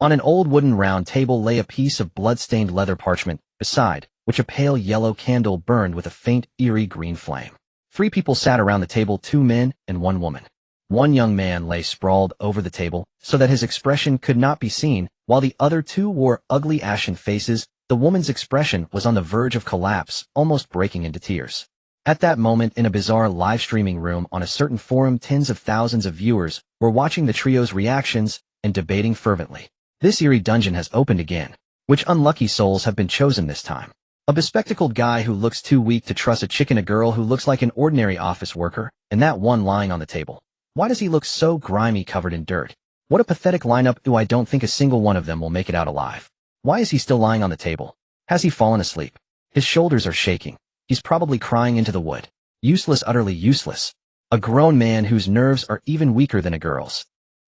On an old wooden round table lay a piece of blood-stained leather parchment, beside which a pale yellow candle burned with a faint, eerie green flame. 3 people sat around the table, 2 men and 1 woman. One young man lay sprawled over the table, so that his expression could not be seen, while the other 2 wore ugly ashen faces. The woman's expression was on the verge of collapse, almost breaking into tears. At that moment, in a bizarre live-streaming room on a certain forum, tens of thousands of viewers were watching the trio's reactions and debating fervently. This eerie dungeon has opened again. Which unlucky souls have been chosen this time? A bespectacled guy who looks too weak to trust a chick, and a girl who looks like an ordinary office worker, and that one lying on the table. Why does he look so grimy, covered in dirt? What a pathetic lineup. I don't think a single one of them will make it out alive. Why is he still lying on the table? Has he fallen asleep? His shoulders are shaking. He's probably crying into the wood. Useless, utterly useless. A grown man whose nerves are even weaker than a girl's.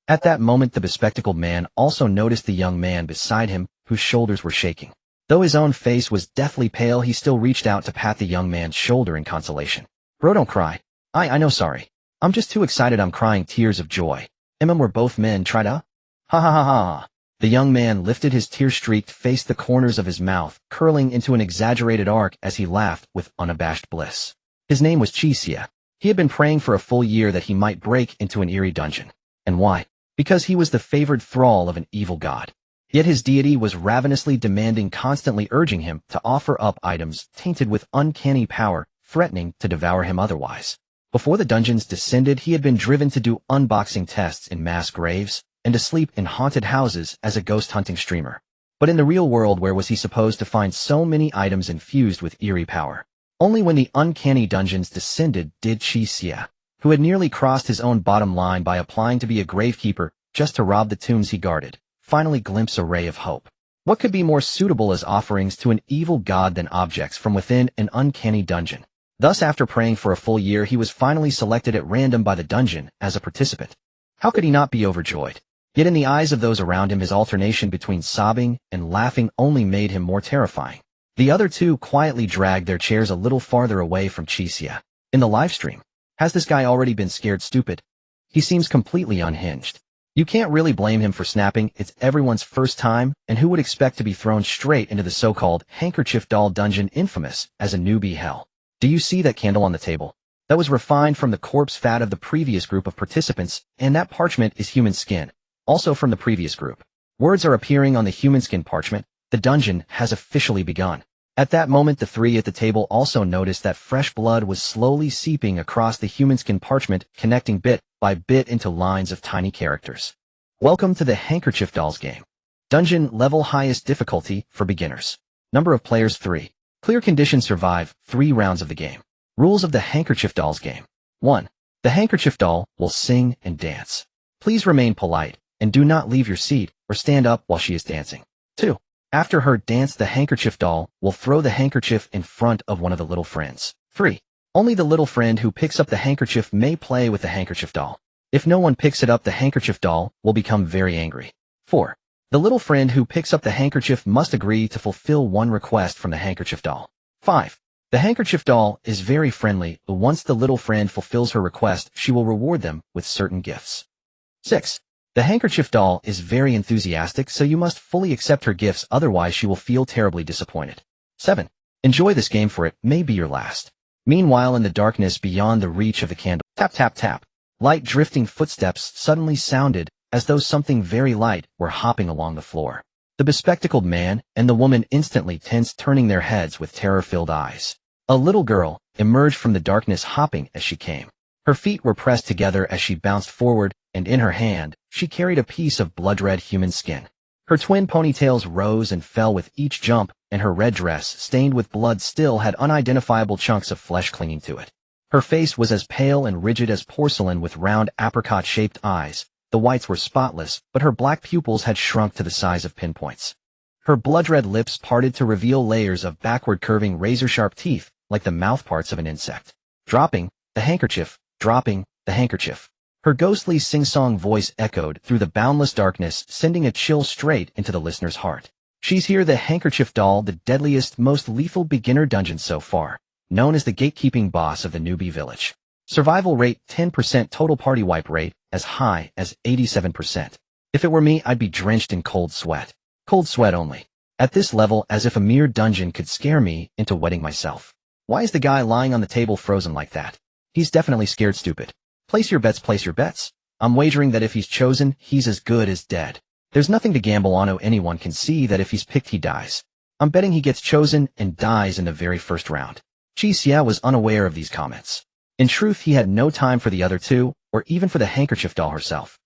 At that moment, the bespectacled man also noticed the young man beside him, whose shoulders were shaking. Though his own face was deathly pale, he still reached out to pat the young man's shoulder in consolation. Bro, don't cry. I know, sorry. I'm just too excited. I'm crying tears of joy. We're both men. Try to? Ha ha ha ha. The young man lifted his tear-streaked face, the corners of his mouth curling into an exaggerated arc as he laughed with unabashed bliss. His name was Qi Xie. He had been praying for a full year that he might break into an eerie dungeon. And why? Because he was the favored thrall of an evil god. Yet his deity was ravenously demanding, constantly urging him to offer up items tainted with uncanny power, threatening to devour him otherwise. Before the dungeons descended, he had been driven to do unboxing tests in mass graves, and to sleep in haunted houses as a ghost hunting streamer. But in the real world, where was he supposed to find so many items infused with eerie power? Only when the uncanny dungeons descended did Qi Xie, who had nearly crossed his own bottom line by applying to be a gravekeeper just to rob the tombs he guarded, finally glimpse a ray of hope. What could be more suitable as offerings to an evil god than objects from within an uncanny dungeon? Thus, after praying for a full year, he was finally selected at random by the dungeon as a participant. How could he not be overjoyed? Yet in the eyes of those around him, his alternation between sobbing and laughing only made him more terrifying. The other 2 quietly dragged their chairs a little farther away from Qi Xie. In the livestream, has this guy already been scared stupid? He seems completely unhinged. You can't really blame him for snapping. It's everyone's first time, and who would expect to be thrown straight into the so-called Handkerchief Doll dungeon, infamous as a newbie hell? Do you see that candle on the table? That was refined from the corpse fat of the previous group of participants, and that parchment is human skin, also from the previous group. Words are appearing on the human skin parchment. The dungeon has officially begun. At that moment, the 3 at the table also noticed that fresh blood was slowly seeping across the human skin parchment, connecting bit by bit into lines of tiny characters. Welcome to the Handkerchief Dolls game. Dungeon level, highest difficulty for beginners. Number of players 3. Clear conditions, survive 3 rounds of the game. Rules of the Handkerchief Dolls game. 1. The Handkerchief Doll will sing and dance. Please remain polite, and do not leave your seat or stand up while she is dancing. 2. After her dance, the Handkerchief Doll will throw the handkerchief in front of one of the little friends. 3. Only the little friend who picks up the handkerchief may play with the Handkerchief Doll. If no one picks it up, the Handkerchief Doll will become very angry. 4. The little friend who picks up the handkerchief must agree to fulfill one request from the Handkerchief Doll. 5. The Handkerchief Doll is very friendly, but once the little friend fulfills her request, she will reward them with certain gifts. 6. The Handkerchief Doll is very enthusiastic, so you must fully accept her gifts, otherwise she will feel terribly disappointed. 7. Enjoy this game, for it may be your last. Meanwhile, in the darkness beyond the reach of the candle, tap tap tap, light drifting footsteps suddenly sounded, as though something very light were hopping along the floor. The bespectacled man and the woman instantly tensed, turning their heads with terror-filled eyes. A little girl emerged from the darkness, hopping as she came. Her feet were pressed together as she bounced forward, and in her hand, she carried a piece of blood-red human skin. Her twin ponytails rose and fell with each jump, and her red dress, stained with blood, still had unidentifiable chunks of flesh clinging to it. Her face was as pale and rigid as porcelain, with round apricot-shaped eyes. The whites were spotless, but her black pupils had shrunk to the size of pinpoints. Her blood-red lips parted to reveal layers of backward-curving razor-sharp teeth, like the mouthparts of an insect. Dropping the handkerchief, dropping the handkerchief. Her ghostly sing-song voice echoed through the boundless darkness, sending a chill straight into the listener's heart. She's here, the Handkerchief Doll, the deadliest, most lethal beginner dungeon so far, known as the gatekeeping boss of the newbie village. Survival rate 10%, total party wipe rate as high as 87%. If it were me, I'd be drenched in cold sweat. Cold sweat only. At this level, as if a mere dungeon could scare me into wetting myself. Why is the guy lying on the table frozen like that? He's definitely scared stupid. Place your bets, place your bets. I'm wagering that if he's chosen, he's as good as dead. There's nothing to gamble on. Anyone can see that if he's picked, he dies. I'm betting he gets chosen and dies in the very first round. Qi Xie was unaware of these comments. In truth, he had no time for the other two, or even for the handkerchief doll herself.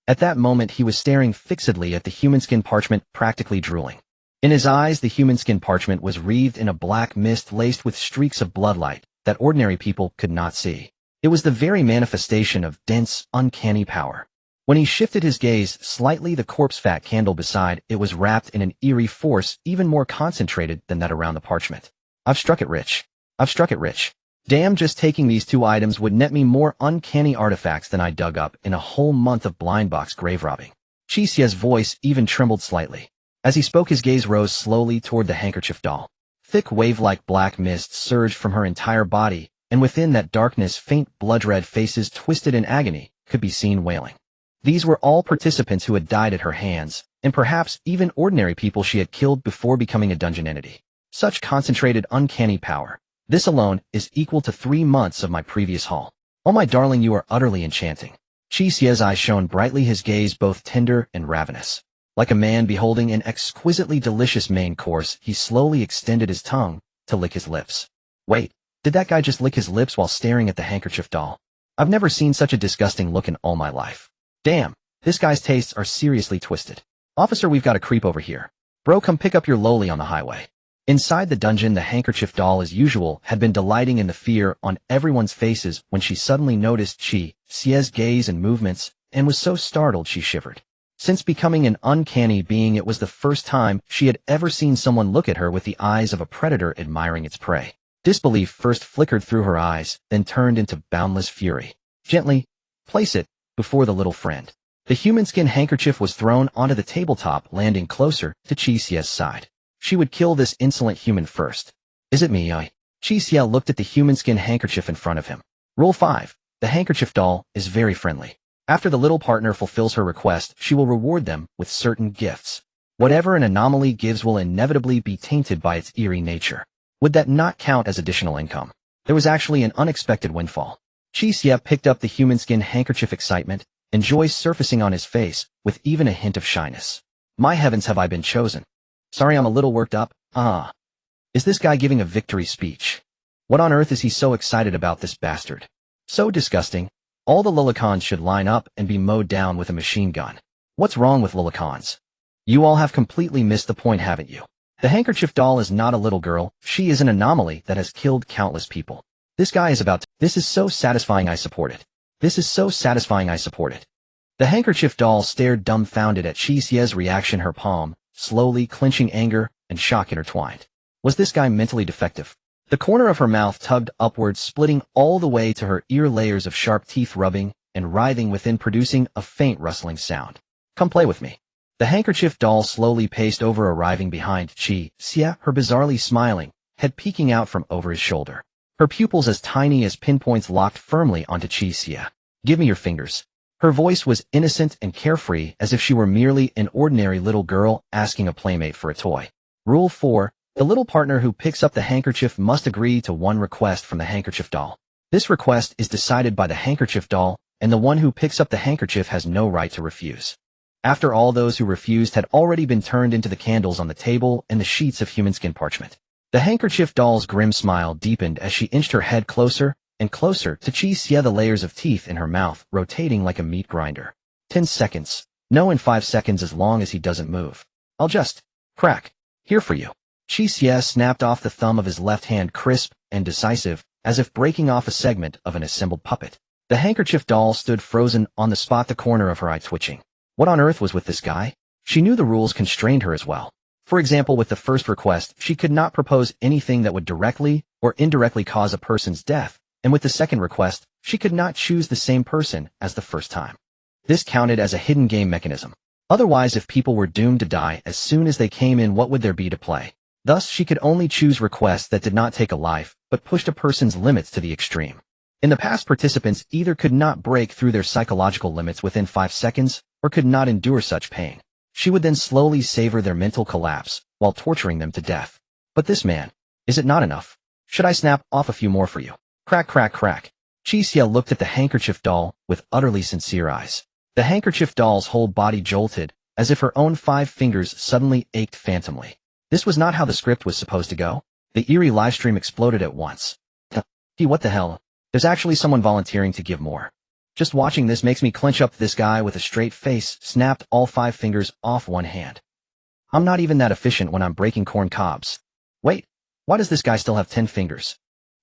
At that moment, he was staring fixedly at the human skin parchment, practically drooling. In his eyes, the human skin parchment was wreathed in a black mist laced with streaks of bloodlight that ordinary people could not see. It was the very manifestation of dense, uncanny power. When he shifted his gaze slightly, the corpse-fat candle beside it was wrapped in an eerie force even more concentrated than that around the parchment. I've struck it rich. I've struck it rich. Damn, just taking these two items would net me more uncanny artifacts than I dug up in a whole month of blind box grave robbing. Qi Xie's voice even trembled slightly. As he spoke, his gaze rose slowly toward the handkerchief doll. Thick wave-like black mist surged from her entire body, and within that darkness, faint blood-red faces twisted in agony could be seen wailing. These were all participants who had died at her hands, and perhaps even ordinary people she had killed before becoming a dungeon entity. Such concentrated, uncanny power. This alone is equal to 3 months of my previous haul. Oh my darling, you are utterly enchanting. Qi Xie's eyes shone brightly, his gaze both tender and ravenous. Like a man beholding an exquisitely delicious main course, he slowly extended his tongue to lick his lips. Wait, did that guy just lick his lips while staring at the handkerchief doll? I've never seen such a disgusting look in all my life. Damn, this guy's tastes are seriously twisted. Officer, we've got a creep over here. Bro, come pick up your loli on the highway. Inside the dungeon, the handkerchief doll, as usual, had been delighting in the fear on everyone's faces when she suddenly noticed Qi Xie's gaze and movements, and was so startled she shivered. Since becoming an uncanny being, it was the first time she had ever seen someone look at her with the eyes of a predator admiring its prey. Disbelief first flickered through her eyes, then turned into boundless fury. Gently, place it before the little friend. The human skin handkerchief was thrown onto the tabletop, landing closer to Qi Xie's side. She would kill this insolent human first. Is it me, Qi Xie looked at the human skin handkerchief in front of him. Rule 5. The handkerchief doll is very friendly. After the little partner fulfills her request, she will reward them with certain gifts. Whatever an anomaly gives will inevitably be tainted by its eerie nature. Would that not count as additional income? There was actually an unexpected windfall. Qi Xie picked up the human skin handkerchief, excitement and joy surfacing on his face, with even a hint of shyness. My heavens, have I been chosen? Sorry, I'm a little worked up. Is this guy giving a victory speech? What on earth is he so excited about, this bastard? So disgusting. All the Lilicons should line up and be mowed down with a machine gun. What's wrong with Lilicons? You all have completely missed the point, haven't you? The handkerchief doll is not a little girl. She is an anomaly that has killed countless people. This guy is about to— This is so satisfying, I support it. This is so satisfying, I support it. The handkerchief doll stared dumbfounded at Qi Xie's reaction, her palm slowly clenching, anger and shock intertwined. Was this guy mentally defective? The corner of her mouth tugged upwards, splitting all the way to her ear, layers of sharp teeth rubbing and writhing within, producing a faint rustling sound. Come play with me. The handkerchief doll slowly paced over, arriving behind Qi Xie, her bizarrely smiling head peeking out from over his shoulder. Her pupils as tiny as pinpoints locked firmly onto Qi Xie. Give me your fingers. Her voice was innocent and carefree, as if she were merely an ordinary little girl asking a playmate for a toy. Rule 4. The little partner who picks up the handkerchief must agree to one request from the handkerchief doll. This request is decided by the handkerchief doll, and the one who picks up the handkerchief has no right to refuse. After all, those who refused had already been turned into the candles on the table and the sheets of human skin parchment. The handkerchief doll's grim smile deepened as she inched her head closer and closer to Qi Xie, the layers of teeth in her mouth rotating like a meat grinder. 10 seconds. No, in 5 seconds, as long as he doesn't move. I'll just crack. Here for you. Qi Xie snapped off the thumb of his left hand, crisp and decisive, as if breaking off a segment of an assembled puppet. The handkerchief doll stood frozen on the spot, the corner of her eye twitching. What on earth was with this guy? She knew the rules constrained her as well. For example, with the first request, she could not propose anything that would directly or indirectly cause a person's death, and with the second request, she could not choose the same person as the first time. This counted as a hidden game mechanism. Otherwise, if people were doomed to die as soon as they came in, what would there be to play? Thus, she could only choose requests that did not take a life, but pushed a person's limits to the extreme. In the past, participants either could not break through their psychological limits within 5 seconds or could not endure such pain. She would then slowly savor their mental collapse while torturing them to death. But this man, is it not enough? Should I snap off a few more for you? Crack, crack, crack. Qi Xie looked at the handkerchief doll with utterly sincere eyes. The handkerchief doll's whole body jolted, as if her own 5 fingers suddenly ached phantomly. This was not how the script was supposed to go. The Eerie livestream exploded at once. What the hell? There's actually someone volunteering to give more. Just watching this makes me clench up. This guy with a straight face snapped all 5 fingers off one hand. I'm not even that efficient when I'm breaking corn cobs. Wait, why does this guy still have 10 fingers?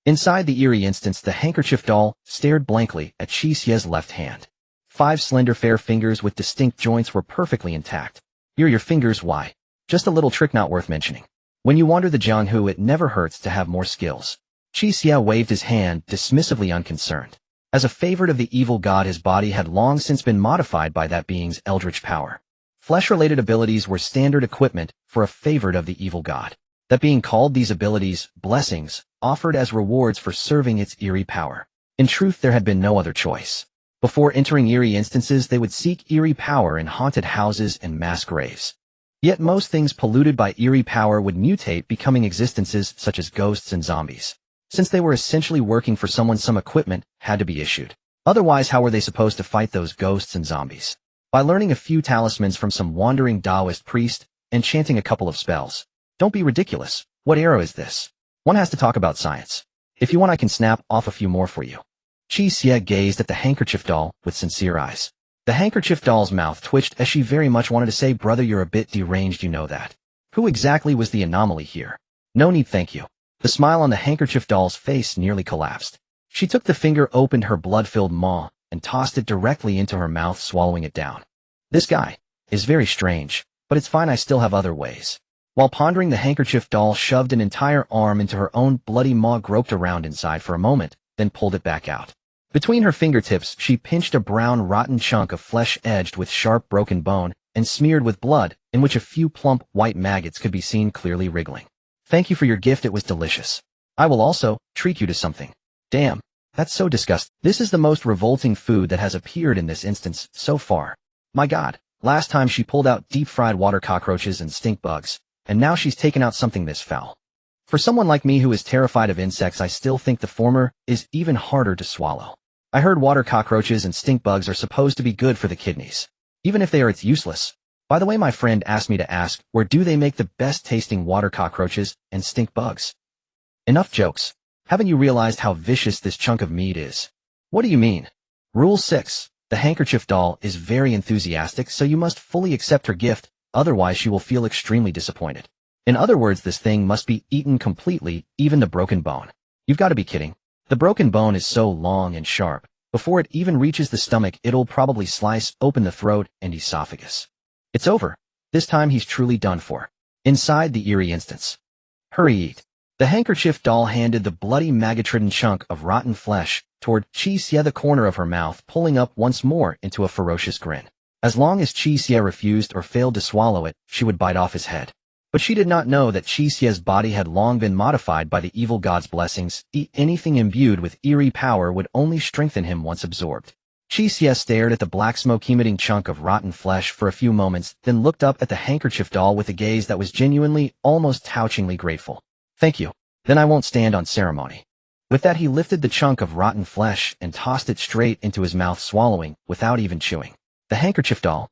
Inside the Eerie instance, the handkerchief doll stared blankly at Qi Xie's left hand. 5 slender fair fingers with distinct joints were perfectly intact. Here are your fingers, why? Just a little trick not worth mentioning. When you wander the Jianghu, it never hurts to have more skills. Qi Xie waved his hand, dismissively unconcerned. As a favorite of the evil god, his body had long since been modified by that being's eldritch power. Flesh-related abilities were standard equipment for a favorite of the evil god. That being called these abilities blessings, offered as rewards for serving its Eerie power. In truth, there had been no other choice. Before entering Eerie instances, they would seek Eerie power in haunted houses and mass graves. Yet most things polluted by Eerie power would mutate, becoming existences such as ghosts and zombies. Since they were essentially working for someone, some equipment had to be issued. Otherwise, how were they supposed to fight those ghosts and zombies? By learning a few talismans from some wandering Taoist priest and chanting a couple of spells. Don't be ridiculous. What era is this? One has to talk about science. If you want, I can snap off a few more for you. Qi Xie gazed at the handkerchief doll with sincere eyes. The handkerchief doll's mouth twitched as she very much wanted to say, brother, you're a bit deranged, you know that. Who exactly was the anomaly here? No need, thank you. The smile on the handkerchief doll's face nearly collapsed. She took the finger, opened her blood-filled maw, and tossed it directly into her mouth, swallowing it down. This guy is very strange, but it's fine, I still have other ways. While pondering, the handkerchief doll shoved an entire arm into her own bloody maw, groped around inside for a moment, then pulled it back out. Between her fingertips, she pinched a brown, rotten chunk of flesh edged with sharp, broken bone and smeared with blood, in which a few plump, white maggots could be seen clearly wriggling. Thank you for your gift, it was delicious. I will also treat you to something. Damn, that's so disgusting. This is the most revolting food that has appeared in this instance so far. My god, last time she pulled out deep-fried water cockroaches and stink bugs, and now she's taken out something this foul. For someone like me who is terrified of insects, I still think the former is even harder to swallow. I heard water cockroaches and stink bugs are supposed to be good for the kidneys. Even if they are, it's useless. By the way, my friend asked me to ask, where do they make the best tasting water cockroaches and stink bugs? Enough jokes. Haven't you realized how vicious this chunk of meat is? What do you mean? Rule 6. The handkerchief doll is very enthusiastic, so you must fully accept her gift, otherwise she will feel extremely disappointed. In other words, this thing must be eaten completely, even the broken bone. You've got to be kidding. The broken bone is so long and sharp, before it even reaches the stomach, it'll probably slice open the throat and esophagus. It's over. This time he's truly done for. Inside the Eerie instance. Hurry, eat. The handkerchief doll handed the bloody maggot-ridden chunk of rotten flesh toward Qi Xie, the corner of her mouth pulling up once more into a ferocious grin. As long as Qi Xie refused or failed to swallow it, she would bite off his head. But she did not know that Qi Xie's body had long been modified by the evil god's blessings. Anything imbued with Eerie power would only strengthen him once absorbed. Qi Xie stared at the black smoke-emitting chunk of rotten flesh for a few moments, then looked up at the handkerchief doll with a gaze that was genuinely, almost touchingly grateful. Thank you. Then I won't stand on ceremony. With that, he lifted the chunk of rotten flesh and tossed it straight into his mouth, swallowing without even chewing. The handkerchief doll.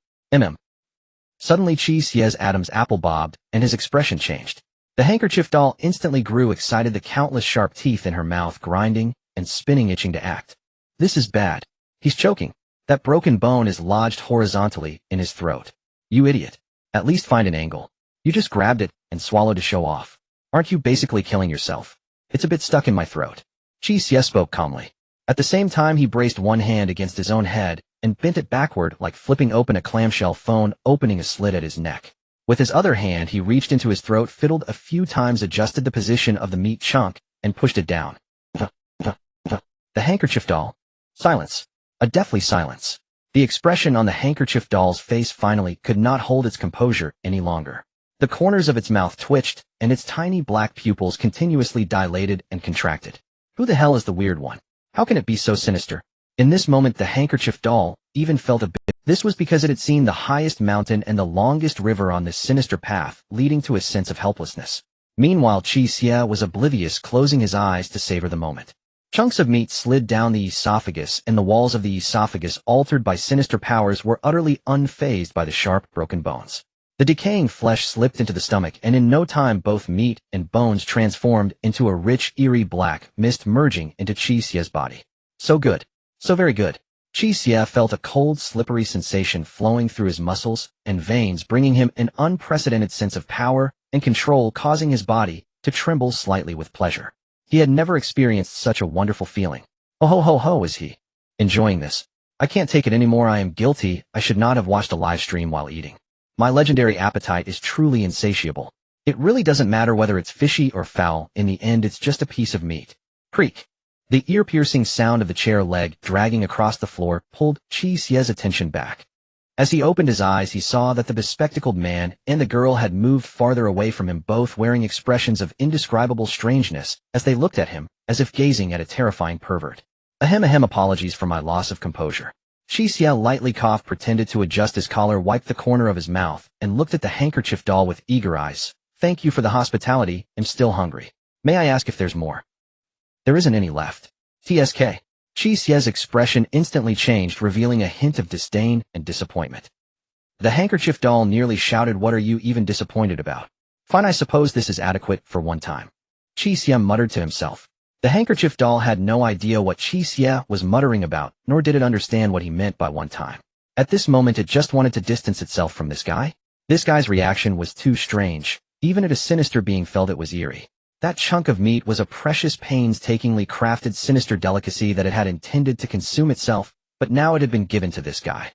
Suddenly Qi Xie's Adam's apple bobbed, and his expression changed. The handkerchief doll instantly grew excited, the countless sharp teeth in her mouth grinding and spinning, itching to act. This is bad. He's choking. That broken bone is lodged horizontally in his throat. You idiot. At least find an angle. You just grabbed it and swallowed to show off. Aren't you basically killing yourself? It's a bit stuck in my throat. Qi Xie spoke calmly. At the same time, he braced one hand against his own head and bent it backward like flipping open a clamshell phone, opening a slit at his neck. With his other hand, he reached into his throat, fiddled a few times, adjusted the position of the meat chunk, and pushed it down. The handkerchief doll. Silence. A deathly silence. The expression on the handkerchief doll's face finally could not hold its composure any longer. The corners of its mouth twitched, and its tiny black pupils continuously dilated and contracted. Who the hell is the weird one? How can it be so sinister? In this moment the handkerchief doll even felt a bit. This was because it had seen the highest mountain and the longest river on this sinister path, leading to a sense of helplessness. Meanwhile Qi Xie was oblivious, closing his eyes to savor the moment. Chunks of meat slid down the esophagus, and the walls of the esophagus, altered by sinister powers, were utterly unfazed by the sharp, broken bones. The decaying flesh slipped into the stomach, and in no time both meat and bones transformed into a rich, eerie black mist, merging into Qi Xie's body. So good. So very good. Qi Xie felt a cold, slippery sensation flowing through his muscles and veins, bringing him an unprecedented sense of power and control, causing his body to tremble slightly with pleasure. He had never experienced such a wonderful feeling. Oh ho ho ho, is he enjoying this? I can't take it anymore. I am guilty. I should not have watched a live stream while eating. My legendary appetite is truly insatiable. It really doesn't matter whether it's fishy or foul. In the end, it's just a piece of meat. Creak. The ear-piercing sound of the chair leg dragging across the floor pulled Qi Xie's attention back. As he opened his eyes, he saw that the bespectacled man and the girl had moved farther away from him, both wearing expressions of indescribable strangeness as they looked at him, as if gazing at a terrifying pervert. Ahem, apologies for my loss of composure. Qi Xie lightly coughed, pretended to adjust his collar, wiped the corner of his mouth, and looked at the handkerchief doll with eager eyes. Thank you for the hospitality. I'm still hungry. May I ask if there's more? There isn't any left. TSK. Qi Xie's expression instantly changed, revealing a hint of disdain and disappointment. The handkerchief doll nearly shouted, "What are you even disappointed about? Fine, I suppose this is adequate for one time." Qi Xie muttered to himself. The handkerchief doll had no idea what Qi Xie was muttering about, nor did it understand what he meant by one time. At this moment it just wanted to distance itself from this guy. This guy's reaction was too strange. Even at a sinister being felt it was eerie. That chunk of meat was a precious, painstakingly crafted, sinister delicacy that it had intended to consume itself, but now it had been given to this guy.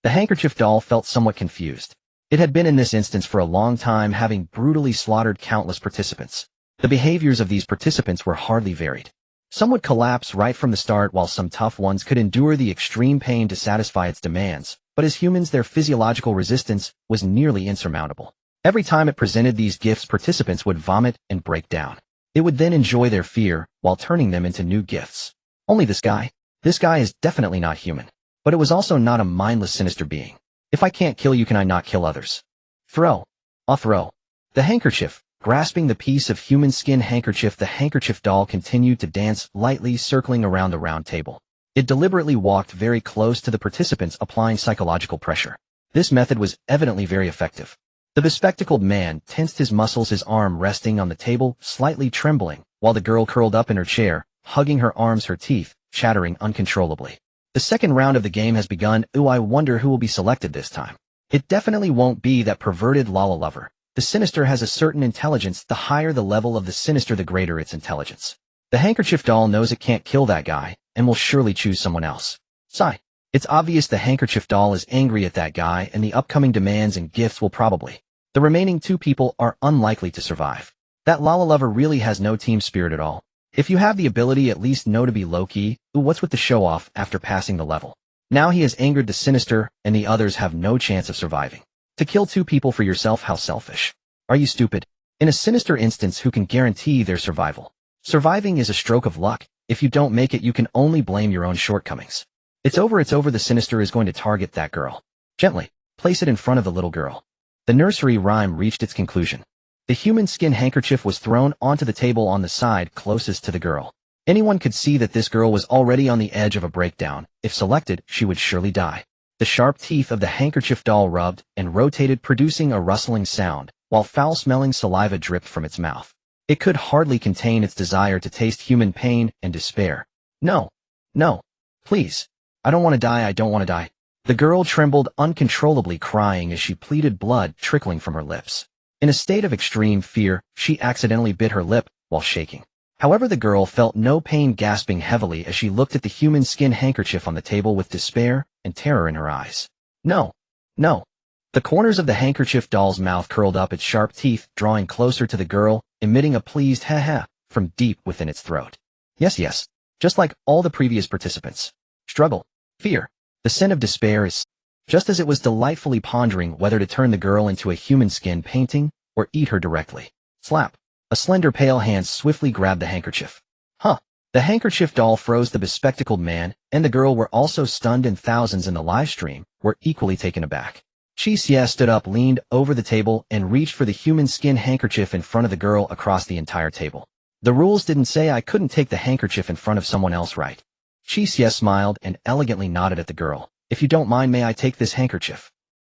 The handkerchief doll felt somewhat confused. It had been in this instance for a long time, having brutally slaughtered countless participants. The behaviors of these participants were hardly varied. Some would collapse right from the start, while some tough ones could endure the extreme pain to satisfy its demands, but as humans their physiological resistance was nearly insurmountable. Every time it presented these gifts, participants would vomit and break down. It would then enjoy their fear while turning them into new gifts. Only this guy is definitely not human. But it was also not a mindless, sinister being. If I can't kill you, can I not kill others? Throw. I'll throw. The handkerchief. Grasping the piece of human skin handkerchief, the handkerchief doll continued to dance lightly, circling around the round table. It deliberately walked very close to the participants, applying psychological pressure. This method was evidently very effective. The bespectacled man tensed his muscles, his arm resting on the table, slightly trembling, while the girl curled up in her chair, hugging her arms, her teeth chattering uncontrollably. The second round of the game has begun. Ooh, I wonder who will be selected this time. It definitely won't be that perverted Lala lover. The sinister has a certain intelligence. The higher the level of the sinister, the greater its intelligence. The handkerchief doll knows it can't kill that guy, and will surely choose someone else. Sigh. It's obvious the handkerchief doll is angry at that guy, and the upcoming demands and gifts will probably. The remaining two people are unlikely to survive. That Lala lover really has no team spirit at all. If you have the ability, at least know to be low-key. Ooh, what's with the show-off after passing the level? Now he has angered the sinister, and the others have no chance of surviving. To kill two people for yourself, how selfish. Are you stupid? In a sinister instance, who can guarantee their survival? Surviving is a stroke of luck. If you don't make it, you can only blame your own shortcomings. It's over. The sinister is going to target that girl. Gently. Place it in front of the little girl. The nursery rhyme reached its conclusion. The human skin handkerchief was thrown onto the table on the side closest to the girl. Anyone could see that this girl was already on the edge of a breakdown. If selected, she would surely die. The sharp teeth of the handkerchief doll rubbed and rotated, producing a rustling sound, while foul-smelling saliva dripped from its mouth. It could hardly contain its desire to taste human pain and despair. No. No. Please. I don't want to die. I don't want to die. The girl trembled uncontrollably, crying as she pleaded, blood trickling from her lips. In a state of extreme fear, she accidentally bit her lip while shaking. However, the girl felt no pain, gasping heavily as she looked at the human skin handkerchief on the table with despair and terror in her eyes. No. No. The corners of the handkerchief doll's mouth curled up, its sharp teeth drawing closer to the girl, emitting a pleased ha-ha from deep within its throat. Yes. Just like all the previous participants. Struggle. Fear. The scent of despair is just as it was delightfully pondering whether to turn the girl into a human skin painting or eat her directly. Slap. A slender pale hand swiftly grabbed the handkerchief. Huh. The handkerchief doll froze. The bespectacled man and the girl were also stunned, and thousands in the live stream were equally taken aback. Qi Xie stood up, leaned over the table, and reached for the human skin handkerchief in front of the girl across the entire table. The rules didn't say I couldn't take the handkerchief in front of someone else, right? Qi Xie smiled and elegantly nodded at the girl. If you don't mind, may I take this handkerchief?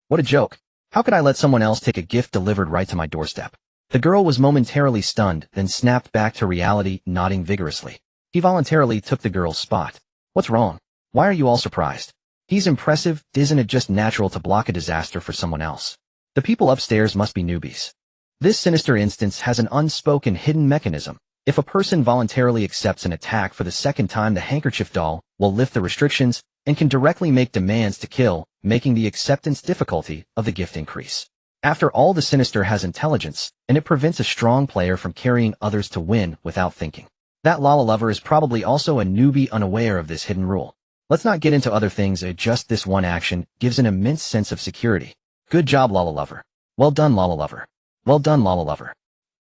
What a joke. How could I let someone else take a gift delivered right to my doorstep? The girl was momentarily stunned, then snapped back to reality, nodding vigorously. He voluntarily took the girl's spot. What's wrong? Why are you all surprised? He's impressive. Isn't it just natural to block a disaster for someone else? The people upstairs must be newbies. This sinister instance has an unspoken hidden mechanism. If a person voluntarily accepts an attack for the second time, the handkerchief doll will lift the restrictions and can directly make demands to kill, making the acceptance difficulty of the gift increase. After all, the sinister has intelligence, and it prevents a strong player from carrying others to win without thinking. That Lala lover is probably also a newbie unaware of this hidden rule. Let's not get into other things. Just this one action gives an immense sense of security. Good job, Lala lover. Well done, Lala lover. Well done, Lala lover.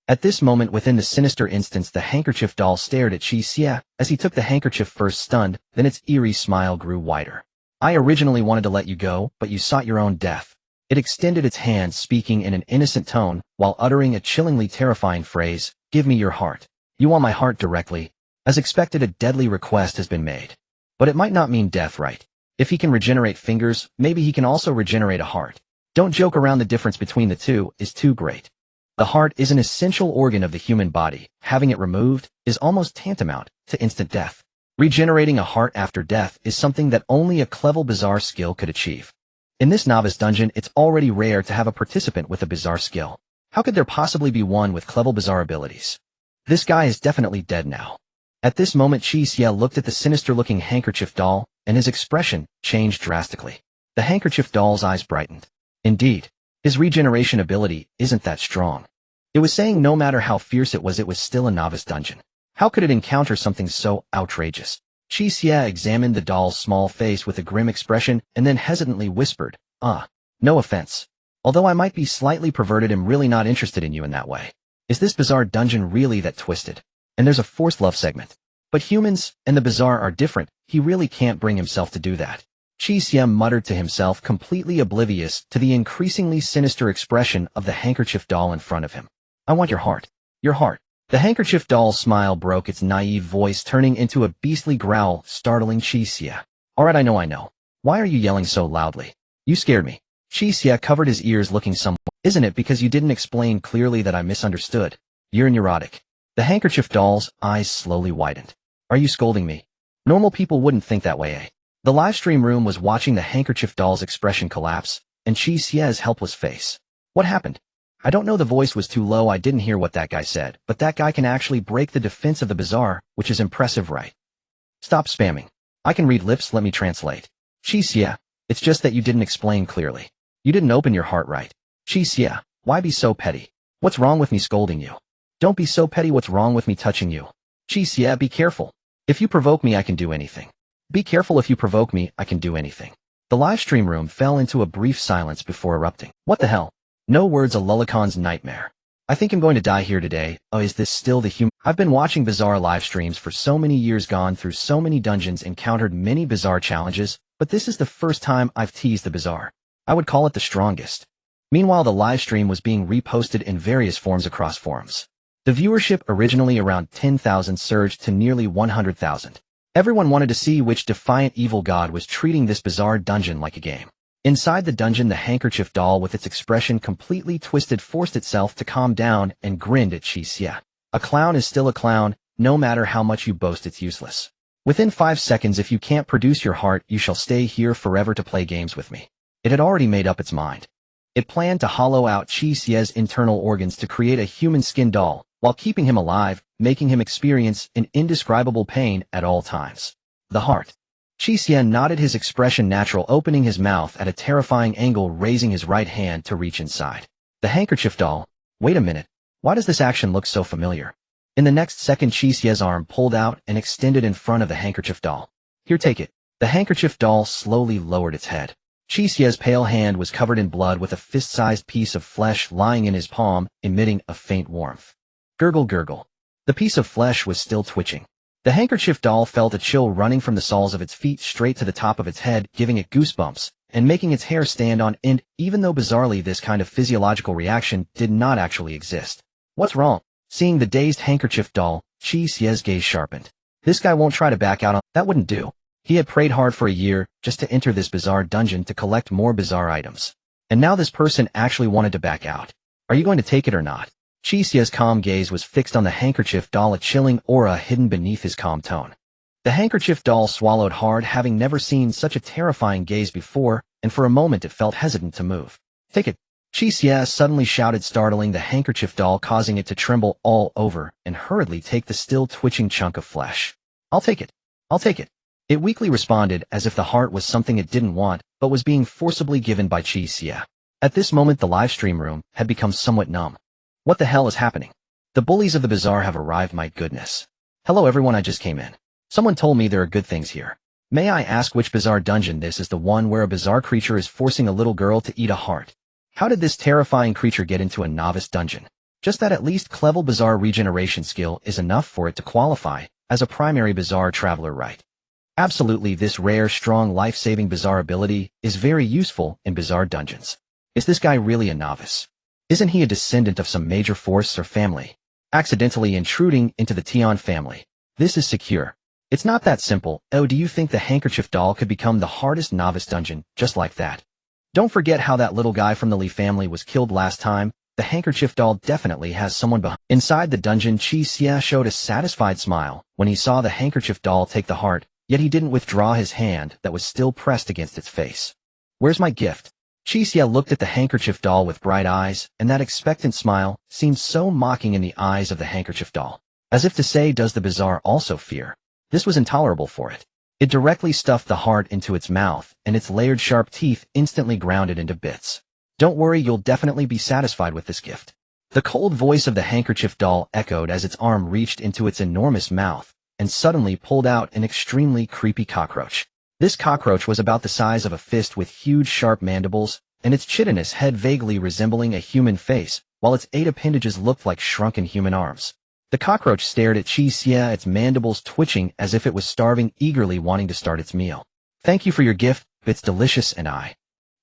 At this moment within the sinister instance, the handkerchief doll stared at Qi Xie as he took the handkerchief, first stunned, then its eerie smile grew wider. I originally wanted to let you go, but you sought your own death. It extended its hand, speaking in an innocent tone, while uttering a chillingly terrifying phrase, give me your heart. You want my heart directly? As expected, a deadly request has been made. But it might not mean death, right? If he can regenerate fingers, maybe he can also regenerate a heart. Don't joke around. The difference between the two is too great. The heart is an essential organ of the human body. Having it removed is almost tantamount to instant death. Regenerating a heart after death is something that only a clever bizarre skill could achieve. In this novice dungeon, it's already rare to have a participant with a bizarre skill. How could there possibly be one with clever bizarre abilities? This guy is definitely dead now. At this moment, Qi Xie looked at the sinister-looking handkerchief doll, and his expression changed drastically. The handkerchief doll's eyes brightened. Indeed, his regeneration ability isn't that strong. It was saying no matter how fierce it was still a novice dungeon. How could it encounter something so outrageous? Qi Xie examined the doll's small face with a grim expression and then hesitantly whispered, no offense. Although I might be slightly perverted, I'm really not interested in you in that way. Is this bizarre dungeon really that twisted? And there's a forced love segment. But humans and the bizarre are different. He really can't bring himself to do that. Qi Xie muttered to himself, completely oblivious to the increasingly sinister expression of the handkerchief doll in front of him. I want your heart. Your heart. The handkerchief doll's smile broke, its naive voice turning into a beastly growl, startling Qi Xie. Alright, I know. Why are you yelling so loudly? You scared me. Qi Xie covered his ears, looking somewhere. Isn't it because you didn't explain clearly that I misunderstood? You're neurotic. The handkerchief doll's eyes slowly widened. Are you scolding me? Normal people wouldn't think that way, eh? The livestream room was watching the handkerchief doll's expression collapse, and Qi Xie's helpless face. What happened? I don't know, the voice was too low, I didn't hear what that guy said, but that guy can actually break the defense of the bizarre, which is impressive, right? Stop spamming. I can read lips, let me translate. Qi Xie, it's just that you didn't explain clearly. You didn't open your heart right. Qi Xie, why be so petty? What's wrong with me scolding you? Don't be so petty, what's wrong with me touching you? Qi Xie, be careful. If you provoke me, I can do anything. Be careful, if you provoke me, I can do anything. The livestream room fell into a brief silence before erupting. What the hell? No words, a Lulacon's nightmare. I think I'm going to die here today. Oh, is this still the human? I've been watching bizarre live streams for so many years, gone through so many dungeons, encountered many bizarre challenges, but this is the first time I've teased the bizarre. I would call it the strongest. Meanwhile, the live stream was being reposted in various forms across forums. The viewership, originally around 10,000, surged to nearly 100,000. Everyone wanted to see which defiant evil god was treating this bizarre dungeon like a game. Inside the dungeon, the handkerchief doll, with its expression completely twisted, forced itself to calm down and grinned at Qi Xie. A clown is still a clown, no matter how much you boast it's useless. Within 5 seconds, if you can't produce your heart, you shall stay here forever to play games with me. It had already made up its mind. It planned to hollow out Qi Xie's internal organs to create a human skin doll, while keeping him alive, making him experience an indescribable pain at all times. The heart. Qi Xie nodded, his expression natural, opening his mouth at a terrifying angle, raising his right hand to reach inside. The handkerchief doll. Wait a minute. Why does this action look so familiar? In the next second, Qi Xie's arm pulled out and extended in front of the handkerchief doll. Here, take it. The handkerchief doll slowly lowered its head. Qi Xie's pale hand was covered in blood, with a fist-sized piece of flesh lying in his palm, emitting a faint warmth. Gurgle, gurgle. The piece of flesh was still twitching. The handkerchief doll felt a chill running from the soles of its feet straight to the top of its head, giving it goosebumps, and making its hair stand on end, even though bizarrely this kind of physiological reaction did not actually exist. What's wrong? Seeing the dazed handkerchief doll, Qi Xie's gaze sharpened. This guy won't try to back out on that wouldn't do. He had prayed hard for a year just to enter this bizarre dungeon to collect more bizarre items. And now this person actually wanted to back out. Are you going to take it or not? Qi Xie's calm gaze was fixed on the handkerchief doll, a chilling aura hidden beneath his calm tone. The handkerchief doll swallowed hard, having never seen such a terrifying gaze before, and for a moment it felt hesitant to move. Take it. Qi Xie suddenly shouted, startling the handkerchief doll, causing it to tremble all over and hurriedly take the still twitching chunk of flesh. I'll take it. I'll take it. It weakly responded as if the heart was something it didn't want, but was being forcibly given by Qi Xie. At this moment the live stream room had become somewhat numb. What the hell is happening? The bullies of the bazaar have arrived, my goodness. Hello everyone, I just came in. Someone told me there are good things here. May I ask which bizarre dungeon this is? The one where a bizarre creature is forcing a little girl to eat a heart. How did this terrifying creature get into a novice dungeon? Just that at least Clevel Bazaar regeneration skill is enough for it to qualify as a primary bazaar traveler, right? Absolutely, this rare, strong, life-saving bazaar ability is very useful in bazaar dungeons. Is this guy really a novice? Isn't he a descendant of some major force or family? Accidentally intruding into the Tian family. This is secure. It's not that simple. Oh, do you think the handkerchief doll could become the hardest novice dungeon just like that? Don't forget how that little guy from the Li family was killed last time. The handkerchief doll definitely has someone behind. Inside the dungeon, Qi Xie showed a satisfied smile when he saw the handkerchief doll take the heart, yet he didn't withdraw his hand that was still pressed against its face. Where's my gift? Qi Xie looked at the handkerchief doll with bright eyes, and that expectant smile seemed so mocking in the eyes of the handkerchief doll. As if to say, does the bazaar also fear? This was intolerable for it. It directly stuffed the heart into its mouth, and its layered sharp teeth instantly ground it into bits. Don't worry, you'll definitely be satisfied with this gift. The cold voice of the handkerchief doll echoed as its arm reached into its enormous mouth, and suddenly pulled out an extremely creepy cockroach. This cockroach was about the size of a fist with huge sharp mandibles, and its chitinous head vaguely resembling a human face, while its 8 appendages looked like shrunken human arms. The cockroach stared at Qi Xie, its mandibles twitching as if it was starving, eagerly wanting to start its meal. Thank you for your gift, it's delicious, and I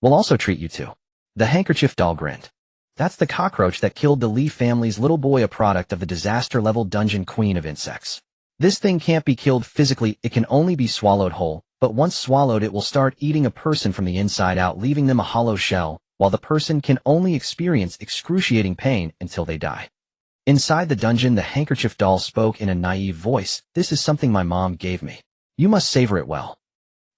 will also treat you too. The handkerchief doll grinned. That's the cockroach that killed the Li family's little boy, a product of the disaster-level dungeon queen of insects. This thing can't be killed physically, it can only be swallowed whole, but once swallowed it will start eating a person from the inside out, leaving them a hollow shell, while the person can only experience excruciating pain until they die. Inside the dungeon, the handkerchief doll spoke in a naive voice. This is something my mom gave me. You must savor it well.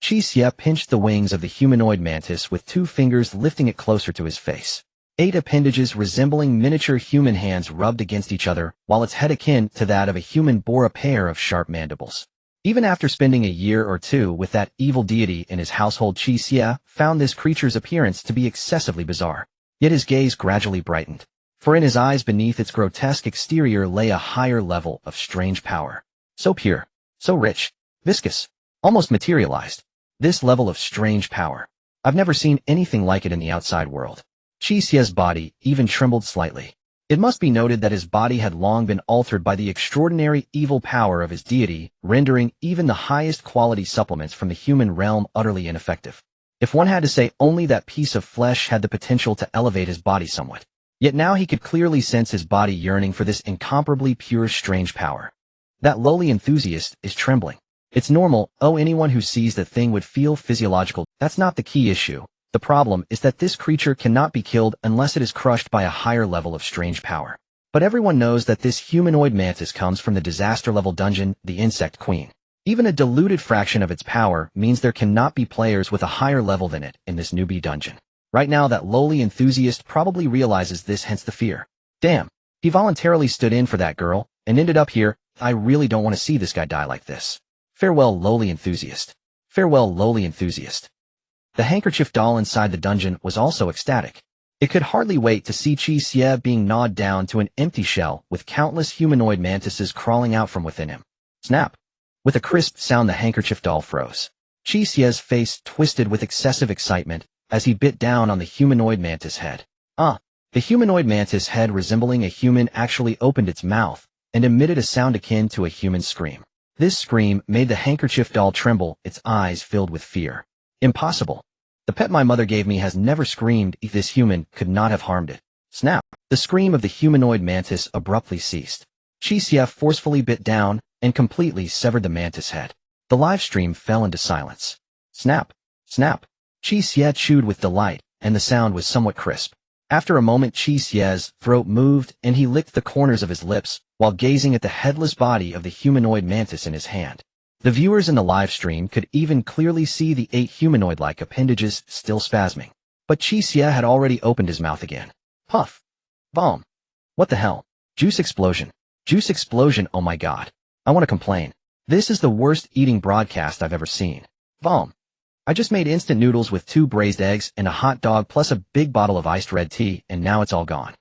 Qi Xie pinched the wings of the humanoid mantis with 2 fingers, lifting it closer to his face. 8 appendages resembling miniature human hands rubbed against each other, while its head, akin to that of a human, bore a pair of sharp mandibles. Even after spending a year or two with that evil deity in his household, Qi Xie found this creature's appearance to be excessively bizarre. Yet his gaze gradually brightened, for in his eyes beneath its grotesque exterior lay a higher level of strange power. So pure, so rich, viscous, almost materialized. This level of strange power. I've never seen anything like it in the outside world. Qi Xie's body even trembled slightly. It must be noted that his body had long been altered by the extraordinary evil power of his deity, rendering even the highest quality supplements from the human realm utterly ineffective. If one had to say, only that piece of flesh had the potential to elevate his body somewhat. Yet now he could clearly sense his body yearning for this incomparably pure, strange power. That lowly enthusiast is trembling. It's normal. Oh, anyone who sees the thing would feel physiological. That's not the key issue. The problem is that this creature cannot be killed unless it is crushed by a higher level of strange power. But everyone knows that this humanoid mantis comes from the disaster-level dungeon, the Insect Queen. Even a diluted fraction of its power means there cannot be players with a higher level than it in this newbie dungeon. Right now that lowly enthusiast probably realizes this, hence the fear. Damn, he voluntarily stood in for that girl, and ended up here. I really don't want to see this guy die like this. Farewell, lowly enthusiast. Farewell, lowly enthusiast. The handkerchief doll inside the dungeon was also ecstatic. It could hardly wait to see Qi Xie being gnawed down to an empty shell with countless humanoid mantises crawling out from within him. Snap! With a crisp sound the handkerchief doll froze. Qi Xie's face twisted with excessive excitement as he bit down on the humanoid mantis head. The humanoid mantis head, resembling a human, actually opened its mouth and emitted a sound akin to a human scream. This scream made the handkerchief doll tremble, its eyes filled with fear. Impossible. The pet my mother gave me has never screamed. This human could not have harmed it. Snap. The scream of the humanoid mantis abruptly ceased. Qi Xie forcefully bit down and completely severed the mantis head. The live stream fell into silence. Snap. Snap. Qi Xie chewed with delight, and the sound was somewhat crisp. After a moment, Qi Xie's throat moved, and he licked the corners of his lips while gazing at the headless body of the humanoid mantis in his hand. The viewers in the live stream could even clearly see the 8 humanoid-like appendages still spasming. But Qi Xie had already opened his mouth again. Puff. Bomb. What the hell? Juice explosion. Juice explosion, oh my god. I want to complain. This is the worst eating broadcast I've ever seen. Bomb. I just made instant noodles with 2 braised eggs and a hot dog plus a big bottle of iced red tea, and now it's all gone.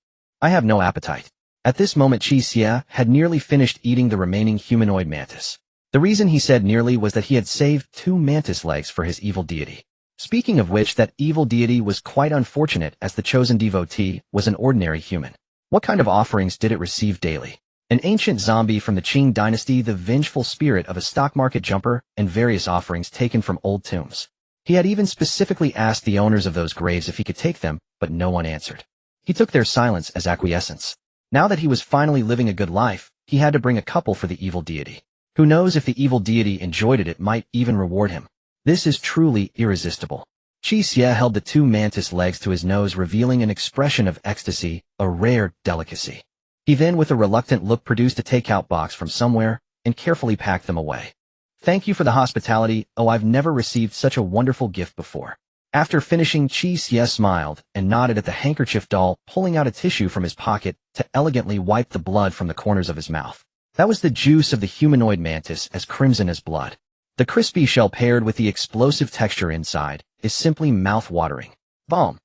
I have no appetite. At this moment, Qi Xie had nearly finished eating the remaining humanoid mantis. The reason he said nearly was that he had saved 2 mantis legs for his evil deity. Speaking of which, that evil deity was quite unfortunate, as the chosen devotee was an ordinary human. What kind of offerings did it receive daily? An ancient zombie from the Qing dynasty, the vengeful spirit of a stock market jumper, and various offerings taken from old tombs. He had even specifically asked the owners of those graves if he could take them, but no one answered. He took their silence as acquiescence. Now that he was finally living a good life, he had to bring a couple for the evil deity. Who knows if the evil deity enjoyed it might even reward him. This is truly irresistible. Qi Xie held the 2 mantis legs to his nose, revealing an expression of ecstasy, a rare delicacy. He then, with a reluctant look, produced a takeout box from somewhere and carefully packed them away. Thank you for the hospitality. Oh, I've never received such a wonderful gift before. After finishing, Qi Xie smiled and nodded at the handkerchief doll, pulling out a tissue from his pocket to elegantly wipe the blood from the corners of his mouth. That was the juice of the humanoid mantis, as crimson as blood. The crispy shell paired with the explosive texture inside is simply mouth-watering. Bomb.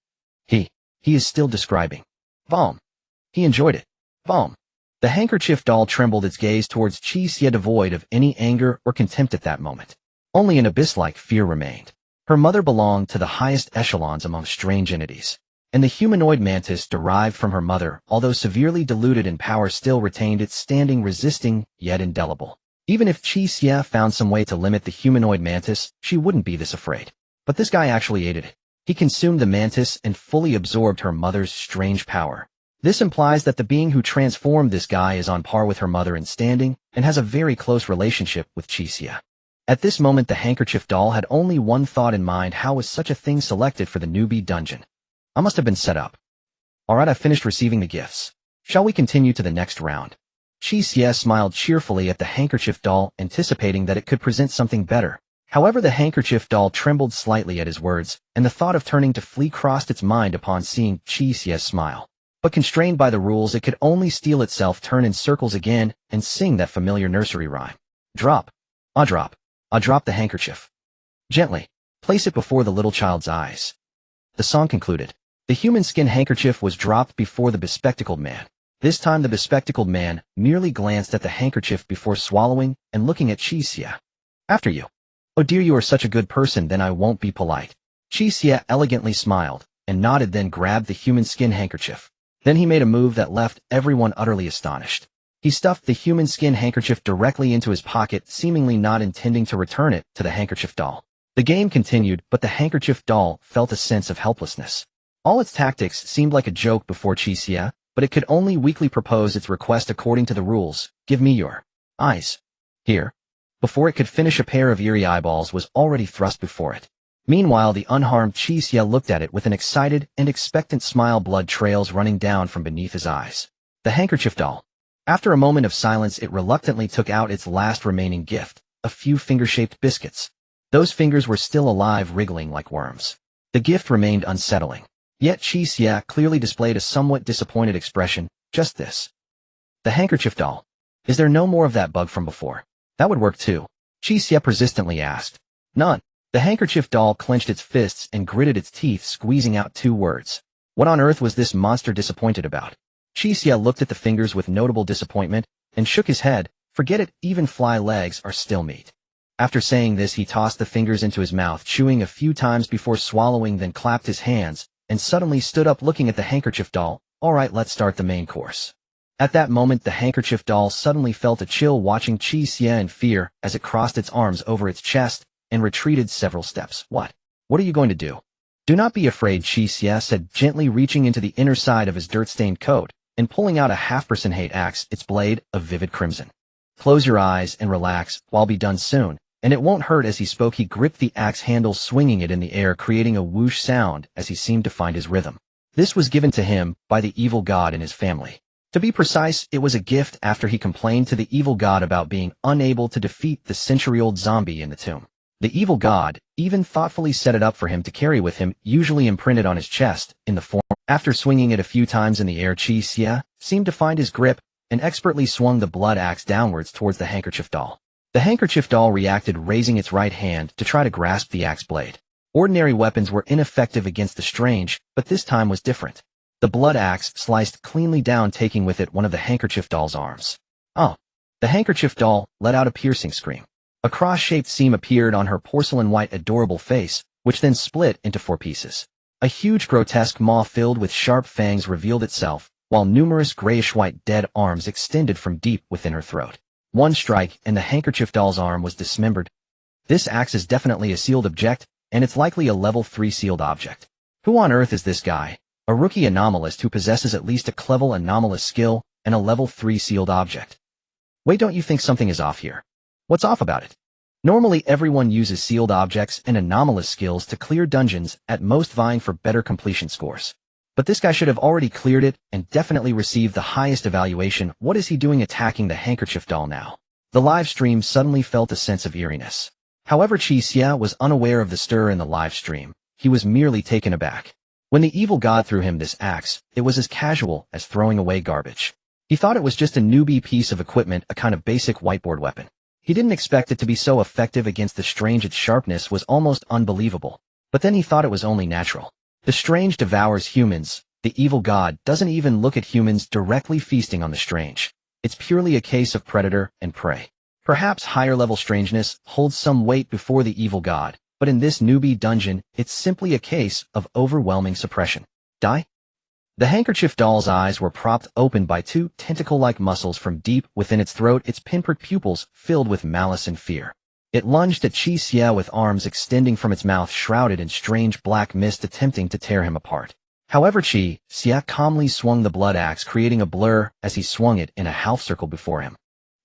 He is still describing. Bomb. He enjoyed it. Bomb. The handkerchief doll trembled, its gaze towards Qi Xie devoid of any anger or contempt at that moment. Only an abyss-like fear remained. Her mother belonged to the highest echelons among strange entities, and the humanoid mantis derived from her mother, although severely diluted in power, still retained its standing, resisting, yet indelible. Even if Qi Xie found some way to limit the humanoid mantis, she wouldn't be this afraid. But this guy actually ate it. He consumed the mantis and fully absorbed her mother's strange power. This implies that the being who transformed this guy is on par with her mother in standing and has a very close relationship with Qi Xie. At this moment, the handkerchief doll had only one thought in mind: how was such a thing selected for the newbie dungeon? I must have been set up. Alright, I finished receiving the gifts. Shall we continue to the next round? Qi Xie smiled cheerfully at the handkerchief doll, anticipating that it could present something better. However, the handkerchief doll trembled slightly at his words, and the thought of turning to flee crossed its mind upon seeing Qi Xie's smile. But constrained by the rules, it could only steel itself, turn in circles again, and sing that familiar nursery rhyme. Drop. Ah, drop. Ah, drop the handkerchief. Gently. Place it before the little child's eyes. The song concluded. The human skin handkerchief was dropped before the bespectacled man. This time the bespectacled man merely glanced at the handkerchief before swallowing and looking at Qi Xie. After you. Oh dear, you are such a good person, then I won't be polite. Qi Xie elegantly smiled and nodded, then grabbed the human skin handkerchief. Then he made a move that left everyone utterly astonished. He stuffed the human skin handkerchief directly into his pocket, seemingly not intending to return it to the handkerchief doll. The game continued, but the handkerchief doll felt a sense of helplessness. All its tactics seemed like a joke before Qi Xie, but it could only weakly propose its request according to the rules. Give me your eyes. Here. Before it could finish, a pair of eerie eyeballs was already thrust before it. Meanwhile, the unharmed Qi Xie looked at it with an excited and expectant smile, blood trails running down from beneath his eyes. The handkerchief doll. After a moment of silence, it reluctantly took out its last remaining gift, a few finger-shaped biscuits. Those fingers were still alive, wriggling like worms. The gift remained unsettling. Yet Qi Xie clearly displayed a somewhat disappointed expression. Just this. The handkerchief doll. Is there no more of that bug from before? That would work too. Qi Xie persistently asked. None. The handkerchief doll clenched its fists and gritted its teeth, squeezing out 2 words. What on earth was this monster disappointed about? Qi Xie looked at the fingers with notable disappointment and shook his head. Forget it, even fly legs are still meat. After saying this, he tossed the fingers into his mouth, chewing a few times before swallowing, then clapped his hands and suddenly stood up, looking at the handkerchief doll. Alright, let's start the main course. At that moment, the handkerchief doll suddenly felt a chill, watching Qi Xie in fear as it crossed its arms over its chest and retreated several steps. What? What are you going to do? Do not be afraid, Qi Xie said, gently reaching into the inner side of his dirt-stained coat and pulling out a half-percent hate axe, its blade of vivid crimson. Close your eyes and relax, I'll be done soon, and it won't hurt. As he spoke, he gripped the axe handle, swinging it in the air, creating a whoosh sound as he seemed to find his rhythm. This was given to him by the evil god and his family. To be precise, it was a gift after he complained to the evil god about being unable to defeat the century-old zombie in the tomb. The evil god even thoughtfully set it up for him to carry with him, usually imprinted on his chest in the form. After swinging it a few times in the air, Qi Xie seemed to find his grip and expertly swung the blood axe downwards towards the handkerchief doll. The handkerchief doll reacted, raising its right hand to try to grasp the axe blade. Ordinary weapons were ineffective against the strange, but this time was different. The blood axe sliced cleanly down, taking with it one of the handkerchief doll's arms. Oh! The handkerchief doll let out a piercing scream. A cross-shaped seam appeared on her porcelain-white adorable face, which then split into 4 pieces. A huge grotesque maw filled with sharp fangs revealed itself, while numerous grayish-white dead arms extended from deep within her throat. One strike, and the handkerchief doll's arm was dismembered. This axe is definitely a sealed object, and it's likely a level 3 sealed object. Who on earth is this guy? A rookie anomalist who possesses at least a clever anomalous skill and a level 3 sealed object. Wait, don't you think something is off here? What's off about it? Normally everyone uses sealed objects and anomalous skills to clear dungeons, at most vying for better completion scores. But this guy should have already cleared it and definitely received the highest evaluation. What is he doing attacking the handkerchief doll now? The live stream suddenly felt a sense of eeriness. However, Qi Xie was unaware of the stir in the live stream. He was merely taken aback. When the evil god threw him this axe, it was as casual as throwing away garbage. He thought it was just a newbie piece of equipment, a kind of basic whiteboard weapon. He didn't expect it to be so effective against the strange. Its sharpness was almost unbelievable. But then he thought it was only natural. The strange devours humans. The evil god doesn't even look at humans directly feasting on the strange. It's purely a case of predator and prey. Perhaps higher-level strangeness holds some weight before the evil god, but in this newbie dungeon, it's simply a case of overwhelming suppression. Die? The handkerchief doll's eyes were propped open by 2 tentacle-like muscles from deep within its throat, its pinprick pupils filled with malice and fear. It lunged at Qi Xie with arms extending from its mouth, shrouded in strange black mist, attempting to tear him apart. However, Qi Xie calmly swung the blood axe, creating a blur as he swung it in a half-circle before him.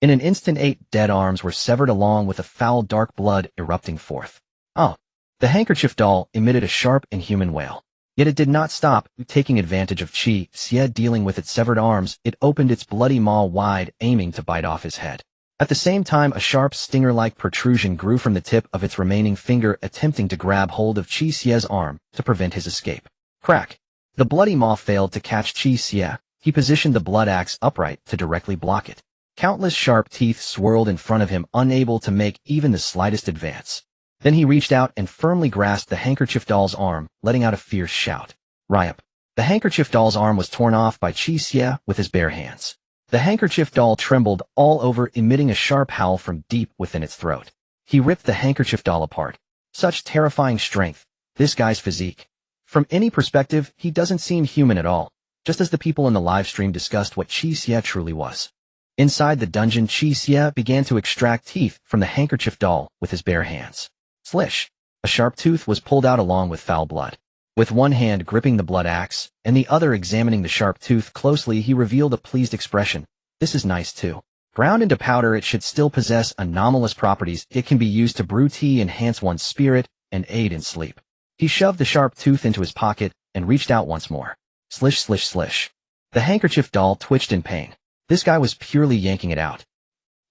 In an instant, 8 dead arms were severed, along with a foul dark blood erupting forth. Oh! The handkerchief doll emitted a sharp, inhuman wail. Yet it did not stop. Taking advantage of Qi Xie dealing with its severed arms, it opened its bloody maw wide, aiming to bite off his head. At the same time, a sharp stinger-like protrusion grew from the tip of its remaining finger, attempting to grab hold of Qi Xie's arm to prevent his escape. Crack! The bloody maw failed to catch Qi Xie. He positioned the blood axe upright to directly block it. Countless sharp teeth swirled in front of him, unable to make even the slightest advance. Then he reached out and firmly grasped the handkerchief doll's arm, letting out a fierce shout. Ryup! The handkerchief doll's arm was torn off by Qi Xie with his bare hands. The handkerchief doll trembled all over, emitting a sharp howl from deep within its throat. He ripped the handkerchief doll apart. Such terrifying strength. This guy's physique. From any perspective, he doesn't seem human at all, just as the people in the live stream discussed what Qi Xie truly was. Inside the dungeon, Qi Xie began to extract teeth from the handkerchief doll with his bare hands. Slish! A sharp tooth was pulled out along with foul blood. With one hand gripping the blood axe, and the other examining the sharp tooth closely, he revealed a pleased expression. This is nice too. Ground into powder, it should still possess anomalous properties. It can be used to brew tea, enhance one's spirit, and aid in sleep. He shoved the sharp tooth into his pocket and reached out once more. Slish, slish, slish. The handkerchief doll twitched in pain. This guy was purely yanking it out.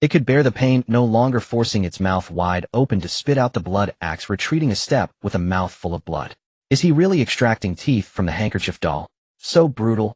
It could bear the pain no longer, forcing its mouth wide open to spit out the blood axe, retreating a step with a mouth full of blood. Is he really extracting teeth from the handkerchief doll? So brutal,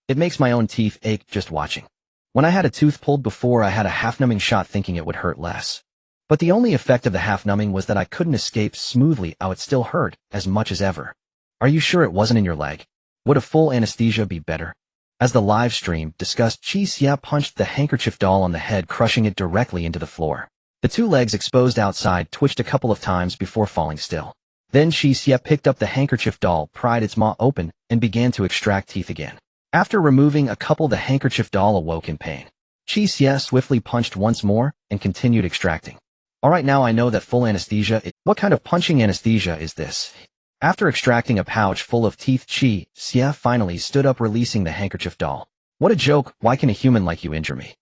it makes my own teeth ache just watching. When I had a tooth pulled before, I had a half-numbing shot thinking it would hurt less. But the only effect of the half-numbing was that I couldn't escape smoothly. Oh, it still hurt as much as ever. Are you sure it wasn't in your leg? Would a full anesthesia be better? As the live stream discussed, Qi Xie punched the handkerchief doll on the head, crushing it directly into the floor. The 2 legs exposed outside twitched a couple of times before falling still. Then Qi Xie picked up the handkerchief doll, pried its maw open, and began to extract teeth again. After removing a couple, the handkerchief doll awoke in pain. Qi Xie swiftly punched once more and continued extracting. Alright, now I know that full anesthesia is— What kind of punching anesthesia is this? After extracting a pouch full of teeth, Qi Xie finally stood up, releasing the handkerchief doll. What a joke, why can a human like you injure me?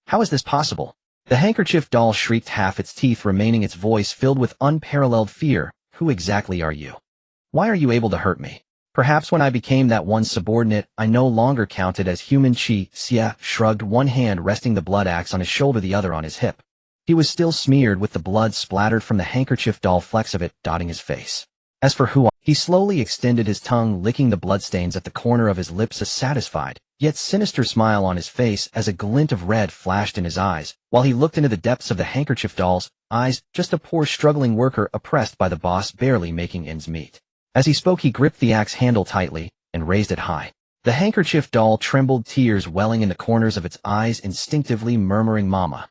How is this possible? The handkerchief doll shrieked, half its teeth remaining, its voice filled with unparalleled fear. Who exactly are you? Why are you able to hurt me? Perhaps when I became that one's subordinate, I no longer counted as human. Qi Xie shrugged, one hand resting the blood axe on his shoulder, the other on his hip. He was still smeared with the blood splattered from the handkerchief doll, flecks of it dotting his face. As for who he slowly extended his tongue, licking the bloodstains at the corner of his lips, a satisfied, yet sinister smile on his face as a glint of red flashed in his eyes, while he looked into the depths of the handkerchief doll's eyes, just a poor struggling worker oppressed by the boss, barely making ends meet. As he spoke, he gripped the axe handle tightly and raised it high. The handkerchief doll trembled, tears welling in the corners of its eyes, instinctively murmuring, "Mama."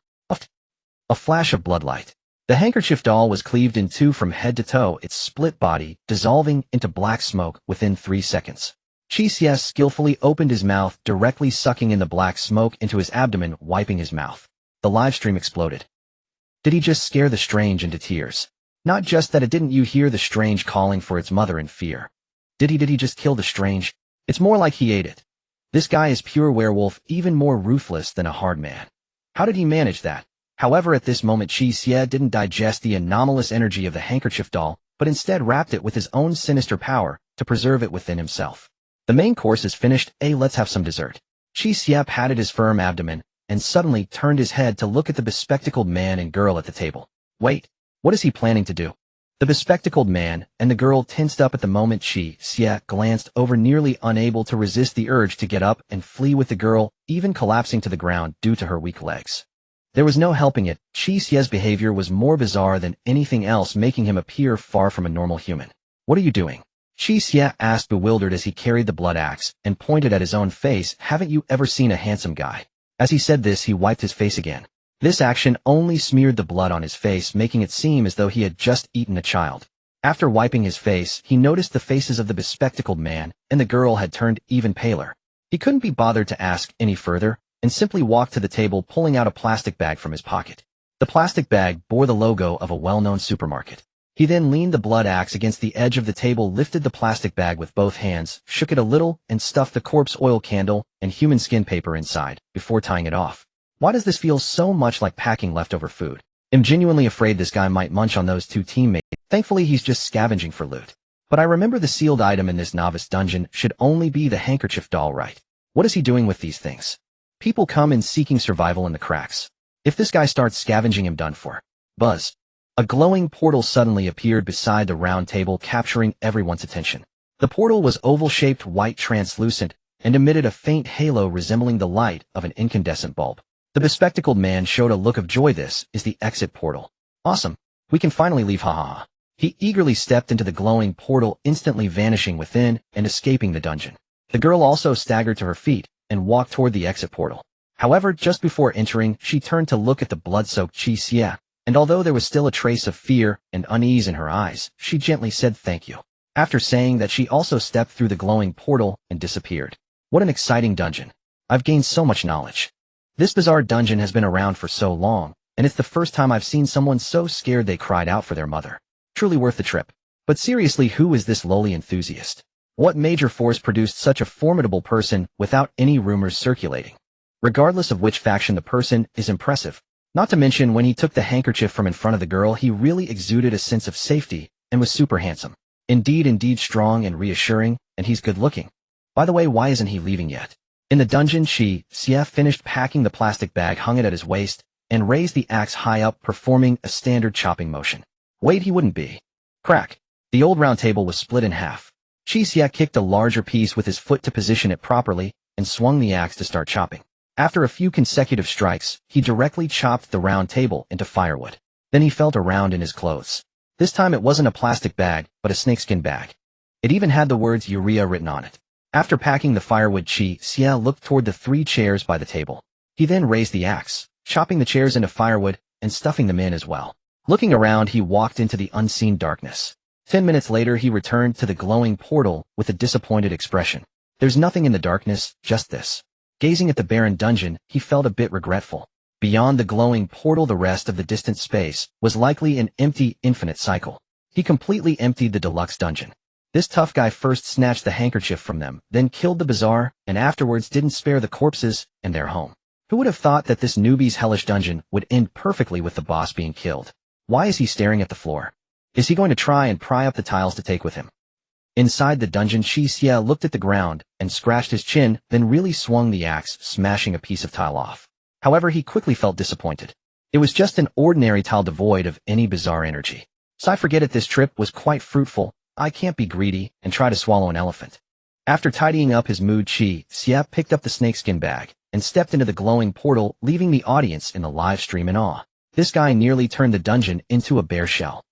A flash of bloodlight. The handkerchief doll was cleaved in two from head to toe, its split body dissolving into black smoke within 3 seconds. Qi Xie skillfully opened his mouth, directly sucking in the black smoke into his abdomen, wiping his mouth. The livestream exploded. Did he just scare the strange into tears? Not just that, it didn't you hear the strange calling for its mother in fear? Did he just kill the strange? It's more like he ate it. This guy is pure werewolf, even more ruthless than a hard man. How did he manage that? However, at this moment, Qi Xie didn't digest the anomalous energy of the handkerchief doll, but instead wrapped it with his own sinister power to preserve it within himself. The main course is finished. Let's have some dessert. Qi Xie patted his firm abdomen and suddenly turned his head to look at the bespectacled man and girl at the table. Wait, what is he planning to do? The bespectacled man and the girl tensed up at the moment. Qi Xie glanced over, nearly unable to resist the urge to get up and flee with the girl, even collapsing to the ground due to her weak legs. There was no helping it. Qi Xie's behavior was more bizarre than anything else, making him appear far from a normal human. What are you doing? Qi Xie asked, bewildered, as he carried the blood axe and pointed at his own face. Haven't you ever seen a handsome guy? As he said this, he wiped his face again. This action only smeared the blood on his face, making it seem as though he had just eaten a child. After wiping his face, he noticed the faces of the bespectacled man and the girl had turned even paler. He couldn't be bothered to ask any further, and simply walked to the table, pulling out a plastic bag from his pocket. The plastic bag bore the logo of a well-known supermarket. He then leaned the blood axe against the edge of the table, lifted the plastic bag with both hands, shook it a little, and stuffed the corpse oil candle and human skin paper inside, before tying it off. Why does this feel so much like packing leftover food? I'm genuinely afraid this guy might munch on those two teammates. Thankfully, he's just scavenging for loot. But I remember the sealed item in this novice dungeon should only be the handkerchief doll, right? What is he doing with these things? People come in seeking survival in the cracks. If this guy starts scavenging, him done for. Buzz. A glowing portal suddenly appeared beside the round table, capturing everyone's attention. The portal was oval-shaped, white, translucent, and emitted a faint halo resembling the light of an incandescent bulb. The bespectacled man showed a look of joy. This is the exit portal. Awesome. We can finally leave, haha. He eagerly stepped into the glowing portal, instantly vanishing within and escaping the dungeon. The girl also staggered to her feet and walked toward the exit portal. However, just before entering, she turned to look at the blood-soaked Qi Xie, and although there was still a trace of fear and unease in her eyes, she gently said thank you. After saying that, she also stepped through the glowing portal and disappeared. What an exciting dungeon. I've gained so much knowledge. This bizarre dungeon has been around for so long, and it's the first time I've seen someone so scared they cried out for their mother. Truly worth the trip. But seriously, who is this lowly enthusiast? What major force produced such a formidable person without any rumors circulating? Regardless of which faction the person is impressive. Not to mention, when he took the handkerchief from in front of the girl, he really exuded a sense of safety and was super handsome. Indeed strong and reassuring, and he's good looking. By the way, why isn't he leaving yet? In the dungeon, Qi Xie finished packing the plastic bag, hung it at his waist, and raised the axe high up, performing a standard chopping motion. Wait, he wouldn't be. Crack. The old round table was split in half. Qi Xie kicked a larger piece with his foot to position it properly, and swung the axe to start chopping. After a few consecutive strikes, he directly chopped the round table into firewood. Then he felt around in his clothes. This time it wasn't a plastic bag, but a snakeskin bag. It even had the words Eerie written on it. After packing the firewood, Qi Xie looked toward the 3 chairs by the table. He then raised the axe, chopping the chairs into firewood and stuffing them in as well. Looking around, he walked into the unseen darkness. 10 minutes later, he returned to the glowing portal with a disappointed expression. There's nothing in the darkness, just this. Gazing at the barren dungeon, he felt a bit regretful. Beyond the glowing portal, the rest of the distant space was likely an empty, infinite cycle. He completely emptied the deluxe dungeon. This tough guy first snatched the handkerchief from them, then killed the bazaar, and afterwards didn't spare the corpses and their home. Who would have thought that this newbie's hellish dungeon would end perfectly with the boss being killed? Why is he staring at the floor? Is he going to try and pry up the tiles to take with him? Inside the dungeon, Qi Xie looked at the ground and scratched his chin, then really swung the axe, smashing a piece of tile off. However, he quickly felt disappointed. It was just an ordinary tile devoid of any bizarre energy. So I forget it, this trip was quite fruitful. I can't be greedy and try to swallow an elephant. After tidying up his mood, Qi Xie picked up the snakeskin bag and stepped into the glowing portal, leaving the audience in the live stream in awe. This guy nearly turned the dungeon into a bare shell.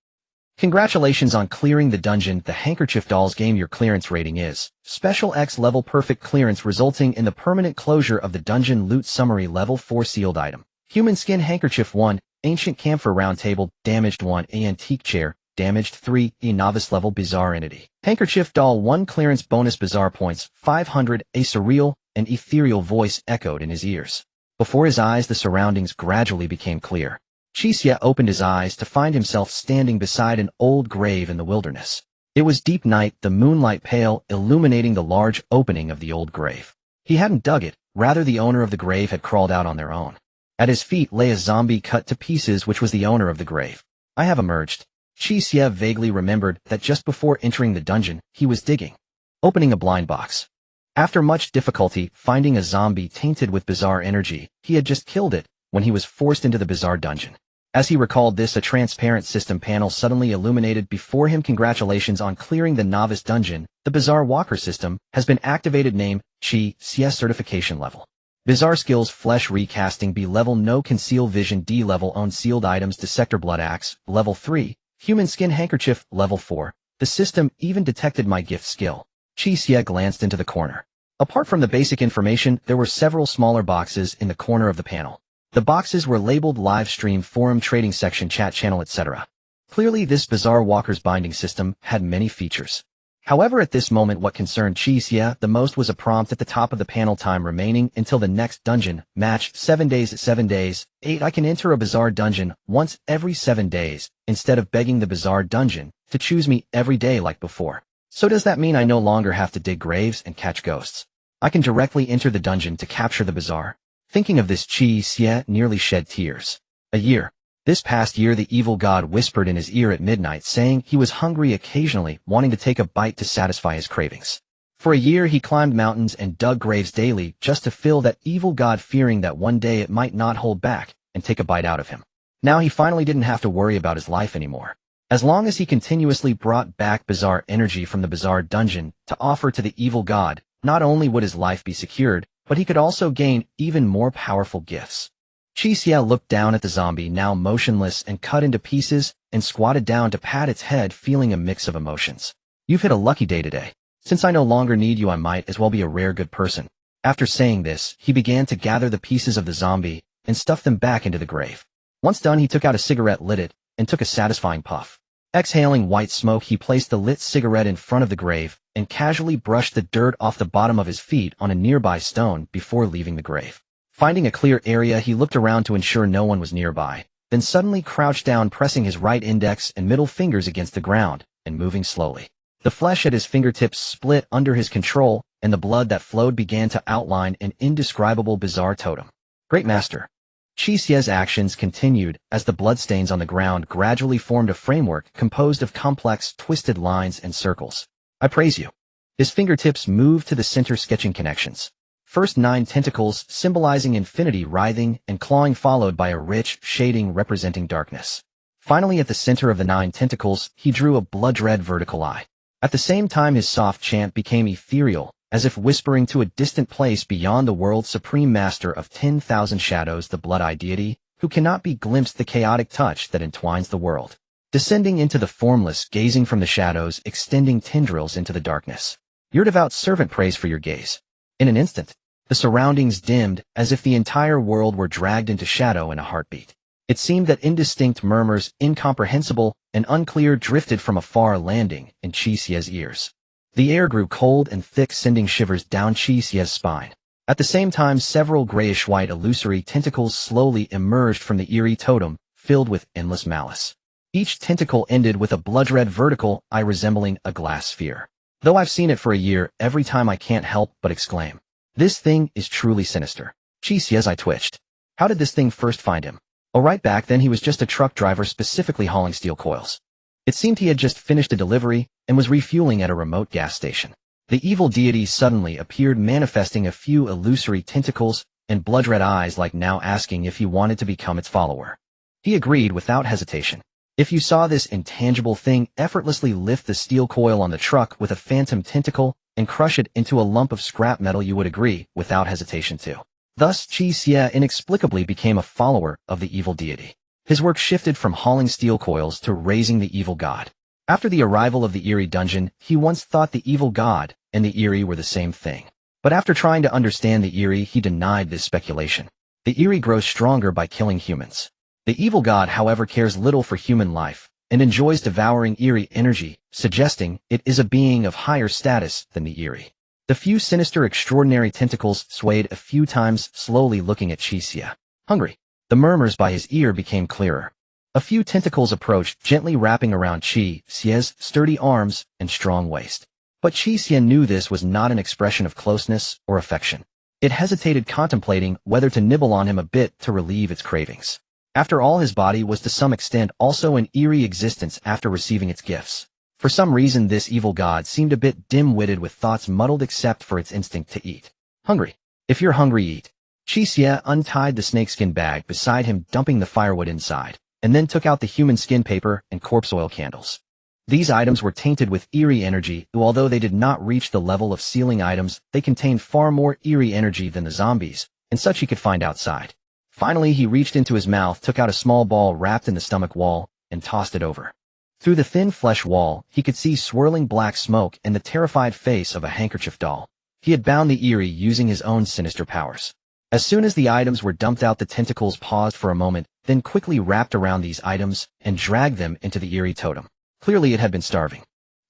Congratulations on clearing the dungeon. The Handkerchief Doll's game. Your clearance rating is Special X level, perfect clearance, resulting in the permanent closure of the dungeon. Loot summary: level 4 sealed item. Human skin handkerchief 1, ancient camphor round table, damaged 1, a antique chair, damaged 3, a novice level bizarre entity. Handkerchief Doll 1, clearance bonus bizarre points 500. A surreal and ethereal voice echoed in his ears. Before his eyes, the surroundings gradually became clear. Qi Xie opened his eyes to find himself standing beside an old grave in the wilderness. It was deep night, the moonlight pale, illuminating the large opening of the old grave. He hadn't dug it, rather the owner of the grave had crawled out on their own. At his feet lay a zombie cut to pieces, which was the owner of the grave. I have emerged. Qi Xie vaguely remembered that just before entering the dungeon, he was digging, opening a blind box. After much difficulty finding a zombie tainted with bizarre energy, he had just killed it when he was forced into the bizarre dungeon. As he recalled this, a transparent system panel suddenly illuminated before him. Congratulations on clearing the novice dungeon. The bizarre walker system has been activated. Name: Qi Xie. Certification level: Bizarre skills: Flesh recasting B level, no conceal vision D level, own sealed items, Dissector blood axe level 3, human skin handkerchief level 4. The system even detected my gift skill. Qi Xie glanced into the corner. Apart from the basic information, there were several smaller boxes in the corner of the panel. The boxes were labeled live stream, forum, trading section, chat channel, etc. Clearly, this bizarre walker's binding system had many features. However, at this moment, what concerned Qi Xie the most was a prompt at the top of the panel: time remaining until the next dungeon match, 7 days. 7 days. 8. I can enter a bizarre dungeon once every 7 days, instead of begging the bizarre dungeon to choose me every day like before. So does that mean I no longer have to dig graves and catch ghosts? I can directly enter the dungeon to capture the bizarre. Thinking of this, Qi Xie nearly shed tears. A year. This past year, the evil god whispered in his ear at midnight, saying he was hungry occasionally, wanting to take a bite to satisfy his cravings. For a year, he climbed mountains and dug graves daily just to fill that evil god, fearing that one day it might not hold back and take a bite out of him. Now he finally didn't have to worry about his life anymore. As long as he continuously brought back bizarre energy from the bizarre dungeon to offer to the evil god, not only would his life be secured, but he could also gain even more powerful gifts. Qi Xie looked down at the zombie, now motionless and cut into pieces, and squatted down to pat its head, feeling a mix of emotions. You've hit a lucky day today. Since I no longer need you, I might as well be a rare good person. After saying this, he began to gather the pieces of the zombie and stuff them back into the grave. Once done, he took out a cigarette, lit it, and took a satisfying puff. Exhaling white smoke, he placed the lit cigarette in front of the grave and casually brushed the dirt off the bottom of his feet on a nearby stone before leaving the grave. Finding a clear area, he looked around to ensure no one was nearby, then suddenly crouched down, pressing his right index and middle fingers against the ground and moving slowly. The flesh at his fingertips split under his control, and the blood that flowed began to outline an indescribable bizarre totem. Great Master. Qi Xie's actions continued as the bloodstains on the ground gradually formed a framework composed of complex, twisted lines and circles. I praise you. His fingertips moved to the center, sketching connections. First 9 tentacles symbolizing infinity, writhing and clawing, followed by a rich shading representing darkness. Finally, at the center of the 9 tentacles, he drew a blood-red vertical eye. At the same time, his soft chant became ethereal, as if whispering to a distant place beyond the world. Supreme Master of 10,000 Shadows, the Blood-Eye Deity, who cannot be glimpsed, the chaotic touch that entwines the world. Descending into the formless, gazing from the shadows, extending tendrils into the darkness. Your devout servant prays for your gaze. In an instant, the surroundings dimmed, as if the entire world were dragged into shadow in a heartbeat. It seemed that indistinct murmurs, incomprehensible and unclear, drifted from afar, landing in Qi Xie's ears. The air grew cold and thick, sending shivers down Qi Xie's spine. At the same time, several grayish-white illusory tentacles slowly emerged from the Eerie totem, filled with endless malice. Each tentacle ended with a blood-red vertical eye resembling a glass sphere. Though I've seen it for a year, every time I can't help but exclaim, "This thing is truly sinister." Qi Xie's eye twitched. How did this thing first find him? Oh, right, back then he was just a truck driver specifically hauling steel coils. It seemed he had just finished a delivery and was refueling at a remote gas station. The evil deity suddenly appeared, manifesting a few illusory tentacles and blood-red eyes, like now asking if he wanted to become its follower. He agreed without hesitation. If you saw this intangible thing effortlessly lift the steel coil on the truck with a phantom tentacle and crush it into a lump of scrap metal, you would agree without hesitation too. Thus, Qi Xie inexplicably became a follower of the evil deity. His work shifted from hauling steel coils to raising the evil god. After the arrival of the Eerie dungeon, he once thought the evil god and the Eerie were the same thing. But after trying to understand the Eerie, he denied this speculation. The Eerie grows stronger by killing humans. The evil god, however, cares little for human life and enjoys devouring Eerie energy, suggesting it is a being of higher status than the Eerie. The few sinister, extraordinary tentacles swayed a few times, slowly looking at Qi Xie. Hungry. The murmurs by his ear became clearer. A few tentacles approached, gently wrapping around Qi Xie's sturdy arms and strong waist. But Qi Xie knew this was not an expression of closeness or affection. It hesitated, contemplating whether to nibble on him a bit to relieve its cravings. After all, his body was to some extent also an Eerie existence after receiving its gifts. For some reason, this evil god seemed a bit dim-witted, with thoughts muddled except for its instinct to eat. Hungry. If you're hungry, eat. Qi Xie untied the snakeskin bag beside him, dumping the firewood inside, and then took out the human skin paper and corpse oil candles. These items were tainted with Eerie energy, although they did not reach the level of sealing items. They contained far more Eerie energy than the zombies, and such he could find outside. Finally, he reached into his mouth, took out a small ball wrapped in the stomach wall, and tossed it over. Through the thin flesh wall, he could see swirling black smoke and the terrified face of a Handkerchief Doll. He had bound the Eerie using his own sinister powers. As soon as the items were dumped out, the tentacles paused for a moment, then quickly wrapped around these items and dragged them into the Eerie totem. Clearly it had been starving.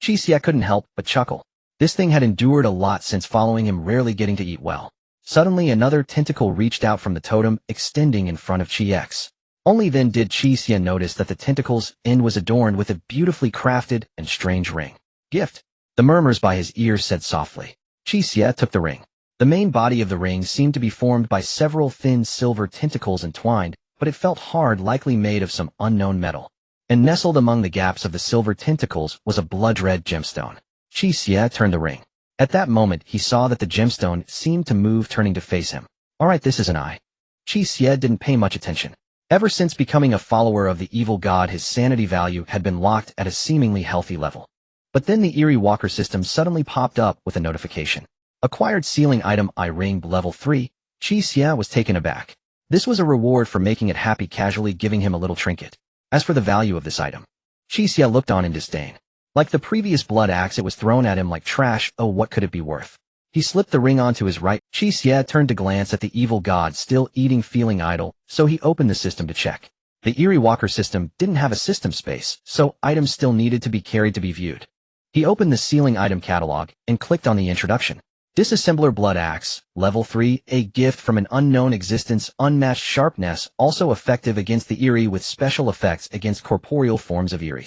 Qi Xie couldn't help but chuckle. This thing had endured a lot since following him, rarely getting to eat well. Suddenly another tentacle reached out from the totem, extending in front of Qi Xie. Only then did Qi Xie notice that the tentacle's end was adorned with a beautifully crafted and strange ring. Gift. The murmurs by his ears said softly. Qi Xie took the ring. The main body of the ring seemed to be formed by several thin silver tentacles entwined, but it felt hard, likely made of some unknown metal. And nestled among the gaps of the silver tentacles was a blood-red gemstone. Qi Xie turned the ring. At that moment, he saw that the gemstone seemed to move, turning to face him. Alright, this is an eye. Qi Xie didn't pay much attention. Ever since becoming a follower of the evil god, his sanity value had been locked at a seemingly healthy level. But then the Eerie Walker system suddenly popped up with a notification. Acquired sealing item Eye Ring level 3. Qi Xie was taken aback. This was a reward for making it happy, casually giving him a little trinket. As for the value of this item, Qi Xie looked on in disdain. Like the previous blood axe, it was thrown at him like trash. Oh, what could it be worth? He slipped the ring onto his right. Qi Xie turned to glance at the evil god still eating, feeling idle, so he opened the system to check. The Eerie Walker system didn't have a system space, so items still needed to be carried to be viewed. He opened the sealing item catalog and clicked on the introduction. Disassembler Blood Axe, Level 3, a gift from an unknown existence, unmatched sharpness, also effective against the Eerie with special effects against corporeal forms of Eerie.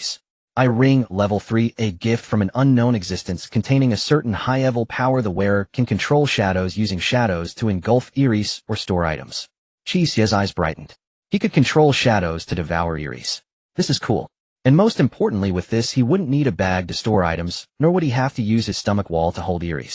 Eye Ring, Level 3, a gift from an unknown existence containing a certain high-level power. The wearer can control shadows, using shadows to engulf Eerie or store items. Qi Xie's eyes brightened. He could control shadows to devour Eerie. This is cool. And most importantly, with this, he wouldn't need a bag to store items, nor would he have to use his stomach wall to hold Eerie.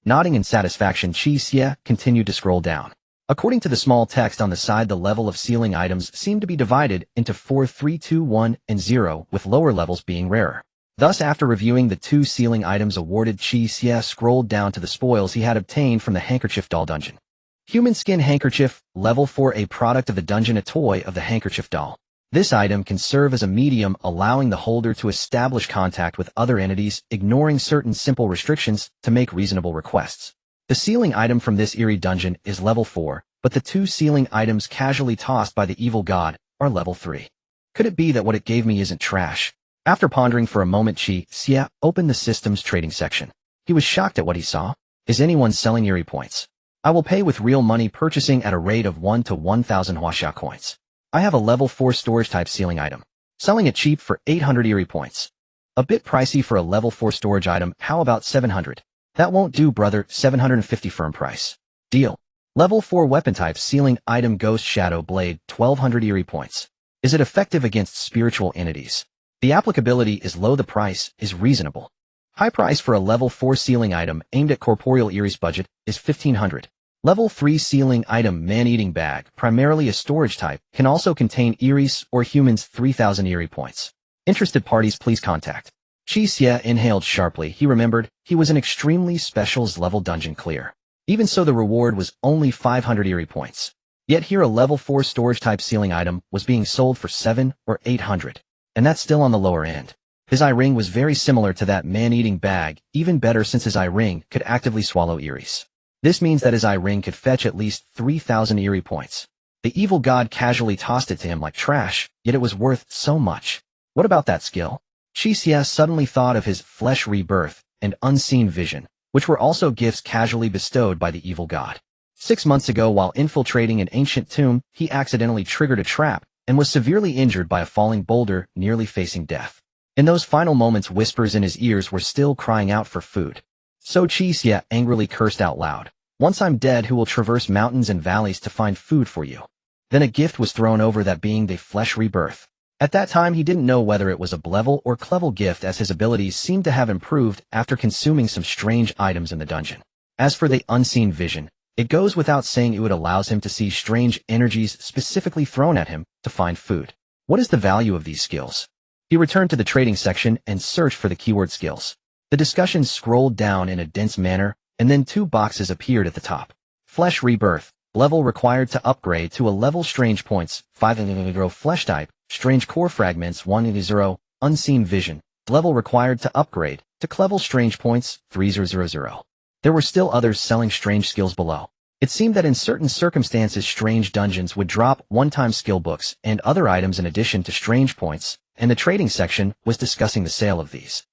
Nodding in satisfaction, Qi Xie continued to scroll down. According to the small text on the side, the level of sealing items seemed to be divided into 4, 3, 2, 1, and 0, with lower levels being rarer. Thus, after reviewing the 2 sealing items awarded, Qi Xie scrolled down to the spoils he had obtained from the Handkerchief Doll dungeon. Human Skin Handkerchief, Level 4, a product of the dungeon, a toy of the Handkerchief Doll. This item can serve as a medium, allowing the holder to establish contact with other entities, ignoring certain simple restrictions to make reasonable requests. The sealing item from this Eerie dungeon is Level 4, but the 2 sealing items casually tossed by the evil god are Level 3. Could it be that what it gave me isn't trash? After pondering for a moment, Qi Xie opened the system's trading section. He was shocked at what he saw. Is anyone selling Eerie points? I will pay with real money, purchasing at a rate of 1 to 1,000 Huaxia coins. I have a level 4 storage type ceiling item. Selling it cheap for 800 Eerie points. A bit pricey for a level 4 storage item, how about 700? That won't do, brother, 750 firm price. Deal. Level 4 weapon type ceiling item Ghost Shadow Blade, 1200 Eerie points. Is it effective against spiritual entities? The applicability is low, the price is reasonable. High price for a level 4 ceiling item aimed at corporeal Eerie's budget is 1500. Level 3 ceiling item Man-Eating Bag, primarily a storage type, can also contain Eerie's or humans 3000 Eerie points. Interested parties please contact. Qi Xie inhaled sharply. He remembered he was an extremely specials level dungeon clear. Even so, the reward was only 500 Eerie points. Yet here a level 4 storage type ceiling item was being sold for 7 or 800. And that's still on the lower end. His eye ring was very similar to that Man-Eating Bag, even better since his eye ring could actively swallow Eerie's. This means that his eye ring could fetch at least 3000 Eerie points. The evil god casually tossed it to him like trash, yet it was worth so much. What about that skill? Qi Xie suddenly thought of his flesh rebirth and unseen vision, which were also gifts casually bestowed by the evil god. 6 months ago, while infiltrating an ancient tomb, he accidentally triggered a trap and was severely injured by a falling boulder, nearly facing death. In those final moments, whispers in his ears were still crying out for food. So Qi Xie angrily cursed out loud. Once I'm dead, who will traverse mountains and valleys to find food for you? Then a gift was thrown over, that being the flesh rebirth. At that time, he didn't know whether it was a Blevel or Clevel gift, as his abilities seemed to have improved after consuming some strange items in the dungeon. As for the unseen vision, it goes without saying it would allow him to see strange energies specifically thrown at him to find food. What is the value of these skills? He returned to the trading section and searched for the keyword skills. The discussion scrolled down in a dense manner, and then 2 boxes appeared at the top. Flesh Rebirth. Level required to upgrade to a level. Strange points, 500. Flesh type, strange core fragments, 100. Unseen vision. Level required to upgrade to Clevel. Strange points, 3000. There were still others selling strange skills below. It seemed that in certain circumstances, strange dungeons would drop one-time skill books and other items in addition to strange points, and the trading section was discussing the sale of these.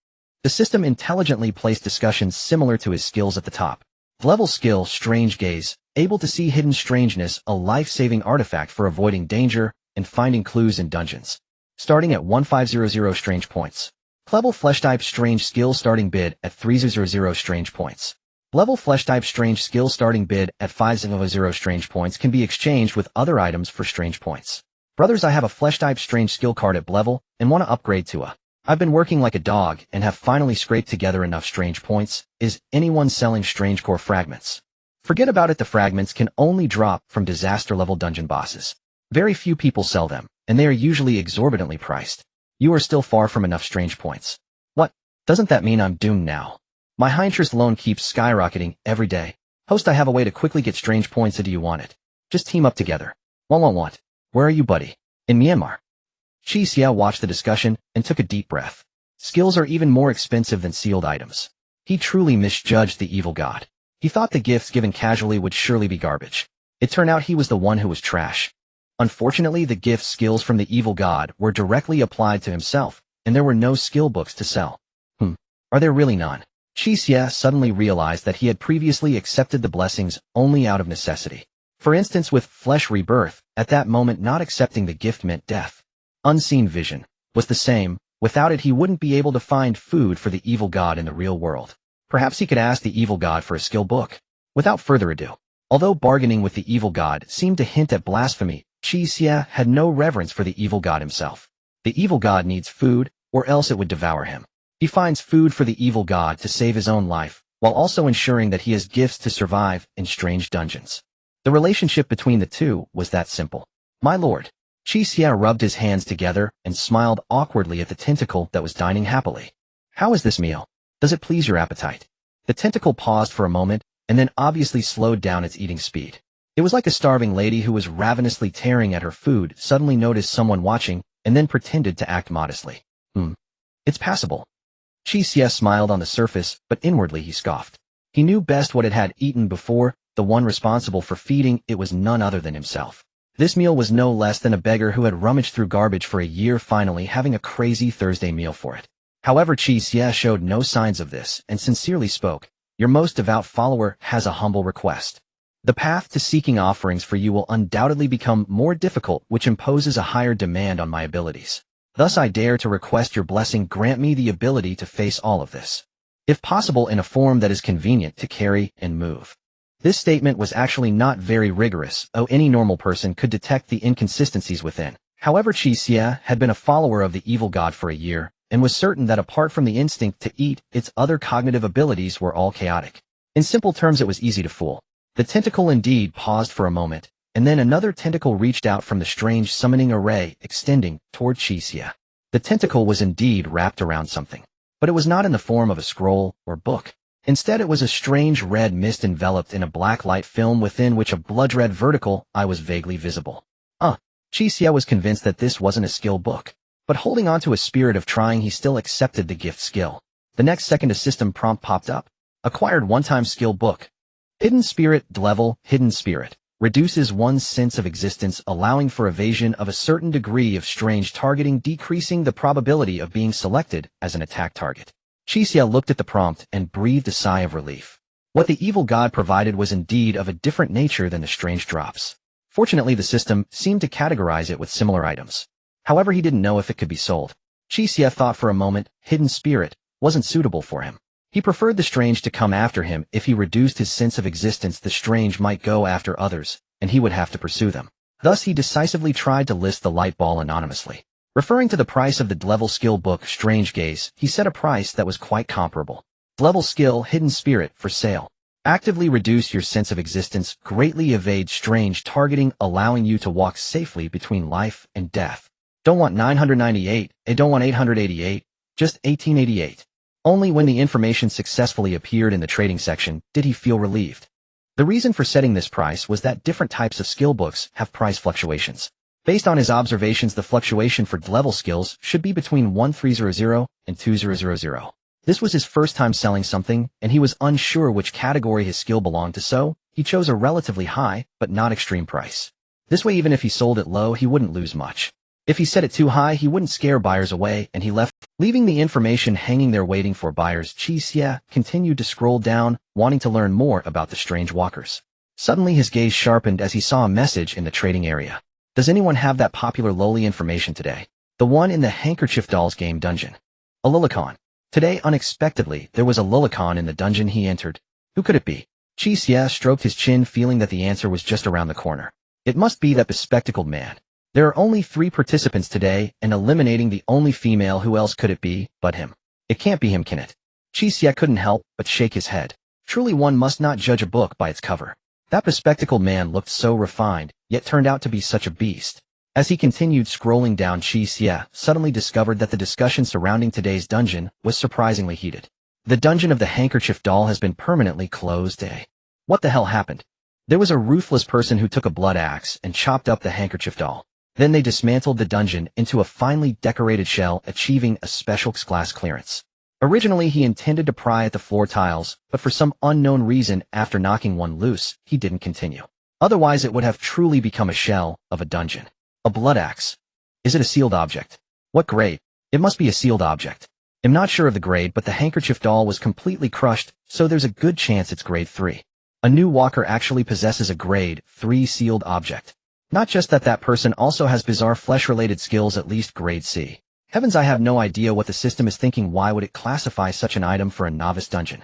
The system intelligently placed discussions similar to his skills at the top. Level skill, Strange Gaze, able to see hidden strangeness, a life-saving artifact for avoiding danger and finding clues in dungeons. Starting at 1500 strange points. Clevel Flesh type strange skill, starting bid at 300 strange points. Level Flesh type strange skill, starting bid at 500 strange points, can be exchanged with other items for strange points. Brothers, I have a Flesh type strange skill card at Blevel and want to upgrade to a. I've been working like a dog and have finally scraped together enough strange points. Is anyone selling strange core fragments? Forget about it, the fragments can only drop from disaster level dungeon bosses. Very few people sell them, and they are usually exorbitantly priced. You are still far from enough strange points. What? Doesn't that mean I'm doomed now? My high interest loan keeps skyrocketing every day. Host, I have a way to quickly get strange points. Do you want it? Just team up together. Want. Where are you, buddy? In Myanmar. Qi Xie watched the discussion and took a deep breath. Skills are even more expensive than sealed items. He truly misjudged the evil god. He thought the gifts given casually would surely be garbage. It turned out he was the one who was trash. Unfortunately, the gift skills from the evil god were directly applied to himself, and there were no skill books to sell. Are there really none? Qi Xie suddenly realized that he had previously accepted the blessings only out of necessity. For instance, with Flesh Rebirth, at that moment not accepting the gift meant death. Unseen Vision was the same. Without it, he wouldn't be able to find food for the evil god in the real world. Perhaps he could ask the evil god for a skill book. Without further ado, although bargaining with the evil god seemed to hint at blasphemy, Qi Xie had no reverence for the evil god himself. The evil god needs food, or else it would devour him. He finds food for the evil god to save his own life, while also ensuring that he has gifts to survive in strange dungeons. The relationship between the two was that simple. My lord. Qi Xie rubbed his hands together and smiled awkwardly at the tentacle that was dining happily. How is this meal? Does it please your appetite? The tentacle paused for a moment, and then obviously slowed down its eating speed. It was like a starving lady who was ravenously tearing at her food suddenly noticed someone watching, and then pretended to act modestly. It's passable. Qi Xie smiled on the surface, but inwardly he scoffed. He knew best what it had eaten before. The one responsible for feeding it was none other than himself. This meal was no less than a beggar who had rummaged through garbage for a year, finally having a crazy Thursday meal for it. However, Qi Xie showed no signs of this and sincerely spoke, "Your most devout follower has a humble request. The path to seeking offerings for you will undoubtedly become more difficult, which imposes a higher demand on my abilities. Thus I dare to request your blessing. Grant me the ability to face all of this, if possible in a form that is convenient to carry and move." This statement was actually not very rigorous, though any normal person could detect the inconsistencies within. However, Qi Xie had been a follower of the evil god for a year, and was certain that apart from the instinct to eat, its other cognitive abilities were all chaotic. In simple terms, it was easy to fool. The tentacle indeed paused for a moment, and then another tentacle reached out from the strange summoning array, extending toward Qi Xie. The tentacle was indeed wrapped around something, but it was not in the form of a scroll or book. Instead, it was a strange red mist enveloped in a black light film within which a blood-red vertical eye was vaguely visible. Qi Xie was convinced that this wasn't a skill book, but holding on to a spirit of trying, he still accepted the gift skill. The next second, a system prompt popped up. Acquired one-time skill book. Hidden Spirit level. Hidden Spirit reduces one's sense of existence, allowing for evasion of a certain degree of strange targeting, decreasing the probability of being selected as an attack target. Qi Xie looked at the prompt and breathed a sigh of relief. What the evil god provided was indeed of a different nature than the strange drops. Fortunately, the system seemed to categorize it with similar items. However, he didn't know if it could be sold. Qi Xie thought for a moment. Hidden Spirit wasn't suitable for him. He preferred the strange to come after him. If he reduced his sense of existence, the strange might go after others, and he would have to pursue them. Thus, he decisively tried to list the light ball anonymously. Referring to the price of the level skill book Strange Gaze, he set a price that was quite comparable. Level skill Hidden Spirit for sale. Actively reduce your sense of existence, greatly evade strange targeting, allowing you to walk safely between life and death. Don't want 998, don't want 888, just 1888. Only when the information successfully appeared in the trading section did he feel relieved. The reason for setting this price was that different types of skill books have price fluctuations. Based on his observations, the fluctuation for level skills should be between 1300 and 2000. This was his first time selling something, and he was unsure which category his skill belonged to, so he chose a relatively high, but not extreme price. This way, even if he sold it low, he wouldn't lose much. If he set it too high, he wouldn't scare buyers away, and he left, leaving the information hanging there waiting for buyers. Qi Xie continued to scroll down, wanting to learn more about the strange walkers. Suddenly, his gaze sharpened as he saw a message in the trading area. Does anyone have that popular loli information today? The one in the Handkerchief Doll's game dungeon. A Lilicon. Today, unexpectedly, there was a Lilicon in the dungeon he entered. Who could it be? Qi Xie stroked his chin, feeling that the answer was just around the corner. It must be that bespectacled man. There are only 3 participants today, and eliminating the only female. Who else could it be but him? It can't be him, can it? Qi Xie couldn't help but shake his head. Truly, one must not judge a book by its cover. That bespectacled man looked so refined, yet turned out to be such a beast. As he continued scrolling down, Qi Xie suddenly discovered that the discussion surrounding today's dungeon was surprisingly heated. The dungeon of the Handkerchief Doll has been permanently closed. What the hell happened? There was a ruthless person who took a blood axe and chopped up the Handkerchief Doll. Then they dismantled the dungeon into a finely decorated shell, achieving a special class clearance. Originally, he intended to pry at the floor tiles, but for some unknown reason, after knocking one loose, he didn't continue. Otherwise, it would have truly become a shell of a dungeon. A blood axe. Is it a sealed object? What grade? It must be a sealed object. I'm not sure of the grade, but the Handkerchief Doll was completely crushed, so there's a good chance it's grade 3. A new walker actually possesses a grade 3 sealed object. Not just that, that person also has bizarre flesh-related skills, at least grade C. Heavens, I have no idea what the system is thinking. Why would it classify such an item for a novice dungeon?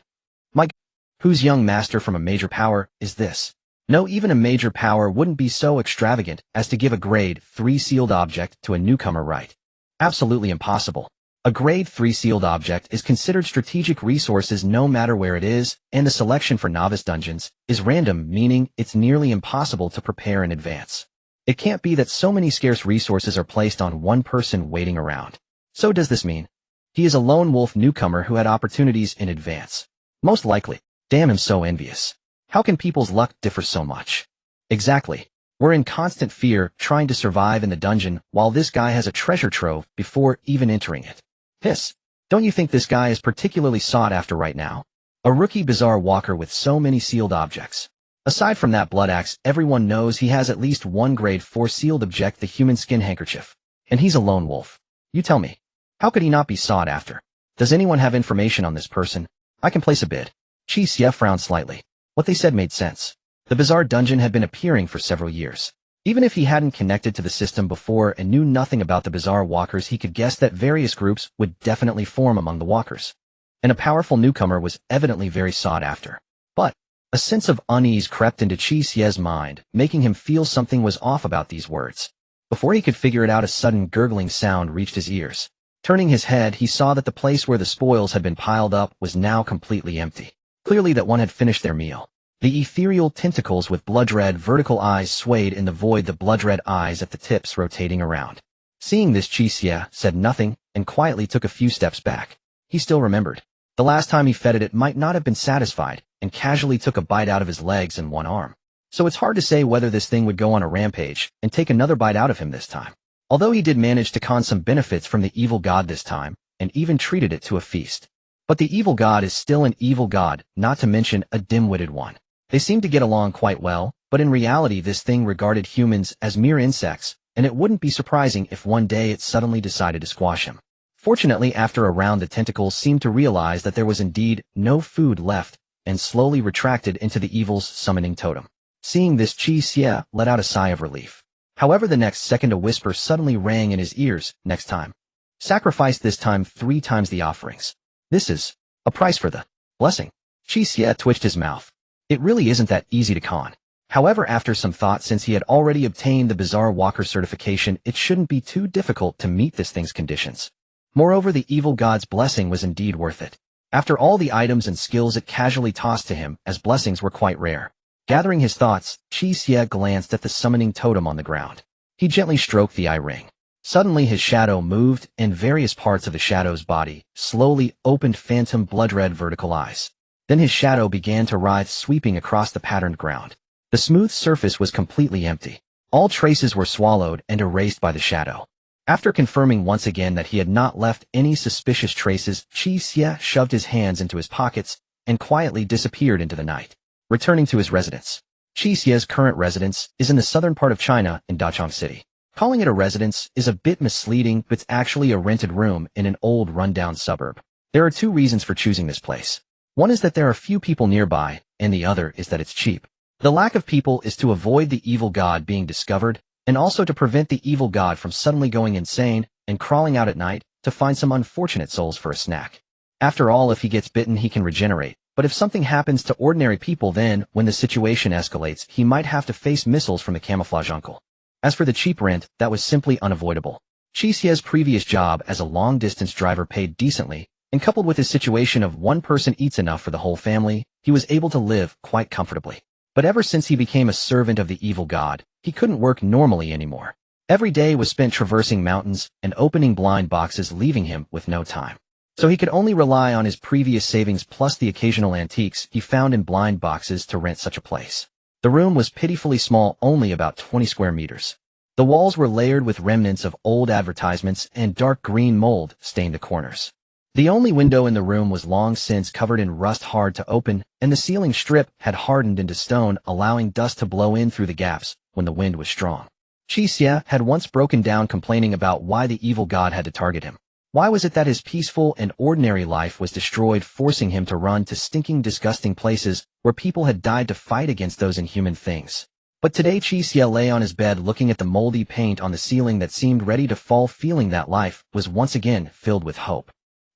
My God, whose young master from a major power is this? No, even a major power wouldn't be so extravagant as to give a grade 3 sealed object to a newcomer, right? Absolutely impossible. A grade 3 sealed object is considered strategic resources no matter where it is, and the selection for novice dungeons is random, meaning it's nearly impossible to prepare in advance. It can't be that so many scarce resources are placed on one person waiting around. So does this mean he is a lone wolf newcomer who had opportunities in advance? Most likely. Damn, I'm so envious. How can people's luck differ so much? Exactly. We're in constant fear, trying to survive in the dungeon, while this guy has a treasure trove before even entering it. Hiss. Don't you think this guy is particularly sought after right now? A rookie bizarre walker with so many sealed objects. Aside from that blood axe, everyone knows he has at least one grade 4 sealed object, the human skin handkerchief. And he's a lone wolf. You tell me, how could he not be sought after? Does anyone have information on this person? I can place a bid. Qi Xie frowned slightly. What they said made sense. The bizarre dungeon had been appearing for several years. Even if he hadn't connected to the system before and knew nothing about the bizarre walkers, he could guess that various groups would definitely form among the walkers. And a powerful newcomer was evidently very sought after. But a sense of unease crept into Qi Xie's mind, making him feel something was off about these words. Before he could figure it out, a sudden gurgling sound reached his ears. Turning his head, he saw that the place where the spoils had been piled up was now completely empty. Clearly that one had finished their meal. The ethereal tentacles with blood-red vertical eyes swayed in the void, the blood-red eyes at the tips rotating around. Seeing this, Qi Xie said nothing and quietly took a few steps back. He still remembered. The last time he fed it might not have been satisfied, and casually took a bite out of his legs and one arm. So it's hard to say whether this thing would go on a rampage and take another bite out of him this time. Although he did manage to con some benefits from the evil god this time, and even treated it to a feast. But the evil god is still an evil god, not to mention a dim-witted one. They seemed to get along quite well, but in reality this thing regarded humans as mere insects, and it wouldn't be surprising if one day it suddenly decided to squash him. Fortunately, after a round, the tentacles seemed to realize that there was indeed no food left, and slowly retracted into the evil's summoning totem. Seeing this, Qi Xie let out a sigh of relief. However, the next second a whisper suddenly rang in his ears. Next time. Sacrifice, this time 3 times the offerings. This is a price for the blessing. Qi Xie twitched his mouth. It really isn't that easy to con. However, after some thought, since he had already obtained the Bizarre Walker certification, it shouldn't be too difficult to meet this thing's conditions. Moreover, the evil god's blessing was indeed worth it. After all the items and skills it casually tossed to him, as blessings were quite rare. Gathering his thoughts, Qi Xie glanced at the summoning totem on the ground. He gently stroked the eye ring. Suddenly his shadow moved, and various parts of the shadow's body slowly opened phantom blood-red vertical eyes. Then his shadow began to writhe, sweeping across the patterned ground. The smooth surface was completely empty. All traces were swallowed and erased by the shadow. After confirming once again that he had not left any suspicious traces, Qi Xie shoved his hands into his pockets and quietly disappeared into the night. Returning to his residence. Qi Xie's current residence is in the southern part of China in Dachang City. Calling it a residence is a bit misleading, but it's actually a rented room in an old rundown suburb. There are 2 reasons for choosing this place. One is that there are few people nearby, and the other is that it's cheap. The lack of people is to avoid the evil god being discovered, and also to prevent the evil god from suddenly going insane and crawling out at night to find some unfortunate souls for a snack. After all, if he gets bitten he can regenerate, but if something happens to ordinary people, then, when the situation escalates, he might have to face missiles from the camouflage uncle. As for the cheap rent, that was simply unavoidable. Qi Xie's previous job as a long-distance driver paid decently, and coupled with his situation of one person eats enough for the whole family, he was able to live quite comfortably. But ever since he became a servant of the evil god, he couldn't work normally anymore. Every day was spent traversing mountains and opening blind boxes, leaving him with no time. So he could only rely on his previous savings plus the occasional antiques he found in blind boxes to rent such a place. The room was pitifully small, only about 20 square meters. The walls were layered with remnants of old advertisements, and dark green mold stained the corners. The only window in the room was long since covered in rust, hard to open, and the ceiling strip had hardened into stone, allowing dust to blow in through the gaps when the wind was strong. Qi Xie had once broken down complaining about why the evil god had to target him. Why was it that his peaceful and ordinary life was destroyed, forcing him to run to stinking, disgusting places where people had died to fight against those inhuman things? But today Qi Xie lay on his bed looking at the moldy paint on the ceiling that seemed ready to fall, feeling that life was once again filled with hope.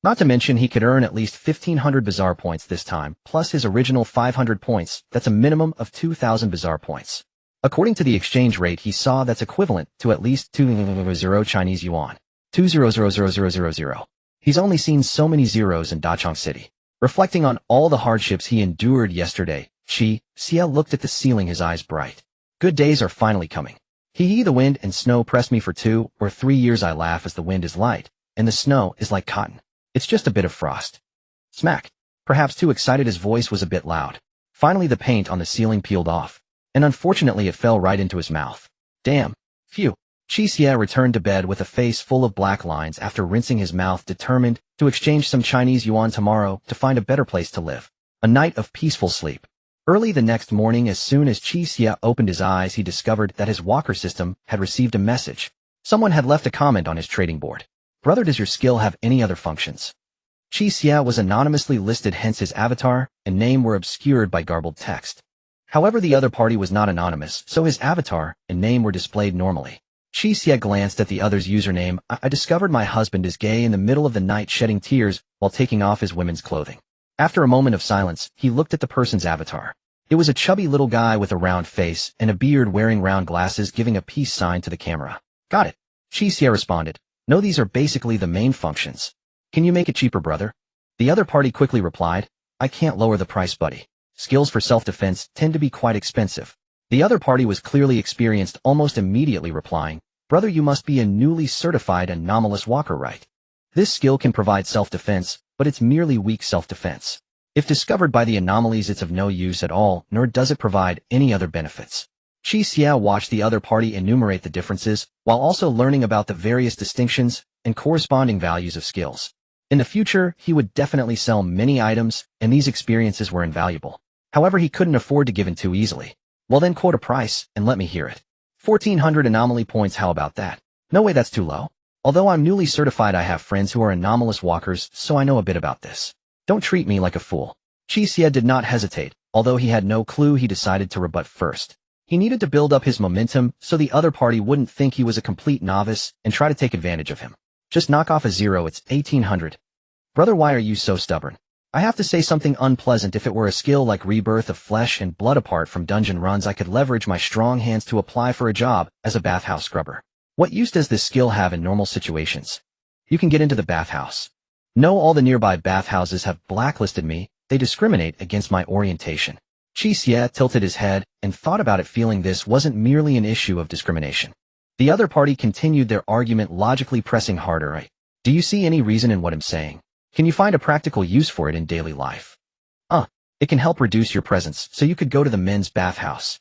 Not to mention he could earn at least 1,500 bizarre points this time, plus his original 500 points. That's a minimum of 2,000 bizarre points. According to the exchange rate he saw, that's equivalent to at least 20 Chinese yuan. 20,000,000. He's only seen so many zeros in Dachang City. Reflecting on all the hardships he endured yesterday, Qi Xie looked at the ceiling, his eyes bright. Good days are finally coming. The wind and snow pressed me for 2 or 3 years. I laugh as the wind is light, and the snow is like cotton. It's just a bit of frost. Smack. Perhaps too excited, his voice was a bit loud. Finally the paint on the ceiling peeled off, and unfortunately it fell right into his mouth. Damn. Phew. Qi Xie returned to bed with a face full of black lines after rinsing his mouth, determined to exchange some Chinese yuan tomorrow to find a better place to live. A night of peaceful sleep. Early the next morning, as soon as Qi Xie opened his eyes, he discovered that his walker system had received a message. Someone had left a comment on his trading board. Brother, does your skill have any other functions? Qi Xie was anonymously listed, hence his avatar and name were obscured by garbled text. However, the other party was not anonymous, so his avatar and name were displayed normally. Qi Xie glanced at the other's username. I discovered my husband is gay in the middle of the night, shedding tears while taking off his women's clothing. After a moment of silence, he looked at the person's avatar. It was a chubby little guy with a round face and a beard, wearing round glasses, giving a peace sign to the camera. Got it. Qi Xie responded. No, these are basically the main functions. Can you make it cheaper, brother? The other party quickly replied. I can't lower the price, buddy. Skills for self-defense tend to be quite expensive. The other party was clearly experienced, almost immediately replying, brother, you must be a newly certified anomalous walker, right? This skill can provide self-defense, but it's merely weak self-defense. If discovered by the anomalies, it's of no use at all, nor does it provide any other benefits. Qi Xie watched the other party enumerate the differences, while also learning about the various distinctions and corresponding values of skills. In the future, he would definitely sell many items, and these experiences were invaluable. However, he couldn't afford to give in too easily. Well then, quote a price, and let me hear it. 1,400 anomaly points, how about that? No way, that's too low. Although I'm newly certified, I have friends who are anomalous walkers, so I know a bit about this. Don't treat me like a fool. Qi Xie did not hesitate. Although he had no clue, he decided to rebut first. He needed to build up his momentum so the other party wouldn't think he was a complete novice and try to take advantage of him. Just knock off a zero, it's 1,800. Brother, why are you so stubborn? I have to say something unpleasant. If it were a skill like rebirth of flesh and blood apart from dungeon runs, I could leverage my strong hands to apply for a job as a bathhouse scrubber. What use does this skill have in normal situations? You can get into the bathhouse. No, all the nearby bathhouses have blacklisted me. They discriminate against my orientation. Qi Xie tilted his head and thought about it, feeling this wasn't merely an issue of discrimination. The other party continued their argument, logically pressing harder. Do you see any reason in what I'm saying? Can you find a practical use for it in daily life? It can help reduce your presence, so you could go to the men's bathhouse.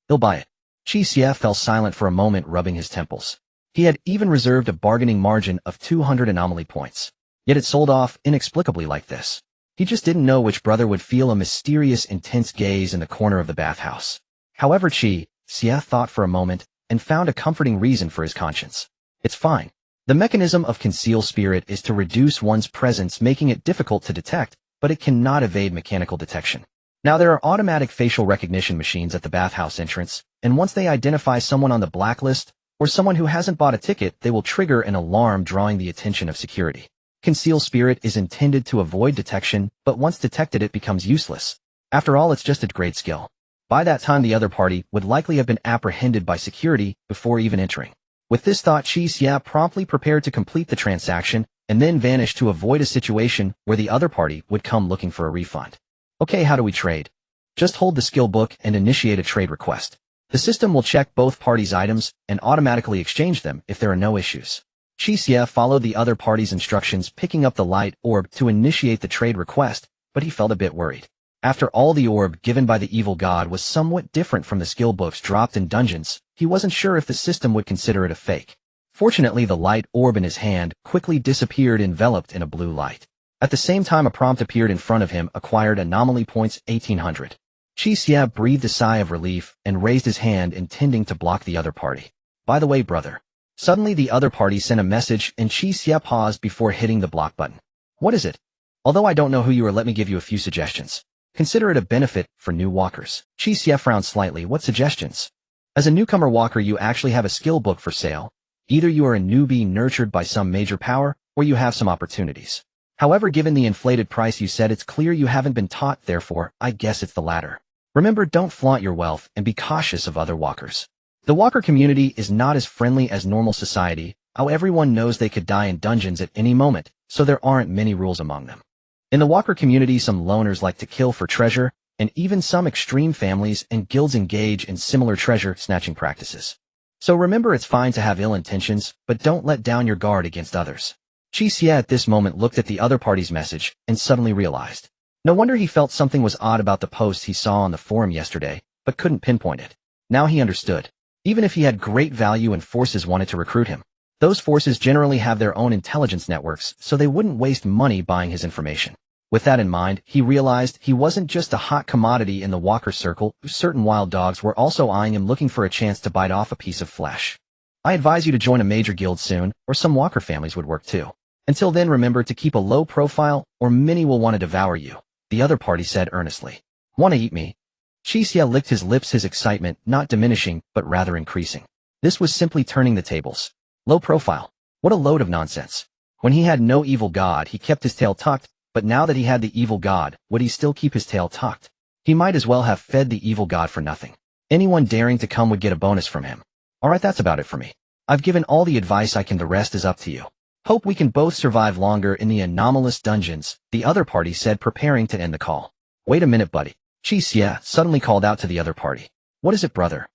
He'll buy it. Qi Xie fell silent for a moment, rubbing his temples. He had even reserved a bargaining margin of 200 anomaly points. Yet it sold off inexplicably like this. He just didn't know which brother would feel a mysterious, intense gaze in the corner of the bathhouse. However, Qi Xie thought for a moment and found a comforting reason for his conscience. It's fine. The mechanism of conceal spirit is to reduce one's presence, making it difficult to detect, but it cannot evade mechanical detection. Now, there are automatic facial recognition machines at the bathhouse entrance, and once they identify someone on the blacklist or someone who hasn't bought a ticket, they will trigger an alarm, drawing the attention of security. Conceal spirit is intended to avoid detection, but once detected, it becomes useless. After all, it's just a great skill. By that time, the other party would likely have been apprehended by security before even entering. With this thought, Qi Xie promptly prepared to complete the transaction and then vanished to avoid a situation where the other party would come looking for a refund. Okay, how do we trade? Just hold the skill book and initiate a trade request. The system will check both parties' items and automatically exchange them if there are no issues. Qi Xie followed the other party's instructions, picking up the light orb to initiate the trade request, but he felt a bit worried. After all, the orb given by the evil god was somewhat different from the skill books dropped in dungeons. He wasn't sure if the system would consider it a fake. Fortunately, the light orb in his hand quickly disappeared, enveloped in a blue light. At the same time, a prompt appeared in front of him: acquired anomaly points 1,800. Qi Xie breathed a sigh of relief and raised his hand, intending to block the other party. By the way, brother. Suddenly, the other party sent a message, and Qi Xie paused before hitting the block button. What is it? Although I don't know who you are, let me give you a few suggestions. Consider it a benefit for new walkers. Qi Xie frowned slightly. What suggestions? As a newcomer walker, you actually have a skill book for sale. Either you are a newbie nurtured by some major power, or you have some opportunities. However, given the inflated price you said, it's clear you haven't been taught, therefore, I guess it's the latter. Remember, don't flaunt your wealth and be cautious of other walkers. The walker community is not as friendly as normal society. How everyone knows they could die in dungeons at any moment, so there aren't many rules among them. In the walker community, some loners like to kill for treasure, and even some extreme families and guilds engage in similar treasure-snatching practices. So remember, it's fine to have ill intentions, but don't let down your guard against others. Qi Xie at this moment looked at the other party's message and suddenly realized. No wonder he felt something was odd about the post he saw on the forum yesterday, but couldn't pinpoint it. Now he understood. Even if he had great value and forces wanted to recruit him, those forces generally have their own intelligence networks, so they wouldn't waste money buying his information. With that in mind, he realized he wasn't just a hot commodity in the walker circle. Certain wild dogs were also eyeing him, looking for a chance to bite off a piece of flesh. I advise you to join a major guild soon, or some walker families would work too. Until then, remember to keep a low profile or Minnie will want to devour you, the other party said earnestly. Want to eat me? Qi Xie licked his lips, his excitement not diminishing but rather increasing. This was simply turning the tables. Low profile. What a load of nonsense. When he had no evil god, he kept his tail tucked, but now that he had the evil god, would he still keep his tail tucked? He might as well have fed the evil god for nothing. Anyone daring to come would get a bonus from him. Alright, that's about it for me. I've given all the advice I can, the rest is up to you. Hope we can both survive longer in the anomalous dungeons, the other party said, preparing to end the call. Wait a minute, buddy. Qi Xie suddenly called out to the other party. What is it, brother?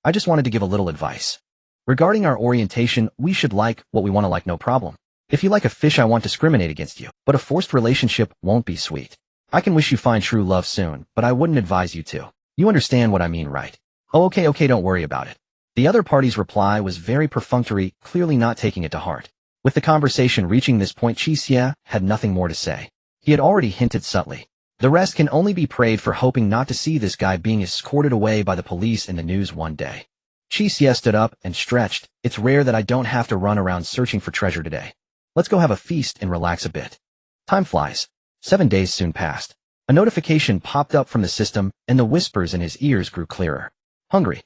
I just wanted to give a little advice. Regarding our orientation, we should like what we want to like, no problem. If you like a fish, I won't discriminate against you, but a forced relationship won't be sweet. I can wish you find true love soon, but I wouldn't advise you to. You understand what I mean, right? Oh, okay, don't worry about it. The other party's reply was very perfunctory, clearly not taking it to heart. With the conversation reaching this point, Qi Xie had nothing more to say. He had already hinted subtly. The rest can only be prayed for, hoping not to see this guy being escorted away by the police in the news one day. Qi Xie stood up and stretched. It's rare that I don't have to run around searching for treasure today. Let's go have a feast and relax a bit. Time flies. 7 days soon passed. A notification popped up from the system, and the whispers in his ears grew clearer. Hungry.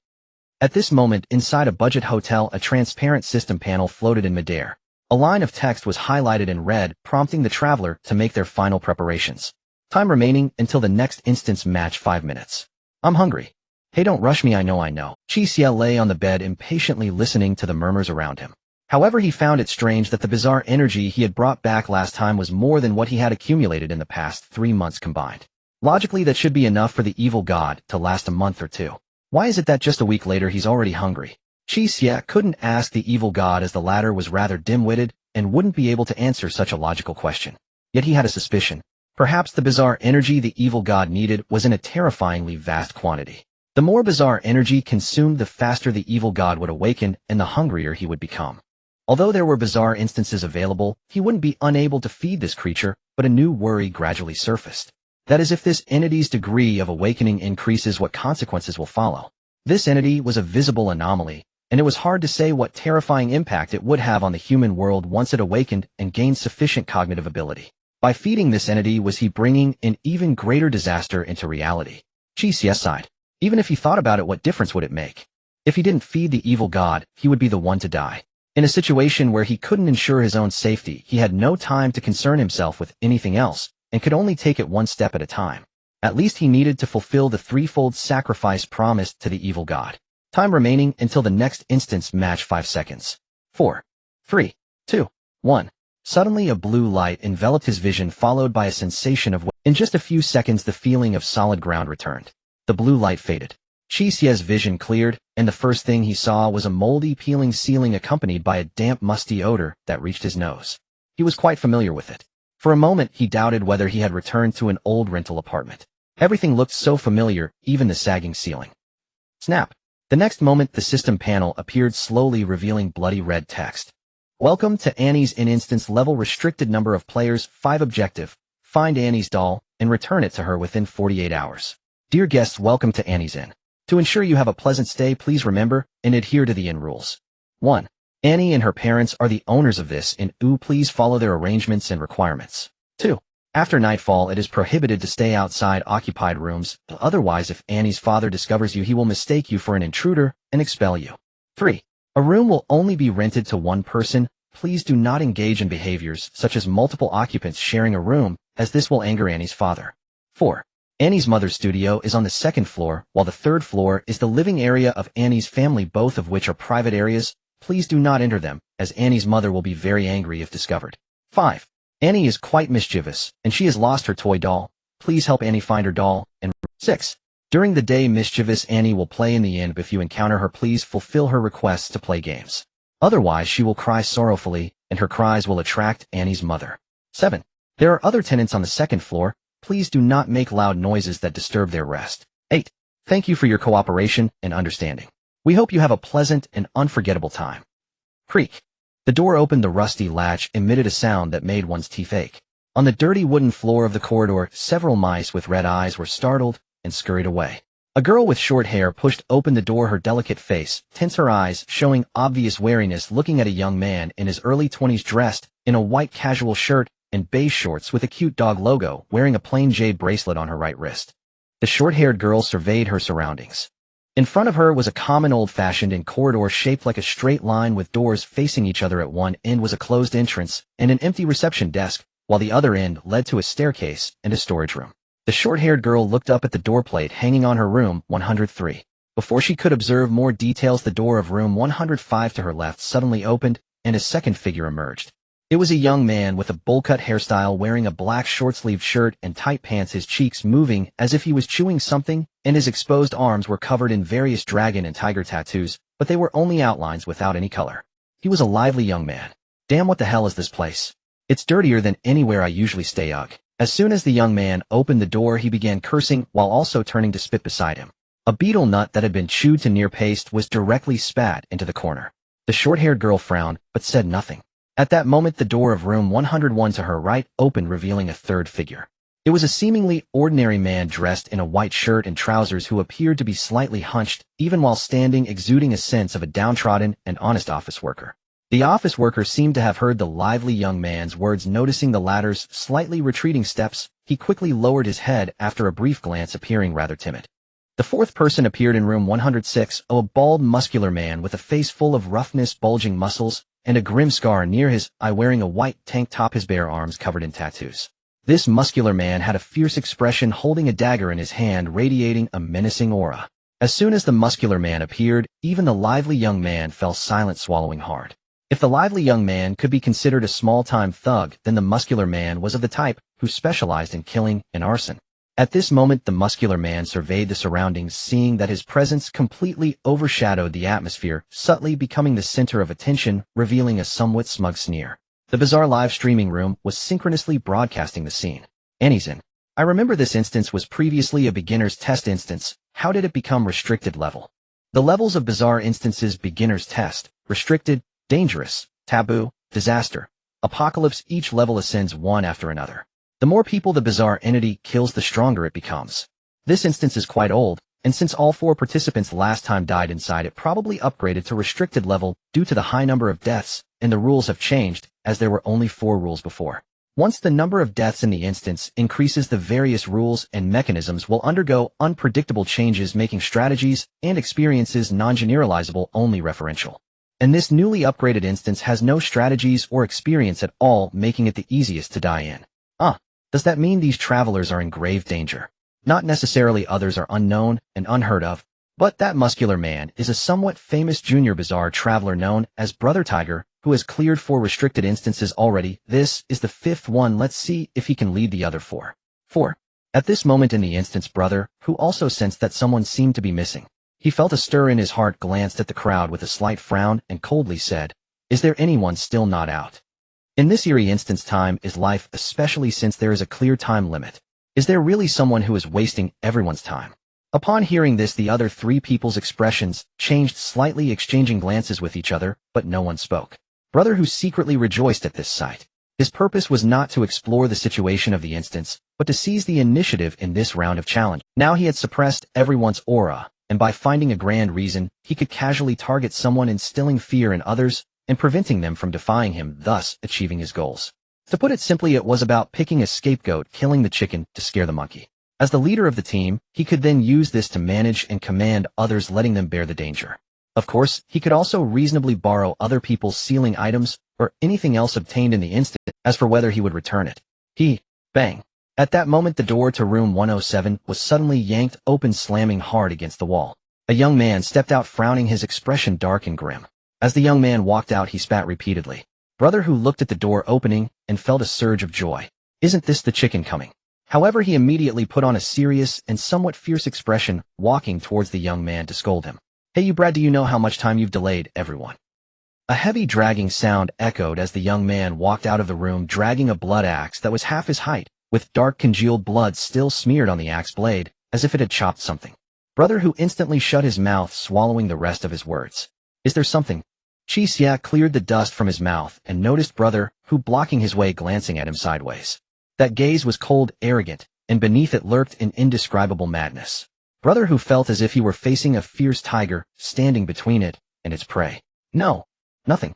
At this moment, inside a budget hotel, a transparent system panel floated in midair. A line of text was highlighted in red, prompting the traveler to make their final preparations. Time remaining until the next instance match, 5 minutes. I'm hungry. Hey, don't rush me, I know. Qi Xie lay on the bed impatiently listening to the murmurs around him. However, he found it strange that the bizarre energy he had brought back last time was more than what he had accumulated in the past 3 months combined. Logically, that should be enough for the evil god to last a month or two. Why is it that just a week later he's already hungry? Qi Xie couldn't ask the evil god, as the latter was rather dim-witted and wouldn't be able to answer such a logical question. Yet he had a suspicion. Perhaps the bizarre energy the evil god needed was in a terrifyingly vast quantity. The more bizarre energy consumed, the faster the evil god would awaken and the hungrier he would become. Although there were bizarre instances available, he wouldn't be unable to feed this creature, but a new worry gradually surfaced. That is, if this entity's degree of awakening increases, what consequences will follow? This entity was a visible anomaly, and it was hard to say what terrifying impact it would have on the human world once it awakened and gained sufficient cognitive ability. By feeding this entity, was he bringing an even greater disaster into reality? Qi Xie sighed. Even if he thought about it, what difference would it make? If he didn't feed the evil god, he would be the one to die. In a situation where he couldn't ensure his own safety, he had no time to concern himself with anything else, and could only take it one step at a time. At least he needed to fulfill the threefold sacrifice promised to the evil god. Time remaining until the next instance match, 5 seconds. 4, 3, 2, 1. Suddenly a blue light enveloped his vision, followed by a sensation of weight. In just a few seconds, the feeling of solid ground returned. The blue light faded. Qi Xie's vision cleared, and the first thing he saw was a moldy, peeling ceiling accompanied by a damp, musty odor that reached his nose. He was quite familiar with it. For a moment, he doubted whether he had returned to an old rental apartment. Everything looked so familiar, even the sagging ceiling. Snap! The next moment, the system panel appeared, slowly revealing bloody red text. Welcome to Annie's Inn instance level, restricted number of players, 5. Objective: find Annie's doll and return it to her within 48 hours. Dear guests, welcome to Annie's Inn. To ensure you have a pleasant stay, please remember and adhere to the inn rules. 1. Annie and her parents are the owners of this inn. Please follow their arrangements and requirements. 2. After nightfall, it is prohibited to stay outside occupied rooms. Otherwise, if Annie's father discovers you, he will mistake you for an intruder and expel you. 3. A room will only be rented to one person. Please do not engage in behaviors such as multiple occupants sharing a room, as this will anger Annie's father. 4. Annie's mother's studio is on the 2nd floor, while the 3rd floor is the living area of Annie's family, both of which are private areas. Please do not enter them, as Annie's mother will be very angry if discovered. 5. Annie is quite mischievous, and she has lost her toy doll. Please help Annie find her doll. And 6. During the day, mischievous Annie will play in the inn. If you encounter her, please fulfill her requests to play games. Otherwise, she will cry sorrowfully, and her cries will attract Annie's mother. 7. There are other tenants on the 2nd floor. Please do not make loud noises that disturb their rest. 8. Thank you for your cooperation and understanding. We hope you have a pleasant and unforgettable time. Creak. The door opened. The rusty latch emitted a sound that made one's teeth ache. On the dirty wooden floor of the corridor, several mice with red eyes were startled and scurried away. A girl with short hair pushed open the door, her delicate face tense, her eyes showing obvious wariness, looking at a young man in his early 20s dressed in a white casual shirt and beige shorts with a cute dog logo, wearing a plain jade bracelet on her right wrist. The short-haired girl surveyed her surroundings. In front of her was a common old-fashioned inn corridor shaped like a straight line with doors facing each other. At one end was a closed entrance and an empty reception desk, while the other end led to a staircase and a storage room. The short-haired girl looked up at the door plate hanging on her room 103. Before she could observe more details, the door of room 105 to her left suddenly opened, and a second figure emerged. It was a young man with a bowl-cut hairstyle, wearing a black short-sleeved shirt and tight pants, his cheeks moving as if he was chewing something, and his exposed arms were covered in various dragon and tiger tattoos, but they were only outlines without any color. He was a lively young man. Damn, what the hell is this place? It's dirtier than anywhere I usually stay. Ugh. As soon as the young man opened the door, he began cursing while also turning to spit beside him. A beetle nut that had been chewed to near paste was directly spat into the corner. The short-haired girl frowned, but said nothing. At that moment, the door of room 101 to her right opened, revealing a third figure. It was a seemingly ordinary man dressed in a white shirt and trousers who appeared to be slightly hunched, even while standing, exuding a sense of a downtrodden and honest office worker. The office worker seemed to have heard the lively young man's words. Noticing the latter's slightly retreating steps, he quickly lowered his head after a brief glance, appearing rather timid. The fourth person appeared in room 106, a bald, muscular man with a face full of roughness, bulging muscles, and a grim scar near his eye, wearing a white tank top, his bare arms covered in tattoos. This muscular man had a fierce expression, holding a dagger in his hand, radiating a menacing aura. As soon as the muscular man appeared, even the lively young man fell silent, swallowing hard. If the lively young man could be considered a small-time thug, then the muscular man was of the type who specialized in killing and arson. At this moment, the muscular man surveyed the surroundings, seeing that his presence completely overshadowed the atmosphere, subtly becoming the center of attention, revealing a somewhat smug sneer. The bizarre live streaming room was synchronously broadcasting the scene. Annie's in. I remember this instance was previously a beginner's test instance. How did it become restricted level? The levels of bizarre instances: beginner's test, restricted, dangerous, taboo, disaster, apocalypse. Each level ascends one after another. The more people the bizarre entity kills, the stronger it becomes. This instance is quite old, and since all 4 participants last time died inside, it probably upgraded to restricted level due to the high number of deaths, and the rules have changed, as there were only 4 rules before. Once the number of deaths in the instance increases, the various rules and mechanisms will undergo unpredictable changes, making strategies and experiences non-generalizable, only referential. And this newly upgraded instance has no strategies or experience at all, making it the easiest to die in. Does that mean these travelers are in grave danger? Not necessarily. Others are unknown and unheard of, but that muscular man is a somewhat famous junior bizarre traveler known as Brother Tiger, who has cleared 4 restricted instances already. This is the 5th one. Let's see if he can lead the other 4. At this moment in the instance, Brother, who also sensed that someone seemed to be missing. He felt a stir in his heart, glanced at the crowd with a slight frown, and coldly said, "Is there anyone still not out?" In this eerie instance, time is life, especially since there is a clear time limit. Is there really someone who is wasting everyone's time? Upon hearing this, the other 3 people's expressions changed slightly, exchanging glances with each other, but no one spoke. Brother, who secretly rejoiced at this sight. His purpose was not to explore the situation of the instance, but to seize the initiative in this round of challenge. Now he had suppressed everyone's aura, and by finding a grand reason, he could casually target someone, instilling fear in others and preventing them from defying him, thus achieving his goals. To put it simply, it was about picking a scapegoat, killing the chicken to scare the monkey. As the leader of the team, he could then use this to manage and command others, letting them bear the danger. Of course, he could also reasonably borrow other people's sealing items or anything else obtained in the instant. As for whether he would return it, bang. At that moment, the door to room 107 was suddenly yanked open, slamming hard against the wall. A young man stepped out, frowning, his expression dark and grim. As the young man walked out, he spat repeatedly. Brother, who looked at the door opening and felt a surge of joy. Isn't this the chicken coming? However, he immediately put on a serious and somewhat fierce expression, walking towards the young man to scold him. "Hey you Brad, do you know how much time you've delayed everyone?" A heavy dragging sound echoed as the young man walked out of the room, dragging a blood axe that was half his height, with dark congealed blood still smeared on the axe blade, as if it had chopped something. Brother, who instantly shut his mouth, swallowing the rest of his words. "Is there something?" Qi Xie cleared the dust from his mouth and noticed Brother, who blocking his way, glancing at him sideways. That gaze was cold, arrogant, and beneath it lurked an indescribable madness. Brother, who felt as if he were facing a fierce tiger, standing between it and its prey. "No, nothing."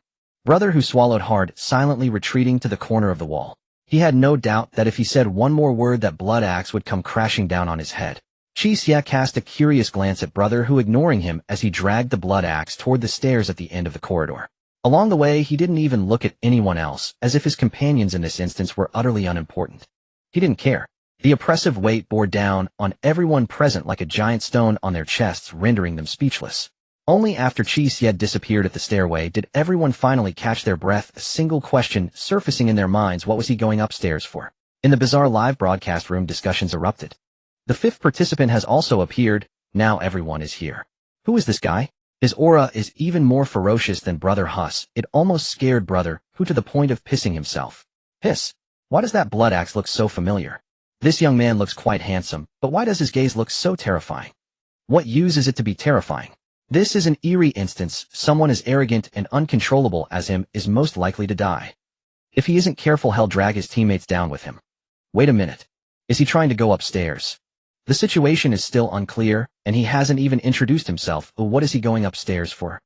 Brother who swallowed hard, silently retreating to the corner of the wall. He had no doubt that if he said one more word that blood axe would come crashing down on his head. Qi Xie cast a curious glance at Brother who ignoring him as he dragged the blood axe toward the stairs at the end of the corridor. Along the way he didn't even look at anyone else, as if his companions in this instance were utterly unimportant. He didn't care. The oppressive weight bore down on everyone present like a giant stone on their chests, rendering them speechless. Only after Qi Xie disappeared at the stairway did everyone finally catch their breath, a single question surfacing in their minds: what was he going upstairs for? In the bizarre live broadcast room, discussions erupted. The fifth participant has also appeared. Now everyone is here. Who is this guy? His aura is even more ferocious than Brother Huss. It almost scared Brother, who to the point of pissing himself. Hiss. Why does that blood axe look so familiar? This young man looks quite handsome, but why does his gaze look so terrifying? What use is it to be terrifying? This is an eerie instance. Someone as arrogant and uncontrollable as him is most likely to die. If he isn't careful, he'll drag his teammates down with him. Wait a minute. Is he trying to go upstairs? The situation is still unclear, and he hasn't even introduced himself. What is he going upstairs for?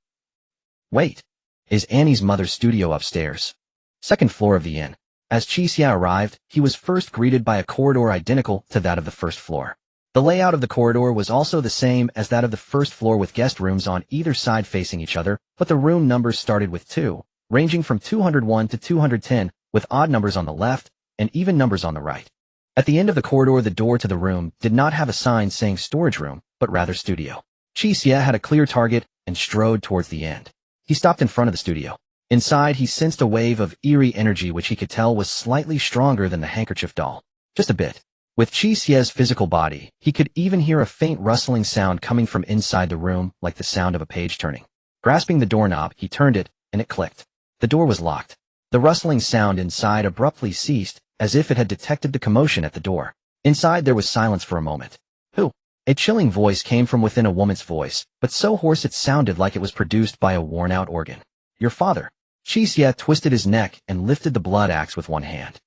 Wait. Is Annie's mother's studio upstairs? Second floor of the inn. As Qi Xie arrived, he was first greeted by a corridor identical to that of the first floor. The layout of the corridor was also the same as that of the first floor, with guest rooms on either side facing each other, but the room numbers started with 2, ranging from 201 to 210, with odd numbers on the left and even numbers on the right. At the end of the corridor, the door to the room did not have a sign saying storage room, but rather studio. Qi Xie had a clear target and strode towards the end. He stopped in front of the studio. Inside, he sensed a wave of eerie energy which he could tell was slightly stronger than the Handkerchief Doll. Just a bit. With Qi Xie's physical body, he could even hear a faint rustling sound coming from inside the room, like the sound of a page turning. Grasping the doorknob, he turned it, and it clicked. The door was locked. The rustling sound inside abruptly ceased, as if it had detected the commotion at the door. Inside there was silence for a moment. Who? A chilling voice came from within, a woman's voice, but so hoarse it sounded like it was produced by a worn-out organ. Your father. Qi Xie twisted his neck and lifted the blood axe with one hand.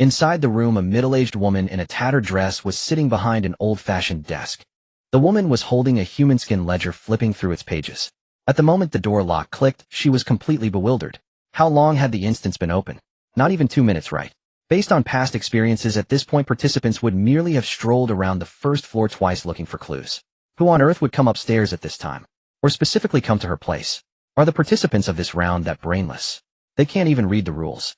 Inside the room, a middle-aged woman in a tattered dress was sitting behind an old-fashioned desk. The woman was holding a human-skin ledger, flipping through its pages. At the moment the door lock clicked, she was completely bewildered. How long had the instance been open? Not even 2 minutes, right? Based on past experiences, at this point participants would merely have strolled around the first floor twice looking for clues. Who on earth would come upstairs at this time? Or specifically come to her place? Are the participants of this round that brainless? They can't even read the rules.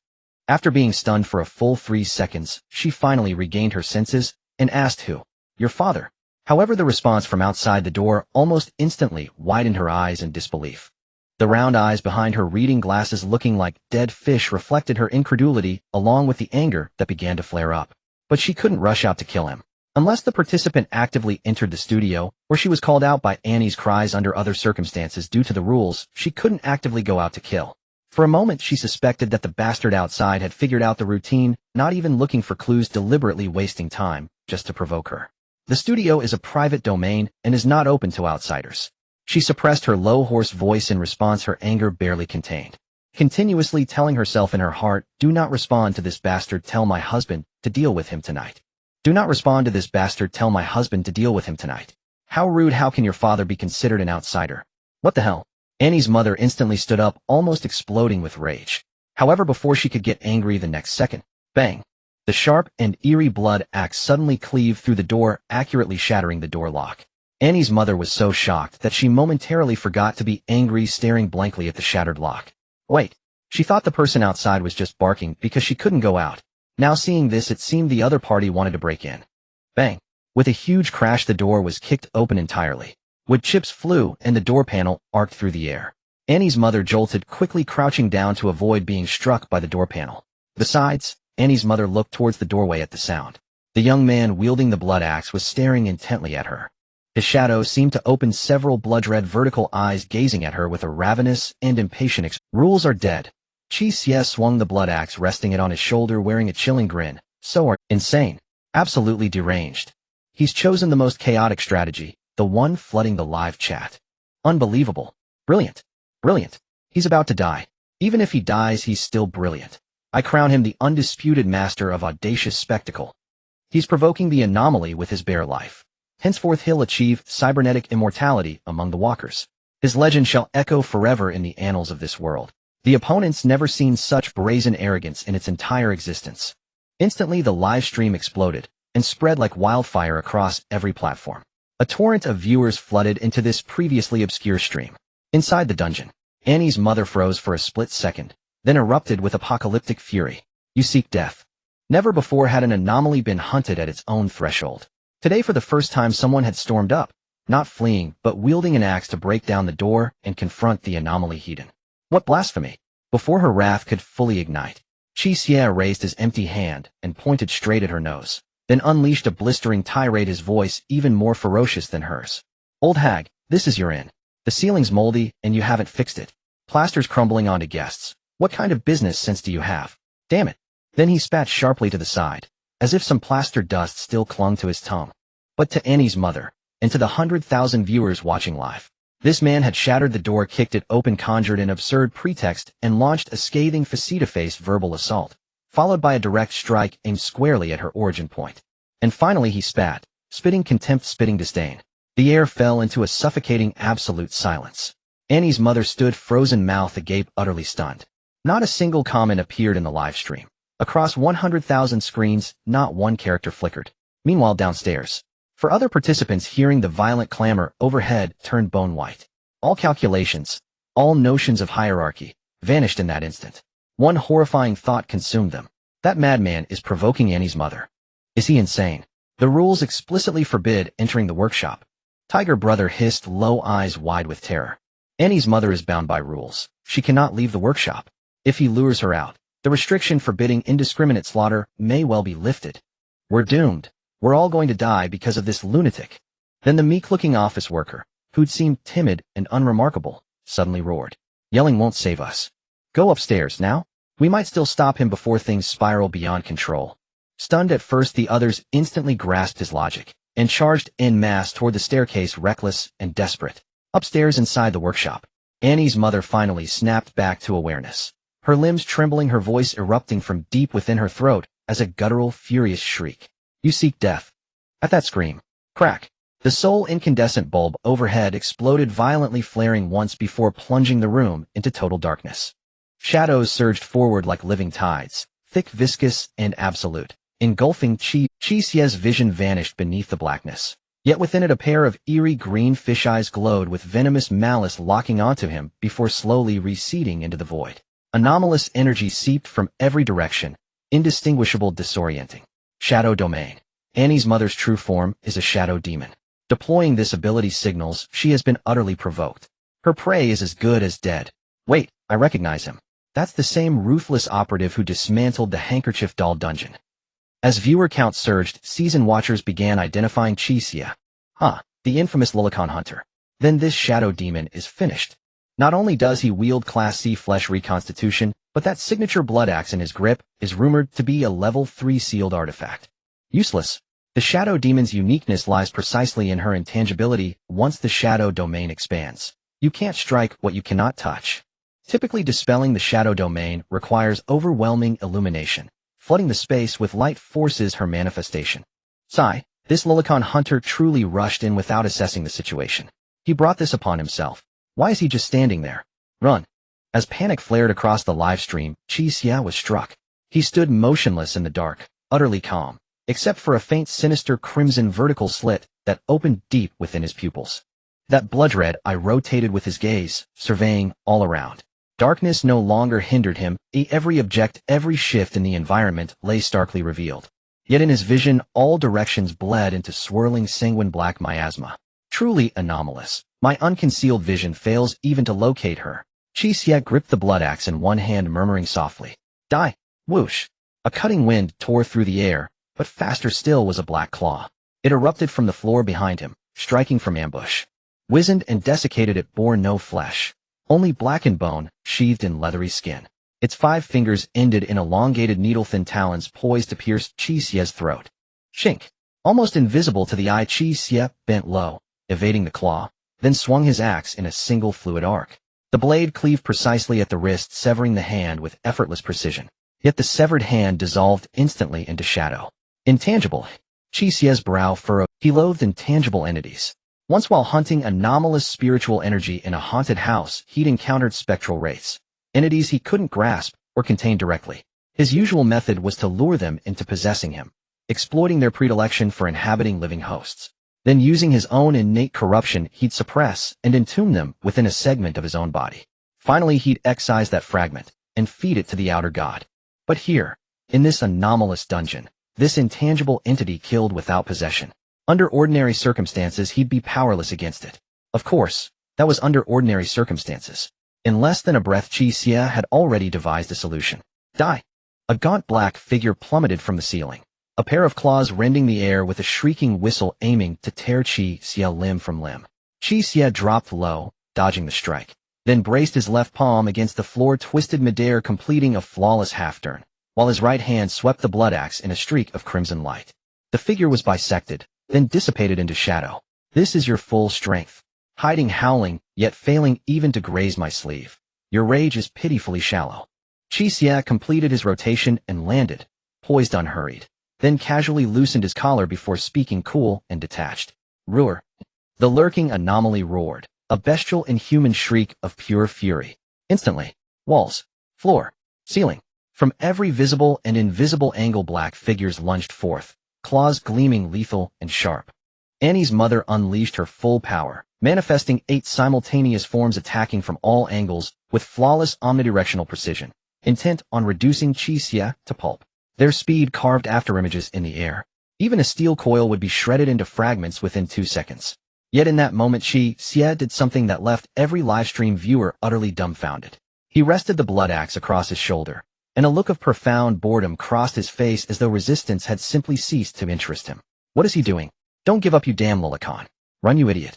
After being stunned for a full 3 seconds, she finally regained her senses and asked who? Your father. However, the response from outside the door almost instantly widened her eyes in disbelief. The round eyes behind her reading glasses, looking like dead fish, reflected her incredulity along with the anger that began to flare up. But she couldn't rush out to kill him. Unless the participant actively entered the studio, or she was called out by Annie's cries under other circumstances due to the rules, she couldn't actively go out to kill. For a moment she suspected that the bastard outside had figured out the routine, not even looking for clues, deliberately wasting time, just to provoke her. The studio is a private domain and is not open to outsiders. She suppressed her low, hoarse voice in response, her anger barely contained. Continuously telling herself in her heart, do not respond to this bastard, tell my husband to deal with him tonight. Do not respond to this bastard, tell my husband to deal with him tonight. How rude, how can your father be considered an outsider? What the hell? Annie's mother instantly stood up, almost exploding with rage. However, before she could get angry the next second, bang! The sharp and eerie blood axe suddenly cleaved through the door, accurately shattering the door lock. Annie's mother was so shocked that she momentarily forgot to be angry, staring blankly at the shattered lock. Wait, she thought the person outside was just barking because she couldn't go out. Now seeing this, it seemed the other party wanted to break in. Bang! With a huge crash, the door was kicked open entirely. Wood chips flew and the door panel arced through the air. Annie's mother jolted, quickly crouching down to avoid being struck by the door panel. Besides, Annie's mother looked towards the doorway at the sound. The young man wielding the blood axe was staring intently at her. His shadow seemed to open several blood-red vertical eyes, gazing at her with a ravenous and impatient expression. Rules are dead. Qi Xie swung the blood axe, resting it on his shoulder, wearing a chilling grin. So are insane. Absolutely deranged. He's chosen the most chaotic strategy, the one flooding the live chat. Unbelievable. Brilliant. Brilliant. He's about to die. Even if he dies, he's still brilliant. I crown him the undisputed master of audacious spectacle. He's provoking the anomaly with his bare life. Henceforth he'll achieve cybernetic immortality among the walkers. His legend shall echo forever in the annals of this world. The opponents never seen such brazen arrogance in its entire existence. Instantly the live stream exploded and spread like wildfire across every platform. A torrent of viewers flooded into this previously obscure stream. Inside the dungeon, Annie's mother froze for a split second, then erupted with apocalyptic fury. You seek death. Never before had an anomaly been hunted at its own threshold. Today for the first time someone had stormed up, not fleeing but wielding an axe to break down the door and confront the anomaly hidden. What blasphemy! Before her wrath could fully ignite, Qi Xie raised his empty hand and pointed straight at her nose, then unleashed a blistering tirade, his voice even more ferocious than hers. Old hag, this is your inn. The ceiling's moldy and you haven't fixed it. Plaster's crumbling onto guests. What kind of business sense do you have? Damn it. Then he spat sharply to the side, as if some plaster dust still clung to his tongue. But to Annie's mother, and to the 100,000 viewers watching live, this man had shattered the door, kicked it open, conjured an absurd pretext, and launched a scathing face-to-face verbal assault, followed by a direct strike aimed squarely at her origin point. And finally he spat, spitting contempt, spitting disdain. The air fell into a suffocating absolute silence. Annie's mother stood frozen, mouth agape, utterly stunned. Not a single comment appeared in the live stream. Across 100,000 screens, not one character flickered. Meanwhile downstairs, for other participants hearing the violent clamor overhead turned bone white. All calculations, all notions of hierarchy, vanished in that instant. One horrifying thought consumed them. That madman is provoking Annie's mother. Is he insane? The rules explicitly forbid entering the workshop. Tiger Brother hissed, low, eyes wide with terror. Annie's mother is bound by rules. She cannot leave the workshop. If he lures her out, the restriction forbidding indiscriminate slaughter may well be lifted. We're doomed. We're all going to die because of this lunatic. Then the meek-looking office worker, who'd seemed timid and unremarkable, suddenly roared. Yelling won't save us. Go upstairs now. We might still stop him before things spiral beyond control. Stunned at first, the others instantly grasped his logic and charged en masse toward the staircase, reckless and desperate. Upstairs inside the workshop, Annie's mother finally snapped back to awareness. Her limbs trembling, her voice erupting from deep within her throat as a guttural, furious shriek. You seek death. At that scream, crack, the sole incandescent bulb overhead exploded violently, flaring once before plunging the room into total darkness. Shadows surged forward like living tides, thick, viscous, and absolute, engulfing Qi Xie's vision vanished beneath the blackness. Yet within it a pair of eerie green fish eyes glowed with venomous malice, locking onto him before slowly receding into the void. Anomalous energy seeped from every direction, indistinguishable, disorienting. Shadow Domain. Annie's mother's true form is a shadow demon. Deploying this ability signals she has been utterly provoked. Her prey is as good as dead. Wait, I recognize him. That's the same ruthless operative who dismantled the Handkerchief Doll dungeon. As viewer count surged, season watchers began identifying Qi Xie. The infamous Lilicon Hunter. Then this shadow demon is finished. Not only does he wield Class C flesh reconstitution, but that signature blood axe in his grip is rumored to be a level 3 sealed artifact. Useless. The shadow demon's uniqueness lies precisely in her intangibility. Once the shadow domain expands, you can't strike what you cannot touch. Typically, dispelling the shadow domain requires overwhelming illumination. Flooding the space with light forces her manifestation. Sigh, this Lilicon Hunter truly rushed in without assessing the situation. He brought this upon himself. Why is he just standing there? Run. As panic flared across the live stream, Qi Xie was struck. He stood motionless in the dark, utterly calm, except for a faint sinister crimson vertical slit that opened deep within his pupils. That blood-red eye rotated with his gaze, surveying all around. Darkness no longer hindered him. Every object, every shift in the environment lay starkly revealed. Yet in his vision, all directions bled into swirling sanguine black miasma. Truly anomalous. My unconcealed vision fails even to locate her. Qi Xie gripped the blood axe in one hand, murmuring softly. Die! Whoosh! A cutting wind tore through the air, but faster still was a black claw. It erupted from the floor behind him, striking from ambush. Wizened and desiccated, it bore no flesh. Only blackened bone, sheathed in leathery skin. Its 5 fingers ended in elongated needle-thin talons poised to pierce Qi Xie's throat. Shink! Almost invisible to the eye, Qi Xie bent low, evading the claw, then swung his axe in a single fluid arc. The blade cleaved precisely at the wrist, severing the hand with effortless precision. Yet the severed hand dissolved instantly into shadow. Intangible. Qi Xie's brow furrowed. He loathed intangible entities. Once while hunting anomalous spiritual energy in a haunted house, he'd encountered spectral wraiths. entities he couldn't grasp or contain directly. His usual method was to lure them into possessing him, exploiting their predilection for inhabiting living hosts. Then using his own innate corruption, he'd suppress and entomb them within a segment of his own body. Finally, he'd excise that fragment and feed it to the outer god. But here, in this anomalous dungeon, this intangible entity killed without possession. Under ordinary circumstances, he'd be powerless against it. Of course, that was under ordinary circumstances. In less than a breath, Qi Xie had already devised a solution. Die! A gaunt black figure plummeted from the ceiling, a pair of claws rending the air with a shrieking whistle aiming to tear Qi Xie limb from limb. Qi Xie dropped low, dodging the strike, then braced his left palm against the floor, twisted midair, completing a flawless half-turn, while his right hand swept the blood axe in a streak of crimson light. The figure was bisected, then dissipated into shadow. This is your full strength. Hiding, howling, yet failing even to graze my sleeve. Your rage is pitifully shallow. Qi Xie completed his rotation and landed, poised unhurried, then casually loosened his collar before speaking cool and detached. Roar. The lurking anomaly roared, a bestial inhuman shriek of pure fury. Instantly, walls, floor, ceiling, from every visible and invisible angle, black figures lunged forth, claws gleaming lethal and sharp. Annie's mother unleashed her full power, manifesting 8 simultaneous forms attacking from all angles with flawless omnidirectional precision, intent on reducing Qi Xie to pulp. Their speed carved afterimages in the air. Even a steel coil would be shredded into fragments within 2 seconds. Yet in that moment, Qi Xie did something that left every livestream viewer utterly dumbfounded. He rested the blood axe across his shoulder, and a look of profound boredom crossed his face as though resistance had simply ceased to interest him. What is he doing? Don't give up, you damn Lulacan. Run, you idiot.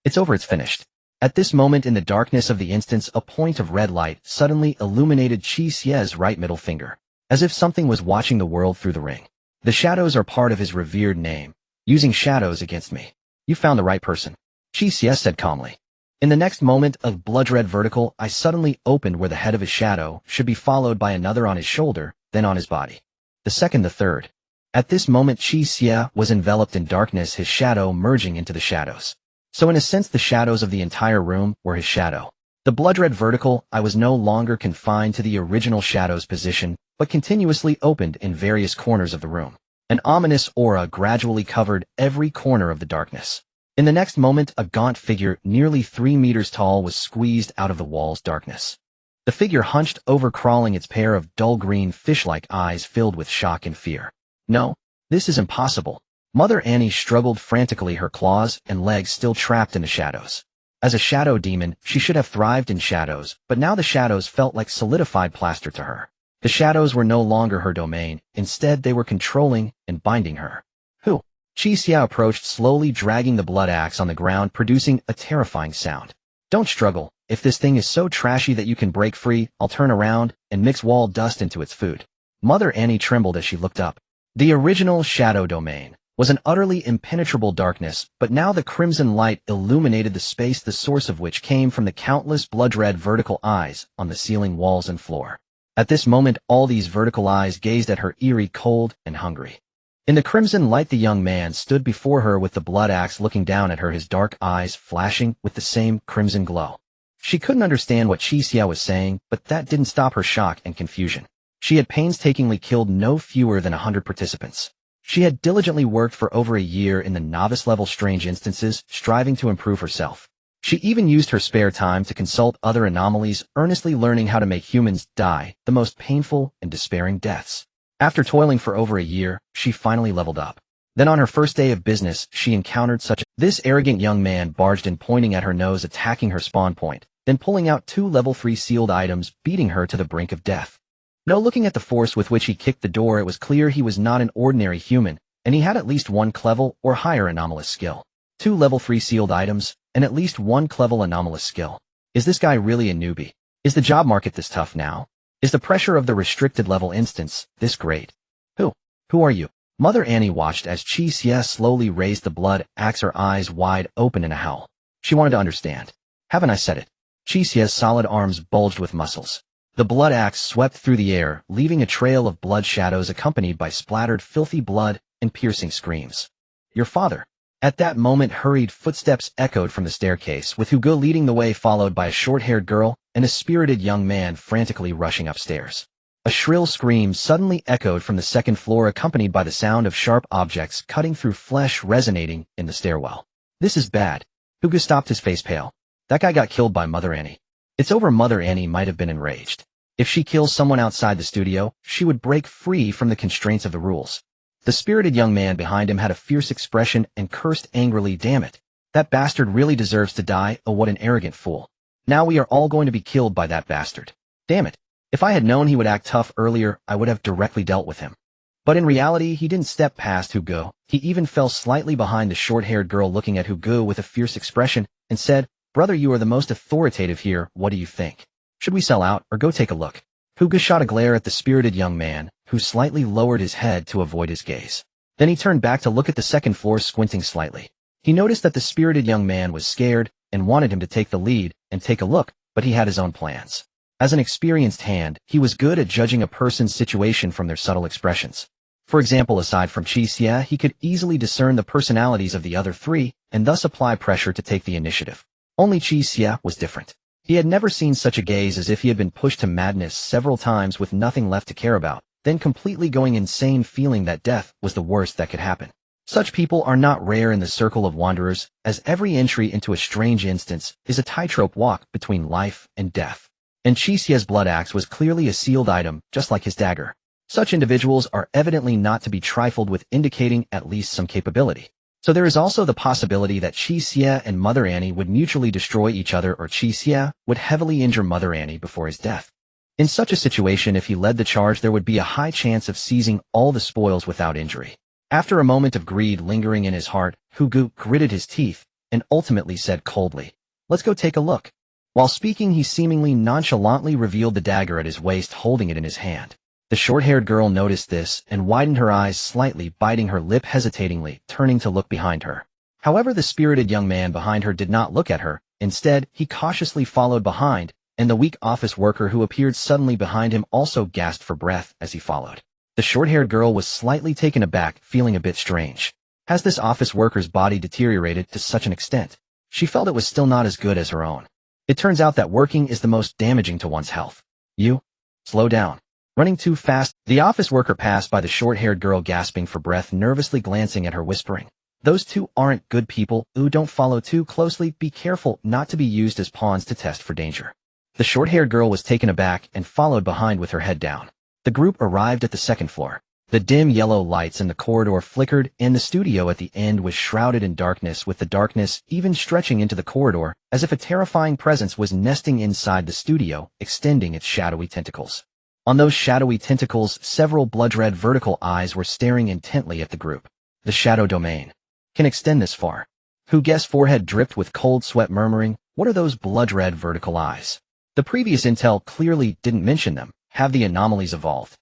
It's over, it's finished. At this moment in the darkness of the instance, a point of red light suddenly illuminated Qi Xie's right middle finger, as if something was watching the world through the ring. The shadows are part of his revered name, using shadows against me. You found the right person, Qi Xie said calmly. In the next moment, a blood-red vertical eye suddenly opened where the head of his shadow should be, followed by another on his shoulder, then on his body. The second, the third. At this moment, Qi Xie was enveloped in darkness, his shadow merging into the shadows. So in a sense, the shadows of the entire room were his shadow. The blood-red vertical eye was no longer confined to the original shadow's position, but continuously opened in various corners of the room. An ominous aura gradually covered every corner of the darkness. In the next moment, a gaunt figure nearly 3 meters tall was squeezed out of the wall's darkness. The figure hunched over, crawling, its pair of dull green fish-like eyes filled with shock and fear. No, this is impossible. Mother Annie struggled frantically, her claws and legs still trapped in the shadows. As a shadow demon, she should have thrived in shadows, but now the shadows felt like solidified plaster to her. The shadows were no longer her domain, instead they were controlling and binding her. Who? Qi Xie approached, slowly dragging the blood axe on the ground, producing a terrifying sound. Don't struggle. If this thing is so trashy that you can break free, I'll turn around and mix wall dust into its food. Mother Annie trembled as she looked up. The original shadow domain was an utterly impenetrable darkness, but now the crimson light illuminated the space, the source of which came from the countless blood-red vertical eyes on the ceiling, walls, and floor. At this moment, all these vertical eyes gazed at her, eerie, cold, and hungry. In the crimson light, the young man stood before her with the blood axe, looking down at her, his dark eyes flashing with the same crimson glow. She couldn't understand what Qi Xie was saying, but that didn't stop her shock and confusion. She had painstakingly killed no fewer than 100 participants. She had diligently worked for over a year in the novice-level strange instances, striving to improve herself. She even used her spare time to consult other anomalies, earnestly learning how to make humans die the most painful and despairing deaths. After toiling for over a year, she finally leveled up. Then on her first day of business, she encountered this arrogant young man barged in, pointing at her nose, attacking her spawn point, then pulling out 2 level 3 sealed items, beating her to the brink of death. No, looking at the force with which he kicked the door, it was clear he was not an ordinary human, and he had at least 1 clevel or higher anomalous skill. 2 level 3 sealed items, and at least 1 clevel anomalous skill. Is this guy really a newbie? Is the job market this tough now? Is the pressure of the restricted level instance this great? Who are you? Mother Annie watched as Qi Xie slowly raised the blood axe, her eyes wide open in a howl. She wanted to understand. Haven't I said it? Qi Xie's solid arms bulged with muscles. The blood axe swept through the air, leaving a trail of blood shadows accompanied by splattered filthy blood and piercing screams. Your father. At that moment, hurried footsteps echoed from the staircase, with Hugo leading the way, followed by a short-haired girl and a spirited young man frantically rushing upstairs. A shrill scream suddenly echoed from the second floor, accompanied by the sound of sharp objects cutting through flesh resonating in the stairwell. This is bad. Hugo stopped, his face pale. That guy got killed by Mother Annie. It's over. Mother Annie might have been enraged. If she kills someone outside the studio, she would break free from the constraints of the rules. The spirited young man behind him had a fierce expression and cursed angrily. Damn it. That bastard really deserves to die. Oh, what an arrogant fool. Now we are all going to be killed by that bastard. Damn it. If I had known he would act tough earlier, I would have directly dealt with him. But in reality, he didn't step past Hugo. He even fell slightly behind the short-haired girl, looking at Hugo with a fierce expression, and said, "Brother, you are the most authoritative here. What do you think? Should we sell out or go take a look?" Hugo shot a glare at the spirited young man, who slightly lowered his head to avoid his gaze. Then he turned back to look at the second floor, squinting slightly. He noticed that the spirited young man was scared and wanted him to take the lead and take a look, but he had his own plans. As an experienced hand, he was good at judging a person's situation from their subtle expressions. For example, aside from Qi Xie, he could easily discern the personalities of the other three and thus apply pressure to take the initiative. Only Qi Xie was different. He had never seen such a gaze, as if he had been pushed to madness several times with nothing left to care about, then completely going insane, feeling that death was the worst that could happen. Such people are not rare in the circle of wanderers, as every entry into a strange instance is a tightrope walk between life and death. And Qi Xie's blood axe was clearly a sealed item, just like his dagger. Such individuals are evidently not to be trifled with, indicating at least some capability. So there is also the possibility that Qi Xie and Mother Annie would mutually destroy each other, or Qi Xie would heavily injure Mother Annie before his death. In such a situation, if he led the charge, there would be a high chance of seizing all the spoils without injury. After a moment of greed lingering in his heart, Hugo gritted his teeth and ultimately said coldly, "Let's go take a look." While speaking, he seemingly nonchalantly revealed the dagger at his waist, holding it in his hand. The short-haired girl noticed this and widened her eyes slightly, biting her lip hesitatingly, turning to look behind her. However, the spirited young man behind her did not look at her. Instead, he cautiously followed behind, and the weak office worker who appeared suddenly behind him also gasped for breath as he followed. The short-haired girl was slightly taken aback, feeling a bit strange. Has this office worker's body deteriorated to such an extent? She felt it was still not as good as her own. It turns out that working is the most damaging to one's health. You? Slow down. Running too fast. The office worker passed by the short-haired girl, gasping for breath, nervously glancing at her, whispering, "Those two aren't good people. Ooh, don't follow too closely. Be careful not to be used as pawns to test for danger." The short-haired girl was taken aback and followed behind with her head down. The group arrived at the second floor. The dim yellow lights in the corridor flickered, and the studio at the end was shrouded in darkness, with the darkness even stretching into the corridor, as if a terrifying presence was nesting inside the studio, extending its shadowy tentacles. On those shadowy tentacles, several blood-red vertical eyes were staring intently at the group. The shadow domain can extend this far. Hugue's forehead dripped with cold sweat, murmuring, "What are those blood-red vertical eyes? The previous intel clearly didn't mention them. Have the anomalies evolved?"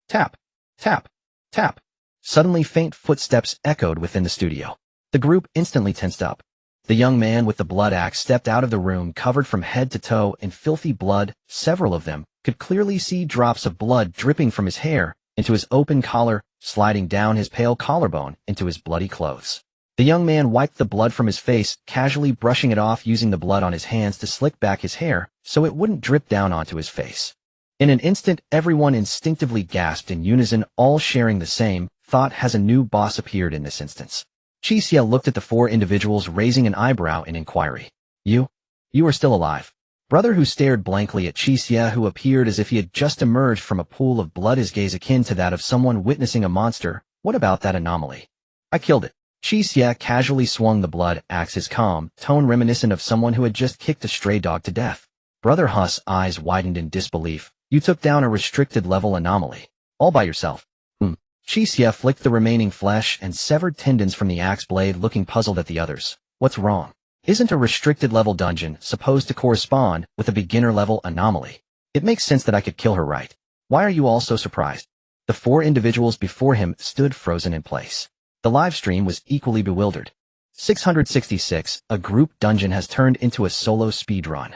Tap, tap, tap. Suddenly faint footsteps echoed within the studio. The group instantly tensed up. The young man with the blood axe stepped out of the room, covered from head to toe in filthy blood. Several of them could clearly see drops of blood dripping from his hair into his open collar, sliding down his pale collarbone into his bloody clothes. The young man wiped the blood from his face, casually brushing it off, using the blood on his hands to slick back his hair so it wouldn't drip down onto his face. In an instant, everyone instinctively gasped in unison, all sharing the same thought: has a new boss appeared in this instance? Qi Xie looked at the four individuals, raising an eyebrow in inquiry. You are still alive." Brother, who stared blankly at Qi Xie, who appeared as if he had just emerged from a pool of blood, his gaze akin to that of someone witnessing a monster. "What about that anomaly?" "I killed it." Qi Xie casually swung the blood axe, his calm tone reminiscent of someone who had just kicked a stray dog to death. Brother Huss' eyes widened in disbelief. "You took down a restricted level anomaly? All by yourself?" Qi Xie flicked the remaining flesh and severed tendons from the axe blade, looking puzzled at the others. "What's wrong? Isn't a restricted level dungeon supposed to correspond with a beginner level anomaly? It makes sense that I could kill her, right? Why are you all so surprised?" The four individuals before him stood frozen in place. The live stream was equally bewildered. 666, a group dungeon has turned into a solo speedrun.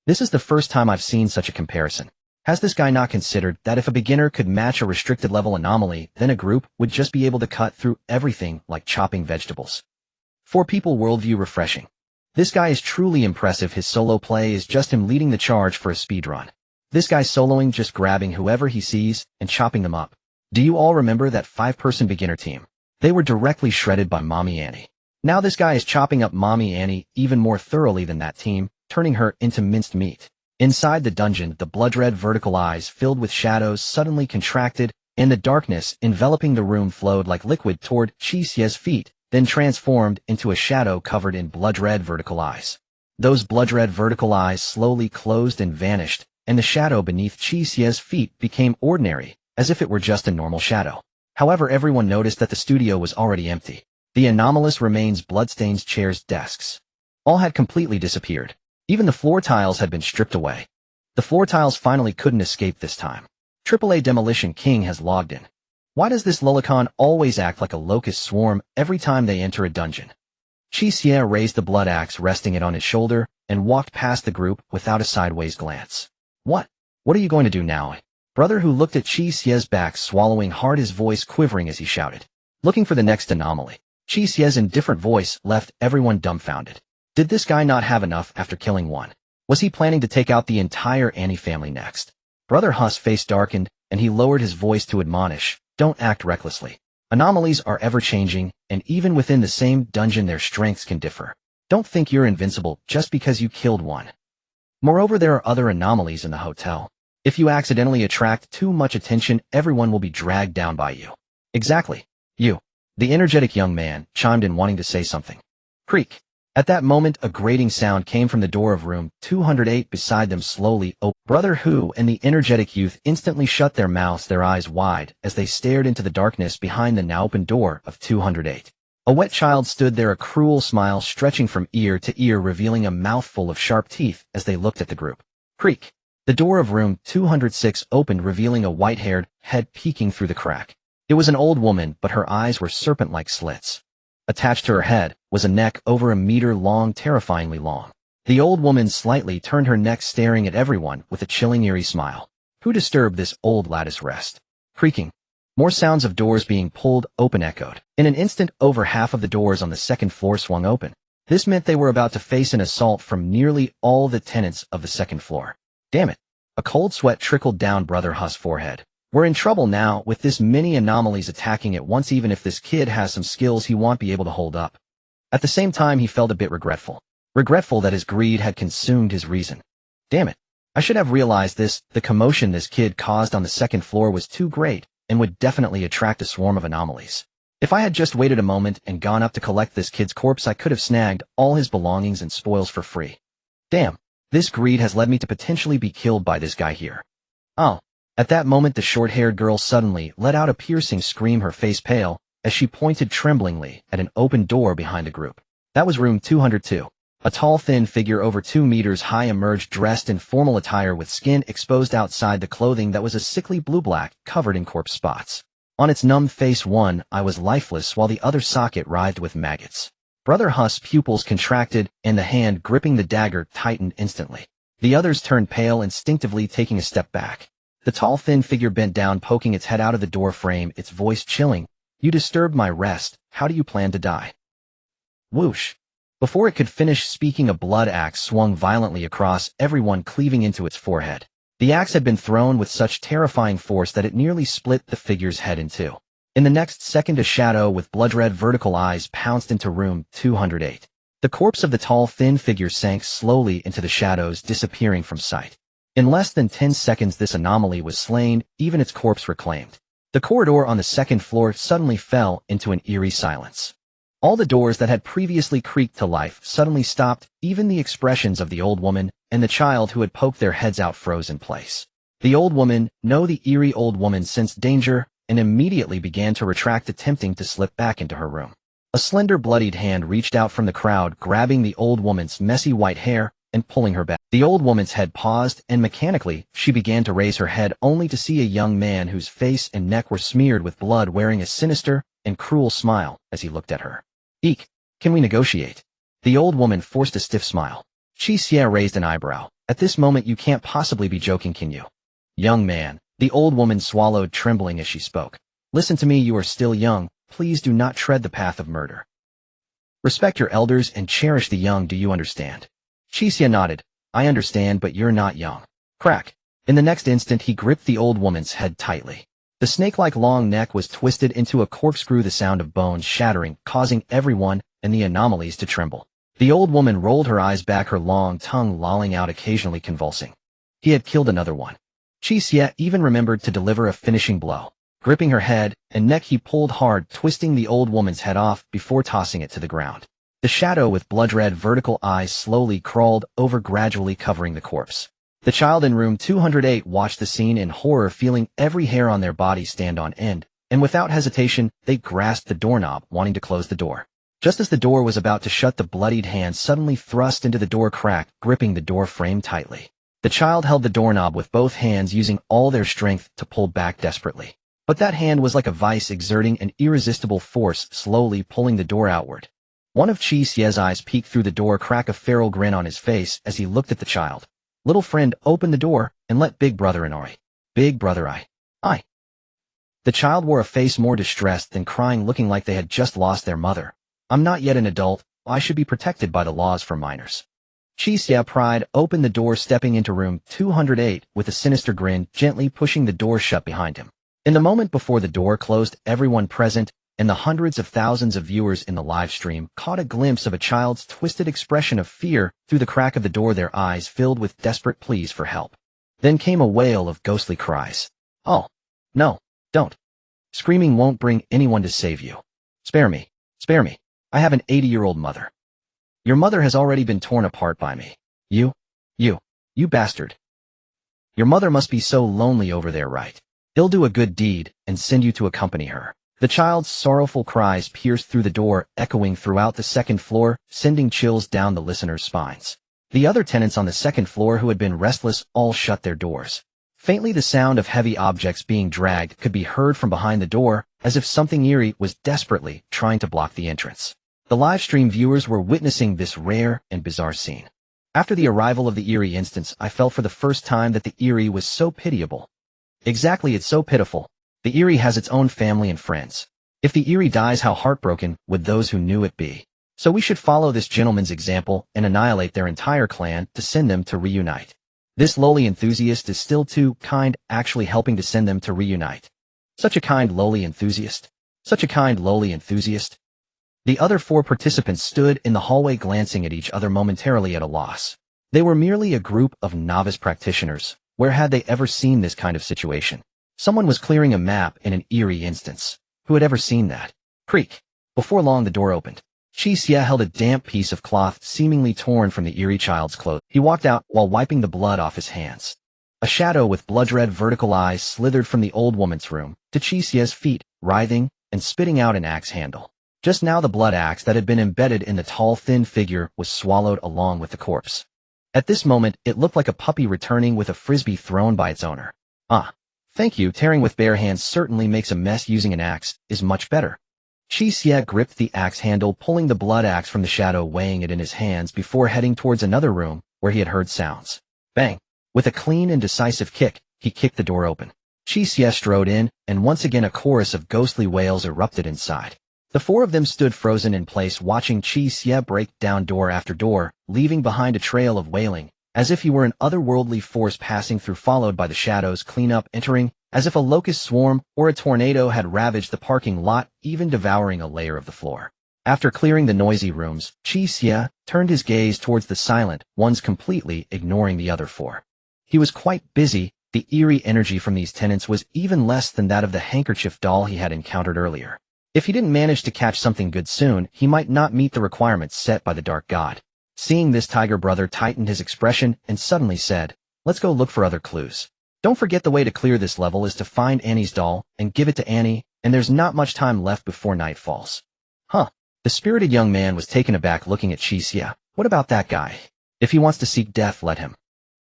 This is the first time I've seen such a comparison. Has this guy not considered that if a beginner could match a restricted level anomaly, then a group would just be able to cut through everything like chopping vegetables? For people, worldview refreshing. This guy is truly impressive. His solo play is just him leading the charge for a speedrun. This guy soloing, just grabbing whoever he sees and chopping them up. Do you all remember that 5-person beginner team? They were directly shredded by Mommy Annie. Now this guy is chopping up Mommy Annie even more thoroughly than that team, turning her into minced meat. Inside the dungeon, the blood-red vertical eyes filled with shadows suddenly contracted, and the darkness enveloping the room flowed like liquid toward Qi Xie's feet, then transformed into a shadow covered in blood-red vertical eyes. Those blood-red vertical eyes slowly closed and vanished, and the shadow beneath Qi Xie's feet became ordinary, as if it were just a normal shadow. However, everyone noticed that the studio was already empty. The anomalous remains, bloodstains, chairs, desks, all had completely disappeared. Even the floor tiles had been stripped away. The floor tiles finally couldn't escape this time. AAA Demolition King has logged in. Why does this Lulicon always act like a locust swarm every time they enter a dungeon? Qi Xie raised the blood axe, resting it on his shoulder, and walked past the group without a sideways glance. What? What are you going to do now? Brother who looked at Qi Xie's back, swallowing hard, his voice quivering as he shouted. Looking for the next anomaly. Qi Xie's indifferent voice left everyone dumbfounded. Did this guy not have enough after killing one? Was he planning to take out the entire Annie family next? Brother Huss' face darkened, and he lowered his voice to admonish, don't act recklessly. Anomalies are ever-changing, and even within the same dungeon their strengths can differ. Don't think you're invincible just because you killed one. Moreover, there are other anomalies in the hotel. If you accidentally attract too much attention, everyone will be dragged down by you. Exactly. You. The energetic young man chimed in, wanting to say something. Creak. At that moment, a grating sound came from the door of room 208 beside them, slowly opened. Brother Hu and the energetic youth instantly shut their mouths, their eyes wide, as they stared into the darkness behind the now open door of 208. A wet child stood there, a cruel smile stretching from ear to ear, revealing a mouthful of sharp teeth as they looked at the group. Creak. The door of room 206 opened, revealing a white-haired head peeking through the crack. It was an old woman, but her eyes were serpent-like slits. Attached to her head was a neck over a meter long, terrifyingly long. The old woman slightly turned her neck, staring at everyone with a chilling, eerie smile. Who disturbed this old lattice rest? Creaking. More sounds of doors being pulled open echoed. In an instant, over half of the doors on the second floor swung open. This meant they were about to face an assault from nearly all the tenants of the second floor. Damn it. A cold sweat trickled down Brother Huss' forehead. We're in trouble now with this many anomalies attacking at once. Even if this kid has some skills, he won't be able to hold up. At the same time, he felt a bit regretful. Regretful that his greed had consumed his reason. Damn it. I should have realized this. The commotion this kid caused on the second floor was too great and would definitely attract a swarm of anomalies. If I had just waited a moment and gone up to collect this kid's corpse, I could have snagged all his belongings and spoils for free. Damn. This greed has led me to potentially be killed by this guy here. Oh. At that moment, the short-haired girl suddenly let out a piercing scream, her face pale, as she pointed tremblingly at an open door behind the group. That was room 202. A tall, thin figure over 2 meters high emerged, dressed in formal attire with skin exposed outside the clothing that was a sickly blue-black, covered in corpse spots. On its numb face, one eye was lifeless while the other socket writhed with maggots. Brother Huss' pupils contracted, and the hand gripping the dagger tightened instantly. The others turned pale, instinctively taking a step back. The tall, thin figure bent down, poking its head out of the door frame, its voice chilling. You disturbed my rest. How do you plan to die? Whoosh. Before it could finish speaking, a blood axe swung violently across everyone, cleaving into its forehead. The axe had been thrown with such terrifying force that it nearly split the figure's head in two. In the next second, a shadow with blood-red vertical eyes pounced into room 208. The corpse of the tall, thin figure sank slowly into the shadows, disappearing from sight. In less than 10 seconds, this anomaly was slain, even its corpse reclaimed. The corridor on the second floor suddenly fell into an eerie silence. All the doors that had previously creaked to life suddenly stopped, even the expressions of the old woman and the child who had poked their heads out froze in place. The old woman, the eerie old woman, sensed danger and immediately began to retract, attempting to slip back into her room. A slender, bloodied hand reached out from the crowd, grabbing the old woman's messy white hair and pulling her back. The old woman's head paused, and mechanically, she began to raise her head, only to see a young man whose face and neck were smeared with blood, wearing a sinister and cruel smile as he looked at her. Eek, can we negotiate? The old woman forced a stiff smile. Qi Xie raised an eyebrow. At this moment, you can't possibly be joking, can you? Young man, the old woman swallowed, trembling as she spoke. Listen to me, you are still young. Please do not tread the path of murder. Respect your elders and cherish the young, do you understand? Qi Xie nodded. I understand, but you're not young. Crack. In the next instant he gripped the old woman's head tightly. The snake-like long neck was twisted into a corkscrew, the sound of bones shattering, causing everyone and the anomalies to tremble. The old woman rolled her eyes back, her long tongue lolling out, occasionally convulsing. He had killed another one. Qi Xie even remembered to deliver a finishing blow. Gripping her head and neck he pulled hard, twisting the old woman's head off before tossing it to the ground. The shadow with blood-red vertical eyes slowly crawled over, gradually covering the corpse. The child in room 208 watched the scene in horror, feeling every hair on their body stand on end, and without hesitation, they grasped the doorknob, wanting to close the door. Just as the door was about to shut, the bloodied hand suddenly thrust into the door crack, gripping the door frame tightly. The child held the doorknob with both hands, using all their strength to pull back desperately. But that hand was like a vice, exerting an irresistible force, slowly pulling the door outward. One of Qi Xie's eyes peeked through the door crack, a feral grin on his face as he looked at the child. Little friend, open the door and let big brother in. Big brother, I. The child wore a face more distressed than crying, looking like they had just lost their mother. I'm not yet an adult. I should be protected by the laws for minors. Qi Xie pried open the door, stepping into room 208 with a sinister grin, gently pushing the door shut behind him. In the moment before the door closed, everyone present and the hundreds of thousands of viewers in the live stream caught a glimpse of a child's twisted expression of fear through the crack of the door, their eyes filled with desperate pleas for help. Then came a wail of ghostly cries. Oh, no, don't. Screaming won't bring anyone to save you. Spare me, spare me. I have an 80-year-old mother. Your mother has already been torn apart by me. You bastard. Your mother must be so lonely over there, right? He'll do a good deed and send you to accompany her. The child's sorrowful cries pierced through the door, echoing throughout the second floor, sending chills down the listeners' spines. The other tenants on the second floor, who had been restless, all shut their doors. Faintly, the sound of heavy objects being dragged could be heard from behind the door, as if something eerie was desperately trying to block the entrance. The live stream viewers were witnessing this rare and bizarre scene. After the arrival of the Eerie instance, I felt for the first time that the Eerie was so pitiable. Exactly, it's so pitiful. The Eerie has its own family and friends. If the Eerie dies, how heartbroken would those who knew it be? So we should follow this gentleman's example and annihilate their entire clan to send them to reunite. This lowly enthusiast is still too kind, actually helping to send them to reunite. Such a kind lowly enthusiast. Such a kind lowly enthusiast. The other four participants stood in the hallway, glancing at each other, momentarily at a loss. They were merely a group of novice practitioners. Where had they ever seen this kind of situation? Someone was clearing a map in an Eerie instance. Who had ever seen that? Creak. Before long, the door opened. Qi Xie held a damp piece of cloth seemingly torn from the Eerie child's clothes. He walked out while wiping the blood off his hands. A shadow with blood-red vertical eyes slithered from the old woman's room to Qi Xie's feet, writhing and spitting out an axe handle. Just now, the blood axe that had been embedded in the tall, thin figure was swallowed along with the corpse. At this moment, it looked like a puppy returning with a frisbee thrown by its owner. Ah. Thank you. Tearing with bare hands certainly makes a mess. Using an axe is much better. Qi Xie gripped the axe handle, pulling the blood axe from the shadow, weighing it in his hands before heading towards another room where he had heard sounds. Bang! With a clean and decisive kick, he kicked the door open. Qi Xie strode in, and once again a chorus of ghostly wails erupted inside. The four of them stood frozen in place, watching Qi Xie break down door after door, leaving behind a trail of wailing, as if he were an otherworldly force passing through, followed by the shadows clean up, entering, as if a locust swarm or a tornado had ravaged the parking lot, even devouring a layer of the floor. After clearing the noisy rooms, Qi Xie turned his gaze towards the silent ones, completely ignoring the other four. He was quite busy. The Eerie energy from these tenants was even less than that of the Handkerchief Doll he had encountered earlier. If he didn't manage to catch something good soon, he might not meet the requirements set by the Dark God. Seeing this, Tiger Brother tightened his expression and suddenly said, let's go look for other clues. Don't forget, the way to clear this level is to find Annie's doll and give it to Annie, and there's not much time left before night falls. Huh. The spirited young man was taken aback, looking at Qi Xie. What about that guy? If he wants to seek death, let him.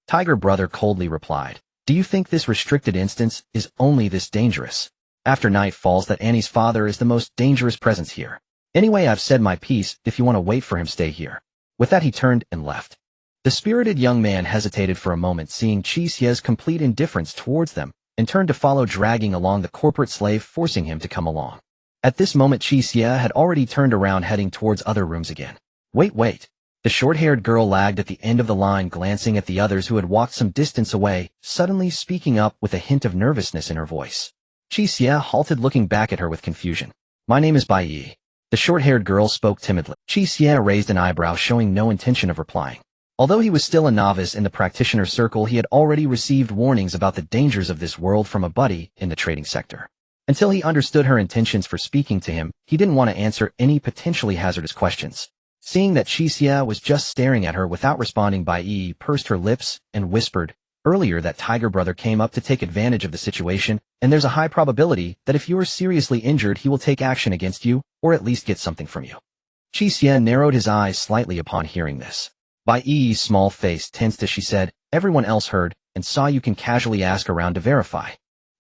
Tiger Brother coldly replied. Do you think this restricted instance is only this dangerous? After night falls, that Annie's father is the most dangerous presence here. Anyway, I've said my piece. If you want to wait for him, stay here. With that, he turned and left. The spirited young man hesitated for a moment, seeing Qi Xie's complete indifference towards them, and turned to follow, dragging along the corporate slave, forcing him to come along. At this moment Qi Xie had already turned around heading towards other rooms again. Wait. The short-haired girl lagged at the end of the line, glancing at the others who had walked some distance away, suddenly speaking up with a hint of nervousness in her voice. Qi Xie halted, looking back at her with confusion. My name is Bai Yi. The short-haired girl spoke timidly. Qi Xie raised an eyebrow, showing no intention of replying. Although he was still a novice in the practitioner circle, he had already received warnings about the dangers of this world from a buddy in the trading sector. Until he understood her intentions for speaking to him, he didn't want to answer any potentially hazardous questions. Seeing that Qi Xie was just staring at her without responding, Bai Yi pursed her lips and whispered, earlier that Tiger Brother came up to take advantage of the situation, and there's a high probability that if you are seriously injured he will take action against you, or at least get something from you. Qi Xie narrowed his eyes slightly upon hearing this. Bai Yi's small face tensed as she said, everyone else heard and saw you can casually ask around to verify.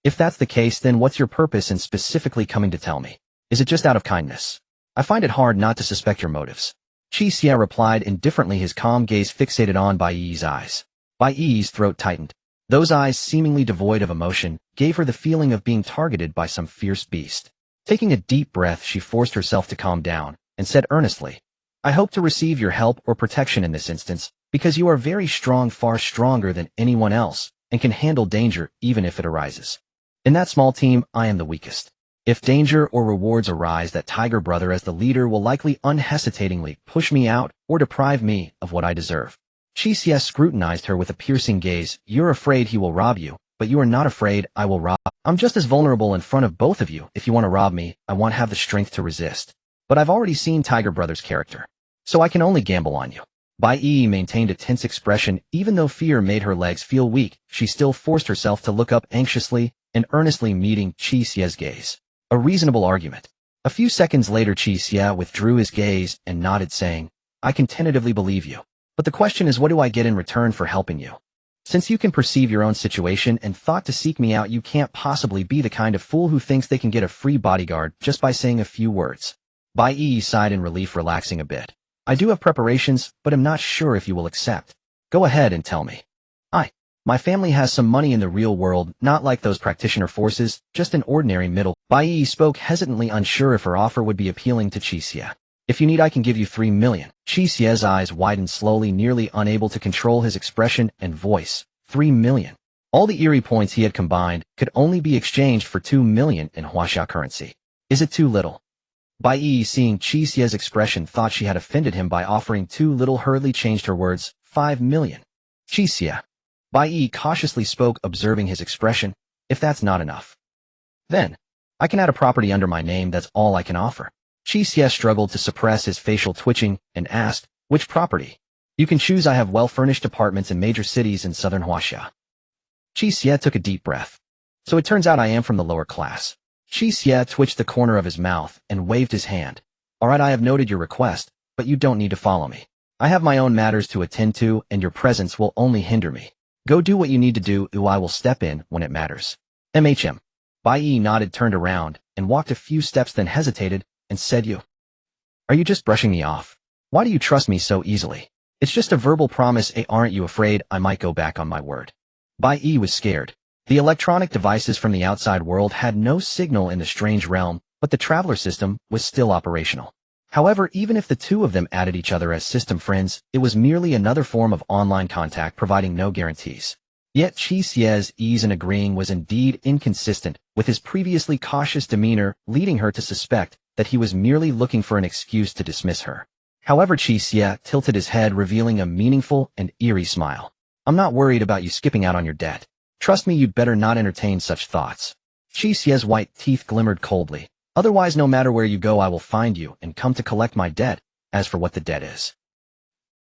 If that's the case, then what's your purpose in specifically coming to tell me? Is it just out of kindness? I find it hard not to suspect your motives. Qi Xie replied indifferently, his calm gaze fixated on Bai Yi's eyes. Bai Yi's throat tightened. Those eyes, seemingly devoid of emotion, gave her the feeling of being targeted by some fierce beast. Taking a deep breath, she forced herself to calm down, and said earnestly, I hope to receive your help or protection in this instance, because you are very strong, far stronger than anyone else, and can handle danger even if it arises. In that small team, I am the weakest. If danger or rewards arise, that Tiger Brother as the leader will likely unhesitatingly push me out or deprive me of what I deserve. Qi Xie scrutinized her with a piercing gaze. You're afraid he will rob you, but you are not afraid I will rob. I'm just as vulnerable in front of both of you. If you want to rob me, I won't have the strength to resist. But I've already seen Tiger Brother's character, so I can only gamble on you. Bai Yi maintained a tense expression. Even though fear made her legs feel weak, she still forced herself to look up anxiously and earnestly, meeting Qi Xie's gaze. A reasonable argument. A few seconds later Qi Xie withdrew his gaze and nodded, saying, I can tentatively believe you. But the question is, what do I get in return for helping you? Since you can perceive your own situation and thought to seek me out, you can't possibly be the kind of fool who thinks they can get a free bodyguard just by saying a few words. Bai Yi sighed in relief, relaxing a bit. I do have preparations, but am not sure if you will accept. Go ahead and tell me. My family has some money in the real world, not like those practitioner forces, just an ordinary middle. Bai Yi spoke hesitantly, unsure if her offer would be appealing to Qi Xie. If you need, I can give you 3 million. Qi Xie's eyes widened slowly, nearly unable to control his expression and voice. 3 million. All the Eerie points he had combined could only be exchanged for 2 million in Huaxia currency. Is it too little? Bai Yi, seeing Qi Xie's expression, thought she had offended him by offering too little, hurriedly changed her words. 5 million. Qi Xie. Bai Yi cautiously spoke, observing his expression. If that's not enough, then I can add a property under my name. That's all I can offer. Qi Xie struggled to suppress his facial twitching and asked, which property? You can choose. I have well-furnished apartments in major cities in southern Huaxia. Qi Xie took a deep breath. So it turns out I am from the lower class. Qi Xie twitched the corner of his mouth and waved his hand. All right, I have noted your request, but you don't need to follow me. I have my own matters to attend to, and your presence will only hinder me. Go do what you need to do, or I will step in when it matters. Bai Yi nodded, turned around, and walked a few steps, then hesitated, and said, Are you just brushing me off? Why do you trust me so easily? It's just a verbal promise. Aren't you afraid I might go back on my word? Bai Yi was scared. The electronic devices from the outside world had no signal in the strange realm, but the traveler system was still operational. However, even if the two of them added each other as system friends, it was merely another form of online contact, providing no guarantees. Yet Qi Xie's ease in agreeing was indeed inconsistent with his previously cautious demeanor, leading her to suspect that he was merely looking for an excuse to dismiss her. However, Qi Xie tilted his head, revealing a meaningful and eerie smile. I'm not worried about you skipping out on your debt. Trust me, you'd better not entertain such thoughts. Qi Xie's white teeth glimmered coldly. Otherwise, no matter where you go, I will find you and come to collect my debt. As for what the debt is.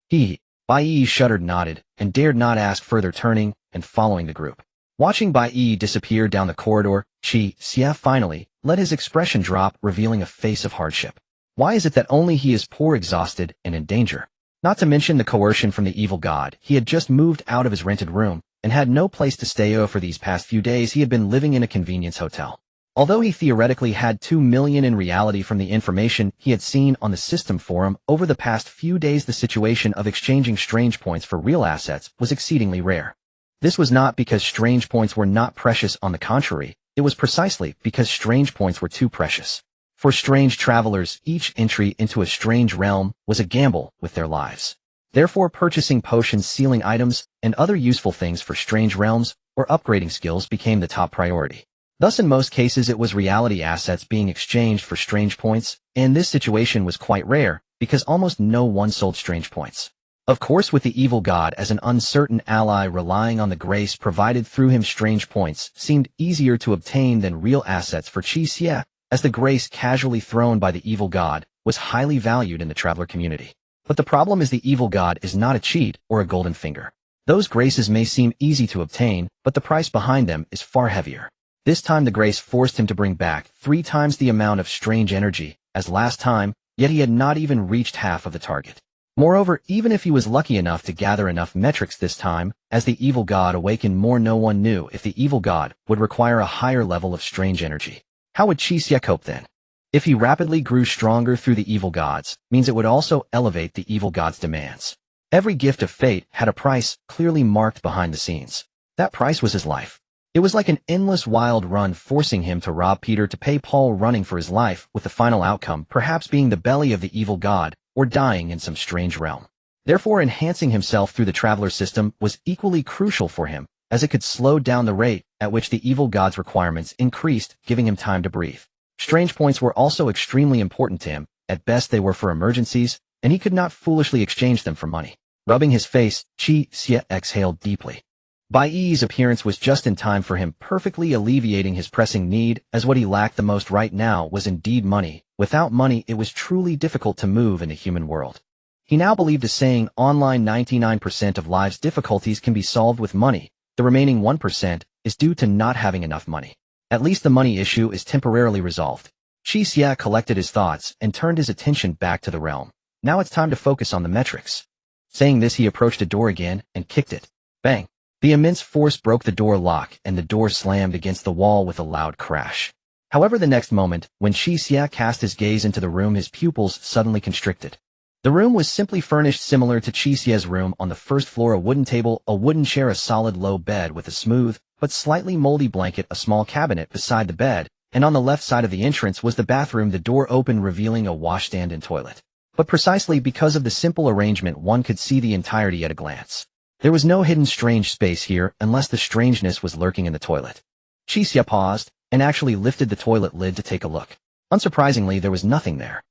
Bai Yi shuddered, nodded, and dared not ask further, turning and following the group. Watching Bai Yi disappear down the corridor, Qi Xie finally let his expression drop, revealing a face of hardship. Why is it that only he is poor, exhausted, and in danger? Not to mention the coercion from the evil god. He had just moved out of his rented room and had no place to stay. For these past few days he had been living in a convenience hotel. Although he theoretically had 2 million, in reality, from the information he had seen on the system forum over the past few days, the situation of exchanging strange points for real assets was exceedingly rare. This was not because strange points were not precious. On the contrary, it was precisely because strange points were too precious. For strange travelers, each entry into a strange realm was a gamble with their lives. Therefore, purchasing potions, sealing items, and other useful things for strange realms or upgrading skills became the top priority. Thus, in most cases, it was reality assets being exchanged for strange points, and this situation was quite rare because almost no one sold strange points. Of course, with the evil god as an uncertain ally, relying on the grace provided through him, strange points seemed easier to obtain than real assets for Qi Xie, as the grace casually thrown by the evil god was highly valued in the traveler community. But the problem is the evil god is not a cheat or a golden finger. Those graces may seem easy to obtain, but the price behind them is far heavier. This time the grace forced him to bring back 3 times the amount of strange energy as last time, yet he had not even reached half of the target. Moreover, even if he was lucky enough to gather enough metrics this time, as the evil god awakened more, no one knew if the evil god would require a higher level of strange energy. How would Qi Xie cope then? If he rapidly grew stronger through the evil gods, means it would also elevate the evil god's demands. Every gift of fate had a price clearly marked behind the scenes. That price was his life. It was like an endless wild run, forcing him to rob Peter to pay Paul, running for his life, with the final outcome perhaps being the belly of the evil god or dying in some strange realm. Therefore, enhancing himself through the traveler system was equally crucial for him, as it could slow down the rate at which the evil god's requirements increased, giving him time to breathe. Strange points were also extremely important to him. At best they were for emergencies, and he could not foolishly exchange them for money. Rubbing his face, Qi Xie exhaled deeply. Bai Yi's appearance was just in time for him, perfectly alleviating his pressing need, as what he lacked the most right now was indeed money. Without money, it was truly difficult to move in the human world. He now believed a saying, online 99% of life's difficulties can be solved with money. The remaining 1% is due to not having enough money. At least the money issue is temporarily resolved. Qi Xie collected his thoughts and turned his attention back to the realm. Now it's time to focus on the metrics. Saying this, he approached a door again and kicked it. Bang! The immense force broke the door lock, and the door slammed against the wall with a loud crash. However, the next moment, when Qi Xie cast his gaze into the room, his pupils suddenly constricted. The room was simply furnished similar to Qi Xie's room on the first floor: a wooden table, a wooden chair, a solid low bed with a smooth but slightly moldy blanket, a small cabinet beside the bed, and on the left side of the entrance was the bathroom, the door open revealing a washstand and toilet. But precisely because of the simple arrangement, one could see the entirety at a glance. There was no hidden strange space here, unless the strangeness was lurking in the toilet. Qi Xie paused and actually lifted the toilet lid to take a look. Unsurprisingly, there was nothing there.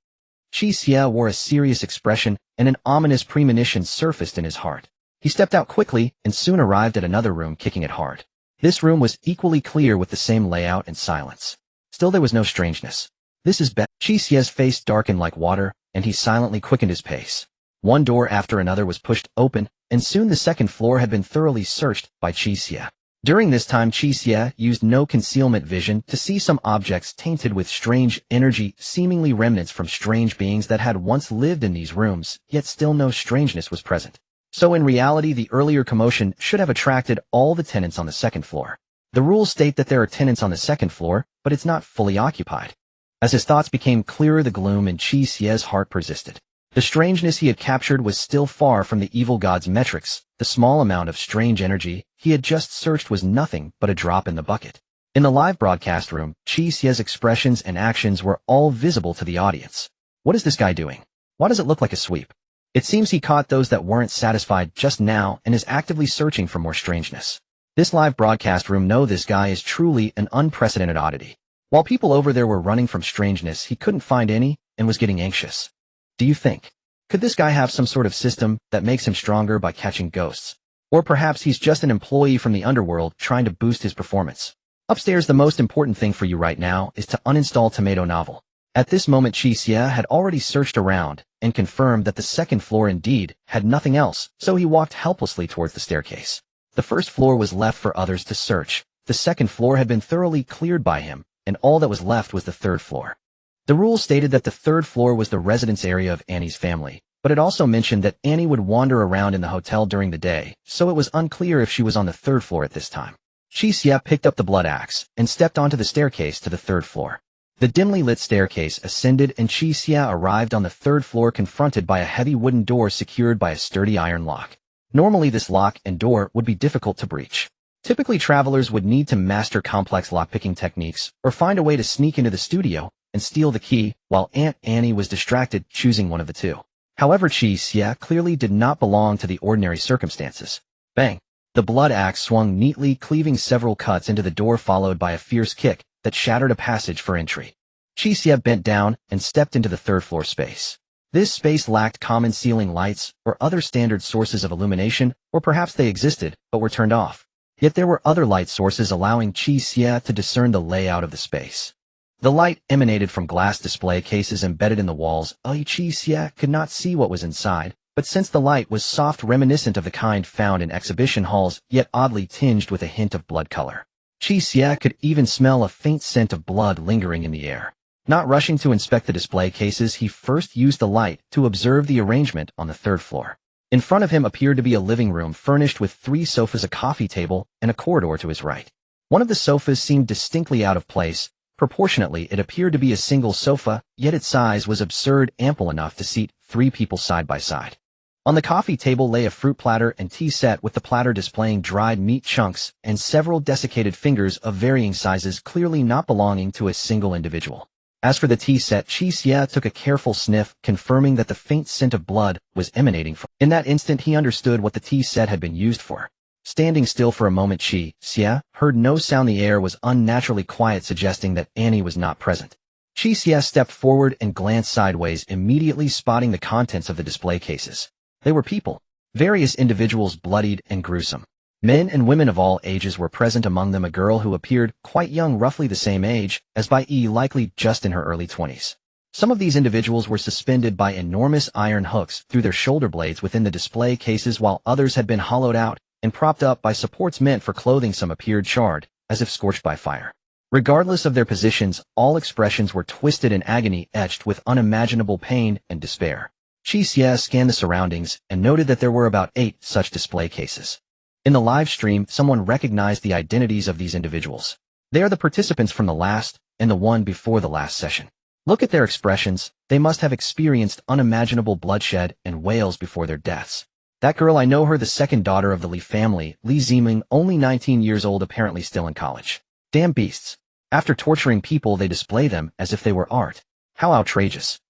Qi Xie wore a serious expression, and an ominous premonition surfaced in his heart. He stepped out quickly and soon arrived at another room, kicking it hard. This room was equally clear with the same layout and silence. Still, there was no strangeness. This is bad. Qi Xie's face darkened like water, and he silently quickened his pace. One door after another was pushed open, and soon the second floor had been thoroughly searched by Qi Xie. During this time, Qi Xie used no concealment vision to see some objects tainted with strange energy, seemingly remnants from strange beings that had once lived in these rooms, yet still no strangeness was present. So in reality, the earlier commotion should have attracted all the tenants on the second floor. The rules state that there are tenants on the second floor, but it's not fully occupied. As his thoughts became clearer, the gloom in Qi Xie's heart persisted. The strangeness he had captured was still far from the evil god's metrics. The small amount of strange energy he had just searched was nothing but a drop in the bucket. In the live broadcast room, Qi Xie's expressions and actions were all visible to the audience. What is this guy doing? Why does it look like a sweep? It seems he caught those that weren't satisfied just now and is actively searching for more strangeness. This live broadcast room, no, this guy is truly an unprecedented oddity. While people over there were running from strangeness, he couldn't find any and was getting anxious. Do you think? Could this guy have some sort of system that makes him stronger by catching ghosts? Or perhaps he's just an employee from the underworld trying to boost his performance. Upstairs, the most important thing for you right now is to uninstall Tomato Novel. At this moment, Qi Xie had already searched around and confirmed that the second floor indeed had nothing else, so he walked helplessly towards the staircase. The first floor was left for others to search. The second floor had been thoroughly cleared by him, and all that was left was the third floor. The rules stated that the third floor was the residence area of Annie's family, but it also mentioned that Annie would wander around in the hotel during the day, so it was unclear if she was on the third floor at this time. Qi Xie picked up the blood axe and stepped onto the staircase to the third floor. The dimly lit staircase ascended, and Qi Xie arrived on the third floor, confronted by a heavy wooden door secured by a sturdy iron lock. Normally, this lock and door would be difficult to breach. Typically, travelers would need to master complex lockpicking techniques or find a way to sneak into the studio and steal the key, while Aunt Annie was distracted choosing one of the two. However, Qi Xie clearly did not belong to the ordinary circumstances. Bang! The blood axe swung neatly, cleaving several cuts into the door, followed by a fierce kick that shattered a passage for entry. Qi Xie bent down and stepped into the third-floor space. This space lacked common ceiling lights or other standard sources of illumination, or perhaps they existed but were turned off. Yet there were other light sources allowing Qi Xie to discern the layout of the space. The light emanated from glass display cases embedded in the walls. Qi Xie could not see what was inside, but since the light was soft, reminiscent of the kind found in exhibition halls, yet oddly tinged with a hint of blood color. Qi Xie could even smell a faint scent of blood lingering in the air. Not rushing to inspect the display cases, he first used the light to observe the arrangement on the third floor. In front of him appeared to be a living room furnished with 3 sofas, a coffee table, and a corridor to his right. One of the sofas seemed distinctly out of place. Proportionately, it appeared to be a single sofa, yet its size was absurd, ample enough to seat 3 people side by side. On the coffee table lay a fruit platter and tea set, with the platter displaying dried meat chunks and several desiccated fingers of varying sizes, clearly not belonging to a single individual. As for the tea set, Qi Xie took a careful sniff, confirming that the faint scent of blood was emanating from. In that instant, he understood what the tea set had been used for. Standing still for a moment, Qi Xie heard no sound. The air was unnaturally quiet, suggesting that Annie was not present. Qi Xie stepped forward and glanced sideways, immediately spotting the contents of the display cases. They were people. Various individuals, bloodied and gruesome. Men and women of all ages were present, among them a girl who appeared quite young, roughly the same age as Bai Yi, likely just in her early 20s. Some of these individuals were suspended by enormous iron hooks through their shoulder blades within the display cases, while others had been hollowed out and propped up by supports meant for clothing. Some appeared charred, as if scorched by fire. Regardless of their positions, all expressions were twisted in agony, etched with unimaginable pain and despair. Qi Xie scanned the surroundings and noted that there were about 8 such display cases. In the live stream, someone recognized the identities of these individuals. They are the participants from the last and the one before the last session. Look at their expressions. They must have experienced unimaginable bloodshed and wails before their deaths. That girl, I know her, the second daughter of the Li family, Li Ziming, only 19 years old, apparently still in college. Damn beasts. After torturing people, they display them as if they were art. How outrageous.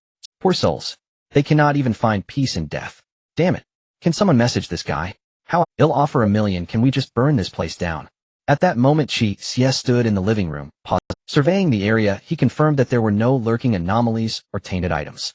Poor souls. They cannot even find peace in death. Damn it. Can someone message this guy? How he'll offer $1 million. Can we just burn this place down? At that moment, Qi Xie stood in the living room, surveying the area. He confirmed that there were no lurking anomalies or tainted items.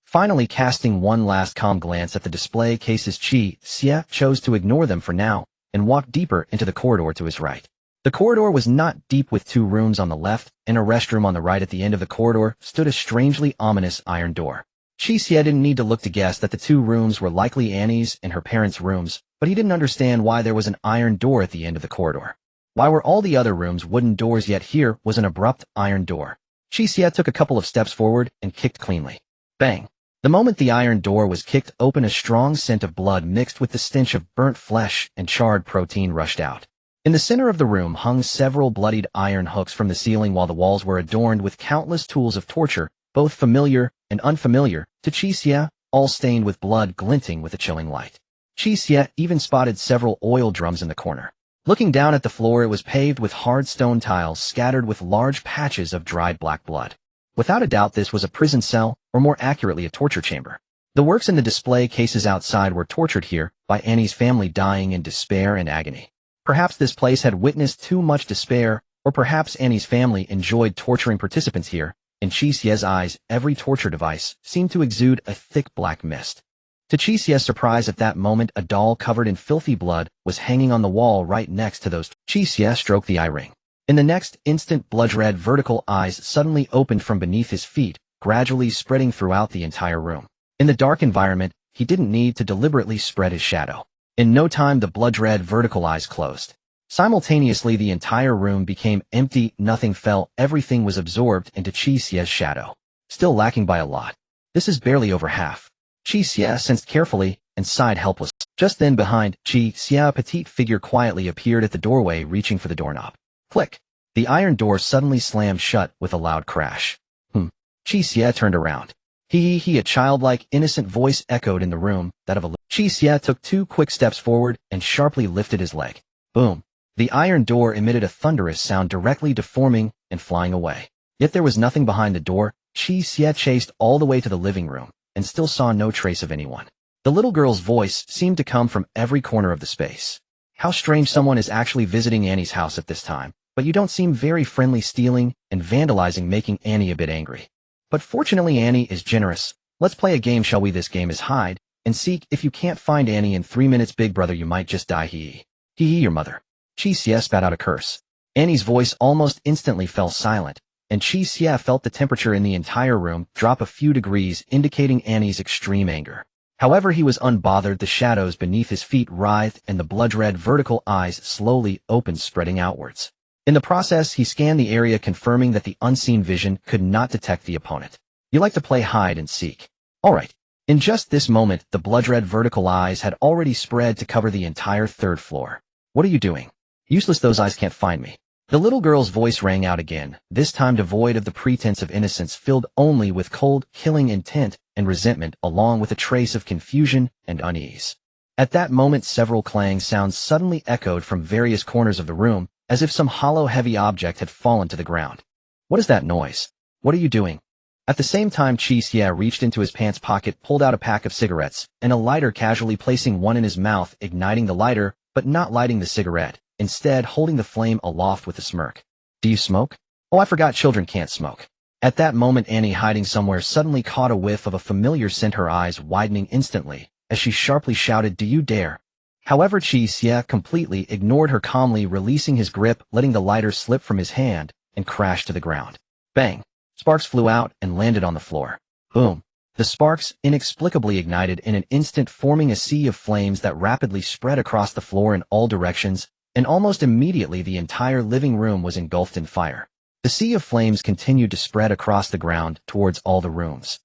Finally, casting one last calm glance at the display cases, Qi Xie chose to ignore them for now and walked deeper into the corridor to his right. The corridor was not deep, with 2 rooms on the left and a restroom on the right. At the end of the corridor stood a strangely ominous iron door. Qi Xie didn't need to look to guess that the 2 rooms were likely Annie's and her parents' rooms, but he didn't understand why there was an iron door at the end of the corridor. Why were all the other rooms wooden doors, yet here was an abrupt iron door? Qi Xie took a couple of steps forward and kicked cleanly. Bang! The moment the iron door was kicked open, a strong scent of blood mixed with the stench of burnt flesh and charred protein rushed out. In the center of the room hung several bloodied iron hooks from the ceiling, while the walls were adorned with countless tools of torture, both familiar and unfamiliar to Qi Xie, all stained with blood, glinting with a chilling light. Qi Xie even spotted several oil drums in the corner. Looking down at the floor, it was paved with hard stone tiles scattered with large patches of dried black blood. Without a doubt, this was a prison cell, or more accurately, a torture chamber. The works in the display cases outside were tortured here by Annie's family, dying in despair and agony. Perhaps this place had witnessed too much despair, or perhaps Annie's family enjoyed torturing participants here. In Qi Xie's eyes, every torture device seemed to exude a thick black mist. To Qi Xie's surprise, at that moment, a doll covered in filthy blood was hanging on the wall right next to those. Qi Xie stroked the eye ring. In the next instant, blood-red vertical eyes suddenly opened from beneath his feet, gradually spreading throughout the entire room. In the dark environment, he didn't need to deliberately spread his shadow. In no time, the blood-red vertical eyes closed. Simultaneously, the entire room became empty. Nothing fell. Everything was absorbed into Qi Xie's shadow. Still lacking by a lot. This is barely over half. Qi Xie sensed carefully and sighed helplessly. Just then, behind Qi Xie, a petite figure quietly appeared at the doorway, reaching for the doorknob. Click! The iron door suddenly slammed shut with a loud crash. Qi Xie turned around. A childlike, innocent voice echoed in the room, that of a Qi Xie took 2 quick steps forward and sharply lifted his leg. Boom! The iron door emitted a thunderous sound, directly deforming and flying away. Yet there was nothing behind the door, Qi Xie chased all the way to the living room and still saw no trace of anyone. The little girl's voice seemed to come from every corner of the space. How strange someone is actually visiting Annie's house at this time, but you don't seem very friendly, stealing and vandalizing, making Annie a bit angry. But fortunately Annie is generous. Let's play a game, shall we? This game is hide and seek. If you can't find Annie in 3 minutes, big brother, you might just die. Hee your mother. Qi Xie spat out a curse. Annie's voice almost instantly fell silent, and Qi Xie felt the temperature in the entire room drop a few degrees, indicating Annie's extreme anger. However, he was unbothered. The shadows beneath his feet writhed and the blood-red vertical eyes slowly opened, spreading outwards. In the process, he scanned the area, confirming that the unseen vision could not detect the opponent. You like to play hide and seek. Alright. In just this moment, the blood-red vertical eyes had already spread to cover the entire 3rd floor. What are you doing? Useless, those eyes can't find me. The little girl's voice rang out again, this time devoid of the pretense of innocence, filled only with cold, killing intent and resentment, along with a trace of confusion and unease. At that moment, several clang sounds suddenly echoed from various corners of the room, as if some hollow, heavy object had fallen to the ground. What is that noise? What are you doing? At the same time, Qi Xie reached into his pants pocket, pulled out a pack of cigarettes and a lighter, casually placing one in his mouth, igniting the lighter, but not lighting the cigarette, instead holding the flame aloft with a smirk. Do you smoke? Oh, I forgot children can't smoke. At that moment, Annie, hiding somewhere, suddenly caught a whiff of a familiar scent, her eyes widening instantly, as she sharply shouted, "Do you dare?" However, Qi Xie completely ignored her, calmly releasing his grip, letting the lighter slip from his hand, and crash to the ground. Bang! Sparks flew out and landed on the floor. Boom! The sparks inexplicably ignited in an instant, forming a sea of flames that rapidly spread across the floor in all directions, and almost immediately the entire living room was engulfed in fire. The sea of flames continued to spread across the ground towards all the rooms.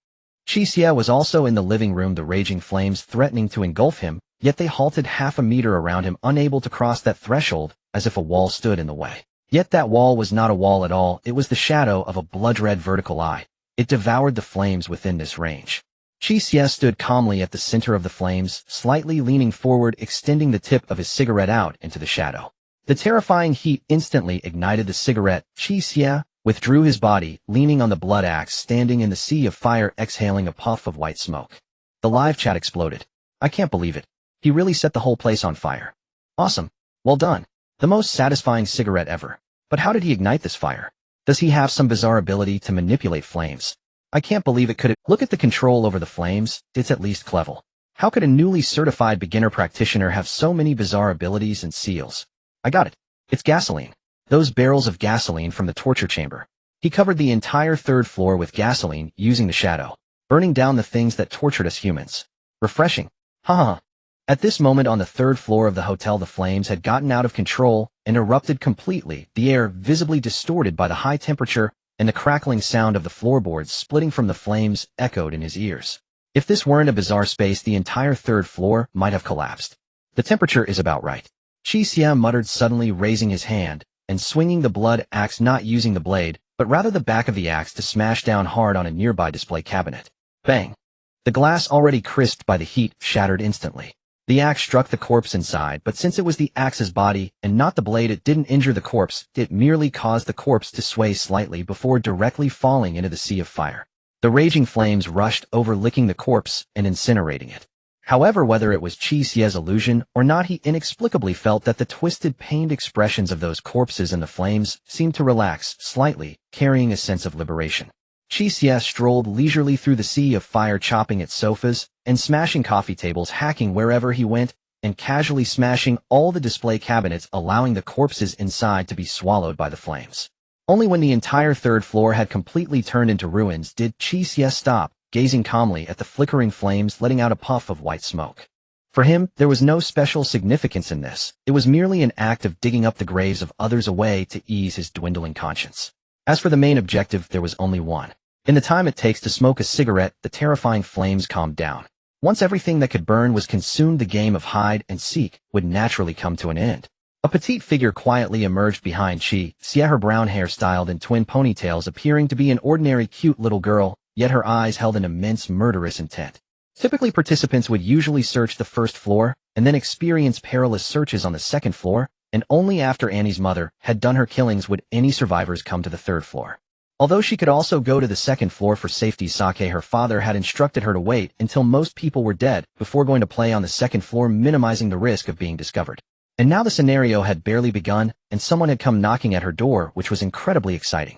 Qi Xie was also in the living room, the raging flames threatening to engulf him, yet they halted half a meter around him, unable to cross that threshold, as if a wall stood in the way. Yet that wall was not a wall at all, it was the shadow of a blood-red vertical eye. It devoured the flames within this range. Qi Xie stood calmly at the center of the flames, slightly leaning forward, extending the tip of his cigarette out into the shadow. The terrifying heat instantly ignited the cigarette. Qi Xie withdrew his body, leaning on the blood axe, standing in the sea of fire, exhaling a puff of white smoke. The live chat exploded. I can't believe it. He really set the whole place on fire. Awesome. Well done. The most satisfying cigarette ever. But how did he ignite this fire? Does he have some bizarre ability to manipulate flames? I can't believe it. Look at the control over the flames. It's at least clever. How could a newly certified beginner practitioner have so many bizarre abilities and seals? I got it. It's gasoline. Those barrels of gasoline from the torture chamber. He covered the entire 3rd floor with gasoline, using the shadow, burning down the things that tortured us humans. Refreshing. Haha. At this moment on the 3rd floor of the hotel, the flames had gotten out of control and erupted completely, the air visibly distorted by the high temperature, and the crackling sound of the floorboards splitting from the flames echoed in his ears. If this weren't a bizarre space, the entire 3rd floor might have collapsed. The temperature is about right. Qi Xie muttered, suddenly raising his hand and swinging the blood axe, not using the blade, but rather the back of the axe, to smash down hard on a nearby display cabinet. Bang! The glass, already crisped by the heat, shattered instantly. The axe struck the corpse inside, but since it was the axe's body and not the blade, it didn't injure the corpse. It merely caused the corpse to sway slightly before directly falling into the sea of fire. The raging flames rushed over, licking the corpse and incinerating it. However, whether it was Qi Xie's illusion or not, he inexplicably felt that the twisted, pained expressions of those corpses in the flames seemed to relax slightly, carrying a sense of liberation. Qi Xie strolled leisurely through the sea of fire, chopping at sofas and smashing coffee tables, hacking wherever he went, and casually smashing all the display cabinets, allowing the corpses inside to be swallowed by the flames. Only when the entire 3rd floor had completely turned into ruins did Qi Xie stop, gazing calmly at the flickering flames, letting out a puff of white smoke. For him, there was no special significance in this. It was merely an act of digging up the graves of others away to ease his dwindling conscience. As for the main objective, there was only one. In the time it takes to smoke a cigarette, the terrifying flames calmed down. Once everything that could burn was consumed, the game of hide and seek would naturally come to an end. A petite figure quietly emerged behind Qi Xie, her brown hair styled in twin ponytails, appearing to be an ordinary cute little girl, yet her eyes held an immense murderous intent. Typically, participants would usually search the 1st floor, and then experience perilous searches on the 2nd floor, and only after Annie's mother had done her killings would any survivors come to the 3rd floor. Although she could also go to the second floor for safety, Sake, her father, had instructed her to wait until most people were dead before going to play on the second floor, minimizing the risk of being discovered. And now the scenario had barely begun, and someone had come knocking at her door, which was incredibly exciting.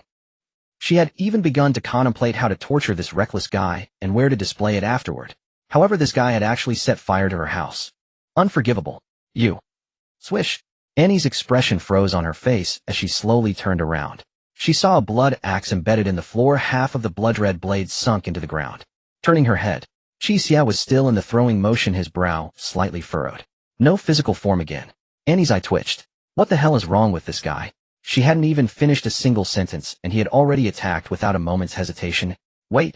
She had even begun to contemplate how to torture this reckless guy and where to display it afterward. However, this guy had actually set fire to her house. Unforgivable. You. Swish. Annie's expression froze on her face as she slowly turned around. She saw a blood axe embedded in the floor, half of the blood-red blade sunk into the ground. Turning her head, Qi Xie was still in the throwing motion, his brow slightly furrowed. No physical form again. Annie's eye twitched. What the hell is wrong with this guy? She hadn't even finished a single sentence, and he had already attacked without a moment's hesitation. Wait.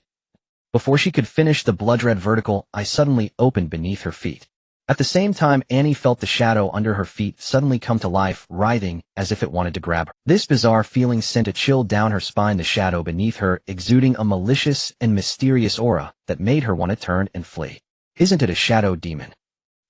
Before she could finish, the blood-red vertical eye suddenly opened beneath her feet. At the same time, Annie felt the shadow under her feet suddenly come to life, writhing as if it wanted to grab her. This bizarre feeling sent a chill down her spine, the shadow beneath her exuding a malicious and mysterious aura that made her want to turn and flee. Isn't it a shadow demon?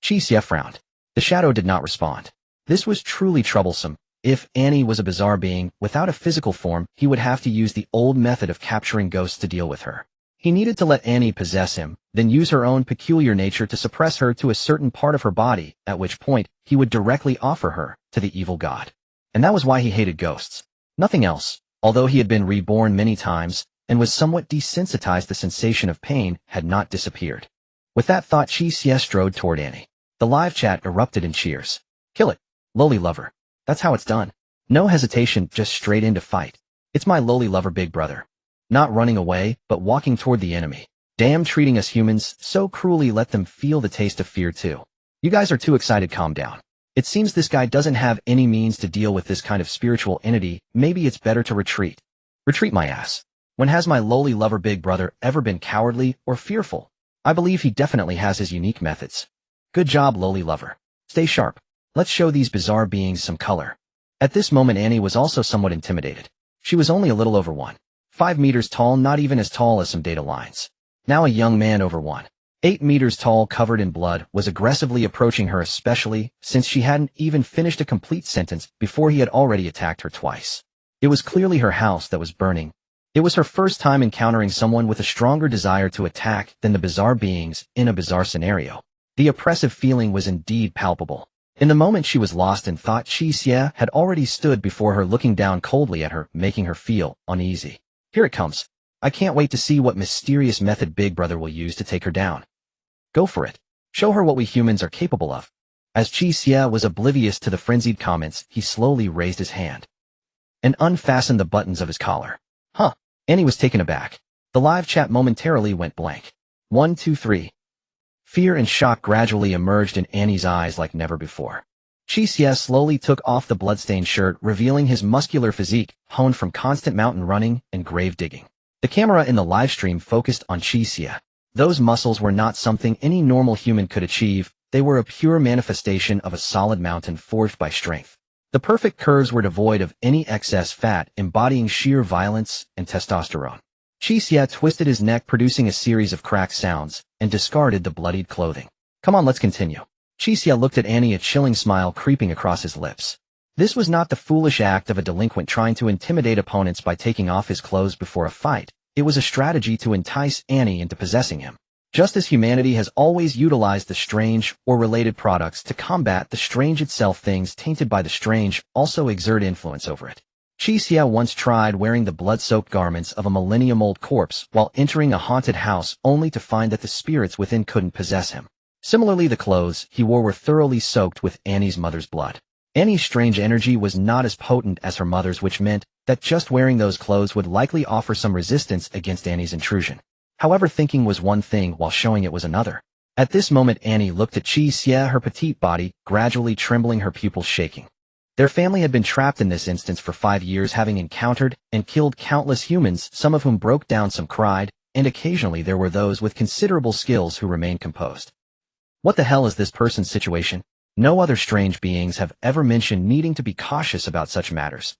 Qi Xie frowned. The shadow did not respond. This was truly troublesome. If Annie was a bizarre being, without a physical form, he would have to use the old method of capturing ghosts to deal with her. He needed to let Annie possess him, then use her own peculiar nature to suppress her to a certain part of her body, at which point he would directly offer her to the evil god. And that was why he hated ghosts. Nothing else. Although he had been reborn many times and was somewhat desensitized, the sensation of pain had not disappeared. With that thought, Qi Xie strode toward Annie. The live chat erupted in cheers. Kill it, lowly lover. That's how it's done. No hesitation, just straight into fight. It's my lowly lover, big brother. Not running away, but walking toward the enemy. Damn, treating us humans so cruelly, let them feel the taste of fear too. You guys are too excited, calm down. It seems this guy doesn't have any means to deal with this kind of spiritual entity. Maybe it's better to retreat. Retreat my ass. When has my lowly lover big brother ever been cowardly or fearful? I believe he definitely has his unique methods. Good job, lowly lover. Stay sharp. Let's show these bizarre beings some color. At this moment, Annie was also somewhat intimidated. She was only a little over 1.5 meters tall, not even as tall as some data lines. Now a young man over 1.8 meters tall, covered in blood, was aggressively approaching her, especially since she hadn't even finished a complete sentence before he had already attacked her twice. It was clearly her house that was burning. It was her first time encountering someone with a stronger desire to attack than the bizarre beings in a bizarre scenario. The oppressive feeling was indeed palpable. In the moment, she was lost in thought. Qi Xie had already stood before her, looking down coldly at her, making her feel uneasy. Here it comes. I can't wait to see what mysterious method Big Brother will use to take her down. Go for it. Show her what we humans are capable of. As Qi Xie was oblivious to the frenzied comments, he slowly raised his hand and unfastened the buttons of his collar. Huh. Annie was taken aback. The live chat momentarily went blank. 1, 2, 3. Fear and shock gradually emerged in Annie's eyes like never before. Qi Xie slowly took off the bloodstained shirt, revealing his muscular physique, honed from constant mountain running and grave digging. The camera in the livestream focused on Qi Xie. Those muscles were not something any normal human could achieve. They were a pure manifestation of a solid mountain forged by strength. The perfect curves were devoid of any excess fat, embodying sheer violence and testosterone. Qi Xie twisted his neck, producing a series of cracked sounds, and discarded the bloodied clothing. Come on, let's continue. Qi Xie looked at Annie, a chilling smile creeping across his lips. This was not the foolish act of a delinquent trying to intimidate opponents by taking off his clothes before a fight. It was a strategy to entice Annie into possessing him. Just as humanity has always utilized the strange or related products to combat the strange itself, things tainted by the strange also exert influence over it. Qi Xie once tried wearing the blood-soaked garments of a millennium-old corpse while entering a haunted house, only to find that the spirits within couldn't possess him. Similarly, the clothes he wore were thoroughly soaked with Annie's mother's blood. Annie's strange energy was not as potent as her mother's, which meant that just wearing those clothes would likely offer some resistance against Annie's intrusion. However, thinking was one thing while showing it was another. At this moment, Annie looked at Qi Xie, her petite body gradually trembling, her pupils shaking. Their family had been trapped in this instance for 5 years, having encountered and killed countless humans, some of whom broke down, some cried, and occasionally there were those with considerable skills who remained composed. What the hell is this person's situation? No other strange beings have ever mentioned needing to be cautious about such matters.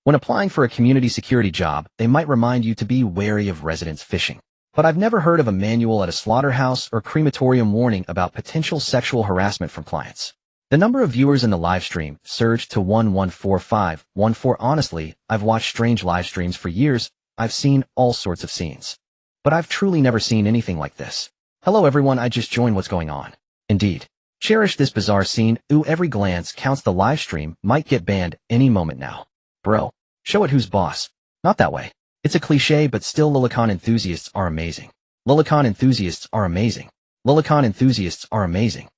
When applying for a community security job, they might remind you to be wary of residents fishing. But I've never heard of a manual at a slaughterhouse or crematorium warning about potential sexual harassment from clients. The number of viewers in the live stream surged to 1,145,14. Honestly, I've watched strange live streams for years, I've seen all sorts of scenes. But I've truly never seen anything like this. Hello everyone, I just joined, what's going on? Indeed. Cherish this bizarre scene. Ooh, every glance counts. The live stream might get banned any moment now. Bro, show it who's boss. Not that way. It's a cliche, but still Lolicon enthusiasts are amazing. Lolicon enthusiasts are amazing. Lolicon enthusiasts are amazing.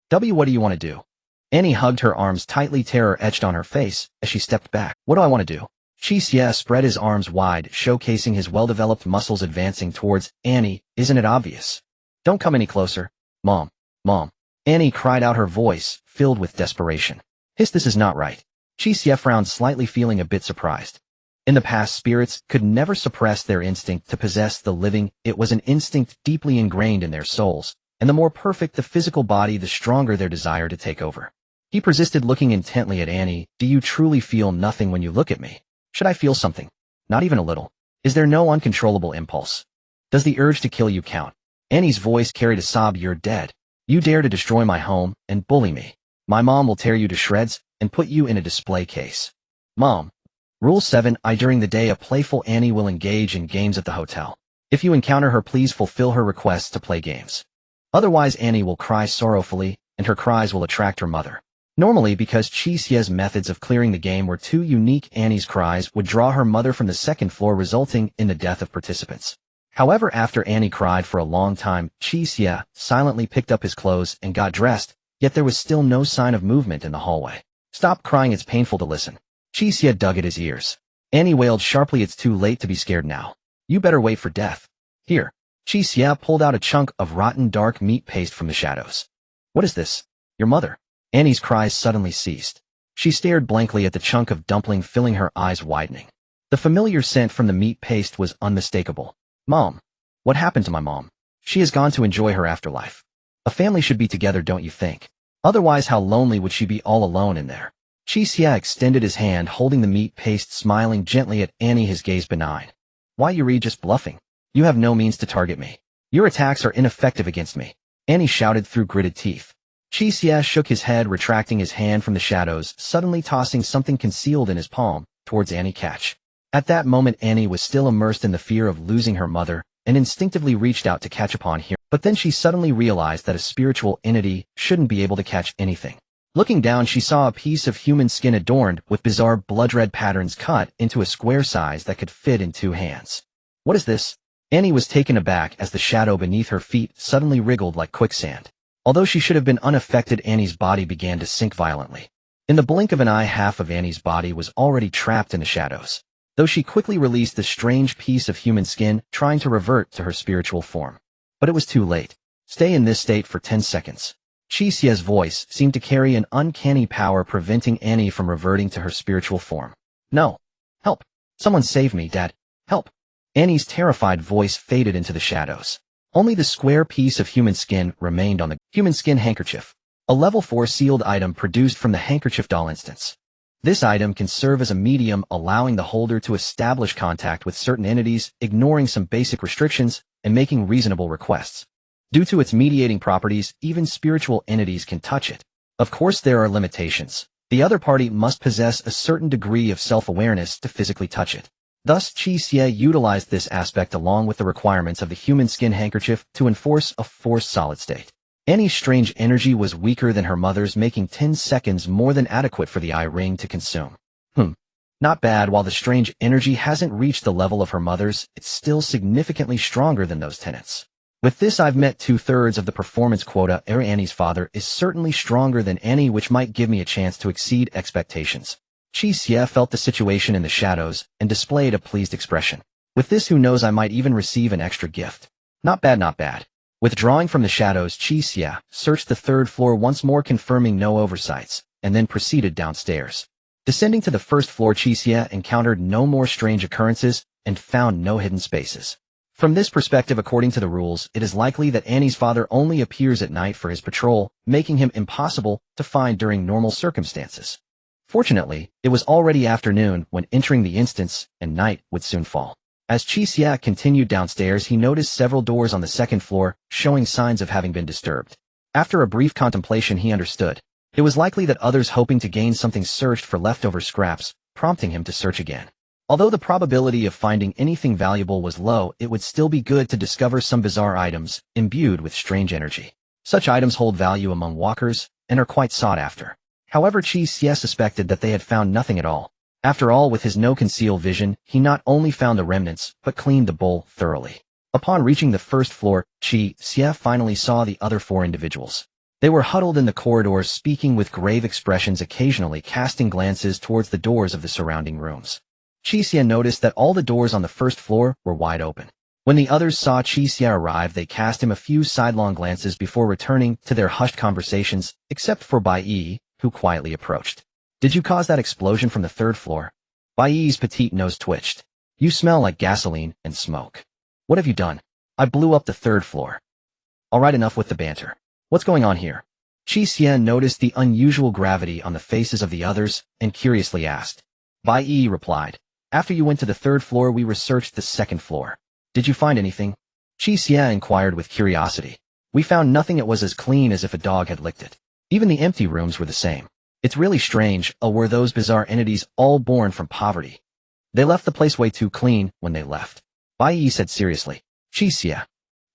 What do you want to do? Annie hugged her arms tightly, terror etched on her face as she stepped back. What do I want to do? Qi Xie spread his arms wide, showcasing his well-developed muscles, advancing towards Annie. Isn't it obvious? Don't come any closer. Mom. Mom. Annie cried out, her voice filled with desperation. Hiss, this is not right. Qi Xie frowned slightly, feeling a bit surprised. In the past, spirits could never suppress their instinct to possess the living. It was an instinct deeply ingrained in their souls, and the more perfect the physical body, the stronger their desire to take over. He persisted, looking intently at Annie. Do you truly feel nothing when you look at me? Should I feel something? Not even a little. Is there no uncontrollable impulse? Does the urge to kill you count? Annie's voice carried a sob. You're dead. You dare to destroy my home and bully me. My mom will tear you to shreds and put you in a display case. Mom. Rule 7. During the day, a playful Annie will engage in games at the hotel. If you encounter her, please fulfill her requests to play games. Otherwise, Annie will cry sorrowfully, and her cries will attract her mother. Normally, because Qi Xie's methods of clearing the game were too unique, Annie's cries would draw her mother from the second floor, resulting in the death of participants. However, after Annie cried for a long time, Qi Xie silently picked up his clothes and got dressed, yet there was still no sign of movement in the hallway. Stop crying, it's painful to listen. Qi Xie dug at his ears. Annie wailed sharply, it's too late to be scared now. You better wait for death. Here. Qi Xie pulled out a chunk of rotten dark meat paste from the shadows. What is this? Your mother. Annie's cries suddenly ceased. She stared blankly at the chunk of dumpling, filling her eyes widening. The familiar scent from the meat paste was unmistakable. Mom. What happened to my mom? She has gone to enjoy her afterlife. A family should be together, don't you think? Otherwise, how lonely would she be all alone in there? Qi Xie extended his hand, holding the meat paste, smiling gently at Annie, his gaze benign. Why, you're just bluffing. You have no means to target me. Your attacks are ineffective against me. Annie shouted through gritted teeth. Qi Xie shook his head, retracting his hand from the shadows, suddenly tossing something concealed in his palm towards Annie. Catch. At that moment, Annie was still immersed in the fear of losing her mother and instinctively reached out to catch upon here. But then she suddenly realized that a spiritual entity shouldn't be able to catch anything. Looking down, she saw a piece of human skin adorned with bizarre blood-red patterns cut into a square size that could fit in 2 hands. What is this? Annie was taken aback as the shadow beneath her feet suddenly wriggled like quicksand. Although she should have been unaffected, Annie's body began to sink violently. In the blink of an eye, half of Annie's body was already trapped in the shadows. Though she quickly released the strange piece of human skin, trying to revert to her spiritual form. But it was too late. Stay in this state for 10 seconds. Qi Xie's voice seemed to carry an uncanny power, preventing Annie from reverting to her spiritual form. No. Help. Someone save me, Dad. Help. Annie's terrified voice faded into the shadows. Only the square piece of human skin remained on the human skin handkerchief, a level 4 sealed item produced from the Handkerchief Doll instance. This item can serve as a medium, allowing the holder to establish contact with certain entities, ignoring some basic restrictions, and making reasonable requests. Due to its mediating properties, even spiritual entities can touch it. Of course, there are limitations. The other party must possess a certain degree of self-awareness to physically touch it. Thus, Qi Xie utilized this aspect along with the requirements of the human skin handkerchief to enforce a forced solid state. Annie's strange energy was weaker than her mother's, making 10 seconds more than adequate for the eye ring to consume. Not bad. While the strange energy hasn't reached the level of her mother's, it's still significantly stronger than those tenets. With this, I've met 2/3 of the performance quota. Annie's father is certainly stronger than Annie, which might give me a chance to exceed expectations. Qi Xie felt the situation in the shadows and displayed a pleased expression. With this, who knows, I might even receive an extra gift. Not bad, not bad. Withdrawing from the shadows, Qi Xie searched the 3rd floor once more, confirming no oversights, and then proceeded downstairs. Descending to the 1st floor, Qi Xie encountered no more strange occurrences and found no hidden spaces. From this perspective, according to the rules, it is likely that Annie's father only appears at night for his patrol, making him impossible to find during normal circumstances. Fortunately, it was already afternoon when entering the instance, and night would soon fall. As Qi Xie continued downstairs, he noticed several doors on the 2nd floor, showing signs of having been disturbed. After a brief contemplation, he understood. It was likely that others hoping to gain something searched for leftover scraps, prompting him to search again. Although the probability of finding anything valuable was low, it would still be good to discover some bizarre items imbued with strange energy. Such items hold value among walkers and are quite sought after. However, Qi Xie suspected that they had found nothing at all. After all, with his no-conceal vision, he not only found the remnants, but cleaned the bowl thoroughly. Upon reaching the first floor, Qi Xie finally saw the other 4 individuals. They were huddled in the corridors, speaking with grave expressions, occasionally casting glances towards the doors of the surrounding rooms. Qi Xie noticed that all the doors on the first floor were wide open. When the others saw Qi Xie arrive, they cast him a few sidelong glances before returning to their hushed conversations, except for Bai Yi, who quietly approached. "Did you cause that explosion from the 3rd floor?" Bai Yi's petite nose twitched. "You smell like gasoline and smoke. What have you done?" "I blew up the 3rd floor." "All right, enough with the banter. What's going on here?" Qi Xie noticed the unusual gravity on the faces of the others and curiously asked. Bai Yi replied, "After you went to the 3rd floor, we researched the 2nd floor. Did you find anything?" Qi Xie inquired with curiosity. "We found nothing. It was as clean as if a dog had licked it. Even the empty rooms were the same. It's really strange. Were those bizarre entities all born from poverty? They left the place way too clean when they left." Bai Yi said seriously. "Qi Xie,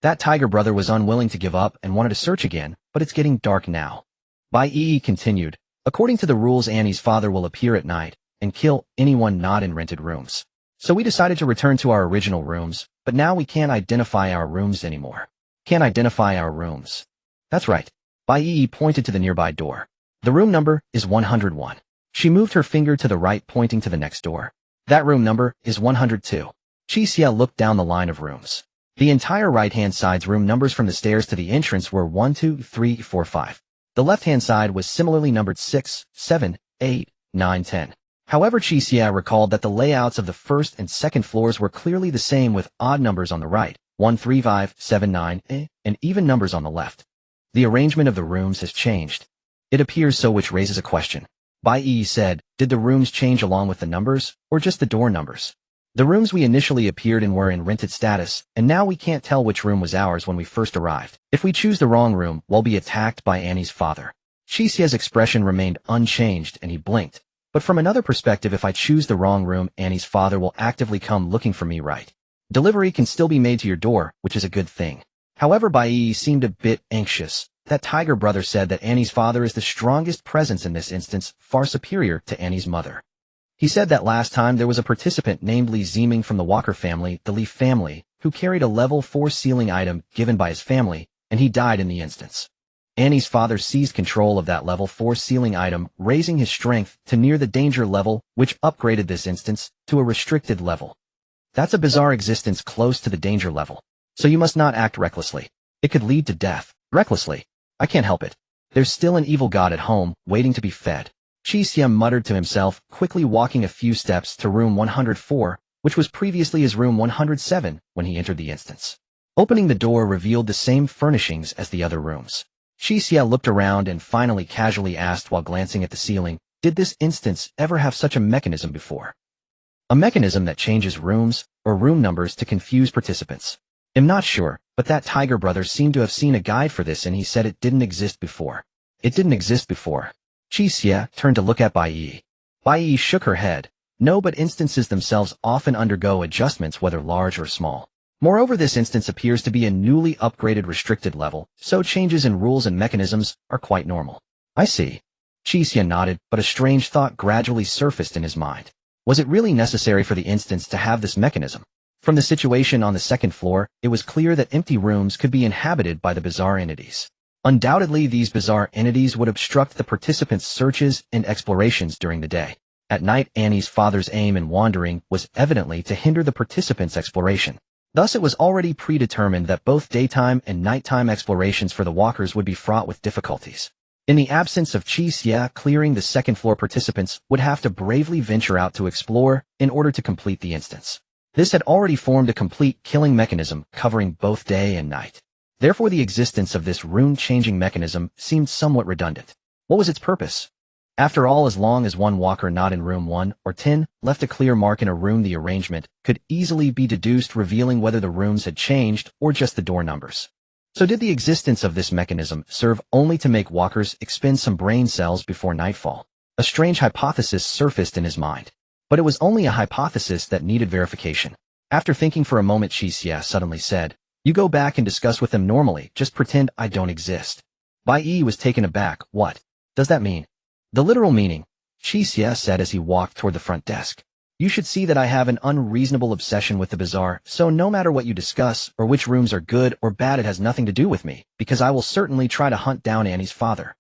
that tiger brother was unwilling to give up and wanted to search again, but it's getting dark now." Bai Yi continued, "According to the rules, Annie's father will appear at night and kill anyone not in rented rooms. So we decided to return to our original rooms, but now we can't identify our rooms anymore." "Can't identify our rooms?" "That's right." Bai Yi pointed to the nearby door. "The room number is 101. She moved her finger to the right, pointing to the next door. "That room number is 102. Qi Xie looked down the line of rooms. The entire right-hand side's room numbers from the stairs to the entrance were 1, 2, 3, 4, 5. The left-hand side was similarly numbered 6, 7, 8, 9, 10. However, Qi Xie recalled that the layouts of the 1st and 2nd floors were clearly the same, with odd numbers on the right, 1, 3, 5, 7, 9, and even numbers on the left. The arrangement of the rooms has changed. It appears so, which raises a question. Bai Yi said, "Did the rooms change along with the numbers, or just the door numbers? The rooms we initially appeared in were in rented status, and now we can't tell which room was ours when we first arrived. If we choose the wrong room, we'll be attacked by Annie's father." Qi Xie's expression remained unchanged, and he blinked. "But from another perspective, if I choose the wrong room, Annie's father will actively come looking for me, right? Delivery can still be made to your door, which is a good thing." However, Bai Yi seemed a bit anxious. That tiger brother said that Annie's father is the strongest presence in this instance, far superior to Annie's mother. He said that last time there was a participant named Li Ziming from the Walker family, the Li family, who carried a level 4 ceiling item given by his family, and he died in the instance. Annie's father seized control of that level 4 ceiling item, raising his strength to near the danger level, which upgraded this instance to a restricted level. That's a bizarre existence close to the danger level. So you must not act recklessly. It could lead to death. Recklessly? I can't help it. There's still an evil god at home, waiting to be fed. Qi Xie muttered to himself, quickly walking a few steps to room 104, which was previously his room 107 when he entered the instance. Opening the door revealed the same furnishings as the other rooms. Qi Xie looked around and finally casually asked while glancing at the ceiling, "Did this instance ever have such a mechanism before?" "A mechanism that changes rooms or room numbers to confuse participants. I'm not sure, but that tiger brother seemed to have seen a guide for this, and he said it didn't exist before." "It didn't exist before?" Qi Xie turned to look at Bai Yi. Bai Yi shook her head. "No, but instances themselves often undergo adjustments, whether large or small. Moreover, this instance appears to be a newly upgraded restricted level, so changes in rules and mechanisms are quite normal." "I see." Qi Xie nodded, but a strange thought gradually surfaced in his mind. Was it really necessary for the instance to have this mechanism? From the situation on the 2nd floor, it was clear that empty rooms could be inhabited by the bizarre entities. Undoubtedly, these bizarre entities would obstruct the participants' searches and explorations during the day. At night, Annie's father's aim in wandering was evidently to hinder the participants' exploration. Thus, it was already predetermined that both daytime and nighttime explorations for the walkers would be fraught with difficulties. In the absence of Qi Xie, clearing the 2nd floor participants would have to bravely venture out to explore in order to complete the instance. This had already formed a complete killing mechanism covering both day and night. Therefore, the existence of this rune-changing mechanism seemed somewhat redundant. What was its purpose? After all, as long as one walker not in room 1 or 10 left a clear mark in a room, the arrangement could easily be deduced, revealing whether the rooms had changed or just the door numbers. So did the existence of this mechanism serve only to make walkers expend some brain cells before nightfall? A strange hypothesis surfaced in his mind. But it was only a hypothesis that needed verification. After thinking for a moment, Qi Xie suddenly said, "You go back and discuss with them normally, just pretend I don't exist." Bai Yi was taken aback. "What does that mean?" "The literal meaning," Qi Xie said as he walked toward the front desk. "You should see that I have an unreasonable obsession with the bizarre, so no matter what you discuss, or which rooms are good or bad, it has nothing to do with me, because I will certainly try to hunt down Annie's father."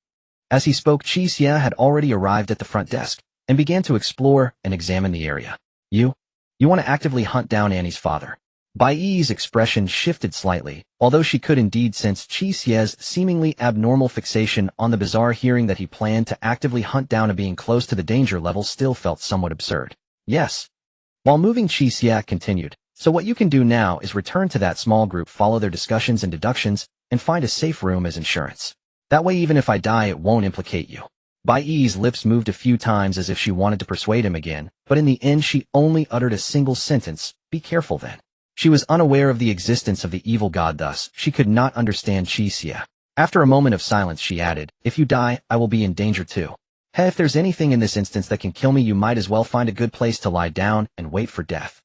As he spoke, Qi Xie had already arrived at the front desk, and began to explore and examine the area. You want to actively hunt down Annie's father?" Bai Yi's expression shifted slightly, although she could indeed sense Qi Xie's seemingly abnormal fixation on the bizarre. Hearing that he planned to actively hunt down a being close to the danger level still felt somewhat absurd. "Yes." While moving, Qi Xie continued, "So what you can do now is return to that small group, follow their discussions and deductions, and find a safe room as insurance. That way even if I die it won't implicate you." Bai Yi's lips moved a few times as if she wanted to persuade him again, but in the end she only uttered a single sentence, "Be careful then." She was unaware of the existence of the evil god, thus she could not understand Qi Xie. After a moment of silence she added, "If you die, I will be in danger too. Hey, if there's anything in this instance that can kill me, you might as well find a good place to lie down and wait for death."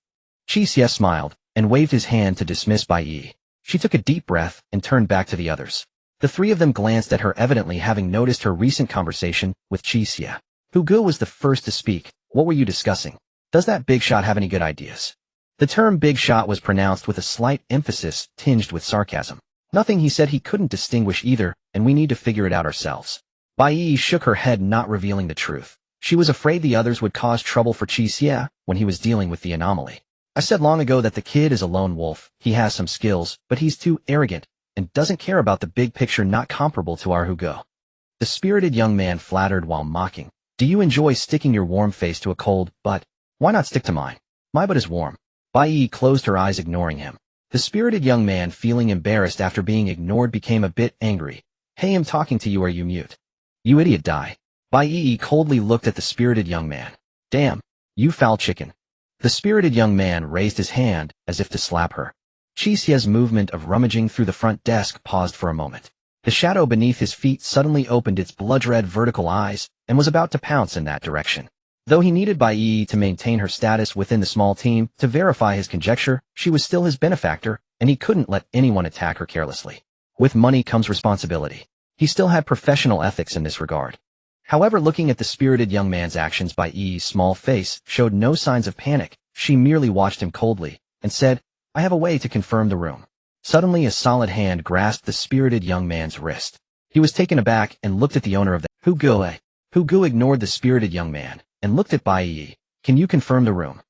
Qi Xie smiled, and waved his hand to dismiss Bai Yi. She took a deep breath and turned back to the others. The three of them glanced at her, evidently having noticed her recent conversation with Qi Xie. Hu Ge was the first to speak. "What were you discussing? Does that big shot have any good ideas?" The term big shot was pronounced with a slight emphasis tinged with sarcasm. "Nothing," he said. "He couldn't distinguish either, and we need to figure it out ourselves." Bai Yi shook her head, not revealing the truth. She was afraid the others would cause trouble for Qi Xie when he was dealing with the anomaly. "I said long ago that the kid is a lone wolf. He has some skills, but he's too arrogant and doesn't care about the big picture, not comparable to our Hu Ge." The spirited young man flattered while mocking. "Do you enjoy sticking your warm face to a cold butt? Why not stick to mine? My butt is warm." Bai Yi closed her eyes, ignoring him. The spirited young man, feeling embarrassed after being ignored, became a bit angry. "Hey, I'm talking to you. Are you mute? You idiot, die." Bai Yi coldly looked at the spirited young man. "Damn, you foul chicken." The spirited young man raised his hand as if to slap her. Qi Xie's movement of rummaging through the front desk paused for a moment. The shadow beneath his feet suddenly opened its blood-red vertical eyes and was about to pounce in that direction. Though he needed Bai Yi to maintain her status within the small team to verify his conjecture, she was still his benefactor, and he couldn't let anyone attack her carelessly. With money comes responsibility. He still had professional ethics in this regard. However, looking at the spirited young man's actions, Bai Yi's small face showed no signs of panic. She merely watched him coldly and said, "I have a way to confirm the room." Suddenly a solid hand grasped the spirited young man's wrist. He was taken aback and looked at the owner of the Hu Ge. Hu Ge ignored the spirited young man and looked at Bai Yi. "Can you confirm the room?"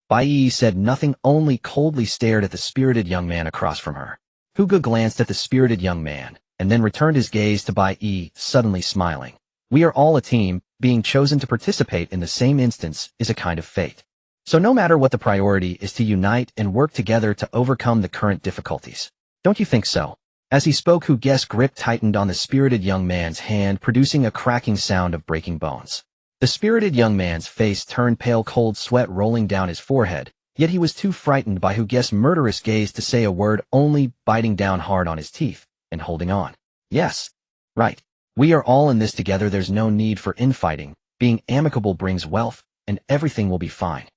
Bai Yi said nothing, only coldly stared at the spirited young man across from her. Hu Ge glanced at the spirited young man, and then returned his gaze to Bai Yi, suddenly smiling. "We are all a team. Being chosen to participate in the same instance is a kind of fate. So no matter what, the priority is to unite and work together to overcome the current difficulties. Don't you think so?" As he spoke, Hu Ge's grip tightened on the spirited young man's hand, producing a cracking sound of breaking bones. The spirited young man's face turned pale, cold sweat rolling down his forehead, yet he was too frightened by Hu Ge's murderous gaze to say a word, only biting down hard on his teeth and holding on. "Yes. Right. We are all in this together. There's no need for infighting. Being amicable brings wealth, and everything will be fine."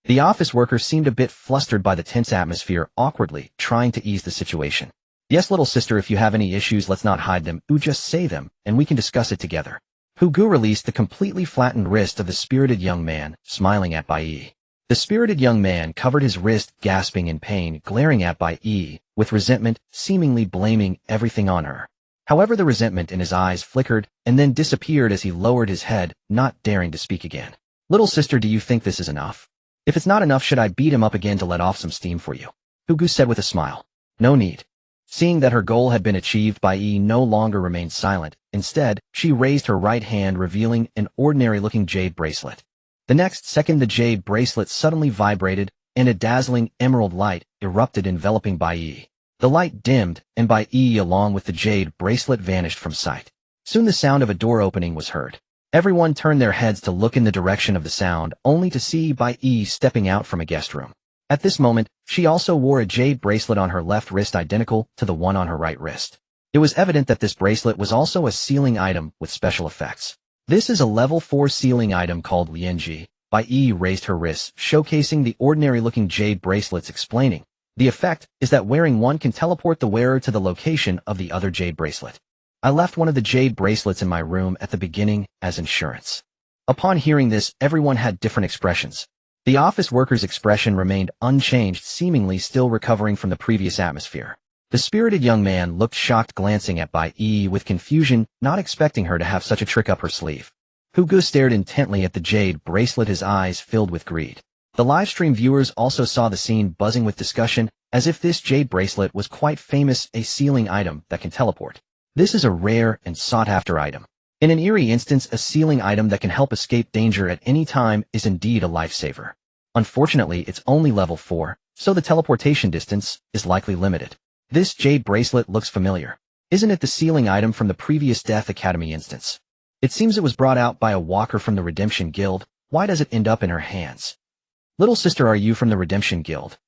The office worker seemed a bit flustered by the tense atmosphere, awkwardly trying to ease the situation. "Yes, little sister, if you have any issues, let's not hide them. Just say them, and we can discuss it together." Hu Ge released the completely flattened wrist of the spirited young man, smiling at Bai Yi. The spirited young man covered his wrist, gasping in pain, glaring at Bai Yi with resentment, seemingly blaming everything on her. However, the resentment in his eyes flickered and then disappeared as he lowered his head, not daring to speak again. "Little sister, do you think this is enough? If it's not enough, should I beat him up again to let off some steam for you?" Hu Ge said with a smile. "No need." Seeing that her goal had been achieved, Bai Yi no longer remained silent. Instead, she raised her right hand, revealing an ordinary-looking jade bracelet. The next second, the jade bracelet suddenly vibrated, and a dazzling emerald light erupted, enveloping Bai Yi. The light dimmed, and Bai Yi along with the jade bracelet vanished from sight. Soon the sound of a door opening was heard. Everyone turned their heads to look in the direction of the sound, only to see Bai Yi stepping out from a guest room. At this moment, she also wore a jade bracelet on her left wrist identical to the one on her right wrist. It was evident that this bracelet was also a sealing item with special effects. This is a level 4 sealing item called Lianji, Bai Yi raised her wrists, showcasing the ordinary-looking jade bracelets, explaining, "The effect is that wearing one can teleport the wearer to the location of the other jade bracelet. I left one of the jade bracelets in my room at the beginning as insurance." Upon hearing this, everyone had different expressions. The office worker's expression remained unchanged, seemingly still recovering from the previous atmosphere. The spirited young man looked shocked, glancing at Bai Yi with confusion, not expecting her to have such a trick up her sleeve. Hugo stared intently at the jade bracelet, his eyes filled with greed. The livestream viewers also saw the scene, buzzing with discussion, as if this jade bracelet was quite famous, a sealing item that can teleport. This is a rare and sought-after item. In an Eerie instance, a sealing item that can help escape danger at any time is indeed a lifesaver. Unfortunately, it's only level 4, so the teleportation distance is likely limited. This jade bracelet looks familiar. Isn't it the sealing item from the previous Death Academy instance? It seems it was brought out by a walker from the Redemption Guild. Why does it end up in her hands? Little sister, are you from the Redemption Guild?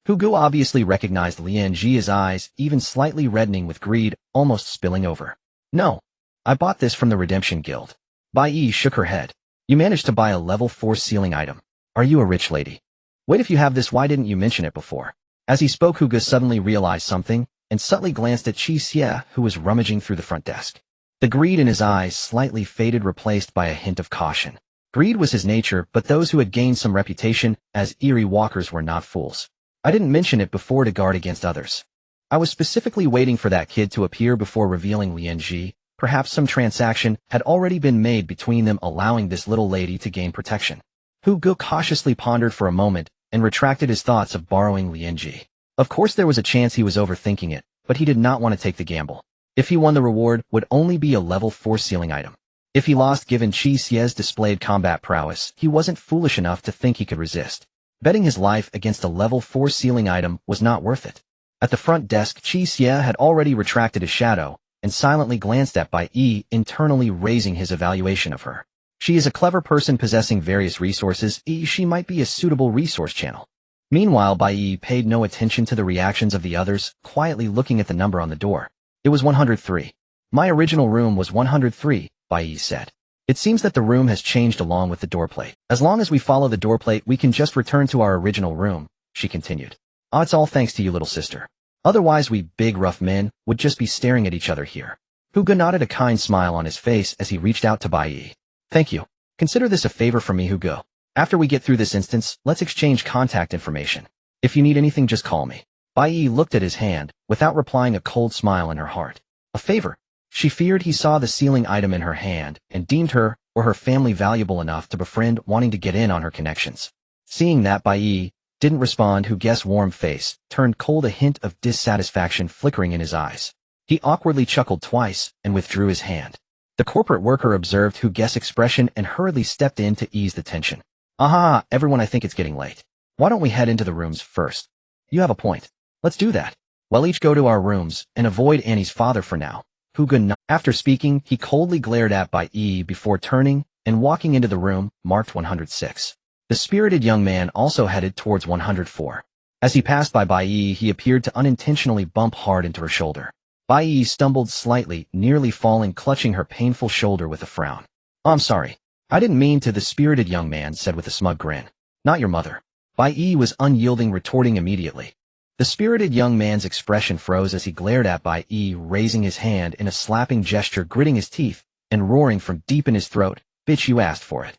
Hugo obviously recognized Lian Jia's eyes, even slightly reddening with greed, almost spilling over. No. I bought this from the Redemption Guild. Bai Yi shook her head. You managed to buy a level 4 sealing item. Are you a rich lady? Wait, if you have this, why didn't you mention it before? As he spoke, Hugo suddenly realized something, and subtly glanced at Qi Xie, who was rummaging through the front desk. The greed in his eyes slightly faded, replaced by a hint of caution. Greed was his nature, but those who had gained some reputation as Eerie walkers were not fools. I didn't mention it before to guard against others. I was specifically waiting for that kid to appear before revealing Lian Ji. Perhaps some transaction had already been made between them, allowing this little lady to gain protection. Hugo cautiously pondered for a moment and retracted his thoughts of borrowing Lian Ji. Of course, there was a chance he was overthinking it, but he did not want to take the gamble. If he won, the reward would only be a level 4 sealing item. If he lost, given Qi Xie's displayed combat prowess, he wasn't foolish enough to think he could resist. Betting his life against a level 4 sealing item was not worth it. At the front desk, Qi Xie had already retracted his shadow and silently glanced at Bai Yi, internally raising his evaluation of her. She is a clever person possessing various resources. She might be a suitable resource channel. Meanwhile, Bai Yi paid no attention to the reactions of the others, quietly looking at the number on the door. It was 103. My original room was 103, Bai Yi said. It seems that the room has changed along with the doorplate. As long as we follow the doorplate, we can just return to our original room, she continued. It's all thanks to you, little sister. Otherwise, we big rough men would just be staring at each other here. Hugo nodded, a kind smile on his face as he reached out to Bai Yi. Thank you. Consider this a favor from me, Hugo. After we get through this instance, let's exchange contact information. If you need anything, just call me. Bai Yi looked at his hand, without replying, a cold smile in her heart. A favor? She feared he saw the sealing item in her hand and deemed her or her family valuable enough to befriend, wanting to get in on her connections. Seeing that Bai Yi didn't respond, Hugo's warm face turned cold, a hint of dissatisfaction flickering in his eyes. He awkwardly chuckled twice and withdrew his hand. The corporate worker observed Hugo's expression and hurriedly stepped in to ease the tension. Aha, everyone, I think it's getting late. Why don't we head into the rooms first? You have a point. Let's do that. We'll each go to our rooms and avoid Annie's father for now. Hugo, after speaking, he coldly glared at Bai Yi before turning and walking into the room marked 106. The spirited young man also headed towards 104. As he passed by Bai Yi, he appeared to unintentionally bump hard into her shoulder. Bai Yi stumbled slightly, nearly falling, clutching her painful shoulder with a frown. I'm sorry. I didn't mean to, the spirited young man said with a smug grin. Not your mother. Bai Yi was unyielding, retorting immediately. The spirited young man's expression froze as he glared at Bai Yi, raising his hand in a slapping gesture, gritting his teeth, and roaring from deep in his throat, "Bitch, you asked for it."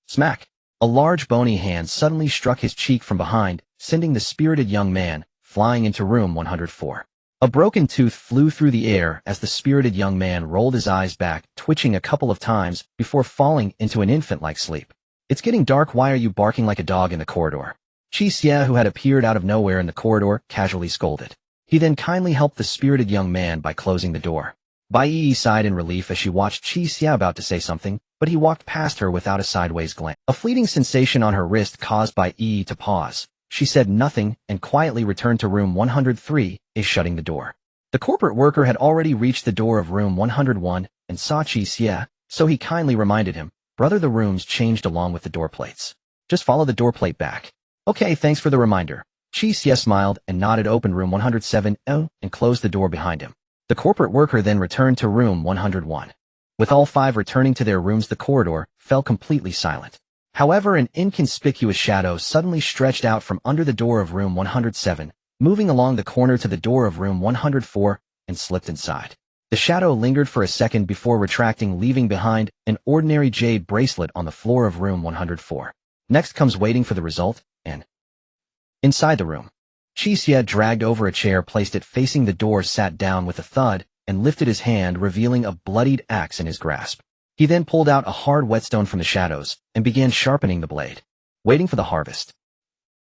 Smack! A large bony hand suddenly struck his cheek from behind, sending the spirited young man flying into room 104. A broken tooth flew through the air as the spirited young man rolled his eyes back, twitching a couple of times before falling into an infant-like sleep. It's getting dark. Why are you barking like a dog in the corridor? Qi Xie, who had appeared out of nowhere in the corridor, casually scolded. He then kindly helped the spirited young man by closing the door. Bai Yi sighed in relief as she watched Qi Xie about to say something, but he walked past her without a sideways glance. A fleeting sensation on her wrist caused Bai Yi to pause. She said nothing and quietly returned to room 103, shutting the door. The corporate worker had already reached the door of room 101 and saw Qi Xie, so he kindly reminded him, "Brother, the rooms changed along with the door plates. Just follow the door plate back." "Okay, thanks for the reminder." Qi Xie smiled and nodded, opened room 107 and closed the door behind him. The corporate worker then returned to room 101. With all five returning to their rooms, the corridor fell completely silent. However, an inconspicuous shadow suddenly stretched out from under the door of room 107, moving along the corner to the door of room 104, and slipped inside. The shadow lingered for a second before retracting, leaving behind an ordinary jade bracelet on the floor of room 104. Next comes waiting for the result, and inside the room, Qi Xie dragged over a chair, placed it facing the door, sat down with a thud, and lifted his hand, revealing a bloodied axe in his grasp. He then pulled out a hard whetstone from the shadows and began sharpening the blade, waiting for the harvest.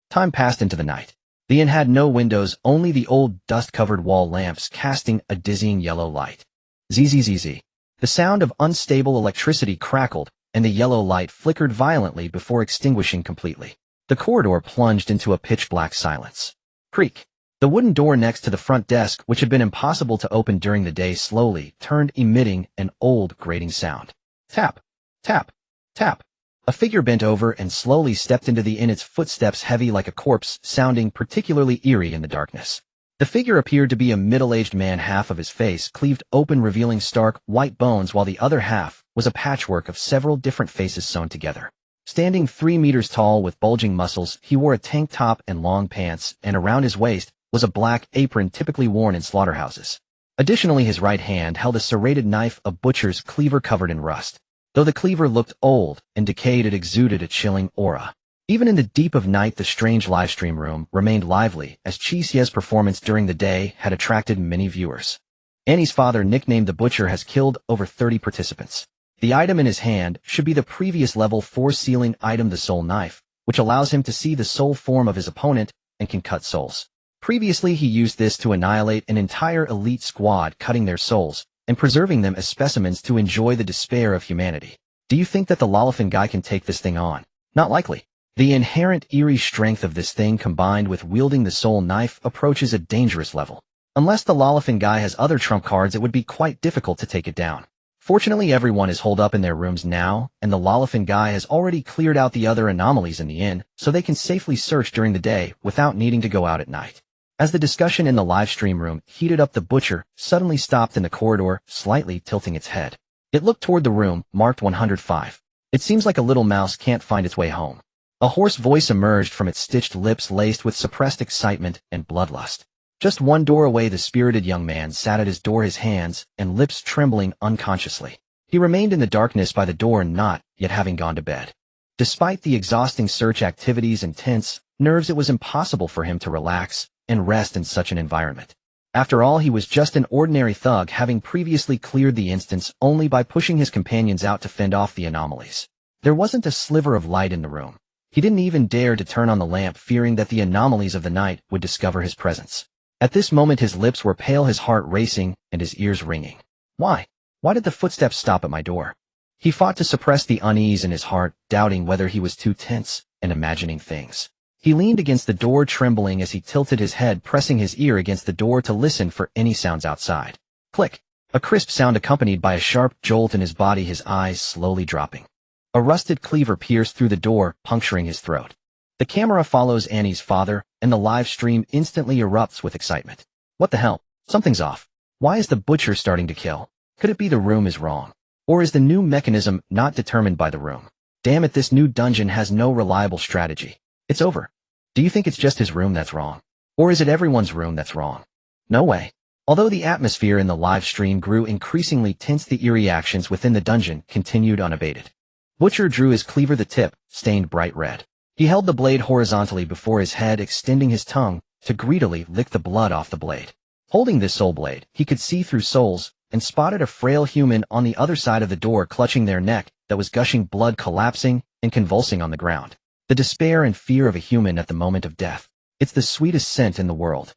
Time passed into the night. The inn had no windows, only the old dust-covered wall lamps casting a dizzying yellow light. Zzz. The sound of unstable electricity crackled, and the yellow light flickered violently before extinguishing completely. The corridor plunged into a pitch-black silence. Creak. The wooden door next to the front desk, which had been impossible to open during the day, slowly turned, emitting an old grating sound. Tap, tap, tap. A figure bent over and slowly stepped into the inn, its footsteps heavy like a corpse, sounding particularly eerie in the darkness. The figure appeared to be a middle-aged man, half of his face cleaved open, revealing stark, white bones, while the other half was a patchwork of several different faces sewn together. Standing 3 meters tall with bulging muscles, he wore a tank top and long pants, and around his waist was a black apron typically worn in slaughterhouses. Additionally, his right hand held a serrated knife, a butcher's cleaver covered in rust. Though the cleaver looked old and decayed, it exuded a chilling aura. Even in the deep of night, the strange livestream room remained lively, as Qi Xie's performance during the day had attracted many viewers. Annie's father, nicknamed the Butcher, has killed over 30 participants. The item in his hand should be the previous level 4 ceiling item, the soul knife, which allows him to see the soul form of his opponent and can cut souls. Previously, he used this to annihilate an entire elite squad, cutting their souls and preserving them as specimens to enjoy the despair of humanity. Do you think that the Lolifin guy can take this thing on? Not likely. The inherent eerie strength of this thing combined with wielding the soul knife approaches a dangerous level. Unless the Lolifin guy has other trump cards, it would be quite difficult to take it down. Fortunately, everyone is holed up in their rooms now, and the Lolifin guy has already cleared out the other anomalies in the inn, so they can safely search during the day without needing to go out at night. As the discussion in the live stream room heated up, the Butcher suddenly stopped in the corridor, slightly tilting its head. It looked toward the room marked 105. It seems like a little mouse can't find its way home. A hoarse voice emerged from its stitched lips, laced with suppressed excitement and bloodlust. Just one door away, the spirited young man sat at his door, his hands and lips trembling unconsciously. He remained in the darkness by the door, not yet having gone to bed. Despite the exhausting search activities and tense nerves, it was impossible for him to relax and rest in such an environment. After all, he was just an ordinary thug, having previously cleared the instance only by pushing his companions out to fend off the anomalies. There wasn't a sliver of light in the room. He didn't even dare to turn on the lamp, fearing that the anomalies of the night would discover his presence. At this moment, his lips were pale, his heart racing, and his ears ringing. Why? Why did the footsteps stop at my door? He fought to suppress the unease in his heart, doubting whether he was too tense and imagining things. He leaned against the door, trembling as he tilted his head, pressing his ear against the door to listen for any sounds outside. Click. A crisp sound accompanied by a sharp jolt in his body, his eyes slowly dropping. A rusted cleaver pierced through the door, puncturing his throat. The camera follows Annie's father, and the live stream instantly erupts with excitement. What the hell? Something's off. Why is the Butcher starting to kill? Could it be the room is wrong? Or is the new mechanism not determined by the room? Damn it, this new dungeon has no reliable strategy. It's over. Do you think it's just his room that's wrong? Or is it everyone's room that's wrong? No way. Although the atmosphere in the live stream grew increasingly tense, the eerie actions within the dungeon continued unabated. Butcher drew his cleaver, the tip stained bright red. He held the blade horizontally before his head, extending his tongue to greedily lick the blood off the blade. Holding this soul blade, he could see through souls and spotted a frail human on the other side of the door, clutching their neck that was gushing blood, collapsing and convulsing on the ground. The despair and fear of a human at the moment of death. It's the sweetest scent in the world.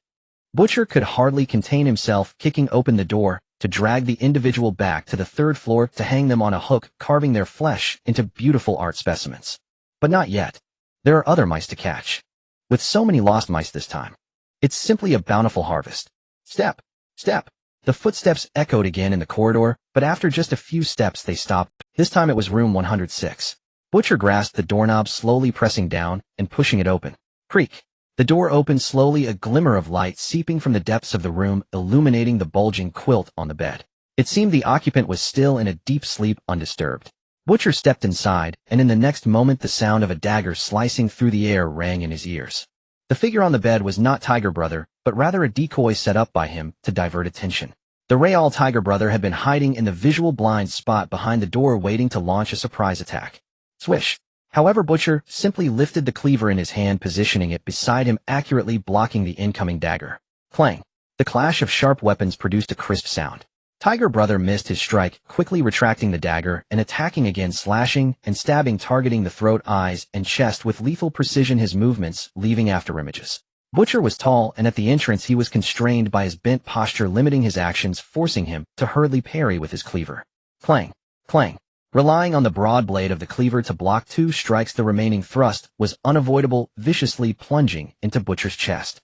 Butcher could hardly contain himself, kicking open the door to drag the individual back to the 3rd floor to hang them on a hook, carving their flesh into beautiful art specimens. But not yet. There are other mice to catch. With so many lost mice this time. It's simply a bountiful harvest. Step, step. The footsteps echoed again in the corridor, but after just a few steps they stopped. This time it was room 106. Butcher grasped the doorknob, slowly pressing down and pushing it open. Creak. The door opened slowly, a glimmer of light seeping from the depths of the room, illuminating the bulging quilt on the bed. It seemed the occupant was still in a deep sleep, undisturbed. Butcher stepped inside, and in the next moment the sound of a dagger slicing through the air rang in his ears. The figure on the bed was not Tiger Brother, but rather a decoy set up by him to divert attention. The Real Tiger Brother had been hiding in the visual blind spot behind the door waiting to launch a surprise attack. Swish. However, Butcher simply lifted the cleaver in his hand, positioning it beside him, accurately blocking the incoming dagger. Clang. The clash of sharp weapons produced a crisp sound. Tiger Brother missed his strike, quickly retracting the dagger and attacking again, slashing and stabbing, targeting the throat, eyes, and chest with lethal precision. His movements leaving afterimages. Butcher was tall, and at the entrance he was constrained by his bent posture, limiting his actions, forcing him to hurriedly parry with his cleaver. Clang. Clang. Relying on the broad blade of the cleaver to block 2 strikes, the remaining thrust was unavoidable, viciously plunging into Butcher's chest.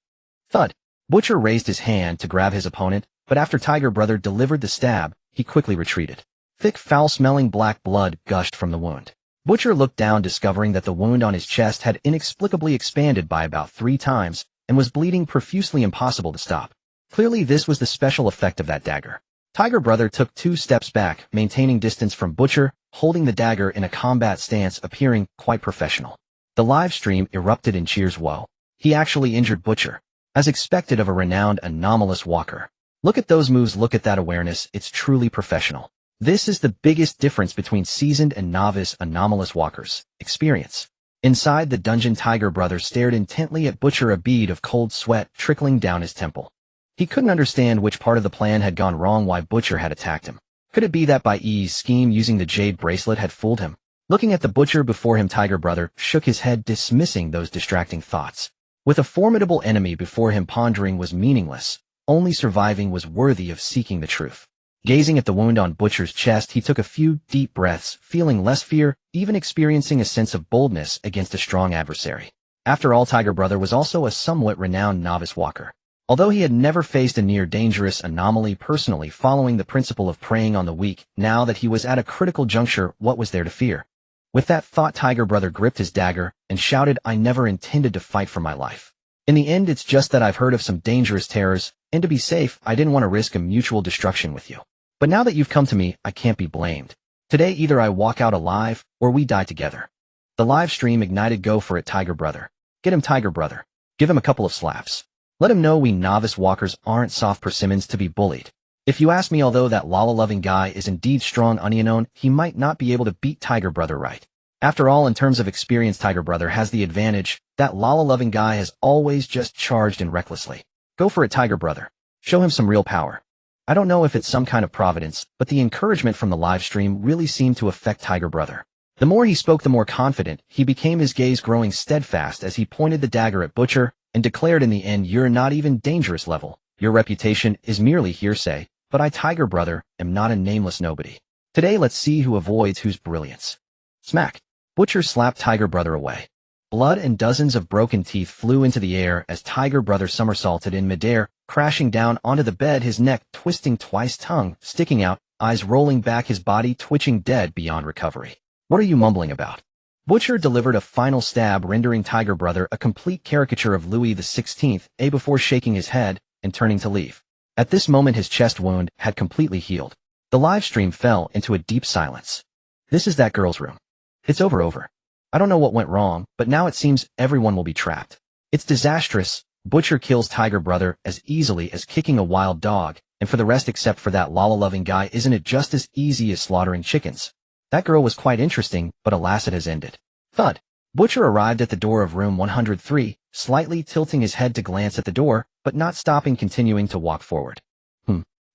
Thud. Butcher raised his hand to grab his opponent, but after Tiger Brother delivered the stab, he quickly retreated. Thick, foul-smelling black blood gushed from the wound. Butcher looked down, discovering that the wound on his chest had inexplicably expanded by about 3 times and was bleeding profusely, impossible to stop. Clearly this was the special effect of that dagger. Tiger Brother took 2 steps back, maintaining distance from Butcher, holding the dagger in a combat stance, appearing quite professional. The live stream erupted in cheers. Whoa. He actually injured Butcher. As expected of a renowned anomalous walker. Look at those moves, look at that awareness, it's truly professional. This is the biggest difference between seasoned and novice anomalous walkers. Experience. Inside the dungeon, Tiger Brother stared intently at Butcher, a bead of cold sweat trickling down his temple. He couldn't understand which part of the plan had gone wrong, why Butcher had attacked him. Could it be that Qi Xie's scheme using the jade bracelet had fooled him? Looking at the Butcher before him, Tiger Brother shook his head, dismissing those distracting thoughts. With a formidable enemy before him, pondering was meaningless. Only surviving was worthy of seeking the truth. Gazing at the wound on Butcher's chest, he took a few deep breaths, feeling less fear, even experiencing a sense of boldness against a strong adversary. After all, Tiger Brother was also a somewhat renowned novice walker. Although he had never faced a near-dangerous anomaly personally, following the principle of preying on the weak, now that he was at a critical juncture, what was there to fear? With that thought, Tiger Brother gripped his dagger and shouted, "I never intended to fight for my life. In the end, it's just that I've heard of some dangerous terrors, and to be safe, I didn't want to risk a mutual destruction with you. But now that you've come to me, I can't be blamed. Today either I walk out alive, or we die together." The live stream ignited. Go for it, Tiger Brother. Get him, Tiger Brother. Give him a couple of slaps. Let him know we novice walkers aren't soft persimmons to be bullied. If you ask me, although that lala-loving guy is indeed strong unknown, he might not be able to beat Tiger Brother, right? After all, in terms of experience, Tiger Brother has the advantage. That lala-loving guy has always just charged in recklessly. Go for it, Tiger Brother. Show him some real power. I don't know if it's some kind of providence, but the encouragement from the live stream really seemed to affect Tiger Brother. The more he spoke, the more confident he became, his gaze growing steadfast as he pointed the dagger at Butcher and declared, "In the end, you're not even dangerous level. Your reputation is merely hearsay, but I, Tiger Brother, am not a nameless nobody. Today let's see who avoids whose brilliance." Smack. Butcher slapped Tiger Brother away. Blood and dozens of broken teeth flew into the air as Tiger Brother somersaulted in midair, crashing down onto the bed, his neck twisting twice, tongue sticking out, eyes rolling back, his body twitching, dead beyond recovery. "What are you mumbling about?" Butcher delivered a final stab, rendering Tiger Brother a complete caricature of Louis XVI, before shaking his head and turning to leave. At this moment his chest wound had completely healed. The live stream fell into a deep silence. This is that girl's room. It's over. I don't know what went wrong, but now it seems everyone will be trapped. It's disastrous. Butcher kills Tiger Brother as easily as kicking a wild dog, and for the rest except for that lala-loving guy, isn't it just as easy as slaughtering chickens? That girl was quite interesting, but alas, it has ended. Thud. Butcher arrived at the door of room 103, slightly tilting his head to glance at the door, but not stopping, continuing to walk forward.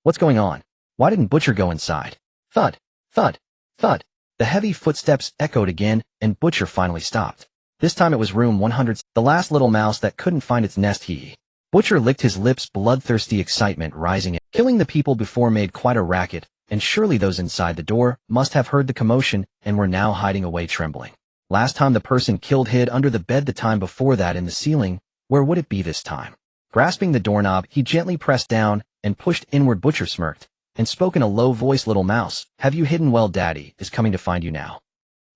What's going on? Why didn't Butcher go inside? Thud. Thud. Thud. The heavy footsteps echoed again, and Butcher finally stopped. This time it was room 100, the last little mouse that couldn't find its nest. Butcher licked his lips, bloodthirsty excitement rising. Killing the people before made quite a racket, and surely those inside the door must have heard the commotion and were now hiding away, trembling. Last time the person killed hid under the bed, the time before that in the ceiling. Where would it be this time? Grasping the doorknob, he gently pressed down and pushed inward. Butcher smirked and spoke in a low voice, "Little mouse, have you hidden well? Daddy is coming to find you now."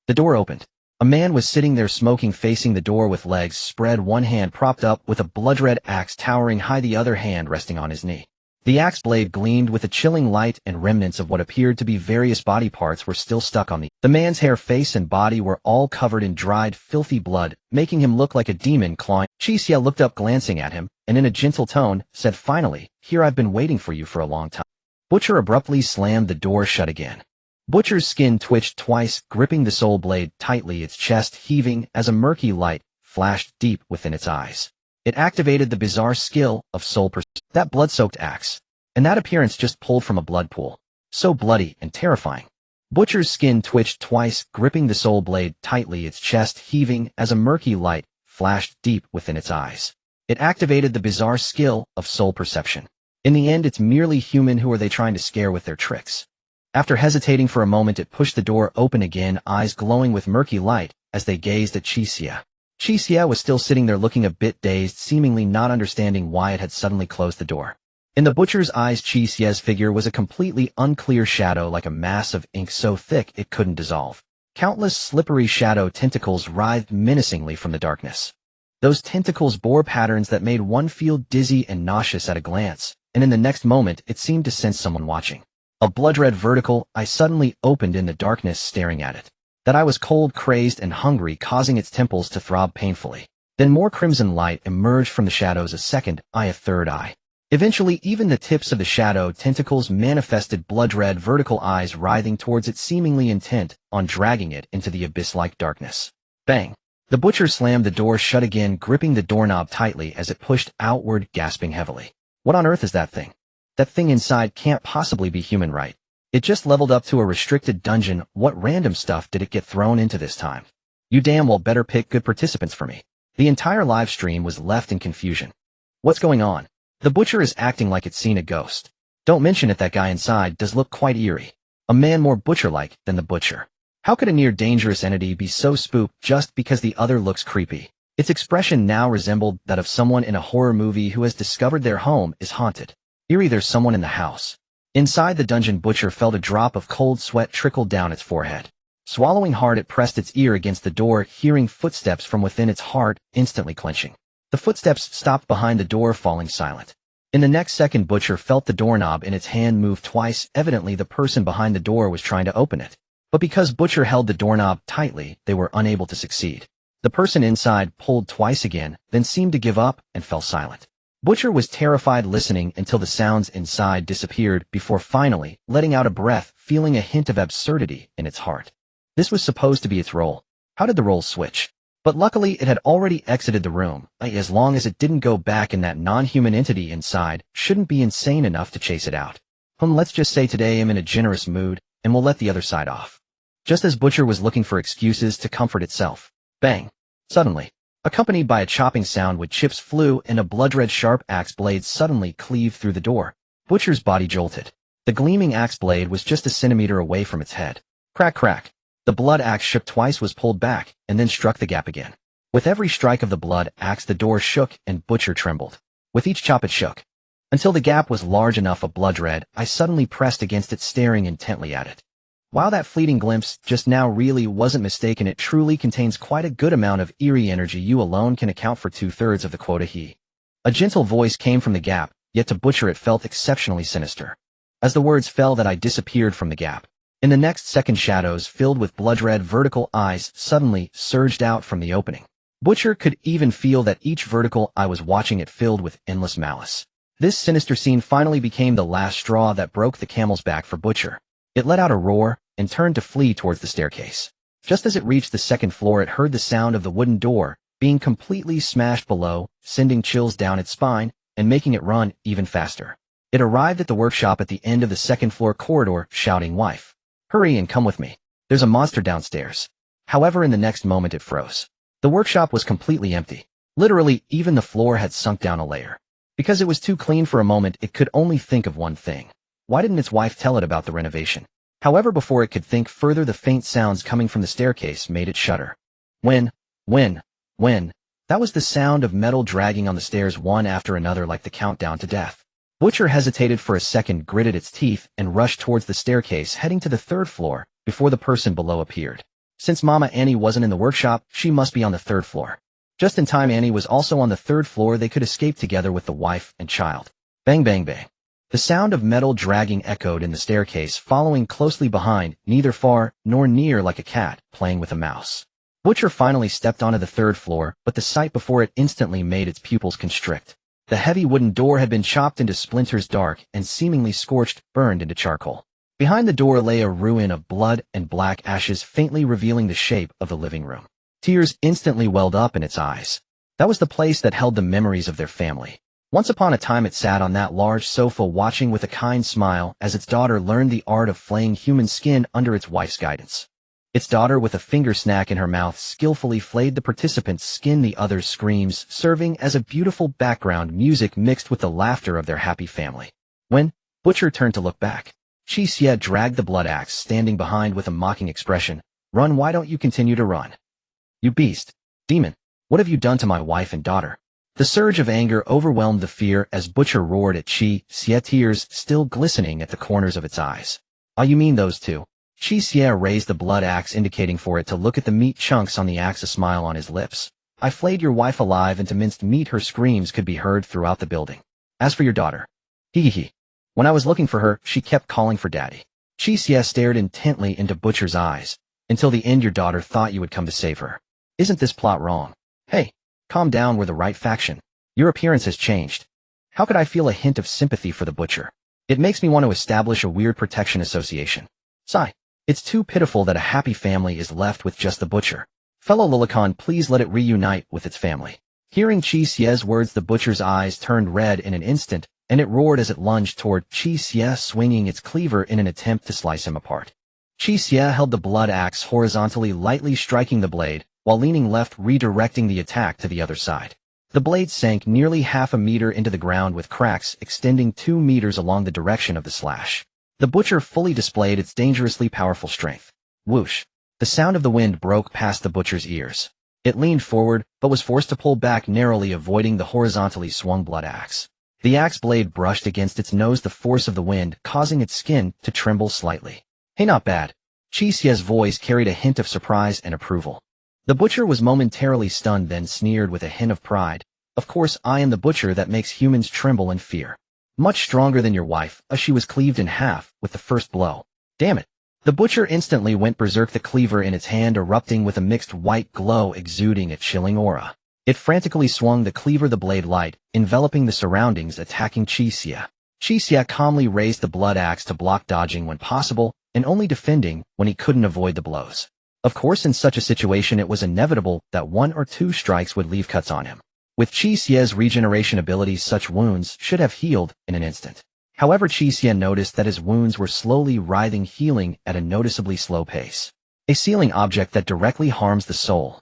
The door opened. A man was sitting there smoking, facing the door with legs spread, one hand propped up with a blood-red axe towering high, the other hand resting on his knee. The axe blade gleamed with a chilling light, and remnants of what appeared to be various body parts were still stuck on the man's hair. Face and body were all covered in dried, filthy blood, making him look like a demon clawing. Qi Xie looked up, glancing at him, and in a gentle tone, said, "Finally, here I've been waiting for you for a long time." Butcher abruptly slammed the door shut again. Butcher's skin twitched twice, gripping the soul blade tightly, its chest heaving as a murky light flashed deep within its eyes. It activated the bizarre skill of soul perception. That blood-soaked axe. And that appearance just pulled from a blood pool. So bloody and terrifying. Butcher's skin twitched twice, gripping the soul blade tightly, its chest heaving as a murky light flashed deep within its eyes. It activated the bizarre skill of soul perception. In the end, it's merely human. Who are they trying to scare with their tricks? After hesitating for a moment, it pushed the door open again, eyes glowing with murky light as they gazed at Qi Xie. Qi Xie was still sitting there looking a bit dazed, seemingly not understanding why it had suddenly closed the door. In the butcher's eyes, Qi Xie's figure was a completely unclear shadow, like a mass of ink so thick it couldn't dissolve. Countless slippery shadow tentacles writhed menacingly from the darkness. Those tentacles bore patterns that made one feel dizzy and nauseous at a glance, and in the next moment it seemed to sense someone watching. A blood-red vertical eye suddenly opened in the darkness, staring at it. That eye was cold, crazed, and hungry, causing its temples to throb painfully. Then more crimson light emerged from the shadows, a second eye, a third eye. Eventually, even the tips of the shadow tentacles manifested blood-red vertical eyes writhing towards it, seemingly intent on dragging it into the abyss-like darkness. Bang! The butcher slammed the door shut again, gripping the doorknob tightly as it pushed outward, gasping heavily. What on earth is that thing? That thing inside can't possibly be human, right? It just leveled up to a restricted dungeon. What random stuff did it get thrown into this time? You damn well better pick good participants for me. The entire live stream was left in confusion. What's going on? The butcher is acting like it's seen a ghost. Don't mention it, that guy inside does look quite eerie. A man more butcher-like than the butcher. How could a near-dangerous entity be so spooked just because the other looks creepy? Its expression now resembled that of someone in a horror movie who has discovered their home is haunted. Eerie, there's someone in the house. Inside the dungeon, Butcher felt a drop of cold sweat trickle down its forehead. Swallowing hard, it pressed its ear against the door, hearing footsteps from within, its heart instantly clenching. The footsteps stopped behind the door, falling silent. In the next second, Butcher felt the doorknob in its hand move twice. Evidently, the person behind the door was trying to open it. But because Butcher held the doorknob tightly, they were unable to succeed. The person inside pulled twice again, then seemed to give up and fell silent. Butcher was terrified, listening until the sounds inside disappeared before finally letting out a breath, feeling a hint of absurdity in its heart. This was supposed to be its role. How did the roles switch? But luckily it had already exited the room. As long as it didn't go back, and that non-human entity inside shouldn't be insane enough to chase it out. Let's just say today I'm in a generous mood, and we'll let the other side off. Just as Butcher was looking for excuses to comfort itself. Bang! Suddenly, accompanied by a chopping sound with chips flew and a blood-red sharp axe blade suddenly cleaved through the door. Butcher's body jolted. The gleaming axe blade was just a centimeter away from its head. Crack, crack. The blood axe shook twice, was pulled back, and then struck the gap again. With every strike of the blood axe, the door shook and Butcher trembled. With each chop it shook, until the gap was large enough. A blood-red eye suddenly pressed against it, staring intently at it. While that fleeting glimpse just now really wasn't mistaken, it truly contains quite a good amount of eerie energy. You alone can account for 2/3 of the quota. A gentle voice came from the gap, yet to Butcher it felt exceptionally sinister. As the words fell, that eye disappeared from the gap. In the next second, shadows filled with blood-red vertical eyes suddenly surged out from the opening. Butcher could even feel that each vertical eye was watching it, filled with endless malice. This sinister scene finally became the last straw that broke the camel's back for Butcher. It let out a roar and turned to flee towards the staircase. Just as it reached the second floor, it heard the sound of the wooden door being completely smashed below, sending chills down its spine and making it run even faster. It arrived at the workshop at the end of the second floor corridor, shouting, "Wife, hurry and come with me. There's a monster downstairs." However, in the next moment it froze. The workshop was completely empty. Literally, even the floor had sunk down a layer. Because it was too clean for a moment, it could only think of one thing. Why didn't its wife tell it about the renovation? However, before it could think further, the faint sounds coming from the staircase made it shudder. When? That was the sound of metal dragging on the stairs, one after another, like the countdown to death. Butcher hesitated for a second, gritted its teeth, and rushed towards the staircase, heading to the third floor before the person below appeared. Since Mama Annie wasn't in the workshop, she must be on the third floor. Just in time, Annie was also on the third floor. They could escape together with the wife and child. Bang, bang, bang. The sound of metal dragging echoed in the staircase, following closely behind, neither far nor near like a cat playing with a mouse. Butcher finally stepped onto the third floor, but the sight before it instantly made its pupils constrict. The heavy wooden door had been chopped into splinters, dark and seemingly scorched, burned into charcoal. Behind the door lay a ruin of blood and black ashes, faintly revealing the shape of the living room. Tears instantly welled up in its eyes. That was the place that held the memories of their family. Once upon a time it sat on that large sofa, watching with a kind smile as its daughter learned the art of flaying human skin under its wife's guidance. Its daughter, with a finger snack in her mouth, skillfully flayed the participant's skin, the other's screams serving as a beautiful background music mixed with the laughter of their happy family. When Butcher turned to look back, Qi Xie dragged the blood axe, standing behind with a mocking expression. "Run, why don't you continue to run? You beast! Demon! What have you done to my wife and daughter?" The surge of anger overwhelmed the fear as Butcher roared at Qi Xie, tears still glistening at the corners of its eyes. "Ah, you mean those two?" Qi Xie raised the blood axe, indicating for it to look at the meat chunks on the axe, a smile on his lips. "I flayed your wife alive into minced meat." Her screams could be heard throughout the building. "As for your daughter, hee. When I was looking for her, she kept calling for daddy." Qi Xie stared intently into Butcher's eyes. "Until the end, your daughter thought you would come to save her. Isn't this plot wrong? Hey, calm down, we're the right faction. Your appearance has changed. How could I feel a hint of sympathy for the Butcher? It makes me want to establish a weird protection association. Sigh. It's too pitiful that a happy family is left with just the Butcher. Fellow Lilicon, please let it reunite with its family." Hearing Qi Xie's words, the Butcher's eyes turned red in an instant, and it roared as it lunged toward Qi Xie, swinging its cleaver in an attempt to slice him apart. Qi Xie held the blood axe horizontally, lightly striking the blade, while leaning left, redirecting the attack to the other side. The blade sank nearly half a meter into the ground, with cracks extending 2 meters along the direction of the slash. The Butcher fully displayed its dangerously powerful strength. Whoosh! The sound of the wind broke past the Butcher's ears. It leaned forward, but was forced to pull back, narrowly avoiding the horizontally swung blood axe. The axe blade brushed against its nose, the force of the wind causing its skin to tremble slightly. "Hey, not bad." Qi Xie's voice carried a hint of surprise and approval. The Butcher was momentarily stunned, then sneered with a hint of pride. "Of course, I am the Butcher that makes humans tremble in fear. Much stronger than your wife." She was cleaved in half with the first blow. "Damn it." The Butcher instantly went berserk, the cleaver in its hand erupting with a mixed white glow, exuding a chilling aura. It frantically swung the cleaver, the blade light, enveloping the surroundings, attacking Qi Xie. Qi Xie calmly raised the blood axe to block, dodging when possible, and only defending when he couldn't avoid the blows. Of course, in such a situation it was inevitable that 1 or 2 strikes would leave cuts on him. With Qi Xie's regeneration abilities, such wounds should have healed in an instant. However, Qi Xie noticed that his wounds were slowly writhing, healing at a noticeably slow pace. A sealing object that directly harms the soul.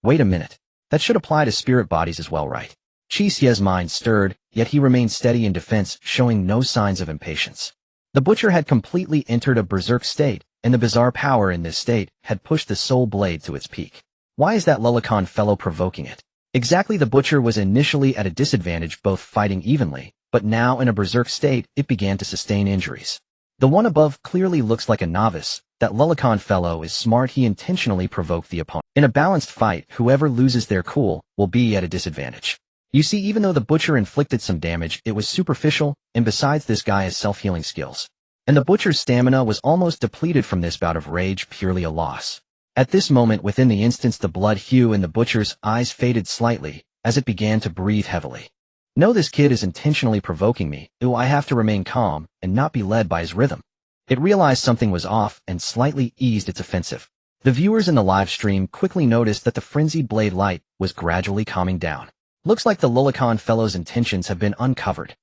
Wait a minute. That should apply to spirit bodies as well, right? Qi Xie's mind stirred, yet he remained steady in defense, showing no signs of impatience. The Butcher had completely entered a berserk state, and the bizarre power in this state had pushed the soul blade to its peak. Why is that Lilicon fellow provoking it? Exactly, the Butcher was initially at a disadvantage, both fighting evenly, but now in a berserk state, it began to sustain injuries. The one above clearly looks like a novice. That Lilicon fellow is smart, he intentionally provoked the opponent. In a balanced fight, whoever loses their cool will be at a disadvantage. You see, even though the Butcher inflicted some damage, it was superficial, and besides, this guy has self-healing skills. And the Butcher's stamina was almost depleted from this bout of rage, purely a loss. At this moment, within the instance, the blood hue in the Butcher's eyes faded slightly, as it began to breathe heavily. "No, this kid is intentionally provoking me. I have to remain calm, and not be led by his rhythm." It realized something was off, and slightly eased its offensive. The viewers in the live stream quickly noticed that the frenzied blade light was gradually calming down. Looks like the Lilicon fellow's intentions have been uncovered.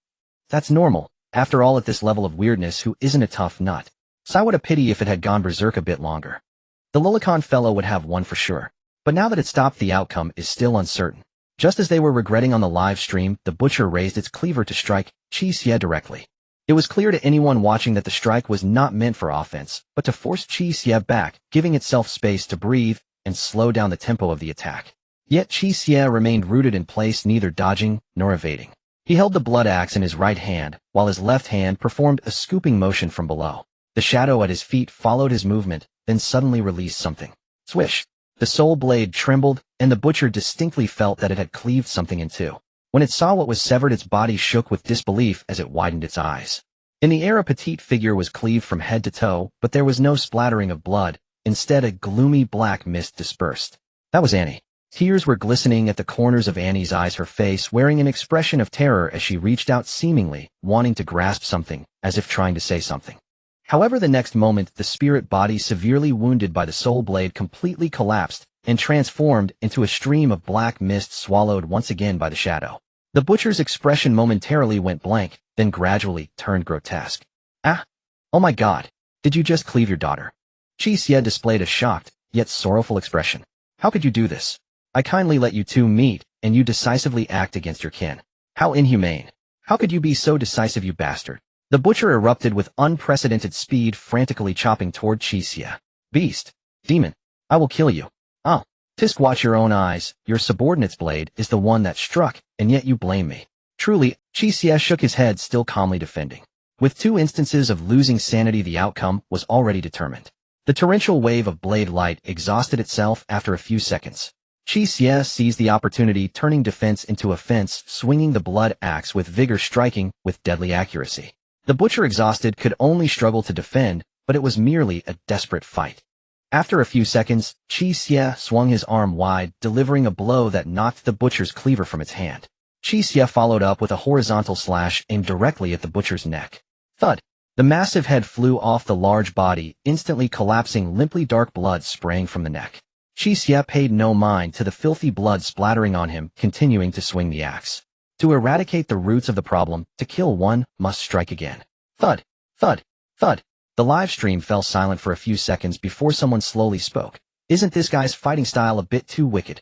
That's normal. After all, at this level of weirdness, who isn't a tough nut? Sigh, what a pity if it had gone berserk a bit longer. The Lilicon fellow would have won for sure. But now that it stopped, the outcome is still uncertain. Just as they were regretting on the live stream, the Butcher raised its cleaver to strike Qi Xie directly. It was clear to anyone watching that the strike was not meant for offense, but to force Qi Xie back, giving itself space to breathe and slow down the tempo of the attack. Yet Qi Xie remained rooted in place, neither dodging nor evading. He held the blood axe in his right hand, while his left hand performed a scooping motion from below. The shadow at his feet followed his movement, then suddenly released something. Swish! The soul blade trembled, and the Butcher distinctly felt that it had cleaved something in two. When it saw what was severed, its body shook with disbelief as it widened its eyes. In the air, a petite figure was cleaved from head to toe, but there was no splattering of blood. Instead, a gloomy black mist dispersed. That was Annie. Tears were glistening at the corners of Annie's eyes, her face wearing an expression of terror as she reached out, seemingly wanting to grasp something, as if trying to say something. However, the next moment, the spirit body, severely wounded by the soul blade, completely collapsed and transformed into a stream of black mist, swallowed once again by the shadow. The butcher's expression momentarily went blank, then gradually turned grotesque. Ah! Oh my God! Did you just cleave your daughter? Qi Xie displayed a shocked, yet sorrowful expression. How could you do this? I kindly let you two meet, and you decisively act against your kin. How inhumane! How could you be so decisive, you bastard? The butcher erupted with unprecedented speed, frantically chopping toward Qi Xie. Beast! Demon! I will kill you! Oh! Tisk, watch your own eyes. Your subordinate's blade is the one that struck, and yet you blame me. Truly, Qi Xie shook his head, still calmly defending. With 2 instances of losing sanity, the outcome was already determined. The torrential wave of blade light exhausted itself after a few seconds. Qi Xie seized the opportunity, turning defense into offense, swinging the blood axe with vigor, striking with deadly accuracy. The butcher, exhausted, could only struggle to defend, but it was merely a desperate fight. After a few seconds, Qi Xie swung his arm wide, delivering a blow that knocked the butcher's cleaver from its hand. Qi Xie followed up with a horizontal slash aimed directly at the butcher's neck. Thud! The massive head flew off the large body, instantly collapsing, limply, dark blood spraying from the neck. Qi Xie paid no mind to the filthy blood splattering on him, continuing to swing the axe. To eradicate the roots of the problem, to kill one, must strike again. Thud! Thud! Thud! The live stream fell silent for a few seconds before someone slowly spoke. Isn't this guy's fighting style a bit too wicked?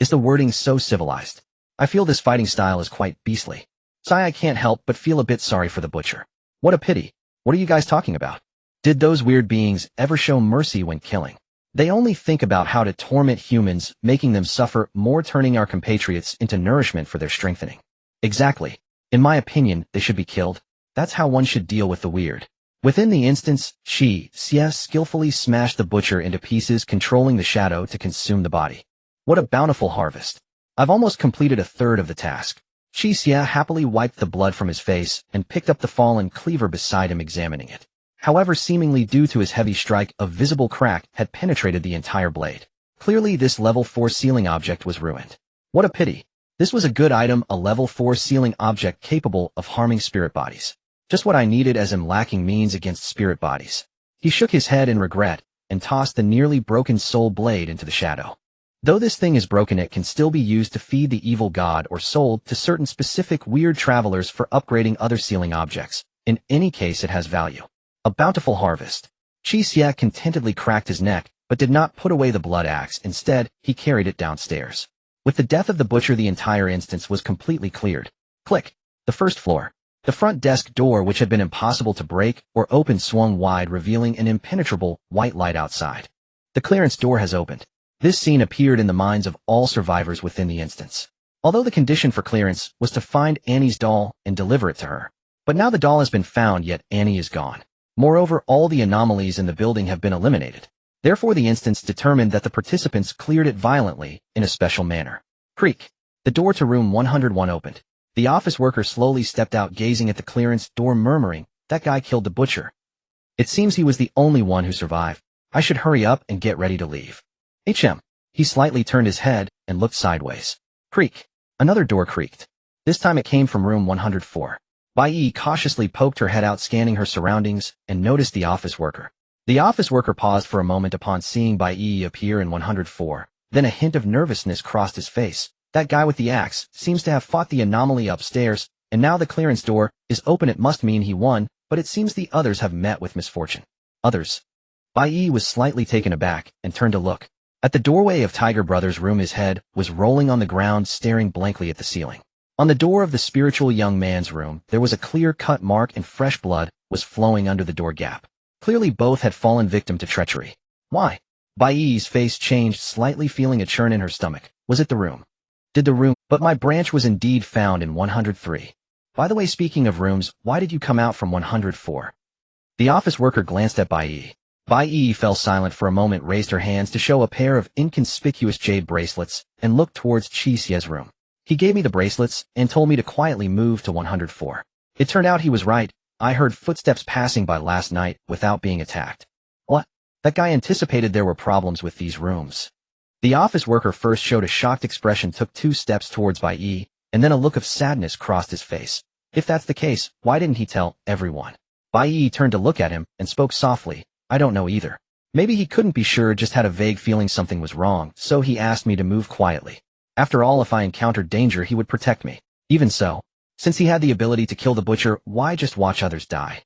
Is the wording so civilized? I feel this fighting style is quite beastly. Sigh, I can't help but feel a bit sorry for the butcher. What a pity. What are you guys talking about? Did those weird beings ever show mercy when killing? They only think about how to torment humans, making them suffer more, turning our compatriots into nourishment for their strengthening. Exactly. In my opinion, they should be killed. That's how one should deal with the weird. Within the instance, Qi Xie skillfully smashed the butcher into pieces, controlling the shadow to consume the body. What a bountiful harvest. I've almost completed a third of the task. Qi Xie happily wiped the blood from his face and picked up the fallen cleaver beside him, examining it. However, seemingly due to his heavy strike, a visible crack had penetrated the entire blade. Clearly, this level 4 sealing object was ruined. What a pity. This was a good item, a level 4 sealing object capable of harming spirit bodies. Just what I needed, as I'm lacking means against spirit bodies. He shook his head in regret and tossed the nearly broken soul blade into the shadow. Though this thing is broken, it can still be used to feed the evil god or sold to certain specific weird travelers for upgrading other sealing objects. In any case, it has value. A bountiful harvest. Qi Xie contentedly cracked his neck, but did not put away the blood axe. Instead, he carried it downstairs. With the death of the butcher, the entire instance was completely cleared. Click. The first floor. The front desk door, which had been impossible to break or open, swung wide, revealing an impenetrable white light outside. The clearance door has opened. This scene appeared in the minds of all survivors within the instance. Although the condition for clearance was to find Annie's doll and deliver it to her. But now the doll has been found, yet Annie is gone. Moreover, all the anomalies in the building have been eliminated. Therefore, the instance determined that the participants cleared it violently, in a special manner. Creak. The door to room 101 opened. The office worker slowly stepped out, gazing at the clearance door, murmuring, "That guy killed the butcher. It seems he was the only one who survived. I should hurry up and get ready to leave." He slightly turned his head and looked sideways. Creak. Another door creaked. This time it came from room 104. Bai cautiously poked her head out, scanning her surroundings, and noticed the office worker. The office worker paused for a moment upon seeing Bai appear in 104. Then a hint of nervousness crossed his face. That guy with the axe seems to have fought the anomaly upstairs, and now the clearance door is open. It must mean he won, but it seems the others have met with misfortune. Others? Bai was slightly taken aback and turned to look. At the doorway of Tiger Brothers' room, his head was rolling on the ground, staring blankly at the ceiling. On the door of the spiritual young man's room, there was a clear-cut mark, and fresh blood was flowing under the door gap. Clearly both had fallen victim to treachery. Why? Bai's face changed slightly, feeling a churn in her stomach. Was it the room? But my branch was indeed found in 103. By the way, speaking of rooms, why did you come out from 104? The office worker glanced at Bai. Bai fell silent for a moment, raised her hands to show a pair of inconspicuous jade bracelets, and looked towards Qi Xie's room. He gave me the bracelets and told me to quietly move to 104. It turned out he was right. I heard footsteps passing by last night without being attacked. What? That guy anticipated there were problems with these rooms. The office worker first showed a shocked expression, took 2 steps towards Bai Yi, and then a look of sadness crossed his face. If that's the case, why didn't he tell everyone? Bai Yi turned to look at him and spoke softly. I don't know either. Maybe he couldn't be sure, just had a vague feeling something was wrong, so he asked me to move quietly. After all, if I encountered danger, he would protect me. Even so, since he had the ability to kill the butcher, why just watch others die?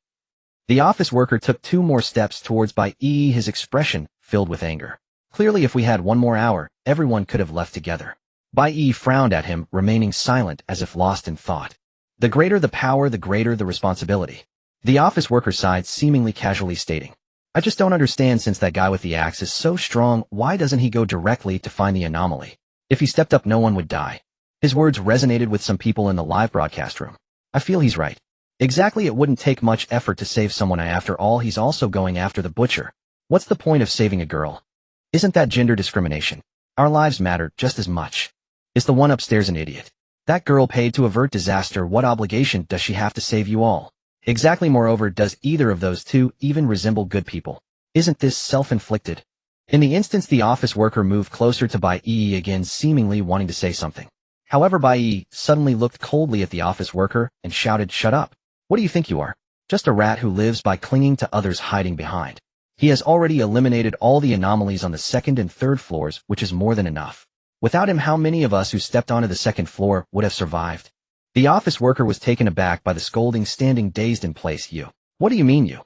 The office worker took 2 more steps towards Bai Yi, his expression filled with anger. Clearly, if we had 1 more hour, everyone could have left together. Bai Yi frowned at him, remaining silent as if lost in thought. The greater the power, the greater the responsibility. The office worker sighed, seemingly casually stating, I just don't understand, since that guy with the axe is so strong, why doesn't he go directly to find the anomaly? If he stepped up, no one would die. His words resonated with some people in the live broadcast room. I feel he's right. Exactly, it wouldn't take much effort to save someone. After all, he's also going after the butcher. What's the point of saving a girl? Isn't that gender discrimination? Our lives matter just as much. Is the one upstairs an idiot? That girl paid to avert disaster. What obligation does she have to save you all? Exactly. Moreover, does either of those two even resemble good people? Isn't this self-inflicted? In the instance, the office worker moved closer to Bai Yi again, seemingly wanting to say something. However, Bai Yi suddenly looked coldly at the office worker and shouted, Shut up. What do you think you are? Just a rat who lives by clinging to others, hiding behind. He has already eliminated all the anomalies on the 2nd and 3rd floors, which is more than enough. Without him, how many of us who stepped onto the 2nd floor would have survived? The office worker was taken aback by the scolding, standing dazed in place. You. What do you mean you?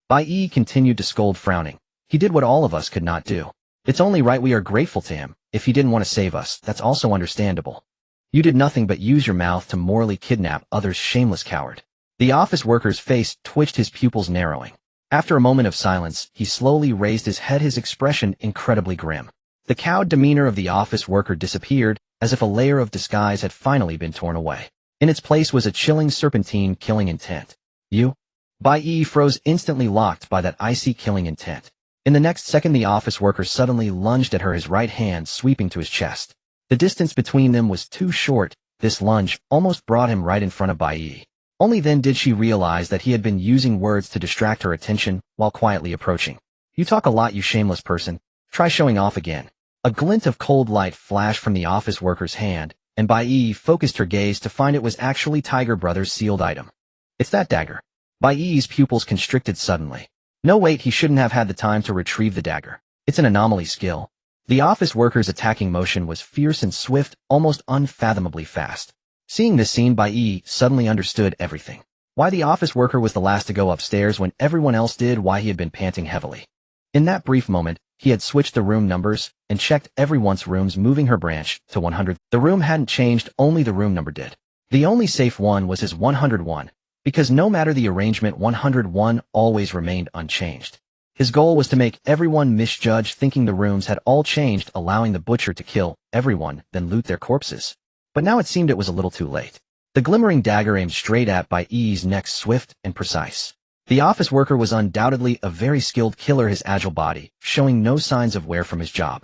Bai Yi continued to scold, frowning. He did what all of us could not do. It's only right we are grateful to him. If he didn't want to save us, that's also understandable. You did nothing but use your mouth to morally kidnap others, shameless coward. The office worker's face twitched, his pupils narrowing. After a moment of silence, he slowly raised his head, his expression incredibly grim. The cowed demeanor of the office worker disappeared, as if a layer of disguise had finally been torn away. In its place was a chilling, serpentine, killing intent. You? Bai Yi froze, instantly locked by that icy killing intent. In the next second, the office worker suddenly lunged at her, his right hand sweeping to his chest. The distance between them was too short. This lunge almost brought him right in front of Bai Yi. Only then did she realize that he had been using words to distract her attention while quietly approaching. You talk a lot, you shameless person. Try showing off again. A glint of cold light flashed from the office worker's hand, and Bai Yi focused her gaze to find it was actually Tiger Brothers' sealed item. It's that dagger. Bai Yi's pupils constricted suddenly. No, wait, he shouldn't have had the time to retrieve the dagger. It's an anomaly skill. The office worker's attacking motion was fierce and swift, almost unfathomably fast. Seeing this scene, Bai Yi suddenly understood everything. Why the office worker was the last to go upstairs when everyone else did, why he had been panting heavily. In that brief moment, he had switched the room numbers and checked everyone's rooms, moving her branch to 100. The room hadn't changed, only the room number did. The only safe one was his 101, because no matter the arrangement, 101 always remained unchanged. His goal was to make everyone misjudge, thinking the rooms had all changed, allowing the butcher to kill everyone, then loot their corpses. But now it seemed it was a little too late. The glimmering dagger aimed straight at Bai Yi's neck, swift and precise. The office worker was undoubtedly a very skilled killer, his agile body showing no signs of wear from his job.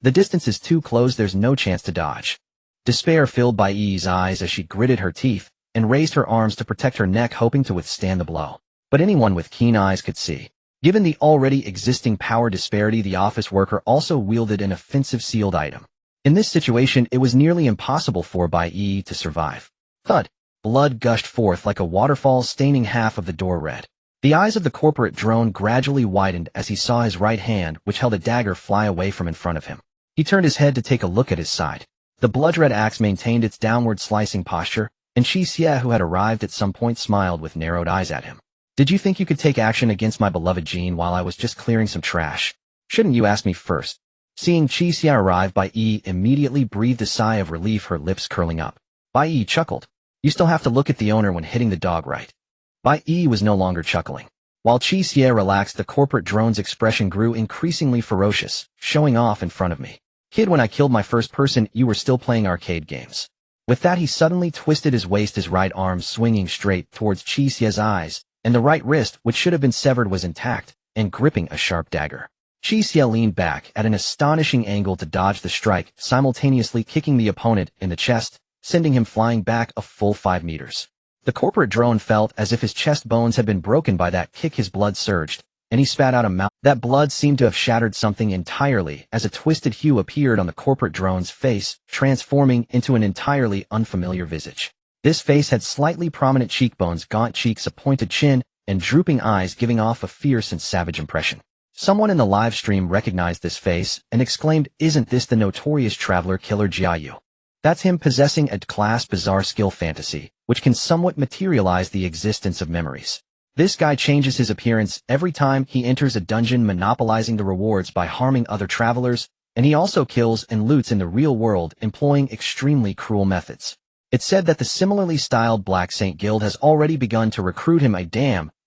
The distance is too close, there's no chance to dodge. Despair filled Bai Yi's eyes as she gritted her teeth and raised her arms to protect her neck, hoping to withstand the blow. But anyone with keen eyes could see. Given the already existing power disparity, the office worker also wielded an offensive sealed item. In this situation, it was nearly impossible for Bai Yi to survive. Thud! Blood gushed forth like a waterfall, staining half of the door red. The eyes of the corporate drone gradually widened as he saw his right hand, which held a dagger, fly away from in front of him. He turned his head to take a look at his side. The blood-red axe maintained its downward slicing posture, and Qi Xie, who had arrived at some point, smiled with narrowed eyes at him. Did you think you could take action against my beloved Jean while I was just clearing some trash? Shouldn't you ask me first? Seeing Qi Xie arrive, Bai Yi immediately breathed a sigh of relief, her lips curling up. Bai Yi chuckled. You still have to look at the owner when hitting the dog, right? Bai Yi was no longer chuckling. While Qi Xie relaxed, the corporate drone's expression grew increasingly ferocious, showing off in front of me. Kid, when I killed my first person, you were still playing arcade games. With that, he suddenly twisted his waist, his right arm swinging straight towards Qi Xie's eyes, and the right wrist, which should have been severed, was intact and gripping a sharp dagger. Qi Xie leaned back at an astonishing angle to dodge the strike, simultaneously kicking the opponent in the chest sending him flying back a full 5 meters. The corporate drone felt as if his chest bones had been broken by that kick. His blood surged, and he spat out a mouth. That blood seemed to have shattered something entirely as a twisted hue appeared on the corporate drone's face, transforming into an entirely unfamiliar visage. This face had slightly prominent cheekbones, gaunt cheeks, a pointed chin, and drooping eyes, giving off a fierce and savage impression. Someone in the live stream recognized this face and exclaimed, "Isn't this the notorious traveler killer Qi Xie? That's him possessing a class bizarre skill fantasy, which can somewhat materialize the existence of memories. This guy changes his appearance every time he enters a dungeon, monopolizing the rewards by harming other travelers, and he also kills and loots in the real world, employing extremely cruel methods. It's said that the similarly styled Black Saint Guild has already begun to recruit him.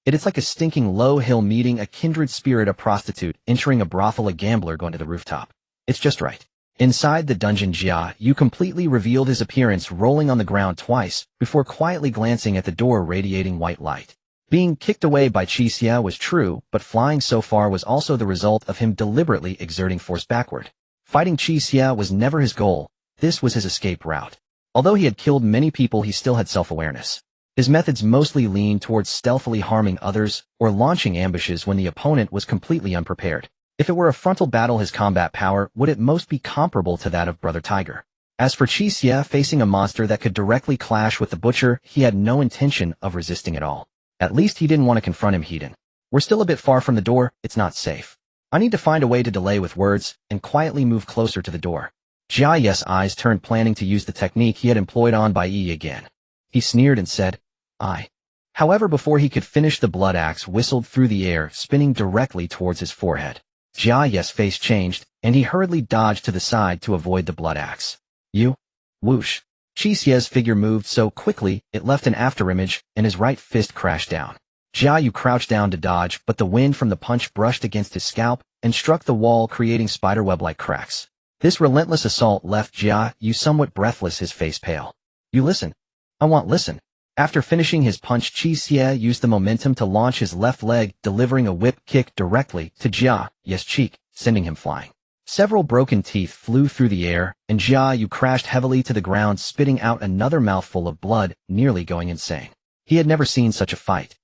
It's like a stinking low hill meeting a kindred spirit, a prostitute entering a brothel, a gambler going to the rooftop. It's just right." Inside the dungeon, Qi Xie completely revealed his appearance, rolling on the ground twice before quietly glancing at the door radiating white light. Being kicked away by Qi Xie was true, but flying so far was also the result of him deliberately exerting force backward. Fighting Qi Xie was never his goal. This was his escape route. Although he had killed many people, he still had self-awareness. His methods mostly leaned towards stealthily harming others or launching ambushes when the opponent was completely unprepared. If it were a frontal battle, his combat power would at most be comparable to that of Brother Tiger. As for Qi Xie facing a monster that could directly clash with the Butcher, he had no intention of resisting at all. At least he didn't want to confront him. "We're still a bit far from the door, it's not safe. I need to find a way to delay with words and quietly move closer to the door." Qi Xie's eyes turned, planning to use the technique he had employed on Bai Yi again. He sneered and said, "I." However, before he could finish, the blood axe whistled through the air, spinning directly towards his forehead. Qi Xie's face changed, and he hurriedly dodged to the side to avoid the blood axe. "You?" Whoosh. Qi Xie's figure moved so quickly it left an afterimage, and his right fist crashed down. Qi Xie crouched down to dodge, but the wind from the punch brushed against his scalp and struck the wall, creating spiderweb-like cracks. This relentless assault left Qi Xie somewhat breathless, his face pale. "You listen. I want listen." After finishing his punch, Qi Xie used the momentum to launch his left leg, delivering a whip kick directly to Qi Xie's cheek, sending him flying. Several broken teeth flew through the air, and Qi Xie crashed heavily to the ground, spitting out another mouthful of blood, nearly going insane. He had never seen such a fight.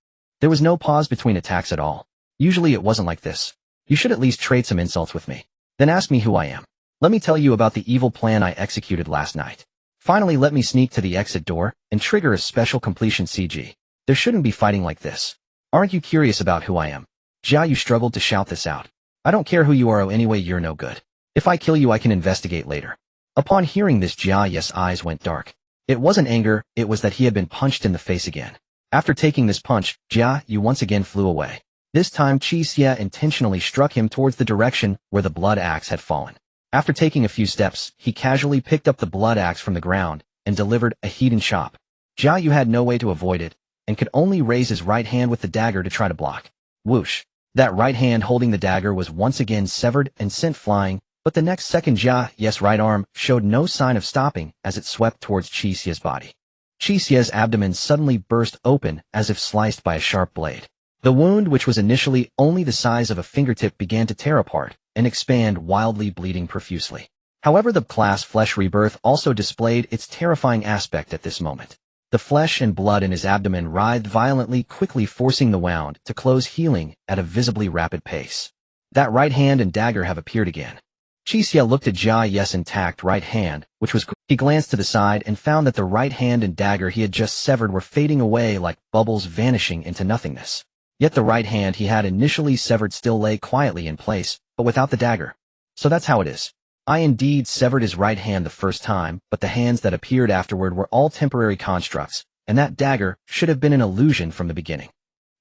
There was no pause between attacks at all. Usually it wasn't like this. "You should at least trade some insults with me. Then ask me who I am. Let me tell you about the evil plan I executed last night. Finally, let me sneak to the exit door and trigger a special completion CG. There shouldn't be fighting like this. Aren't you curious about who I am?" Qi Xie struggled to shout this out. "I don't care who you are, anyway, you're no good. If I kill you, I can investigate later." Upon hearing this, Qi Xie's eyes went dark. It wasn't anger, it was that he had been punched in the face again. After taking this punch, Qi Xie once again flew away. This time, Qi Xie intentionally struck him towards the direction where the blood axe had fallen. After taking a few steps, he casually picked up the blood axe from the ground and delivered a hidden chop. Qi Xie had no way to avoid it, and could only raise his right hand with the dagger to try to block. Whoosh. That right hand holding the dagger was once again severed and sent flying, but the next second Qi Xie's right arm showed no sign of stopping as it swept towards Qi Xie's body. Qi Xie's abdomen suddenly burst open as if sliced by a sharp blade. The wound, which was initially only the size of a fingertip, began to tear apart and expand, wildly bleeding profusely. However, the class Flesh Rebirth also displayed its terrifying aspect at this moment. The flesh and blood in his abdomen writhed violently, quickly forcing the wound to close, healing at a visibly rapid pace. That right hand and dagger have appeared again. Qi Xie looked at Qi Xie's intact right hand, which was he glanced to the side and found that the right hand and dagger he had just severed were fading away like bubbles, vanishing into nothingness. Yet the right hand he had initially severed still lay quietly in place, but without the dagger. So that's how it is. I indeed severed his right hand the first time, but the hands that appeared afterward were all temporary constructs, and that dagger should have been an illusion from the beginning.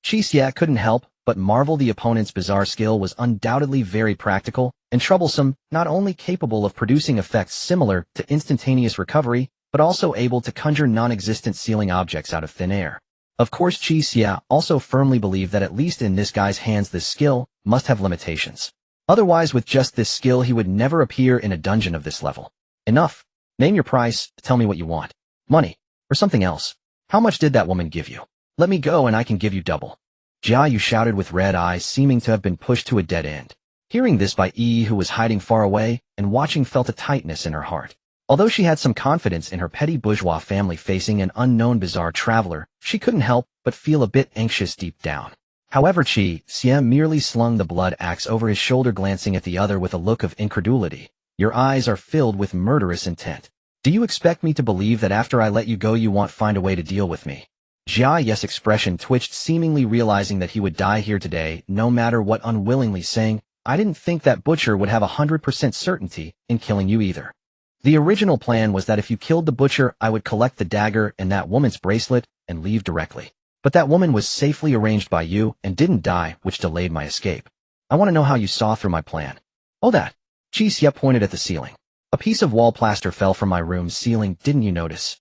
Qi Xie couldn't help but marvel. The opponent's bizarre skill was undoubtedly very practical and troublesome, not only capable of producing effects similar to instantaneous recovery, but also able to conjure non-existent ceiling objects out of thin air. Of course, Qi Xie also firmly believed that at least in this guy's hands this skill must have limitations. Otherwise, with just this skill, he would never appear in a dungeon of this level. "Enough. Name your price, tell me what you want. Money, or something else. How much did that woman give you? Let me go and I can give you double." Qi Xie shouted with red eyes, seeming to have been pushed to a dead end. Hearing this, Bai Yi, who was hiding far away and watching, felt a tightness in her heart. Although she had some confidence in her petty bourgeois family facing an unknown bizarre traveler, she couldn't help but feel a bit anxious deep down. However, Qi Xie merely slung the blood axe over his shoulder, glancing at the other with a look of incredulity. Your eyes are filled with murderous intent. Do you expect me to believe that after I let you go you won't find a way to deal with me? Qi Xie's expression twitched, seemingly realizing that he would die here today, no matter what, unwillingly saying, I didn't think that butcher would have 100% certainty in killing you either. The original plan was that if you killed the butcher, I would collect the dagger and that woman's bracelet and leave directly. But that woman was safely arranged by you and didn't die, which delayed my escape. I want to know how you saw through my plan. Oh, that. Qi Xie pointed at the ceiling. A piece of wall plaster fell from my room's ceiling, didn't you notice?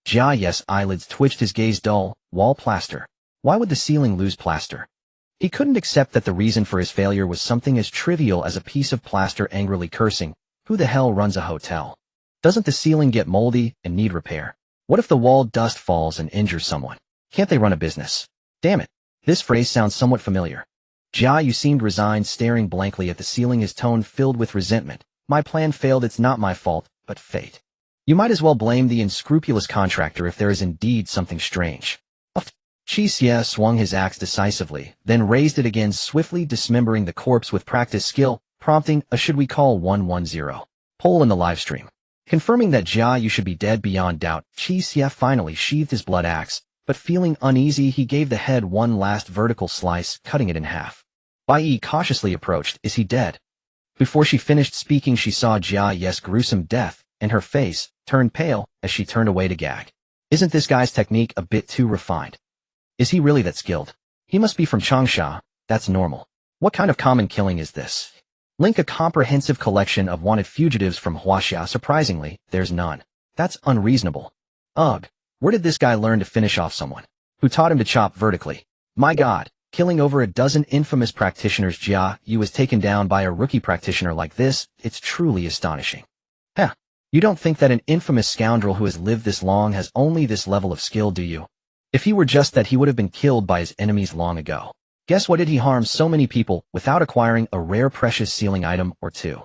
Qi Xie's eyelids twitched, his gaze dull. Wall plaster. Why would the ceiling lose plaster? He couldn't accept that the reason for his failure was something as trivial as a piece of plaster, angrily cursing. Who the hell runs a hotel? Doesn't the ceiling get moldy and need repair? What if the wall dust falls and injures someone? Can't they run a business? Damn it. This phrase sounds somewhat familiar. Qi Xie seemed resigned, staring blankly at the ceiling, his tone filled with resentment. My plan failed. It's not my fault, but fate. You might as well blame the unscrupulous contractor if there is indeed something strange. Qi Xie swung his axe decisively, then raised it again, swiftly dismembering the corpse with practiced skill, prompting a should we call 110 poll in the livestream. Confirming that Xie should be dead beyond doubt, Qi Xie finally sheathed his blood axe, but feeling uneasy he gave the head one last vertical slice, cutting it in half. Bai Yi cautiously approached. Is he dead? Before she finished speaking she saw Xie's gruesome death, and her face turned pale as she turned away to gag. Isn't this guy's technique a bit too refined? Is he really that skilled? He must be from Changsha. That's normal. What kind of common killing is this? Link a comprehensive collection of wanted fugitives from Huaxia. Surprisingly, there's none. That's unreasonable. Ugh, where did this guy learn to finish off someone? Who taught him to chop vertically? My god, killing over a dozen infamous practitioners. Xie Yu was taken down by a rookie practitioner like this. It's truly astonishing. Heh, you don't think that an infamous scoundrel who has lived this long has only this level of skill, do you? If he were just that, he would have been killed by his enemies long ago. Guess what? Did he harm so many people without acquiring a rare precious sealing item or two?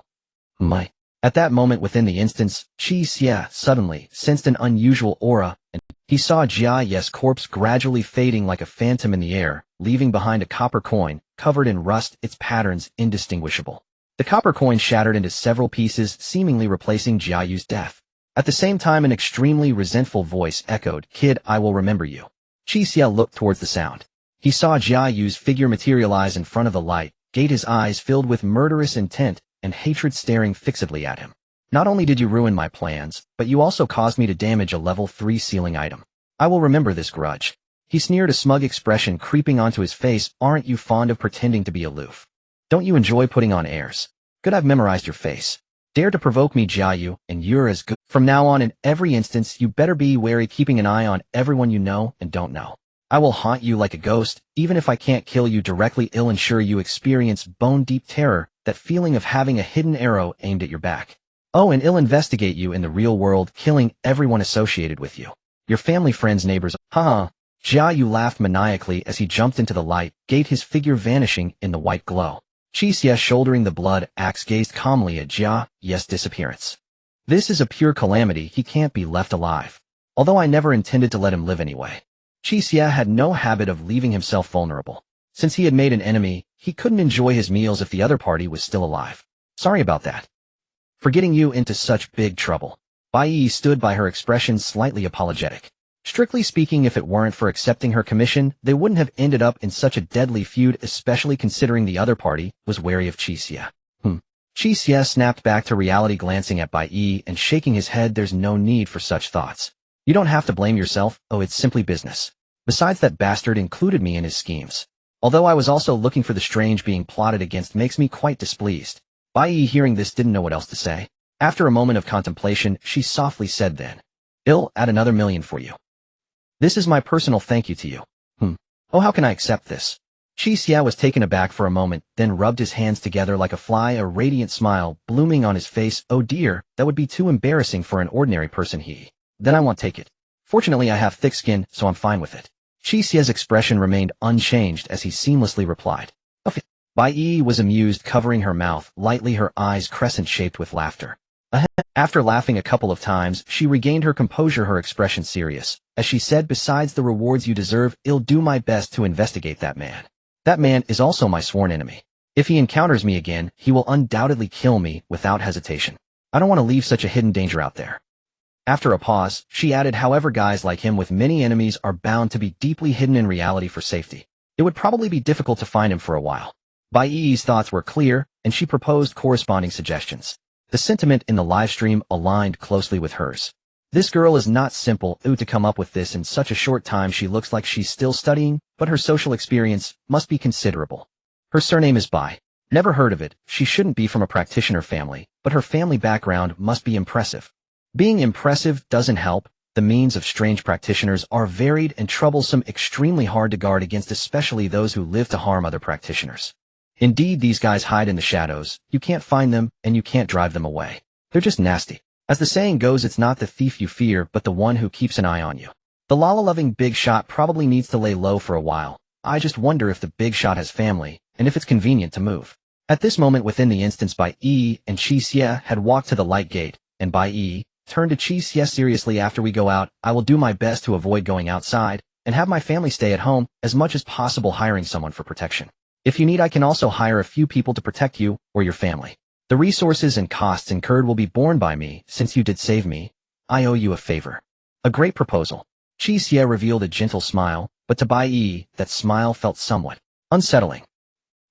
My. At that moment within the instance, Qi Xie suddenly sensed an unusual aura, and he saw Xie's corpse gradually fading like a phantom in the air, leaving behind a copper coin, covered in rust, its patterns indistinguishable. The copper coin shattered into several pieces, seemingly replacing Xie Yu's death. At the same time an extremely resentful voice echoed, Kid, I will remember you. Qi Xie looked towards the sound. He saw Xie Yu's figure materialize in front of the light, his eyes filled with murderous intent and hatred staring fixedly at him. Not only did you ruin my plans, but you also caused me to damage a level 3 sealing item. I will remember this grudge. He sneered, a smug expression creeping onto his face. Aren't you fond of pretending to be aloof? Don't you enjoy putting on airs? Good, I've memorized your face. Dare to provoke me, Xie Yu, and you're as good. From now on in every instance, you better be wary, keeping an eye on everyone you know and don't know. I will haunt you like a ghost, even if I can't kill you directly. I'll ensure you experience bone-deep terror, that feeling of having a hidden arrow aimed at your back. Oh, and I'll investigate you in the real world, killing everyone associated with you. Your family, friends, neighbors. Haha. Xie Yu laughed maniacally as he jumped into the light, his figure vanishing in the white glow. Qi Xie, shouldering the blood axe, gazed calmly at Xie's disappearance. This is a pure calamity. He can't be left alive. Although I never intended to let him live anyway. Qi Xie had no habit of leaving himself vulnerable. Since he had made an enemy, he couldn't enjoy his meals if the other party was still alive. Sorry about that. For getting you into such big trouble. Bai Yi stood by her, expression slightly apologetic. Strictly speaking, if it weren't for accepting her commission, they wouldn't have ended up in such a deadly feud, especially considering the other party was wary of Qi Xie. Qi Xie snapped back to reality, glancing at Bai Yi and shaking his head. There's no need for such thoughts. You don't have to blame yourself. Oh, it's simply business. Besides, that bastard included me in his schemes. Although I was also looking for the strange being plotted against, makes me quite displeased. Bai Yi, hearing this, didn't know what else to say. After a moment of contemplation, she softly said then, I'll add another 1,000,000 for you. This is my personal thank you to you. Oh, how can I accept this? Qi Xie was taken aback for a moment, then rubbed his hands together like a fly, a radiant smile blooming on his face. Oh dear, that would be too embarrassing for an ordinary person. Then I won't take it. Fortunately, I have thick skin, so I'm fine with it. Qi Xie's expression remained unchanged as he seamlessly replied. Bai Yi was amused, covering her mouth lightly, her eyes crescent-shaped with laughter. After laughing a couple of times, she regained her composure, her expression serious, as she said, besides the rewards you deserve, I'll do my best to investigate that man. That man is also my sworn enemy. If he encounters me again, he will undoubtedly kill me without hesitation. I don't want to leave such a hidden danger out there. After a pause, she added, however, guys like him with many enemies are bound to be deeply hidden in reality for safety. It would probably be difficult to find him for a while. Bai Yi's thoughts were clear, and she proposed corresponding suggestions. The sentiment in the livestream aligned closely with hers. This girl is not simple to come up with this in such a short time. She looks like she's still studying, but her social experience must be considerable. Her surname is Bai. Never heard of it. She shouldn't be from a practitioner family, but her family background must be impressive. Being impressive doesn't help. The means of strange practitioners are varied and troublesome, extremely hard to guard against, especially those who live to harm other practitioners. Indeed, these guys hide in the shadows. You can't find them, and you can't drive them away. They're just nasty. As the saying goes, it's not the thief you fear, but the one who keeps an eye on you. The Lala-loving big shot probably needs to lay low for a while. I just wonder if the big shot has family, and if it's convenient to move. At this moment within the instance, Bai Yi and Qi Xie had walked to the light gate, and Bai Yi turned to Qi Xie seriously. After we go out, I will do my best to avoid going outside, and have my family stay at home as much as possible, hiring someone for protection. If you need, I can also hire a few people to protect you or your family. The resources and costs incurred will be borne by me, since you did save me. I owe you a favor. A great proposal. Qi Xie revealed a gentle smile, but to Bai Yi, that smile felt somewhat unsettling,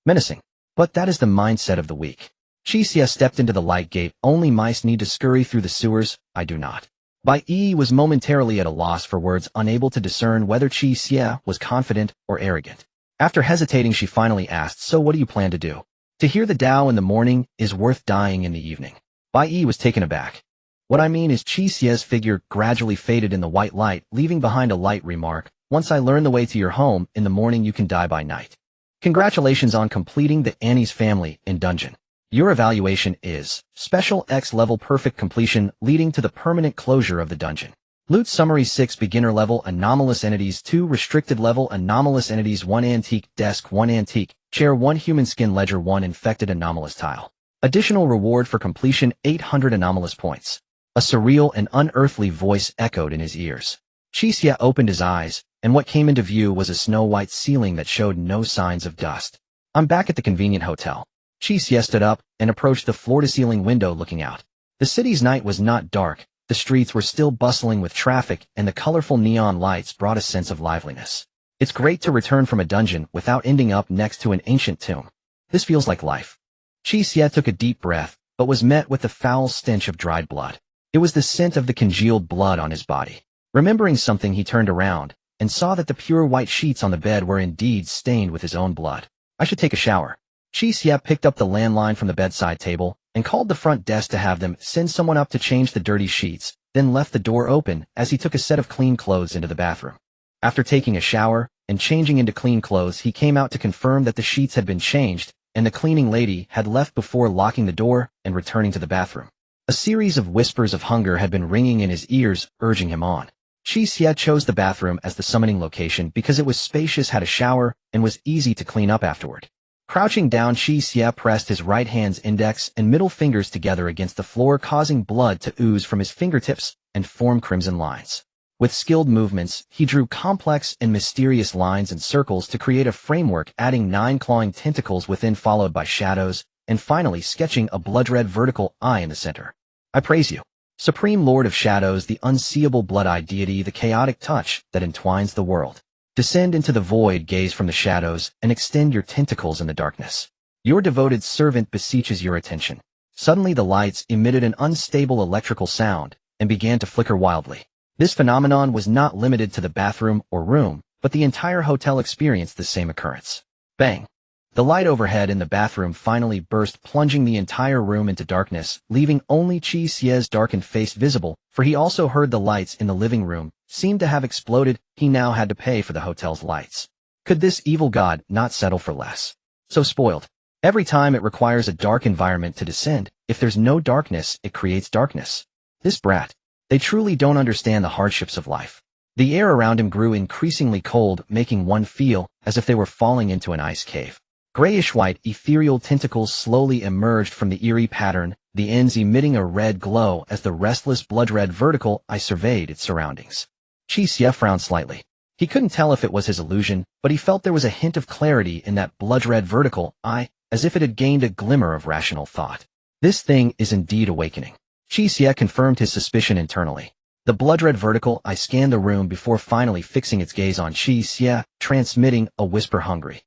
menacing. But that is the mindset of the weak. Qi Xie stepped into the light gate. Only mice need to scurry through the sewers, I do not. Bai Yi was momentarily at a loss for words, unable to discern whether Qi Xie was confident or arrogant. After hesitating, she finally asked, so what do you plan to do? To hear the Tao in the morning is worth dying in the evening. Bai Yi was taken aback. What I mean is, Qi Xie's figure gradually faded in the white light, leaving behind a light remark. Once I learn the way to your home, in the morning you can die by night. Congratulations on completing the Annie's family in dungeon. Your evaluation is Special X level perfect completion, leading to the permanent closure of the dungeon. Loot summary: 6 beginner level anomalous entities, 2 restricted level anomalous entities, 1 antique desk, 1 antique chair, 1 human skin ledger, 1 infected anomalous tile. Additional reward for completion: 800 anomalous points. A surreal and unearthly voice echoed in his ears. Qi Xie opened his eyes, and what came into view was a snow-white ceiling that showed no signs of dust. I'm back at the convenient hotel. Qi Xie stood up and approached the floor-to-ceiling window, looking out. The city's night was not dark. The streets were still bustling with traffic, and the colorful neon lights brought a sense of liveliness. It's great to return from a dungeon without ending up next to an ancient tomb. This feels like life. Qi Xie took a deep breath, but was met with the foul stench of dried blood. It was the scent of the congealed blood on his body. Remembering something, he turned around and saw that the pure white sheets on the bed were indeed stained with his own blood. I should take a shower. Qi Xie picked up the landline from the bedside table and called the front desk to have them send someone up to change the dirty sheets, then left the door open as he took a set of clean clothes into the bathroom. After taking a shower and changing into clean clothes, he came out to confirm that the sheets had been changed and the cleaning lady had left before locking the door and returning to the bathroom. A series of whispers of hunger had been ringing in his ears, urging him on. Qi Xie chose the bathroom as the summoning location because it was spacious, had a shower, and was easy to clean up afterward. Crouching down, Qi Xie pressed his right hand's index and middle fingers together against the floor, causing blood to ooze from his fingertips and form crimson lines. With skilled movements, he drew complex and mysterious lines and circles to create a framework, adding 9 clawing tentacles within, followed by shadows, and finally sketching a blood-red vertical eye in the center. I praise you, Supreme Lord of Shadows, the unseeable blood-eyed deity, the chaotic touch that entwines the world. Descend into the void, gaze from the shadows, and extend your tentacles in the darkness. Your devoted servant beseeches your attention. Suddenly the lights emitted an unstable electrical sound and began to flicker wildly. This phenomenon was not limited to the bathroom or room, but the entire hotel experienced the same occurrence. Bang! The light overhead in the bathroom finally burst, plunging the entire room into darkness, leaving only Qi Xie's darkened face visible, for he also heard the lights in the living room seemed to have exploded. He now had to pay for the hotel's lights. Could this evil god not settle for less? So spoiled. Every time it requires a dark environment to descend. If there's no darkness, it creates darkness. This brat. They truly don't understand the hardships of life. The air around him grew increasingly cold, making one feel as if they were falling into an ice cave. Grayish-white, ethereal tentacles slowly emerged from the eerie pattern the ends emitting a red glow as the restless blood-red vertical eye surveyed its surroundings. Qi Xie frowned slightly. He couldn't tell if it was his illusion, but he felt there was a hint of clarity in that blood-red vertical eye, as if it had gained a glimmer of rational thought. This thing is indeed awakening. Qi Xie confirmed his suspicion internally. The blood-red vertical eye scanned the room before finally fixing its gaze on Qi Xie, transmitting a whisper hungry.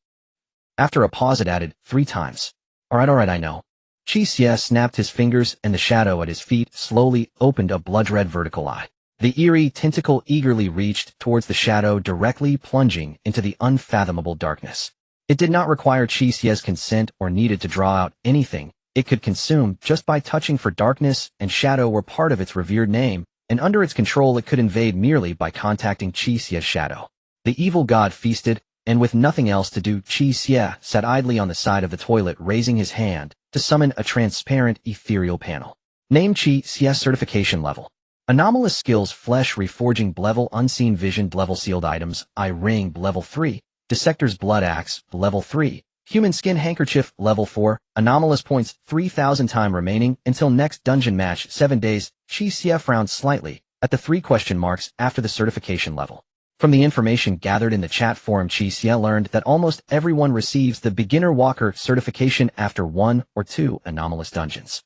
After a pause it added, 3 times. Alright, I know. Qi Xie snapped his fingers and the shadow at his feet slowly opened a blood-red vertical eye. The eerie tentacle eagerly reached towards the shadow, directly plunging into the unfathomable darkness. It did not require Qi Xie's consent or needed to draw out anything it could consume just by touching, for darkness and shadow were part of its revered name, and under its control it could invade merely by contacting Qi Xie's shadow. The evil god feasted, and with nothing else to do, Qi Xie sat idly on the side of the toilet, raising his hand to summon a transparent ethereal panel. Name: Qi Xie. Certification level: Anomalous skills: Flesh Reforging level, Unseen Vision level, Sealed items: Eye Ring level 3, Dissector's Blood Axe level 3, Human Skin Handkerchief level 4, Anomalous points 3,000 time remaining until next dungeon match, 7 days. Qi Xie frowned slightly at the 3 question marks after the certification level. From the information gathered in the chat forum, Qi Xie learned that almost everyone receives the Beginner Walker certification after 1 or 2 anomalous dungeons.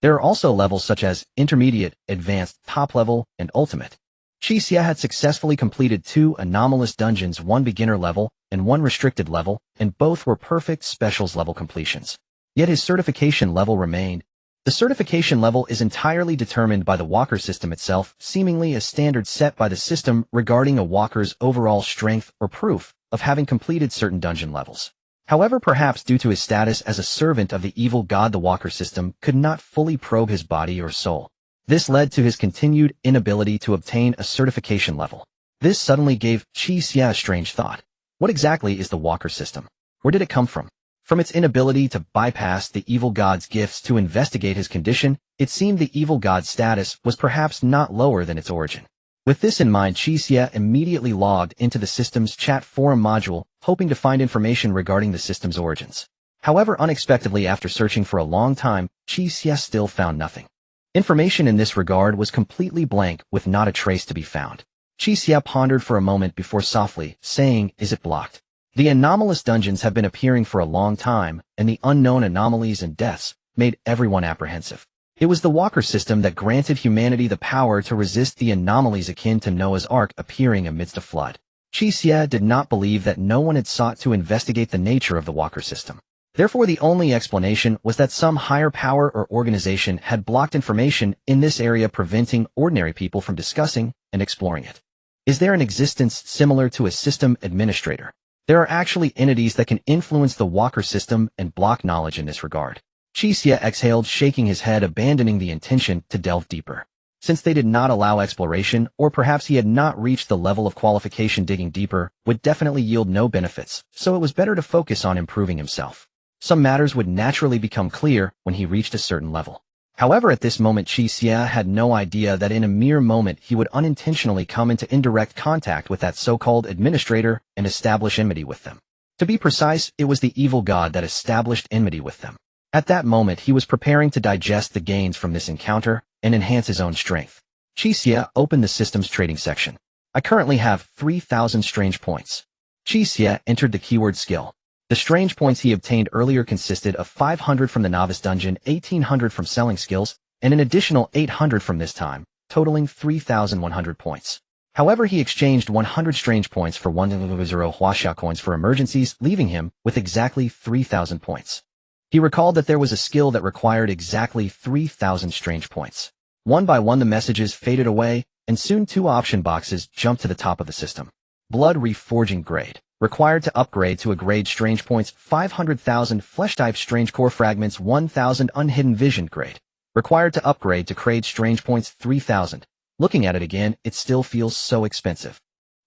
There are also levels such as Intermediate, Advanced, Top Level, and Ultimate. Qi Xie had successfully completed 2 anomalous dungeons, 1 beginner level and 1 restricted level, and both were perfect specials level completions. Yet his certification level remained. The certification level is entirely determined by the walker system itself, seemingly a standard set by the system regarding a walker's overall strength or proof of having completed certain dungeon levels. However, perhaps due to his status as a servant of the evil god, the walker system could not fully probe his body or soul. This led to his continued inability to obtain a certification level. This suddenly gave Qi Xie a strange thought. What exactly is the walker system? Where did it come from? From its inability to bypass the evil god's gifts to investigate his condition, it seemed the evil god's status was perhaps not lower than its origin. With this in mind, Qi Xie immediately logged into the system's chat forum module, hoping to find information regarding the system's origins. However, unexpectedly, after searching for a long time, Qi Xie still found nothing. Information in this regard was completely blank, with not a trace to be found. Qi Xie pondered for a moment before softly saying, "Is it blocked?" The anomalous dungeons have been appearing for a long time, and the unknown anomalies and deaths made everyone apprehensive. It was the walker system that granted humanity the power to resist the anomalies akin to Noah's Ark appearing amidst a flood. Qi Xie did not believe that no one had sought to investigate the nature of the walker system. Therefore, the only explanation was that some higher power or organization had blocked information in this area, preventing ordinary people from discussing and exploring it. Is there an existence similar to a system administrator? There are actually entities that can influence the walker system and block knowledge in this regard. Qi Xie exhaled, shaking his head, abandoning the intention to delve deeper. Since they did not allow exploration, or perhaps he had not reached the level of qualification, digging deeper would definitely yield no benefits, so it was better to focus on improving himself. Some matters would naturally become clear when he reached a certain level. However, at this moment Qi Xie had no idea that in a mere moment he would unintentionally come into indirect contact with that so-called administrator and establish enmity with them. To be precise, it was the evil god that established enmity with them. At that moment he was preparing to digest the gains from this encounter and enhance his own strength. Qi Xie opened the system's trading section. I currently have 3,000 strange points. Qi Xie entered the keyword skill. The strange points he obtained earlier consisted of 500 from the novice dungeon, 1,800 from selling skills, and an additional 800 from this time, totaling 3,100 points. However, he exchanged 100 strange points for 100 Huaxia coins for emergencies, leaving him with exactly 3,000 points. He recalled that there was a skill that required exactly 3,000 strange points. One by one the messages faded away, and soon 2 option boxes jumped to the top of the system. Blood Reforging grade. Required to upgrade to a grade, strange points 500,000, flesh type strange core fragments 1,000, unhidden vision grade. Required to upgrade to grade, strange points 3,000. Looking at it again, it still feels so expensive.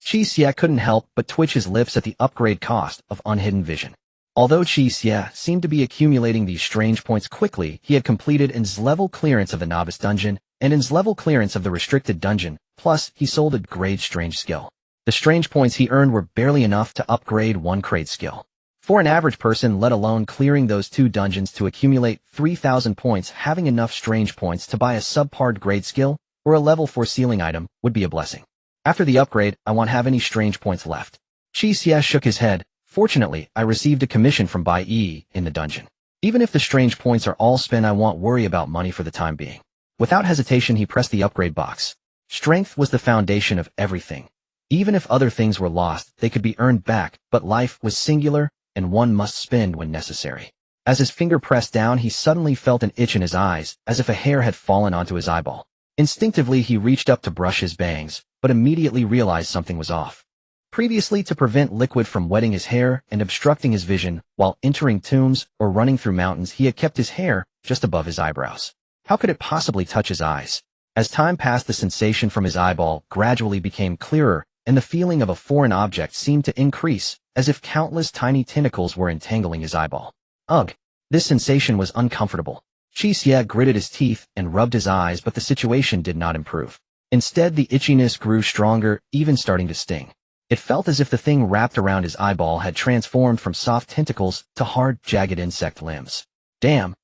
Qi Xie couldn't help but twitch his lips at the upgrade cost of unhidden vision. Although Qi Xie seemed to be accumulating these strange points quickly, he had completed N's level clearance of the novice dungeon and N's level clearance of the restricted dungeon, plus he sold a grade strange skill. The strange points he earned were barely enough to upgrade 1 grade skill. For an average person, let alone clearing those 2 dungeons to accumulate 3,000 points, having enough strange points to buy a subpar grade skill or a level 4 ceiling item would be a blessing. After the upgrade, I won't have any strange points left. Qi Xie shook his head. Fortunately, I received a commission from Bai Yi in the dungeon. Even if the strange points are all spent, I won't worry about money for the time being. Without hesitation, he pressed the upgrade box. Strength was the foundation of everything. Even if other things were lost, they could be earned back, but life was singular, and one must spend when necessary. As his finger pressed down, he suddenly felt an itch in his eyes, as if a hair had fallen onto his eyeball. Instinctively, he reached up to brush his bangs, but immediately realized something was off. Previously, to prevent liquid from wetting his hair and obstructing his vision while entering tombs or running through mountains, he had kept his hair just above his eyebrows. How could it possibly touch his eyes? As time passed, the sensation from his eyeball gradually became clearer, and the feeling of a foreign object seemed to increase, as if countless tiny tentacles were entangling his eyeball. Ugh! This sensation was uncomfortable. Qi Xie gritted his teeth and rubbed his eyes, but the situation did not improve. Instead, the itchiness grew stronger, even starting to sting. It felt as if the thing wrapped around his eyeball had transformed from soft tentacles to hard, jagged insect limbs. Damn!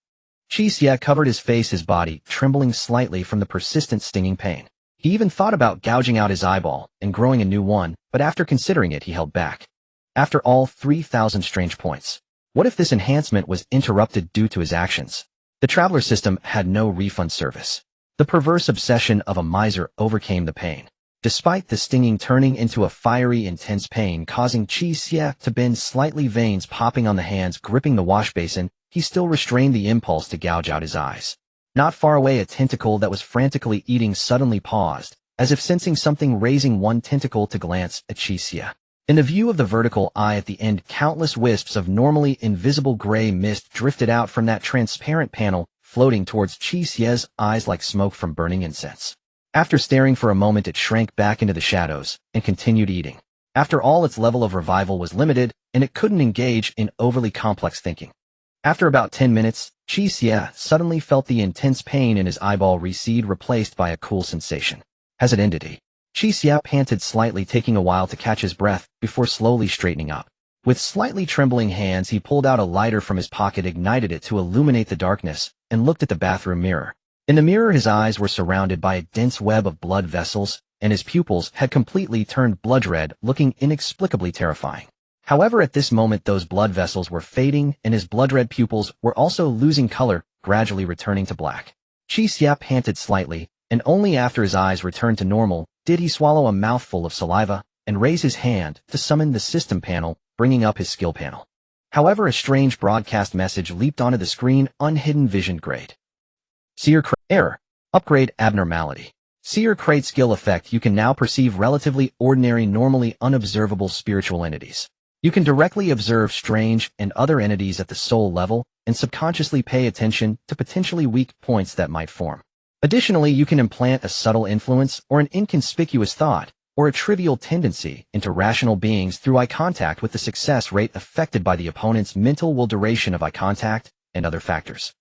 Qi Xie covered his face, his body trembling slightly from the persistent stinging pain. He even thought about gouging out his eyeball and growing a new one, but after considering it, he held back. After all, 3,000 strange points. What if this enhancement was interrupted due to his actions? The traveler system had no refund service. The perverse obsession of a miser overcame the pain. Despite the stinging turning into a fiery, intense pain, causing Qi Xie to bend slightly, veins popping on the hands gripping the wash basin, he still restrained the impulse to gouge out his eyes. Not far away, a tentacle that was frantically eating suddenly paused, as if sensing something, raising one tentacle to glance at Qi Xie. In the view of the vertical eye at the end, countless wisps of normally invisible gray mist drifted out from that transparent panel, floating towards Qi Xie's eyes like smoke from burning incense. After staring for a moment, it shrank back into the shadows and continued eating. After all, its level of revival was limited, and it couldn't engage in overly complex thinking. After about 10 minutes, Qi Xie suddenly felt the intense pain in his eyeball recede, replaced by a cool sensation. Has it ended? Qi Xie panted slightly, taking a while to catch his breath before slowly straightening up. With slightly trembling hands, he pulled out a lighter from his pocket, ignited it to illuminate the darkness, and looked at the bathroom mirror. In the mirror, his eyes were surrounded by a dense web of blood vessels, and his pupils had completely turned blood red, looking inexplicably terrifying. However, at this moment, those blood vessels were fading, and his blood-red pupils were also losing color, gradually returning to black. Qi Xie panted slightly, and only after his eyes returned to normal did he swallow a mouthful of saliva and raise his hand to summon the system panel, bringing up his skill panel. However, a strange broadcast message leaped onto the screen: unhidden vision grade. Seer error. Upgrade abnormality. Seer crate skill effect. You can now perceive relatively ordinary, normally unobservable spiritual entities. You can directly observe strange and other entities at the soul level and subconsciously pay attention to potentially weak points that might form. Additionally, you can implant a subtle influence or an inconspicuous thought or a trivial tendency into rational beings through eye contact, with the success rate affected by the opponent's mental will, duration of eye contact, and other factors.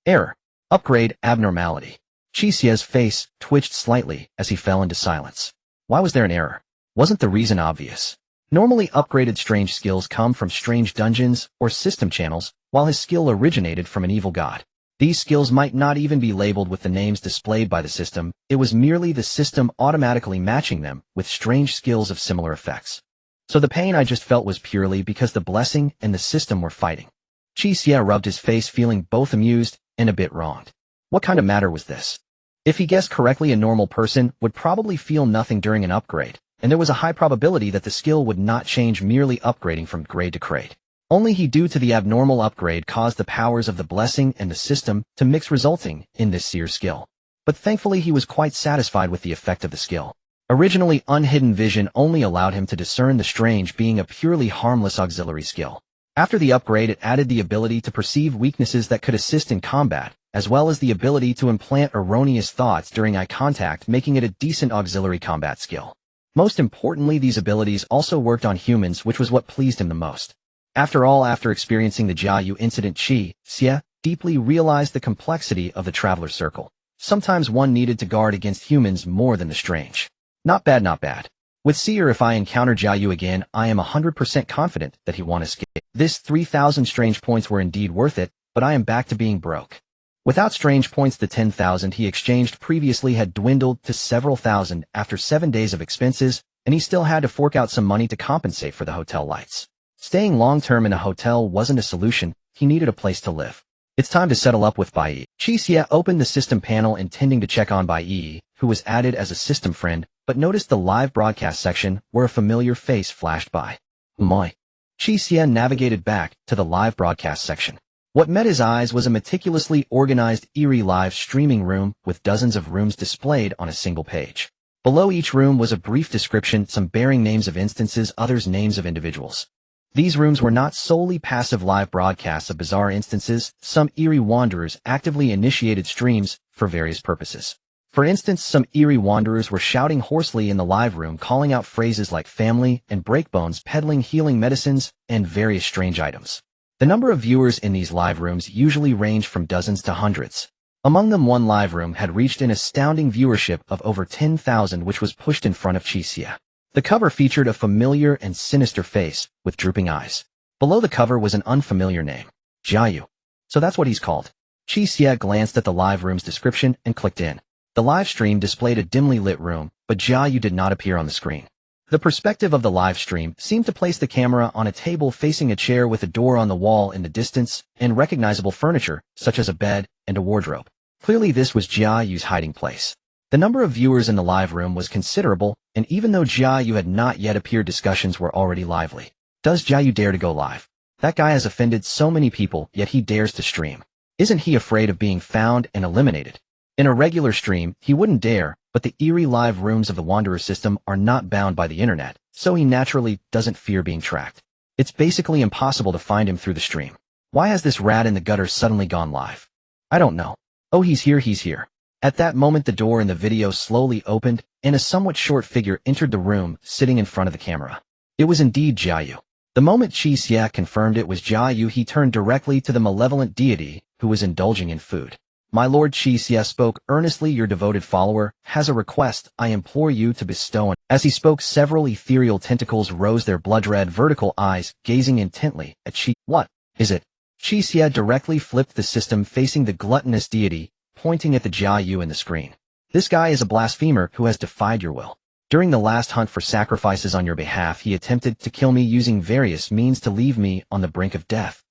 Error. Upgrade abnormality. Qi Xie's face twitched slightly as he fell into silence. Why was there an error? Wasn't the reason obvious? Normally, upgraded strange skills come from strange dungeons or system channels, while his skill originated from an evil god. These skills might not even be labeled with the names displayed by the system. It was merely the system automatically matching them with strange skills of similar effects. So the pain I just felt was purely because the blessing and the system were fighting. Qi Xie rubbed his face, feeling both amused and a bit wronged. What kind of matter was this? If he guessed correctly, a normal person would probably feel nothing during an upgrade, and there was a high probability that the skill would not change, merely upgrading from grade to grade. Only he, due to the abnormal upgrade, caused the powers of the blessing and the system to mix, resulting in this seer skill. But thankfully, he was quite satisfied with the effect of the skill. Originally, unhidden vision only allowed him to discern the strange, being a purely harmless auxiliary skill. After the upgrade, it added the ability to perceive weaknesses that could assist in combat, as well as the ability to implant erroneous thoughts during eye contact, making it a decent auxiliary combat skill. Most importantly, these abilities also worked on humans, which was what pleased him the most. After all, after experiencing the Jiayu incident, Qi Xie deeply realized the complexity of the Traveler Circle. Sometimes one needed to guard against humans more than the strange. Not bad, not bad. With Seer, if I encounter Jiayu again, I am 100% confident that he won't escape. This 3,000 strange points were indeed worth it, but I am back to being broke. Without strange points, the 10,000 he exchanged previously had dwindled to several thousand after 7 days of expenses, and he still had to fork out some money to compensate for the hotel lights. Staying long-term in a hotel wasn't a solution. He needed a place to live. It's time to settle up with Bai Yi. Qi Xie opened the system panel intending to check on Bai Yi, who was added as a system friend, but noticed the live broadcast section where a familiar face flashed by. Moi. Qi Xie navigated back to the live broadcast section. What met his eyes was a meticulously organized Eerie live streaming room with dozens of rooms displayed on a single page. Below each room was a brief description, some bearing names of instances, others names of individuals. These rooms were not solely passive live broadcasts of bizarre instances. Some Eerie wanderers actively initiated streams for various purposes. For instance, some Eerie wanderers were shouting hoarsely in the live room, calling out phrases like family and breakbones, peddling healing medicines, and various strange items. The number of viewers in these live rooms usually ranged from dozens to hundreds. Among them, one live room had reached an astounding viewership of over 10,000, which was pushed in front of Qi Xie. The cover featured a familiar and sinister face with drooping eyes. Below the cover was an unfamiliar name, Jiayu. So that's what he's called. Qi Xie glanced at the live room's description and clicked in. The live stream displayed a dimly lit room, but Jiayu did not appear on the screen. The perspective of the live stream seemed to place the camera on a table facing a chair with a door on the wall in the distance and recognizable furniture, such as a bed and a wardrobe. Clearly this was Jiayu's hiding place. The number of viewers in the live room was considerable, and even though Jiayu had not yet appeared, discussions were already lively. Does Jiayu dare to go live? That guy has offended so many people, yet he dares to stream. Isn't he afraid of being found and eliminated? In a regular stream, he wouldn't dare, but the Eerie live rooms of the Wanderer system are not bound by the internet, so he naturally doesn't fear being tracked. It's basically impossible to find him through the stream. Why has this rat in the gutter suddenly gone live? I don't know. Oh, he's here, he's here. At that moment, the door in the video slowly opened, and a somewhat short figure entered the room, sitting in front of the camera. It was indeed Jiayu. The moment Qi Xie confirmed it was Jiayu, he turned directly to the malevolent deity, who was indulging in food. My lord, Qi Xie spoke earnestly, your devoted follower has a request I implore you to bestow on. As he spoke, several ethereal tentacles rose their blood-red vertical eyes, gazing intently at Qi. What is it? Qi Xie directly flipped the system facing the gluttonous deity, pointing at the Jiayu in the screen. This guy is a blasphemer who has defied your will. During the last hunt for sacrifices on your behalf, he attempted to kill me using various means to leave me on the brink of death.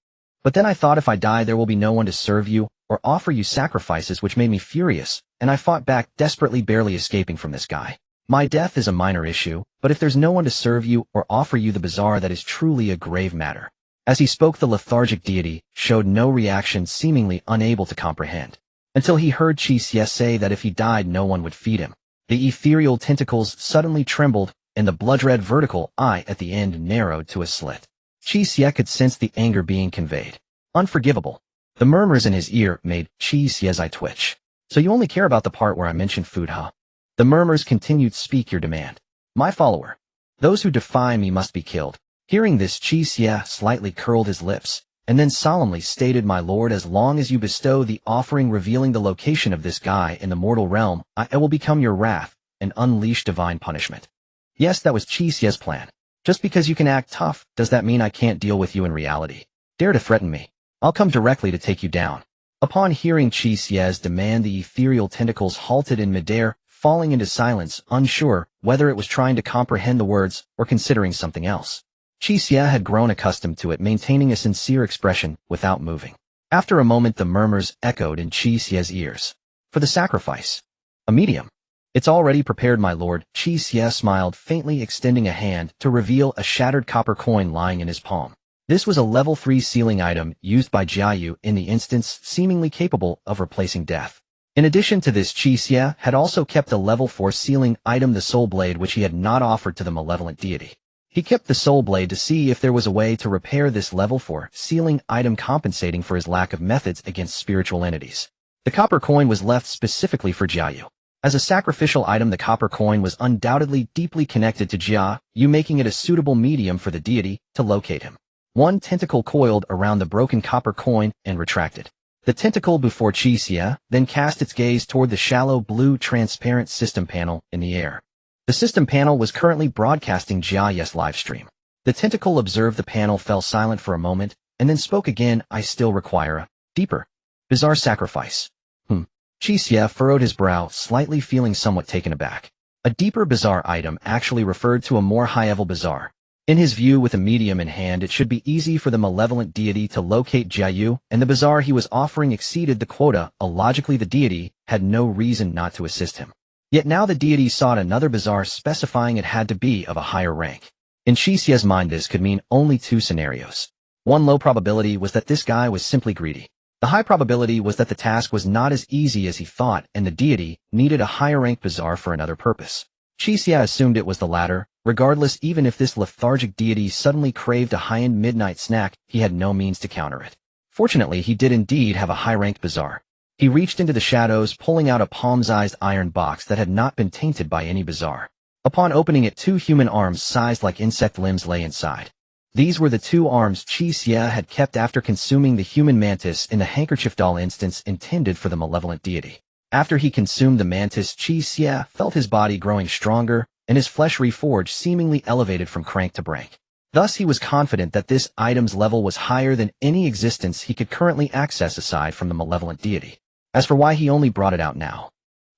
But then I thought if I die there will be no one to serve you or offer you sacrifices, which made me furious, and I fought back desperately, barely escaping from this guy. My death is a minor issue, but if there's no one to serve you or offer you the bizarre, that is truly a grave matter. As he spoke, the lethargic deity showed no reaction, seemingly unable to comprehend. Until he heard Qi Xie say that if he died no one would feed him. The ethereal tentacles suddenly trembled, and the blood-red vertical eye at the end narrowed to a slit. Qi Xie could sense the anger being conveyed. Unforgivable. The murmurs in his ear made Qi Xie's eye twitch. So you only care about the part where I mentioned food, huh? The murmurs continued, speak your demand. My follower. Those who defy me must be killed. Hearing this, Qi Xie slightly curled his lips, and then solemnly stated, my lord, as long as you bestow the offering revealing the location of this guy in the mortal realm, I will become your wrath and unleash divine punishment. Yes, that was Qi Xie's plan. Just because you can act tough, does that mean I can't deal with you in reality? Dare to threaten me. I'll come directly to take you down. Upon hearing Qi Xie's demand, the ethereal tentacles halted in midair, falling into silence, unsure whether it was trying to comprehend the words or considering something else. Qi Xie had grown accustomed to it, maintaining a sincere expression without moving. After a moment, the murmurs echoed in Qi Xie's ears. For the sacrifice. A medium. It's already prepared, my lord. Qi Xie smiled faintly, extending a hand to reveal a shattered copper coin lying in his palm. This was a level 3 sealing item used by Jiayu in the instance, seemingly capable of replacing death. In addition to this, Qi Xie had also kept a level 4 sealing item, the soul blade, which he had not offered to the malevolent deity. He kept the soul blade to see if there was a way to repair this level 4 sealing item, compensating for his lack of methods against spiritual entities. The copper coin was left specifically for Jiayu. As a sacrificial item, the copper coin was undoubtedly deeply connected to Jiayu, making it a suitable medium for the deity to locate him. One tentacle coiled around the broken copper coin and retracted. The tentacle before Qi Xie then cast its gaze toward the shallow blue transparent system panel in the air. The system panel was currently broadcasting Qi Xie's livestream. The tentacle observed the panel, fell silent for a moment, and then spoke again. I still require a deeper, bizarre sacrifice. Qi Xie furrowed his brow, slightly feeling somewhat taken aback. A deeper bizarre item actually referred to a more high-level bizarre. In his view, with a medium in hand, it should be easy for the malevolent deity to locate Jiayu, and the bizarre he was offering exceeded the quota. Illogically, the deity had no reason not to assist him. Yet now the deity sought another bizarre, specifying it had to be of a higher rank. In Qi Xie's mind, this could mean only two scenarios. One low probability was that this guy was simply greedy. The high probability was that the task was not as easy as he thought, and the deity needed a higher rank bizarre for another purpose. Qi Xie assumed it was the latter. Regardless, even if this lethargic deity suddenly craved a high-end midnight snack, he had no means to counter it. Fortunately, he did indeed have a high-ranked bizarre. He reached into the shadows, pulling out a palm-sized iron box that had not been tainted by any bizarre. Upon opening it, two human arms sized like insect limbs lay inside. These were the two arms Qi Xie had kept after consuming the human mantis in the Handkerchief Doll instance intended for the malevolent deity. After he consumed the mantis, Qi Xie felt his body growing stronger, and his flesh reforged, seemingly elevated from crank to brank. Thus he was confident that this item's level was higher than any existence he could currently access aside from the malevolent deity. As for why he only brought it out now,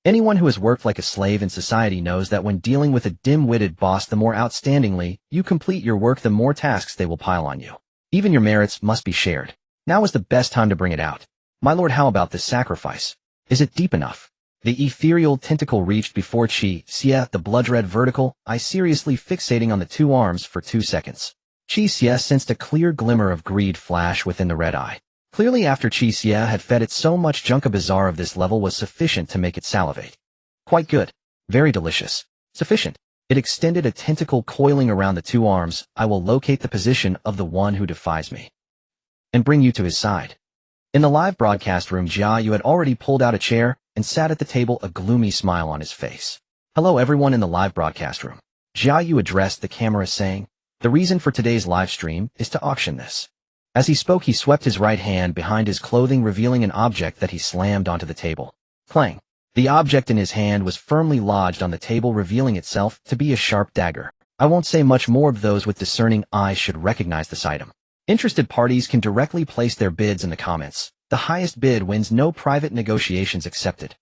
anyone who has worked like a slave in society knows that when dealing with a dim-witted boss, the more outstandingly you complete your work, the more tasks they will pile on you. Even your merits must be shared. Now is the best time to bring it out. My lord, how about this sacrifice? Is it deep enough? The ethereal tentacle reached before Qi Xie, the blood-red vertical eye seriously fixating on the two arms for 2 seconds. Qi Xie sensed a clear glimmer of greed flash within the red eye. Clearly, after Qi Xie had fed it so much junk, a bizarre of this level was sufficient to make it salivate. Quite good. Very delicious. Sufficient. It extended a tentacle coiling around the two arms. I will locate the position of the one who defies me and bring you to his side. In the live broadcast room, Jiayu had already pulled out a chair and sat at the table, a gloomy smile on his face. Hello everyone in the live broadcast room. Jiayu addressed the camera saying, the reason for today's live stream is to auction this. As he spoke, he swept his right hand behind his clothing, revealing an object that he slammed onto the table. Clang. The object in his hand was firmly lodged on the table, revealing itself to be a sharp dagger. I won't say much more, but those with discerning eyes should recognize this item. Interested parties can directly place their bids in the comments. The highest bid wins, no private negotiations accepted.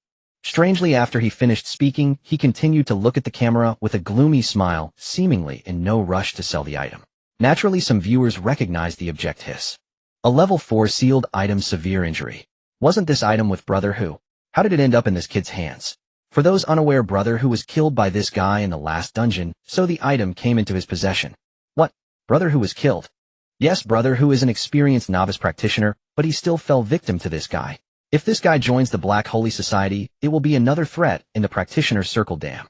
Strangely, after he finished speaking, he continued to look at the camera with a gloomy smile, seemingly in no rush to sell the item. Naturally, some viewers recognized the object. Hiss. A level 4 sealed item, severe injury. Wasn't this item with Brother Who? How did it end up in this kid's hands? For those unaware, Brother Who was killed by this guy in the last dungeon, so the item came into his possession. What? Brother Who was killed? Yes, Brother Who is an experienced novice practitioner, but he still fell victim to this guy. If this guy joins the Black Holy Society, it will be another threat in the practitioner's circle. Damn.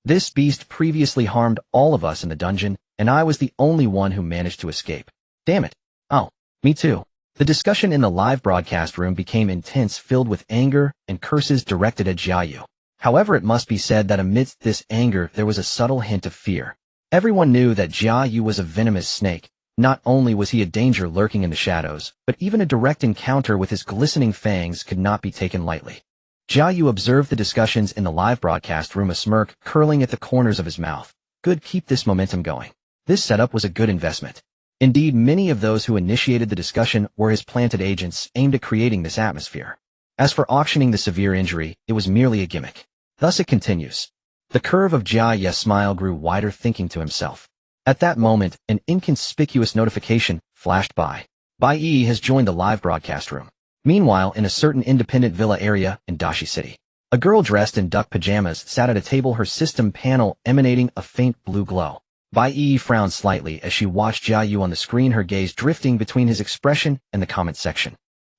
This beast previously harmed all of us in the dungeon, and I was the only one who managed to escape. Damn it. Oh, me too. The discussion in the live broadcast room became intense, filled with anger and curses directed at Jiayu. However, it must be said that amidst this anger there was a subtle hint of fear. Everyone knew that Jiayu was a venomous snake. Not only was he a danger lurking in the shadows, but even a direct encounter with his glistening fangs could not be taken lightly. Jiayu observed the discussions in the live broadcast room, a smirk curling at the corners of his mouth. Good, keep this momentum going. This setup was a good investment. Indeed, many of those who initiated the discussion were his planted agents aimed at creating this atmosphere. As for auctioning the severe injury, it was merely a gimmick. Thus it continues. The curve of Jiaye's smile grew wider, thinking to himself. At that moment, an inconspicuous notification flashed by. Bai Yi has joined the live broadcast room. Meanwhile, in a certain independent villa area in Dashi City, a girl dressed in duck pajamas sat at a table, her system panel emanating a faint blue glow. Bai Yi frowned slightly as she watched Jiayu on the screen, her gaze drifting between his expression and the comment section.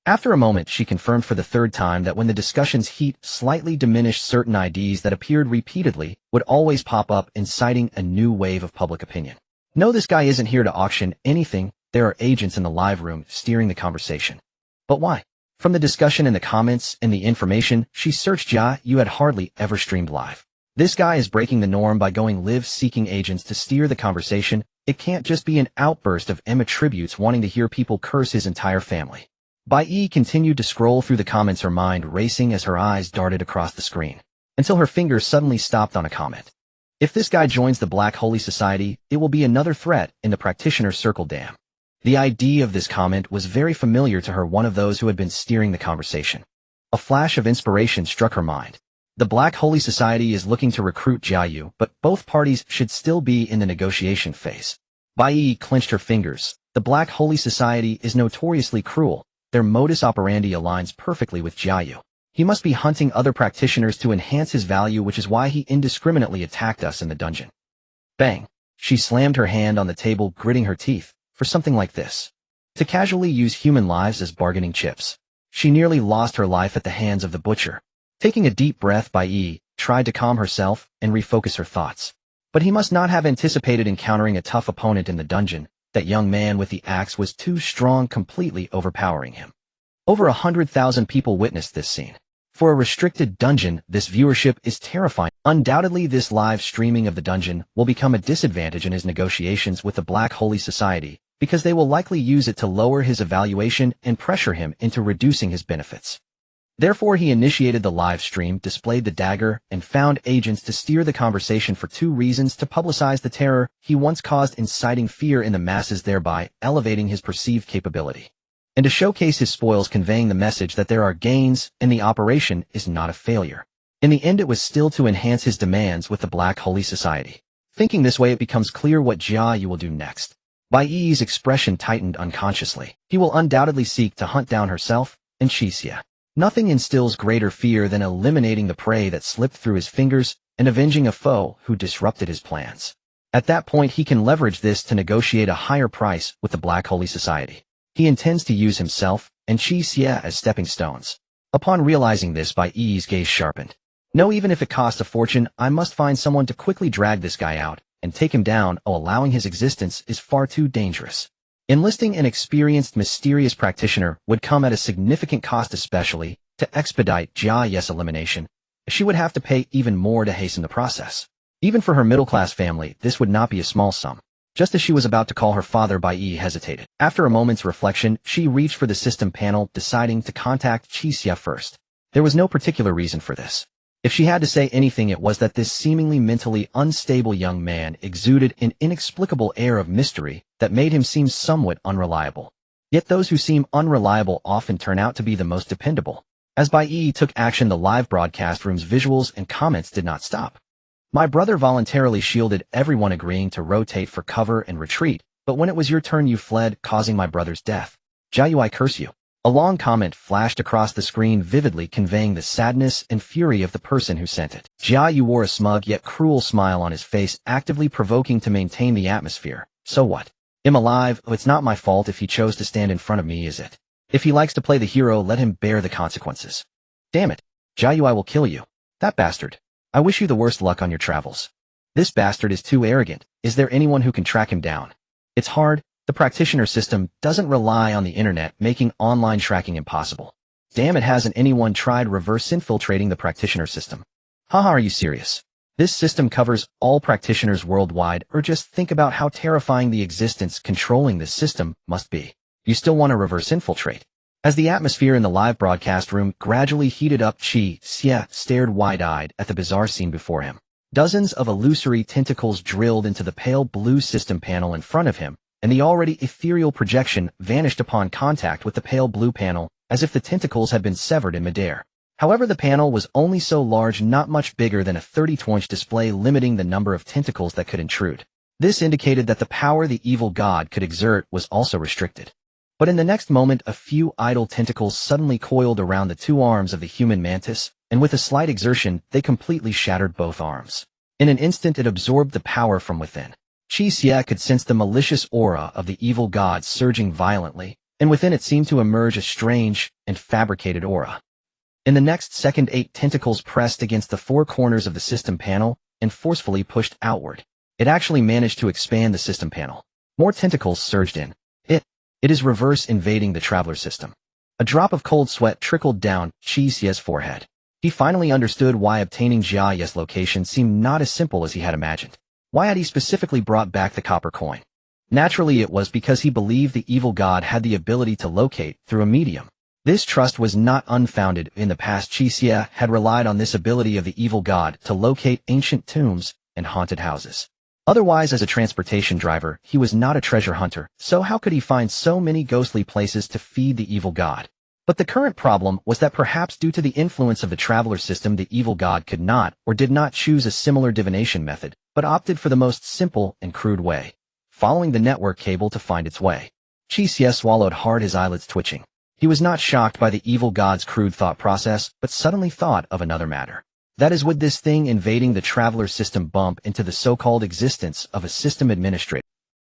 After a moment, she confirmed for the third time that when the discussion's heat slightly diminished, certain IDs that appeared repeatedly would always pop up, inciting a new wave of public opinion. No, this guy isn't here to auction anything. There are agents in the live room steering the conversation. But why? From the discussion in the comments and the information she searched, Jiayu had hardly ever streamed live. This guy is breaking the norm by going live, seeking agents to steer the conversation. It can't just be an outburst of Emma tributes wanting to hear people curse his entire family. Bai Yi continued to scroll through the comments, her mind racing as her eyes darted across the screen, until her fingers suddenly stopped on a comment. If this guy joins the Black Holy Society, it will be another threat in the practitioner's circle. Damn. The idea of this comment was very familiar to her, one of those who had been steering the conversation. A flash of inspiration struck her mind. The Black Holy Society is looking to recruit Jiayu, but both parties should still be in the negotiation phase. Bai clenched her fingers. The Black Holy Society is notoriously cruel. Their modus operandi aligns perfectly with Jiayu. He must be hunting other practitioners to enhance his value, which is why he indiscriminately attacked us in the dungeon. Bang! She slammed her hand on the table, gritting her teeth. For something like this, to casually use human lives as bargaining chips. She nearly lost her life at the hands of the butcher. Taking a deep breath, Bai tried to calm herself and refocus her thoughts. But he must not have anticipated encountering a tough opponent in the dungeon. That young man with the axe was too strong, completely overpowering him. Over 100,000 people witnessed this scene. For a restricted dungeon, this viewership is terrifying. Undoubtedly, this live streaming of the dungeon will become a disadvantage in his negotiations with the Black Holy Society, because they will likely use it to lower his evaluation and pressure him into reducing his benefits. Therefore, he initiated the live stream, displayed the dagger, and found agents to steer the conversation for two reasons: to publicize the terror he once caused, inciting fear in the masses, thereby elevating his perceived capability, and to showcase his spoils, conveying the message that there are gains and the operation is not a failure. In the end, it was still to enhance his demands with the Black Holy Society. Thinking this way, it becomes clear what Jiayu will do next. Bai's expression tightened unconsciously. He will undoubtedly seek to hunt down herself and Qi Xie. Nothing instills greater fear than eliminating the prey that slipped through his fingers and avenging a foe who disrupted his plans. At that point, he can leverage this to negotiate a higher price with the Black Holy Society. He intends to use himself and Qi Xie as stepping stones. Upon realizing this, Bai's gaze sharpened. No, even if it costs a fortune, I must find someone to quickly drag this guy out and take him down. Allowing his existence is far too dangerous. Enlisting an experienced, mysterious practitioner would come at a significant cost, especially to expedite Jiayu's elimination. She would have to pay even more to hasten the process. Even for her middle-class family, this would not be a small sum. Just as she was about to call her father, Bai hesitated. After a moment's reflection, she reached for the system panel, deciding to contact Qi Xie first. There was no particular reason for this. If she had to say anything, it was that this seemingly mentally unstable young man exuded an inexplicable air of mystery that made him seem somewhat unreliable. Yet those who seem unreliable often turn out to be the most dependable. As Bai took action, the live broadcast room's visuals and comments did not stop. My brother voluntarily shielded everyone, agreeing to rotate for cover and retreat, but when it was your turn you fled, causing my brother's death. Jiayu, I curse you. A long comment flashed across the screen, vividly conveying the sadness and fury of the person who sent it. Jiayu wore a smug yet cruel smile on his face, actively provoking to maintain the atmosphere. So what? I'm alive. Oh, it's not my fault if he chose to stand in front of me, is it? If he likes to play the hero, let him bear the consequences. Damn it. Jiayu, I will kill you. That bastard. I wish you the worst luck on your travels. This bastard is too arrogant. Is there anyone who can track him down? It's hard. The practitioner system doesn't rely on the internet, making online tracking impossible. Damn it, hasn't anyone tried reverse infiltrating the practitioner system? Haha, are you serious? This system covers all practitioners worldwide, or just think about how terrifying the existence controlling this system must be. You still want to reverse infiltrate? As the atmosphere in the live broadcast room gradually heated up, Qi Xie stared wide-eyed at the bizarre scene before him. Dozens of illusory tentacles drilled into the pale blue system panel in front of him, and the already ethereal projection vanished upon contact with the pale blue panel, as if the tentacles had been severed in midair. However, the panel was only so large, not much bigger than a 32-inch display, limiting the number of tentacles that could intrude. This indicated that the power the evil god could exert was also restricted. But in the next moment, a few idle tentacles suddenly coiled around the two arms of the human mantis, and with a slight exertion, they completely shattered both arms. In an instant, it absorbed the power from within. Qi Xie could sense the malicious aura of the evil god surging violently, and within it seemed to emerge a strange and fabricated aura. In the next second, 8 tentacles pressed against the 4 corners of the system panel and forcefully pushed outward. It actually managed to expand the system panel. More tentacles surged in. It is reverse invading the traveler system. A drop of cold sweat trickled down Qi Xie's forehead. He finally understood why obtaining Jiaye's location seemed not as simple as he had imagined. Why had he specifically brought back the copper coin? Naturally, it was because he believed the evil god had the ability to locate through a medium. This trust was not unfounded. In the past, Qi Xie had relied on this ability of the evil god to locate ancient tombs and haunted houses. Otherwise, as a transportation driver, he was not a treasure hunter, so how could he find so many ghostly places to feed the evil god? But the current problem was that perhaps due to the influence of the traveler system, the evil god could not or did not choose a similar divination method, but opted for the most simple and crude way, following the network cable to find its way. Qi Xie swallowed hard, his eyelids twitching. He was not shocked by the evil god's crude thought process, but suddenly thought of another matter. That is, would this thing invading the traveler system bump into the so-called existence of a system administrator?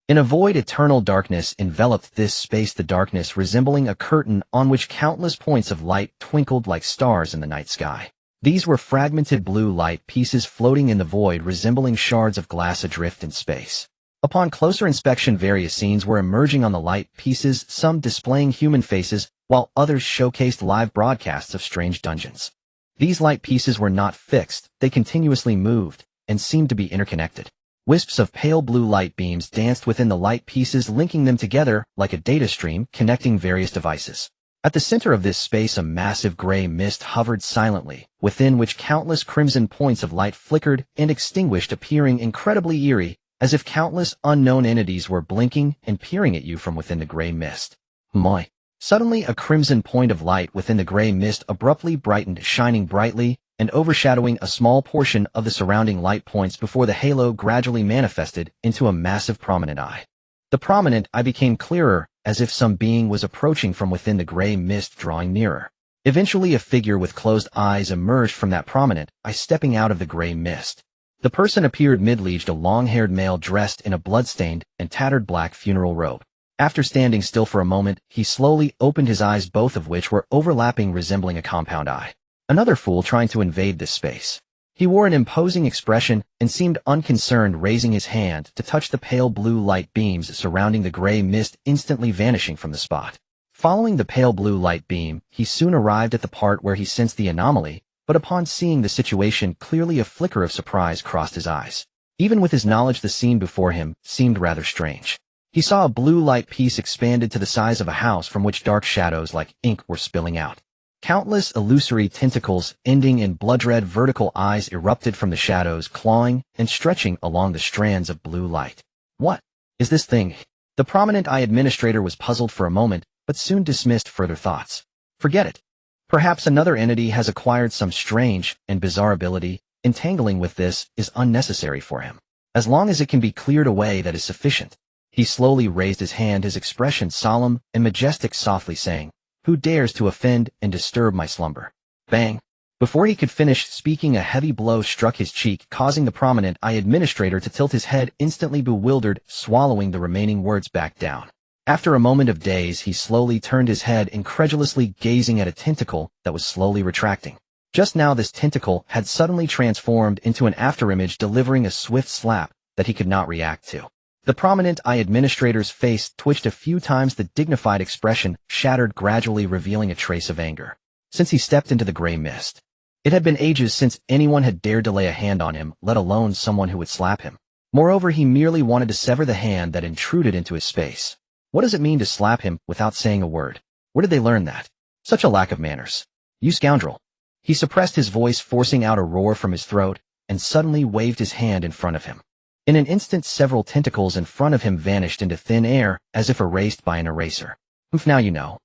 In a void, eternal darkness enveloped this space, the darkness resembling a curtain on which countless points of light twinkled like stars in the night sky. These were fragmented blue light pieces floating in the void, resembling shards of glass adrift in space. Upon closer inspection, various scenes were emerging on the light pieces, some displaying human faces, while others showcased live broadcasts of strange dungeons. These light pieces were not fixed, they continuously moved, and seemed to be interconnected. Wisps of pale blue light beams danced within the light pieces, linking them together like a data stream connecting various devices. At the center of this space, a massive gray mist hovered silently, within which countless crimson points of light flickered and extinguished, appearing incredibly eerie, as if countless unknown entities were blinking and peering at you from within the gray mist. Moi. Suddenly, a crimson point of light within the gray mist abruptly brightened, shining brightly and overshadowing a small portion of the surrounding light points before the halo gradually manifested into a massive prominent eye. The prominent eye became clearer, as if some being was approaching from within the gray mist, drawing nearer. Eventually, a figure with closed eyes emerged from that prominent eye, stepping out of the gray mist. The person appeared middle-aged, a long-haired male dressed in a blood-stained and tattered black funeral robe. After standing still for a moment, he slowly opened his eyes, both of which were overlapping, resembling a compound eye. Another fool trying to invade this space. He wore an imposing expression and seemed unconcerned, raising his hand to touch the pale blue light beams surrounding the gray mist, instantly vanishing from the spot. Following the pale blue light beam, he soon arrived at the part where he sensed the anomaly, but upon seeing the situation clearly, a flicker of surprise crossed his eyes. Even with his knowledge, the scene before him seemed rather strange. He saw a blue light piece expanded to the size of a house, from which dark shadows like ink were spilling out. Countless illusory tentacles ending in blood-red vertical eyes erupted from the shadows, clawing and stretching along the strands of blue light. What is this thing? The prominent eye administrator was puzzled for a moment, but soon dismissed further thoughts. Forget it. Perhaps another entity has acquired some strange and bizarre ability. Entangling with this is unnecessary for him. As long as it can be cleared away, that is sufficient. He slowly raised his hand, his expression solemn and majestic, softly saying, "Who dares to offend and disturb my slumber?" Bang! Before he could finish speaking, a heavy blow struck his cheek, causing the prominent eye administrator to tilt his head, instantly bewildered, swallowing the remaining words back down. After a moment of daze, he slowly turned his head, incredulously gazing at a tentacle that was slowly retracting. Just now, this tentacle had suddenly transformed into an afterimage, delivering a swift slap that he could not react to. The prominent eye administrator's face twitched a few times, the dignified expression shattered, gradually revealing a trace of anger. Since he stepped into the gray mist, it had been ages since anyone had dared to lay a hand on him, let alone someone who would slap him. Moreover, he merely wanted to sever the hand that intruded into his space. What does it mean to slap him without saying a word? Where did they learn that? Such a lack of manners. You scoundrel. He suppressed his voice, forcing out a roar from his throat, and suddenly waved his hand in front of him. In an instant, several tentacles in front of him vanished into thin air, as if erased by an eraser. Now you know.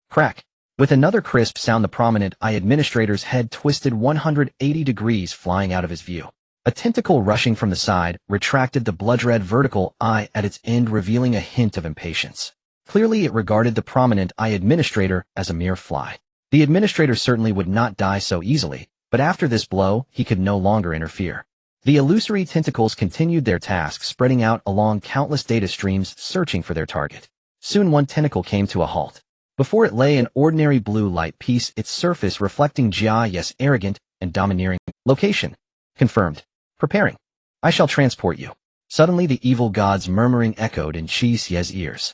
Crack. With another crisp sound, the prominent eye administrator's head twisted 180 degrees, flying out of his view. A tentacle rushing from the side retracted the blood-red vertical eye at its end, revealing a hint of impatience. Clearly, it regarded the prominent eye administrator as a mere fly. The administrator certainly would not die so easily, but after this blow, he could no longer interfere. The illusory tentacles continued their task, spreading out along countless data streams, searching for their target. Soon one tentacle came to a halt. Before it lay an ordinary blue light piece, its surface reflecting Qi Xie's arrogant and domineering location. Confirmed. Preparing. I shall transport you. Suddenly the evil god's murmuring echoed in Qi Xie's ears.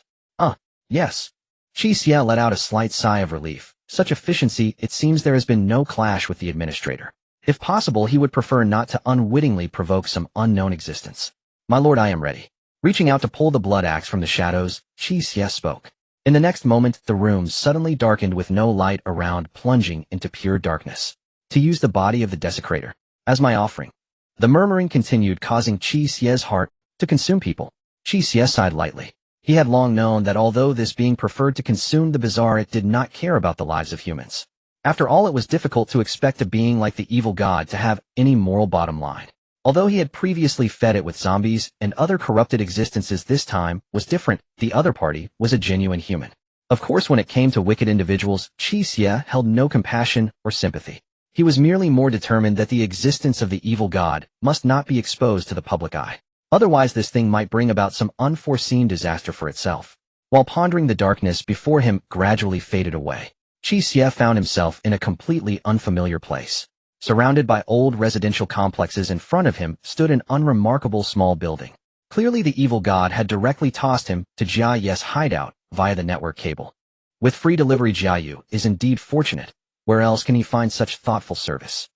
Yes. Qi Xie let out a slight sigh of relief. Such efficiency, it seems there has been no clash with the administrator. If possible, he would prefer not to unwittingly provoke some unknown existence. My lord, I am ready. Reaching out to pull the blood axe from the shadows, Qi Xie spoke. In the next moment, the room suddenly darkened with no light around, plunging into pure darkness. To use the body of the desecrator as my offering. The murmuring continued, causing Qi Xie's heart to consume people. Qi Xie sighed lightly. He had long known that although this being preferred to consume the bizarre, it did not care about the lives of humans. After all, it was difficult to expect a being like the evil god to have any moral bottom line. Although he had previously fed it with zombies and other corrupted existences, this time was different. The other party was a genuine human. Of course, when it came to wicked individuals, Qi Xie held no compassion or sympathy. He was merely more determined that the existence of the evil god must not be exposed to the public eye. Otherwise, this thing might bring about some unforeseen disaster for itself. While pondering, the darkness before him gradually faded away. Qi Xie found himself in a completely unfamiliar place. Surrounded by old residential complexes, in front of him stood an unremarkable small building. Clearly, the evil god had directly tossed him to Qi Xie's hideout via the network cable. With free delivery, Qi Xie is indeed fortunate. Where else can he find such thoughtful service?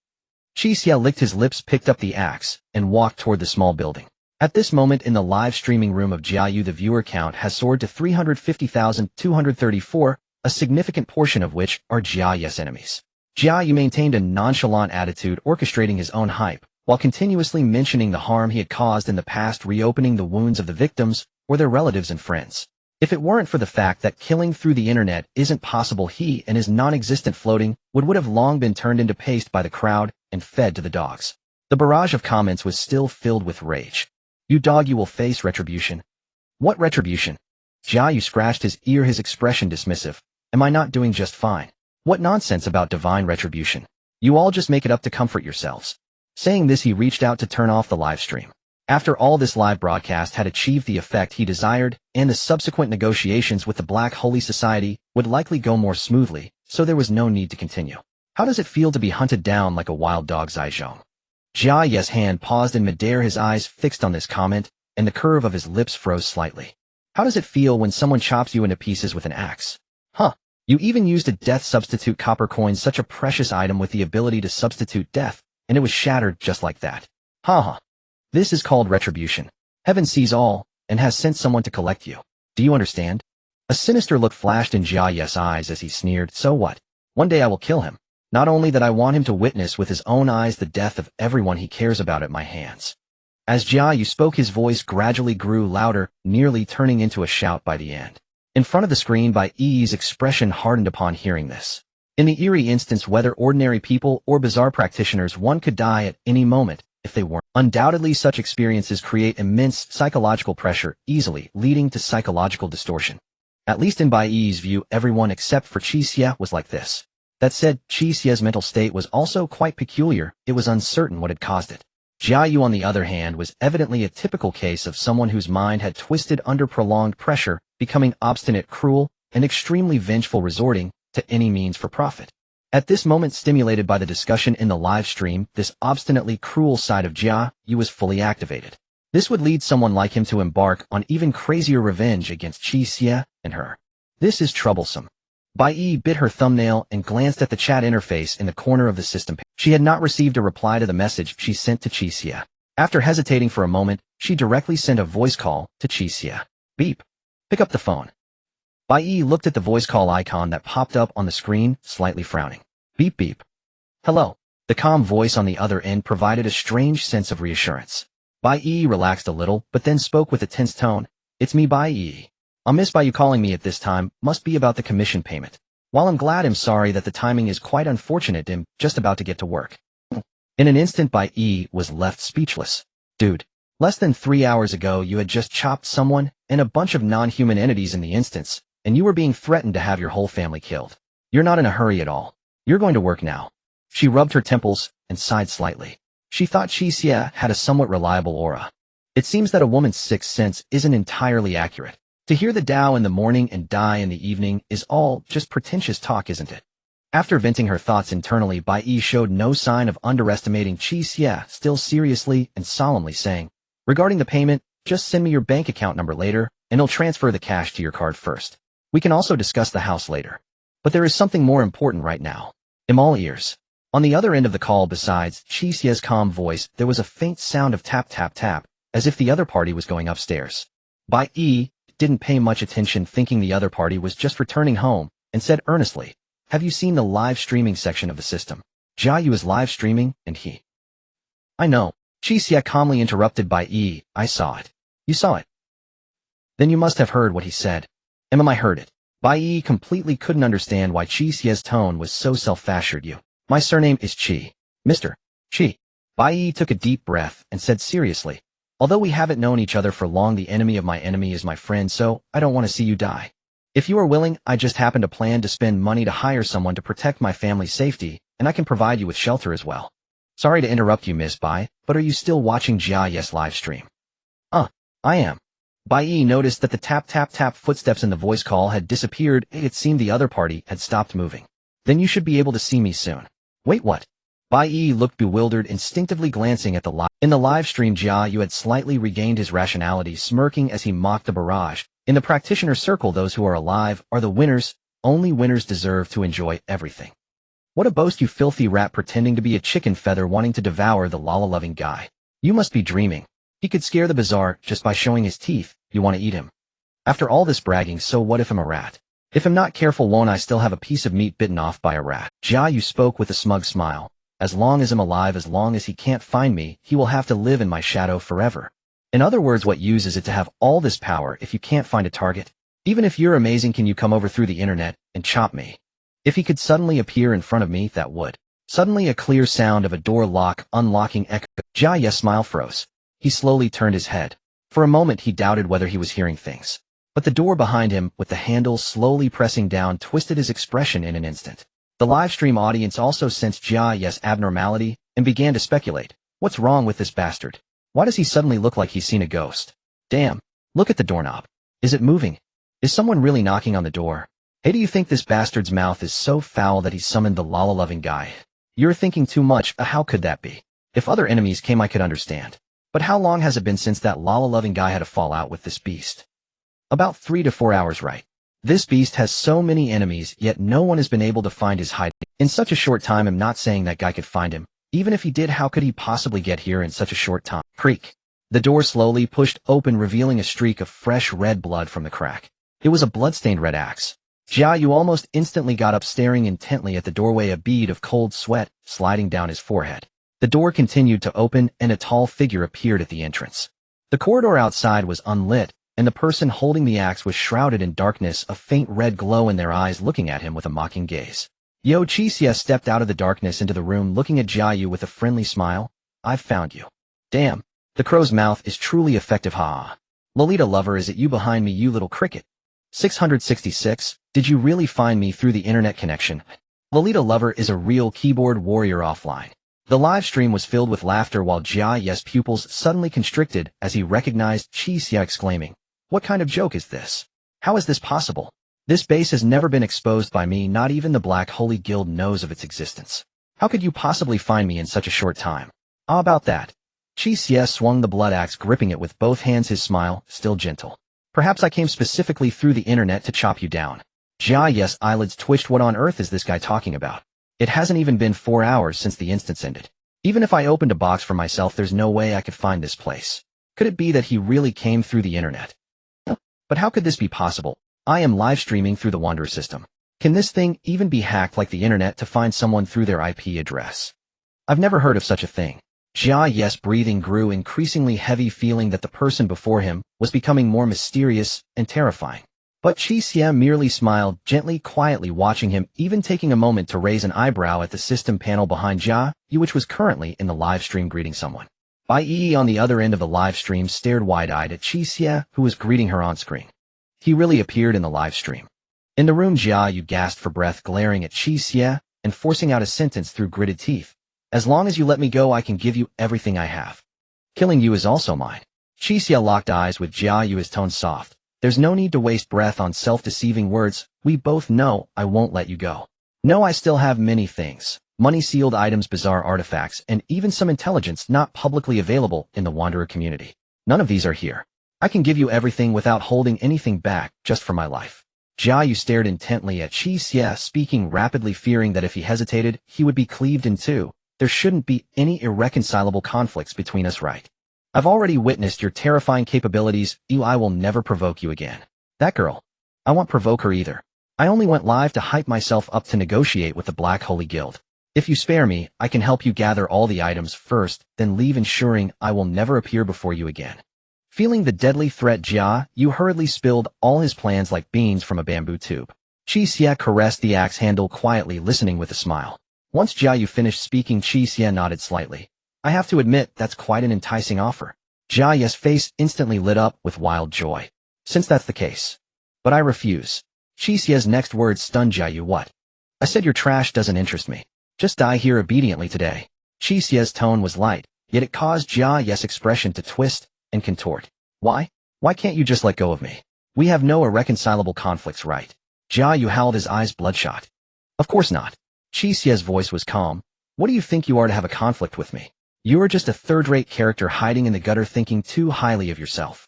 Qi Xie licked his lips, picked up the axe, and walked toward the small building. At this moment, in the live streaming room of Qi Xie, the viewer count has soared to 350,234, a significant portion of which are Qi Xie's enemies. Qi Xie maintained a nonchalant attitude, orchestrating his own hype, while continuously mentioning the harm he had caused in the past, reopening the wounds of the victims or their relatives and friends. If it weren't for the fact that killing through the internet isn't possible, he and his non-existent floating would have long been turned into paste by the crowd and fed to the dogs. The barrage of comments was still filled with rage. "You dog, you will face retribution." "What retribution?" Qi Xie scratched his ear, his expression dismissive. "Am I not doing just fine? What nonsense about divine retribution? You all just make it up to comfort yourselves." Saying this, he reached out to turn off the live stream. After all, this live broadcast had achieved the effect he desired, and the subsequent negotiations with the Black Holy Society would likely go more smoothly, so there was no need to continue. "How does it feel to be hunted down like a wild dog, Zhaizhong?" Qi Xie's hand paused in midair, his eyes fixed on this comment, and the curve of his lips froze slightly. "How does it feel when someone chops you into pieces with an axe?" "Huh. You even used a death substitute copper coin, such a precious item with the ability to substitute death, and it was shattered just like that. Haha. This is called retribution. Heaven sees all, and has sent someone to collect you. Do you understand?" A sinister look flashed in Qi Xie's eyes as he sneered. "So what? One day I will kill him. Not only that, I want him to witness with his own eyes the death of everyone he cares about at my hands." As Qi Xie spoke, his voice gradually grew louder, nearly turning into a shout by the end. In front of the screen, Bai Yi's expression hardened upon hearing this. In the Eerie instance, whether ordinary people or bizarre practitioners, one could die at any moment if they weren't. Undoubtedly, such experiences create immense psychological pressure, easily leading to psychological distortion. At least in Bai Yi's view, everyone except for Qi Xie was like this. That said, Qi Xie's mental state was also quite peculiar. It was uncertain what had caused it. Qi Xie, on the other hand, was evidently a typical case of someone whose mind had twisted under prolonged pressure, becoming obstinate, cruel, and extremely vengeful, resorting to any means for profit. At this moment, stimulated by the discussion in the live stream, this obstinately cruel side of Qi Xie was fully activated. This would lead someone like him to embark on even crazier revenge against Qi Xie and her. This is troublesome. Bai Yi bit her thumbnail and glanced at the chat interface in the corner of the system. She had not received a reply to the message she sent to Qi Xie. After hesitating for a moment, she directly sent a voice call to Qi Xie. "Beep. Pick up the phone." Bai Yi looked at the voice call icon that popped up on the screen, slightly frowning. "Beep beep. Hello." The calm voice on the other end provided a strange sense of reassurance. Bai Yi relaxed a little, but then spoke with a tense tone. "It's me, Bai Yi. I'll miss by you calling me at this time. Must be about the commission payment. While I'm glad, I'm sorry that the timing is quite unfortunate. I'm just about to get to work." In an instant, Bai Yi was left speechless. "Dude, less than 3 hours ago you had just chopped someone and a bunch of non-human entities in the instance, and you were being threatened to have your whole family killed. You're not in a hurry at all. You're going to work now." She rubbed her temples and sighed slightly. She thought Qi Xie had a somewhat reliable aura. It seems that a woman's sixth sense isn't entirely accurate. To hear the Tao in the morning and die in the evening is all just pretentious talk, isn't it? After venting her thoughts internally, Bai Yi showed no sign of underestimating Qi Xie, still seriously and solemnly saying, "Regarding the payment, just send me your bank account number later, and I'll transfer the cash to your card first. We can also discuss the house later. But there is something more important right now. I'm all ears." On the other end of the call, besides Qi Xie's calm voice, there was a faint sound of tap tap tap, as if the other party was going upstairs. Bai Yi didn't pay much attention, thinking the other party was just returning home, and said earnestly, "Have you seen the live streaming section of the system? Qi Xie is live streaming, and he—" "I know. Qi Xie calmly interrupted by I saw it. You saw it. Then you must have heard what he said. I heard it. Bai completely couldn't understand why Qi Xie's tone was so self-assured. My surname is Qi. Mr. Qi. Bai took a deep breath and said seriously, although we haven't known each other for long, the enemy of my enemy is my friend, so I don't want to see you die. If you are willing, I just happen to plan to spend money to hire someone to protect my family's safety, and I can provide you with shelter as well. Sorry to interrupt you, Miss Bai, but are you still watching Qi Xie's live stream? I am. Bai noticed that the tap-tap-tap footsteps in the voice call had disappeared. It seemed the other party had stopped moving. Then you should be able to see me soon. Wait, what? Bai looked bewildered, instinctively glancing at the live. In the live stream, Jia Yu had slightly regained his rationality, smirking as he mocked the barrage. In the practitioner circle, those who are alive are the winners. Only winners deserve to enjoy everything. What a boast, you filthy rat, pretending to be a chicken feather wanting to devour the Lala-loving guy. You must be dreaming. He could scare the bazaar just by showing his teeth. You want to eat him. After all this bragging, so what if I'm a rat? If I'm not careful, won't I still have a piece of meat bitten off by a rat? Jia Yu spoke with a smug smile. As long as I'm alive, as long as he can't find me, he will have to live in my shadow forever. In other words, what use is it to have all this power if you can't find a target? Even if you're amazing, can you come over through the internet and chop me? If he could suddenly appear in front of me, that would. Suddenly a clear sound of a door lock unlocking echoed. Jia Yu's smile froze. He slowly turned his head. For a moment he doubted whether he was hearing things. But the door behind him, with the handle slowly pressing down, twisted his expression in an instant. The livestream audience also sensed Jia Yu's abnormality and began to speculate. What's wrong with this bastard? Why does he suddenly look like he's seen a ghost? Damn, look at the doorknob. Is it moving? Is someone really knocking on the door? Hey, do you think this bastard's mouth is so foul that he summoned the Lala-loving guy? You're thinking too much. How could that be? If other enemies came, I could understand. But how long has it been since that Lala-loving guy had a fallout with this beast? About 3 to 4 hours, right? This beast has so many enemies, yet no one has been able to find his hiding. In such a short time, I'm not saying that guy could find him. Even if he did, how could he possibly get here in such a short time? Creak. The door slowly pushed open, revealing a streak of fresh red blood from the crack. It was a bloodstained red axe. Jia Yu almost instantly got up, staring intently at the doorway, a bead of cold sweat sliding down his forehead. The door continued to open, and a tall figure appeared at the entrance. The corridor outside was unlit, and the person holding the axe was shrouded in darkness, a faint red glow in their eyes, looking at him with a mocking gaze. Qi Xie stepped out of the darkness into the room, looking at Jia Yu with a friendly smile. I've found you. Damn, the crow's mouth is truly effective, ha. Lolita lover, is it you behind me, you little cricket? 666, did you really find me through the internet connection? Lolita lover is a real keyboard warrior offline. The live stream was filled with laughter while Jia Yu's pupils suddenly constricted as he recognized Qi Xie, exclaiming, what kind of joke is this? How is this possible? This base has never been exposed by me, not even the Black Holy Guild knows of its existence. How could you possibly find me in such a short time? How about that? Qi Xie swung the blood axe, gripping it with both hands, his smile still gentle. Perhaps I came specifically through the internet to chop you down. Jia Yu's eyelids twitched. What on earth is this guy talking about? It hasn't even been 4 hours since the instance ended. Even if I opened a box for myself, there's no way I could find this place. Could it be that he really came through the internet? But how could this be possible? I am live streaming through the Wanderer system. Can this thing even be hacked like the internet to find someone through their IP address? I've never heard of such a thing. Jia Yu's breathing grew increasingly heavy, feeling that the person before him was becoming more mysterious and terrifying. But Qi Xie merely smiled gently, quietly watching him, even taking a moment to raise an eyebrow at the system panel behind Jia Yu, which was currently in the live stream greeting someone. Bai on the other end of the live stream stared wide-eyed at Qi Xie, who was greeting her on screen. He really appeared in the live stream. In the room, Jia Yu gasped for breath, glaring at Qi Xie and forcing out a sentence through gritted teeth. As long as you let me go, I can give you everything I have. Killing you is also mine. Qi Xie locked eyes with Jia Yu, his tone soft. There's no need to waste breath on self-deceiving words. We both know I won't let you go. No, I still have many things. Money, sealed items, bizarre artifacts, and even some intelligence not publicly available in the Wanderer community. None of these are here. I can give you everything without holding anything back, just for my life. Jia Yu stared intently at Qi Xie, speaking rapidly, fearing that if he hesitated, he would be cleaved in two. There shouldn't be any irreconcilable conflicts between us, right? I've already witnessed your terrifying capabilities. I will never provoke you again. That girl. I won't provoke her either. I only went live to hype myself up to negotiate with the Black Holy Guild. If you spare me, I can help you gather all the items first, then leave ensuring I will never appear before you again. Feeling the deadly threat Qi Xie hurriedly spilled all his plans like beans from a bamboo tube. Qi Xie caressed the axe handle quietly, listening with a smile. Once Qi Xie finished speaking, Qi Xie nodded slightly. I have to admit, that's quite an enticing offer. Qi Xie's face instantly lit up with wild joy. Since that's the case. But I refuse. Qi Xie's next words stunned Qi Xie. What? I said your trash doesn't interest me. Just die here obediently today. Qi Xie's tone was light, yet it caused Qi Xie's expression to twist and contort. Why? Why can't you just let go of me? We have no irreconcilable conflicts, right? Qi Xie howled, his eyes bloodshot. Of course not. Qi Xie's voice was calm. What do you think you are to have a conflict with me? You are just a third-rate character hiding in the gutter thinking too highly of yourself.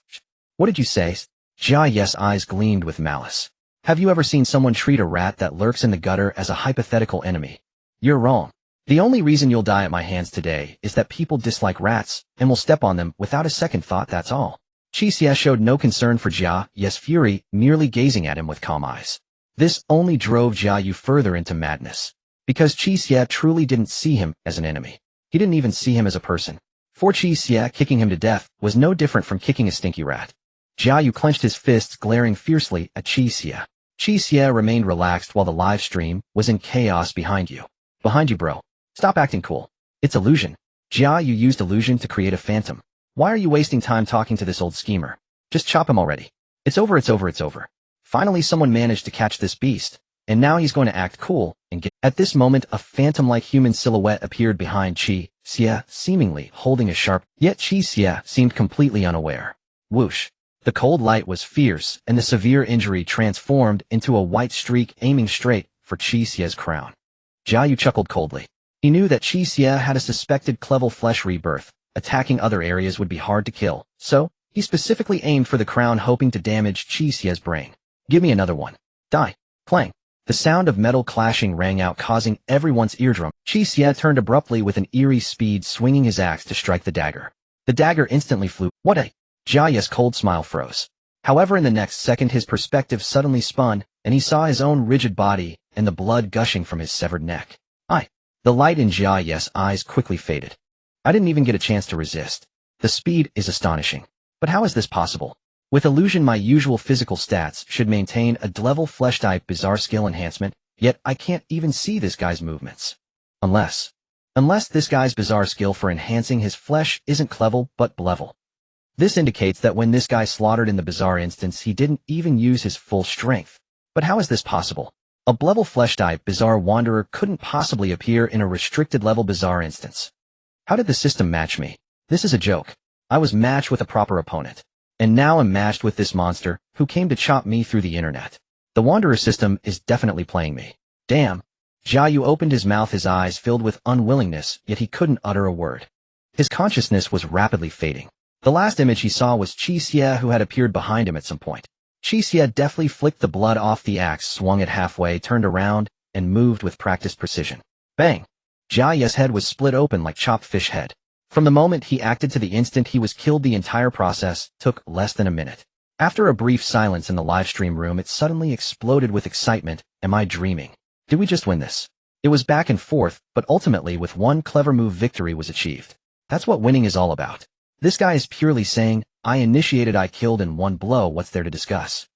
What did you say? Qi Xie's eyes gleamed with malice. Have you ever seen someone treat a rat that lurks in the gutter as a hypothetical enemy? You're wrong. The only reason you'll die at my hands today is that people dislike rats and will step on them without a second thought, that's all. Qi Xie showed no concern for Qi Xie's fury, merely gazing at him with calm eyes. This only drove Qi Xie further into madness. Because Qi Xie truly didn't see him as an enemy. He didn't even see him as a person. For Qi Xie, kicking him to death was no different from kicking a stinky rat. Qi Xie clenched his fists, glaring fiercely at Qi Xie. Qi Xie remained relaxed while the live stream was in chaos behind you. Behind you, bro. Stop acting cool. It's illusion. Qi Xie used illusion to create a phantom. Why are you wasting time talking to this old schemer? Just chop him already. It's over, it's over, it's over. Finally someone managed to catch this beast, and now he's going to act cool and get— At this moment a phantom-like human silhouette appeared behind Qi Xie, seemingly holding a sharp— Yet Qi Xie seemed completely unaware. Whoosh. The cold light was fierce, and the severe injury transformed into a white streak aiming straight for Qi Xie's crown. Qi Xie chuckled coldly. He knew that Qi Xie had a suspected clever flesh rebirth. Attacking other areas would be hard to kill, so he specifically aimed for the crown, hoping to damage Qi Xie's brain. Give me another one. Die. Clang. The sound of metal clashing rang out, causing everyone's eardrum. Qi Xie turned abruptly with an eerie speed, swinging his axe to strike the dagger. The dagger instantly flew. What a— Qi Xie's cold smile froze. However, in the next second his perspective suddenly spun, and he saw his own rigid body and the blood gushing from his severed neck. The light in Qi Xie's eyes quickly faded. I didn't even get a chance to resist. The speed is astonishing. But how is this possible? With illusion, my usual physical stats should maintain a level flesh-type bizarre skill enhancement, yet I can't even see this guy's movements. Unless this guy's bizarre skill for enhancing his flesh isn't clever but level. This indicates that when this guy slaughtered in the bizarre instance, he didn't even use his full strength. But how is this possible? A level flesh-type bizarre wanderer couldn't possibly appear in a restricted level bizarre instance. How did the system match me? This is a joke. I was matched with a proper opponent. And now I'm matched with this monster, who came to chop me through the internet. The wanderer system is definitely playing me. Damn. Qi Xie opened his mouth, his eyes filled with unwillingness, yet he couldn't utter a word. His consciousness was rapidly fading. The last image he saw was Qi Xie, who had appeared behind him at some point. Qi Xie deftly flicked the blood off the axe, swung it halfway, turned around, and moved with practiced precision. Bang! Qi Xie's head was split open like chopped fish head. From the moment he acted to the instant he was killed, the entire process took less than a minute. After a brief silence in the livestream room, it suddenly exploded with excitement. Am I dreaming? Did we just win this? It was back and forth, but ultimately with one clever move victory was achieved. That's what winning is all about. This guy is purely saying, I initiated, I killed in one blow, what's there to discuss?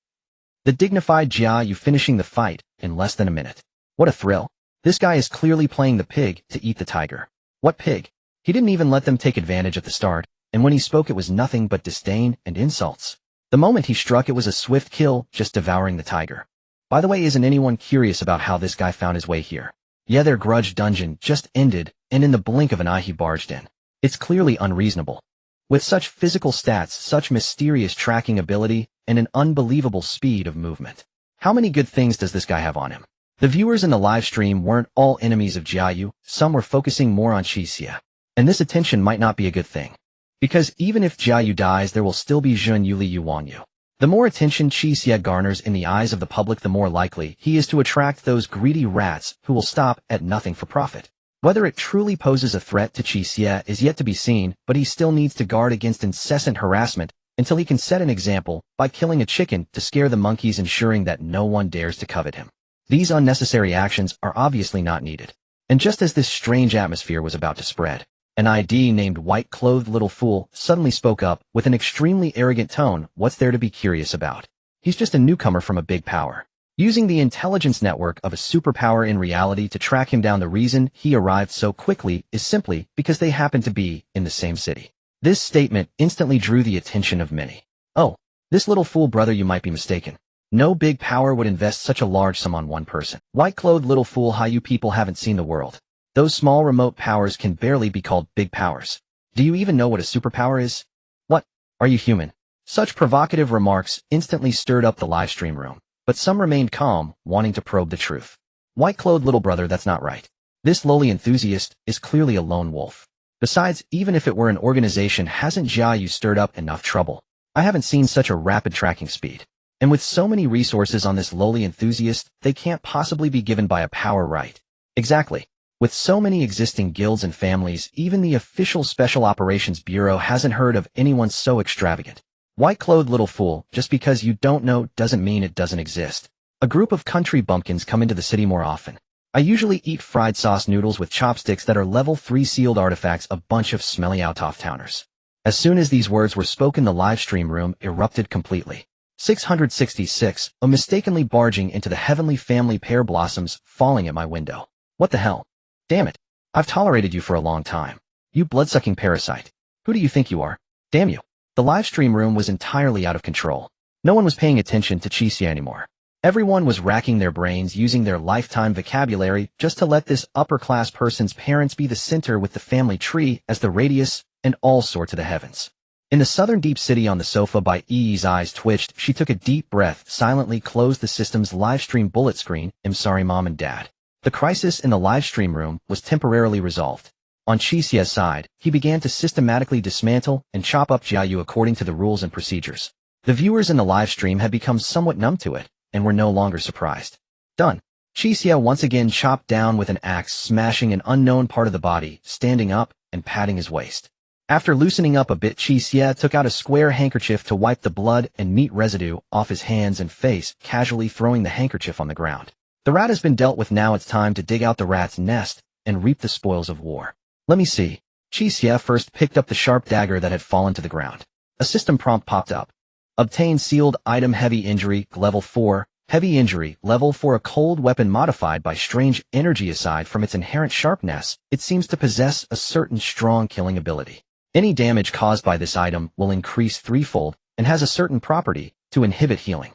The dignified Qi Xie finishing the fight in less than a minute. What a thrill. This guy is clearly playing the pig to eat the tiger. What pig? He didn't even let them take advantage at the start, and when he spoke it was nothing but disdain and insults. The moment he struck, it was a swift kill, just devouring the tiger. By the way, isn't anyone curious about how this guy found his way here? Yeah, their grudge dungeon just ended, and in the blink of an eye he barged in. It's clearly unreasonable. With such physical stats, such mysterious tracking ability, and an unbelievable speed of movement. How many good things does this guy have on him? The viewers in the live stream weren't all enemies of Qi Xie, some were focusing more on Qi Xie. And this attention might not be a good thing. Because even if Qi Xie dies, there will still be Zhun Yuli Yu Wang Yu. The more attention Qi Xie garners in the eyes of the public, the more likely he is to attract those greedy rats who will stop at nothing for profit. Whether it truly poses a threat to Qi Xie is yet to be seen, but he still needs to guard against incessant harassment until he can set an example by killing a chicken to scare the monkeys, ensuring that no one dares to covet him. These unnecessary actions are obviously not needed. And just as this strange atmosphere was about to spread, an ID named White-Clothed Little Fool suddenly spoke up with an extremely arrogant tone. What's there to be curious about? He's just a newcomer from a big power. Using the intelligence network of a superpower in reality to track him down. The reason he arrived so quickly is simply because they happen to be in the same city. This statement instantly drew the attention of many. Oh, this little fool, brother, you might be mistaken. No big power would invest such a large sum on one person. White-clothed little fool, how you people haven't seen the world. Those small remote powers can barely be called big powers. Do you even know what a superpower is? What? Are you human? Such provocative remarks instantly stirred up the live stream room, but some remained calm, wanting to probe the truth. White-clothed little brother, that's not right. This lowly enthusiast is clearly a lone wolf. Besides, even if it were an organization, hasn't Qi Xie stirred up enough trouble? I haven't seen such a rapid tracking speed. And with so many resources on this lowly enthusiast, they can't possibly be given by a power, right? Exactly. With so many existing guilds and families, even the official Special Operations Bureau hasn't heard of anyone so extravagant. White-clothed little fool, just because you don't know doesn't mean it doesn't exist. A group of country bumpkins come into the city more often. I usually eat fried sauce noodles with chopsticks that are level 3 sealed artifacts, a bunch of smelly out-of-towners. As soon as these words were spoken, the live stream room erupted completely. 666, a mistakenly barging into the heavenly family pear blossoms, falling at my window. What the hell? Damn it. I've tolerated you for a long time. You blood-sucking parasite. Who do you think you are? Damn you. The live stream room was entirely out of control. No one was paying attention to Qi Xie anymore. Everyone was racking their brains using their lifetime vocabulary just to let this upper-class person's parents be the center with the family tree as the radius and all soar to the heavens. In the southern deep city on the sofa by Eerie's eyes twitched, she took a deep breath, silently closed the system's live stream bullet screen. I'm sorry, Mom and Dad. The crisis in the live stream room was temporarily resolved. On Qi Xie's side, he began to systematically dismantle and chop up Qi Xie according to the rules and procedures. The viewers in the live stream had become somewhat numb to it, and were no longer surprised. Done. Qi Xie once again chopped down with an axe, smashing an unknown part of the body, standing up and patting his waist. After loosening up a bit, Qi Xie took out a square handkerchief to wipe the blood and meat residue off his hands and face, casually throwing the handkerchief on the ground. The rat has been dealt with. Now it's time to dig out the rat's nest and reap the spoils of war. Let me see. Qi Xie first picked up the sharp dagger that had fallen to the ground. A system prompt popped up. Obtain sealed item, heavy injury, level 4. Heavy injury, level 4, a cold weapon modified by strange energy. Aside from its inherent sharpness, it seems to possess a certain strong killing ability. Any damage caused by this item will increase threefold and has a certain property to inhibit healing.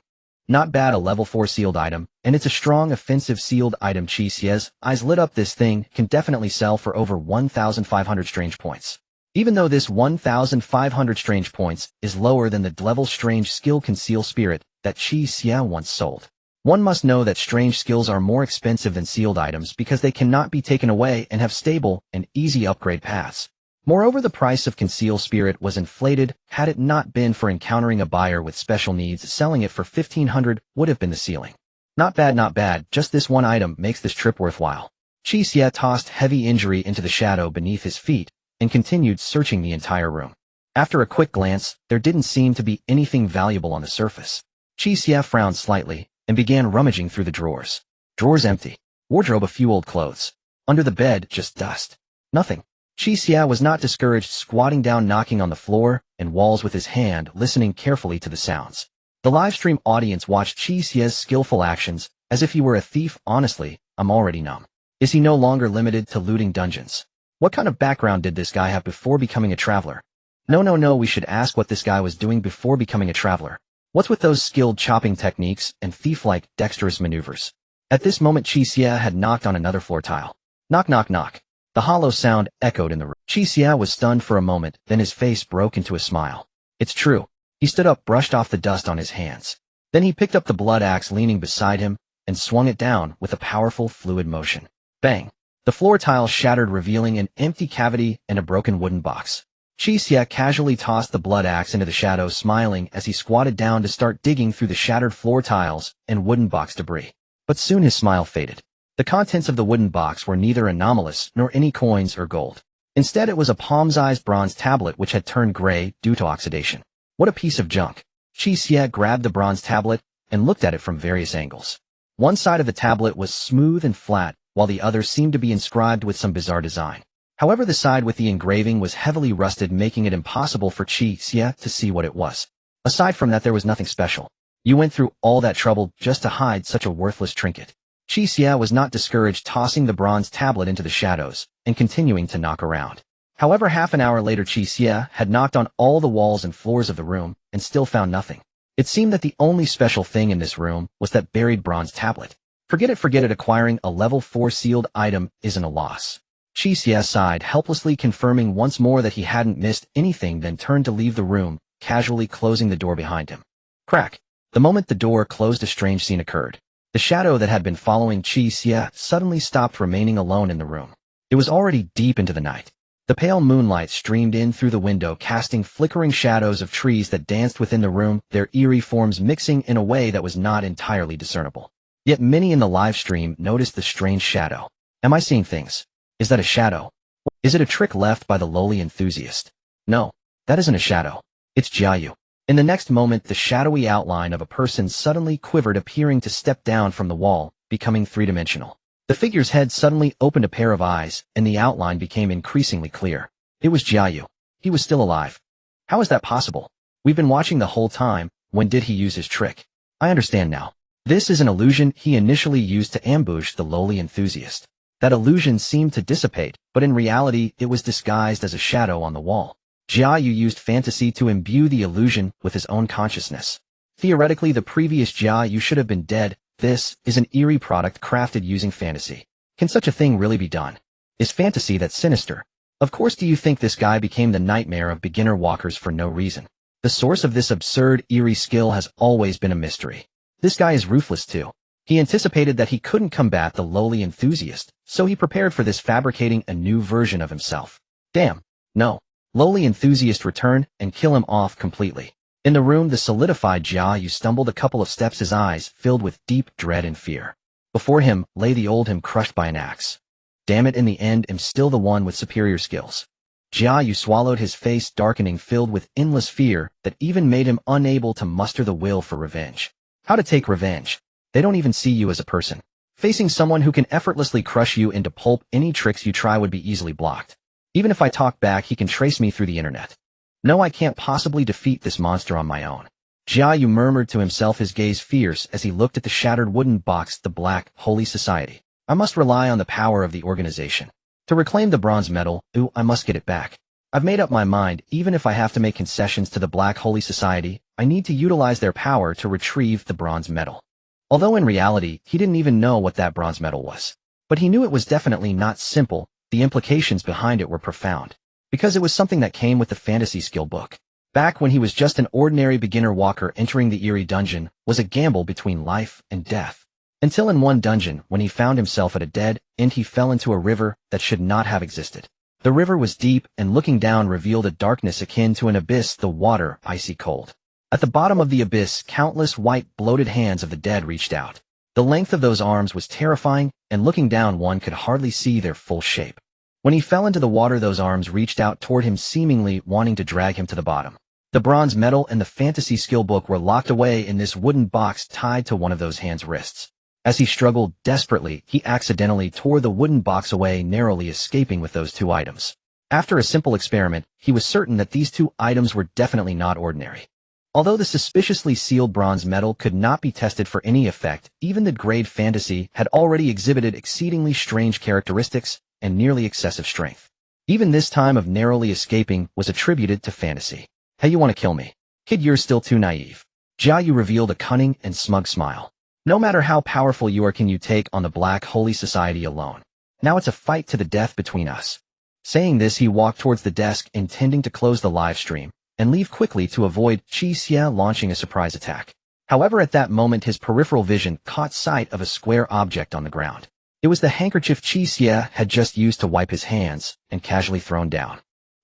Not bad, a level 4 sealed item, and it's a strong offensive sealed item. Qi Xie's eyes lit up. This thing can definitely sell for over 1,500 strange points. Even though this 1,500 strange points is lower than the level strange skill Conceal Spirit that Qi Xie once sold. One must know that strange skills are more expensive than sealed items because they cannot be taken away and have stable and easy upgrade paths. Moreover, the price of Conceal Spirit was inflated. Had it not been for encountering a buyer with special needs, selling it for 1,500 would have been the ceiling. Not bad, not bad. Just this one item makes this trip worthwhile. Qi Xie tossed heavy injury into the shadow beneath his feet and continued searching the entire room. After a quick glance, there didn't seem to be anything valuable on the surface. Qi Xie frowned slightly and began rummaging through the drawers. Drawers empty. Wardrobe, a few old clothes. Under the bed, just dust. Nothing. Qi Xie was not discouraged, squatting down, knocking on the floor and walls with his hand, listening carefully to the sounds. The livestream audience watched Qi Xie's skillful actions as if he were a thief. Honestly, I'm already numb. Is he no longer limited to looting dungeons? What kind of background did this guy have before becoming a traveler? No, we should ask what this guy was doing before becoming a traveler. What's with those skilled chopping techniques and thief-like dexterous maneuvers? At this moment, Qi Xie had knocked on another floor tile. Knock, knock, knock. The hollow sound echoed in the room. Qi Xie was stunned for a moment, then his face broke into a smile. It's true. He stood up, brushed off the dust on his hands. Then he picked up the blood axe leaning beside him and swung it down with a powerful, fluid motion. Bang! The floor tile shattered, revealing an empty cavity and a broken wooden box. Qi Xie casually tossed the blood axe into the shadows, smiling as he squatted down to start digging through the shattered floor tiles and wooden box debris. But soon his smile faded. The contents of the wooden box were neither anomalous nor any coins or gold. Instead, it was a palm-sized bronze tablet which had turned gray due to oxidation. What a piece of junk. Qi Xie grabbed the bronze tablet and looked at it from various angles. One side of the tablet was smooth and flat, while the other seemed to be inscribed with some bizarre design. However, the side with the engraving was heavily rusted, making it impossible for Qi Xie to see what it was. Aside from that, there was nothing special. You went through all that trouble just to hide such a worthless trinket. Qi Xie was not discouraged, tossing the bronze tablet into the shadows and continuing to knock around. However, half an hour later, Qi Xie had knocked on all the walls and floors of the room and still found nothing. It seemed that the only special thing in this room was that buried bronze tablet. Forget it, acquiring a level 4 sealed item isn't a loss. Qi Xie sighed helplessly, confirming once more that he hadn't missed anything, then turned to leave the room, casually closing the door behind him. Crack. The moment the door closed, a strange scene occurred. The shadow that had been following Qi Xie suddenly stopped, remaining alone in the room. It was already deep into the night. The pale moonlight streamed in through the window, casting flickering shadows of trees that danced within the room, their eerie forms mixing in a way that was not entirely discernible. Yet many in the live stream noticed the strange shadow. Am I seeing things? Is that a shadow? Is it a trick left by the lowly enthusiast? No, that isn't a shadow. It's Jiayu. In the next moment, the shadowy outline of a person suddenly quivered, appearing to step down from the wall, becoming three-dimensional. The figure's head suddenly opened a pair of eyes, and the outline became increasingly clear. It was Jiayu. He was still alive. How is that possible? We've been watching the whole time. When did he use his trick? I understand now. This is an illusion he initially used to ambush the lowly enthusiast. That illusion seemed to dissipate, but in reality it was disguised as a shadow on the wall. Jiayu used fantasy to imbue the illusion with his own consciousness. Theoretically, the previous Jiayu should have been dead. This is an eerie product crafted using fantasy. Can such a thing really be done? Is fantasy that sinister? Of course. Do you think this guy became the nightmare of beginner walkers for no reason? The source of this absurd eerie skill has always been a mystery. This guy is ruthless too. He anticipated that he couldn't combat the lowly enthusiast, so he prepared for this, fabricating a new version of himself. Damn. No. Lowly enthusiast, return and kill him off completely. In the room, the solidified Jiayu stumbled a couple of steps, his eyes filled with deep dread and fear. Before him lay the old him, crushed by an axe. Damn it, in the end I'm still the one with superior skills. Jiayu swallowed, his face darkening, filled with endless fear that even made him unable to muster the will for revenge. How to take revenge? They don't even see you as a person. Facing someone who can effortlessly crush you into pulp, any tricks you try would be easily blocked. Even if I talk back, he can trace me through the internet. No, I can't possibly defeat this monster on my own. Jiayu murmured to himself, his gaze fierce as he looked at the shattered wooden box. The Black Holy Society. I must rely on the power of the organization. To reclaim the bronze medal, I must get it back. I've made up my mind. Even if I have to make concessions to the Black Holy Society, I need to utilize their power to retrieve the bronze medal. Although in reality, he didn't even know what that bronze medal was. But he knew it was definitely not simple. The implications behind it were profound. Because it was something that came with the fantasy skill book. Back when he was just an ordinary beginner walker, entering the Eerie dungeon was a gamble between life and death. Until in one dungeon, when he found himself at a dead end, he fell into a river that should not have existed. The river was deep, and looking down revealed a darkness akin to an abyss, the water icy cold. At the bottom of the abyss, countless white, bloated hands of the dead reached out. The length of those arms was terrifying, and looking down one could hardly see their full shape. When he fell into the water, those arms reached out toward him, seemingly wanting to drag him to the bottom. The bronze medal and the fantasy skill book were locked away in this wooden box tied to one of those hands' wrists. As he struggled desperately, he accidentally tore the wooden box away, narrowly escaping with those two items. After a simple experiment, he was certain that these two items were definitely not ordinary. Although the suspiciously sealed bronze medal could not be tested for any effect, even the grade fantasy had already exhibited exceedingly strange characteristics and nearly excessive strength. Even this time of narrowly escaping was attributed to fantasy. Hey, you want to kill me? Kid, you're still too naive. Jiayu revealed a cunning and smug smile. No matter how powerful you are, can you take on the Black Holy Society alone? Now it's a fight to the death between us. Saying this, he walked towards the desk, intending to close the live stream and leave quickly to avoid Qi Xie launching a surprise attack. However, at that moment his peripheral vision caught sight of a square object on the ground. It was the handkerchief Qi Xie had just used to wipe his hands and casually thrown down.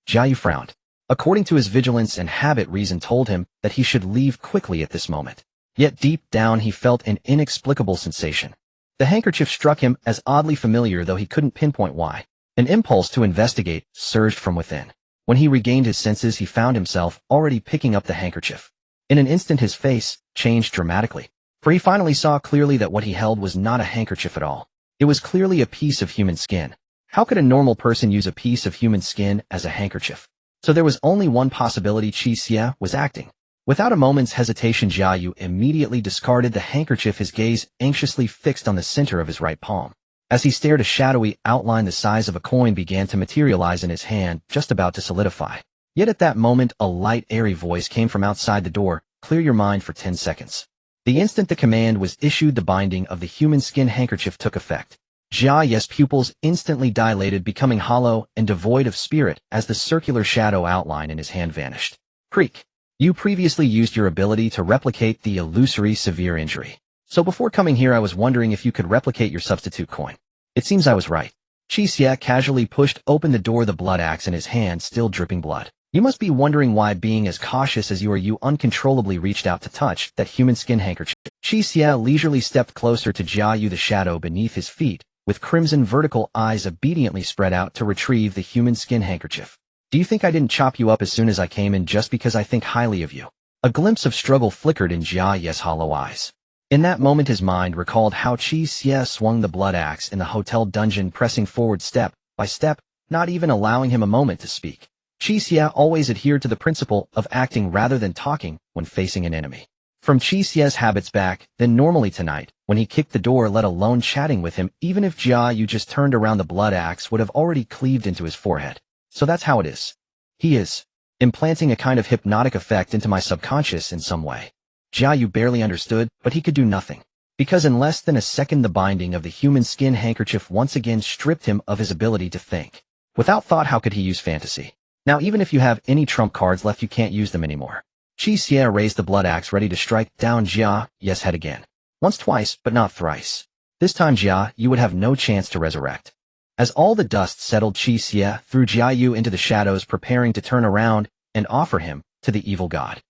Jiayu frowned. According to his vigilance and habit, reason told him that he should leave quickly at this moment. Yet deep down he felt an inexplicable sensation. The handkerchief struck him as oddly familiar, though he couldn't pinpoint why. An impulse to investigate surged from within. When he regained his senses, he found himself already picking up the handkerchief. In an instant his face changed dramatically, for he finally saw clearly that what he held was not a handkerchief at all. It was clearly a piece of human skin. How could a normal person use a piece of human skin as a handkerchief? So there was only one possibility: Qi Xie was acting. Without a moment's hesitation, Jia Yu immediately discarded the handkerchief, his gaze anxiously fixed on the center of his right palm. As he stared, a shadowy outline the size of a coin began to materialize in his hand, just about to solidify. Yet at that moment, a light, airy voice came from outside the door: "Clear your mind for 10 seconds. The instant the command was issued, the binding of the human skin handkerchief took effect. Jia Yu's pupils instantly dilated, becoming hollow and devoid of spirit as the circular shadow outline in his hand vanished. Creak. You previously used your ability to replicate the illusory severe injury. So before coming here, I was wondering if you could replicate your substitute coin. It seems I was right." Qi Xie casually pushed open the door, the blood axe in his hand still dripping blood. "You must be wondering why, being as cautious as you uncontrollably reached out to touch that human skin handkerchief." Qi Xie leisurely stepped closer to Jia Yu, the shadow beneath his feet, with crimson vertical eyes obediently spread out to retrieve the human skin handkerchief. "Do you think I didn't chop you up as soon as I came in just because I think highly of you?" A glimpse of struggle flickered in Jia Yu's hollow eyes. In that moment, his mind recalled how Qi Xie swung the blood axe in the hotel dungeon, pressing forward step by step, not even allowing him a moment to speak. Qi Xie always adhered to the principle of acting rather than talking when facing an enemy. From Qi Xie's habits back then, normally tonight, when he kicked the door, let alone chatting with him, even if Jia Yu just turned around, the blood axe would have already cleaved into his forehead. So that's how it is. He is implanting a kind of hypnotic effect into my subconscious in some way. Jia Yu barely understood, but he could do nothing. Because in less than a second, the binding of the human skin handkerchief once again stripped him of his ability to think. Without thought, how could he use fantasy? Now, even if you have any trump cards left, you can't use them anymore. Qi Xie raised the blood axe, ready to strike down Jia Yu's head again. Once, twice, but not thrice. This time, Jia Yu would have no chance to resurrect. As all the dust settled, Qi Xie threw Jia Yu into the shadows, preparing to turn around and offer him to the evil god.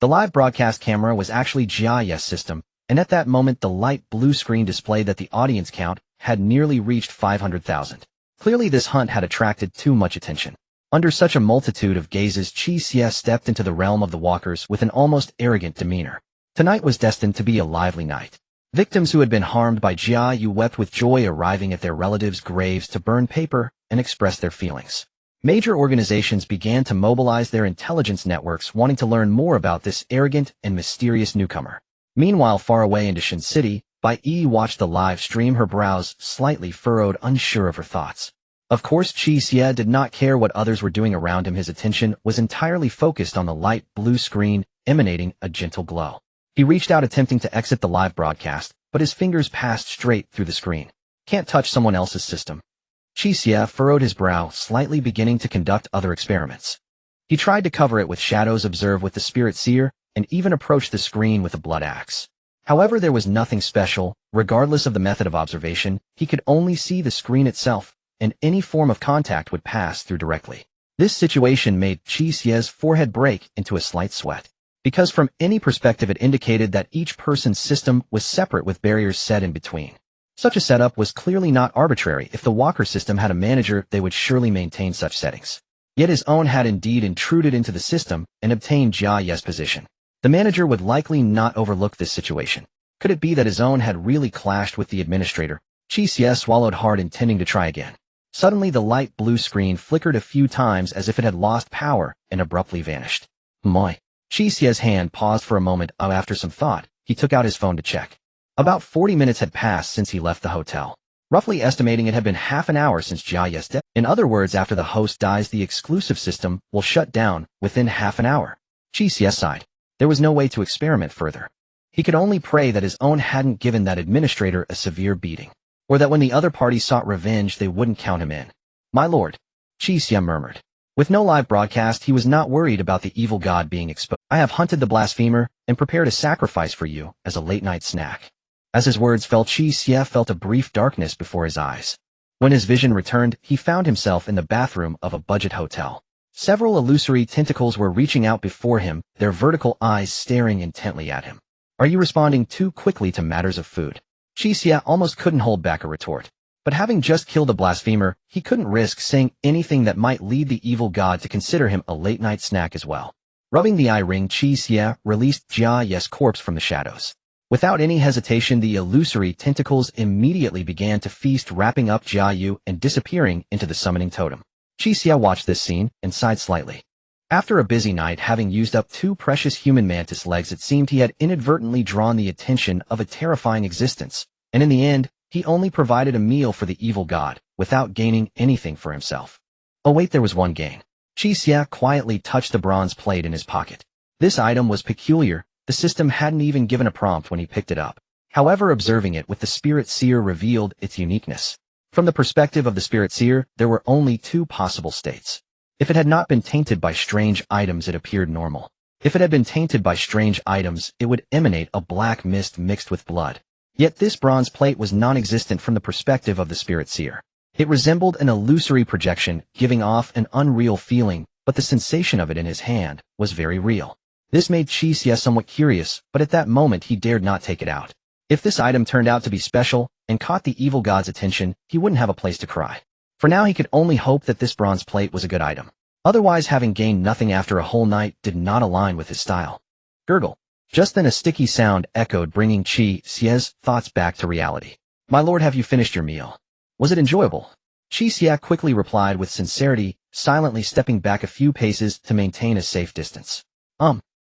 The live broadcast camera was actually Jia Yu's system, and at that moment the light blue screen displayed that the audience count had nearly reached 500,000. Clearly this hunt had attracted too much attention. Under such a multitude of gazes, Qi Xie stepped into the realm of the walkers with an almost arrogant demeanor. Tonight was destined to be a lively night. Victims who had been harmed by Jia Yu wept with joy, arriving at their relatives' graves to burn paper and express their feelings. Major organizations began to mobilize their intelligence networks, wanting to learn more about this arrogant and mysterious newcomer. Meanwhile, far away in Dashan City, Bai Yi watched the live stream, her brows slightly furrowed, unsure of her thoughts. Of course, Qi Xie did not care what others were doing around him. His attention was entirely focused on the light blue screen, emanating a gentle glow. He reached out, attempting to exit the live broadcast, but his fingers passed straight through the screen. Can't touch someone else's system. Qi Xie furrowed his brow, slightly beginning to conduct other experiments. He tried to cover it with shadows, observe with the spirit seer, and even approach the screen with a blood axe. However, there was nothing special. Regardless of the method of observation, he could only see the screen itself, and any form of contact would pass through directly. This situation made Qi Xie's forehead break into a slight sweat, because from any perspective it indicated that each person's system was separate with barriers set in between. Such a setup was clearly not arbitrary. If the Walker system had a manager, they would surely maintain such settings. Yet his own had indeed intruded into the system and obtained Jia Yu's position. The manager would likely not overlook this situation. Could it be that his own had really clashed with the administrator? Qi Xie swallowed hard, intending to try again. Suddenly the light blue screen flickered a few times as if it had lost power and abruptly vanished. Moi. Qi Xie's hand paused for a moment. After some thought, he took out his phone to check. About 40 minutes had passed since he left the hotel. Roughly estimating, it had been half an hour since Jia Yu's death. In other words, after the host dies, the exclusive system will shut down within half an hour. Qi Xie sighed. There was no way to experiment further. He could only pray that his own hadn't given that administrator a severe beating, or that when the other party sought revenge, they wouldn't count him in. My lord, Qi Xie murmured. With no live broadcast, he was not worried about the evil god being exposed. I have hunted the blasphemer and prepared a sacrifice for you as a late-night snack. As his words fell, Qi Xie felt a brief darkness before his eyes. When his vision returned, he found himself in the bathroom of a budget hotel. Several illusory tentacles were reaching out before him, their vertical eyes staring intently at him. Are you responding too quickly to matters of food? Qi Xie almost couldn't hold back a retort. But having just killed a blasphemer, he couldn't risk saying anything that might lead the evil god to consider him a late-night snack as well. Rubbing the eye ring, Qi Xie released Jia Yu's corpse from the shadows. Without any hesitation, the illusory tentacles immediately began to feast, wrapping up Jiayu and disappearing into the summoning totem. Qi Xie watched this scene and sighed slightly. After a busy night, having used up 2 precious human mantis legs, it seemed he had inadvertently drawn the attention of a terrifying existence, and in the end, he only provided a meal for the evil god, without gaining anything for himself. Oh wait, there was one gain. Qi Xie quietly touched the bronze plate in his pocket. This item was peculiar. The system hadn't even given a prompt when he picked it up. However, observing it with the Spirit Seer revealed its uniqueness. From the perspective of the Spirit Seer, there were only 2 possible states. If it had not been tainted by strange items, it appeared normal. If it had been tainted by strange items, it would emanate a black mist mixed with blood. Yet this bronze plate was non-existent from the perspective of the Spirit Seer. It resembled an illusory projection, giving off an unreal feeling, but the sensation of it in his hand was very real. This made Qi Xie somewhat curious, but at that moment he dared not take it out. If this item turned out to be special and caught the evil god's attention, he wouldn't have a place to cry. For now, he could only hope that this bronze plate was a good item. Otherwise, having gained nothing after a whole night did not align with his style. Gurgle. Just then a sticky sound echoed, bringing Qi Xie's thoughts back to reality. My lord, have you finished your meal? Was it enjoyable? Qi Xie quickly replied with sincerity, silently stepping back a few paces to maintain a safe distance.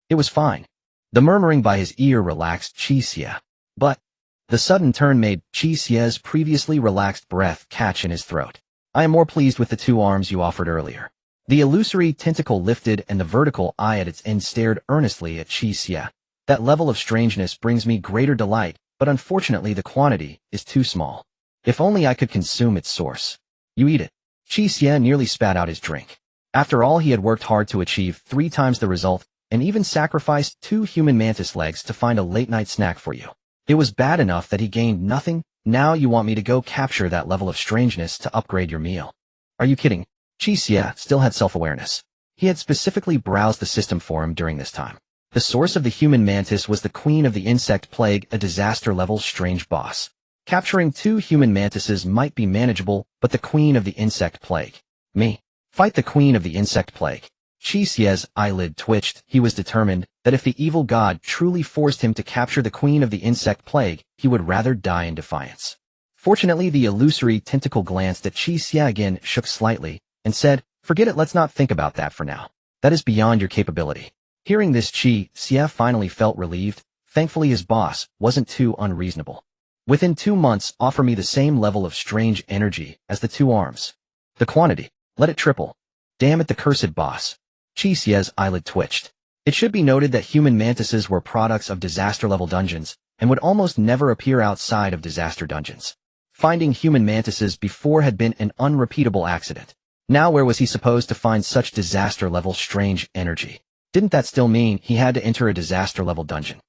It was fine. The murmuring by his ear relaxed Qi Xie. But the sudden turn made Qi Xie's previously relaxed breath catch in his throat. I am more pleased with the 2 arms you offered earlier. The illusory tentacle lifted and the vertical eye at its end stared earnestly at Qi Xie. That level of strangeness brings me greater delight, but unfortunately the quantity is too small. If only I could consume its source. You eat it. Qi Xie nearly spat out his drink. After all, he had worked hard to achieve 3 times the result, and even sacrificed 2 human mantis legs to find a late-night snack for you. It was bad enough that he gained nothing. Now you want me to go capture that level of strangeness to upgrade your meal. Are you kidding? Qi Xie still had self-awareness. He had specifically browsed the system for him during this time. The source of the human mantis was the Queen of the Insect Plague, a disaster-level strange boss. Capturing 2 human mantises might be manageable, but the Queen of the Insect Plague. Me. Fight the Queen of the Insect Plague. Qi Xie's eyelid twitched. He was determined that if the evil god truly forced him to capture the Queen of the Insect Plague, he would rather die in defiance. Fortunately, the illusory tentacle glanced at Qi Xie again, shook slightly, and said, Forget it, let's not think about that for now. That is beyond your capability. Hearing this, Qi Xie finally felt relieved. Thankfully his boss wasn't too unreasonable. Within 2 months, offer me the same level of strange energy as the 2 arms. The quantity. Let it triple. Damn it, the cursed boss. Qi Xie's eyelid twitched. It should be noted that human mantises were products of disaster-level dungeons, and would almost never appear outside of disaster dungeons. Finding human mantises before had been an unrepeatable accident. Now where was he supposed to find such disaster-level strange energy? Didn't that still mean he had to enter a disaster-level dungeon?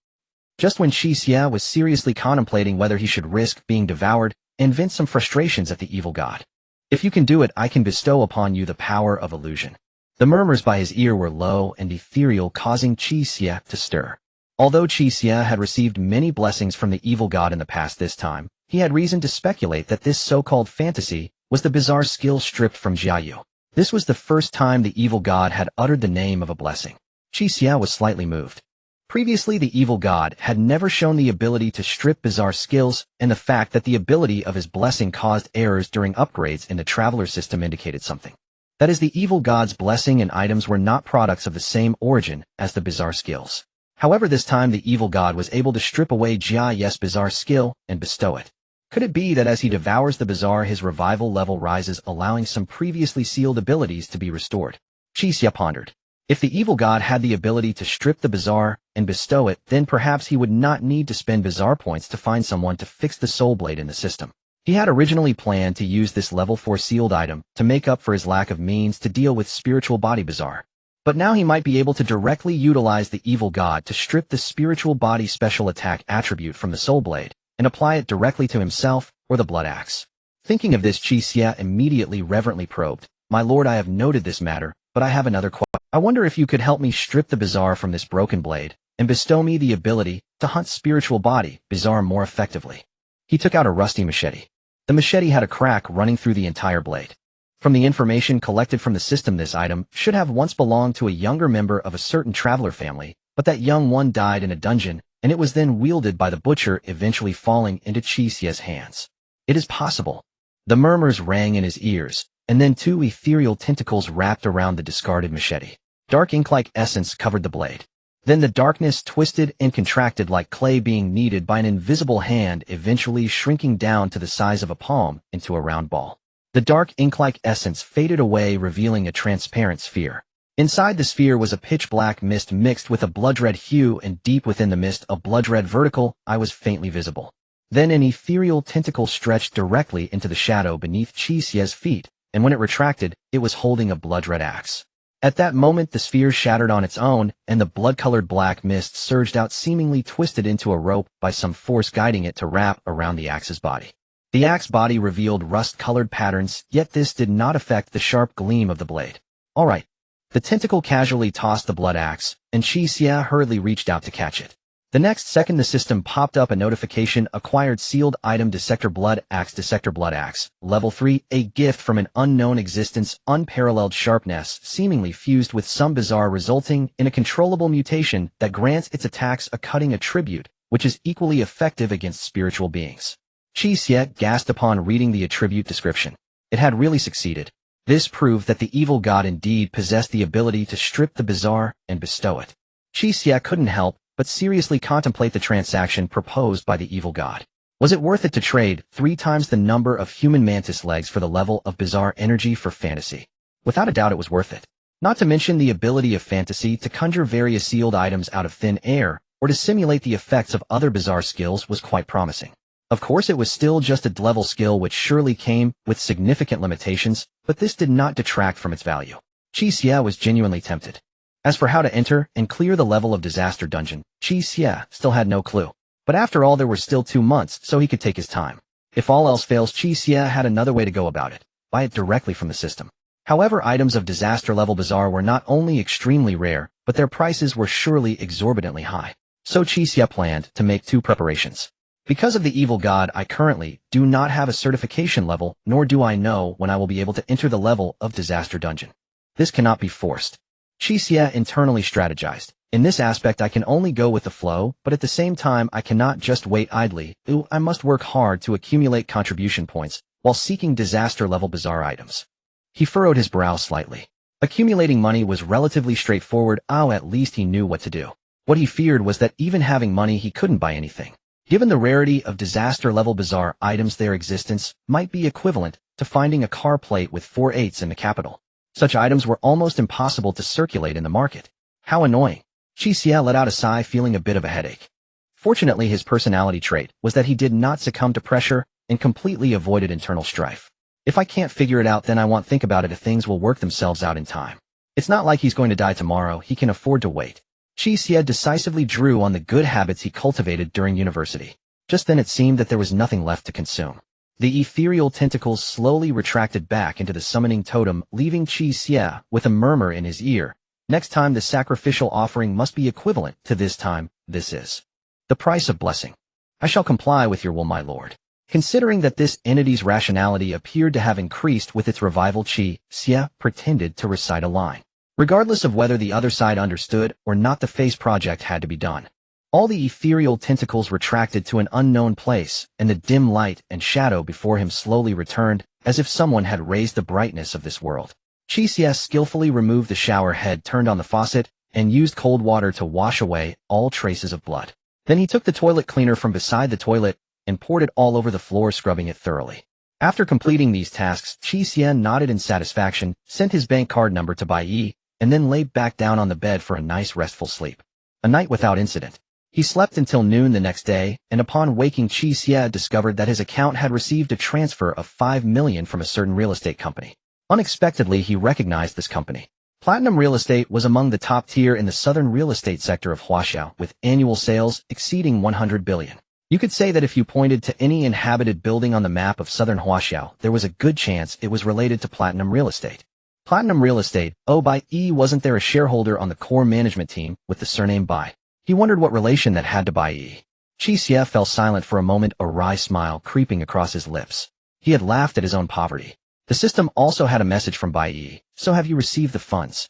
Just when Qi Xie was seriously contemplating whether he should risk being devoured and vent some frustrations at the evil god. If you can do it, I can bestow upon you the power of illusion. The murmurs by his ear were low and ethereal, causing Qi Xie to stir. Although Qi Xie had received many blessings from the evil god in the past, this time, he had reason to speculate that this so-called fantasy was the bizarre skill stripped from Jiayu. This was the first time the evil god had uttered the name of a blessing. Qi Xie was slightly moved. Previously, the evil god had never shown the ability to strip bizarre skills, and the fact that the ability of his blessing caused errors during upgrades in the traveler system indicated something. That is, the evil god's blessing and items were not products of the same origin as the bizarre skills. However, this time the evil god was able to strip away Jiaye's bizarre skill and bestow it. Could it be that as he devours the bizarre, his revival level rises, allowing some previously sealed abilities to be restored? Qi Xie pondered. If the evil god had the ability to strip the bizarre and bestow it, then perhaps he would not need to spend bizarre points to find someone to fix the soul blade in the system. He had originally planned to use this level 4 sealed item to make up for his lack of means to deal with spiritual body bizarre. But now he might be able to directly utilize the evil god to strip the spiritual body special attack attribute from the soul blade and apply it directly to himself or the blood axe. Thinking of this, Qi Xie immediately reverently probed. My lord, I have noted this matter, but I have another question. I wonder if you could help me strip the bizarre from this broken blade and bestow me the ability to hunt spiritual body bizarre more effectively. He took out a rusty machete. The machete had a crack running through the entire blade. From the information collected from the system, this item should have once belonged to a younger member of a certain traveler family, but that young one died in a dungeon, and it was then wielded by the butcher, eventually falling into Qi Xie's hands. It is possible. The murmurs rang in his ears, and then two ethereal tentacles wrapped around the discarded machete. Dark ink-like essence covered the blade. Then the darkness twisted and contracted like clay being kneaded by an invisible hand, eventually shrinking down to the size of a palm into a round ball. The dark ink-like essence faded away, revealing a transparent sphere. Inside the sphere was a pitch-black mist mixed with a blood-red hue, and deep within the mist, a blood-red vertical eye was faintly visible. Then an ethereal tentacle stretched directly into the shadow beneath Qi Xie's feet, and when it retracted, it was holding a blood-red axe. At that moment, the sphere shattered on its own, and the blood-colored black mist surged out, seemingly twisted into a rope by some force guiding it to wrap around the axe's body. The axe body revealed rust-colored patterns, yet this did not affect the sharp gleam of the blade. All right. The tentacle casually tossed the blood axe, and Qi Xie hurriedly reached out to catch it. The next second, the system popped up a notification: acquired sealed item Dissector Blood Axe, level 3, a gift from an unknown existence, unparalleled sharpness, seemingly fused with some bizarre, resulting in a controllable mutation that grants its attacks a cutting attribute, which is equally effective against spiritual beings. Qi Xie gasped upon reading the attribute description. It had really succeeded. This proved that the evil god indeed possessed the ability to strip the bizarre and bestow it. Qi Xie couldn't help but seriously contemplate the transaction proposed by the evil god. Was it worth it to trade 3 times the number of human mantis legs for the level of bizarre energy for fantasy? Without a doubt it was worth it. Not to mention the ability of fantasy to conjure various sealed items out of thin air, or to simulate the effects of other bizarre skills, was quite promising. Of course, it was still just a level skill, which surely came with significant limitations, but this did not detract from its value. Qi Xie was genuinely tempted. As for how to enter and clear the level of Disaster Dungeon, Qi Xie still had no clue. But after all, there were still 2 months, so he could take his time. If all else fails, Qi Xie had another way to go about it: buy it directly from the system. However, items of disaster level bizarre were not only extremely rare, but their prices were surely exorbitantly high. So Qi Xie planned to make 2 preparations. Because of the evil god, I currently do not have a certification level, nor do I know when I will be able to enter the level of Disaster Dungeon. This cannot be forced. Qi Xie internally strategized. In this aspect, I can only go with the flow, but at the same time, I cannot just wait idly. I must work hard to accumulate contribution points while seeking disaster-level bizarre items. He furrowed his brow slightly. Accumulating money was relatively straightforward. At least he knew what to do. What he feared was that even having money, he couldn't buy anything. Given the rarity of disaster-level bizarre items, their existence might be equivalent to finding a car plate with 4 8s in the capital. Such items were almost impossible to circulate in the market. How annoying. Qi Xie let out a sigh, feeling a bit of a headache. Fortunately, his personality trait was that he did not succumb to pressure and completely avoided internal strife. If I can't figure it out, then I won't think about it. If things will work themselves out in time. It's not like he's going to die tomorrow. He can afford to wait. Qi Xie decisively drew on the good habits he cultivated during university. Just then it seemed that there was nothing left to consume. The ethereal tentacles slowly retracted back into the summoning totem, leaving Qi Xie with a murmur in his ear. Next time, the sacrificial offering must be equivalent to this time. This is the price of blessing. I shall comply with your will, my lord. Considering that this entity's rationality appeared to have increased with its revival, Qi Xie pretended to recite a line. Regardless of whether the other side understood or not, the face project had to be done. All the ethereal tentacles retracted to an unknown place, and the dim light and shadow before him slowly returned, as if someone had raised the brightness of this world. Qi Xie skillfully removed the shower head, turned on the faucet, and used cold water to wash away all traces of blood. Then he took the toilet cleaner from beside the toilet and poured it all over the floor, scrubbing it thoroughly. After completing these tasks, Qi Xie nodded in satisfaction, sent his bank card number to Bai Yi, and then lay back down on the bed for a nice restful sleep. A night without incident. He slept until noon the next day, and upon waking, Qi Xie discovered that his account had received a transfer of 5 million from a certain real estate company. Unexpectedly, he recognized this company. Platinum Real Estate was among the top tier in the southern real estate sector of Huaxiao, with annual sales exceeding 100 billion. You could say that if you pointed to any inhabited building on the map of southern Huaxiao, there was a good chance it was related to Platinum Real Estate. Platinum Real Estate, Bai Yi, wasn't there a shareholder on the core management team with the surname Bai? He wondered what relation that had to Bai Yi. Qi Xie fell silent for a moment, a wry smile creeping across his lips. He had laughed at his own poverty. The system also had a message from Bai Yi. So have you received the funds?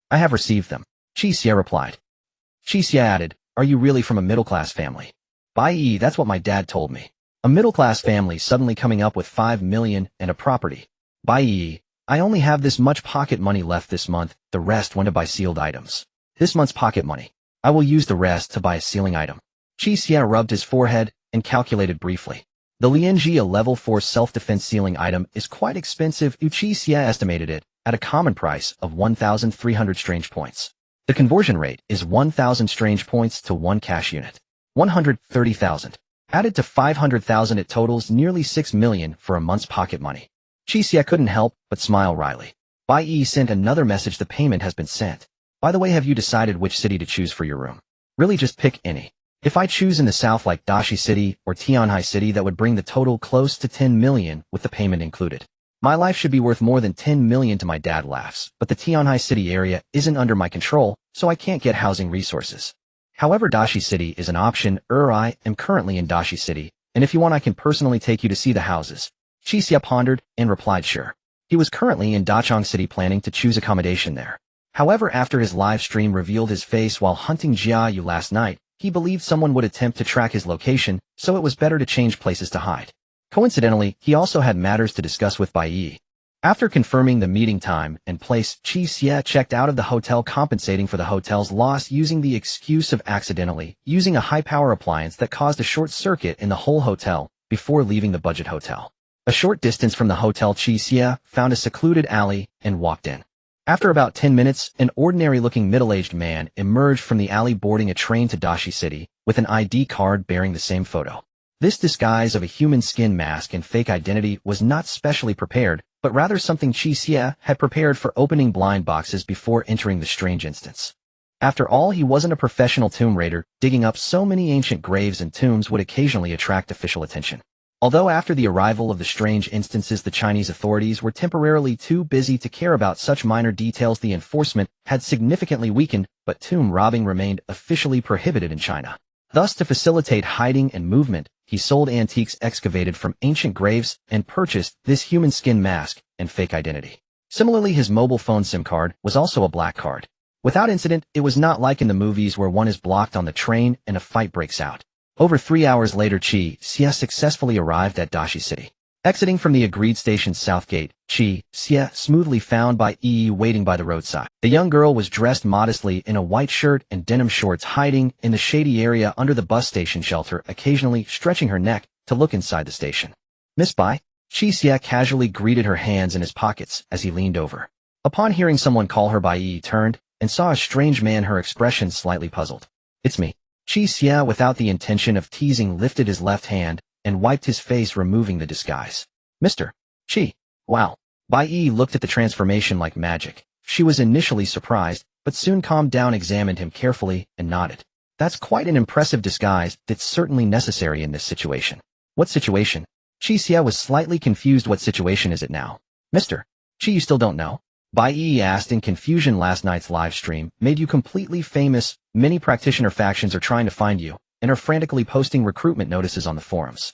I have received them, Qi Xie replied. Qi Xie added, are you really from a middle-class family? Bai Yi, that's what my dad told me. A middle-class family suddenly coming up with 5 million and a property. Bai Yi, I only have this much pocket money left this month, the rest went to buy sealed items. This month's pocket money. I will use the rest to buy a sealing item. Qi Xie rubbed his forehead and calculated briefly. The Lianji, a level 4 self-defense sealing item, is quite expensive. Qi Xie estimated it at a common price of 1,300 strange points. The conversion rate is 1,000 strange points to 1 cash unit. 130,000. Added to 500,000, it totals nearly 6 million for a month's pocket money. Qi Xie couldn't help but smile wryly. Bai Yi sent another message. The payment has been sent. By the way, have you decided which city to choose for your room? Really, just pick any. If I choose in the south like Dashi City or Tianhai City, that would bring the total close to 10 million with the payment included. My life should be worth more than 10 million to my dad laughs, but the Tianhai City area isn't under my control, so I can't get housing resources. However, Dashi City is an option. I am currently in Dashi City, and if you want I can personally take you to see the houses. Qi Xie pondered and replied sure. He was currently in Dachang City planning to choose accommodation there. However, after his live stream revealed his face while hunting Jia Yu last night, he believed someone would attempt to track his location, so it was better to change places to hide. Coincidentally, he also had matters to discuss with Bai Yi. After confirming the meeting time and place, Qi Xie checked out of the hotel, compensating for the hotel's loss using the excuse of accidentally using a high-power appliance that caused a short circuit in the whole hotel before leaving the budget hotel. A short distance from the hotel, Qi Xie found a secluded alley and walked in. After about 10 minutes, an ordinary-looking middle-aged man emerged from the alley boarding a train to Dashi City with an ID card bearing the same photo. This disguise of a human skin mask and fake identity was not specially prepared, but rather something Qi Xie had prepared for opening blind boxes before entering the strange instance. After all, he wasn't a professional tomb raider. Digging up so many ancient graves and tombs would occasionally attract official attention. Although after the arrival of the strange instances, the Chinese authorities were temporarily too busy to care about such minor details, the enforcement had significantly weakened, but tomb robbing remained officially prohibited in China. Thus, to facilitate hiding and movement, he sold antiques excavated from ancient graves and purchased this human skin mask and fake identity. Similarly, his mobile phone SIM card was also a black card. Without incident, it was not like in the movies where one is blocked on the train and a fight breaks out. Over 3 hours later, Qi Xie successfully arrived at Dashi City. Exiting from the agreed station's south gate, Qi Xie smoothly found Bai Yi waiting by the roadside. The young girl was dressed modestly in a white shirt and denim shorts, hiding in the shady area under the bus station shelter, occasionally stretching her neck to look inside the station. Miss Bai? Qi Xie casually greeted, her hands in his pockets as he leaned over. Upon hearing someone call her, Bai Yi turned and saw a strange man, her expression slightly puzzled. It's me. Qi Xie, without the intention of teasing, lifted his left hand and wiped his face, removing the disguise. Mr. Qi. Wow. Bai Yi looked at the transformation like magic. She was initially surprised, but soon calmed down, examined him carefully, and nodded. That's quite an impressive disguise. That's certainly necessary in this situation. What situation? Qi Xie was slightly confused. What situation is it now? Mr. Qi, you still don't know? Bai Yi asked in confusion. Last night's live stream made you completely famous. Many practitioner factions are trying to find you and are frantically posting recruitment notices on the forums.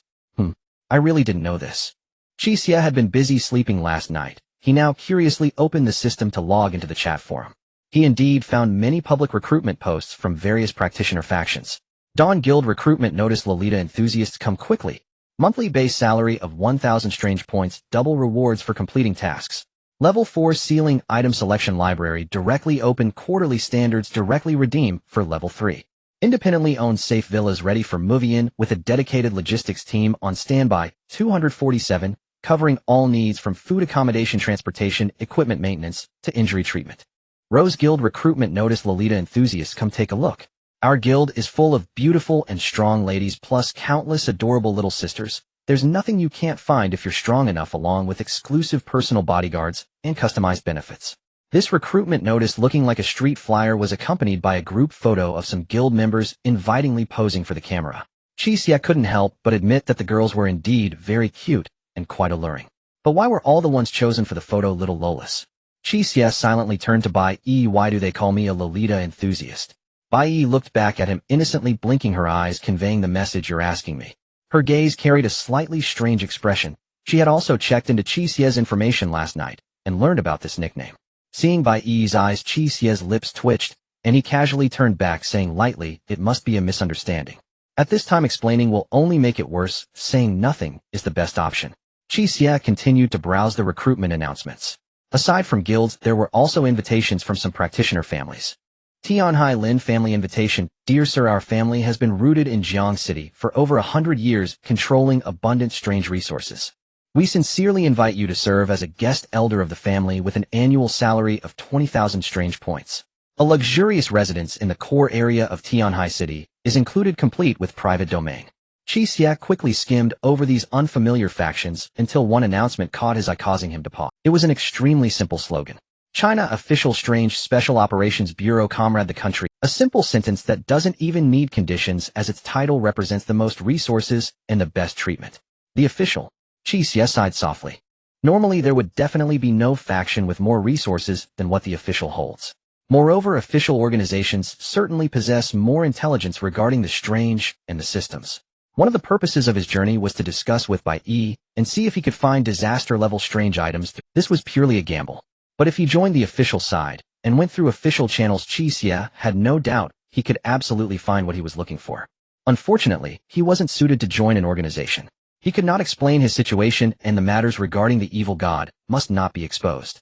I really didn't know this. Qi Xie had been busy sleeping last night. He now curiously opened the system to log into the chat forum. He indeed found many public recruitment posts from various practitioner factions. Dawn Guild recruitment notice: Lolita enthusiasts come quickly. Monthly base salary of 1,000 strange points, double rewards for completing tasks. Level 4 sealing item selection library directly open, quarterly standards directly redeem for level 3. Independently owned safe villas ready for move-in with a dedicated logistics team on standby, 247, covering all needs from food, accommodation, transportation, equipment maintenance, to injury treatment. Rose Guild recruitment notice: Lolita enthusiasts come take a look. Our guild is full of beautiful and strong ladies plus countless adorable little sisters. There's nothing you can't find if you're strong enough, along with exclusive personal bodyguards and customized benefits. This recruitment notice, looking like a street flyer, was accompanied by a group photo of some guild members invitingly posing for the camera. Qi Xie couldn't help but admit that the girls were indeed very cute and quite alluring. But why were all the ones chosen for the photo little Lolas? Qi Xie silently turned to Bai Yi. Why do they call me a Lolita enthusiast? Bai Yi looked back at him, innocently blinking her eyes, conveying the message, you're asking me. Her gaze carried a slightly strange expression. She had also checked into Qi Xie's information last night and learned about this nickname. Seeing Bai Yi's eyes, Qi Xie's lips twitched, and he casually turned back saying lightly, "It must be a misunderstanding." At this time explaining will only make it worse, saying nothing is the best option. Qi Xie continued to browse the recruitment announcements. Aside from guilds, there were also invitations from some practitioner families. Tianhai Lin family invitation. Dear Sir, our family has been rooted in Jiang City for over 100 years, controlling abundant strange resources. We sincerely invite you to serve as a guest elder of the family with an annual salary of 20,000 strange points. A luxurious residence in the core area of Tianhai City is included, complete with private domain. Qi Xie quickly skimmed over these unfamiliar factions until one announcement caught his eye, causing him to pause. It was an extremely simple slogan. China Official Strange Special Operations Bureau Comrade the Country. A simple sentence that doesn't even need conditions, as its title represents the most resources and the best treatment. The official. Qi Xie sighed softly. Normally there would definitely be no faction with more resources than what the official holds. Moreover, official organizations certainly possess more intelligence regarding the strange and the systems. One of the purposes of his journey was to discuss with Bai Yi and see if he could find disaster-level strange items. This was purely a gamble. But if he joined the official side and went through official channels, Qi Xie had no doubt he could absolutely find what he was looking for. Unfortunately, he wasn't suited to join an organization. He could not explain his situation, and the matters regarding the evil god must not be exposed.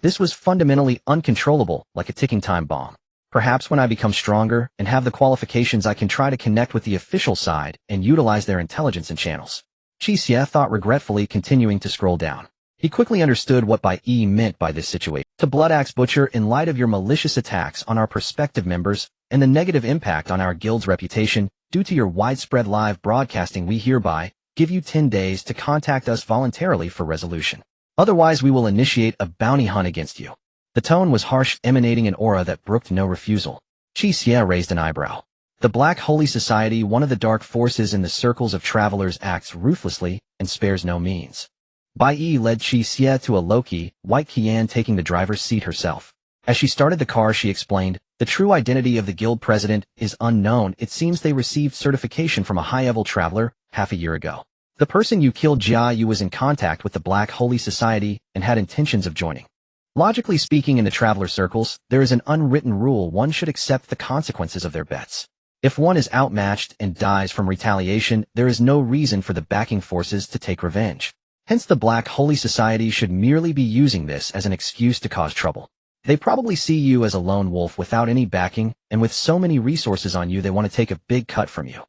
This was fundamentally uncontrollable, like a ticking time bomb. Perhaps when I become stronger and have the qualifications, I can try to connect with the official side and utilize their intelligence and channels. Qi Xie thought regretfully, continuing to scroll down. He quickly understood what Bai Yi meant by this situation. To Blood Axe Butcher, in light of your malicious attacks on our prospective members and the negative impact on our guild's reputation due to your widespread live broadcasting, we hereby give you 10 days to contact us voluntarily for resolution. Otherwise, we will initiate a bounty hunt against you. The tone was harsh, emanating an aura that brooked no refusal. Qi Xie raised an eyebrow. The Black Holy Society, one of the dark forces in the circles of travelers, acts ruthlessly and spares no means. Bai Yi led Qi Xie to a low-key, white Qian, taking the driver's seat herself. As she started the car, she explained, "The true identity of the guild president is unknown. It seems they received certification from a high-level traveler half a year ago. The person you killed, Jia Yu, was in contact with the Black Holy Society and had intentions of joining. Logically speaking, in the traveler circles, there is an unwritten rule: one should accept the consequences of their bets. If one is outmatched and dies from retaliation, there is no reason for the backing forces to take revenge. Hence, the Black Holy Society should merely be using this as an excuse to cause trouble. They probably see you as a lone wolf without any backing, and with so many resources on you, they want to take a big cut from you."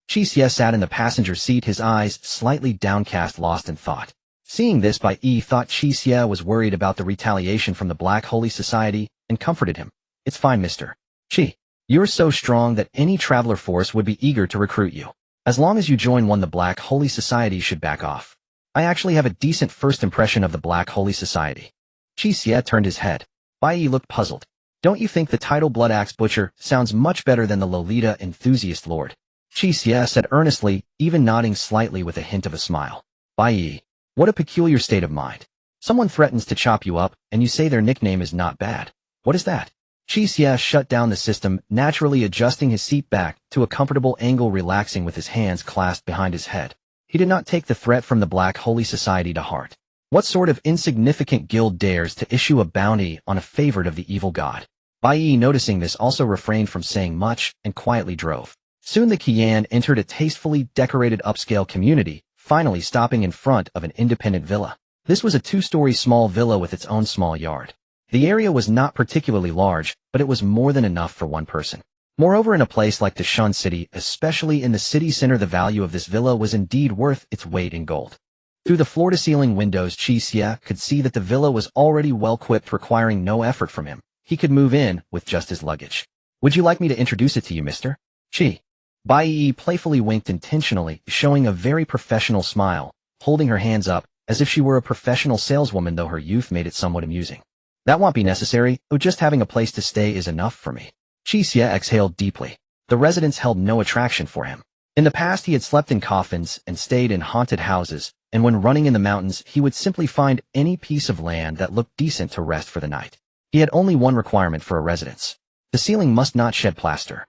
Qi Xie sat in the passenger seat, his eyes slightly downcast, lost in thought. Seeing this, Bai Yi thought Qi Xie was worried about the retaliation from the Black Holy Society and comforted him. "It's fine, Mr. Qi. You're so strong that any traveler force would be eager to recruit you. As long as you join one, the Black Holy Society should back off. I actually have a decent first impression of the Black Holy Society." Qi Xie turned his head. Bai Yi looked puzzled. "Don't you think the title Blood Axe Butcher sounds much better than the Lolita Enthusiast Lord?" Qi Xie said earnestly, even nodding slightly with a hint of a smile. "Bai Yi, what a peculiar state of mind. Someone threatens to chop you up, and you say their nickname is not bad. What is that?" Qi Xie shut down the system, naturally adjusting his seat back to a comfortable angle, relaxing with his hands clasped behind his head. He did not take the threat from the Black Holy Society to heart. What sort of insignificant guild dares to issue a bounty on a favorite of the evil god? Bai Yi, noticing this, also refrained from saying much and quietly drove. Soon the Qian entered a tastefully decorated upscale community, finally stopping in front of an independent villa. This was a two-story small villa with its own small yard. The area was not particularly large, but it was more than enough for one person. Moreover, in a place like the Shun City, especially in the city center, the value of this villa was indeed worth its weight in gold. Through the floor-to-ceiling windows, Qi Xie could see that the villa was already well-equipped, requiring no effort from him. He could move in with just his luggage. "Would you like me to introduce it to you, Mr. Qi?" Bai Yi playfully winked intentionally, showing a very professional smile, holding her hands up as if she were a professional saleswoman, though her youth made it somewhat amusing. "That won't be necessary. Oh, just having a place to stay is enough for me." Qi Xie exhaled deeply. The residence held no attraction for him. In the past, he had slept in coffins and stayed in haunted houses, and when running in the mountains, he would simply find any piece of land that looked decent to rest for the night. He had only one requirement for a residence. The ceiling must not shed plaster.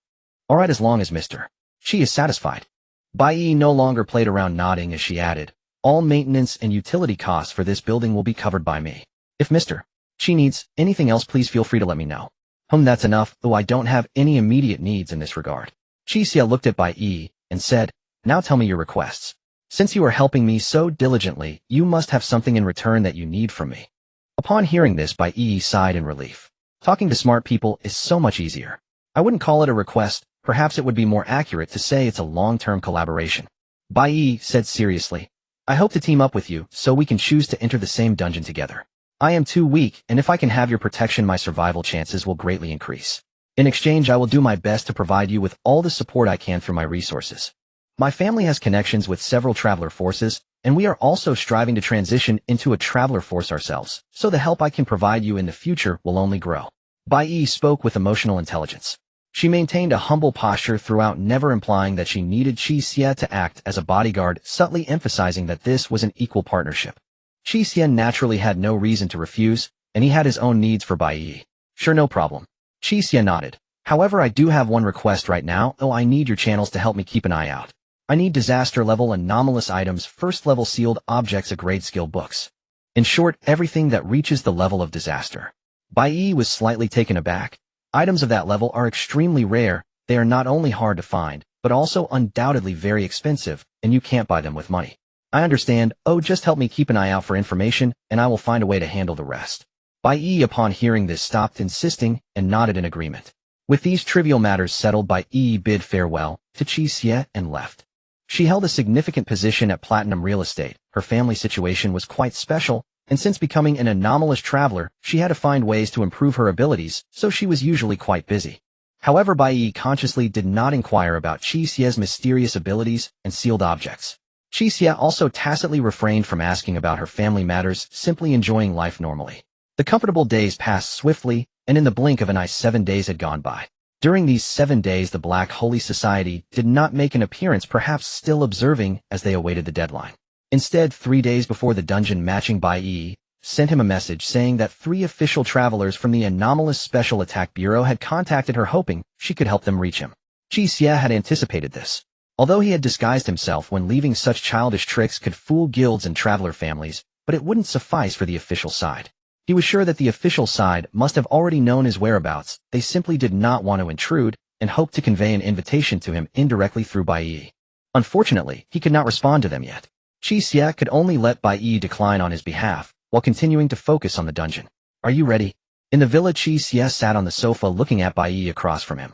"All right, as long as Mr. Qi is satisfied." Bai Yi no longer played around, nodding as she added, "All maintenance and utility costs for this building will be covered by me. If Mr. Qi needs anything else, please feel free to let me know." That's enough, though I don't have any immediate needs in this regard. Qi Xie looked at Bai Yi and said, now tell me your requests. Since you are helping me so diligently, you must have something in return that you need from me. Upon hearing this, Bai Yi sighed in relief. Talking to smart people is so much easier. I wouldn't call it a request, perhaps it would be more accurate to say it's a long-term collaboration. Bai Yi said seriously, I hope to team up with you so we can choose to enter the same dungeon together. I am too weak, and if I can have your protection, my survival chances will greatly increase. In exchange, I will do my best to provide you with all the support I can through my resources. My family has connections with several traveler forces, and we are also striving to transition into a traveler force ourselves, so the help I can provide you in the future will only grow. Bai Yi spoke with emotional intelligence. She maintained a humble posture throughout, never implying that she needed Qi Xie to act as a bodyguard, subtly emphasizing that this was an equal partnership. Qi Xie naturally had no reason to refuse, and he had his own needs for Bai Yi. Sure, no problem. Qi Xie nodded. However, I do have one request right now, though I need your channels to help me keep an eye out. I need disaster-level anomalous items, first-level sealed objects, grade skill books. In short, everything that reaches the level of disaster. Bai Yi was slightly taken aback. Items of that level are extremely rare, they are not only hard to find, but also undoubtedly very expensive, and you can't buy them with money. I understand, just help me keep an eye out for information, and I will find a way to handle the rest. Bai Yi, upon hearing this, stopped insisting and nodded in agreement. With these trivial matters settled, Bai Yi bid farewell to Qi Xie and left. She held a significant position at Platinum Real Estate. Her family situation was quite special, and since becoming an anomalous traveler, she had to find ways to improve her abilities, so she was usually quite busy. However, Bai Yi consciously did not inquire about Qi Xie's mysterious abilities and sealed objects. Qi Xie also tacitly refrained from asking about her family matters, simply enjoying life normally. The comfortable days passed swiftly, and in the blink of an eye 7 days had gone by. During these 7 days, the Black Holy Society did not make an appearance, perhaps still observing as they awaited the deadline. Instead, 3 days before the dungeon matching, Bai Yi sent him a message saying that 3 official travelers from the Anomalous Special Attack Bureau had contacted her, hoping she could help them reach him. Qi Xie had anticipated this. Although he had disguised himself when leaving, such childish tricks could fool guilds and traveler families, but it wouldn't suffice for the official side. He was sure that the official side must have already known his whereabouts. They simply did not want to intrude and hoped to convey an invitation to him indirectly through Bai Yi. Unfortunately, he could not respond to them yet. Qi Xie could only let Bai Yi decline on his behalf, while continuing to focus on the dungeon. Are you ready? In the villa, Qi Xie sat on the sofa looking at Bai Yi across from him.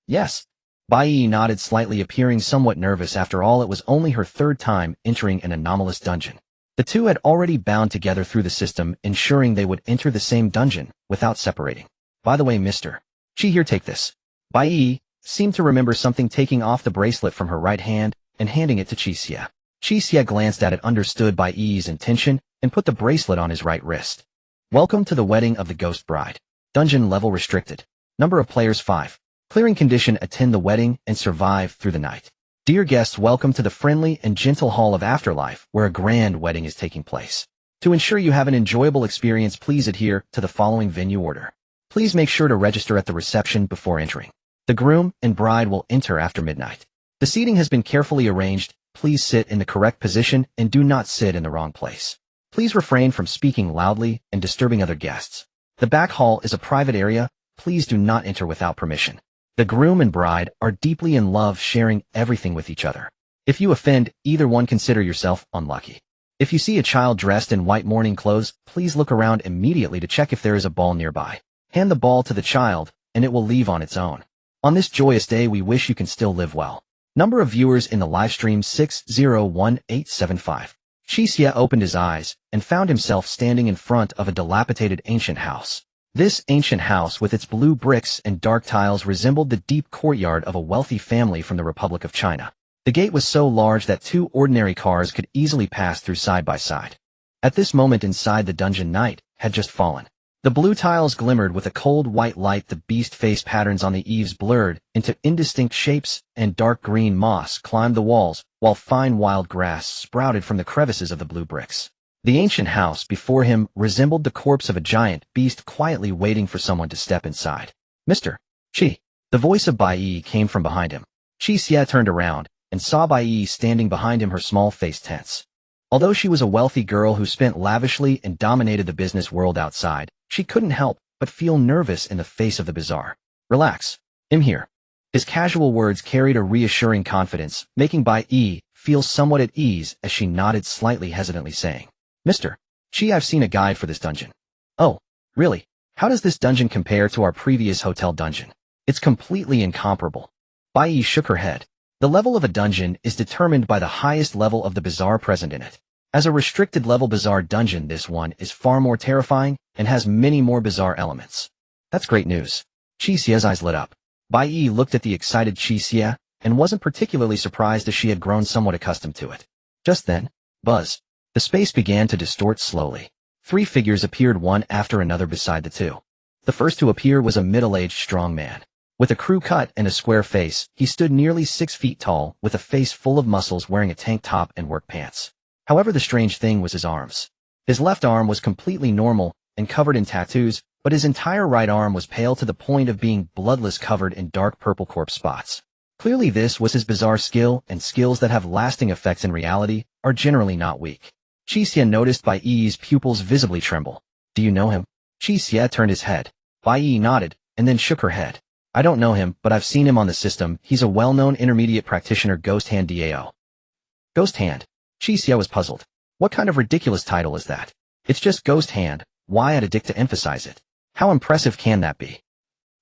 Yes. Bai Yi nodded slightly, appearing somewhat nervous. After all, it was only her 3rd time entering an anomalous dungeon. The two had already bound together through the system, ensuring they would enter the same dungeon without separating. By the way, Mr. Qi, here, take this. Bai Yi seemed to remember something, taking off the bracelet from her right hand and handing it to Qi Xie. Qi Xie glanced at it, understood Bai Yi's intention, and put the bracelet on his right wrist. Welcome to the wedding of the Ghost Bride. Dungeon level restricted. Number of players 5. Clearing condition: attend the wedding and survive through the night. Dear guests, welcome to the friendly and gentle Hall of Afterlife, where a grand wedding is taking place. To ensure you have an enjoyable experience, please adhere to the following venue order. Please make sure to register at the reception before entering. The groom and bride will enter after midnight. The seating has been carefully arranged. Please sit in the correct position and do not sit in the wrong place. Please refrain from speaking loudly and disturbing other guests. The back hall is a private area. Please do not enter without permission. The groom and bride are deeply in love, sharing everything with each other. If you offend either one, consider yourself unlucky. If you see a child dressed in white mourning clothes, please look around immediately to check if there is a ball nearby. Hand the ball to the child, and it will leave on its own. On this joyous day, we wish you can still live well. Number of viewers in the livestream: 601875. Qi Xie opened his eyes and found himself standing in front of a dilapidated ancient house. This ancient house, with its blue bricks and dark tiles, resembled the deep courtyard of a wealthy family from the Republic of China. The gate was so large that 2 ordinary cars could easily pass through side by side. At this moment, inside the dungeon, night had just fallen. The blue tiles glimmered with a cold white light. The beast face patterns on the eaves blurred into indistinct shapes, and dark green moss climbed the walls, while fine wild grass sprouted from the crevices of the blue bricks. The ancient house before him resembled the corpse of a giant beast, quietly waiting for someone to step inside. Mr. Qi. The voice of Bai Yi came from behind him. Qi Xie turned around and saw Bai Yi standing behind him, her small face tense. Although she was a wealthy girl who spent lavishly and dominated the business world outside, she couldn't help but feel nervous in the face of the bazaar. Relax. I'm here. His casual words carried a reassuring confidence, making Bai Yi feel somewhat at ease as she nodded slightly hesitantly saying, Mr. Qi, I've seen a guide for this dungeon. Oh, really? How does this dungeon compare to our previous hotel dungeon? It's completely incomparable. Bai Yi shook her head. The level of a dungeon is determined by the highest level of the bazaar present in it. As a restricted level bazaar dungeon, this one is far more terrifying and has many more bizarre elements. That's great news. Qi Xie's eyes lit up. Bai Yi looked at the excited Qi Xie and wasn't particularly surprised as she had grown somewhat accustomed to it. Just then, buzz. The space began to distort slowly. 3 figures appeared one after another beside the two. The first to appear was a middle-aged strong man. With a crew cut and a square face, he stood nearly 6 feet tall, with a face full of muscles, wearing a tank top and work pants. However, the strange thing was his arms. His left arm was completely normal and covered in tattoos, but his entire right arm was pale to the point of being bloodless, covered in dark purple corpse spots. Clearly this was his bizarre skill, and skills that have lasting effects in reality are generally not weak. Qi Xie noticed Bai Yi's pupils visibly tremble. Do you know him? Qi Xie turned his head. Bai Yi nodded, and then shook her head. I don't know him, but I've seen him on the system. He's a well-known intermediate practitioner, Ghost Hand Dao. Ghost Hand? Qi Xie was puzzled. What kind of ridiculous title is that? It's just Ghost Hand. Why add a dick to emphasize it? How impressive can that be?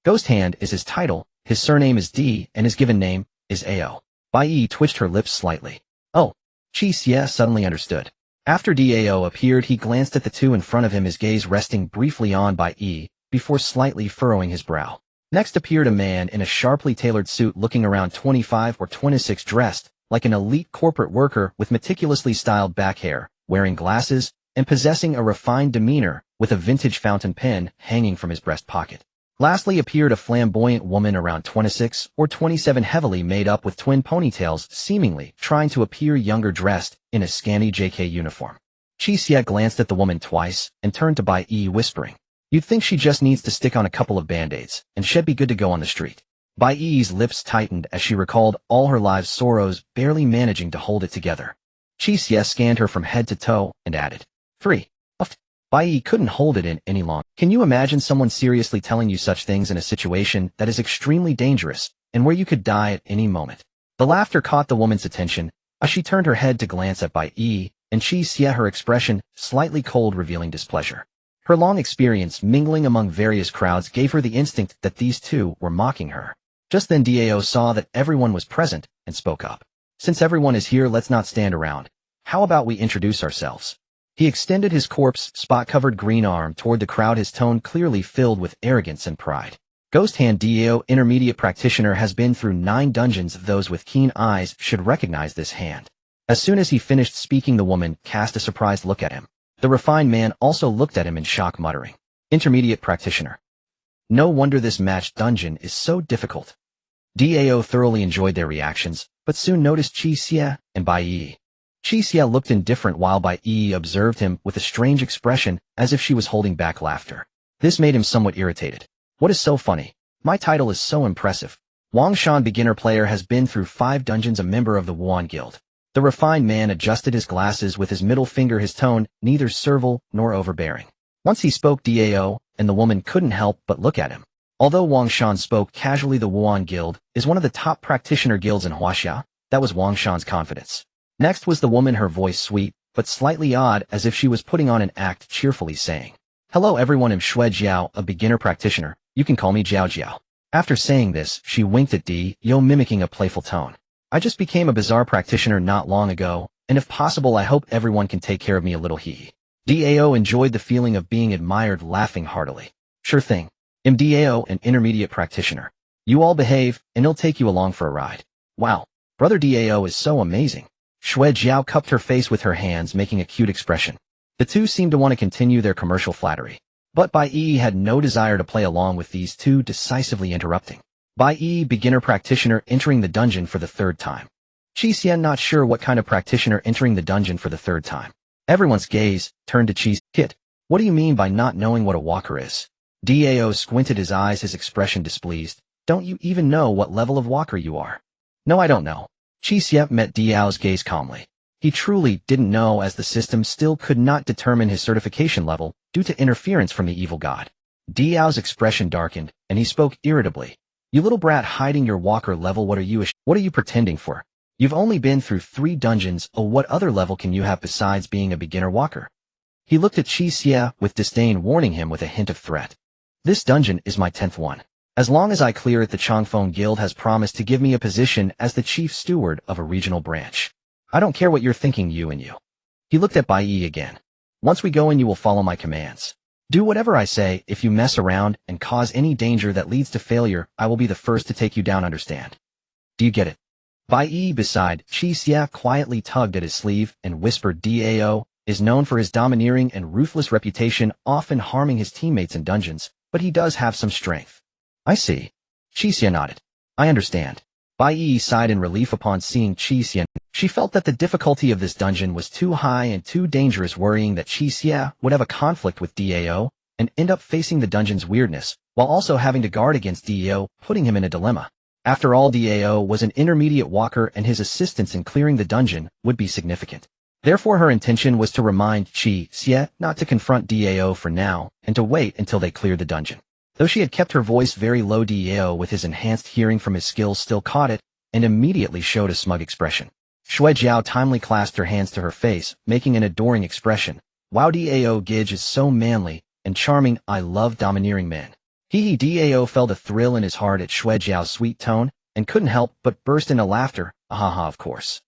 Ghost Hand is his title, his surname is D, and his given name is Ao. Bai Yi twitched her lips slightly. Oh. Qi Xie suddenly understood. After Dao appeared, he glanced at the two in front of him, his gaze resting briefly on Bai Yi, before slightly furrowing his brow. Next appeared a man in a sharply tailored suit, looking around 25 or 26, dressed like an elite corporate worker with meticulously styled back hair, wearing glasses, and possessing a refined demeanor, with a vintage fountain pen hanging from his breast pocket. Lastly appeared a flamboyant woman around 26 or 27, heavily made up with twin ponytails, seemingly trying to appear younger, dressed in a scanty JK uniform. Qi Xie glanced at the woman twice and turned to Bai Yi, whispering, You'd think she just needs to stick on a couple of band-aids, and she'd be good to go on the street. Bai Yi's lips tightened as she recalled all her life's sorrows, barely managing to hold it together. Qi Xie scanned her from head to toe and added, Free. Bai Yi couldn't hold it in any longer. Can you imagine someone seriously telling you such things in a situation that is extremely dangerous, and where you could die at any moment? The laughter caught the woman's attention, as she turned her head to glance at Bai Yi, and Qi Xie, her expression slightly cold, revealing displeasure. Her long experience mingling among various crowds gave her the instinct that these two were mocking her. Just then Dao saw that everyone was present and spoke up. Since everyone is here, let's not stand around. How about we introduce ourselves? He extended his corpse spot-covered green arm toward the crowd, his tone clearly filled with arrogance and pride. Ghost Hand Dao, intermediate practitioner, has been through 9 dungeons. Those with keen eyes should recognize this hand. As soon as he finished speaking, the woman cast a surprised look at him. The refined man also looked at him in shock, muttering, Intermediate practitioner. No wonder this matched dungeon is so difficult. Dao thoroughly enjoyed their reactions, but soon noticed Qi Xie and Bai Yi. Qi Xie looked indifferent while Bai Yi observed him with a strange expression, as if she was holding back laughter. This made him somewhat irritated. What is so funny? My title is so impressive. Wang Shan, beginner player, has been through 5 dungeons, a member of the Wuan Guild. The refined man adjusted his glasses with his middle finger, his tone neither servile nor overbearing. Once he spoke Dao, and the woman couldn't help but look at him. Although Wang Shan spoke casually, the Wuan Guild is one of the top practitioner guilds in Huaxia. That was Wang Shan's confidence. Next was the woman, her voice sweet, but slightly odd, as if she was putting on an act, cheerfully saying, Hello everyone, I'm Shui Jiao, a beginner practitioner. You can call me Jiao Jiao. After saying this, she winked at Dao, mimicking a playful tone. I just became a bizarre practitioner not long ago, and if possible I hope everyone can take care of me a little. He. Dao enjoyed the feeling of being admired, laughing heartily. Sure thing. I'm Dao, an intermediate practitioner. You all behave, and I'll take you along for a ride. Wow. Brother Dao is so amazing. Shui Jiao cupped her face with her hands, making a cute expression. The two seemed to want to continue their commercial flattery. But Bai Yi had no desire to play along with these two, decisively interrupting. Bai Yi, beginner practitioner, entering the dungeon for the 3rd time. Qi Xie, not sure what kind of practitioner entering the dungeon for the 3rd time. Everyone's gaze turned to Qi. Kit, what do you mean by not knowing what a walker is? Dao squinted his eyes, his expression displeased. Don't you even know what level of walker you are? No, I don't know. Qi Xie met Dao's gaze calmly. He truly didn't know, as the system still could not determine his certification level due to interference from the evil god. Diao's expression darkened, and he spoke irritably. You little brat hiding your walker level, what are you pretending for? You've only been through 3 dungeons, oh what other level can you have besides being a beginner walker? He looked at Qi Xie with disdain, warning him with a hint of threat. This dungeon is my 10th one. As long as I clear it, the Changfeng Guild has promised to give me a position as the chief steward of a regional branch. I don't care what you're thinking, you. He looked at Bai Yi again. Once we go in, you will follow my commands. Do whatever I say. If you mess around and cause any danger that leads to failure, I will be the first to take you down, understand? Do you get it? Bai Yi beside Qi Xie quietly tugged at his sleeve and whispered, Dao is known for his domineering and ruthless reputation, often harming his teammates in dungeons, but he does have some strength. I see. Qi Xie nodded. I understand. Bai Yi sighed in relief upon seeing Qi Xie. She felt that the difficulty of this dungeon was too high and too dangerous, worrying that Qi Xie would have a conflict with Dao and end up facing the dungeon's weirdness, while also having to guard against Dao, putting him in a dilemma. After all, Dao was an intermediate walker and his assistance in clearing the dungeon would be significant. Therefore, her intention was to remind Qi Xie not to confront Dao for now and to wait until they cleared the dungeon. Though she had kept her voice very low, Dao, with his enhanced hearing from his skills, still caught it and immediately showed a smug expression. Shui Jiao timely clasped her hands to her face, making an adoring expression. Wow, Dao Gidge is so manly and charming. I love domineering men. Dao felt a thrill in his heart at Shui Jiao's sweet tone and couldn't help but burst into laughter. Ahaha, of course.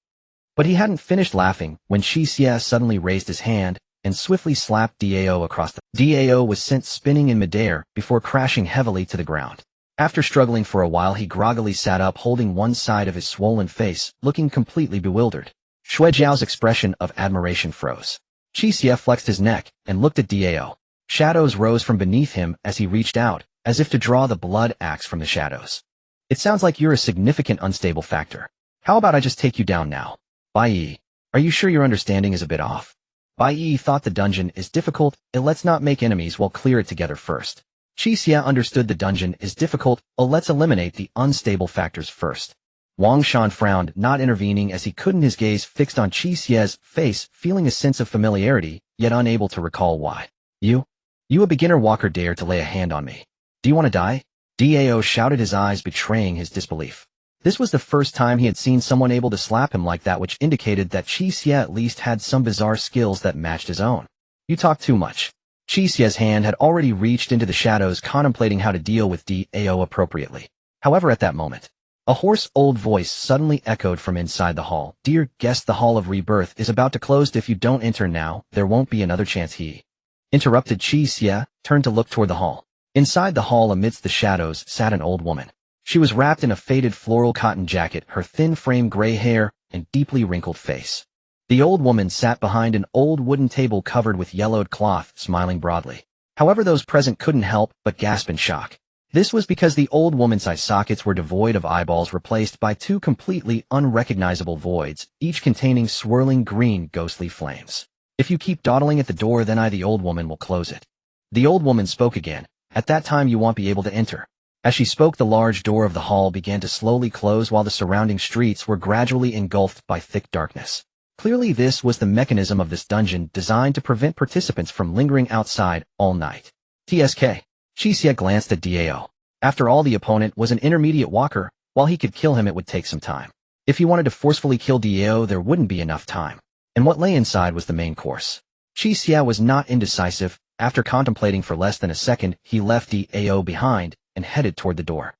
But he hadn't finished laughing when Qi Xie suddenly raised his hand and swiftly slapped Dao across the... Dao was sent spinning in midair before crashing heavily to the ground. After struggling for a while, he groggily sat up, holding one side of his swollen face, looking completely bewildered. Shui Jiao's expression of admiration froze. Qi Xie flexed his neck and looked at Dao. Shadows rose from beneath him as he reached out, as if to draw the blood axe from the shadows. It sounds like you're a significant unstable factor. How about I just take you down now? Bai Yi, are you sure your understanding is a bit off? Bai Yi thought the dungeon is difficult, and let's not make enemies, we'll clear it together first. Qi Xie understood the dungeon is difficult, let's eliminate the unstable factors first. Wang Shan frowned, not intervening as he couldn't, his gaze fixed on Qi Xie's face, feeling a sense of familiarity, yet unable to recall why. You a beginner walker, dare to lay a hand on me. Do you want to die? Dao shouted, his eyes betraying his disbelief. This was the first time he had seen someone able to slap him like that, which indicated that Qi Xie at least had some bizarre skills that matched his own. You talk too much. Qi Xie's hand had already reached into the shadows, contemplating how to deal with Dao appropriately. However, at that moment, a hoarse old voice suddenly echoed from inside the hall. Dear guest, the Hall of Rebirth is about to close. If you don't enter now, there won't be another chance. He interrupted. Qi Xie turned to look toward the hall. Inside the hall, amidst the shadows, sat an old woman. She was wrapped in a faded floral cotton jacket, her thin frame gray hair, and deeply wrinkled face. The old woman sat behind an old wooden table covered with yellowed cloth, smiling broadly. However, those present couldn't help but gasp in shock. This was because the old woman's eye sockets were devoid of eyeballs, replaced by 2 completely unrecognizable voids, each containing swirling green ghostly flames. If you keep dawdling at the door, then the old woman will close it. The old woman spoke again. At that time you won't be able to enter. As she spoke, the large door of the hall began to slowly close while the surrounding streets were gradually engulfed by thick darkness. Clearly this was the mechanism of this dungeon, designed to prevent participants from lingering outside all night. TSK. Qi Xie glanced at Dao. After all, the opponent was an intermediate walker. While he could kill him, it would take some time. If he wanted to forcefully kill Dao, there wouldn't be enough time. And what lay inside was the main course. Qi Xie was not indecisive. After contemplating for less than a second, he left Dao behind and headed toward the door.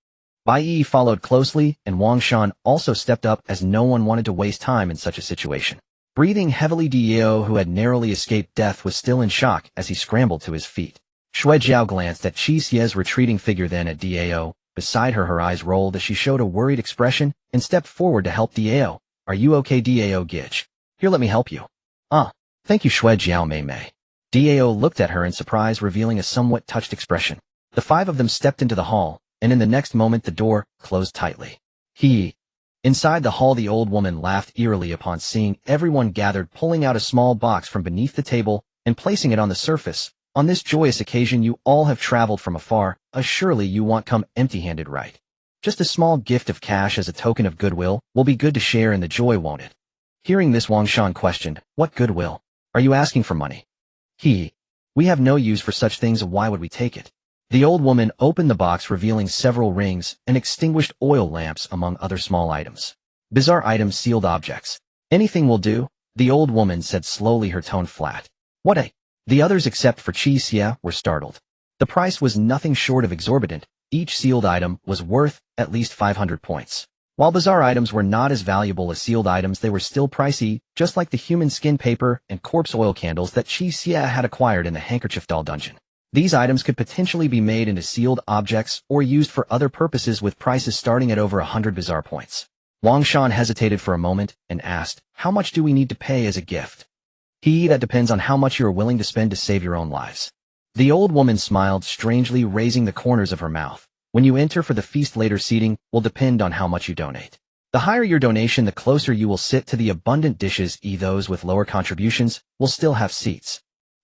Bai Yi followed closely, and Wang Shan also stepped up, as no one wanted to waste time in such a situation. Breathing heavily, Dao, who had narrowly escaped death, was still in shock as he scrambled to his feet. Shui Jiao glanced at Qi Xie's retreating figure, then at Dao. Beside her, her eyes rolled as she showed a worried expression and stepped forward to help Dao. Are you okay, Dao Gidge? Here, let me help you. Thank you, Shui Jiao Mei. Dao looked at her in surprise, revealing a somewhat touched expression. The 5 of them stepped into the hall, and in the next moment the door closed tightly. Inside the hall, the old woman laughed eerily upon seeing everyone gathered, pulling out a small box from beneath the table and placing it on the surface. On this joyous occasion you all have traveled from afar, surely you won't come empty-handed, right? Just a small gift of cash as a token of goodwill will be good to share in the joy, won't it? Hearing this, Wang Shan questioned, what goodwill? Are you asking for money? We have no use for such things, why would we take it? The old woman opened the box revealing several rings and extinguished oil lamps among other small items. Bizarre items, sealed objects. Anything will do, the old woman said slowly, her tone flat. What a... The others except for Qi Xie were startled. The price was nothing short of exorbitant. Each sealed item was worth at least 500 points. While bizarre items were not as valuable as sealed items, they were still pricey, just like the human skin paper and corpse oil candles that Qi Xie had acquired in the Handkerchief Doll dungeon. These items could potentially be made into sealed objects or used for other purposes, with prices starting at over 100 bizarre points. Wang Shan hesitated for a moment and asked, "How much do we need to pay as a gift?" That depends on how much you are willing to spend to save your own lives." The old woman smiled strangely, raising the corners of her mouth. "When you enter for the feast, later seating will depend on how much you donate. The higher your donation, the closer you will sit to the abundant dishes. Those with lower contributions will still have seats.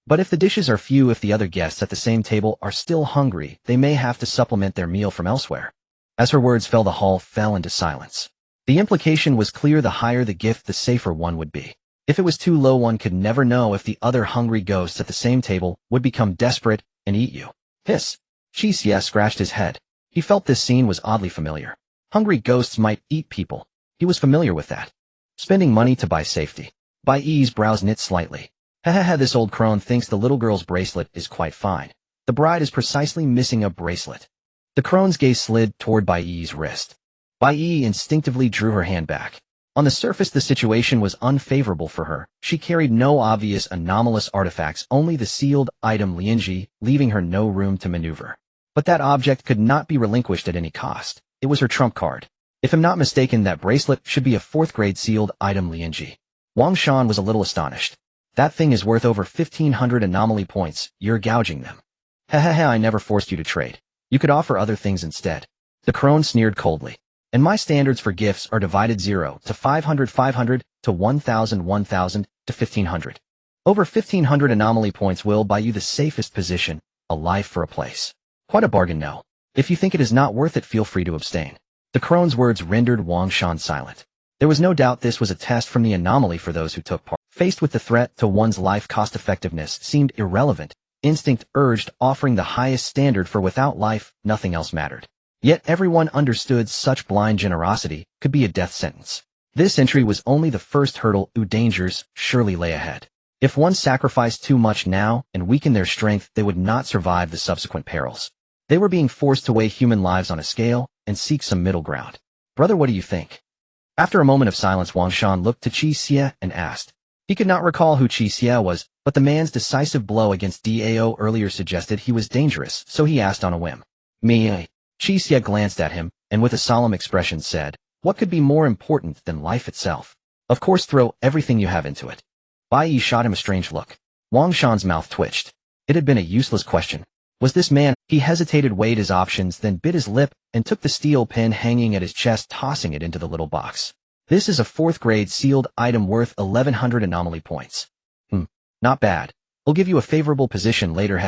But if the dishes are few, if the other guests at the same table are still hungry, they may have to supplement their meal from elsewhere." As her words fell, the hall fell into silence. The implication was clear: the higher the gift, the safer one would be. If it was too low, one could never know if the other hungry ghosts at the same table would become desperate and eat you. Hiss! Qi Xie scratched his head. He felt this scene was oddly familiar. Hungry ghosts might eat people. He was familiar with that. Spending money to buy safety. Bai Yi's brows knit slightly. This old crone thinks the little girl's bracelet is quite fine. The bride is precisely missing a bracelet. The crone's gaze slid toward Bai Yi's wrist. Bai Yi instinctively drew her hand back. On the surface, the situation was unfavorable for her. She carried no obvious anomalous artifacts, only the sealed item Lianji, leaving her no room to maneuver. But that object could not be relinquished at any cost. It was her trump card. If I'm not mistaken, that bracelet should be a 4th grade sealed item Lianji. Wang Shan was a little astonished. That thing is worth over 1,500 anomaly points. You're gouging them. I never forced you to trade. You could offer other things instead. The crone sneered coldly. And my standards for gifts are divided 0 to 500, 500 to 1,000, 1,000 to 1,500. Over 1,500 anomaly points will buy you the safest position, a life for a place. Quite a bargain, no. If you think it is not worth it, feel free to abstain. The crone's words rendered Wang Shan silent. There was no doubt this was a test from the anomaly for those who took part. Faced with the threat to one's life, cost-effectiveness seemed irrelevant. Instinct urged offering the highest standard, for without life, nothing else mattered. Yet everyone understood such blind generosity could be a death sentence. This entry was only the first hurdle. Dangers surely lay ahead. If one sacrificed too much now and weakened their strength, they would not survive the subsequent perils. They were being forced to weigh human lives on a scale and seek some middle ground. "Brother, what do you think?" After a moment of silence, Wang Shan looked to Qi Xie and asked. He could not recall who Qi Xie was, but the man's decisive blow against Dao earlier suggested he was dangerous, so he asked on a whim. "Me?" Qi Xie glanced at him, and with a solemn expression said, "What could be more important than life itself? Of course, throw everything you have into it." Bai Yi shot him a strange look. Wang Shan's mouth twitched. It had been a useless question. Was this man? He hesitated, weighed his options, then bit his lip, and took the steel pen hanging at his chest, tossing it into the little box. "This is a 4th grade sealed item worth 1,100 anomaly points. Not bad. I'll give you a favorable position later,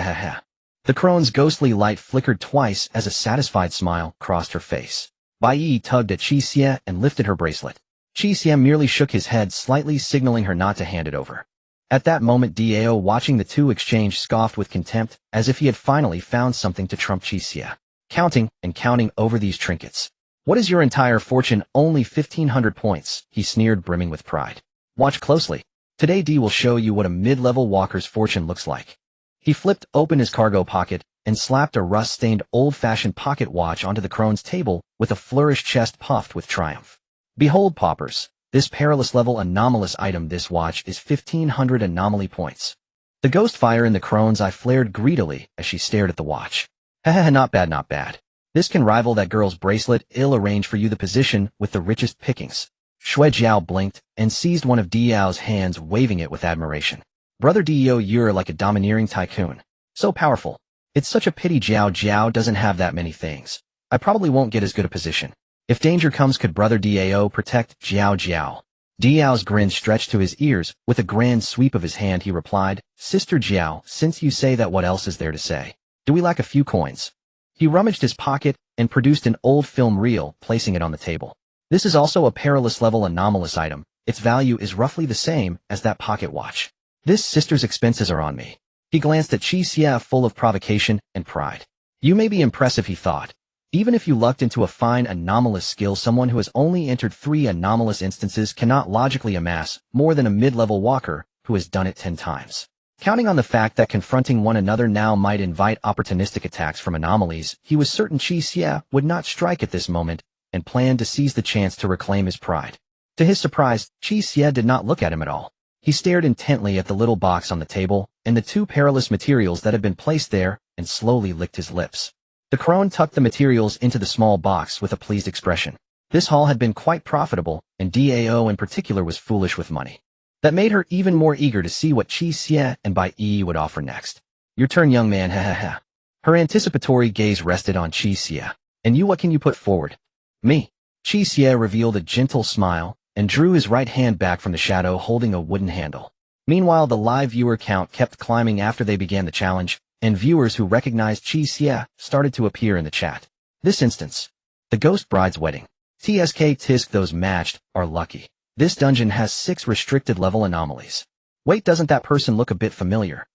The crone's ghostly light flickered twice as a satisfied smile crossed her face. Bai Yi tugged at Qi Xie and lifted her bracelet. Qi Xie merely shook his head slightly, signaling her not to hand it over. At that moment, Dao, watching the two exchange, scoffed with contempt, as if he had finally found something to trump Qi Xie. "Counting and counting over these trinkets. What is your entire fortune? Only 1,500 points, he sneered, brimming with pride. "Watch closely. Today D will show you what a mid-level walker's fortune looks like." He flipped open his cargo pocket and slapped a rust-stained old-fashioned pocket watch onto the crone's table with a flourished chest puffed with triumph. "Behold, paupers, this perilous level anomalous item. This watch is 1,500 anomaly points." The ghost fire in the crone's eye flared greedily as she stared at the watch. Not bad, not bad. This can rival that girl's bracelet. I'll arrange for you the position with the richest pickings. Shui Jiao blinked and seized one of Diao's hands, waving it with admiration. "Brother Dio, you're like a domineering tycoon. So powerful. It's such a pity Jiao Jiao doesn't have that many things. I probably won't get as good a position. If danger comes, could Brother Dao protect Jiao Jiao?" Diao's grin stretched to his ears. With a grand sweep of his hand, he replied, "Sister Jiao, since you say that, what else is there to say? Do we lack a few coins?" He rummaged his pocket and produced an old film reel, placing it on the table. "This is also a perilous level anomalous item. Its value is roughly the same as that pocket watch. This sister's expenses are on me." He glanced at Qi Xie, full of provocation and pride. You may be impressive, he thought. Even if you lucked into a fine anomalous skill, someone who has only entered 3 anomalous instances cannot logically amass more than a mid-level walker who has done it 10 times. Counting on the fact that confronting one another now might invite opportunistic attacks from anomalies, he was certain Qi Xie would not strike at this moment and planned to seize the chance to reclaim his pride. To his surprise, Qi Xie did not look at him at all. He stared intently at the little box on the table and the 2 perilous materials that had been placed there and slowly licked his lips. The crone tucked the materials into the small box with a pleased expression. This haul had been quite profitable, and DAO in particular was foolish with money. That made her even more eager to see what Qi Xie and Bai Yi would offer next. Your turn, young man, ha ha ha. Her anticipatory gaze rested on Qi Xie. And you, what can you put forward? Me. Qi Xie revealed a gentle smile and drew his right hand back from the shadow holding a wooden handle. Meanwhile, the live viewer count kept climbing after they began the challenge, and viewers who recognized Qi Xie started to appear in the chat. This instance. The Ghost Bride's Wedding. TSK tisk, those matched are lucky. This dungeon has 6 restricted level anomalies. Wait, doesn't that person look a bit familiar?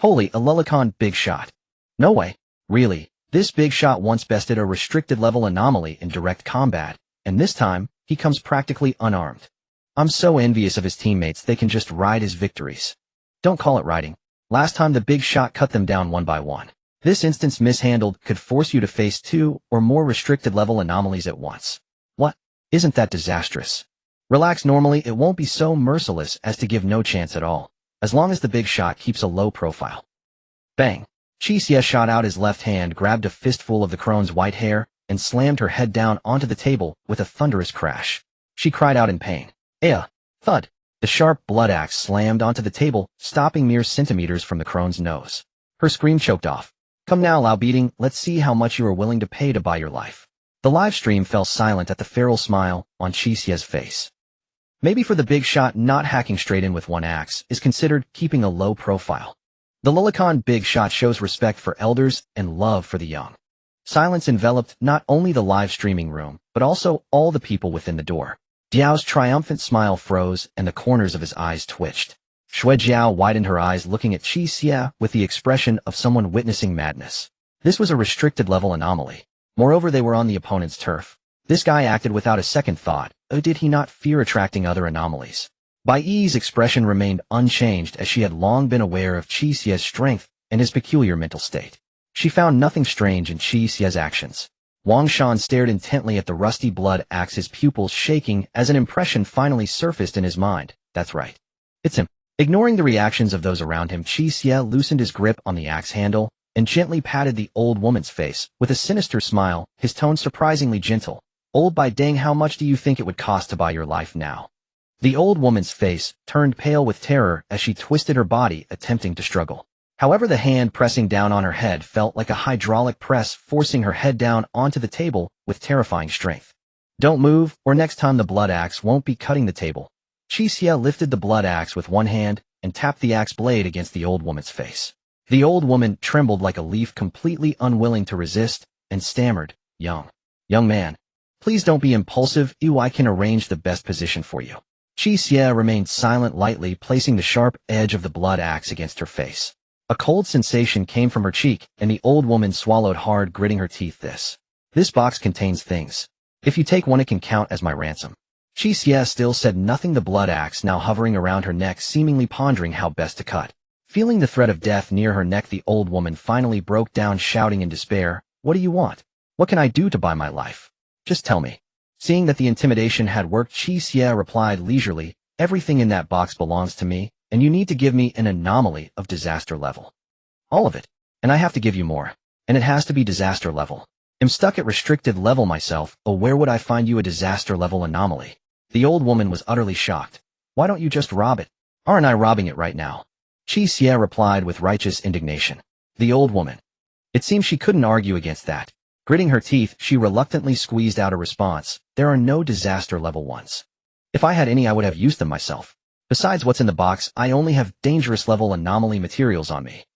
Holy, a Lulicon big shot. No way. Really, this big shot once bested a restricted level anomaly in direct combat, and this time, he comes practically unarmed. I'm so envious of his teammates, they can just ride his victories. Don't call it riding. Last time the big shot cut them down one by one. This instance mishandled could force you to face 2 or more restricted level anomalies at once. What? Isn't that disastrous? Relax, normally it won't be so merciless as to give no chance at all, as long as the big shot keeps a low profile. Bang! Qi Xie shot out his left hand, grabbed a fistful of the crone's white hair, and slammed her head down onto the table with a thunderous crash. She cried out in pain. Aya! Thud! The sharp blood axe slammed onto the table, stopping mere centimeters from the crone's nose. Her scream choked off. Come now, Lao Beating, let's see how much you are willing to pay to buy your life. The live stream fell silent at the feral smile on Qi Xie's face. Maybe for the big shot, not hacking straight in with one axe is considered keeping a low profile. The Lulicon big shot shows respect for elders and love for the young. Silence enveloped not only the live streaming room, but also all the people within the door. Diao's triumphant smile froze and the corners of his eyes twitched. Shui Jiao widened her eyes looking at Qi Xie with the expression of someone witnessing madness. This was a restricted level anomaly. Moreover, they were on the opponent's turf. This guy acted without a second thought. Oh, did he not fear attracting other anomalies? Bai Yi's expression remained unchanged as she had long been aware of Qi Xie's strength and his peculiar mental state. She found nothing strange in Qi Xie's actions. Wang Shan stared intently at the rusty blood axe, his pupils shaking as an impression finally surfaced in his mind. That's right. It's him. Ignoring the reactions of those around him, Qi Xie loosened his grip on the axe handle and gently patted the old woman's face with a sinister smile, his tone surprisingly gentle. Old Bai Deng, how much do you think it would cost to buy your life now? The old woman's face turned pale with terror as she twisted her body, attempting to struggle. However, the hand pressing down on her head felt like a hydraulic press, forcing her head down onto the table with terrifying strength. Don't move, or next time the blood axe won't be cutting the table. Qi Xie lifted the blood axe with one hand and tapped the axe blade against the old woman's face. The old woman trembled like a leaf, completely unwilling to resist, and stammered, Young man. Please don't be impulsive. I can arrange the best position for you. Qi Xie remained silent, lightly placing the sharp edge of the blood axe against her face. A cold sensation came from her cheek, and the old woman swallowed hard, gritting her teeth. This box contains things. If you take one, it can count as my ransom. Qi Xie still said nothing, the blood axe now hovering around her neck, seemingly pondering how best to cut. Feeling the threat of death near her neck, the old woman finally broke down, shouting in despair, What do you want? What can I do to buy my life? Just tell me. Seeing that the intimidation had worked, Qi Xie replied leisurely, Everything in that box belongs to me, and you need to give me an anomaly of disaster level. All of it. And I have to give you more. And it has to be disaster level. I'm stuck at restricted level myself. Oh, where would I find you a disaster level anomaly? The old woman was utterly shocked. Why don't you just rob it? Aren't I robbing it right now? Qi Xie replied with righteous indignation. The old woman. It seemed she couldn't argue against that. Gritting her teeth, she reluctantly squeezed out a response. There are no disaster level ones. If I had any, I would have used them myself. Besides what's in the box, I only have dangerous level anomaly materials on me.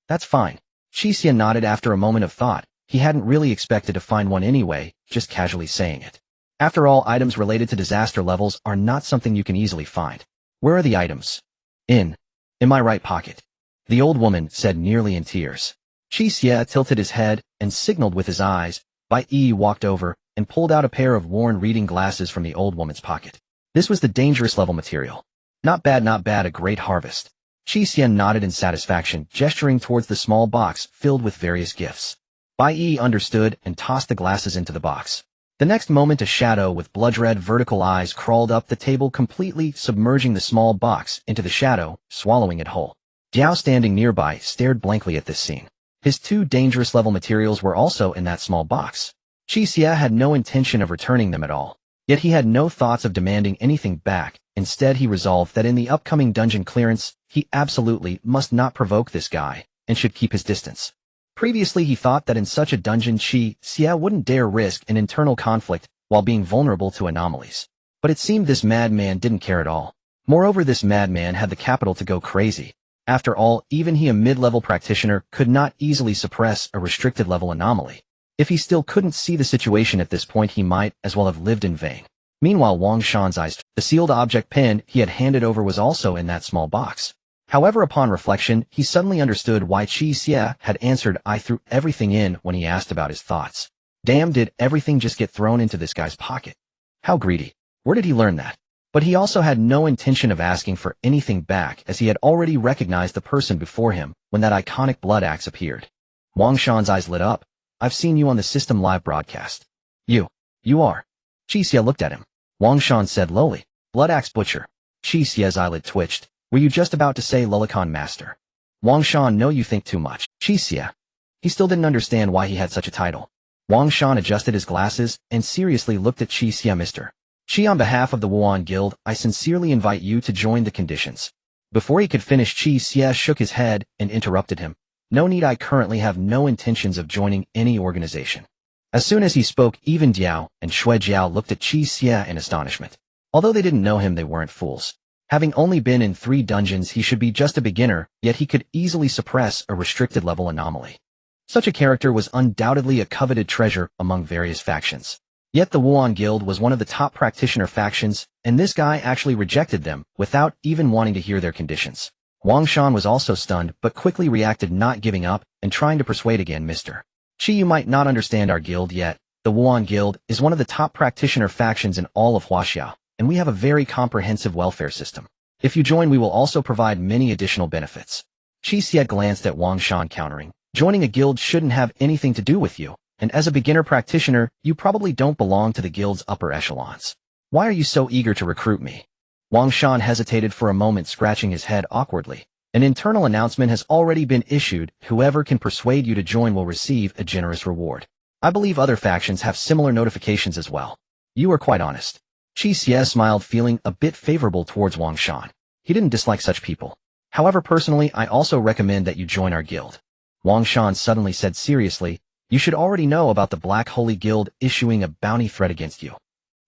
That's fine. Qi Xie nodded after a moment of thought. He hadn't really expected to find one anyway, just casually saying it. After all, items related to disaster levels are not something you can easily find. Where are the items? In my right pocket. The old woman said, nearly in tears. Qi Xie tilted his head and signaled with his eyes. Bai Yi walked over and pulled out a pair of worn reading glasses from the old woman's pocket. This was the dangerous level material. Not bad, a great harvest. Qi Xie nodded in satisfaction, gesturing towards the small box filled with various gifts. Bai Yi understood and tossed the glasses into the box. The next moment a shadow with blood-red vertical eyes crawled up the table, completely submerging the small box into the shadow, swallowing it whole. Diao, standing nearby, stared blankly at this scene. His 2 dangerous level materials were also in that small box. Qi Xie had no intention of returning them at all. Yet he had no thoughts of demanding anything back. Instead, he resolved that in the upcoming dungeon clearance, he absolutely must not provoke this guy, and should keep his distance. Previously, he thought that in such a dungeon Qi Xie wouldn't dare risk an internal conflict while being vulnerable to anomalies. But it seemed this madman didn't care at all. Moreover, this madman had the capital to go crazy. After all, even he, a mid-level practitioner, could not easily suppress a restricted level anomaly. If he still couldn't see the situation at this point, he might as well have lived in vain. Meanwhile, Wang Shan's eyes, the sealed object pen he had handed over was also in that small box. However, upon reflection, he suddenly understood why Qi Xie had answered "I threw everything in" when he asked about his thoughts. Damn, did everything just get thrown into this guy's pocket? How greedy. Where did he learn that? But he also had no intention of asking for anything back, as he had already recognized the person before him when that iconic blood axe appeared. Wang Shan's eyes lit up. "I've seen you on the system live broadcast." You are." Qi Xie looked at him. Wang Shan said lowly, "Blood axe butcher." Qi Xie's eyelid twitched. "Were you just about to say Lulicon master?" Wang Shan, "No, you think too much." Qi Xie. He still didn't understand why he had such a title. Wang Shan adjusted his glasses and seriously looked at Qi Xie. "Mr. Qi, on behalf of the Wuan Guild, I sincerely invite you to join the conditions." Before he could finish, Qi Xie shook his head and interrupted him. "No need, I currently have no intentions of joining any organization." As soon as he spoke, even Diao and Shui Jiao looked at Qi Xie in astonishment. Although they didn't know him, they weren't fools. Having only been in 3 dungeons, he should be just a beginner, yet he could easily suppress a restricted level anomaly. Such a character was undoubtedly a coveted treasure among various factions. Yet the Wuan Guild was one of the top practitioner factions, and this guy actually rejected them without even wanting to hear their conditions. Wang Shan was also stunned, but quickly reacted, not giving up and trying to persuade again. "Mr. Qi, you might not understand our guild yet. The Wuan Guild is one of the top practitioner factions in all of Huaxia, and we have a very comprehensive welfare system. If you join, we will also provide many additional benefits." Qi Xie glanced at Wang Shan, countering, "Joining a guild shouldn't have anything to do with you, and as a beginner practitioner, you probably don't belong to the guild's upper echelons. Why are you so eager to recruit me?" Wang Shan hesitated for a moment, scratching his head awkwardly. "An internal announcement has already been issued. Whoever can persuade you to join will receive a generous reward. I believe other factions have similar notifications as well." "You are quite honest." Qi Xie smiled, feeling a bit favorable towards Wang Shan. He didn't dislike such people. "However, personally, I also recommend that you join our guild." Wang Shan suddenly said seriously, "You should already know about the Black Holy Guild issuing a bounty threat against you."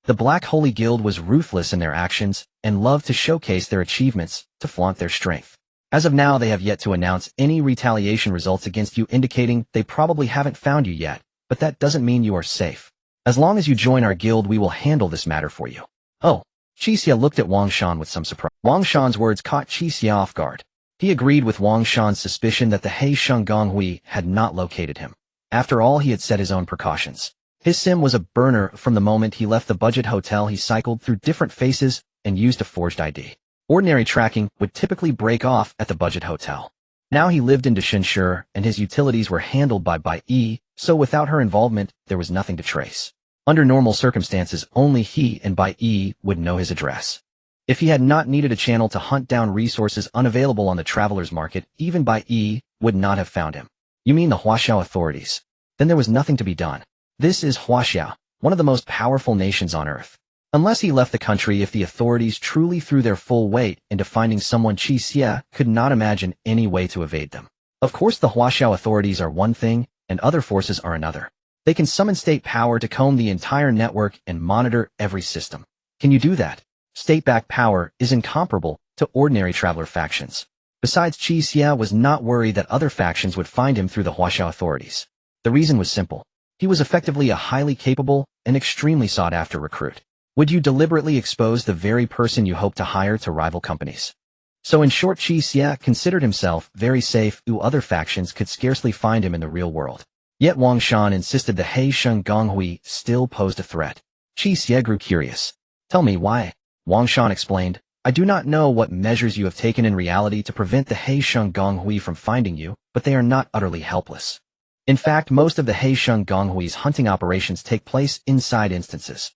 The Black Holy Guild was ruthless in their actions and loved to showcase their achievements to flaunt their strength. As of now, they have yet to announce any retaliation results against you, indicating they probably haven't found you yet, but that doesn't mean you are safe. As long as you join our guild, we will handle this matter for you. "Oh." Qi Xie looked at Wang Shan with some surprise. Wang Shan's words caught Qi Xie off guard. He agreed with Wang Shan's suspicion that the Hei Sheng Gonghui had not located him. After all, he had set his own precautions. His SIM was a burner. From the moment he left the budget hotel, he cycled through different faces and used a forged ID. Ordinary tracking would typically break off at the budget hotel. Now he lived in Deshenshi, and his utilities were handled by Bai Yi, so without her involvement, there was nothing to trace. Under normal circumstances, only he and Bai Yi would know his address. If he had not needed a channel to hunt down resources unavailable on the traveler's market, even Bai Yi would not have found him. "You mean the Huaxiao authorities?" Then there was nothing to be done. This is Huaxia, one of the most powerful nations on Earth. Unless he left the country, if the authorities truly threw their full weight into finding someone, Qi Xie could not imagine any way to evade them. Of course, the Huaxiao authorities are one thing, and other forces are another. They can summon state power to comb the entire network and monitor every system. Can you do that? State-backed power is incomparable to ordinary traveler factions. Besides, Qi Xie was not worried that other factions would find him through the Huaxiao authorities. The reason was simple. He was effectively a highly capable and extremely sought-after recruit. Would you deliberately expose the very person you hope to hire to rival companies? So in short, Qi Xie considered himself very safe. Other factions could scarcely find him in the real world. Yet Wang Shan insisted the He Sheng Gonghui still posed a threat. Qi Xie grew curious. Tell me why. Wang Shan explained, I do not know what measures you have taken in reality to prevent the He Sheng Gonghui from finding you, but they are not utterly helpless. In fact, most of the He Sheng Gonghui's hunting operations take place inside instances.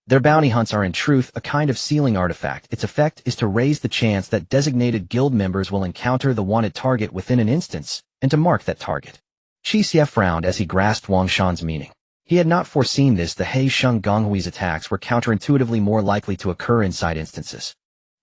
Their bounty hunts are in truth a kind of sealing artifact. Its effect is to raise the chance that designated guild members will encounter the wanted target within an instance, and to mark that target. Qi Xie frowned as he grasped Wang Shan's meaning. He had not foreseen this. The He Sheng Gonghui's attacks were counterintuitively more likely to occur inside instances.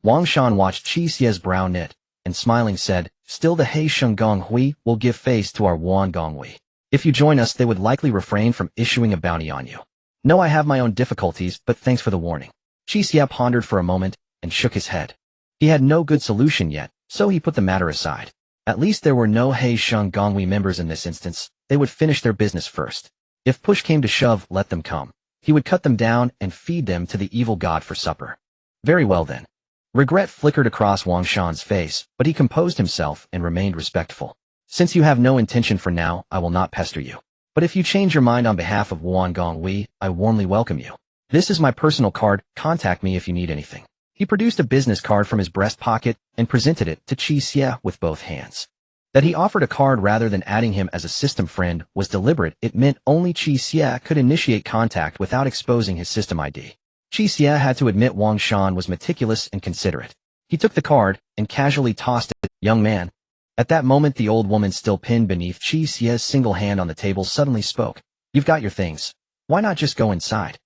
Wang Shan watched Qi Xie's brow knit, and smiling said, Still the He Sheng Gonghui will give face to our Wan Gonghui. If you join us, they would likely refrain from issuing a bounty on you. No, I have my own difficulties, but thanks for the warning. Qi Xie pondered for a moment and shook his head. He had no good solution yet, so he put the matter aside. At least there were no He Sheng Gonghui members in this instance. They would finish their business first. If push came to shove, let them come. He would cut them down and feed them to the evil god for supper. Very well then. Regret flickered across Wang Shan's face, but he composed himself and remained respectful. Since you have no intention for now, I will not pester you. But if you change your mind on behalf of Wan Gonghui, I warmly welcome you. This is my personal card. Contact me if you need anything. He produced a business card from his breast pocket and presented it to Qi Xie with both hands. That he offered a card rather than adding him as a system friend was deliberate. It meant only Qi Xie could initiate contact without exposing his system ID. Qi Xie had to admit Wang Shan was meticulous and considerate. He took the card and casually tossed it. Young man. At that moment, the old woman still pinned beneath Qi Xie's single hand on the table suddenly spoke. You've got your things. Why not just go inside?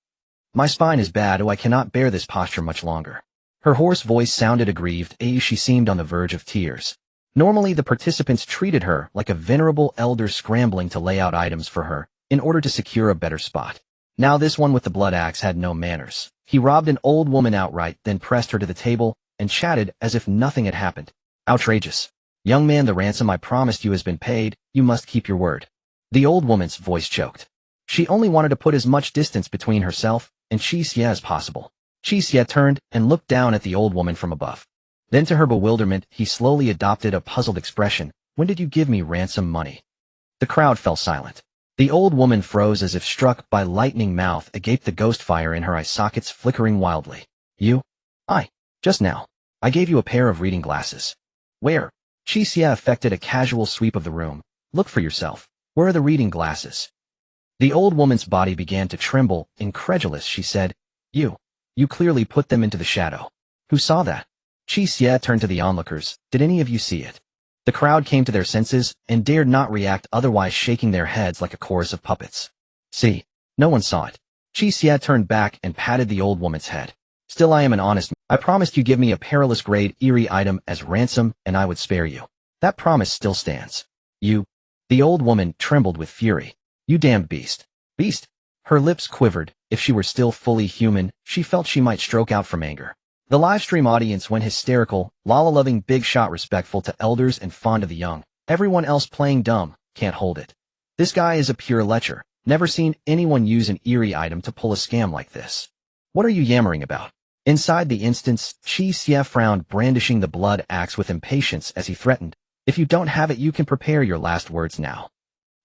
My spine is bad. I cannot bear this posture much longer. Her hoarse voice sounded aggrieved. She seemed on the verge of tears. Normally, the participants treated her like a venerable elder scrambling to lay out items for her in order to secure a better spot. Now this one with the blood axe had no manners. He robbed an old woman outright, then pressed her to the table and chatted as if nothing had happened. Outrageous. Young man, the ransom I promised you has been paid. You must keep your word. The old woman's voice choked. She only wanted to put as much distance between herself and Qi Xie as possible. Qi Xie turned and looked down at the old woman from above. Then to her bewilderment, he slowly adopted a puzzled expression. When did you give me ransom money? The crowd fell silent. The old woman froze as if struck by lightning. Mouth agape, the ghost fire in her eye sockets flickering wildly. You? Just now. I gave you a pair of reading glasses. Where? Qi Xie effected a casual sweep of the room. Look for yourself. Where are the reading glasses? The old woman's body began to tremble. Incredulous, she said, You clearly put them into the shadow. Who saw that? Qi Xie turned to the onlookers. Did any of you see it? The crowd came to their senses and dared not react, otherwise shaking their heads like a chorus of puppets. See, no one saw it. Qi Xie turned back and patted the old woman's head. Still, I am an honest man. I promised you give me a perilous grade Eerie item as ransom, and I would spare you. That promise still stands. You. The old woman trembled with fury. You damned beast. Beast? Her lips quivered. If she were still fully human, she felt she might stroke out from anger. The livestream audience went hysterical, Lala-loving big shot, respectful to elders and fond of the young. Everyone else playing dumb, can't hold it. This guy is a pure lecher. Never seen anyone use an Eerie item to pull a scam like this. What are you yammering about? Inside the instance, Qi Xie frowned, brandishing the blood axe with impatience as he threatened. If you don't have it, you can prepare your last words now.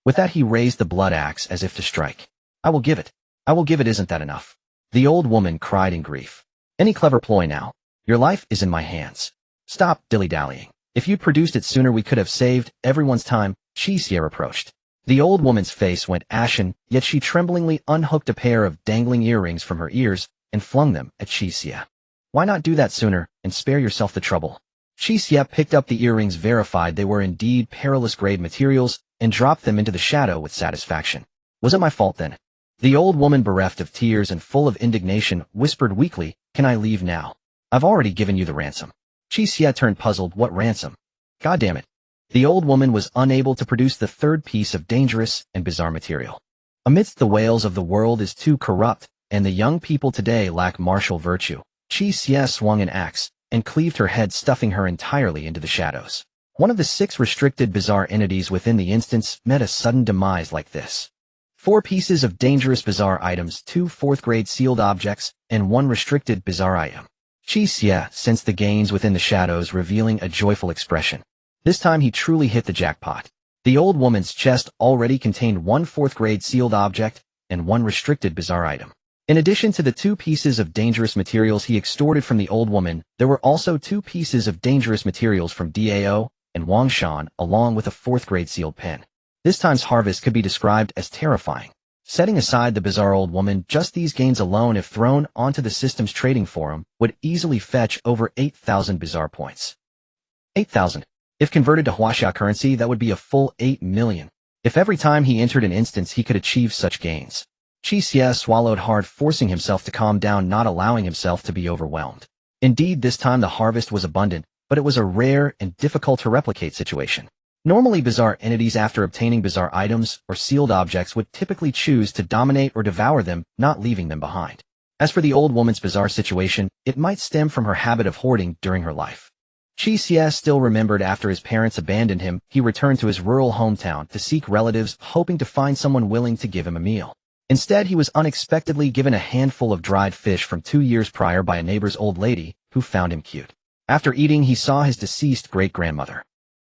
With that, he raised the blood axe as if to strike. I will give it. I will give it. Isn't that enough? The old woman cried in grief. Any clever ploy now? Your life is in my hands. Stop dilly-dallying. If you'd produced it sooner, we could have saved everyone's time, Qi Xie reproached. The old woman's face went ashen, yet she tremblingly unhooked a pair of dangling earrings from her ears and flung them at Qi Xie. Why not do that sooner and spare yourself the trouble? Qi Xie picked up the earrings, verified they were indeed perilous grade materials, and dropped them into the shadow with satisfaction. Was it my fault then? The old woman, bereft of tears and full of indignation, whispered weakly, Can I leave now? I've already given you the ransom. Qi Xie turned puzzled. What ransom? God damn it. The old woman was unable to produce the third piece of dangerous and bizarre material. Amidst the wails of the world is too corrupt, and the young people today lack martial virtue. Qi Xie swung an axe and cleaved her head, stuffing her entirely into the shadows. One of the 6 restricted bizarre entities within the instance met a sudden demise like this. 4 pieces of dangerous bizarre items, 2 4th-grade sealed objects, and 1 restricted bizarre item. Qi Xie sensed the gains within the shadows, revealing a joyful expression. This time he truly hit the jackpot. The old woman's chest already contained one fourth-grade sealed object and one restricted bizarre item. In addition to the 2 pieces of dangerous materials he extorted from the old woman, there were also 2 pieces of dangerous materials from Dao and Wang Shan, along with a fourth-grade sealed pin. This time's harvest could be described as terrifying. Setting aside the bizarre old woman, just these gains alone, if thrown onto the system's trading forum, would easily fetch over 8,000 bizarre points. 8,000. If converted to Huaxia currency, that would be a full 8 million. If every time he entered an instance he could achieve such gains. Qi Xie swallowed hard, forcing himself to calm down, not allowing himself to be overwhelmed. Indeed, this time the harvest was abundant, but it was a rare and difficult to replicate situation. Normally, bizarre entities, after obtaining bizarre items or sealed objects, would typically choose to dominate or devour them, not leaving them behind. As for the old woman's bizarre situation, it might stem from her habit of hoarding during her life. Qi Xie still remembered after his parents abandoned him, he returned to his rural hometown to seek relatives, hoping to find someone willing to give him a meal. Instead, he was unexpectedly given a handful of dried fish from 2 years prior by a neighbor's old lady, who found him cute. After eating, he saw his deceased great-grandmother.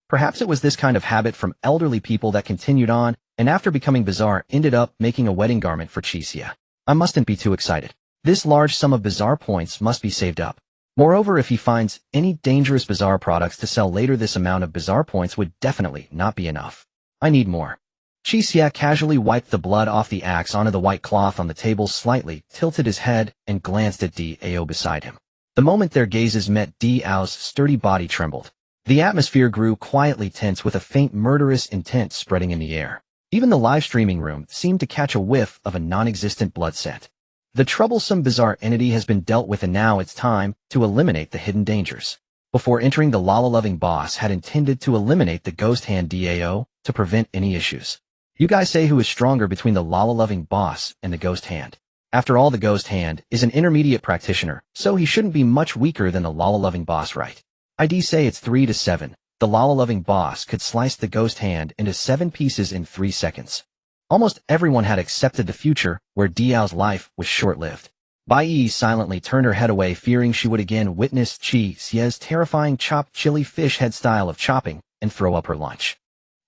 Perhaps it was this kind of habit from elderly people that continued on, and after becoming bizarre, ended up making a wedding garment for Qi Xie. I mustn't be too excited. This large sum of bizarre points must be saved up. Moreover, if he finds any dangerous bizarre products to sell later, this amount of bizarre points would definitely not be enough. I need more. Qi Xie casually wiped the blood off the axe onto the white cloth on the table, slightly tilted his head, and glanced at Dao beside him. The moment their gazes met, Dao's sturdy body trembled. The atmosphere grew quietly tense, with a faint murderous intent spreading in the air. Even the live streaming room seemed to catch a whiff of a non-existent blood scent. The troublesome bizarre entity has been dealt with, and now it's time to eliminate the hidden dangers. Before entering, the Lala-loving boss had intended to eliminate the ghost hand Dao to prevent any issues. You guys say who is stronger between the Lala-loving boss and the ghost hand? After all, the ghost hand is an intermediate practitioner, so he shouldn't be much weaker than the Lala-loving boss, right? I'd say it's 3 to 7. The Lala-loving boss could slice the ghost hand into 7 pieces in 3 seconds. Almost everyone had accepted the future, where Dao's life was short-lived. Bai Yi silently turned her head away, fearing she would again witness Qi Xie's terrifying chopped chili fish head style of chopping and throw up her lunch.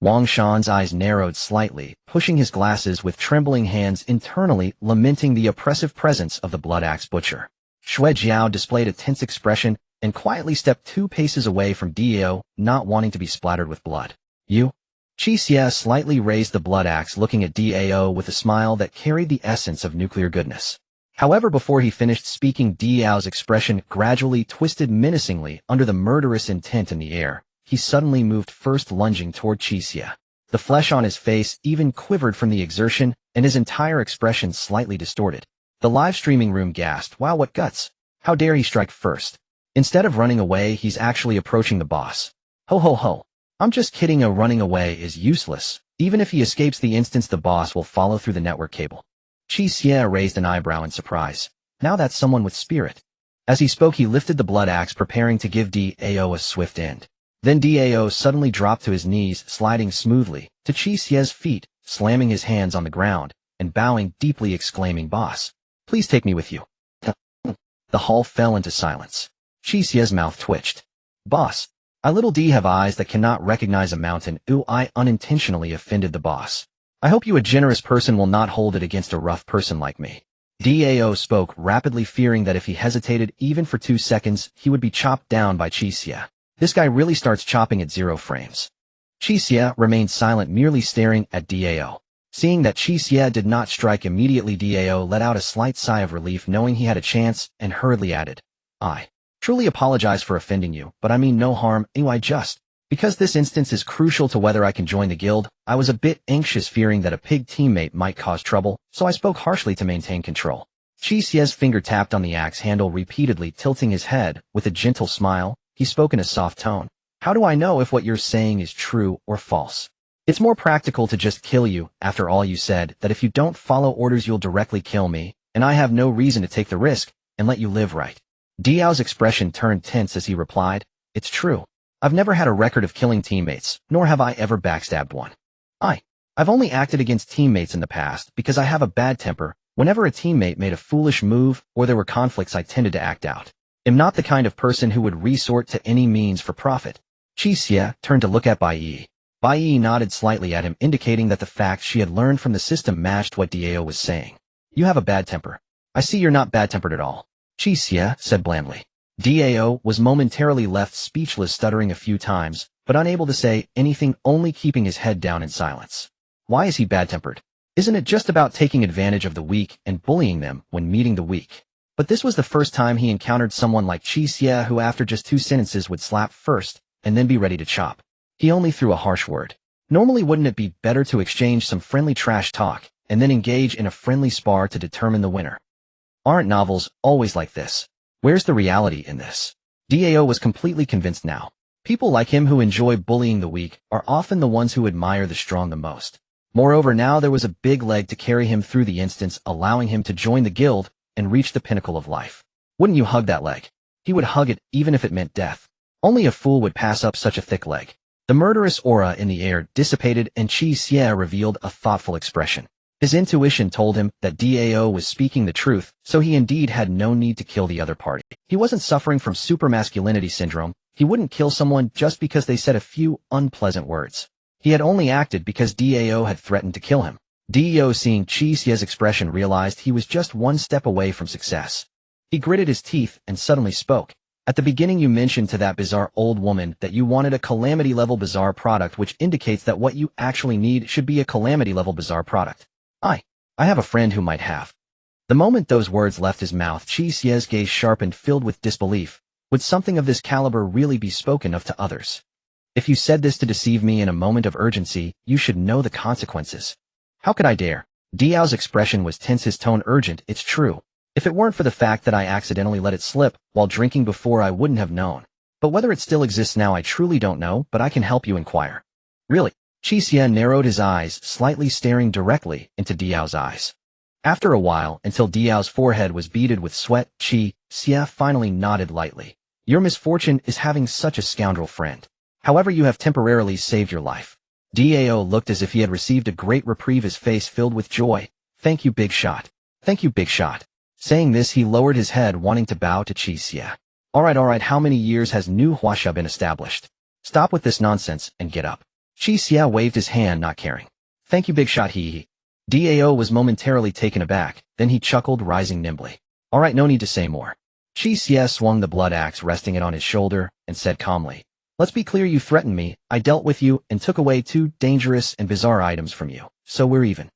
Wang Shan's eyes narrowed slightly, pushing his glasses with trembling hands, internally lamenting the oppressive presence of the blood axe butcher. Xue Jiao displayed a tense expression and quietly stepped 2 paces away from Dao, not wanting to be splattered with blood. You? Qi Xie slightly raised the blood axe, looking at Dao with a smile that carried the essence of nuclear goodness. However, before he finished speaking, Dao's expression gradually twisted menacingly under the murderous intent in the air. He suddenly moved, first lunging toward Qi Xie. The flesh on his face even quivered from the exertion, and his entire expression slightly distorted. The live streaming room gasped, "Wow, what guts! How dare he strike first?" Instead of running away, he's actually approaching the boss. Ho ho ho. I'm just kidding, running away is useless. Even if he escapes the instance, the boss will follow through the network cable. Qi Xie raised an eyebrow in surprise. Now that's someone with spirit. As he spoke, he lifted the blood axe, preparing to give Dao a swift end. Then Dao suddenly dropped to his knees, sliding smoothly to Qi Xie's feet, slamming his hands on the ground, and bowing deeply, exclaiming, "Boss, please take me with you." The hall fell into silence. Qi Xie's mouth twitched. "Boss, I little d have eyes that cannot recognize a mountain. Ooh, I unintentionally offended the boss. I hope you, a generous person, will not hold it against a rough person like me." Dao spoke rapidly, fearing that if he hesitated even for 2 seconds, he would be chopped down by Qi Xie. This guy really starts chopping at 0 frames. Qi Xie remained silent, merely staring at Dao. Seeing that Qi Xie did not strike immediately, Dao let out a slight sigh of relief, knowing he had a chance, and hurriedly added, "I truly apologize for offending you, but I mean no harm. Because this instance is crucial to whether I can join the guild, I was a bit anxious, fearing that a pig teammate might cause trouble, so I spoke harshly to maintain control." Qi Xie's finger tapped on the axe handle repeatedly, tilting his head with a gentle smile. He spoke in a soft tone. "How do I know if what you're saying is true or false? It's more practical to just kill you. After all, you said that if you don't follow orders you'll directly kill me, and I have no reason to take the risk and let you live, right?" Dao's expression turned tense as he replied, "It's true. I've never had a record of killing teammates, nor have I ever backstabbed one. I've only acted against teammates in the past because I have a bad temper. Whenever a teammate made a foolish move or there were conflicts, I tended to act out. I'm not the kind of person who would resort to any means for profit." Qi Xie turned to look at Bai Yi. Bai nodded slightly at him, indicating that the facts she had learned from the system matched what Dao was saying. You have a bad temper. I see you're not bad-tempered at all. Qi Xie said blandly. Dao was momentarily left speechless, stuttering a few times, but unable to say anything, only keeping his head down in silence. Why is he bad-tempered? Isn't it just about taking advantage of the weak and bullying them when meeting the weak? But this was the first time he encountered someone like Qi Xie who after just 2 sentences would slap first and then be ready to chop. He only threw a harsh word. Normally, wouldn't it be better to exchange some friendly trash talk and then engage in a friendly spar to determine the winner? Aren't novels always like this? Where's the reality in this? Dao was completely convinced now. People like him who enjoy bullying the weak are often the ones who admire the strong the most. Moreover, now there was a big leg to carry him through the instance, allowing him to join the guild and reach the pinnacle of life. Wouldn't you hug that leg? He would hug it even if it meant death. Only a fool would pass up such a thick leg. The murderous aura in the air dissipated and Qi Xie revealed a thoughtful expression. His intuition told him that Dao was speaking the truth, so he indeed had no need to kill the other party. He wasn't suffering from supermasculinity syndrome. He wouldn't kill someone just because they said a few unpleasant words. He had only acted because Dao had threatened to kill him. Dao, seeing Qi Xie's expression, realized he was just one step away from success. He gritted his teeth and suddenly spoke. At the beginning you mentioned to that bizarre old woman that you wanted a calamity-level bizarre product, which indicates that what you actually need should be a calamity-level bizarre product. I have a friend who might have. The moment those words left his mouth, Qi Xie's gaze sharpened, filled with disbelief. Would something of this caliber really be spoken of to others? If you said this to deceive me in a moment of urgency, you should know the consequences. How could I dare? Dao's expression was tense, his tone urgent. It's true. If it weren't for the fact that I accidentally let it slip while drinking before, I wouldn't have known. But whether it still exists now, I truly don't know, but I can help you inquire. Really? Qi Xie narrowed his eyes, slightly staring directly into Dao's eyes. After a while, until Dao's forehead was beaded with sweat, Qi Xie finally nodded lightly. Your misfortune is having such a scoundrel friend. However, you have temporarily saved your life. Dao looked as if he had received a great reprieve, his face filled with joy. Thank you, big shot. Thank you, big shot. Saying this, he lowered his head, wanting to bow to Qi Xie. All right, how many years has New Huaxia been established? Stop with this nonsense and get up. Qi Xie waved his hand, not caring. Thank you, big shot, he. Dao was momentarily taken aback, then he chuckled, rising nimbly. All right, no need to say more. Qi Xie swung the blood axe, resting it on his shoulder, and said calmly, let's be clear, you threatened me, I dealt with you, and took away 2 dangerous and bizarre items from you, so we're even.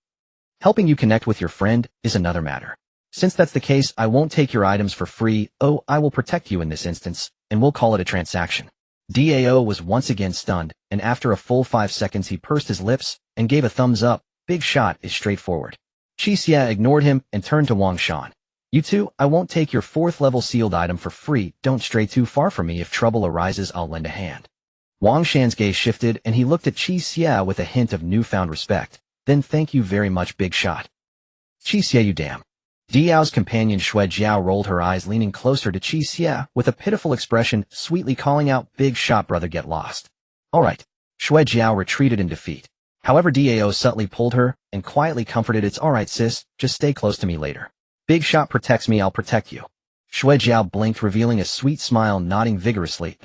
Helping you connect with your friend is another matter. Since that's the case, I won't take your items for free. Oh, I will protect you in this instance, and we'll call it a transaction. Dao was once again stunned, and after a full 5 seconds he pursed his lips and gave a thumbs up. Big shot is straightforward. Qi Xie ignored him and turned to Wang Shan. You two, I won't take your 4th level sealed item for free. Don't stray too far from me. If trouble arises, I'll lend a hand. Wang Shan's gaze shifted and he looked at Qi Xie with a hint of newfound respect. Then thank you very much, big shot. Qi Xie, you damn. Dao's companion Shui Jiao rolled her eyes, leaning closer to Qi Xie with a pitiful expression, sweetly calling out, big shot, brother, get lost. All right. Shui Jiao retreated in defeat. However, Dao subtly pulled her and quietly comforted, it's all right, sis, just stay close to me later. Big shot protects me, I'll protect you. Shui Jiao blinked, revealing a sweet smile, nodding vigorously.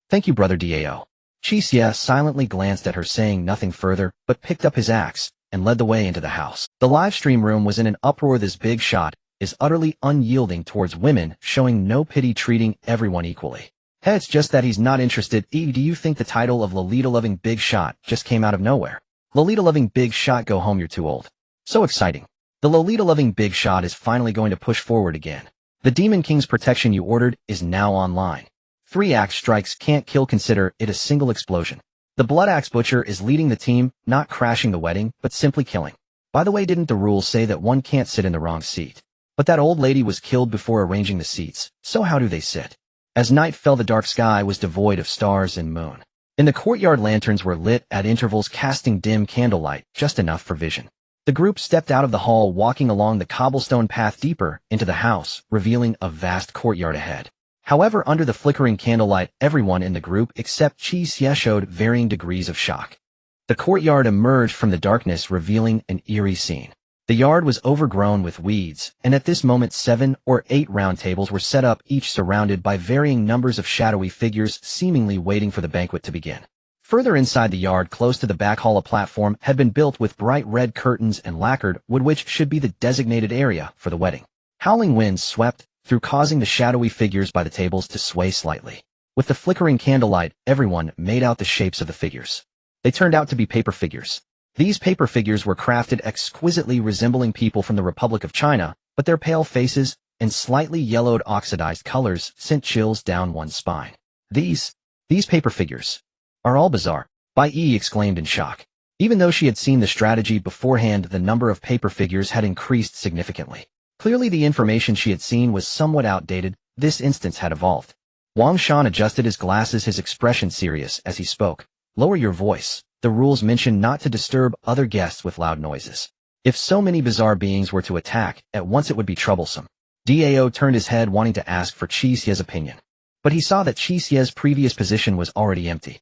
Thank you, brother Dao. Qi Xie silently glanced at her, saying nothing further, but picked up his axe and led the way into the house. The live stream room was in an uproar. This big shot is utterly unyielding towards women, showing no pity, treating everyone equally. Hey, it's just that he's not interested. Do you think the title of Lolita-loving big shot just came out of nowhere? Lolita-loving big shot, go home, you're too old. So exciting. The Lolita-loving big shot is finally going to push forward again. The Demon King's protection you ordered is now online. 3 axe strikes can't kill, consider it a single explosion. The Blood Axe Butcher is leading the team, not crashing the wedding, but simply killing. By the way, didn't the rules say that one can't sit in the wrong seat? But that old lady was killed before arranging the seats, so how do they sit? As night fell, the dark sky was devoid of stars and moon. In the courtyard, lanterns were lit at intervals, casting dim candlelight, just enough for vision. The group stepped out of the hall, walking along the cobblestone path deeper into the house, revealing a vast courtyard ahead. However, under the flickering candlelight, everyone in the group except Qi Xie showed varying degrees of shock. The courtyard emerged from the darkness, revealing an eerie scene. The yard was overgrown with weeds, and at this moment 7 or 8 round tables were set up, each surrounded by varying numbers of shadowy figures, seemingly waiting for the banquet to begin. Further inside the yard, close to the back hall, a platform had been built with bright red curtains and lacquered wood, which should be the designated area for the wedding. Howling winds swept through, causing the shadowy figures by the tables to sway slightly. With the flickering candlelight, everyone made out the shapes of the figures. They turned out to be paper figures. These paper figures were crafted exquisitely, resembling people from the Republic of China, but their pale faces and slightly yellowed oxidized colors sent chills down one's spine. These paper figures are all bizarre, Bai exclaimed in shock. Even though she had seen the strategy beforehand, the number of paper figures had increased significantly. Clearly the information she had seen was somewhat outdated. This instance had evolved. Wang Shan adjusted his glasses, his expression serious as he spoke. Lower your voice. The rules mention not to disturb other guests with loud noises. If so many bizarre beings were to attack at once, it would be troublesome. Dao turned his head, wanting to ask for Qi Xie's opinion. But he saw that Qi Xie's previous position was already empty.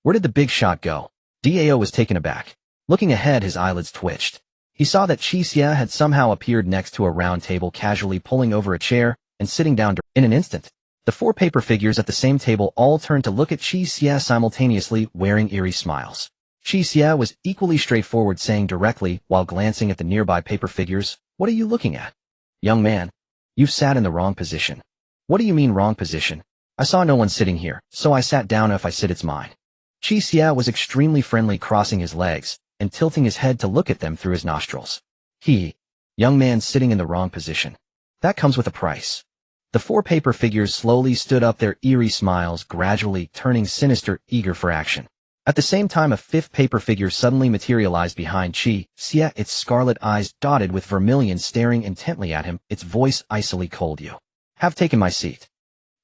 Where did the big shot go? Dao was taken aback. Looking ahead, his eyelids twitched. He saw that Qi Xie had somehow appeared next to a round table, casually pulling over a chair and sitting down. In an instant, the 4 paper figures at the same table all turned to look at Qi Xie simultaneously, wearing eerie smiles. Qi Xie was equally straightforward, saying directly while glancing at the nearby paper figures, "What are you looking at? Young man, you've sat in the wrong position." "What do you mean wrong position? I saw no one sitting here, so I sat down. If I sit, it's mine." Qi Xie was extremely friendly, crossing his legs and tilting his head to look at them through his nostrils. Young man sitting in the wrong position. That comes with a price." The 4 paper figures slowly stood up, their eerie smiles gradually turning sinister, eager for action. At the same time, a 5th paper figure suddenly materialized behind Qi Xie, its scarlet eyes dotted with vermilion, staring intently at him, its voice icily cold. "You have taken my seat."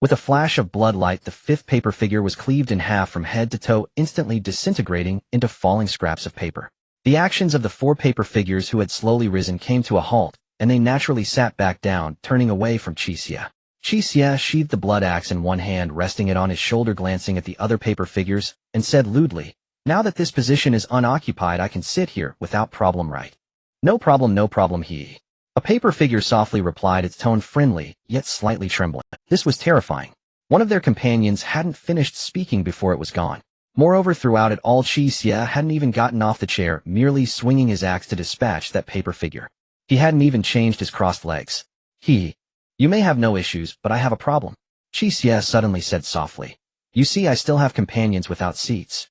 With a flash of blood light, the 5th paper figure was cleaved in half from head to toe, instantly disintegrating into falling scraps of paper. The actions of the 4 paper figures who had slowly risen came to a halt, and they naturally sat back down, turning away from Qi Xie. Qi Xie sheathed the blood axe in one hand, resting it on his shoulder, glancing at the other paper figures, and said lewdly, "Now that this position is unoccupied, I can sit here without problem, right?" No problem, he. A paper figure softly replied, its tone friendly, yet slightly trembling. This was terrifying. One of their companions hadn't finished speaking before it was gone. Moreover, throughout it all, Qi Xie hadn't even gotten off the chair, merely swinging his axe to dispatch that paper figure. He hadn't even changed his crossed legs. "You may have no issues, but I have a problem," Qi Xie suddenly said softly. "You see, I still have companions without seats.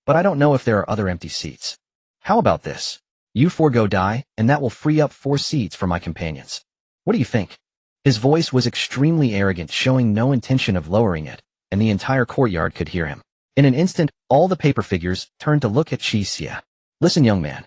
But I don't know if there are other empty seats. How about this? You 4 go die, and that will free up 4 seats for my companions. What do you think?" His voice was extremely arrogant, showing no intention of lowering it, and the entire courtyard could hear him. In an instant, all the paper figures turned to look at Qi Xie. "Listen, young man."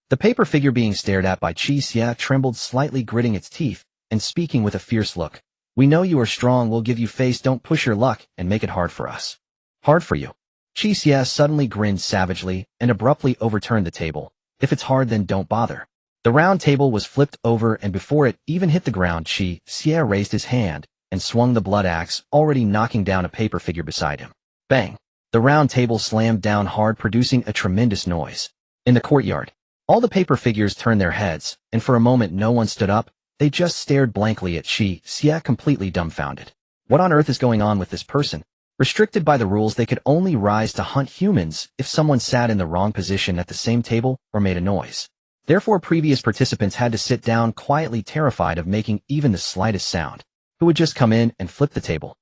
The paper figure being stared at by Qi Xie trembled slightly, gritting its teeth, and speaking with a fierce look. "We know you are strong, we'll give you face, don't push your luck and make it hard for us." "Hard for you?" Qi Xie suddenly grinned savagely and abruptly overturned the table. "If it's hard, then don't bother." The round table was flipped over, and before it even hit the ground, Qi Xie raised his hand and swung the blood axe, already knocking down a paper figure beside him. Bang! The round table slammed down hard, producing a tremendous noise. In the courtyard, all the paper figures turned their heads, and for a moment no one stood up. They just stared blankly at Qi Xie, completely dumbfounded. What on earth is going on with this person? Restricted by the rules, they could only rise to hunt humans if someone sat in the wrong position at the same table or made a noise. Therefore, previous participants had to sit down quietly, terrified of making even the slightest sound. Who would just come in and flip the table?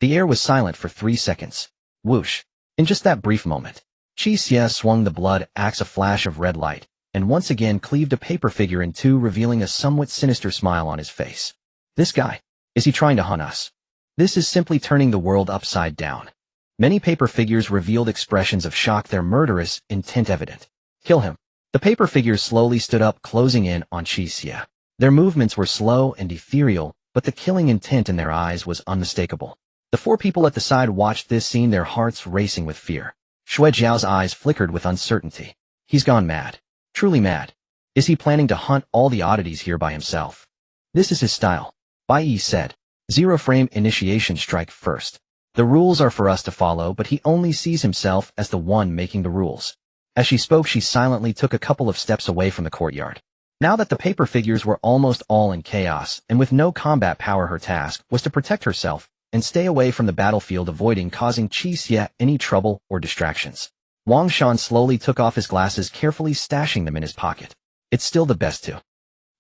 The air was silent for 3 seconds. Whoosh! In just that brief moment, Qi Xie swung the blood axe, a flash of red light, and once again cleaved a paper figure in 2, revealing a somewhat sinister smile on his face. "This guy, is he trying to hunt us? This is simply turning the world upside down." Many paper figures revealed expressions of shock, their murderous intent evident. "Kill him." The paper figures slowly stood up, closing in on Qi Xie. Their movements were slow and ethereal, but the killing intent in their eyes was unmistakable. The 4 people at the side watched this scene, their hearts racing with fear. Shui Jiao's eyes flickered with uncertainty. He's gone mad. Truly mad. Is he planning to hunt all the oddities here by himself? This is his style. Bai said. 0 frame initiation, strike first. The rules are for us to follow, but he only sees himself as the one making the rules. As she spoke, she silently took a couple of steps away from the courtyard. Now that the paper figures were almost all in chaos, and with no combat power, her task was to protect herself and stay away from the battlefield, avoiding causing Qi Xie any trouble or distractions. Wang Shan slowly took off his glasses, carefully stashing them in his pocket. It's still the best too.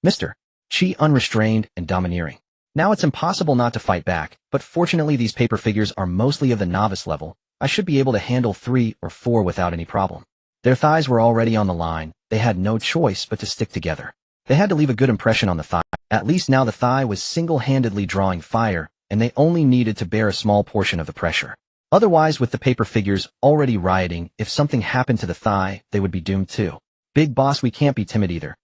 Mr. Qi, unrestrained and domineering. Now it's impossible not to fight back, but fortunately these paper figures are mostly of the novice level. I should be able to handle 3 or 4 without any problem. Their thighs were already on the line. They had no choice but to stick together. They had to leave a good impression on the thigh. At least now the thigh was single-handedly drawing fire, and they only needed to bear a small portion of the pressure. Otherwise, with the paper figures already rioting, if something happened to the thigh, they would be doomed too. Big boss, we can't be timid either.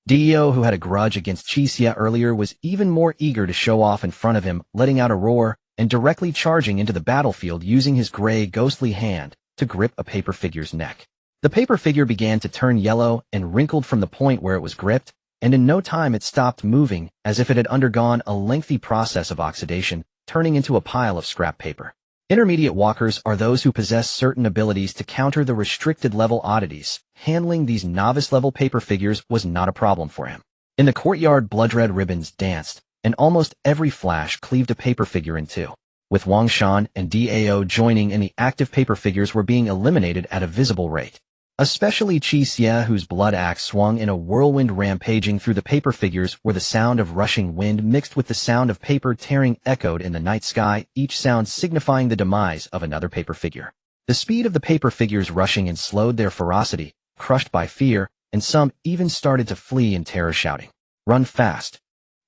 Dio, who had a grudge against Qi Xie earlier, was even more eager to show off in front of him, letting out a roar and directly charging into the battlefield using his gray, ghostly hand to grip a paper figure's neck. The paper figure began to turn yellow and wrinkled from the point where it was gripped, and in no time it stopped moving, as if it had undergone a lengthy process of oxidation, turning into a pile of scrap paper. Intermediate walkers are those who possess certain abilities to counter the restricted level oddities. Handling these novice-level paper figures was not a problem for him. In the courtyard, blood-red ribbons danced, and almost every flash cleaved a paper figure in two. With Wang Shan and Dao joining in, the active paper figures were being eliminated at a visible rate. Especially Qi Xie, whose blood axe swung in a whirlwind rampaging through the paper figures, where the sound of rushing wind mixed with the sound of paper tearing echoed in the night sky, each sound signifying the demise of another paper figure. The speed of the paper figures rushing and slowed their ferocity, crushed by fear, and some even started to flee in terror, shouting, "Run fast!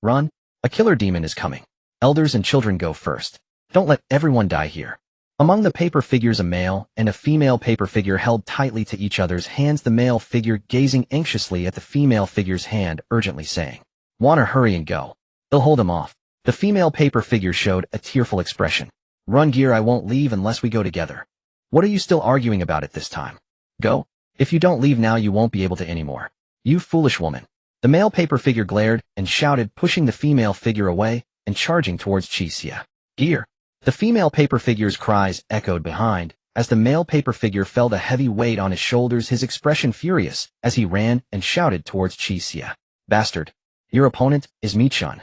Run! A killer demon is coming! Elders and children go first! Don't let everyone die here!" Among the paper figures, a male and a female paper figure held tightly to each other's hands, the male figure gazing anxiously at the female figure's hand, urgently saying, "Wanna hurry and go. They'll hold him off." The female paper figure showed a tearful expression. "Run, Gear, I won't leave unless we go together. What are you still arguing about at this time? Go. If you don't leave now, you won't be able to anymore. You foolish woman." The male paper figure glared and shouted, pushing the female figure away and charging towards Qi Xie. "Gear." The female paper figure's cries echoed behind, as the male paper figure felt a heavy weight on his shoulders, his expression furious, as he ran and shouted towards Qi Xie. "Bastard! Your opponent is Minion."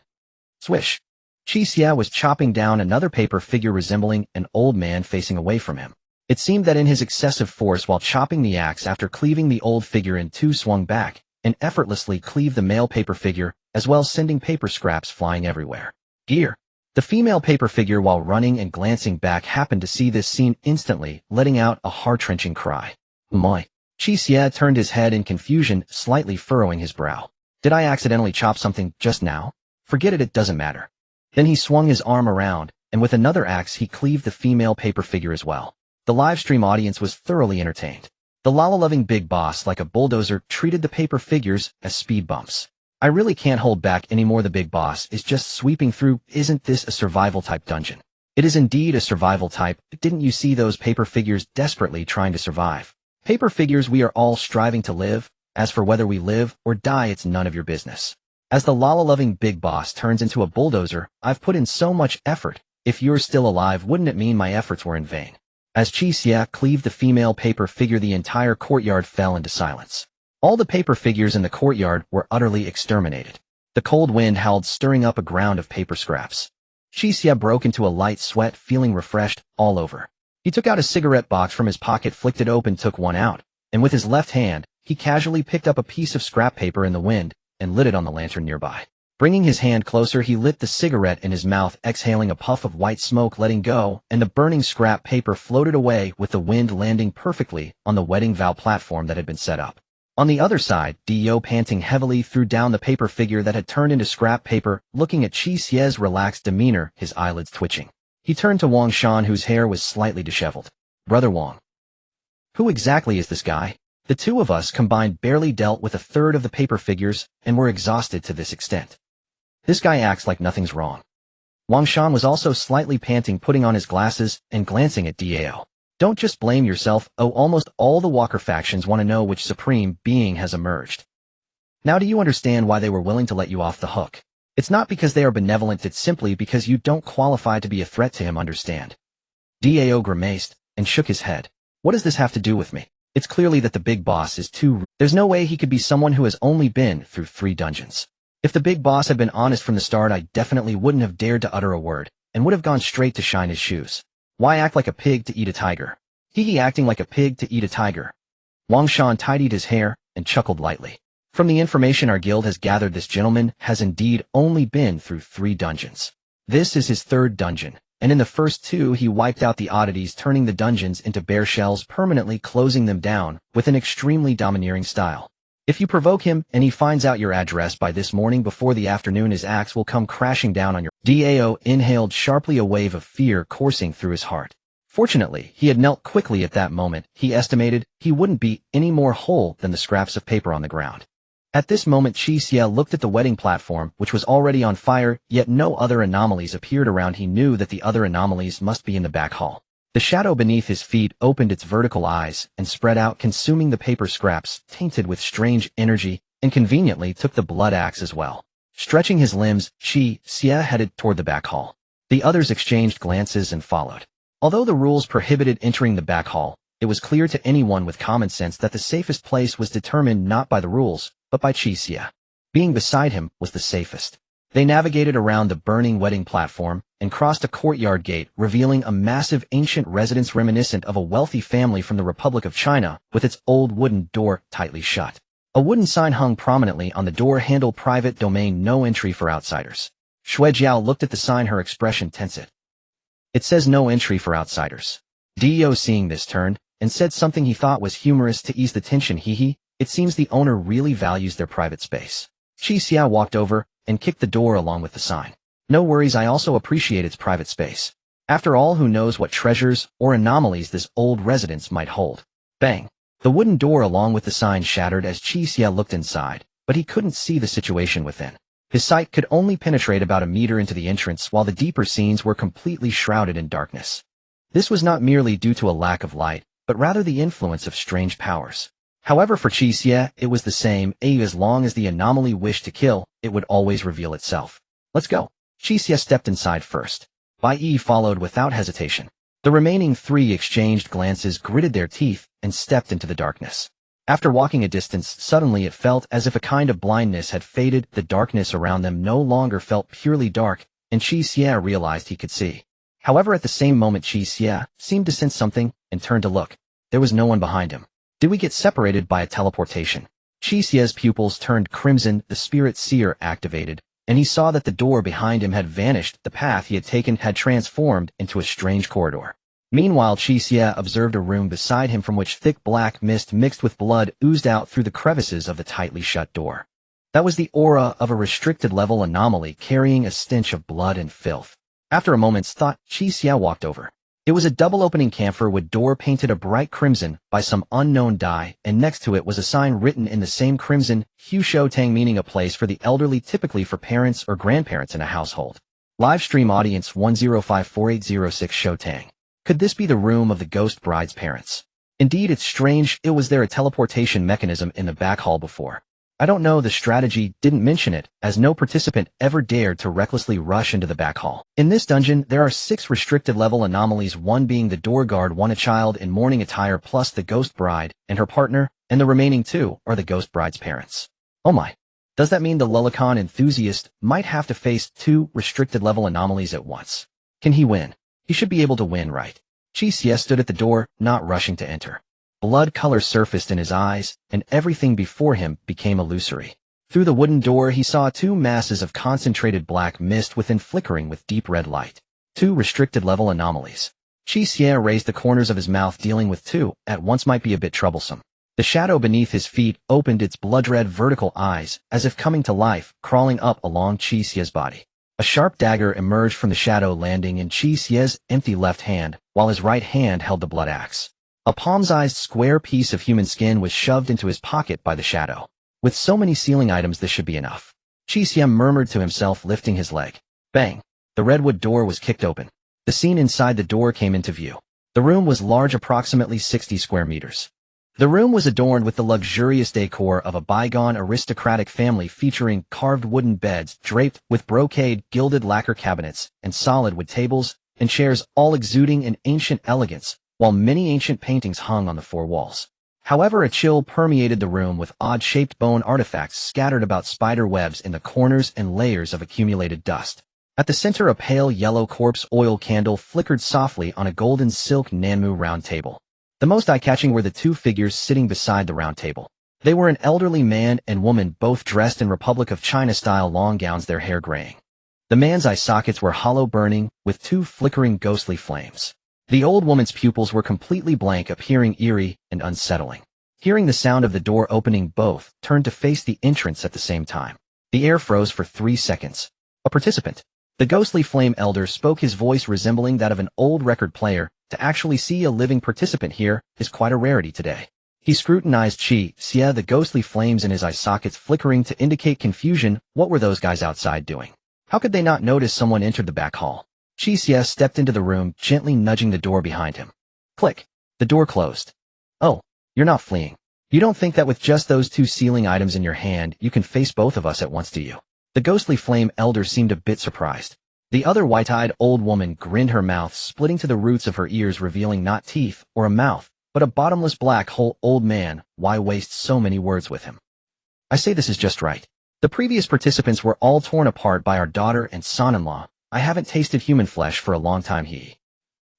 Swish! Qi Xie was chopping down another paper figure resembling an old man facing away from him. It seemed that in his excessive force while chopping the axe after cleaving the old figure in two, swung back and effortlessly cleaved the male paper figure, as well sending paper scraps flying everywhere. "Gear!" The female paper figure, while running and glancing back, happened to see this scene instantly, letting out a heart-wrenching cry. "My!" Qi Xie turned his head in confusion, slightly furrowing his brow. "Did I accidentally chop something just now? Forget it, it doesn't matter." Then he swung his arm around, and with another axe he cleaved the female paper figure as well. The livestream audience was thoroughly entertained. The Lala-loving big boss, like a bulldozer, treated the paper figures as speed bumps. "I really can't hold back anymore. The big boss is just sweeping through. Isn't this a survival-type dungeon?" "It is indeed a survival type. Didn't you see those paper figures desperately trying to survive? Paper figures, we are all striving to live. As for whether we live or die, it's none of your business." As the Lala-loving big boss turns into a bulldozer, "I've put in so much effort. If you're still alive, wouldn't it mean my efforts were in vain?" As Qi Xie cleaved the female paper figure, the entire courtyard fell into silence. All the paper figures in the courtyard were utterly exterminated. The cold wind howled, stirring up a ground of paper scraps. Qi Xie broke into a light sweat, feeling refreshed all over. He took out a cigarette box from his pocket, flicked it open, took one out, and with his left hand, he casually picked up a piece of scrap paper in the wind and lit it on the lantern nearby. Bringing his hand closer, he lit the cigarette in his mouth, exhaling a puff of white smoke, letting go, and the burning scrap paper floated away with the wind, landing perfectly on the wedding vow platform that had been set up. On the other side, Dio, panting heavily, threw down the paper figure that had turned into scrap paper, looking at Qi Xie's relaxed demeanor, his eyelids twitching. He turned to Wang Shan, whose hair was slightly disheveled. "Brother Wang, who exactly is this guy? The two of us combined barely dealt with a third of the paper figures, and were exhausted to this extent. This guy acts like nothing's wrong." Wang Shan was also slightly panting, putting on his glasses and glancing at Dao. "Don't just blame yourself. Oh, almost all the Walker factions want to know which supreme being has emerged. Now do you understand why they were willing to let you off the hook? It's not because they are benevolent, it's simply because you don't qualify to be a threat to him, understand?" Dao grimaced and shook his head. "What does this have to do with me? It's clearly that the big boss is too... There's no way he could be someone who has only been through 3 dungeons. If the big boss had been honest from the start, I definitely wouldn't have dared to utter a word, and would have gone straight to shine his shoes. Why act like a pig to eat a tiger? He acting like a pig to eat a tiger. Wang Shan tidied his hair and chuckled lightly. From the information our guild has gathered, this gentleman has indeed only been through 3 dungeons. This is his 3rd dungeon, and in the first 2 he wiped out the oddities, turning the dungeons into bare shells, permanently closing them down with an extremely domineering style. If you provoke him and he finds out your address by this morning before the afternoon, his axe will come crashing down on your DAO. Inhaled sharply, a wave of fear coursing through his heart. Fortunately, he had knelt quickly at that moment. He estimated he wouldn't be any more whole than the scraps of paper on the ground. At this moment, Qi Xie looked at the wedding platform, which was already on fire, yet no other anomalies appeared around. He knew that the other anomalies must be in the back hall. The shadow beneath his feet opened its vertical eyes and spread out, consuming the paper scraps, tainted with strange energy, and conveniently took the blood axe as well. Stretching his limbs, Qi Xie headed toward the back hall. The others exchanged glances and followed. Although the rules prohibited entering the back hall, it was clear to anyone with common sense that the safest place was determined not by the rules, but by Qi Xie. Being beside him was the safest. They navigated around the burning wedding platform and crossed a courtyard gate, revealing a massive ancient residence reminiscent of a wealthy family from the Republic of China, with its old wooden door tightly shut. A wooden sign hung prominently on the door handle: private domain, no entry for outsiders. Xue Jiao looked at the sign, her expression tense. It says no entry for outsiders. Dio, seeing this, turned and said something he thought was humorous to ease the tension. Hee, it seems the owner really values their private space. Qi Xie walked over and kicked the door along with the sign. No worries, I also appreciate its private space. After all, who knows what treasures or anomalies this old residence might hold. Bang! The wooden door along with the sign shattered as Qi Xie looked inside, but he couldn't see the situation within. His sight could only penetrate about a meter into the entrance, while the deeper scenes were completely shrouded in darkness. This was not merely due to a lack of light, but rather the influence of strange powers. However, for Qi Xie, it was the same. As long as the anomaly wished to kill, it would always reveal itself. Let's go. Qi Xie stepped inside first. Bai Yi followed without hesitation. The remaining 3 exchanged glances, gritted their teeth, and stepped into the darkness. After walking a distance, suddenly it felt as if a kind of blindness had faded. The darkness around them no longer felt purely dark, and Qi Xie realized he could see. However, at the same moment, Qi Xie seemed to sense something and turned to look. There was no one behind him. Did we get separated by a teleportation? Qi Xie's pupils turned crimson, the spirit seer activated, and he saw that the door behind him had vanished. The path he had taken had transformed into a strange corridor. Meanwhile, Qi Xie observed a room beside him from which thick black mist mixed with blood oozed out through the crevices of the tightly shut door. That was the aura of a restricted level anomaly carrying a stench of blood and filth. After a moment's thought, Qi Xie walked over. It was a double-opening camphor wood door painted a bright crimson by some unknown dye, and next to it was a sign written in the same crimson hue: Shotang, meaning a place for the elderly, typically for parents or grandparents in a household. Live stream audience 1054806 Shotang. Could this be the room of the ghost bride's parents? Indeed, it's strange. It was there a teleportation mechanism in the back hall before? I don't know, the strategy didn't mention it, as no participant ever dared to recklessly rush into the back hall. In this dungeon, there are 6 restricted level anomalies, 1 being the door guard, 1 a child in mourning attire, plus the ghost bride and her partner, and the remaining 2 are the ghost bride's parents. Oh my. Does that mean the Lullicon enthusiast might have to face 2 restricted level anomalies at once? Can he win? He should be able to win, right? Qi Xie stood at the door, not rushing to enter. Blood color surfaced in his eyes, and everything before him became illusory. Through the wooden door he saw 2 masses of concentrated black mist within, flickering with deep red light. 2 restricted level anomalies. Qi Xie raised the corners of his mouth. Dealing with 2 at once might be a bit troublesome. The shadow beneath his feet opened its blood-red vertical eyes, as if coming to life, crawling up along Qi Xie's body. A sharp dagger emerged from the shadow, landing in Qi Xie's empty left hand, while his right hand held the blood axe. A palm-sized square piece of human skin was shoved into his pocket by the shadow. With so many sealing items, this should be enough. Qi Xie murmured to himself, lifting his leg. Bang! The redwood door was kicked open. The scene inside the door came into view. The room was large, approximately 60 square meters. The room was adorned with the luxurious decor of a bygone aristocratic family, featuring carved wooden beds draped with brocade, gilded lacquer cabinets, and solid wood tables and chairs, all exuding an ancient elegance, while many ancient paintings hung on the 4 walls. However, a chill permeated the room, with odd-shaped bone artifacts scattered about, spider webs in the corners, and layers of accumulated dust. At the center, a pale yellow corpse oil candle flickered softly on a golden silk Nanmu round table. The most eye-catching were the two figures sitting beside the round table. They were an elderly man and woman, both dressed in Republic of China-style long gowns, their hair graying. The man's eye sockets were hollow, burning, with two flickering ghostly flames. The old woman's pupils were completely blank, appearing eerie and unsettling. Hearing the sound of the door opening, both turned to face the entrance at the same time. The air froze for 3 seconds. A participant. The ghostly flame elder spoke, his voice resembling that of an old record player. To actually see a living participant here is quite a rarity today. He scrutinized Qi Xie, the ghostly flames in his eye sockets flickering to indicate confusion. What were those guys outside doing? How could they not notice someone entered the back hall? Qi Xie stepped into the room, gently nudging the door behind him. Click. The door closed. Oh, you're not fleeing. You don't think that with just those two ceiling items in your hand, you can face both of us at once, do you? The ghostly flame elder seemed a bit surprised. The other white-eyed old woman grinned, her mouth splitting to the roots of her ears, revealing not teeth or a mouth, but a bottomless black hole. Old man, why waste so many words with him? I say this is just right. The previous participants were all torn apart by our daughter and son-in-law. I haven't tasted human flesh for a long time.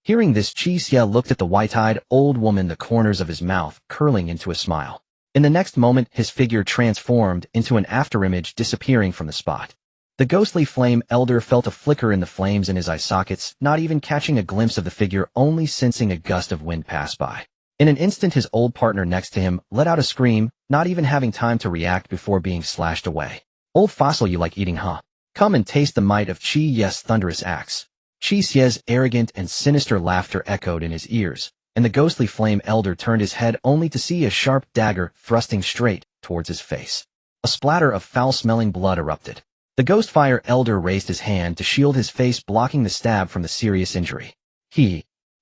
Hearing this, Qi Xie looked at the white-eyed old woman, the corners of his mouth curling into a smile. In the next moment, his figure transformed into an afterimage, disappearing from the spot. The ghostly flame elder felt a flicker in the flames in his eye sockets, not even catching a glimpse of the figure, only sensing a gust of wind pass by. In an instant, his old partner next to him let out a scream, not even having time to react before being slashed away. Old fossil, you like eating, huh? Come and taste the might of Qi Xie's thunderous axe. Qi Xie's arrogant and sinister laughter echoed in his ears, and the ghostly flame elder turned his head only to see a sharp dagger thrusting straight towards his face. A splatter of foul-smelling blood erupted. The Ghostfire elder raised his hand to shield his face, blocking the stab from the serious injury.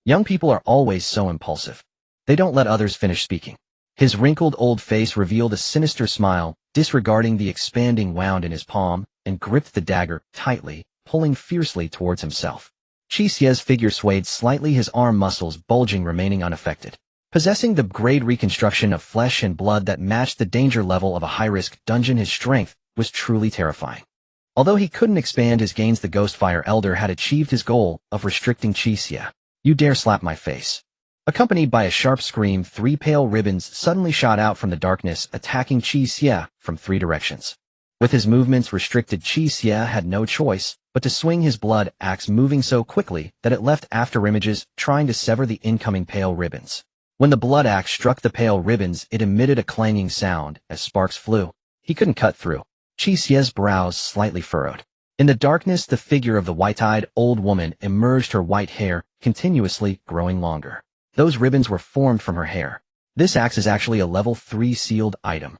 Young people are always so impulsive. They don't let others finish speaking. His wrinkled old face revealed a sinister smile, disregarding the expanding wound in his palm, and gripped the dagger tightly, pulling fiercely towards himself. Qi Xie's figure swayed slightly, his arm muscles bulging, remaining unaffected. Possessing the grade reconstruction of flesh and blood that matched the danger level of a high-risk dungeon, his strength was truly terrifying. Although he couldn't expand his gains, the Ghostfire elder had achieved his goal of restricting Qi Xie. You dare slap my face. Accompanied by a sharp scream, 3 pale ribbons suddenly shot out from the darkness, attacking Qi Xie from 3 directions. With his movements restricted, Qi Xie had no choice but to swing his blood axe, moving so quickly that it left afterimages, trying to sever the incoming pale ribbons. When the blood axe struck the pale ribbons, it emitted a clanging sound as sparks flew. He couldn't cut through. Qi Xie's brows slightly furrowed. In the darkness, the figure of the white-eyed old woman emerged, her white hair continuously growing longer. Those ribbons were formed from her hair. This axe is actually a level 3 sealed item.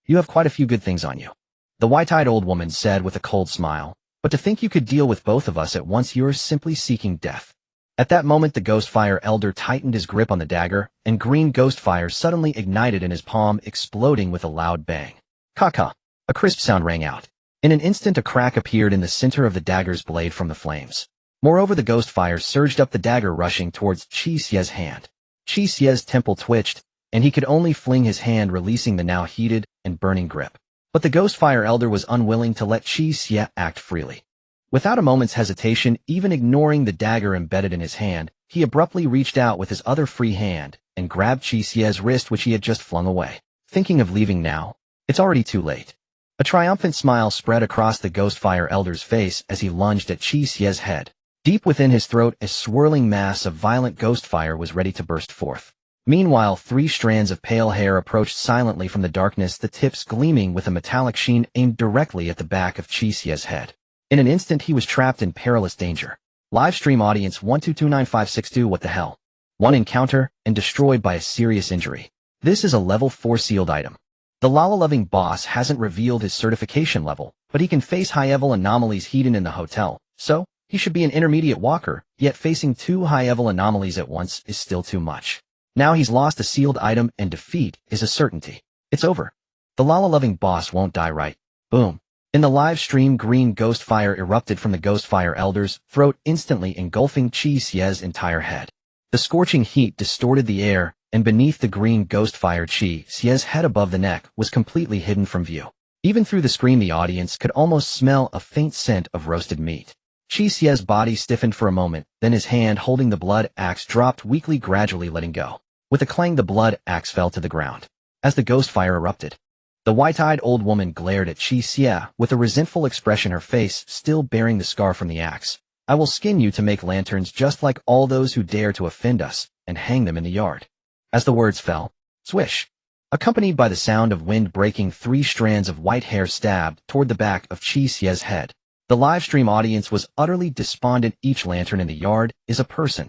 You have quite a few good things on you, the white-eyed old woman said with a cold smile. But to think you could deal with both of us at once, you're simply seeking death. At that moment, the Ghostfire elder tightened his grip on the dagger, and green ghostfire suddenly ignited in his palm, exploding with a loud bang. Ka-ka! A crisp sound rang out. In an instant, a crack appeared in the center of the dagger's blade from the flames. Moreover, the ghostfire surged up the dagger, rushing towards Qi Xie's hand. Qi Xie's temple twitched, and he could only fling his hand, releasing the now heated and burning grip. But the Ghostfire elder was unwilling to let Qi Xie act freely. Without a moment's hesitation, even ignoring the dagger embedded in his hand, he abruptly reached out with his other free hand and grabbed Qi Xie's wrist, which he had just flung away. Thinking of leaving now? It's already too late. A triumphant smile spread across the Ghostfire elder's face as he lunged at Qi Xie's head. Deep within his throat, a swirling mass of violent ghostfire was ready to burst forth. Meanwhile, 3 strands of pale hair approached silently from the darkness, the tips gleaming with a metallic sheen, aimed directly at the back of Qi Xie's head. In an instant, he was trapped in perilous danger. Livestream audience 1229562. What the hell? One encounter, and destroyed by a serious injury. This is a level 4 sealed item. The Lala-loving boss hasn't revealed his certification level, but he can face high-level anomalies hidden in the hotel, so he should be an intermediate walker, yet facing 2 high-level anomalies at once is still too much. Now he's lost a sealed item, and defeat is a certainty. It's over. The Lala-loving boss won't die, right? Boom. In the live stream, green ghost fire erupted from the Ghostfire elder's throat, instantly engulfing Qi Xie's entire head. The scorching heat distorted the air, and beneath the green ghost fire, Qi Xie's head above the neck was completely hidden from view. Even through the screen, the audience could almost smell a faint scent of roasted meat. Qi Xie's body stiffened for a moment, then his hand holding the blood axe dropped weakly, gradually letting go. With a clang, the blood axe fell to the ground. As the ghost fire erupted, the white-eyed old woman glared at Qi Xie with a resentful expression, her face still bearing the scar from the axe. "I will skin you to make lanterns just like all those who dare to offend us, and hang them in the yard." As the words fell, swish, accompanied by the sound of wind breaking, 3 strands of white hair stabbed toward the back of Qi Xie's head. The livestream audience was utterly despondent. Each lantern in the yard is a person.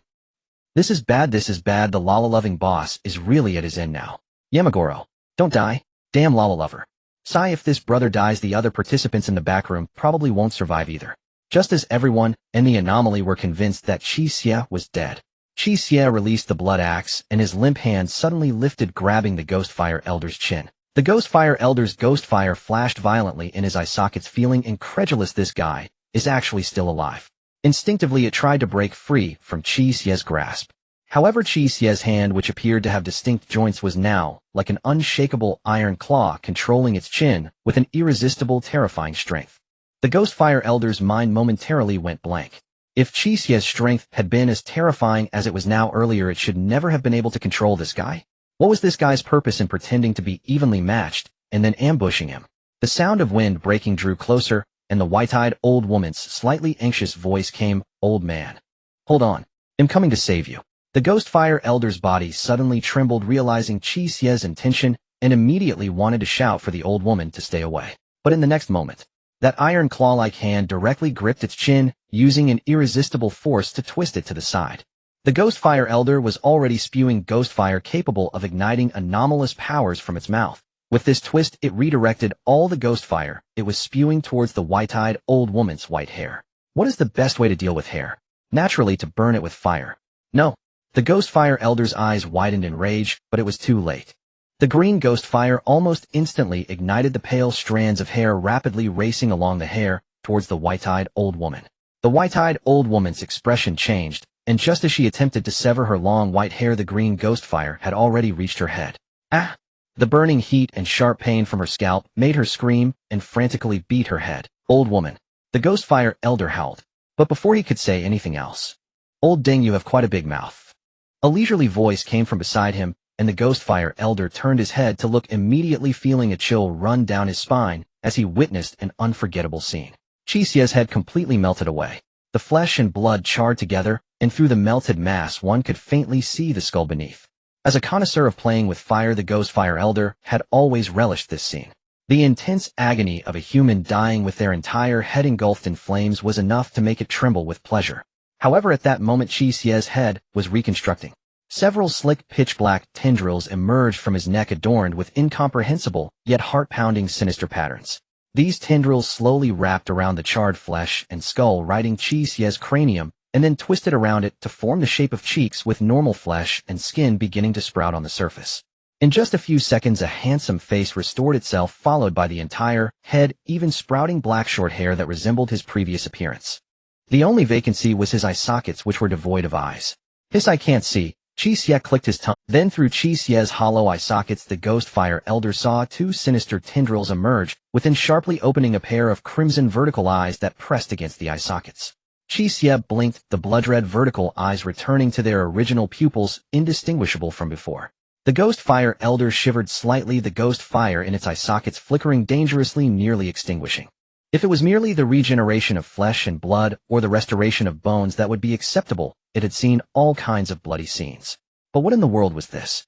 This is bad, this is bad. The Lala-loving boss is really at his end now. Yamagoro, don't die. Damn Lala lover. Sigh, if this brother dies, the other participants in the back room probably won't survive either. Just as everyone and the anomaly were convinced that Qi Xie was dead, Qi Xie released the blood axe and his limp hand suddenly lifted, grabbing the Ghostfire Elder's chin. The Ghostfire Elder's ghostfire flashed violently in his eye sockets, feeling incredulous. This guy is actually still alive. Instinctively, it tried to break free from Qi Xie's grasp. However, Qi Xie's hand, which appeared to have distinct joints, was now like an unshakable iron claw controlling its chin with an irresistible, terrifying strength. The Ghostfire Elder's mind momentarily went blank. If Qi Xie's strength had been as terrifying as it was now earlier, it should never have been able to control this guy. What was this guy's purpose in pretending to be evenly matched and then ambushing him? The sound of wind breaking drew closer, and the white-eyed old woman's slightly anxious voice came, "Old man, hold on. I'm coming to save you." The Ghostfire Elder's body suddenly trembled, realizing Qi Xie's intention, and immediately wanted to shout for the old woman to stay away. But in the next moment, that iron claw-like hand directly gripped its chin, using an irresistible force to twist it to the side. The Ghostfire Elder was already spewing ghostfire capable of igniting anomalous powers from its mouth. With this twist, it redirected all the ghostfire it was spewing towards the white-eyed old woman's white hair. What is the best way to deal with hair? Naturally, to burn it with fire. No. The Ghostfire Elder's eyes widened in rage, but it was too late. The green ghostfire almost instantly ignited the pale strands of hair rapidly racing along the hair towards the white-eyed old woman. The white-eyed old woman's expression changed, and just as she attempted to sever her long white hair, the green ghostfire had already reached her head. Ah! The burning heat and sharp pain from her scalp made her scream and frantically beat her head. "Old woman!" The Ghostfire Elder howled. But before he could say anything else, "Old ding, you have quite a big mouth." A leisurely voice came from beside him, and the Ghostfire Elder turned his head to look, immediately feeling a chill run down his spine as he witnessed an unforgettable scene. Qi Xie's head completely melted away. The flesh and blood charred together, and through the melted mass one could faintly see the skull beneath. As a connoisseur of playing with fire, the Ghostfire Elder had always relished this scene. The intense agony of a human dying with their entire head engulfed in flames was enough to make it tremble with pleasure. However, at that moment Qi Xie's head was reconstructing. Several slick pitch-black tendrils emerged from his neck, adorned with incomprehensible, yet heart-pounding sinister patterns. These tendrils slowly wrapped around the charred flesh and skull, riding Qi Xie's cranium, and then twisted around it to form the shape of cheeks with normal flesh and skin beginning to sprout on the surface. In just a few seconds, a handsome face restored itself, followed by the entire head, even sprouting black short hair that resembled his previous appearance. The only vacancy was his eye sockets, which were devoid of eyes. "This I can't see." Qi Xie clicked his tongue. Then through Qi Xie's hollow eye sockets, the Ghostfire Elder saw 2 sinister tendrils emerge, within sharply opening a pair of crimson vertical eyes that pressed against the eye sockets. Qi Xie blinked, the blood-red vertical eyes returning to their original pupils, indistinguishable from before. The Ghostfire Elder shivered slightly, the ghost fire in its eye sockets flickering dangerously, nearly extinguishing. If it was merely the regeneration of flesh and blood, or the restoration of bones, that would be acceptable. It had seen all kinds of bloody scenes. But what in the world was this?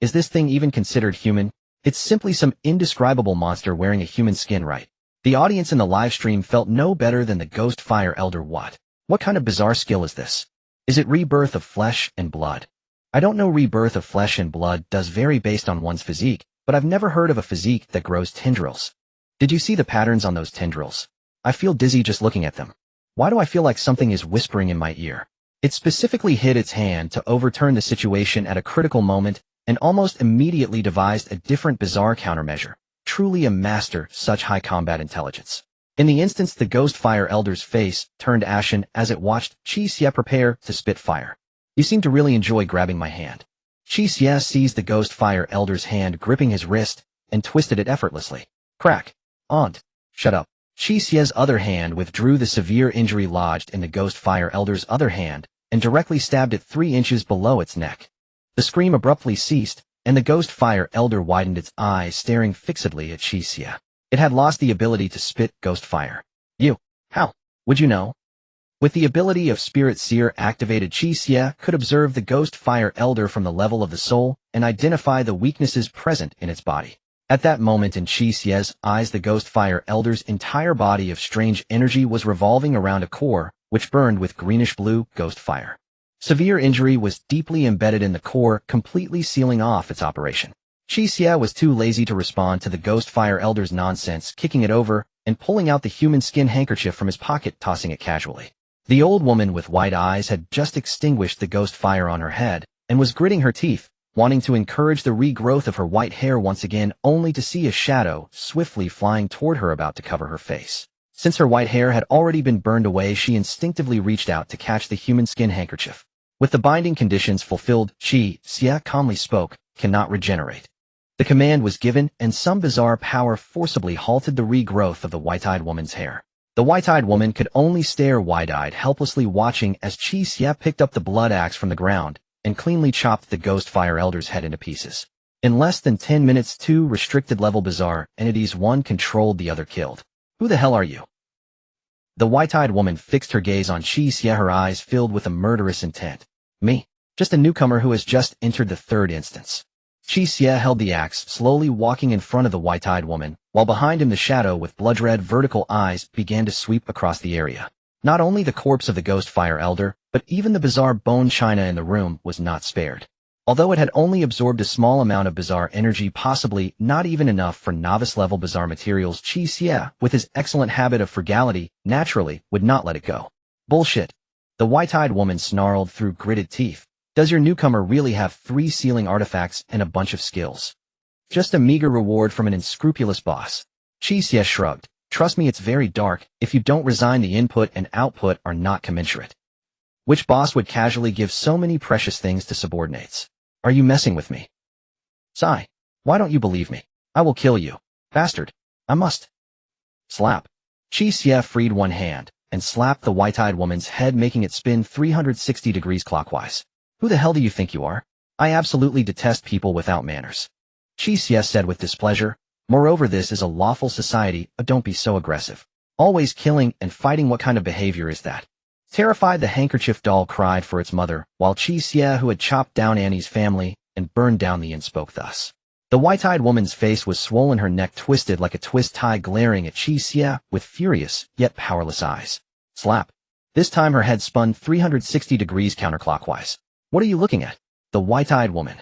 Is this thing even considered human? It's simply some indescribable monster wearing a human skin, right? The audience in the live stream felt no better than the Ghostfire Elder. What kind of bizarre skill is this? Is it rebirth of flesh and blood? I don't know. Rebirth of flesh and blood does vary based on one's physique, but I've never heard of a physique that grows tendrils. Did you see the patterns on those tendrils? I feel dizzy just looking at them. Why do I feel like something is whispering in my ear? It specifically hid its hand to overturn the situation at a critical moment, and almost immediately devised a different bizarre countermeasure. Truly a master, such high combat intelligence. In the instance, the Ghostfire Elder's face turned ashen as it watched Qi Xie prepare to spit fire. "You seem to really enjoy grabbing my hand." Qi Xie seized the Ghostfire Elder's hand, gripping his wrist, and twisted it effortlessly. Crack. "Aunt, shut up." Qi Xie's other hand withdrew the severe injury lodged in the Ghost Fire Elder's other hand and directly stabbed it 3 inches below its neck. The scream abruptly ceased, and the Ghost Fire Elder widened its eyes, staring fixedly at Qi Xie. It had lost the ability to spit ghost fire. You. How? Would you know? With the ability of Spirit Seer activated, Qi Xie could observe the Ghost Fire Elder from the level of the soul and identify the weaknesses present in its body. At that moment in Qi Xie's eyes, the Ghost Fire Elder's entire body of strange energy was revolving around a core, which burned with greenish-blue ghost fire. Severe injury was deeply embedded in the core, completely sealing off its operation. Qi Xie was too lazy to respond to the Ghost Fire Elder's nonsense, kicking it over and pulling out the human skin handkerchief from his pocket, tossing it casually. The old woman with white eyes had just extinguished the ghost fire on her head and was gritting her teeth, wanting to encourage the regrowth of her white hair once again, only to see a shadow swiftly flying toward her about to cover her face. Since her white hair had already been burned away, she instinctively reached out to catch the human skin handkerchief. With the binding conditions fulfilled, Qi Xie calmly spoke, "Cannot regenerate." The command was given, and some bizarre power forcibly halted the regrowth of the white-eyed woman's hair. The white-eyed woman could only stare wide-eyed, helplessly watching as Qi Xie picked up the blood axe from the ground and cleanly chopped the Ghost Fire Elder's head into pieces. In less than 10 minutes, 2 restricted-level bizarre entities, one controlled, the other killed. Who the hell are you? The white-eyed woman fixed her gaze on Qi Xie, her eyes filled with a murderous intent. Me? Just a newcomer who has just entered the 3rd instance. Qi Xie held the axe, slowly walking in front of the white-eyed woman, while behind him the shadow with blood-red vertical eyes began to sweep across the area. Not only the corpse of the Ghost Fire Elder, but even the bizarre bone china in the room was not spared. Although it had only absorbed a small amount of bizarre energy, possibly not even enough for novice-level bizarre materials, Qi Xie, with his excellent habit of frugality, naturally would not let it go. Bullshit. The white-eyed woman snarled through gritted teeth. Does your newcomer really have 3 sealing artifacts and a bunch of skills? Just a meager reward from an unscrupulous boss. Qi Xie shrugged. Trust me, it's very dark. If you don't resign, the input and output are not commensurate. Which boss would casually give so many precious things to subordinates? Are you messing with me? Sigh. Why don't you believe me? I will kill you. Bastard. I must. Slap. Qi Xie freed one hand and slapped the white-eyed woman's head, making it spin 360 degrees clockwise. Who the hell do you think you are? I absolutely detest people without manners. Qi Xie said with displeasure. Moreover, this is a lawful society, don't be so aggressive. Always killing and fighting, what kind of behavior is that? Terrified, the Handkerchief Doll cried for its mother, while Qi Xie, who had chopped down Annie's family and burned down the inn, spoke thus. The white-eyed woman's face was swollen, her neck twisted like a twist tie, glaring at Qi Xie with furious yet powerless eyes. Slap. This time her head spun 360 degrees counterclockwise. What are you looking at? The white-eyed woman.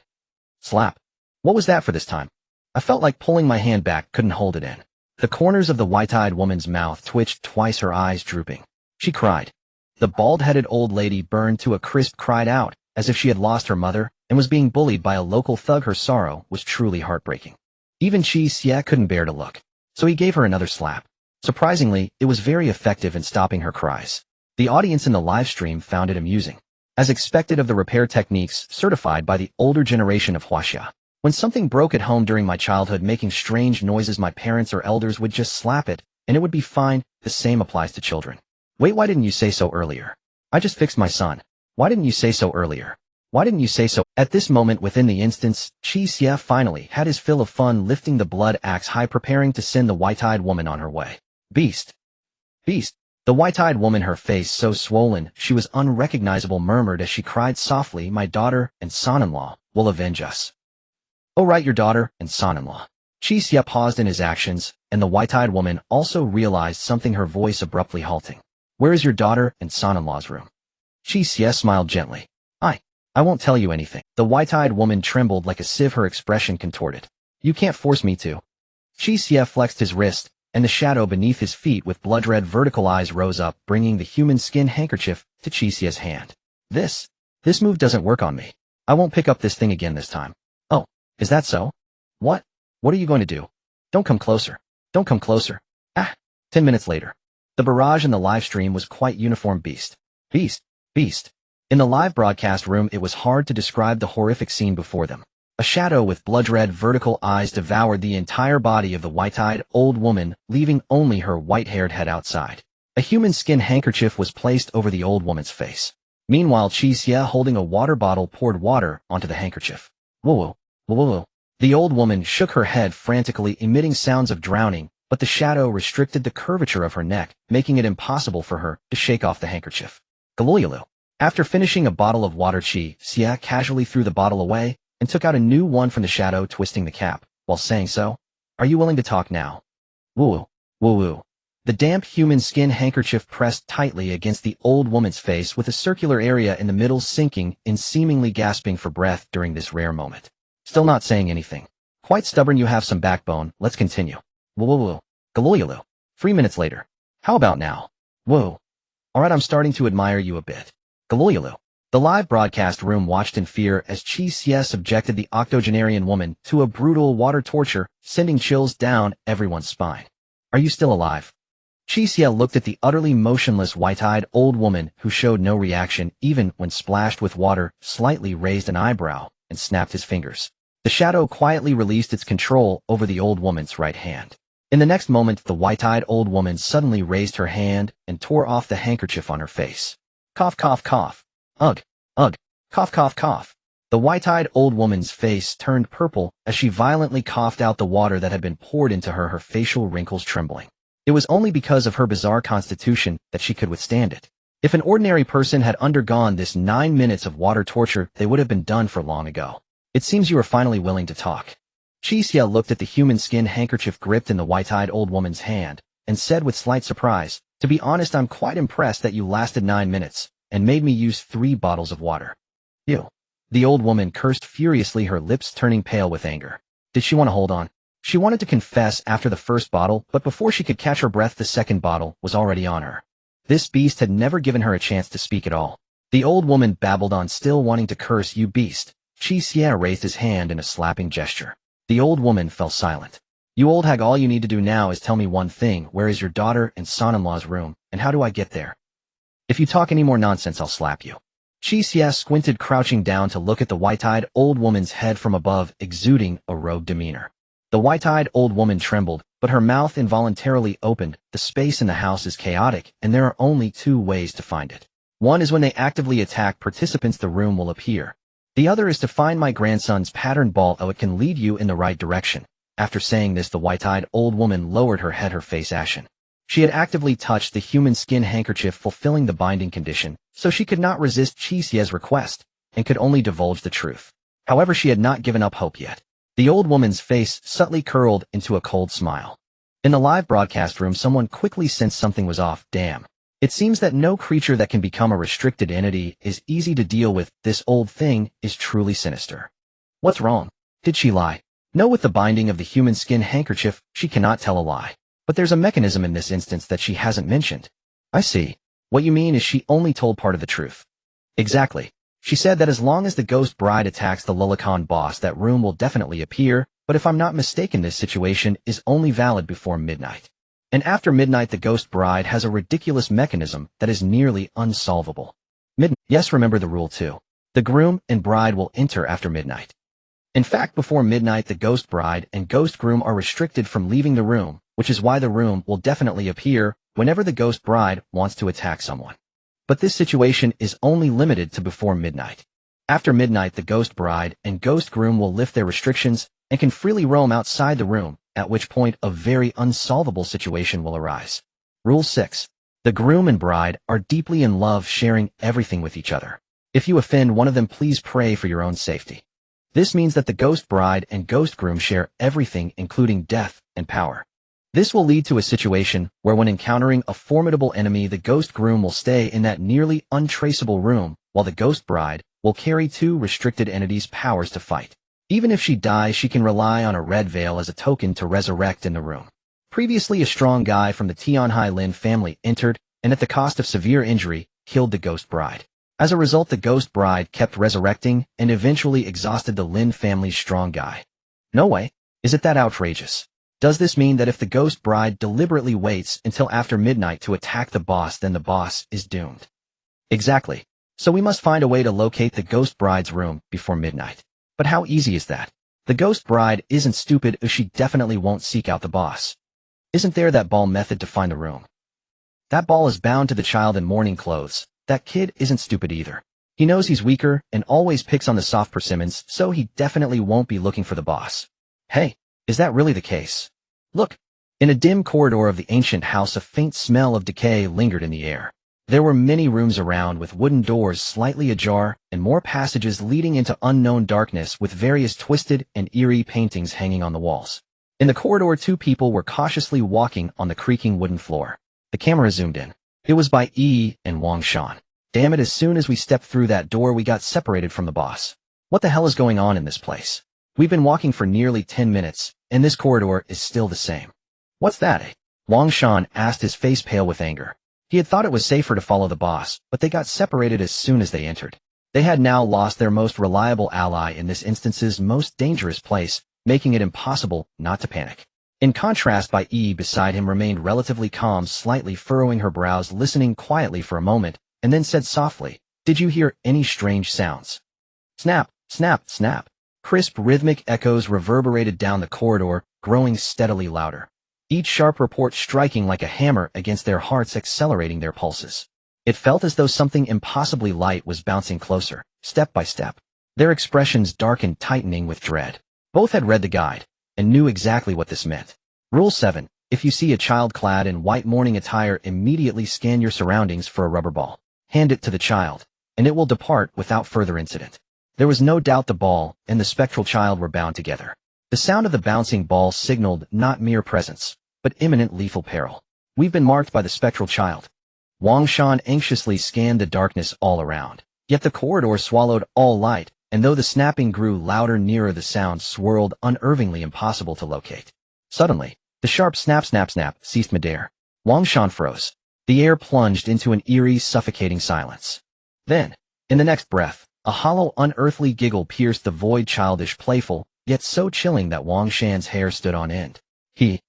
Slap. What was that for this time? I felt like pulling my hand back, couldn't hold it in. The corners of the white-eyed woman's mouth twitched twice, her eyes drooping. She cried. The bald-headed old lady, burned to a crisp, cried out, as if she had lost her mother and was being bullied by a local thug. Her sorrow was truly heartbreaking. Even Qi Xie couldn't bear to look, so he gave her another slap. Surprisingly, it was very effective in stopping her cries. The audience in the live stream found it amusing. As expected of the repair techniques certified by the older generation of Huaxia. When something broke at home during my childhood making strange noises, my parents or elders would just slap it, and it would be fine. The same applies to children. Wait, why didn't you say so earlier? I just fixed my son. Why didn't you say so earlier? Why didn't you say so? At this moment within the instance, Qi Xie finally had his fill of fun, lifting the blood axe high, preparing to send the white-eyed woman on her way. Beast. Beast. The white-eyed woman, her face so swollen she was unrecognizable, murmured as she cried softly, "My daughter and son-in-law will avenge us." Oh right, your daughter and son-in-law. Qi Xie paused in his actions, and the white-eyed woman also realized something, her voice abruptly halting. Where is your daughter and son-in-law's room? Qi Xie smiled gently. I won't tell you anything. The white-eyed woman trembled like a sieve, her expression contorted. You can't force me to. Qi Xie flexed his wrist, and the shadow beneath his feet with blood-red vertical eyes rose up, bringing the human skin handkerchief to Qi Xie's hand. This move doesn't work on me. I won't pick up this thing again this time. Oh, is that so? What? What are you going to do? Don't come closer. Don't come closer. 10 minutes later. The barrage in the live stream was quite uniform. Beast. Beast. Beast. In the live broadcast room, it was hard to describe the horrific scene before them. A shadow with blood-red vertical eyes devoured the entire body of the white-eyed old woman, leaving only her white-haired head outside. A human skin handkerchief was placed over the old woman's face. Meanwhile, Qi Xie, holding a water bottle, poured water onto the handkerchief. Whoa, whoa, whoa. The old woman shook her head frantically, emitting sounds of drowning, but the shadow restricted the curvature of her neck, making it impossible for her to shake off the handkerchief. Galooyalu. After finishing a bottle of water, Qi Xie casually threw the bottle away and took out a new one from the shadow, twisting the cap, while saying, "So, are you willing to talk now?" Woo, woo, woo. The damp human skin handkerchief pressed tightly against the old woman's face, with a circular area in the middle sinking in, seemingly gasping for breath during this rare moment. Still not saying anything. Quite stubborn, you have some backbone, let's continue. Woo, woo, woo. Galooyalu. 3 minutes later. How about now? Woo. Alright, I'm starting to admire you a bit. Galooyalu. The live broadcast room watched in fear as Qi Xie subjected the octogenarian woman to a brutal water torture, sending chills down everyone's spine. Are you still alive? Qi Xie looked at the utterly motionless white-eyed old woman, who showed no reaction even when splashed with water, slightly raised an eyebrow, and snapped his fingers. The shadow quietly released its control over the old woman's right hand. In the next moment, the white-eyed old woman suddenly raised her hand and tore off the handkerchief on her face. Cough, cough, cough. Ugh, ugh, cough, cough, cough. The white-eyed old woman's face turned purple as she violently coughed out the water that had been poured into her, facial wrinkles trembling. It was only because of her bizarre constitution that she could withstand it. If an ordinary person had undergone this 9 minutes of water torture, they would have been done for long ago. It seems you are finally willing to talk. Qi Xie looked at the human skin handkerchief gripped in the white-eyed old woman's hand, and said with slight surprise, "To be honest, I'm quite impressed that you lasted 9 minutes, and made me use 3 bottles of water." Ew. The old woman cursed furiously, her lips turning pale with anger. Did she want to hold on? She wanted to confess after the first bottle, but before she could catch her breath, the second bottle was already on her. This beast had never given her a chance to speak at all. The old woman babbled on, still wanting to curse. "You beast." Qi Xie raised his hand in a slapping gesture. The old woman fell silent. "You old hag, all you need to do now is tell me one thing. Where is your daughter and son-in-law's room, and how do I get there? If you talk any more nonsense, I'll slap you." Qi Xie squinted, crouching down to look at the white-eyed old woman's head from above, exuding a rogue demeanor. The white-eyed old woman trembled, but her mouth involuntarily opened. The space in the house is chaotic, and there are only 2 ways to find it. One is when they actively attack participants, the room will appear. The other is to find my grandson's pattern ball. Oh, it can lead you in the right direction. After saying this, the white-eyed old woman lowered her head, her face ashen. She had actively touched the human skin handkerchief, fulfilling the binding condition, so she could not resist Qi Xie's request, and could only divulge the truth. However, she had not given up hope yet. The old woman's face subtly curled into a cold smile. In the live broadcast room, someone quickly sensed something was off. Damn. It seems that no creature that can become a restricted entity is easy to deal with. This old thing is truly sinister. What's wrong? Did she lie? No, with the binding of the human skin handkerchief, she cannot tell a lie. But there's a mechanism in this instance that she hasn't mentioned. I see. What you mean is she only told part of the truth. Exactly. She said that as long as the ghost bride attacks the Lulakan boss, that room will definitely appear, but if I'm not mistaken, this situation is only valid before midnight. And after midnight, the ghost bride has a ridiculous mechanism that is nearly unsolvable. Yes, remember the rule too. The groom and bride will enter after midnight. In fact, before midnight, the ghost bride and ghost groom are restricted from leaving the room, which is why the room will definitely appear whenever the ghost bride wants to attack someone. But this situation is only limited to before midnight. After midnight, the ghost bride and ghost groom will lift their restrictions and can freely roam outside the room, at which point a very unsolvable situation will arise. Rule 6. The groom and bride are deeply in love, sharing everything with each other. If you offend one of them, please pray for your own safety. This means that the ghost bride and ghost groom share everything, including death and power. This will lead to a situation where, when encountering a formidable enemy, the ghost groom will stay in that nearly untraceable room, while the ghost bride will carry 2 restricted entities' powers to fight. Even if she dies, she can rely on a red veil as a token to resurrect in the room. Previously, a strong guy from the Tianhai Lin family entered, and at the cost of severe injury, killed the ghost bride. As a result, the ghost bride kept resurrecting and eventually exhausted the Lin family's strong guy. No way. Is it that outrageous? Does this mean that if the ghost bride deliberately waits until after midnight to attack the boss, then the boss is doomed? Exactly. So we must find a way to locate the ghost bride's room before midnight. But how easy is that? The ghost bride isn't stupid, or she definitely won't seek out the boss. Isn't there that ball method to find the room? That ball is bound to the child in mourning clothes. That kid isn't stupid either. He knows he's weaker and always picks on the soft persimmons, so he definitely won't be looking for the boss. Hey, is that really the case? Look. In a dim corridor of the ancient house, a faint smell of decay lingered in the air. There were many rooms around with wooden doors slightly ajar and more passages leading into unknown darkness with various twisted and eerie paintings hanging on the walls. In the corridor, two people were cautiously walking on the creaking wooden floor. The camera zoomed in. It was by Yi and Wang Shan. Damn it, as soon as we stepped through that door we got separated from the boss. What the hell is going on in this place? We've been walking for nearly 10 minutes, and this corridor is still the same. What's that, eh? Wang Shan asked, his face pale with anger. He had thought it was safer to follow the boss, but they got separated as soon as they entered. They had now lost their most reliable ally in this instance's most dangerous place, making it impossible not to panic. In contrast, Bai Yi beside him remained relatively calm, slightly furrowing her brows, listening quietly for a moment, and then said softly, "Did you hear any strange sounds?" Snap, snap, snap. Crisp rhythmic echoes reverberated down the corridor, growing steadily louder. Each sharp report striking like a hammer against their hearts, accelerating their pulses. It felt as though something impossibly light was bouncing closer, step by step. Their expressions darkened, tightening with dread. Both had read the guide, and knew exactly what this meant. Rule 7. If you see a child clad in white mourning attire, immediately scan your surroundings for a rubber ball. Hand it to the child, and it will depart without further incident. There was no doubt the ball and the spectral child were bound together. The sound of the bouncing ball signaled not mere presence, but imminent lethal peril. We've been marked by the spectral child. Wang Shan anxiously scanned the darkness all around. Yet the corridor swallowed all light, and though the snapping grew louder nearer, the sound swirled, unnervingly impossible to locate. Suddenly, the sharp snap snap snap ceased midair. Wang Shan froze. The air plunged into an eerie, suffocating silence. Then, in the next breath, a hollow, unearthly giggle pierced the void, childish, playful, yet so chilling that Wang Shan's hair stood on end. He,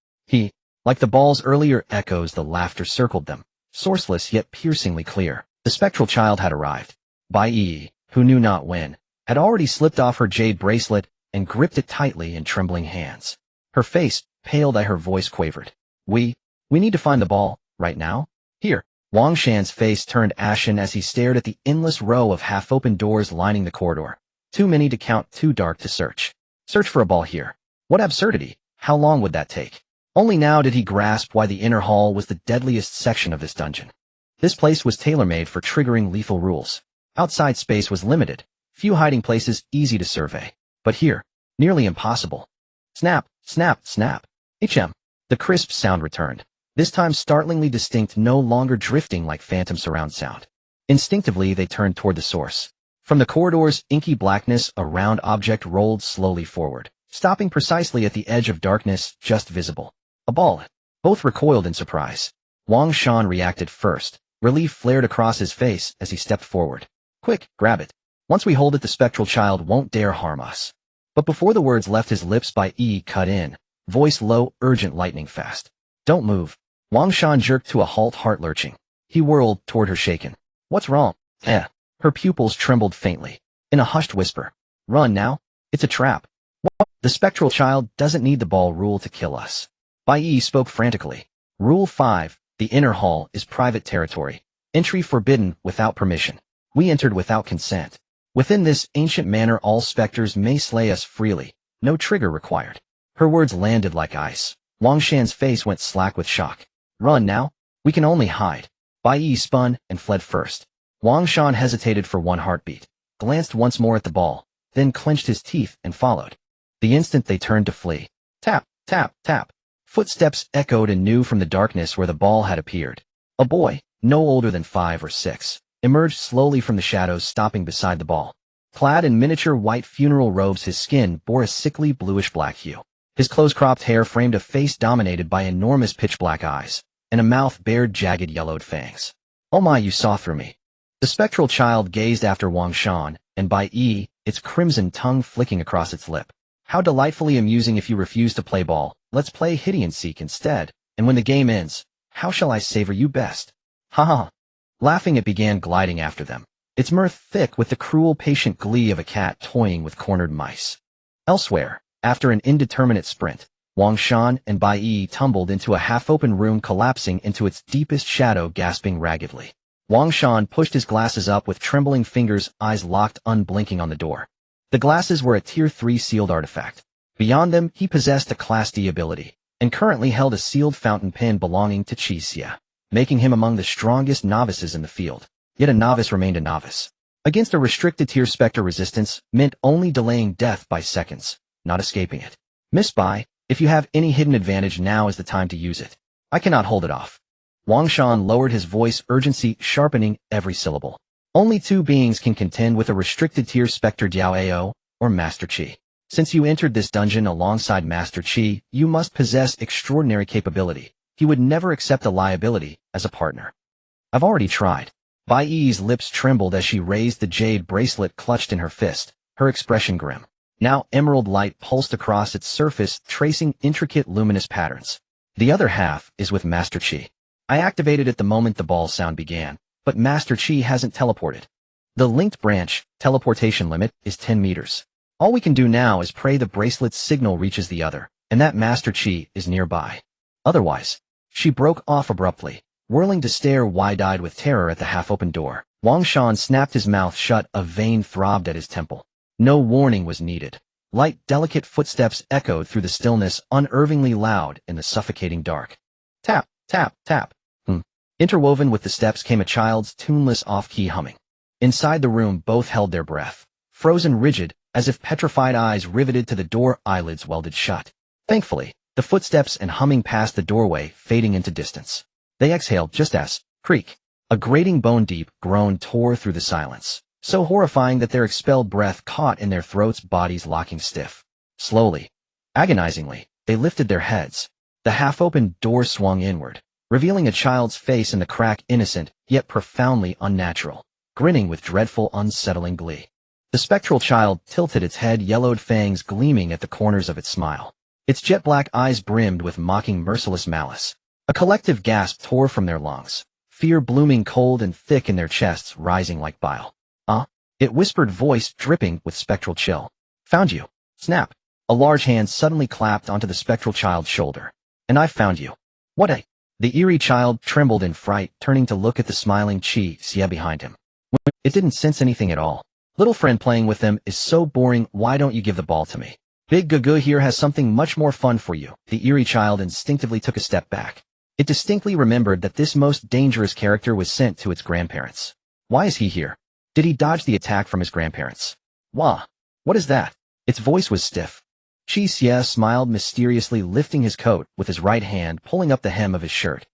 like the ball's earlier echoes, the laughter circled them, sourceless yet piercingly clear. The spectral child had arrived. Bai Yi, who knew not when, had already slipped off her jade bracelet and gripped it tightly in trembling hands. Her face paled as her voice quavered. We need to find the ball, right now? Here. Wang Shan's face turned ashen as he stared at the endless row of half-open doors lining the corridor. Too many to count, too dark to search. Search for a ball here. What absurdity! How long would that take? Only now did he grasp why the inner hall was the deadliest section of this dungeon. This place was tailor-made for triggering lethal rules. Outside space was limited, few hiding places easy to survey. But here, nearly impossible. Snap, snap, snap. The crisp sound returned. This time startlingly distinct, no longer drifting like phantom surround sound. Instinctively they turned toward the source. From the corridor's inky blackness, a round object rolled slowly forward, stopping precisely at the edge of darkness, just visible. A ball. Both recoiled in surprise. Wang Shan reacted first. Relief flared across his face as he stepped forward. Quick, grab it. Once we hold it, the spectral child won't dare harm us. But before the words left his lips, Bai Yi cut in, voice low, urgent, lightning fast. Don't move. Wang Shan jerked to a halt, heart lurching. He whirled toward her, shaken. What's wrong? Her pupils trembled faintly. In a hushed whisper. Run now. It's a trap. What? The spectral child doesn't need the ball rule to kill us. Bai Yi spoke frantically. Rule 5. The inner hall is private territory. Entry forbidden without permission. We entered without consent. Within this ancient manor all specters may slay us freely. No trigger required. Her words landed like ice. Wang Shan's face went slack with shock. Run now? We can only hide. Bai Yi spun and fled first. Wang Shan hesitated for one heartbeat, glanced once more at the ball, then clenched his teeth and followed. The instant they turned to flee. Tap, tap, tap. Footsteps echoed anew from the darkness where the ball had appeared. A boy, no older than 5 or 6, emerged slowly from the shadows, stopping beside the ball. Clad in miniature white funeral robes, his skin bore a sickly bluish-black hue. His close-cropped hair framed a face dominated by enormous pitch-black eyes, and a mouth bared jagged yellowed fangs. Oh my, you saw through me. The spectral child gazed after Wang Shan, and Bai Yi, its crimson tongue flicking across its lip. How delightfully amusing. If you refuse to play ball, let's play hide and seek instead, and when the game ends, how shall I savor you best? Ha ha. Laughing, it began gliding after them. its mirth thick with the cruel patient glee of a cat toying with cornered mice. Elsewhere, after an indeterminate sprint, Wang Shan and Bai Yi tumbled into a half-open room collapsing into its deepest shadow gasping raggedly. Wang Shan pushed his glasses up with trembling fingers, eyes locked unblinking on the door. The glasses were a Tier 3 sealed artifact. Beyond them, he possessed a Class D ability, and currently held a sealed fountain pen belonging to Qi Xie, making him among the strongest novices in the field. Yet a novice remained a novice. Against a restricted tier specter resistance meant only delaying death by seconds, not escaping it. Miss Bai, if you have any hidden advantage, now is the time to use it. I cannot hold it off. Wang Shan lowered his voice, urgency sharpening every syllable. Only two beings can contend with a restricted tier specter, Diao Ao, or Master Qi. Since you entered this dungeon alongside Master Qi, you must possess extraordinary capability. He would never accept a liability as a partner. I've already tried. Bai Yi's lips trembled as she raised the jade bracelet clutched in her fist, her expression grim. Now emerald light pulsed across its surface, tracing intricate luminous patterns. The other half is with Master Qi. I activated it the moment the ball sound began, but Master Qi hasn't teleported. The linked branch, teleportation limit, is 10 meters. All we can do now is pray the bracelet's signal reaches the other, and that Master Qi is nearby. Otherwise, she broke off abruptly, whirling to stare wide-eyed with terror at the half-open door. Wang Shan snapped his mouth shut, a vein throbbed at his temple. No warning was needed. Light, delicate footsteps echoed through the stillness, unnervingly loud in the suffocating dark. Tap, tap, tap. Interwoven with the steps came a child's tuneless off-key humming. Inside the room, both held their breath, frozen rigid, as if petrified, eyes riveted to the door, eyelids welded shut. Thankfully, the footsteps and humming passed the doorway, fading into distance. They exhaled just as, creak, a grating bone-deep groan tore through the silence, so horrifying that their expelled breath caught in their throats, bodies locking stiff. Slowly, agonizingly, they lifted their heads. The half-opened door swung inward, revealing a child's face in the crack, innocent, yet profoundly unnatural, grinning with dreadful, unsettling glee. The spectral child tilted its head, yellowed fangs gleaming at the corners of its smile. Its jet-black eyes brimmed with mocking, merciless malice. A collective gasp tore from their lungs, fear blooming cold and thick in their chests, rising like bile. It whispered, voice dripping with spectral chill. Found you. Snap. A large hand suddenly clapped onto the spectral child's shoulder. And I found you. What a... The eerie child trembled in fright, turning to look at the smiling Qi Xie behind him. It didn't sense anything at all. Little friend, playing with them is so boring, why don't you give the ball to me? Big Gugu here has something much more fun for you. The eerie child instinctively took a step back. It distinctly remembered that this most dangerous character was sent to its grandparents. Why is he here? Did he dodge the attack from his grandparents? Wah! What is that? Its voice was stiff. Qi Xie smiled mysteriously, lifting his coat with his right hand, pulling up the hem of his shirt.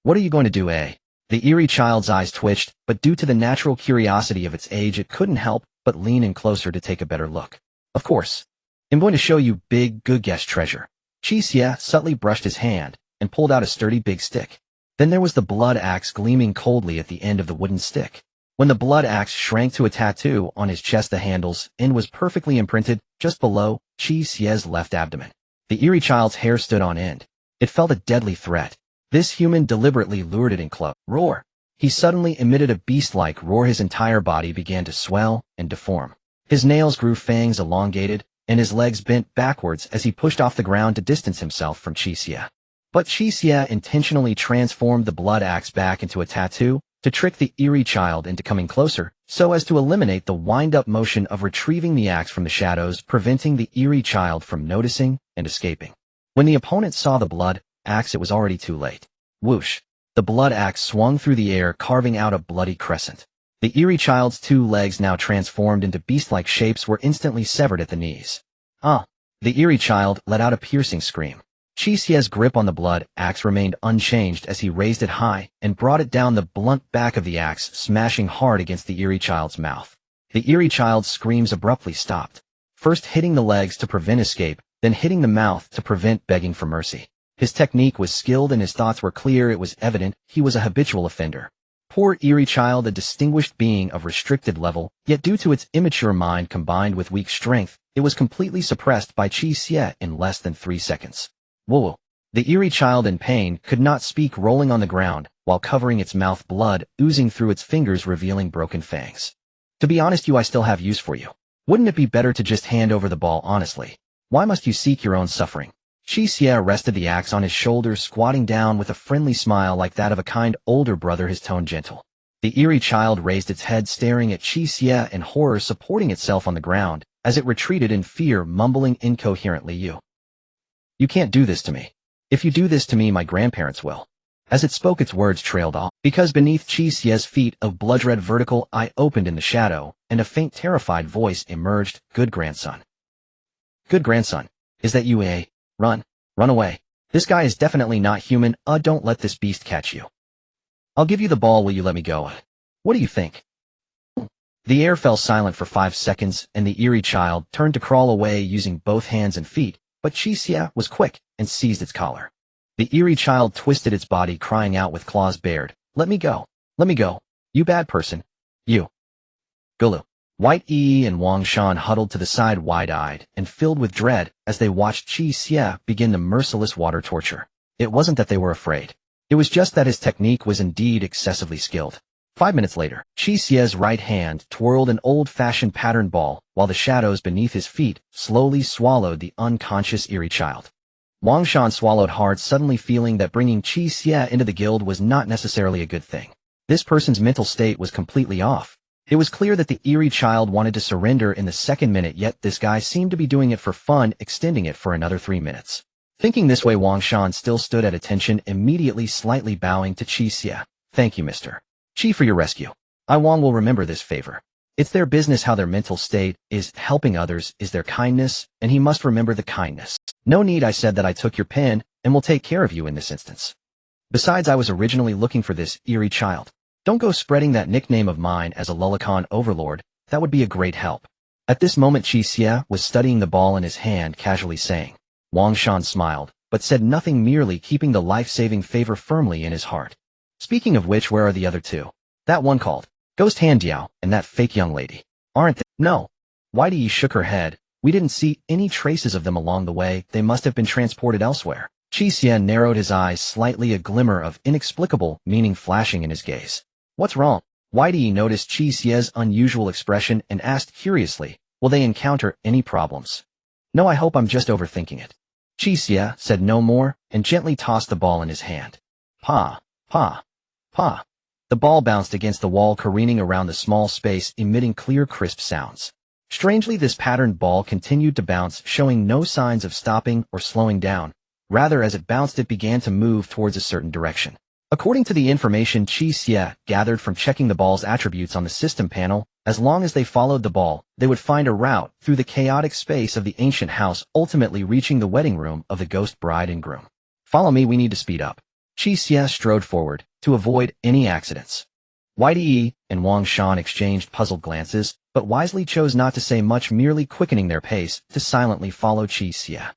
What are you going to do, eh? The eerie child's eyes twitched, but due to the natural curiosity of its age, it couldn't help but lean in closer to take a better look. Of course. I'm going to show you big Gugesh treasure. Qi Xie subtly brushed his hand and pulled out a sturdy big stick. Then there was the blood axe gleaming coldly at the end of the wooden stick. When the blood axe shrank to a tattoo on his chest, the handle's end was perfectly imprinted just below Qi Xie's left abdomen. The eerie child's hair stood on end. It felt a deadly threat. This human deliberately lured it in close. Roar! He suddenly emitted a beast-like roar. His entire body began to swell and deform. His nails grew, fangs elongated, and his legs bent backwards as he pushed off the ground to distance himself from Qi Xie. But Qi Xie intentionally transformed the blood axe back into a tattoo to trick the eerie child into coming closer, so as to eliminate the wind-up motion of retrieving the axe from the shadows, preventing the eerie child from noticing and escaping. When the opponent saw the blood axe, it was already too late. Whoosh! The blood axe swung through the air, carving out a bloody crescent. The eerie child's two legs, now transformed into beast-like shapes, were instantly severed at the knees. The eerie child let out a piercing scream. Qi Xie's grip on the blood axe remained unchanged as he raised it high and brought it down, the blunt back of the axe smashing hard against the eerie child's mouth. The eerie child's screams abruptly stopped, first hitting the legs to prevent escape, then hitting the mouth to prevent begging for mercy. His technique was skilled and his thoughts were clear. It was evident he was a habitual offender. Poor eerie child, a distinguished being of restricted level, yet due to its immature mind combined with weak strength, it was completely suppressed by Qi Xie in less than 3 seconds. Whoa! The eerie child, in pain, could not speak, rolling on the ground, while covering its mouth, blood oozing through its fingers revealing broken fangs. To be honest, I still have use for you. Wouldn't it be better to just hand over the ball honestly? Why must you seek your own suffering? Qi Xie rested the axe on his shoulder, squatting down with a friendly smile like that of a kind older brother, his tone gentle. The eerie child raised its head, staring at Qi Xie in horror, supporting itself on the ground as it retreated in fear, mumbling incoherently, You can't do this to me. If you do this to me, my grandparents will." As it spoke, its words trailed off, because beneath Qi Xie's feet a blood-red vertical eye opened in the shadow, and a faint terrified voice emerged. "Good grandson. Good grandson. Is that you, eh? Run. Run away. This guy is definitely not human. Don't let this beast catch you. I'll give you the ball. Will you let me go? What do you think?" The air fell silent for 5 seconds, and the eerie child turned to crawl away using both hands and feet, but Qi Xie was quick and seized its collar. The eerie child twisted its body, crying out with claws bared, "Let me go. Let me go. You bad person. You." Gulu. White Yi and Wang Shan huddled to the side, wide-eyed and filled with dread as they watched Qi Xie begin the merciless water torture. It wasn't that they were afraid. It was just that his technique was indeed excessively skilled. 5 minutes later, Qi Xie's right hand twirled an old-fashioned patterned ball, while the shadows beneath his feet slowly swallowed the unconscious eerie child. Wang Shan swallowed hard, suddenly feeling that bringing Qi Xie into the guild was not necessarily a good thing. This person's mental state was completely off. It was clear that the eerie child wanted to surrender in the second minute, yet this guy seemed to be doing it for fun, extending it for another 3 minutes. Thinking this way, Wang Shan still stood at attention, immediately slightly bowing to Qi Xie. "Thank you, Mr. Qi, for your rescue. Wang will remember this favor. It's their business how their mental state is. Helping others is their kindness, and he must remember the kindness. No need, I said that I took your pen and will take care of you in this instance. Besides, I was originally looking for this eerie child. Don't go spreading that nickname of mine as a Lulakan overlord. That would be a great help." At this moment, Qi Xie was studying the ball in his hand, casually saying. Wang Shan smiled, but said nothing, merely keeping the life-saving favor firmly in his heart. "Speaking of which, where are the other two? That one called Ghost Hand Diao and that fake young lady. Aren't they?" "No." Whitey shook her head. "We didn't see any traces of them along the way. They must have been transported elsewhere." Qi Xie narrowed his eyes slightly, a glimmer of inexplicable meaning flashing in his gaze. "What's wrong?" Whitey noticed Qi Xie's unusual expression and asked curiously, "Will they encounter any problems?" "No, I hope I'm just overthinking it." Qi Xie said no more and gently tossed the ball in his hand. Pa, pa, pa. The ball bounced against the wall, careening around the small space, emitting clear, crisp sounds. Strangely, this patterned ball continued to bounce, showing no signs of stopping or slowing down. Rather, as it bounced, it began to move towards a certain direction. According to the information Qi Xie gathered from checking the ball's attributes on the system panel, as long as they followed the ball, they would find a route through the chaotic space of the ancient house, ultimately reaching the wedding room of the ghost bride and groom. "Follow me, we need to speed up." Qi Xie strode forward to avoid any accidents. Whitey and Wang Shan exchanged puzzled glances, but wisely chose not to say much, merely quickening their pace to silently follow Qi Xie.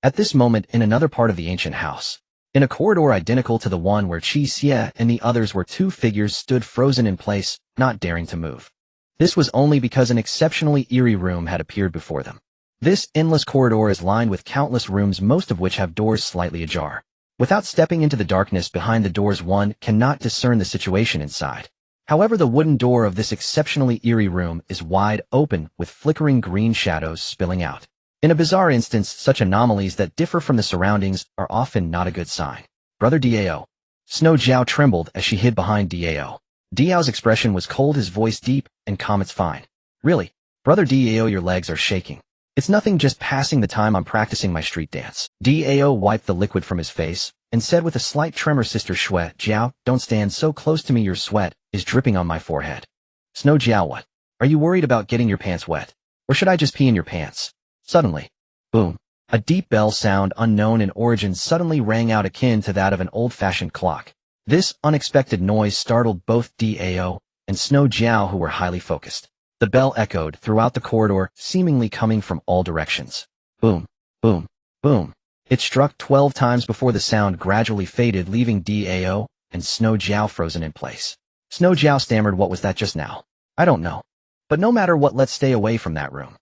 At this moment, in another part of the ancient house, in a corridor identical to the one where Qi Xie and the others were, 2 figures stood frozen in place, not daring to move. This was only because an exceptionally eerie room had appeared before them. This endless corridor is lined with countless rooms, most of which have doors slightly ajar. Without stepping into the darkness behind the doors, one cannot discern the situation inside. However, the wooden door of this exceptionally eerie room is wide open, with flickering green shadows spilling out. In a bizarre instance, such anomalies that differ from the surroundings are often not a good sign. "Brother Dao." Snow Jiao trembled as she hid behind Dao. Dao's expression was cold, his voice deep and calm. "It's fine. Really, Brother Dao, your legs are shaking. It's nothing, just passing the time. I'm practicing my street dance." Dao wiped the liquid from his face and said with a slight tremor, "Sister Shui Jiao, don't stand so close to me. Your sweat is dripping on my forehead." "Snow Jiao, what? Are you worried about getting your pants wet? Or should I just pee in your pants?" Suddenly, boom, a deep bell sound unknown in origin suddenly rang out, akin to that of an old-fashioned clock. This unexpected noise startled both Dao and Snow Jiao, who were highly focused. The bell echoed throughout the corridor, seemingly coming from all directions. Boom, boom, boom. It struck 12 times before the sound gradually faded, leaving Dao and Snow Jiao frozen in place. Snow Jiao stammered, "What was that just now?" "I don't know. But no matter what, let's stay away from that room."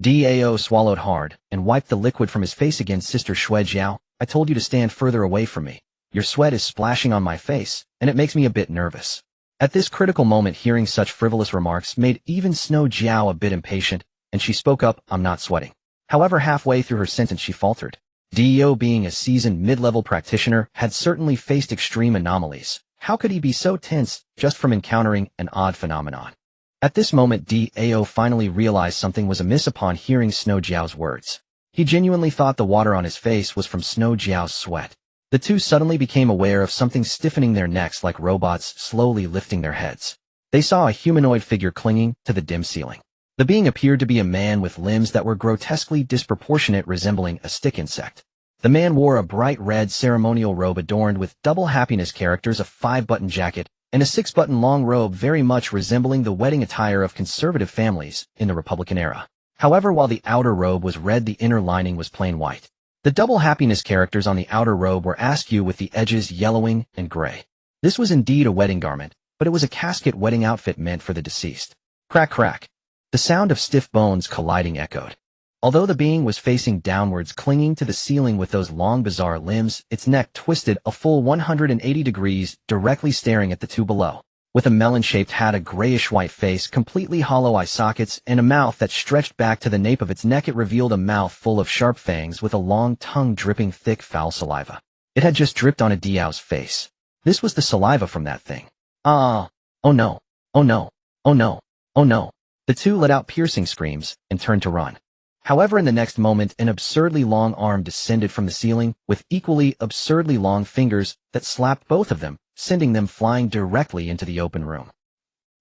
Dao swallowed hard and wiped the liquid from his face again. "Sister Shui Jiao, I told you to stand further away from me. Your sweat is splashing on my face, and it makes me a bit nervous. At this critical moment, hearing such frivolous remarks made even Snow Jiao a bit impatient, and she spoke up, I'm not sweating. However, halfway through her sentence she faltered. Dio, being a seasoned mid-level practitioner, had certainly faced extreme anomalies. How could he be so tense just from encountering an odd phenomenon? At this moment, Dio finally realized something was amiss upon hearing Snow Jiao's words. He genuinely thought the water on his face was from Snow Jiao's sweat. The two suddenly became aware of something stiffening their necks like robots slowly lifting their heads. They saw a humanoid figure clinging to the dim ceiling. The being appeared to be a man with limbs that were grotesquely disproportionate, resembling a stick insect. The man wore a bright red ceremonial robe adorned with double happiness characters, a 5-button jacket, and a 6-button long robe, very much resembling the wedding attire of conservative families in the Republican era. However, while the outer robe was red, the inner lining was plain white. The double happiness characters on the outer robe were askew with the edges yellowing and gray. This was indeed a wedding garment, but it was a casket wedding outfit meant for the deceased. Crack, crack. The sound of stiff bones colliding echoed. Although the being was facing downwards, clinging to the ceiling with those long bizarre limbs, its neck twisted a full 180 degrees, directly staring at the two below. With a melon-shaped hat, a grayish-white face, completely hollow eye sockets, and a mouth that stretched back to the nape of its neck, it revealed a mouth full of sharp fangs with a long tongue dripping thick, foul saliva. It had just dripped on Diao's face. This was the saliva from that thing. Ah! Oh no! Oh no! Oh no! Oh no! The two let out piercing screams and turned to run. However, in the next moment, an absurdly long arm descended from the ceiling, with equally absurdly long fingers that slapped both of them, sending them flying directly into the open room.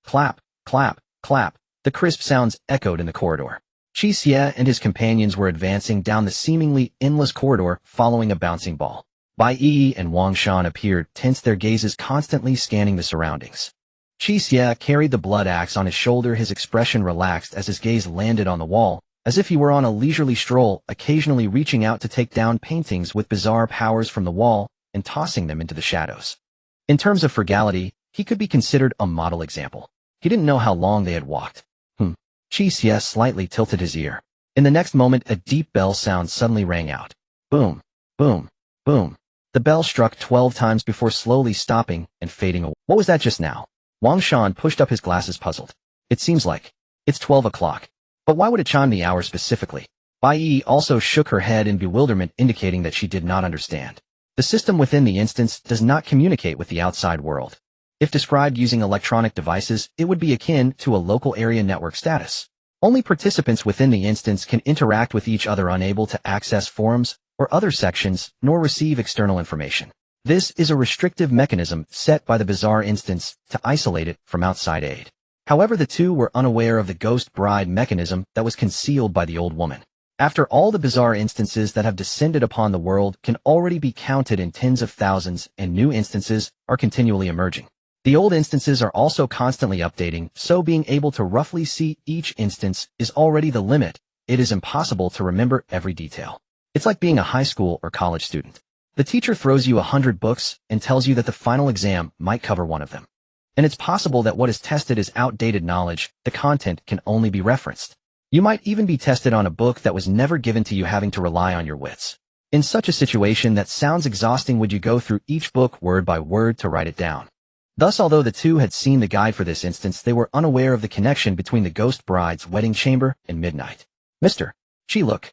Clap, clap, clap. The crisp sounds echoed in the corridor. Qi Xie and his companions were advancing down the seemingly endless corridor, following a bouncing ball. Bai Yi and Wang Shan appeared, tense, their gazes constantly scanning the surroundings. Qi Xie carried the blood axe on his shoulder, his expression relaxed as his gaze landed on the wall, as if he were on a leisurely stroll, occasionally reaching out to take down paintings with bizarre powers from the wall and tossing them into the shadows. In terms of frugality, he could be considered a model example. He didn't know how long they had walked. Qi Xie slightly tilted his ear. In the next moment, a deep bell sound suddenly rang out. Boom, boom, boom. The bell struck 12 times before slowly stopping and fading away. What was that just now? Wang Shan pushed up his glasses, puzzled. It seems like it's 12 o'clock. But why would it chime the hour specifically? Bai Yi also shook her head in bewilderment, indicating that she did not understand. The system within the instance does not communicate with the outside world. If described using electronic devices, it would be akin to a local area network status. Only participants within the instance can interact with each other, unable to access forums or other sections, nor receive external information. This is a restrictive mechanism set by the bizarre instance to isolate it from outside aid. However, the two were unaware of the ghost bride mechanism that was concealed by the old woman. After all, the bizarre instances that have descended upon the world can already be counted in tens of thousands, and new instances are continually emerging. The old instances are also constantly updating, so being able to roughly see each instance is already the limit. It is impossible to remember every detail. It's like being a high school or college student. The teacher throws you 100 books and tells you that the final exam might cover one of them. And it's possible that what is tested is outdated knowledge. The content can only be referenced. You might even be tested on a book that was never given to you, having to rely on your wits. In such a situation that sounds exhausting, would you go through each book word by word to write it down? Thus, although the two had seen the guide for this instance, they were unaware of the connection between the ghost bride's wedding chamber and midnight. Mr. Qi, look.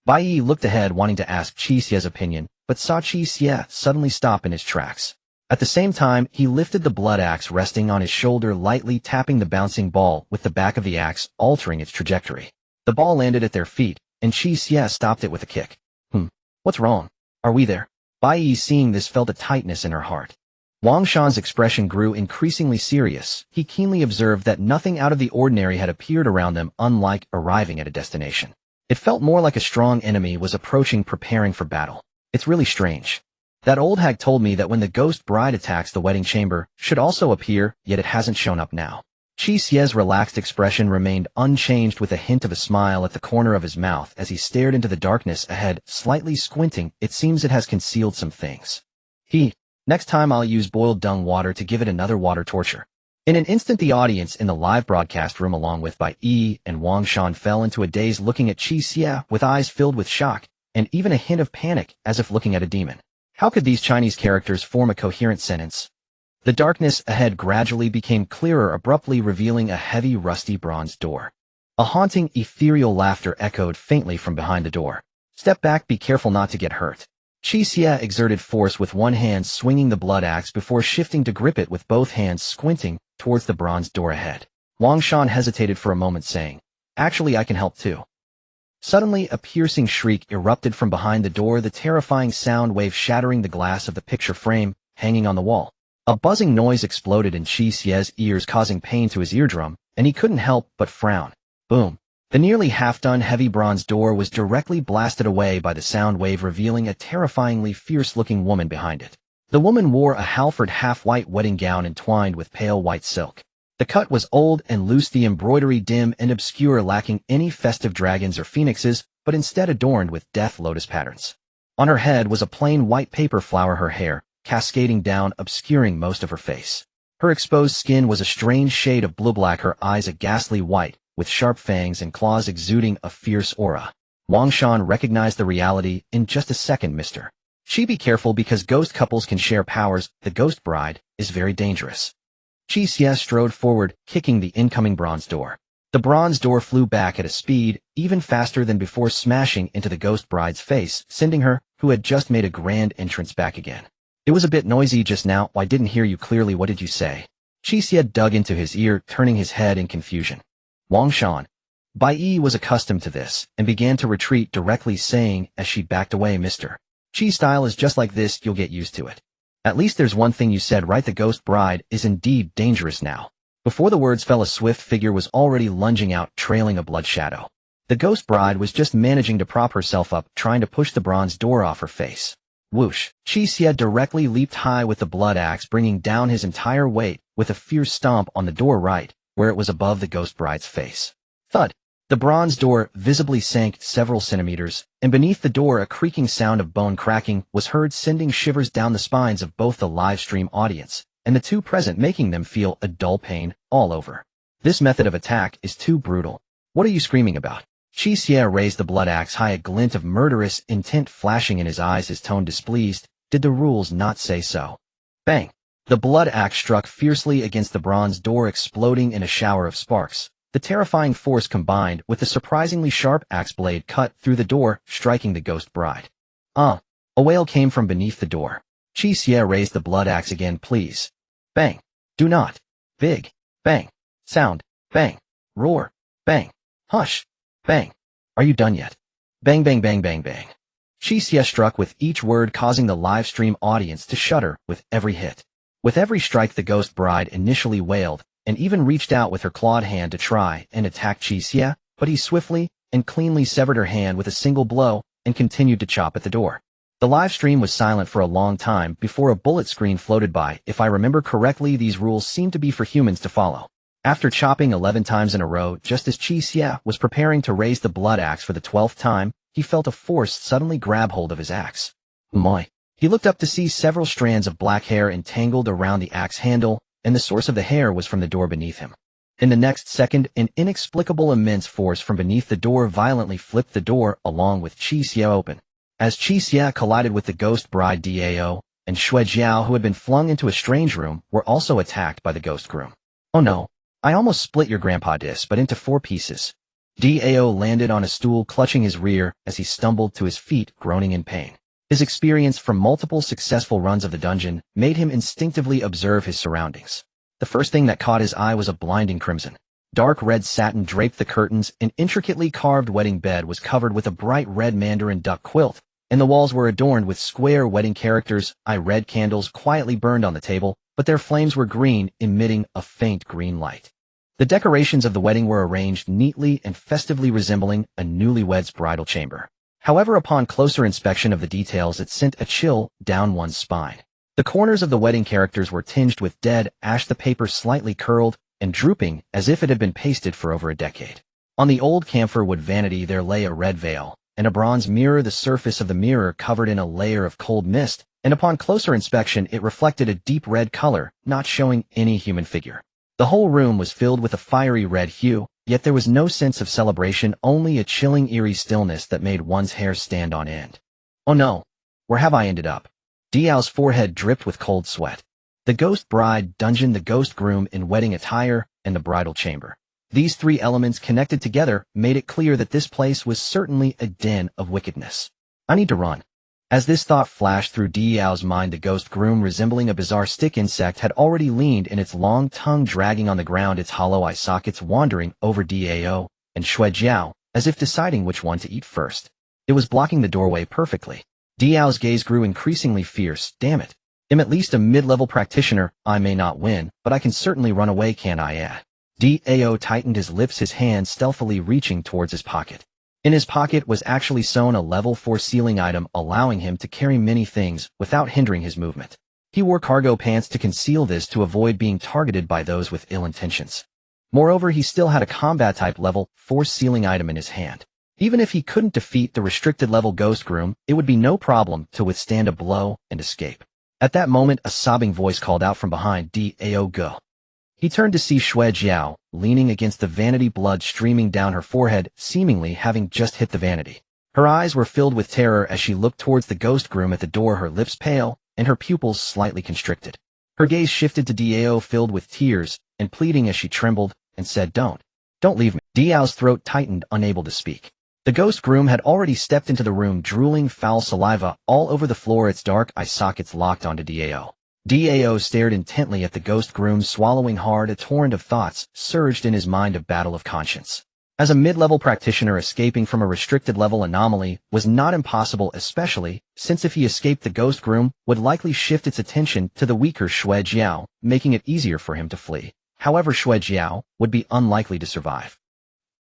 Bai Yi looked ahead, wanting to ask Qi Xie's opinion, but saw Qi Xie suddenly stop in his tracks. At the same time, he lifted the blood axe resting on his shoulder, lightly tapping the bouncing ball with the back of the axe, altering its trajectory. The ball landed at their feet, and Qi Xie stopped it with a kick. What's wrong? Are we there? Bai Yi, seeing this, felt a tightness in her heart. Wang Shan's expression grew increasingly serious. He keenly observed that nothing out of the ordinary had appeared around them, unlike arriving at a destination. It felt more like a strong enemy was approaching, preparing for battle. It's really strange. That old hag told me that when the ghost bride attacks, the wedding chamber should also appear, yet it hasn't shown up now. Qi Xie's relaxed expression remained unchanged, with a hint of a smile at the corner of his mouth as he stared into the darkness ahead, slightly squinting. It seems it has concealed some things. Next time I'll use boiled dung water to give it another water torture. In an instant, the audience in the live broadcast room, along with Bai Yi and Wang Shan, fell into a daze, looking at Qi Xie with eyes filled with shock and even a hint of panic, as if looking at a demon. How could these Chinese characters form a coherent sentence? The darkness ahead gradually became clearer, abruptly revealing a heavy, rusty bronze door. A haunting, ethereal laughter echoed faintly from behind the door. Step back, be careful not to get hurt. Qi Xie exerted force with one hand swinging the blood axe before shifting to grip it with both hands, squinting towards the bronze door ahead. Wang Shan hesitated for a moment, saying, "Actually, I can help too." Suddenly, a piercing shriek erupted from behind the door, the terrifying sound wave shattering the glass of the picture frame hanging on the wall. A buzzing noise exploded in Qi Xie's ears, causing pain to his eardrum, and he couldn't help but frown. Boom. The nearly half-done heavy bronze door was directly blasted away by the sound wave, revealing a terrifyingly fierce-looking woman behind it. The woman wore a Halford half-white wedding gown entwined with pale white silk. The cut was old and loose, the embroidery dim and obscure, lacking any festive dragons or phoenixes, but instead adorned with death lotus patterns. On her head was a plain white paper flower, her hair cascading down, obscuring most of her face. Her exposed skin was a strange shade of blue-black, her eyes a ghastly white, with sharp fangs and claws exuding a fierce aura. Wang Shan recognized the reality in just a second. "Mr. Qi, be careful, because ghost couples can share powers. The ghost bride is very dangerous." Qi Xie strode forward, kicking the incoming bronze door. The bronze door flew back at a speed even faster than before, smashing into the ghost bride's face, sending her, who had just made a grand entrance, back again. "It was a bit noisy just now. I didn't hear you clearly. What did you say?" Qi Xie dug into his ear, turning his head in confusion. Wang Shan, Bai was accustomed to this, and began to retreat directly, saying as she backed away, "Mr. Qi's style is just like this. You'll get used to it. At least there's one thing you said right. The ghost bride is indeed dangerous now." Before the words fell, a swift figure was already lunging out, trailing a blood shadow. The ghost bride was just managing to prop herself up, trying to push the bronze door off her face. Whoosh! Qi Xie directly leaped high with the blood axe, bringing down his entire weight with a fierce stomp on the door right where it was above the ghost bride's face. Thud! The bronze door visibly sank several centimeters, and beneath the door a creaking sound of bone cracking was heard, sending shivers down the spines of both the live stream audience and the two present, making them feel a dull pain all over. "This method of attack is too brutal. What are you screaming about?" Qi Xie raised the blood axe high, a glint of murderous intent flashing in his eyes, his tone displeased. "Did the rules not say so?" Bang! The blood axe struck fiercely against the bronze door, exploding in a shower of sparks. The terrifying force combined with the surprisingly sharp axe blade cut through the door, striking the ghost bride. A wail came from beneath the door. Qi Xie raised the blood axe again. "Please. Bang. Do not. Big. Bang. Sound. Bang. Roar. Bang. Hush. Bang. Are you done yet?" Bang, bang, bang, bang, bang. Qi Xie struck with each word, causing the live stream audience to shudder with every hit. With every strike, the ghost bride initially wailed, and even reached out with her clawed hand to try and attack Qi Xie, but he swiftly and cleanly severed her hand with a single blow and continued to chop at the door. The live stream was silent for a long time before a bullet screen floated by. "If I remember correctly, these rules seem to be for humans to follow." After chopping 11 times in a row, just as Qi Xie was preparing to raise the blood axe for the 12th time, he felt a force suddenly grab hold of his axe. "My!" He looked up to see several strands of black hair entangled around the axe handle, and the source of the hair was from the door beneath him. In the next second, an inexplicable immense force from beneath the door violently flipped the door along with Qi Xie open. As Qi Xie collided with the ghost bride, Dao and Xue Jiao, who had been flung into a strange room, were also attacked by the ghost groom. "Oh no, I almost split your grandpa dis, but into 4 pieces. Dao landed on a stool, clutching his rear as he stumbled to his feet, groaning in pain. His experience from multiple successful runs of the dungeon made him instinctively observe his surroundings. The first thing that caught his eye was a blinding crimson. Dark red satin draped the curtains, an intricately carved wedding bed was covered with a bright red mandarin duck quilt, and the walls were adorned with square wedding characters. Red candles quietly burned on the table, but their flames were green, emitting a faint green light. The decorations of the wedding were arranged neatly and festively, resembling a newlywed's bridal chamber. However, upon closer inspection of the details, it sent a chill down one's spine. The corners of the wedding characters were tinged with dead ash, the paper slightly curled and drooping as if it had been pasted for over a decade. On the old camphor wood vanity there lay a red veil and a bronze mirror, the surface of the mirror covered in a layer of cold mist, and upon closer inspection it reflected a deep red color, not showing any human figure. The whole room was filled with a fiery red hue, yet there was no sense of celebration, only a chilling, eerie stillness that made one's hair stand on end. "Oh no, where have I ended up?" Diao's forehead dripped with cold sweat. The ghost bride dungeon, the ghost groom in wedding attire, and the bridal chamber. These three elements connected together made it clear that this place was certainly a den of wickedness. I need to run. As this thought flashed through Diao's mind, the ghost groom, resembling a bizarre stick insect, had already leaned in, its long tongue dragging on the ground, its hollow eye sockets wandering over Dao and Shui Jiao, as if deciding which one to eat first. It was blocking the doorway perfectly. Diao's gaze grew increasingly fierce. Damn it. I'm at least a mid-level practitioner. I may not win, but I can certainly run away, can't I? Dao tightened his lips, his hand stealthily reaching towards his pocket. In his pocket was actually sewn a level 4 ceiling item, allowing him to carry many things without hindering his movement. He wore cargo pants to conceal this, to avoid being targeted by those with ill intentions. Moreover, he still had a combat-type level 4 ceiling item in his hand. Even if he couldn't defeat the restricted-level ghost groom, it would be no problem to withstand a blow and escape. At that moment, a sobbing voice called out from behind Dao. Go. He turned to see Shui Jiao, leaning against the vanity, blood streaming down her forehead, seemingly having just hit the vanity. Her eyes were filled with terror as she looked towards the ghost groom at the door, her lips pale and her pupils slightly constricted. Her gaze shifted to Dao, filled with tears and pleading as she trembled and said, Don't leave me. Diao's throat tightened, unable to speak. The ghost groom had already stepped into the room, drooling foul saliva all over the floor, its dark eye sockets locked onto Dao. Dao stared intently at the ghost groom, swallowing hard. A torrent of thoughts surged in his mind, a battle of conscience. As a mid-level practitioner, escaping from a restricted-level anomaly was not impossible, especially since if he escaped, the ghost groom would likely shift its attention to the weaker Shui Jiao, making it easier for him to flee. However, Shui Jiao would be unlikely to survive.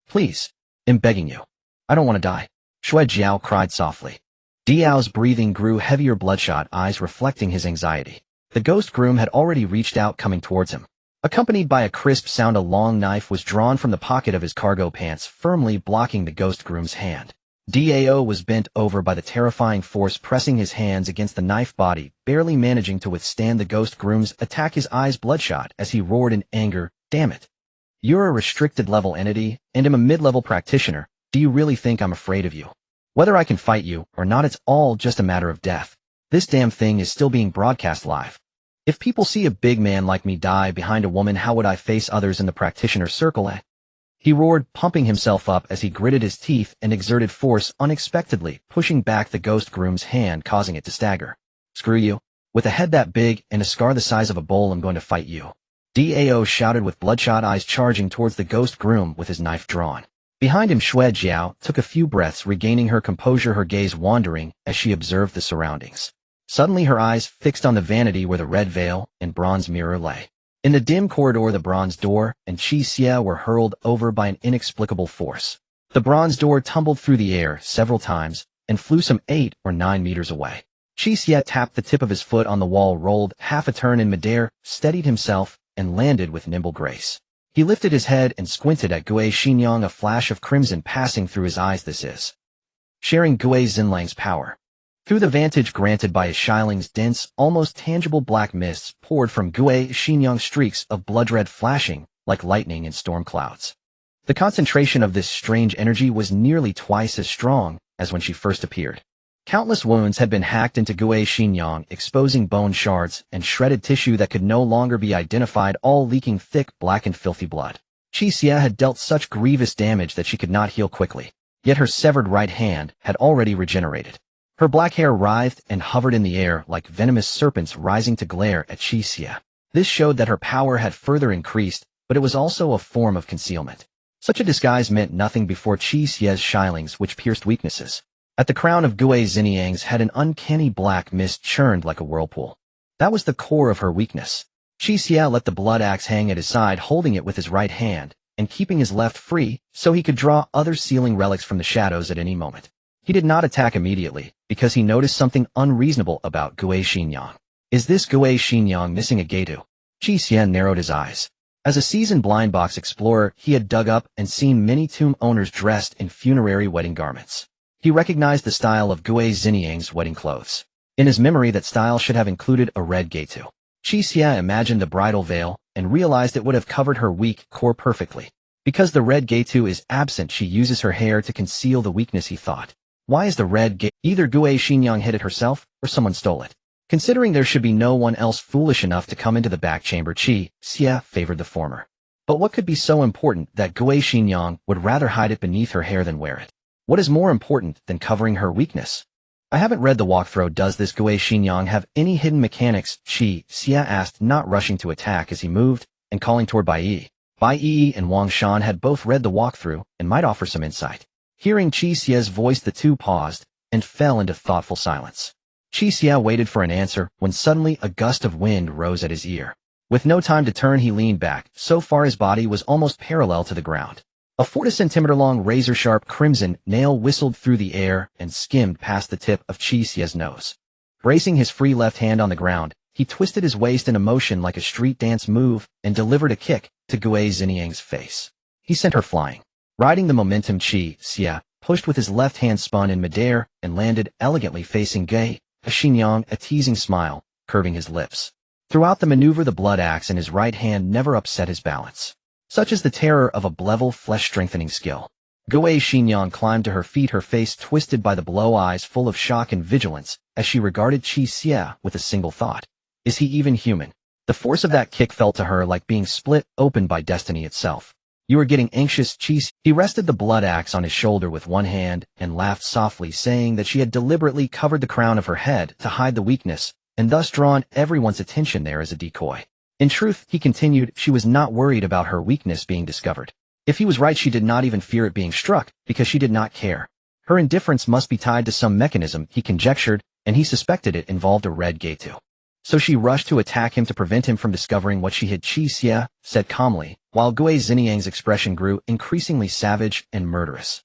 Please, I'm begging you. I don't want to die. Shui Jiao cried softly. Diao's breathing grew heavier, bloodshot eyes reflecting his anxiety. The ghost groom had already reached out, coming towards him. Accompanied by a crisp sound, a long knife was drawn from the pocket of his cargo pants, firmly blocking the ghost groom's hand. Dao was bent over by the terrifying force, pressing his hands against the knife body, barely managing to withstand the ghost groom's attack, his eyes bloodshot as he roared in anger, Damn it. You're a restricted-level entity, and I'm a mid-level practitioner. Do you really think I'm afraid of you? Whether I can fight you or not, it's all just a matter of death. This damn thing is still being broadcast live. If people see a big man like me die behind a woman, how would I face others in the practitioner circle? He roared, pumping himself up as he gritted his teeth and exerted force, unexpectedly pushing back the ghost groom's hand, causing it to stagger. Screw you. With a head that big and a scar the size of a bowl, I'm going to fight you. Dao shouted, with bloodshot eyes charging towards the ghost groom with his knife drawn. Behind him, Shui Jiao took a few breaths, regaining her composure, her gaze wandering as she observed the surroundings. Suddenly, her eyes fixed on the vanity where the red veil and bronze mirror lay. In the dim corridor, the bronze door and Qi Xie were hurled over by an inexplicable force. The bronze door tumbled through the air several times and flew some 8 or 9 meters away. Qi Xie tapped the tip of his foot on the wall, rolled half a turn in midair, steadied himself, and landed with nimble grace. He lifted his head and squinted at Qi Xie, a flash of crimson passing through his eyes. This is sharing Qi Xinlang's power. Through the vantage granted by his Shiling's, dense, almost tangible black mists poured from Qi Xinlang's, streaks of blood red flashing like lightning in storm clouds. The concentration of this strange energy was nearly twice as strong as when she first appeared. Countless wounds had been hacked into Qi Xinlang, exposing bone shards and shredded tissue that could no longer be identified, all leaking thick, black and filthy blood. Qi Xie had dealt such grievous damage that she could not heal quickly, yet her severed right hand had already regenerated. Her black hair writhed and hovered in the air like venomous serpents rising to glare at Qi Xie. This showed that her power had further increased, but it was also a form of concealment. Such a disguise meant nothing before Qi Xie's Shilings, which pierced weaknesses. At the crown of Qi Xinlang's head, an uncanny black mist churned like a whirlpool. That was the core of her weakness. Qi Xie let the blood axe hang at his side, holding it with his right hand and keeping his left free so he could draw other sealing relics from the shadows at any moment. He did not attack immediately because he noticed something unreasonable about Qi Xinlang. Is this Qi Xinlang missing a Gaitu? Qi Xie narrowed his eyes. As a seasoned blind box explorer, he had dug up and seen many tomb owners dressed in funerary wedding garments. He recognized the style of Qi Xinlang's wedding clothes. In his memory, that style should have included a red Gaitu. Qi Xie imagined the bridal veil and realized it would have covered her weak core perfectly. Because the red Gaitu is absent, she uses her hair to conceal the weakness, he thought. Why is the red Gaitu? Either Qi Xinlang hid it herself or someone stole it. Considering there should be no one else foolish enough to come into the back chamber, Qi Xie favored the former. But what could be so important that Qi Xie would rather hide it beneath her hair than wear it? What is more important than covering her weakness? I haven't read the walkthrough. Does this Qi Xie have any hidden mechanics? Qi Xie asked, not rushing to attack as he moved and calling toward Bai Yi. Bai Yi and Wang Shan had both read the walkthrough and might offer some insight. Hearing Qi Xie's voice, the two paused and fell into thoughtful silence. Qi Xie waited for an answer when suddenly a gust of wind rose at his ear. With no time to turn, he leaned back, so far his body was almost parallel to the ground. A 40-centimeter-long razor-sharp crimson nail whistled through the air and skimmed past the tip of Qi Xie's nose. Bracing his free left hand on the ground, he twisted his waist in a motion like a street dance move and delivered a kick to Qi Xie's face. He sent her flying. Riding the momentum, Qi Xie pushed with his left hand, spun in midair, and landed elegantly facing Qi Xie, a teasing smile curving his lips. Throughout the maneuver, the blood axe in his right hand never upset his balance. Such is the terror of a level flesh-strengthening skill. Qi Xie climbed to her feet, her face twisted by the blow, eyes full of shock and vigilance, as she regarded Qi Xie with a single thought. Is he even human? The force of that kick felt to her like being split open by destiny itself. You are getting anxious, Qi Xie. He rested the blood axe on his shoulder with one hand and laughed softly, saying that she had deliberately covered the crown of her head to hide the weakness, and thus drawn everyone's attention there as a decoy. In truth, he continued, she was not worried about her weakness being discovered. If he was right, she did not even fear it being struck, because she did not care. Her indifference must be tied to some mechanism, he conjectured, and he suspected it involved a red Gatu. So she rushed to attack him to prevent him from discovering what she hid. Qi Xie said calmly, while Qi Xie's expression grew increasingly savage and murderous.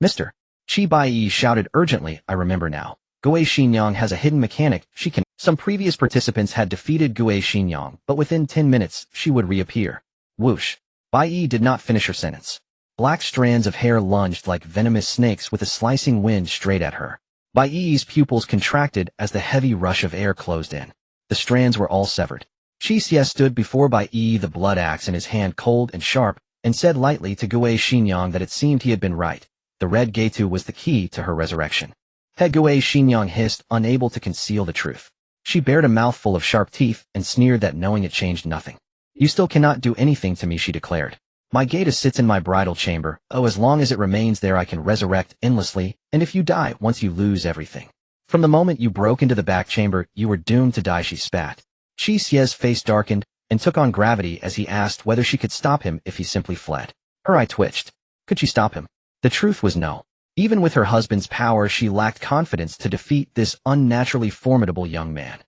Mr. Qi Bai Yi shouted urgently, I remember now. Qi Xie has a hidden mechanic, she can. Some previous participants had defeated Qi Xie, but within 10 minutes, she would reappear. Whoosh. Bai Yi did not finish her sentence. Black strands of hair lunged like venomous snakes with a slicing wind straight at her. Bai Yi's pupils contracted as the heavy rush of air closed in. The strands were all severed. Qi Xie stood before Bai Yi, the blood axe in his hand, cold and sharp, and said lightly to Qi Xie that it seemed he had been right. The red Gatu was the key to her resurrection. Qi Xie hissed, unable to conceal the truth. She bared a mouthful of sharp teeth and sneered that knowing it changed nothing. You still cannot do anything to me, she declared. My Gata sits in my bridal chamber. Oh, as long as it remains there I can resurrect endlessly, and if you die once you lose everything. From the moment you broke into the back chamber, you were doomed to die, she spat. Qi Xie's face darkened and took on gravity as he asked whether she could stop him if he simply fled. Her eye twitched. Could she stop him? The truth was no. Even with her husband's power, she lacked confidence to defeat this unnaturally formidable young man.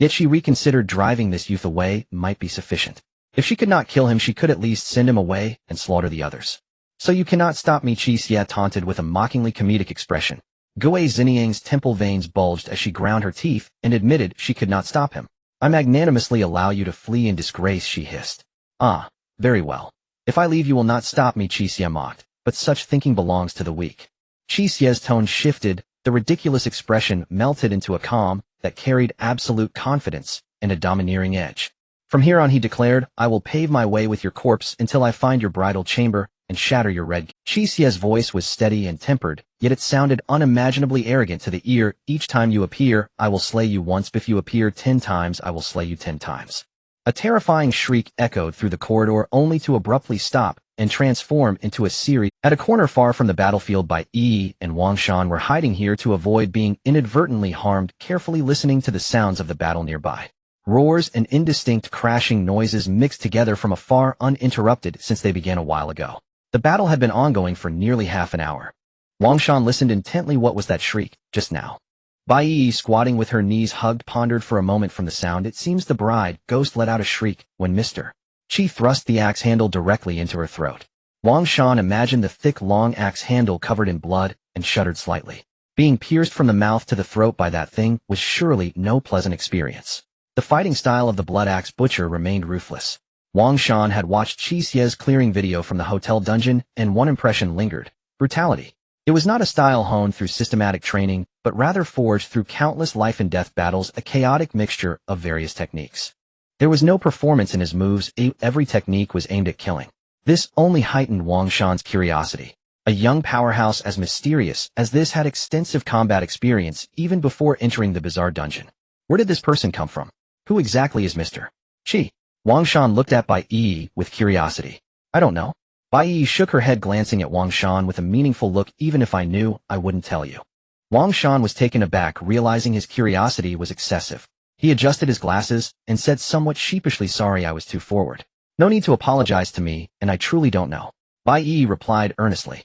Yet she reconsidered driving this youth away might be sufficient. If she could not kill him, she could at least send him away and slaughter the others. So you cannot stop me, Qi Xie taunted with a mockingly comedic expression. Qi Xie's temple veins bulged as she ground her teeth and admitted she could not stop him. I magnanimously allow you to flee in disgrace, she hissed. Ah, very well. If I leave, you will not stop me, Qi Xie mocked, but such thinking belongs to the weak. Qi Xie's tone shifted, the ridiculous expression melted into a calm that carried absolute confidence and a domineering edge. From here on, he declared, I will pave my way with your corpse until I find your bridal chamber and shatter your red. Qi Xie's voice was steady and tempered, yet it sounded unimaginably arrogant to the ear. Each time you appear, I will slay you once. If you appear 10 times, I will slay you 10 times. A terrifying shriek echoed through the corridor, only to abruptly stop and transform into a series. At a corner far from the battlefield, Bai Yi and Wang Shan were hiding here to avoid being inadvertently harmed, carefully listening to the sounds of the battle nearby. Roars and indistinct crashing noises mixed together from afar, uninterrupted since they began a while ago. The battle had been ongoing for nearly half an hour. Wang Shan listened intently. What was that shriek, just now? Bai Yi, squatting with her knees hugged, pondered for a moment. From the sound, it seems the bride ghost let out a shriek when Mr. Qi thrust the axe handle directly into her throat. Wang Shan imagined the thick, long axe handle covered in blood and shuddered slightly. Being pierced from the mouth to the throat by that thing was surely no pleasant experience. The fighting style of the blood axe butcher remained ruthless. Wang Shan had watched Qi Xie's clearing video from the hotel dungeon, and one impression lingered: brutality. It was not a style honed through systematic training, but rather forged through countless life-and-death battles, a chaotic mixture of various techniques. There was no performance in his moves, every technique was aimed at killing. This only heightened Wang Shan's curiosity. A young powerhouse as mysterious as this had extensive combat experience even before entering the bizarre dungeon. Where did this person come from? Who exactly is Mr. Qi? Wang Shan looked at Bai Yi with curiosity. I don't know. Bai Yi shook her head, glancing at Wang Shan with a meaningful look. Even if I knew, I wouldn't tell you. Wang Shan was taken aback, realizing his curiosity was excessive. He adjusted his glasses and said somewhat sheepishly, sorry, I was too forward. No need to apologize to me, and I truly don't know. Bai Yi replied earnestly.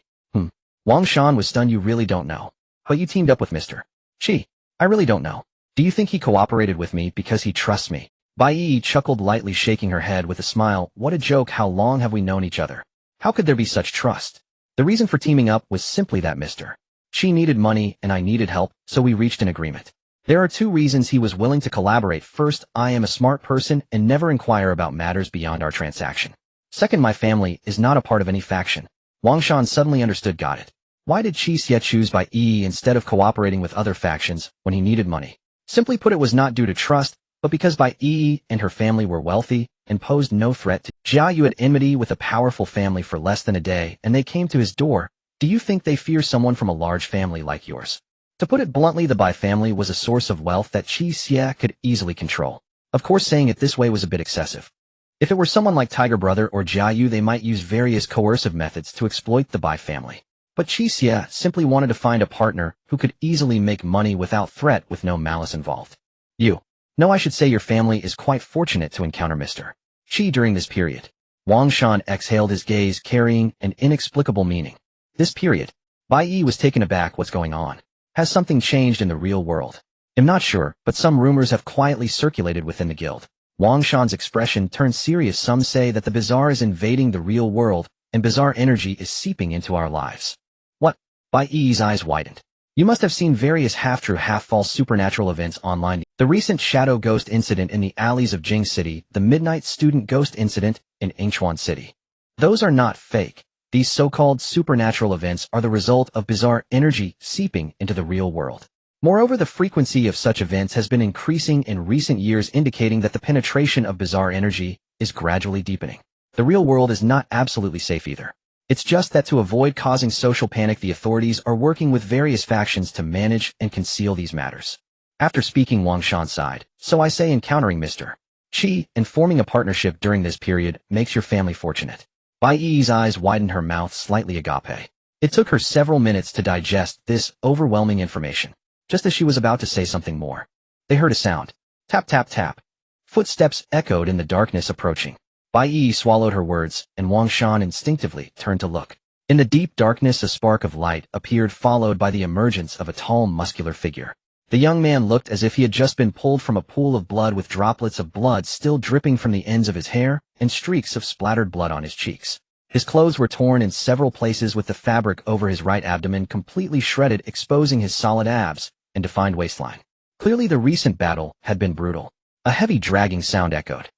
Wang Shan was stunned. You really don't know. But you teamed up with Mr. Qi. I really don't know. Do you think he cooperated with me because he trusts me? Bai Yi chuckled lightly, shaking her head with a smile. What a joke. How long have we known each other? How could there be such trust? The reason for teaming up was simply that Mr. Qi needed money and I needed help, so we reached an agreement. There are two reasons he was willing to collaborate. First, I am a smart person and never inquire about matters beyond our transaction. Second, my family is not a part of any faction. Wang Shan suddenly understood. Got it. Why did Qi Xie choose Bai Yi instead of cooperating with other factions when he needed money? Simply put, it was not due to trust, but because Bai Yi and her family were wealthy and posed no threat to Jia Yu. At enmity with a powerful family for less than a day, and they came to his door. Do you think they fear someone from a large family like yours? To put it bluntly, the Bai family was a source of wealth that Qi Xie could easily control. Of course, saying it this way was a bit excessive. If it were someone like Tiger Brother or Jia Yu, they might use various coercive methods to exploit the Bai family. But Qi Xie simply wanted to find a partner who could easily make money without threat, with no malice involved. No, I should say your family is quite fortunate to encounter Mr. Qi during this period. Wang Shan exhaled, his gaze carrying an inexplicable meaning. This period? Bai Yi was taken aback. What's going on? Has something changed in the real world? I'm not sure, but some rumors have quietly circulated within the guild. Wang Shan's expression turned serious. Some say that the bazaar is invading the real world, and bazaar energy is seeping into our lives. What? Bai Yi's eyes widened. You must have seen various half-true, half-false supernatural events online. The recent shadow ghost incident in the alleys of Jing City, the midnight student ghost incident in Yingchuan City. Those are not fake. These so-called supernatural events are the result of bazaar energy seeping into the real world. Moreover, the frequency of such events has been increasing in recent years, indicating that the penetration of bazaar energy is gradually deepening. The real world is not absolutely safe either. It's just that to avoid causing social panic, the authorities are working with various factions to manage and conceal these matters. After speaking, Wang Shan sighed. So I say encountering Mr. Qi and forming a partnership during this period makes your family fortunate. Bai Yi's eyes widened, her mouth slightly agape. It took her several minutes to digest this overwhelming information. Just as she was about to say something more, they heard a sound. Tap, tap, tap. Footsteps echoed in the darkness, approaching. Bai Yi swallowed her words, and Wang Shan instinctively turned to look. In the deep darkness, a spark of light appeared, followed by the emergence of a tall, muscular figure. The young man looked as if he had just been pulled from a pool of blood, with droplets of blood still dripping from the ends of his hair and streaks of splattered blood on his cheeks. His clothes were torn in several places, with the fabric over his right abdomen completely shredded, exposing his solid abs and defined waistline. Clearly, the recent battle had been brutal. A heavy dragging sound echoed.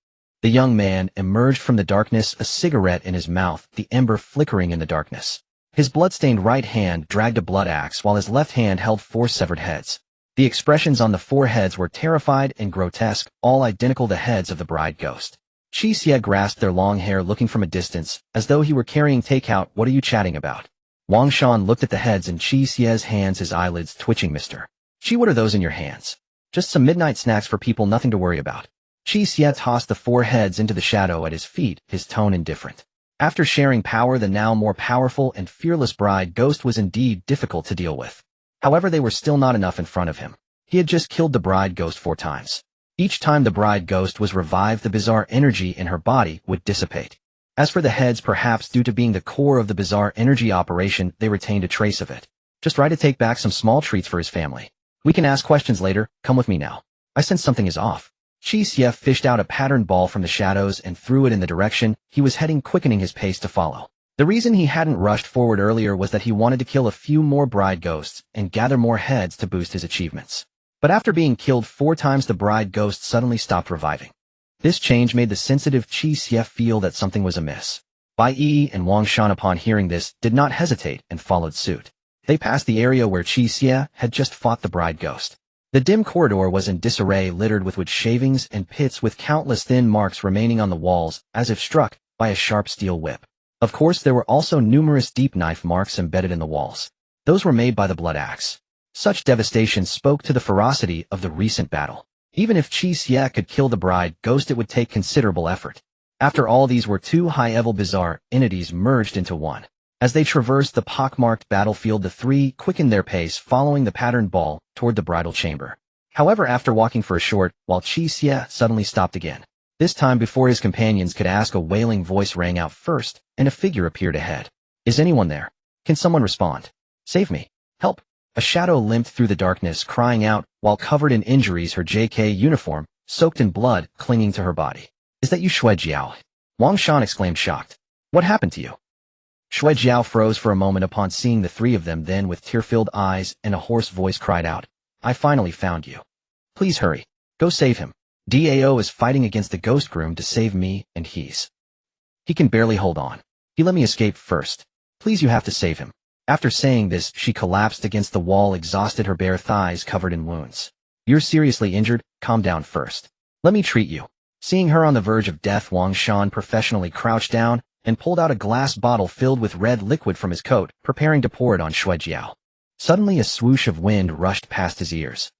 The young man emerged from the darkness, a cigarette in his mouth, the ember flickering in the darkness. His bloodstained right hand dragged a blood axe, while his left hand held 4 severed heads. The expressions on the 4 heads were terrified and grotesque, all identical to the heads of the bride ghost. Qi Xie grasped their long hair, looking from a distance, as though he were carrying takeout. What are you chatting about? Wang Shan looked at the heads in Qi Xie's hands, his eyelids twitching. Mr. Qi, what are those in your hands? Just some midnight snacks for people, nothing to worry about. Qi Xie tossed the 4 heads into the shadow at his feet, his tone indifferent. After sharing power, the now more powerful and fearless bride ghost was indeed difficult to deal with. However, they were still not enough in front of him. He had just killed the bride ghost 4 times. Each time the bride ghost was revived, the bazaar energy in her body would dissipate. As for the heads, perhaps due to being the core of the bazaar energy operation, they retained a trace of it. Just try to take back some small treats for his family. We can ask questions later. Come with me now. I sense something is off. Qi Xie fished out a patterned ball from the shadows and threw it in the direction he was heading, quickening his pace to follow. The reason he hadn't rushed forward earlier was that he wanted to kill a few more bride ghosts and gather more heads to boost his achievements. But after being killed 4 times, the bride ghost suddenly stopped reviving. This change made the sensitive Qi Xie feel that something was amiss. Bai Yi and Wang Shan, upon hearing this, did not hesitate and followed suit. They passed the area where Qi Xie had just fought the bride ghost. The dim corridor was in disarray, littered with wood shavings and pits, with countless thin marks remaining on the walls, as if struck by a sharp steel whip. Of course, there were also numerous deep knife marks embedded in the walls. Those were made by the blood axe. Such devastation spoke to the ferocity of the recent battle. Even if Qi Xie could kill the bride ghost, it would take considerable effort. After all, these were two high-level bizarre entities merged into one. As they traversed the pockmarked battlefield, the three quickened their pace, following the patterned ball toward the bridal chamber. However, after walking for a short while, Qi Xie suddenly stopped again. This time, before his companions could ask, a wailing voice rang out first, and a figure appeared ahead. Is anyone there? Can someone respond? Save me. Help. A shadow limped through the darkness, crying out, while covered in injuries, her JK uniform, soaked in blood, clinging to her body. Is that you, Shui Jiao? Wang Shan exclaimed, shocked. What happened to you? Shui Jiao froze for a moment upon seeing the three of them, then with tear-filled eyes and a hoarse voice cried out, I finally found you. Please hurry. Go save him. Dao is fighting against the ghost groom to save me, and he can barely hold on. He let me escape first. Please, you have to save him. After saying this, she collapsed against the wall, exhausted, her bare thighs covered in wounds. You're seriously injured? Calm down first. Let me treat you. Seeing her on the verge of death, Wang Shan professionally crouched down and pulled out a glass bottle filled with red liquid from his coat, preparing to pour it on Shui Jiao. Suddenly, a swoosh of wind rushed past his ears.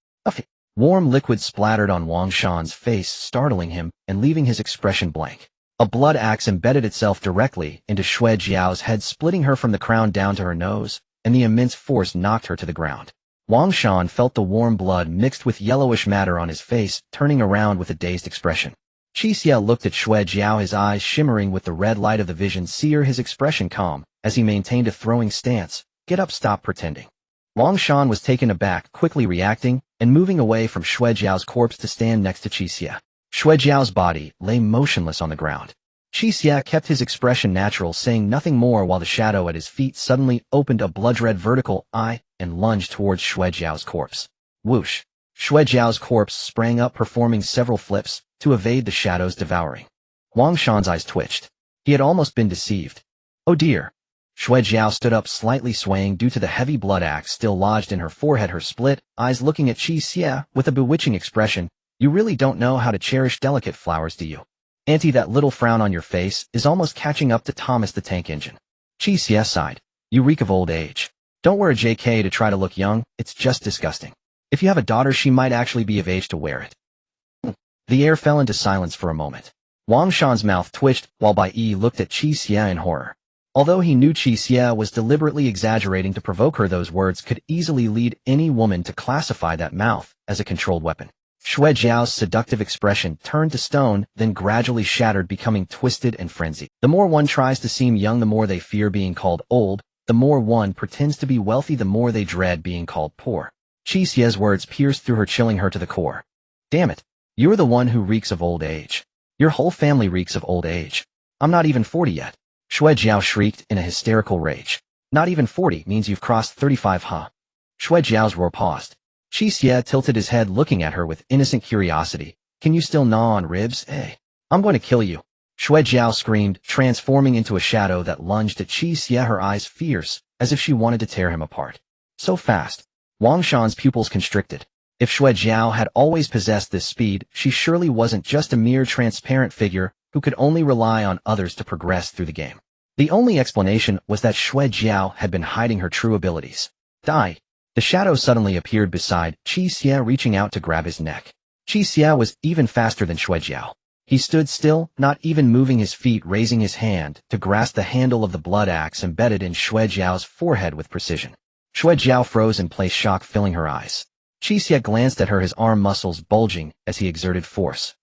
Warm liquid splattered on Wang Shan's face, startling him and leaving his expression blank. A blood axe embedded itself directly into Shui Jiao's head, splitting her from the crown down to her nose, and the immense force knocked her to the ground. Wang Shan felt the warm blood mixed with yellowish matter on his face, turning around with a dazed expression. Qi Xie looked at Shui Jiao, his eyes shimmering with the red light of the vision seer, his expression calm, as he maintained a throwing stance. Get up, stop pretending. Wang Shan was taken aback, quickly reacting and moving away from Shui Jiao's corpse to stand next to Qi Xie. Shui Jiao's body lay motionless on the ground. Qi Xie kept his expression natural, saying nothing more, while the shadow at his feet suddenly opened a blood-red vertical eye and lunged towards Shui Jiao's corpse. Whoosh! Shui Jiao's corpse sprang up, performing several flips to evade the shadow's devouring. Wang Shan's eyes twitched. He had almost been deceived. Oh dear! Shui Jiao stood up, slightly swaying due to the heavy blood axe still lodged in her forehead, her split eyes looking at Qi Xie with a bewitching expression. You really don't know how to cherish delicate flowers, do you? Auntie, that little frown on your face is almost catching up to Thomas the Tank Engine. Qi Xie sighed. You reek of old age. Don't wear a JK to try to look young, it's just disgusting. If you have a daughter, she might actually be of age to wear it. The air fell into silence for a moment. Wang Shan's mouth twitched, while Bai Yi looked at Qi Xie in horror. Although he knew Qi Xie was deliberately exaggerating to provoke her, those words could easily lead any woman to classify that mouth as a controlled weapon. Shui Jiao's seductive expression turned to stone, then gradually shattered, becoming twisted and frenzied. The more one tries to seem young, the more they fear being called old. The more one pretends to be wealthy, the more they dread being called poor. Qi Xie's words pierced through her, chilling her to the core. Damn it. You're the one who reeks of old age. Your whole family reeks of old age. I'm not even 40 yet. Shui Jiao shrieked in a hysterical rage. Not even 40 means you've crossed 35, huh? Shui Jiao's roar paused. Qi Xie tilted his head, looking at her with innocent curiosity. Can you still gnaw on ribs, eh? I'm going to kill you. Shui Jiao screamed, transforming into a shadow that lunged at Qi Xie, her eyes fierce, as if she wanted to tear him apart. So fast. Wang Shan's pupils constricted. If Shui Jiao had always possessed this speed, she surely wasn't just a mere transparent figure who could only rely on others to progress through the game. The only explanation was that Shui Jiao had been hiding her true abilities. Die. The shadow suddenly appeared beside Qi Xie, reaching out to grab his neck. Qi Xie was even faster than Shui Jiao. He stood still, not even moving his feet, raising his hand to grasp the handle of the blood axe embedded in Shui Jiao's forehead with precision. Shui Jiao froze in place, shock filling her eyes. Qi Xie glanced at her, his arm muscles bulging as he exerted force.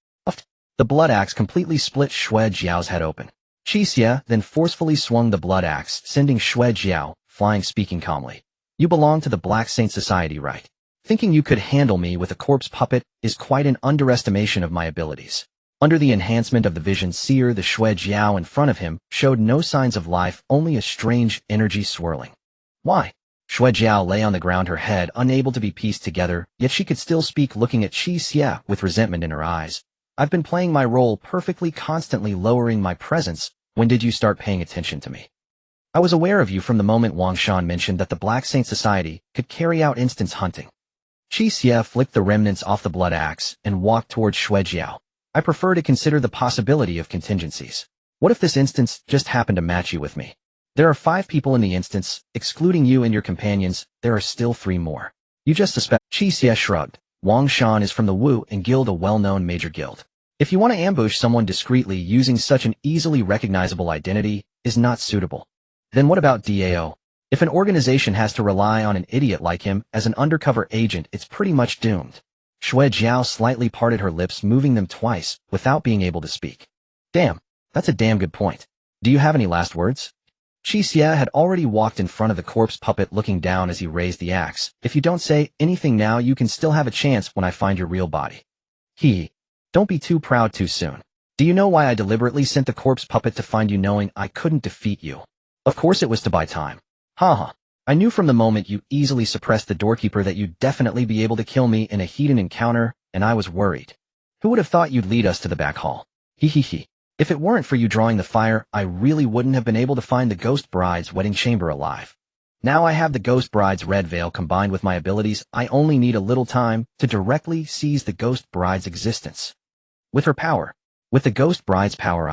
The blood axe completely split Shui Jiao's head open. Qi Xie then forcefully swung the blood axe, sending Shui Jiao flying, speaking calmly. You belong to the Black Saint Society, right? Thinking you could handle me with a corpse puppet is quite an underestimation of my abilities. Under the enhancement of the vision seer, the Shui Jiao in front of him showed no signs of life, only a strange energy swirling. Why? Shui Jiao lay on the ground, her head unable to be pieced together, yet she could still speak, looking at Qi Xie with resentment in her eyes. I've been playing my role perfectly, constantly lowering my presence. When did you start paying attention to me? I was aware of you from the moment Wang Shan mentioned that the Black Saint Society could carry out instance hunting. Qi Xie flicked the remnants off the blood axe and walked towards Shui Jiao. I prefer to consider the possibility of contingencies. What if this instance just happened to match you with me? There are 5 people in the instance, excluding you and your companions. There are still 3 more. You just suspect. Qi Xie shrugged. Wang Shan is from the Wu and Guild, a well-known major guild. If you want to ambush someone discreetly using such an easily recognizable identity is not suitable. Then what about DAO? If an organization has to rely on an idiot like him as an undercover agent, it's pretty much doomed. Shui Jiao slightly parted her lips, moving them twice, without being able to speak. Damn, that's a damn good point. Do you have any last words? Qi Xie had already walked in front of the corpse puppet, looking down as he raised the axe. If you don't say anything now, you can still have a chance when I find your real body. Don't be too proud too soon. Do you know why I deliberately sent the corpse puppet to find you, knowing I couldn't defeat you? Of course it was to buy time. Haha. I knew from the moment you easily suppressed the doorkeeper that you'd definitely be able to kill me in a heated encounter, and I was worried. Who would have thought you'd lead us to the back hall? Hehehe. If it weren't for you drawing the fire, I really wouldn't have been able to find the Ghost Bride's wedding chamber alive. Now I have the Ghost Bride's red veil combined with my abilities. I only need a little time to directly seize the Ghost Bride's existence. With the Ghost Bride's power,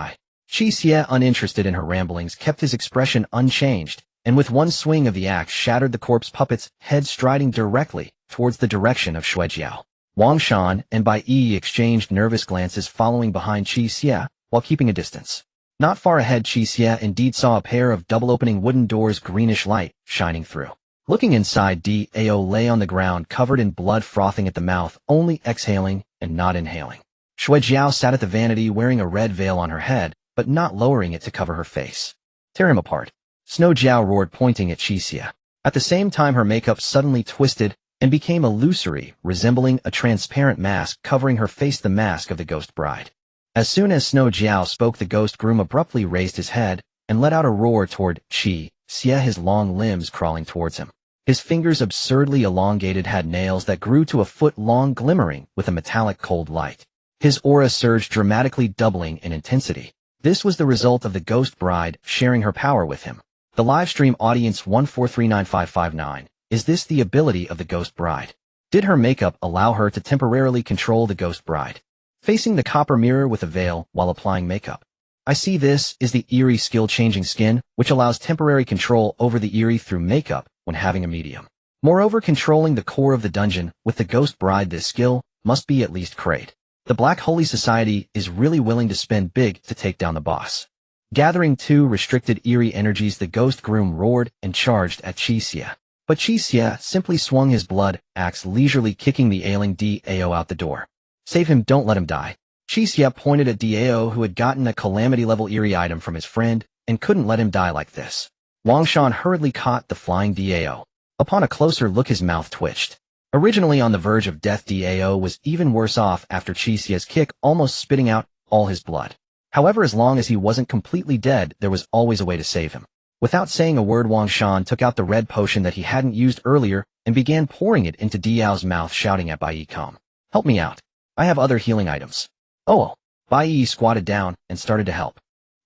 Qi Xie, uninterested in her ramblings, kept his expression unchanged, and with one swing of the axe shattered the corpse puppet's head, striding directly towards the direction of Shui Jiao. Wang Shan and Bai Yi exchanged nervous glances, following behind Qi Xie while keeping a distance. Not far ahead, Qi Xie indeed saw a pair of double-opening wooden doors, greenish light shining through. Looking inside, Dao lay on the ground, covered in blood, frothing at the mouth, only exhaling and not inhaling. Shui Jiao sat at the vanity, wearing a red veil on her head, but not lowering it to cover her face. Tear him apart. Snow Jiao roared, pointing at Qi Xie. At the same time, her makeup suddenly twisted and became illusory, resembling a transparent mask covering her face, the mask of the Ghost Bride. As soon as Snow Jiao spoke, the ghost groom abruptly raised his head and let out a roar toward Qi Xie, his long limbs crawling towards him. His fingers, absurdly elongated, had nails that grew to a foot long, glimmering with a metallic cold light. His aura surged dramatically, doubling in intensity. This was the result of the Ghost Bride sharing her power with him. The livestream audience 1439559. Is this the ability of the Ghost Bride? Did her makeup allow her to temporarily control the Ghost Bride? Facing the copper mirror with a veil while applying makeup. I see, this is the Eerie skill, changing skin, which allows temporary control over the Eerie through makeup when having a medium. Moreover, controlling the core of the dungeon with the Ghost Bride, this skill must be at least great. The Black Holy Society is really willing to spend big to take down the boss. Gathering 2 restricted Eerie energies, the Ghost Groom roared and charged at Qi Xie. But Qi Xie simply swung his blood axe, leisurely kicking the ailing Dao out the door. Save him, don't let him die. Qi Xie pointed at Dao, who had gotten a calamity-level Eerie item from his friend and couldn't let him die like this. Wang Shan hurriedly caught the flying Dao. Upon a closer look, his mouth twitched. Originally on the verge of death, Dao was even worse off after Qi Xie's kick, almost spitting out all his blood. However, as long as he wasn't completely dead, there was always a way to save him. Without saying a word, Wang Shan took out the red potion that he hadn't used earlier and began pouring it into Dao's mouth, shouting at Bai Yi, "Come, help me out. I have other healing items." Oh. Bai Yi squatted down and started to help.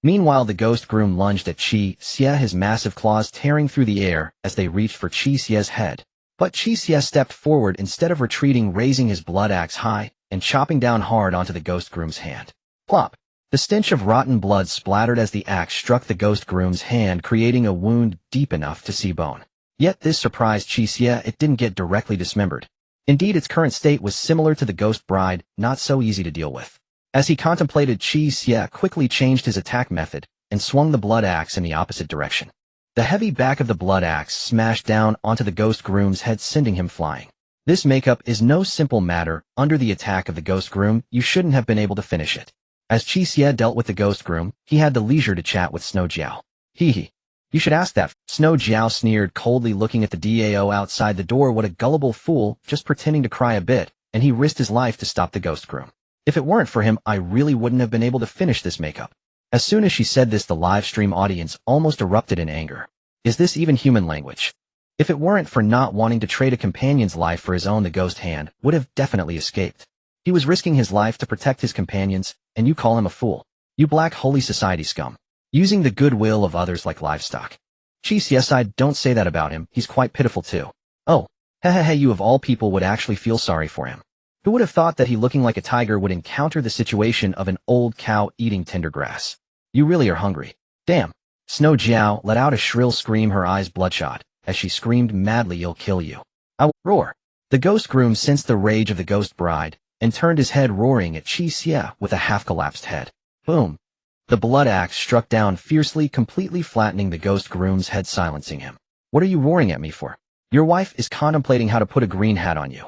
Meanwhile, the Ghost Groom lunged at Qi Xie, his massive claws tearing through the air as they reached for Qi Xie's head. But Qi Xie stepped forward instead of retreating, raising his blood axe high and chopping down hard onto the Ghost Groom's hand. Plop! The stench of rotten blood splattered as the axe struck the Ghost Groom's hand, creating a wound deep enough to see bone. Yet this surprised Qi Xie. It didn't get directly dismembered. Indeed, its current state was similar to the Ghost Bride, not so easy to deal with. As he contemplated, Qi Xie quickly changed his attack method and swung the blood axe in the opposite direction. The heavy back of the blood axe smashed down onto the Ghost Groom's head, sending him flying. This makeup is no simple matter. Under the attack of the Ghost Groom, you shouldn't have been able to finish it. As Qi Xie dealt with the Ghost Groom, he had the leisure to chat with Snow Jiao. Hehe. You should ask that. Snow Jiao sneered coldly, looking at the Dao outside the door. What a gullible fool, just pretending to cry a bit, and he risked his life to stop the Ghost Groom. If it weren't for him, I really wouldn't have been able to finish this makeup. As soon as she said this, the live stream audience almost erupted in anger. Is this even human language? If it weren't for not wanting to trade a companion's life for his own, the Ghost Hand would have definitely escaped. He was risking his life to protect his companions, and you call him a fool? You Black Holy Society scum. Using the goodwill of others like livestock. Qi Xie sighed. Don't say that about him, he's quite pitiful too. Oh. Hehehe, you of all people would actually feel sorry for him. Who would have thought that he, looking like a tiger, would encounter the situation of an old cow eating tender grass? You really are hungry. Damn. Snow Jiao let out a shrill scream, her eyes bloodshot, as she screamed madly, "You'll kill you. I will roar." The ghost groom sensed the rage of the ghost bride and turned his head, roaring at Qi Xie with a half-collapsed head. Boom! The blood axe struck down fiercely, completely flattening the ghost groom's head, silencing him. What are you roaring at me for? Your wife is contemplating how to put a green hat on you.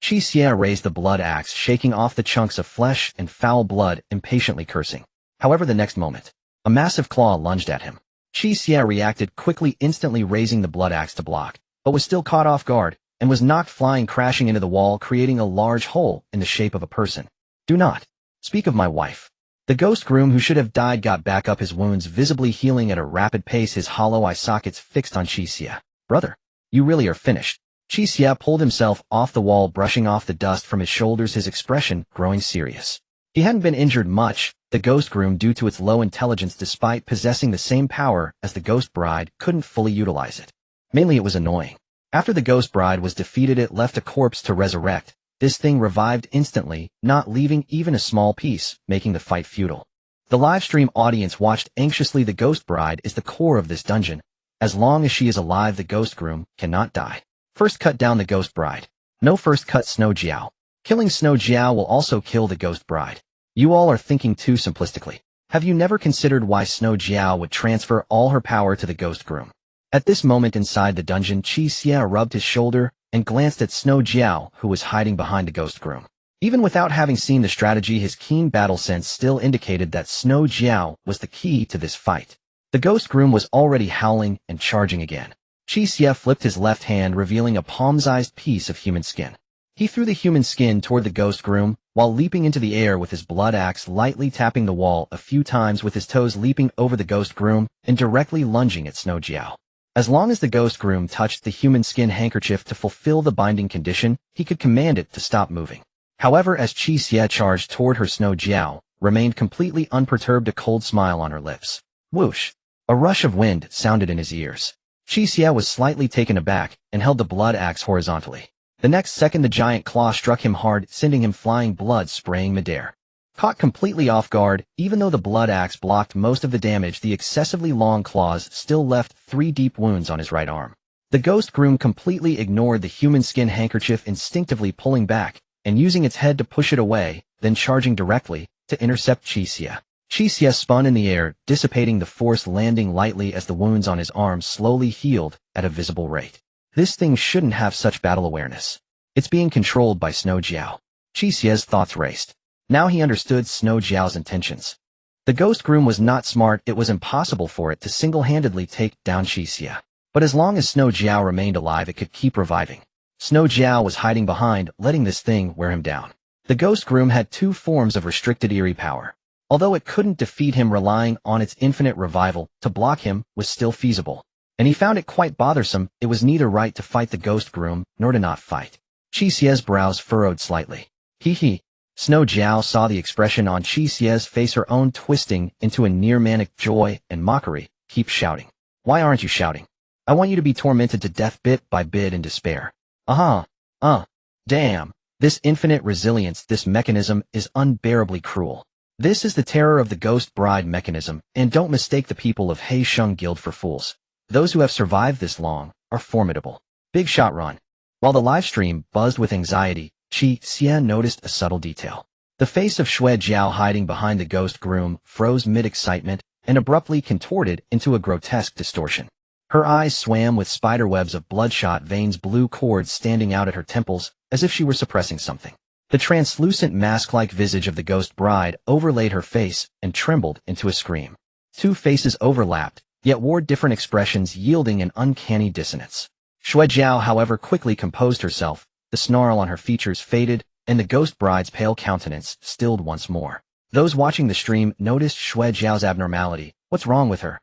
Qi Xie raised the blood axe, shaking off the chunks of flesh and foul blood, impatiently cursing. However, the next moment, a massive claw lunged at him. Qi Xie reacted quickly, instantly raising the blood axe to block, but was still caught off guard and was knocked flying, crashing into the wall, creating a large hole in the shape of a person. Do not speak of my wife. The ghost groom, who should have died, got back up, his wounds visibly healing at a rapid pace, his hollow eye sockets fixed on Qi Xie. Brother, you really are finished. Qi Xie pulled himself off the wall, brushing off the dust from his shoulders, his expression growing serious. He hadn't been injured much. The ghost groom, due to its low intelligence despite possessing the same power as the ghost bride, couldn't fully utilize it. Mainly it was annoying. After the ghost bride was defeated, it left a corpse to resurrect. This thing revived instantly, not leaving even a small piece, making the fight futile. The livestream audience watched anxiously. The ghost bride is the core of this dungeon. As long as she is alive, the ghost groom cannot die. First cut down the ghost bride. No, first cut Snow Jiao. Killing Snow Jiao will also kill the ghost bride. You all are thinking too simplistically. Have you never considered why Snow Jiao would transfer all her power to the ghost groom? At this moment inside the dungeon, Qi Xie rubbed his shoulder and glanced at Snow Jiao, who was hiding behind the ghost groom. Even without having seen the strategy, his keen battle sense still indicated that Snow Jiao was the key to this fight. The ghost groom was already howling and charging again. Qi Xie flipped his left hand, revealing a palm-sized piece of human skin. He threw the human skin toward the ghost groom, while leaping into the air with his blood axe, lightly tapping the wall a few times with his toes, leaping over the ghost groom and directly lunging at Snow Jiao. As long as the ghost groom touched the human skin handkerchief to fulfill the binding condition, he could command it to stop moving. However, as Qi Xie charged toward her, Snow Jiao remained completely unperturbed, a cold smile on her lips. Whoosh! A rush of wind sounded in his ears. Qi Xie was slightly taken aback and held the blood axe horizontally. The next second, the giant claw struck him hard, sending him flying, blood spraying midair. Caught completely off guard, even though the blood axe blocked most of the damage, the excessively long claws still left 3 deep wounds on his right arm. The ghost groom completely ignored the human skin handkerchief, instinctively pulling back and using its head to push it away, then charging directly to intercept Qi Xie. Qi Xie spun in the air, dissipating the force, landing lightly as the wounds on his arms slowly healed at a visible rate. This thing shouldn't have such battle awareness. It's being controlled by Snow Jiao. Qi Xie's thoughts raced. Now he understood Snow Jiao's intentions. The ghost groom was not smart. It was impossible for it to single-handedly take down Qi Xie. But as long as Snow Jiao remained alive, it could keep reviving. Snow Jiao was hiding behind, letting this thing wear him down. The ghost groom had 2 forms of restricted Eerie power. Although it couldn't defeat him, relying on its infinite revival to block him was still feasible. And he found it quite bothersome. It was neither right to fight the ghost groom, nor to not fight. Qi Xie's brows furrowed slightly. Hee. Snow Jiao saw the expression on Qi Xie's face, her own twisting into a near-manic joy and mockery. Keep shouting. Why aren't you shouting? I want you to be tormented to death bit by bit in despair. Damn. This infinite resilience, this mechanism is unbearably cruel. This is the terror of the ghost bride mechanism, and don't mistake the people of Hei Sheng Guild for fools. Those who have survived this long are formidable. Big shot run. While the livestream buzzed with anxiety, Qi Xie noticed a subtle detail. The face of Shui Jiao, hiding behind the ghost groom, froze mid-excitement and abruptly contorted into a grotesque distortion. Her eyes swam with spiderwebs of bloodshot veins, blue cords standing out at her temples, as if she were suppressing something. The translucent mask-like visage of the ghost bride overlaid her face and trembled into a scream. 2 faces overlapped, yet wore different expressions, yielding an uncanny dissonance. Shui Jiao, however, quickly composed herself. The snarl on her features faded, and the ghost bride's pale countenance stilled once more. Those watching the stream noticed Shui Jiao's abnormality. What's wrong with her?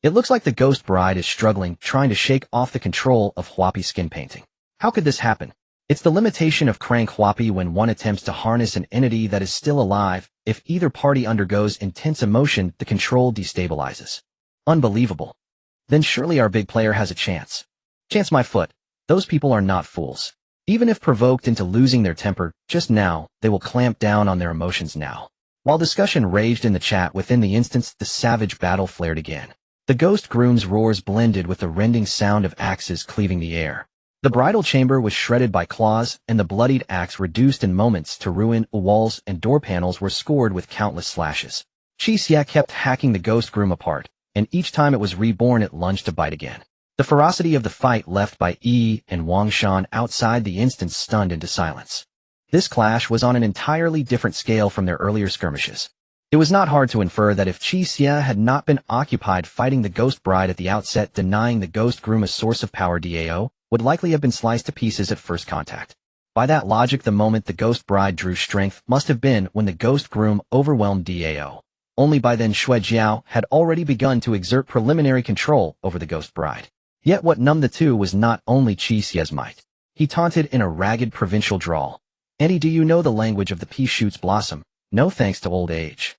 It looks like the ghost bride is struggling, trying to shake off the control of Huapi skin painting. How could this happen? It's the limitation of crank Huapi when one attempts to harness an entity that is still alive. If either party undergoes intense emotion, the control destabilizes. Unbelievable. Then surely our big player has a chance. Chance my foot. Those people are not fools. Even if provoked into losing their temper just now, they will clamp down on their emotions now. While discussion raged in the chat, within the instance the savage battle flared again. The ghost groom's roars blended with the rending sound of axes cleaving the air. The bridal chamber was shredded by claws, and the bloodied axe reduced in moments to ruin. Walls and door panels were scored with countless slashes. Qi Xie kept hacking the ghost groom apart, and each time it was reborn it lunged to bite again. The ferocity of the fight left by Yi and Wang Shan outside the instance stunned into silence. This clash was on an entirely different scale from their earlier skirmishes. It was not hard to infer that if Qi Xie had not been occupied fighting the ghost bride at the outset, denying the ghost groom a source of power, Dao would likely have been sliced to pieces at first contact. By that logic, the moment the ghost bride drew strength must have been when the ghost groom overwhelmed Dao. Only by then Shui Jiao had already begun to exert preliminary control over the ghost bride. Yet what numbed the two was not only Qi Xie's might. He taunted in a ragged provincial drawl. "Auntie, do you know the language of the pea shoots blossom? No thanks to old age.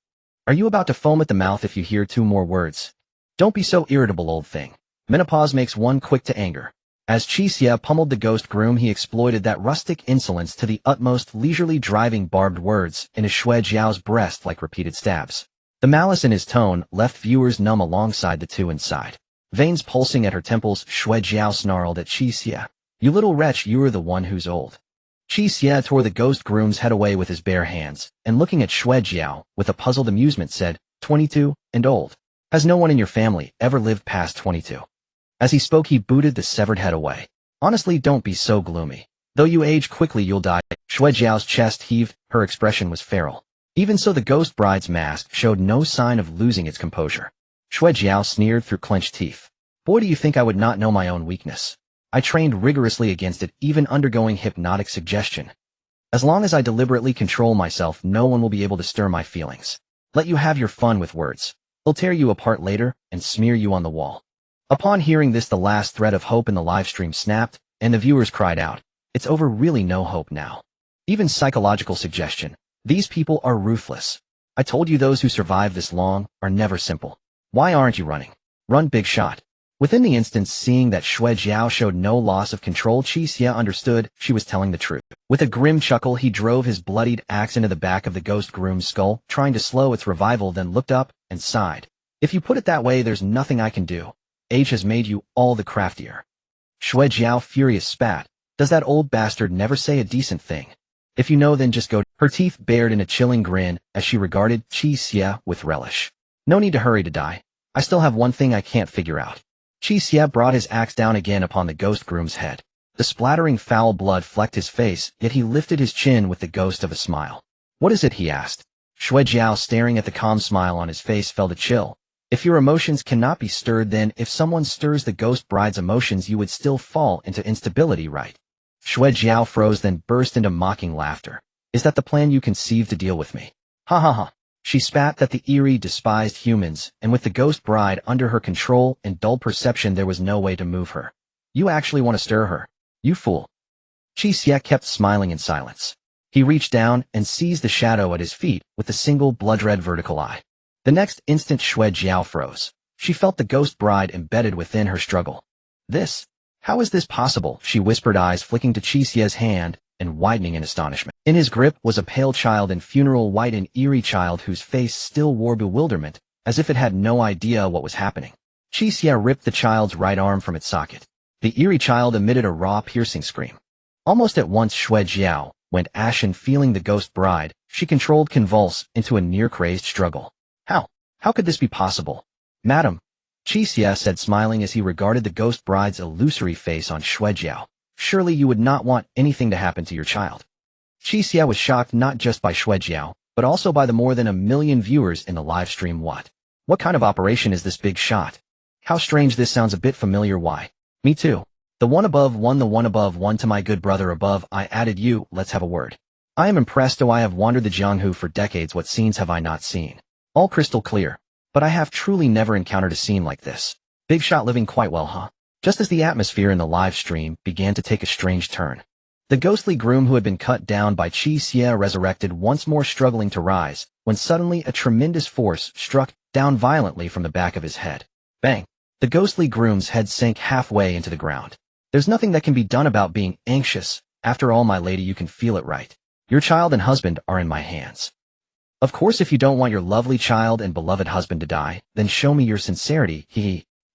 Are you about to foam at the mouth if you hear two more words? Don't be so irritable, old thing. Menopause makes one quick to anger." As Qi Xie pummeled the ghost groom, he exploited that rustic insolence to the utmost, leisurely driving barbed words into Shui Jiao's breast like repeated stabs. The malice in his tone left viewers numb alongside the two inside. Veins pulsing at her temples, Shui Jiao snarled at Qi Xie. "You little wretch, you are the one who's old." Qi Xie tore the ghost groom's head away with his bare hands, and looking at Shui Jiao with a puzzled amusement said, 22, and old. Has no one in your family ever lived past 22? As he spoke, he booted the severed head away. "Honestly, don't be so gloomy. Though you age quickly, you'll die." Shui Jiao's chest heaved, her expression was feral. Even so, the ghost bride's mask showed no sign of losing its composure. Shui Jiao sneered through clenched teeth. "Boy, do you think I would not know my own weakness? I trained rigorously against it, even undergoing hypnotic suggestion. As long as I deliberately control myself, no one will be able to stir my feelings. Let you have your fun with words. They'll tear you apart later and smear you on the wall." Upon hearing this, the last thread of hope in the livestream snapped, and the viewers cried out, "It's over, really no hope now." Even psychological suggestion. These people are ruthless. I told you those who survive this long are never simple. Why aren't you running? Run, big shot. Within the instant, seeing that Shui Jiao showed no loss of control, Qi Xie understood she was telling the truth. With a grim chuckle, he drove his bloodied axe into the back of the ghost groom's skull, trying to slow its revival, then looked up and sighed. "If you put it that way, there's nothing I can do. Age has made you all the craftier." Shui Jiao furious spat. "Does that old bastard never say a decent thing? If you know, then just go." Her teeth bared in a chilling grin as she regarded Qi Xie with relish. "No need to hurry to die. I still have one thing I can't figure out." Qi Xie brought his axe down again upon the ghost groom's head. The splattering foul blood flecked his face, yet he lifted his chin with the ghost of a smile. "What is it?" he asked. Shui Jiao, staring at the calm smile on his face, felt a chill. "If your emotions cannot be stirred, then if someone stirs the ghost bride's emotions, you would still fall into instability, right?" Shui Jiao froze, then burst into mocking laughter. "Is that the plan you conceived to deal with me? Ha ha ha." She spat that the Eerie despised humans, and with the ghost bride under her control and dull perception, there was no way to move her. "You actually want to stir her? You fool." Qi Xie kept smiling in silence. He reached down and seized the shadow at his feet with a single blood-red vertical eye. The next instant, Shui Jiao froze. She felt the ghost bride embedded within her struggle. How is this possible?" she whispered, eyes flicking to Qi Xie's hand and widening in astonishment. In his grip was a pale child in funeral white, an eerie child whose face still wore bewilderment, as if it had no idea what was happening. Qi Xie ripped the child's right arm from its socket. The eerie child emitted a raw, piercing scream. Almost at once, Shui Jiao went ashen. Feeling the ghost bride, she controlled convulse into a near-crazed struggle. How could this be possible? "Madam," Qi Xie said, smiling as he regarded the ghost bride's illusory face on Shui Jiao. "Surely you would not want anything to happen to your child." Qi Xie was shocked not just by Shui Jiao, but also by the more than 1 million viewers in the live stream. What kind of operation is this, big shot? How strange, this sounds a bit familiar. Why? Me too. The one above one to my good brother above, I added you, let's have a word. I am impressed, though I have wandered the Jianghu for decades, what scenes have I not seen? All crystal clear. But I have truly never encountered a scene like this. Big shot living quite well, huh? Just as the atmosphere in the live stream began to take a strange turn, the ghostly groom who had been cut down by Qi Xie resurrected once more, struggling to rise, when suddenly a tremendous force struck down violently from the back of his head. Bang! The ghostly groom's head sank halfway into the ground. "There's nothing that can be done about being anxious. After all, my lady, you can feel it, right? Your child and husband are in my hands. Of course, if you don't want your lovely child and beloved husband to die, then show me your sincerity."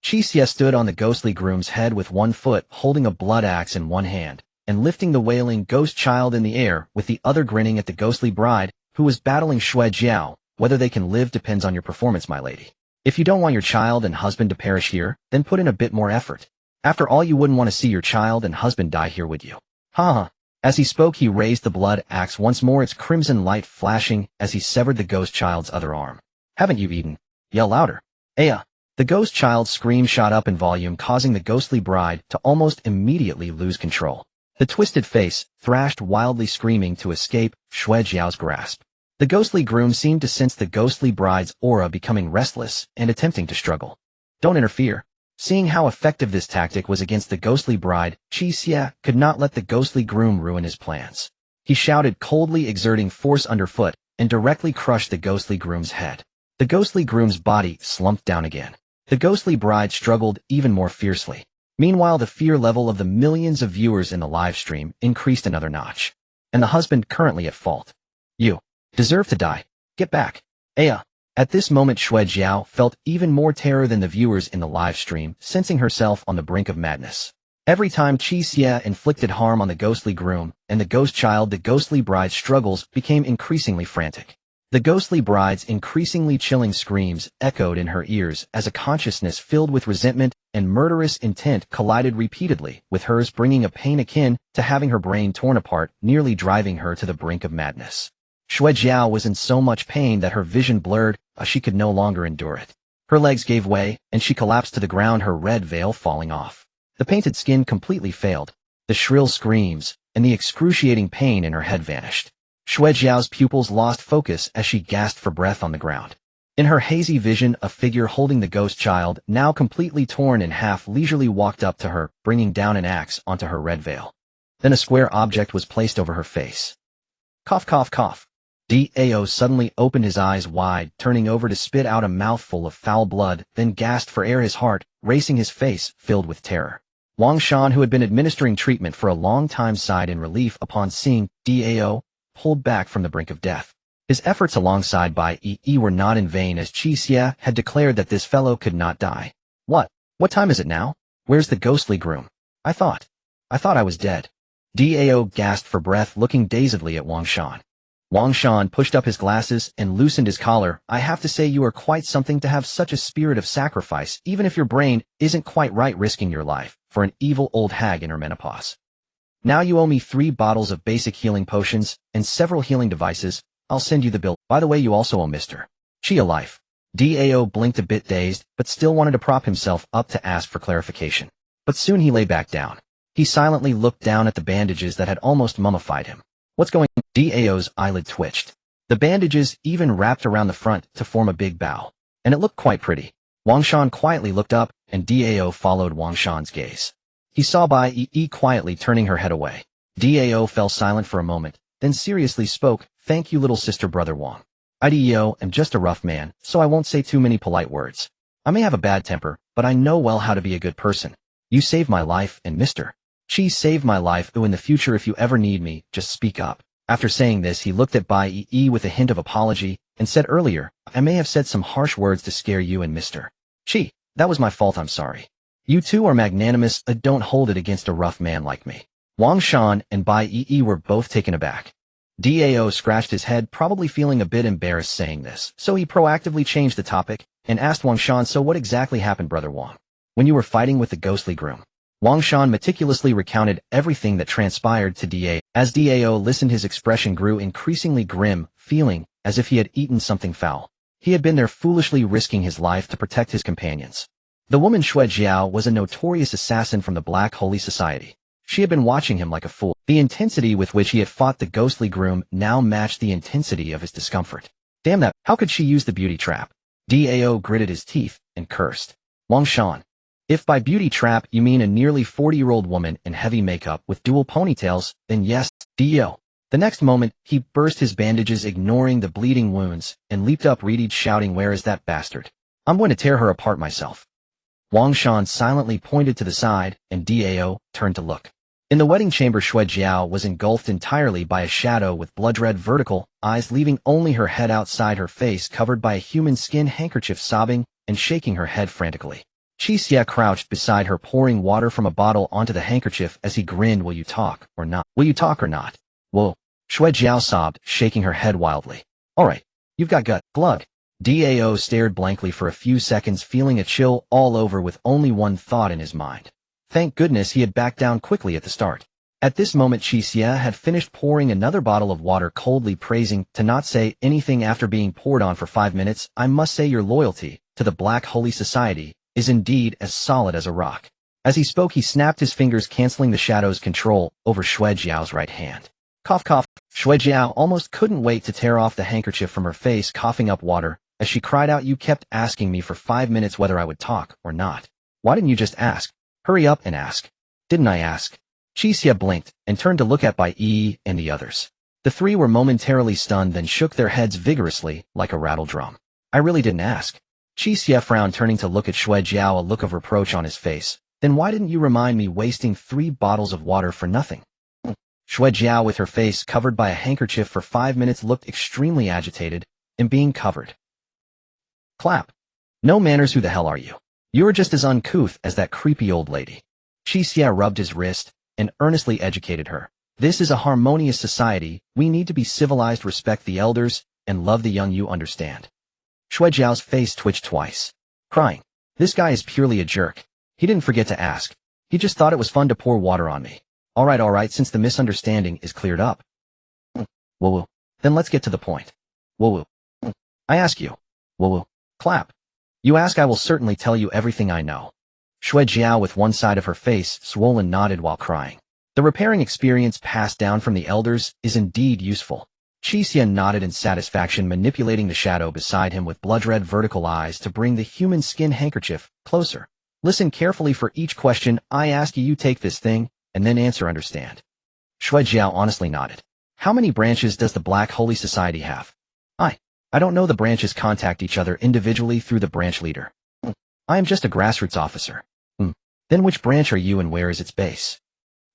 Qi Xie stood on the ghostly groom's head with one foot holding a blood axe in one hand, and lifting the wailing ghost child in the air with the other grinning at the ghostly bride, who was battling Shui Jiao. Whether they can live depends on your performance, my lady. If you don't want your child and husband to perish here, then put in a bit more effort. After all, you wouldn't want to see your child and husband die here, would you? Ha ha. As he spoke, he raised the blood axe once more, its crimson light flashing as he severed the ghost child's other arm. Haven't you eaten? Yell louder. Aya. The ghost child's scream shot up in volume, causing the ghostly bride to almost immediately lose control. The twisted face thrashed wildly, screaming to escape Shui Jiao's grasp. The ghostly groom seemed to sense the ghostly bride's aura becoming restless and attempting to struggle. Don't interfere. Seeing how effective this tactic was against the ghostly bride, Qi Xie could not let the ghostly groom ruin his plans. He shouted coldly, exerting force underfoot, and directly crushed the ghostly groom's head. The ghostly groom's body slumped down again. The ghostly bride struggled even more fiercely. Meanwhile, the fear level of the millions of viewers in the live stream increased another notch. And the husband currently at fault. You deserve to die. Get back. Aya. At this moment, Shui Jiao felt even more terror than the viewers in the live stream, sensing herself on the brink of madness. Every time Qi Xie inflicted harm on the ghostly groom and the ghost child, the ghostly bride's struggles became increasingly frantic. The ghostly bride's increasingly chilling screams echoed in her ears as a consciousness filled with resentment and murderous intent collided repeatedly with hers, bringing a pain akin to having her brain torn apart, nearly driving her to the brink of madness. Shui Jiao was in so much pain that her vision blurred, she could no longer endure it. Her legs gave way, and she collapsed to the ground, her red veil falling off. The painted skin completely failed. The shrill screams and the excruciating pain in her head vanished. Shui Jiao's pupils lost focus as she gasped for breath on the ground. In her hazy vision, a figure holding the ghost child, now completely torn in half, leisurely walked up to her, bringing down an axe onto her red veil. Then a square object was placed over her face. Cough, cough, cough. Dao suddenly opened his eyes wide, turning over to spit out a mouthful of foul blood, then gasped for air, his heart racing, his face filled with terror. Wang Shan, who had been administering treatment for a long time, sighed in relief upon seeing Dao pulled back from the brink of death. His efforts alongside Bai Yi were not in vain, as Qi Xie had declared that this fellow could not die. What time is it now? Where's the ghostly groom? I thought I was dead. Dao gasped for breath, looking dazedly at Wang Shan. Wang Shan pushed up his glasses and loosened his collar. I have to say, you are quite something to have such a spirit of sacrifice, even if your brain isn't quite right, risking your life for an evil old hag in her menopause. Now you owe me 3 bottles of basic healing potions and several healing devices. I'll send you the bill. By the way, you also owe Mr. Qi a life. Dao blinked, a bit dazed, but still wanted to prop himself up to ask for clarification. But soon he lay back down. He silently looked down at the bandages that had almost mummified him. What's going on? Dao's eyelid twitched. The bandages even wrapped around the front to form a big bow, and it looked quite pretty. Wang Shan quietly looked up, and Dao followed Wang Shan's gaze. He saw Bai Yi quietly turning her head away. Dao fell silent for a moment, then seriously spoke, "Thank you, little sister, brother Wang. I am just a rough man, so I won't say too many polite words. I may have a bad temper, but I know well how to be a good person. You saved my life, and Mr. Qi saved my life. In the future, if you ever need me, just speak up." After saying this, he looked at Bai Yi with a hint of apology and said, "Earlier, I may have said some harsh words to scare you and Mr. Qi. That was my fault, I'm sorry. You two are magnanimous, don't hold it against a rough man like me." Wang Shan and Bai Yi were both taken aback. Dao scratched his head, probably feeling a bit embarrassed saying this, so he proactively changed the topic and asked Wang Shan, "So what exactly happened, brother Wang, when you were fighting with the ghostly groom?" Wang Shan meticulously recounted everything that transpired to Dao. As Dao listened, his expression grew increasingly grim, feeling as if he had eaten something foul. He had been there foolishly, risking his life to protect his companions. The woman Shui Jiao was a notorious assassin from the Black Holy Society. She had been watching him like a fool. The intensity with which he had fought the ghostly groom now matched the intensity of his discomfort. Damn that, how could she use the beauty trap? Dao gritted his teeth and cursed. Wang Shan, if by beauty trap you mean a nearly 40-year-old woman in heavy makeup with dual ponytails, then yes, Dao. The next moment, he burst his bandages, ignoring the bleeding wounds, and leaped up, readied, shouting, "Where is that bastard? I'm going to tear her apart myself." Wang Shan silently pointed to the side, and Dao turned to look. In the wedding chamber, Shui Jiao was engulfed entirely by a shadow with blood-red vertical eyes, leaving only her head outside, her face covered by a human skin handkerchief, sobbing and shaking her head frantically. Qi Xie crouched beside her, pouring water from a bottle onto the handkerchief as he grinned. Will you talk or not? Will you talk or not? Whoa. Shui Jiao sobbed, shaking her head wildly. Alright, you've got gut. Glug. Dao stared blankly for a few seconds, feeling a chill all over with only one thought in his mind. Thank goodness he had backed down quickly at the start. At this moment Qi Xie had finished pouring another bottle of water, coldly praising, to not say anything after being poured on for 5 minutes. I must say your loyalty to the Black Holy Society is indeed as solid as a rock. As he spoke he snapped his fingers, canceling the shadow's control over Shui Jiao's right hand. Cough cough. Shui Jiao almost couldn't wait to tear off the handkerchief from her face, coughing up water, as she cried out, you kept asking me for 5 minutes whether I would talk or not. Why didn't you just ask? Hurry up and ask. Didn't I ask? Qi Xie blinked and turned to look at Bai Yi and the others. The three were momentarily stunned, then shook their heads vigorously like a rattle drum. I really didn't ask. Qi Xie frowned, turning to look at Shui Jiao, a look of reproach on his face. Then why didn't you remind me, wasting 3 bottles of water for nothing? Shui Jiao, with her face covered by a handkerchief for 5 minutes, looked extremely agitated and being covered. Clap. No manners. Who the hell are you? You're just as uncouth as that creepy old lady. Qi Xie rubbed his wrist and earnestly educated her. This is a harmonious society. We need to be civilized, respect the elders, and love the young, you understand. Shui Jiao's face twitched twice, crying. This guy is purely a jerk. He didn't forget to ask. He just thought it was fun to pour water on me. Alright, since the misunderstanding is cleared up. Woo-woo. Then let's get to the point. Woo-woo. I ask you. Woo-woo. Clap. You ask, I will certainly tell you everything I know. Shui Jiao, with one side of her face swollen, nodded while crying. The repairing experience passed down from the elders is indeed useful. Qi Xie nodded in satisfaction, manipulating the shadow beside him with blood-red vertical eyes to bring the human skin handkerchief closer. Listen carefully for each question I ask you. You take this thing, and then answer, understand? Shui Jiao honestly nodded. How many branches does the Black Holy Society have? I don't know. The branches contact each other individually through the branch leader. I am just a grassroots officer. Then which branch are you and where is its base?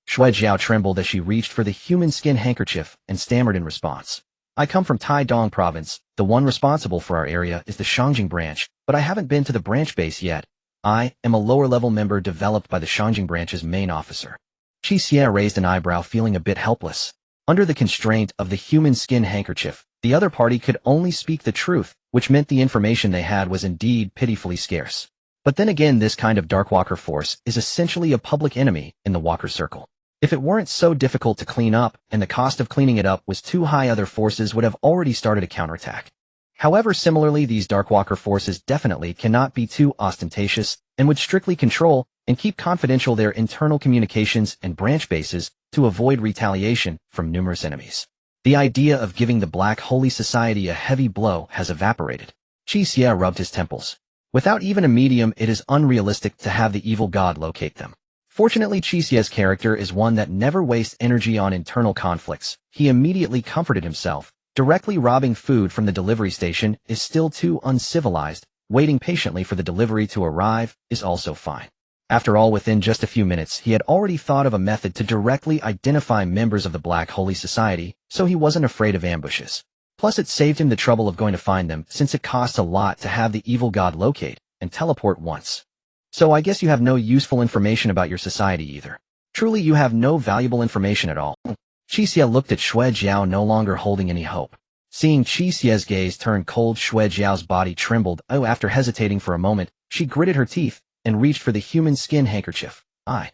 Shui Jiao trembled as she reached for the human skin handkerchief and stammered in response. I come from Taidong province. The one responsible for our area is the Shangjing branch, but I haven't been to the branch base yet. I am a lower-level member developed by the Shangjing branch's main officer. Qi Xie raised an eyebrow, feeling a bit helpless. Under the constraint of the human skin handkerchief, the other party could only speak the truth, which meant the information they had was indeed pitifully scarce. But then again, this kind of Darkwalker force is essentially a public enemy in the Walker Circle. If it weren't so difficult to clean up, and the cost of cleaning it up was too high, other forces would have already started a counterattack. However, similarly, these Darkwalker forces definitely cannot be too ostentatious, and would strictly control and keep confidential their internal communications and branch bases to avoid retaliation from numerous enemies. The idea of giving the Black Holy Society a heavy blow has evaporated. Qi Xie rubbed his temples. Without even a medium, it is unrealistic to have the evil god locate them. Fortunately, Qi Xie's character is one that never wastes energy on internal conflicts. He immediately comforted himself. Directly robbing food from the delivery station is still too uncivilized. Waiting patiently for the delivery to arrive is also fine. After all, within just a few minutes, he had already thought of a method to directly identify members of the Black Holy Society, so he wasn't afraid of ambushes. Plus, it saved him the trouble of going to find them, since it costs a lot to have the evil god locate and teleport once. So I guess you have no useful information about your society either. Truly, you have no valuable information at all. Qi Xie looked at Shui Jiao, no longer holding any hope. Seeing Qi Xie's gaze turn cold, Shui Jiao's body trembled. After hesitating for a moment, she gritted her teeth and reached for the human skin handkerchief. I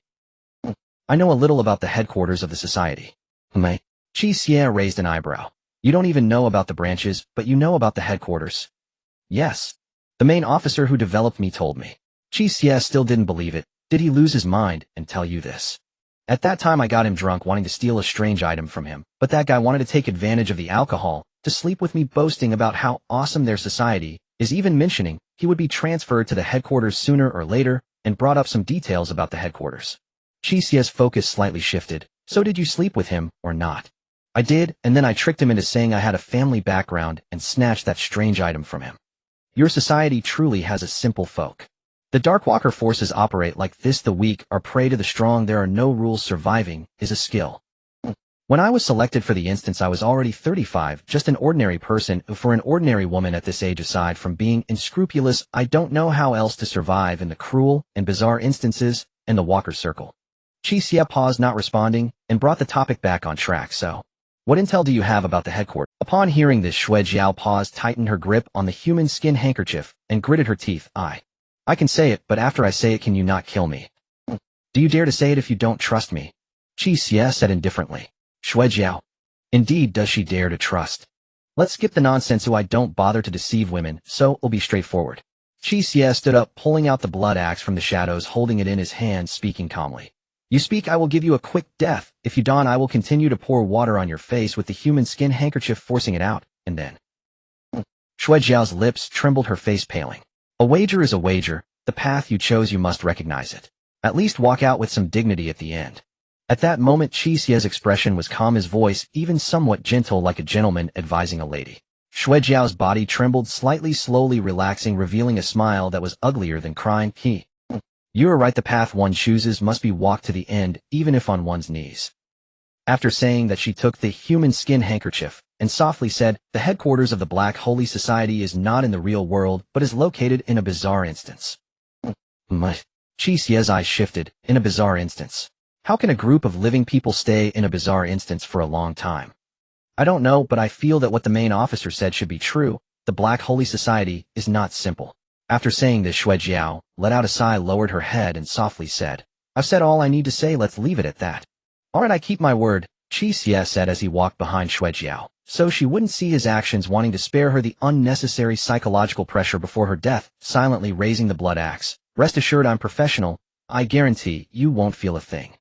know a little about the headquarters of the society. Qi Xie raised an eyebrow. You don't even know about the branches, but you know about the headquarters. Yes. The main officer who developed me told me. Qi Xie still didn't believe it. Did he lose his mind and tell you this? At that time I got him drunk, wanting to steal a strange item from him, but that guy wanted to take advantage of the alcohol to sleep with me, boasting about how awesome their society is, even mentioning he would be transferred to the headquarters sooner or later, and brought up some details about the headquarters. Qi Xie's focus slightly shifted. So did you sleep with him or not? I did, and then I tricked him into saying I had a family background and snatched that strange item from him. Your society truly has a simple folk. The Darkwalker forces operate like this. The weak are prey to the strong. There are no rules. Surviving is a skill. When I was selected for the instance, I was already 35, just an ordinary person. For an ordinary woman at this age, aside from being unscrupulous, I don't know how else to survive in the cruel and bizarre instances in the Walker Circle. Qi Xie paused, not responding, and brought the topic back on track. So, what intel do you have about the headquarters? Upon hearing this, Shui Jiao paused, tightened her grip on the human skin handkerchief, and gritted her teeth. I can say it, but after I say it, can you not kill me? Do you dare to say it if you don't trust me? Qi Xie said indifferently. Shui Jiao. Indeed, does she dare to trust? Let's skip the nonsense. I don't bother to deceive women, so it'll be straightforward. Qi Xie stood up, pulling out the blood axe from the shadows, holding it in his hand, speaking calmly. You speak, I will give you a quick death. If you don't, I will continue to pour water on your face with the human skin handkerchief, forcing it out, and then... Shui Jiao's lips trembled, her face paling. A wager is a wager. The path you chose, you must recognize it. At least walk out with some dignity at the end. At that moment, Qi Xie's expression was calm, his voice even somewhat gentle, like a gentleman advising a lady. Shui Jiao's body trembled slightly, slowly relaxing, revealing a smile that was uglier than crying. You are right, the path one chooses must be walked to the end, even if on one's knees. After saying that, she took the human skin handkerchief and softly said, the headquarters of the Black Holy Society is not in the real world, but is located in a bizarre instance. Qi Xie's eyes shifted. In a bizarre instance. How can a group of living people stay in a bizarre instance for a long time? I don't know, but I feel that what the main officer said should be true. The Black Holy Society is not simple. After saying this, Shui Jiao let out a sigh, lowered her head, and softly said, I've said all I need to say, let's leave it at that. Alright, I keep my word, Qi Xie said as he walked behind Shui Jiao, so she wouldn't see his actions, wanting to spare her the unnecessary psychological pressure before her death, silently raising the blood axe. Rest assured, I'm professional. I guarantee you won't feel a thing.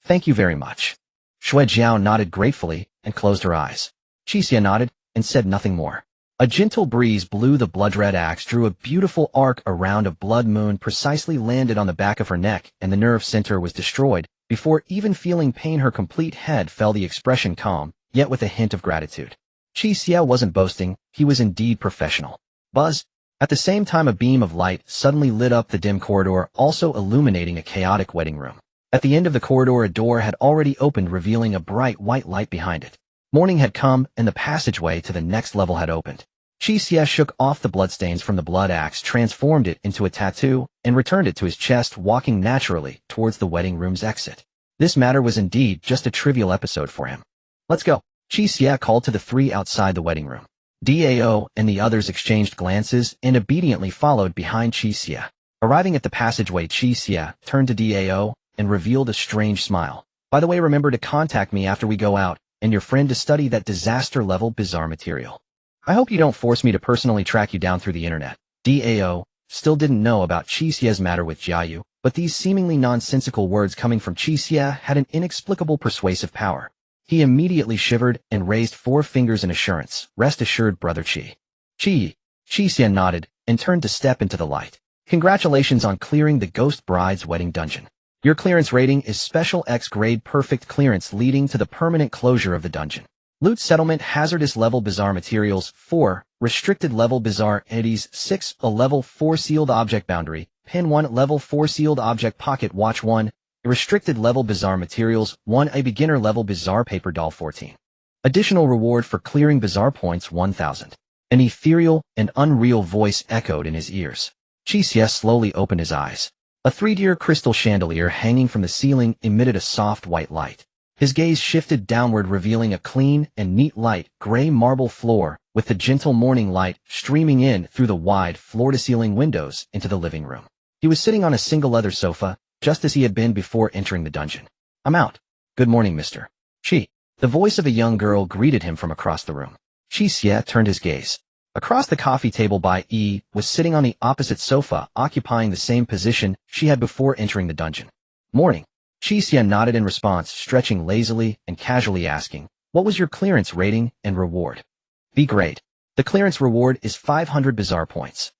Thank you very much. Shui Jiao nodded gratefully and closed her eyes. Qi Xie nodded and said nothing more. A gentle breeze blew the blood-red axe, drew a beautiful arc around a blood moon, precisely landed on the back of her neck, and the nerve center was destroyed. Before even feeling pain, her complete head fell, the expression calm, yet with a hint of gratitude. Qi Xie wasn't boasting, he was indeed professional. Buzz. At the same time, a beam of light suddenly lit up the dim corridor, also illuminating a chaotic wedding room. At the end of the corridor, a door had already opened, revealing a bright white light behind it. Morning had come, and the passageway to the next level had opened. Qi Xie shook off the bloodstains from the blood axe, transformed it into a tattoo, and returned it to his chest, walking naturally towards the wedding room's exit. This matter was indeed just a trivial episode for him. Let's go. Qi Xie called to the three outside the wedding room. Dao and the others exchanged glances and obediently followed behind Qi Xie. Arriving at the passageway, Qi Xie turned to Dao and revealed a strange smile. By the way, remember to contact me after we go out, and your friend to study that disaster-level bizarre material. I hope you don't force me to personally track you down through the internet. Dao still didn't know about Qi Xie's matter with Jiayu, but these seemingly nonsensical words coming from Qi Xie had an inexplicable persuasive power. He immediately shivered and raised 4 fingers in assurance. Rest assured, brother Qi. Qi Xie nodded and turned to step into the light. Congratulations on clearing the Ghost Bride's wedding dungeon. Your clearance rating is Special X grade, perfect clearance, leading to the permanent closure of the dungeon. Loot settlement, hazardous level bizarre materials 4, restricted level bizarre entities 6, a level 4 sealed object boundary, pin 1, level 4 sealed object pocket watch 1, a restricted level bizarre materials 1, a beginner level bizarre paper doll 14. Additional reward for clearing bizarre points 1000. An ethereal and unreal voice echoed in his ears. Qi Xie slowly opened his eyes. A 3D crystal chandelier hanging from the ceiling emitted a soft white light. His gaze shifted downward, revealing a clean and neat light gray marble floor, with the gentle morning light streaming in through the wide floor-to-ceiling windows into the living room. He was sitting on a single leather sofa, just as he had been before entering the dungeon. I'm out. Good morning, Mr. Qi. The voice of a young girl greeted him from across the room. Qi Xie turned his gaze. Across the coffee table, Bai Yi was sitting on the opposite sofa, occupying the same position she had before entering the dungeon. Morning. Qi Xie nodded in response, stretching lazily and casually asking, what was your clearance rating and reward? B grade. The clearance reward is 500 bizarre points.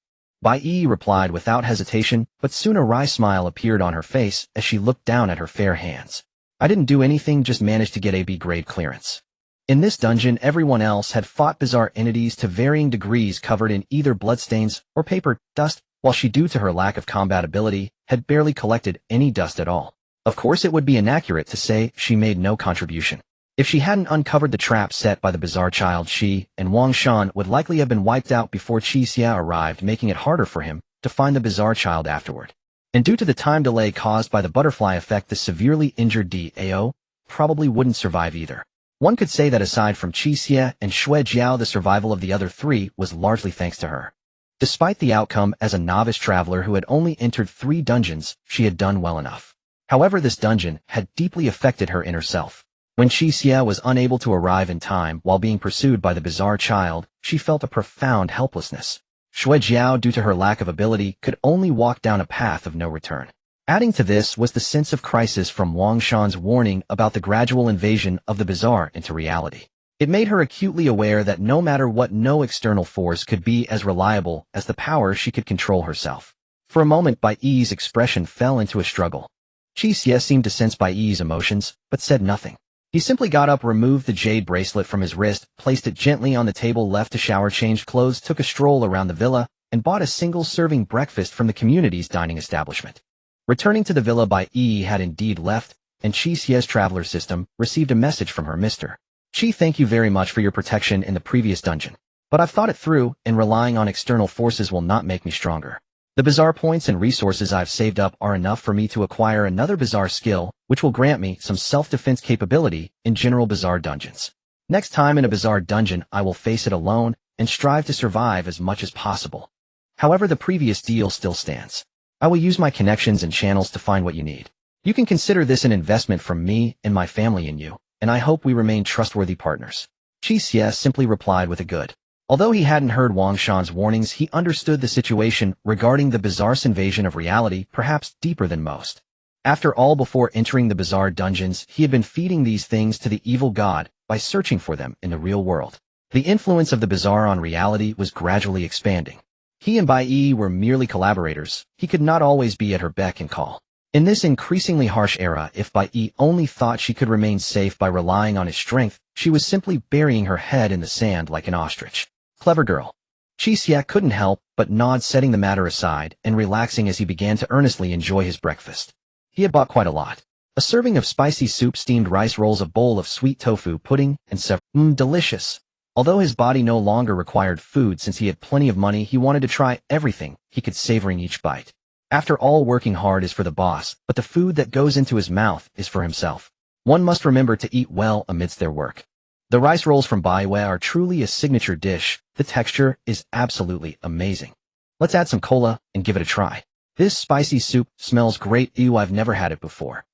Bai Yi replied without hesitation, but soon a wry smile appeared on her face as she looked down at her fair hands. I didn't do anything, just managed to get a B grade clearance. In this dungeon, everyone else had fought bizarre entities to varying degrees, covered in either bloodstains or paper dust, while she, due to her lack of combat ability, had barely collected any dust at all. Of course, it would be inaccurate to say she made no contribution. If she hadn't uncovered the trap set by the bizarre child, she and Wang Shan would likely have been wiped out before Qi Xie arrived, making it harder for him to find the bizarre child afterward. And due to the time delay caused by the butterfly effect, the severely injured Dao probably wouldn't survive either. One could say that aside from Qi Xie and Shui Jiao, the survival of the other three was largely thanks to her. Despite the outcome, as a novice traveler who had only entered 3 dungeons, she had done well enough. However, this dungeon had deeply affected her inner self. When Qi Xie was unable to arrive in time while being pursued by the bizarre child, she felt a profound helplessness. Shui Jiao, due to her lack of ability, could only walk down a path of no return. Adding to this was the sense of crisis from Wang Shan's warning about the gradual invasion of the bizarre into reality. It made her acutely aware that no matter what, no external force could be as reliable as the power she could control herself. For a moment, Bai Yi's expression fell into a struggle. Qi Xie seemed to sense Bai Yi's emotions, but said nothing. He simply got up, removed the jade bracelet from his wrist, placed it gently on the table, left to shower, changed clothes, took a stroll around the villa, and bought a single-serving breakfast from the community's dining establishment. Returning to the villa, Bai Yi had indeed left, and Qi Xie's traveler system received a message from her. Mr. Qi, thank you very much for your protection in the previous dungeon. But I've thought it through, and relying on external forces will not make me stronger. The bizarre points and resources I've saved up are enough for me to acquire another bizarre skill, which will grant me some self-defense capability in general bizarre dungeons. Next time in a bizarre dungeon, I will face it alone and strive to survive as much as possible. However, the previous deal still stands. I will use my connections and channels to find what you need. You can consider this an investment from me and my family in you, and I hope we remain trustworthy partners. Qi Xie simply replied with a good. Although he hadn't heard Wang Shan's warnings, he understood the situation regarding the bizarre invasion of reality perhaps deeper than most. After all, before entering the bizarre dungeons, he had been feeding these things to the evil god by searching for them in the real world. The influence of the bizarre on reality was gradually expanding. He and Bai Yi were merely collaborators. He could not always be at her beck and call. In this increasingly harsh era, if Bai Yi only thought she could remain safe by relying on his strength, she was simply burying her head in the sand like an ostrich. Clever girl. Qi Xie couldn't help but nod, setting the matter aside and relaxing as he began to earnestly enjoy his breakfast. He had bought quite a lot. A serving of spicy soup, steamed rice rolls, a bowl of sweet tofu pudding, and several delicious. Although his body no longer required food since he had plenty of money, he wanted to try everything he could, savoring each bite. After all, working hard is for the boss, but the food that goes into his mouth is for himself. One must remember to eat well amidst their work. The rice rolls from Baiwei are truly a signature dish. The texture is absolutely amazing. Let's add some cola and give it a try. This spicy soup smells great. Ew, I've never had it before.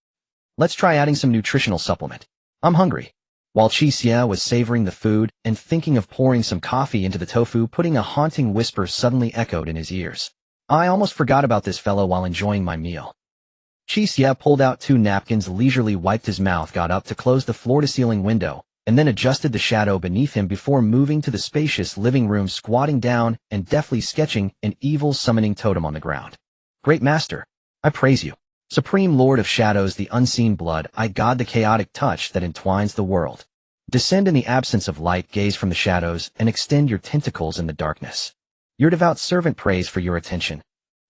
Let's try adding some nutritional supplement. I'm hungry. While Qi Xie was savoring the food and thinking of pouring some coffee into the tofu pudding, a haunting whisper suddenly echoed in his ears. I almost forgot about this fellow while enjoying my meal. Qi Xie pulled out 2 napkins, leisurely wiped his mouth, got up to close the floor-to-ceiling window, and then adjusted the shadow beneath him before moving to the spacious living room, squatting down and deftly sketching an evil summoning totem on the ground. Great master, I praise you. Supreme Lord of Shadows, the unseen blood, I God, the chaotic touch that entwines the world. Descend in the absence of light, gaze from the shadows, and extend your tentacles in the darkness. Your devout servant prays for your attention.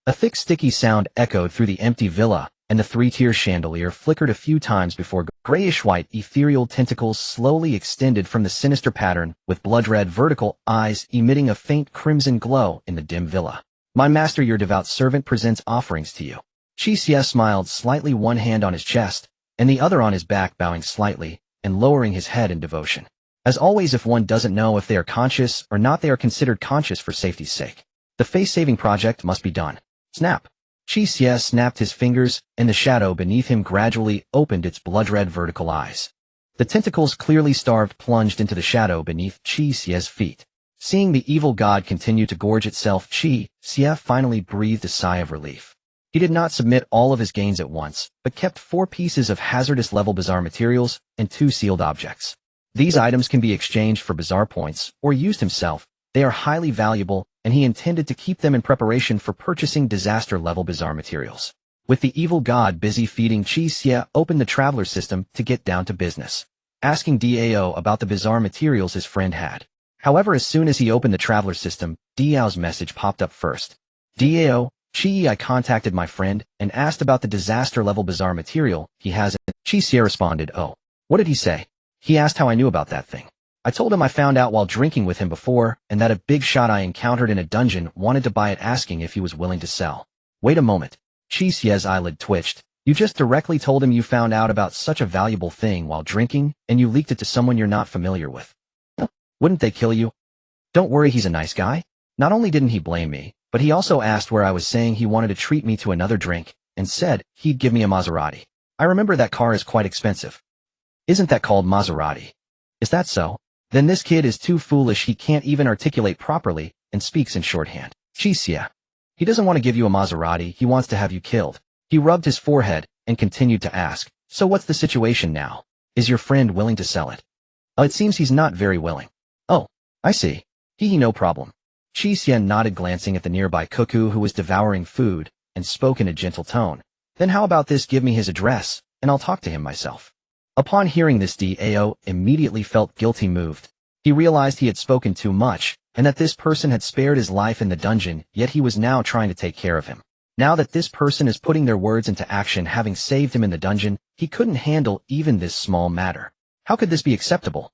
A thick, sticky sound echoed through the empty villa, and the 3-tier chandelier flickered a few times before grayish-white ethereal tentacles slowly extended from the sinister pattern, with blood-red vertical eyes emitting a faint crimson glow in the dim villa. My master, your devout servant presents offerings to you. Qi Xie smiled slightly, one hand on his chest, and the other on his back, bowing slightly, and lowering his head in devotion. As always, if one doesn't know if they are conscious or not, they are considered conscious for safety's sake. The face-saving project must be done. Snap. Qi Xie snapped his fingers, and the shadow beneath him gradually opened its blood-red vertical eyes. The tentacles, clearly starved, plunged into the shadow beneath Qi Xie's feet. Seeing the evil god continue to gorge itself, Qi Xie finally breathed a sigh of relief. He did not submit all of his gains at once, but kept 4 pieces of hazardous level bizarre materials and 2 sealed objects. These items can be exchanged for bizarre points or used himself. They are highly valuable, and he intended to keep them in preparation for purchasing disaster-level bizarre materials. With the evil god busy feeding, Qi Xie opened the traveler system to get down to business, asking Dao about the bizarre materials his friend had. However, as soon as he opened the traveler system, Dao's message popped up first. Dao, Qi, I contacted my friend and asked about the disaster-level bizarre material he has. Qi Xie responded, oh, what did he say? He asked how I knew about that thing. I told him I found out while drinking with him before, and that a big shot I encountered in a dungeon wanted to buy it, asking if he was willing to sell. Wait a moment. Qi Xie's eyelid twitched. You just directly told him you found out about such a valuable thing while drinking, and you leaked it to someone you're not familiar with. Wouldn't they kill you? Don't worry, he's a nice guy. Not only didn't he blame me, but he also asked where I was, saying he wanted to treat me to another drink, and said he'd give me a Maserati. I remember that car is quite expensive. Isn't that called Maserati? Is that so? Then this kid is too foolish, he can't even articulate properly, and speaks in shorthand. Qi Xie. He doesn't want to give you a Maserati, he wants to have you killed. He rubbed his forehead, and continued to ask, so what's the situation now? Is your friend willing to sell it? It seems he's not very willing. Oh, I see. No problem. Qi Xie nodded, glancing at the nearby cuckoo who was devouring food, and spoke in a gentle tone. Then how about this, give me his address, and I'll talk to him myself. Upon hearing this, Dao immediately felt guilty, moved. He realized he had spoken too much, and that this person had spared his life in the dungeon, yet he was now trying to take care of him. Now that this person is putting their words into action, having saved him in the dungeon, he couldn't handle even this small matter. How could this be acceptable?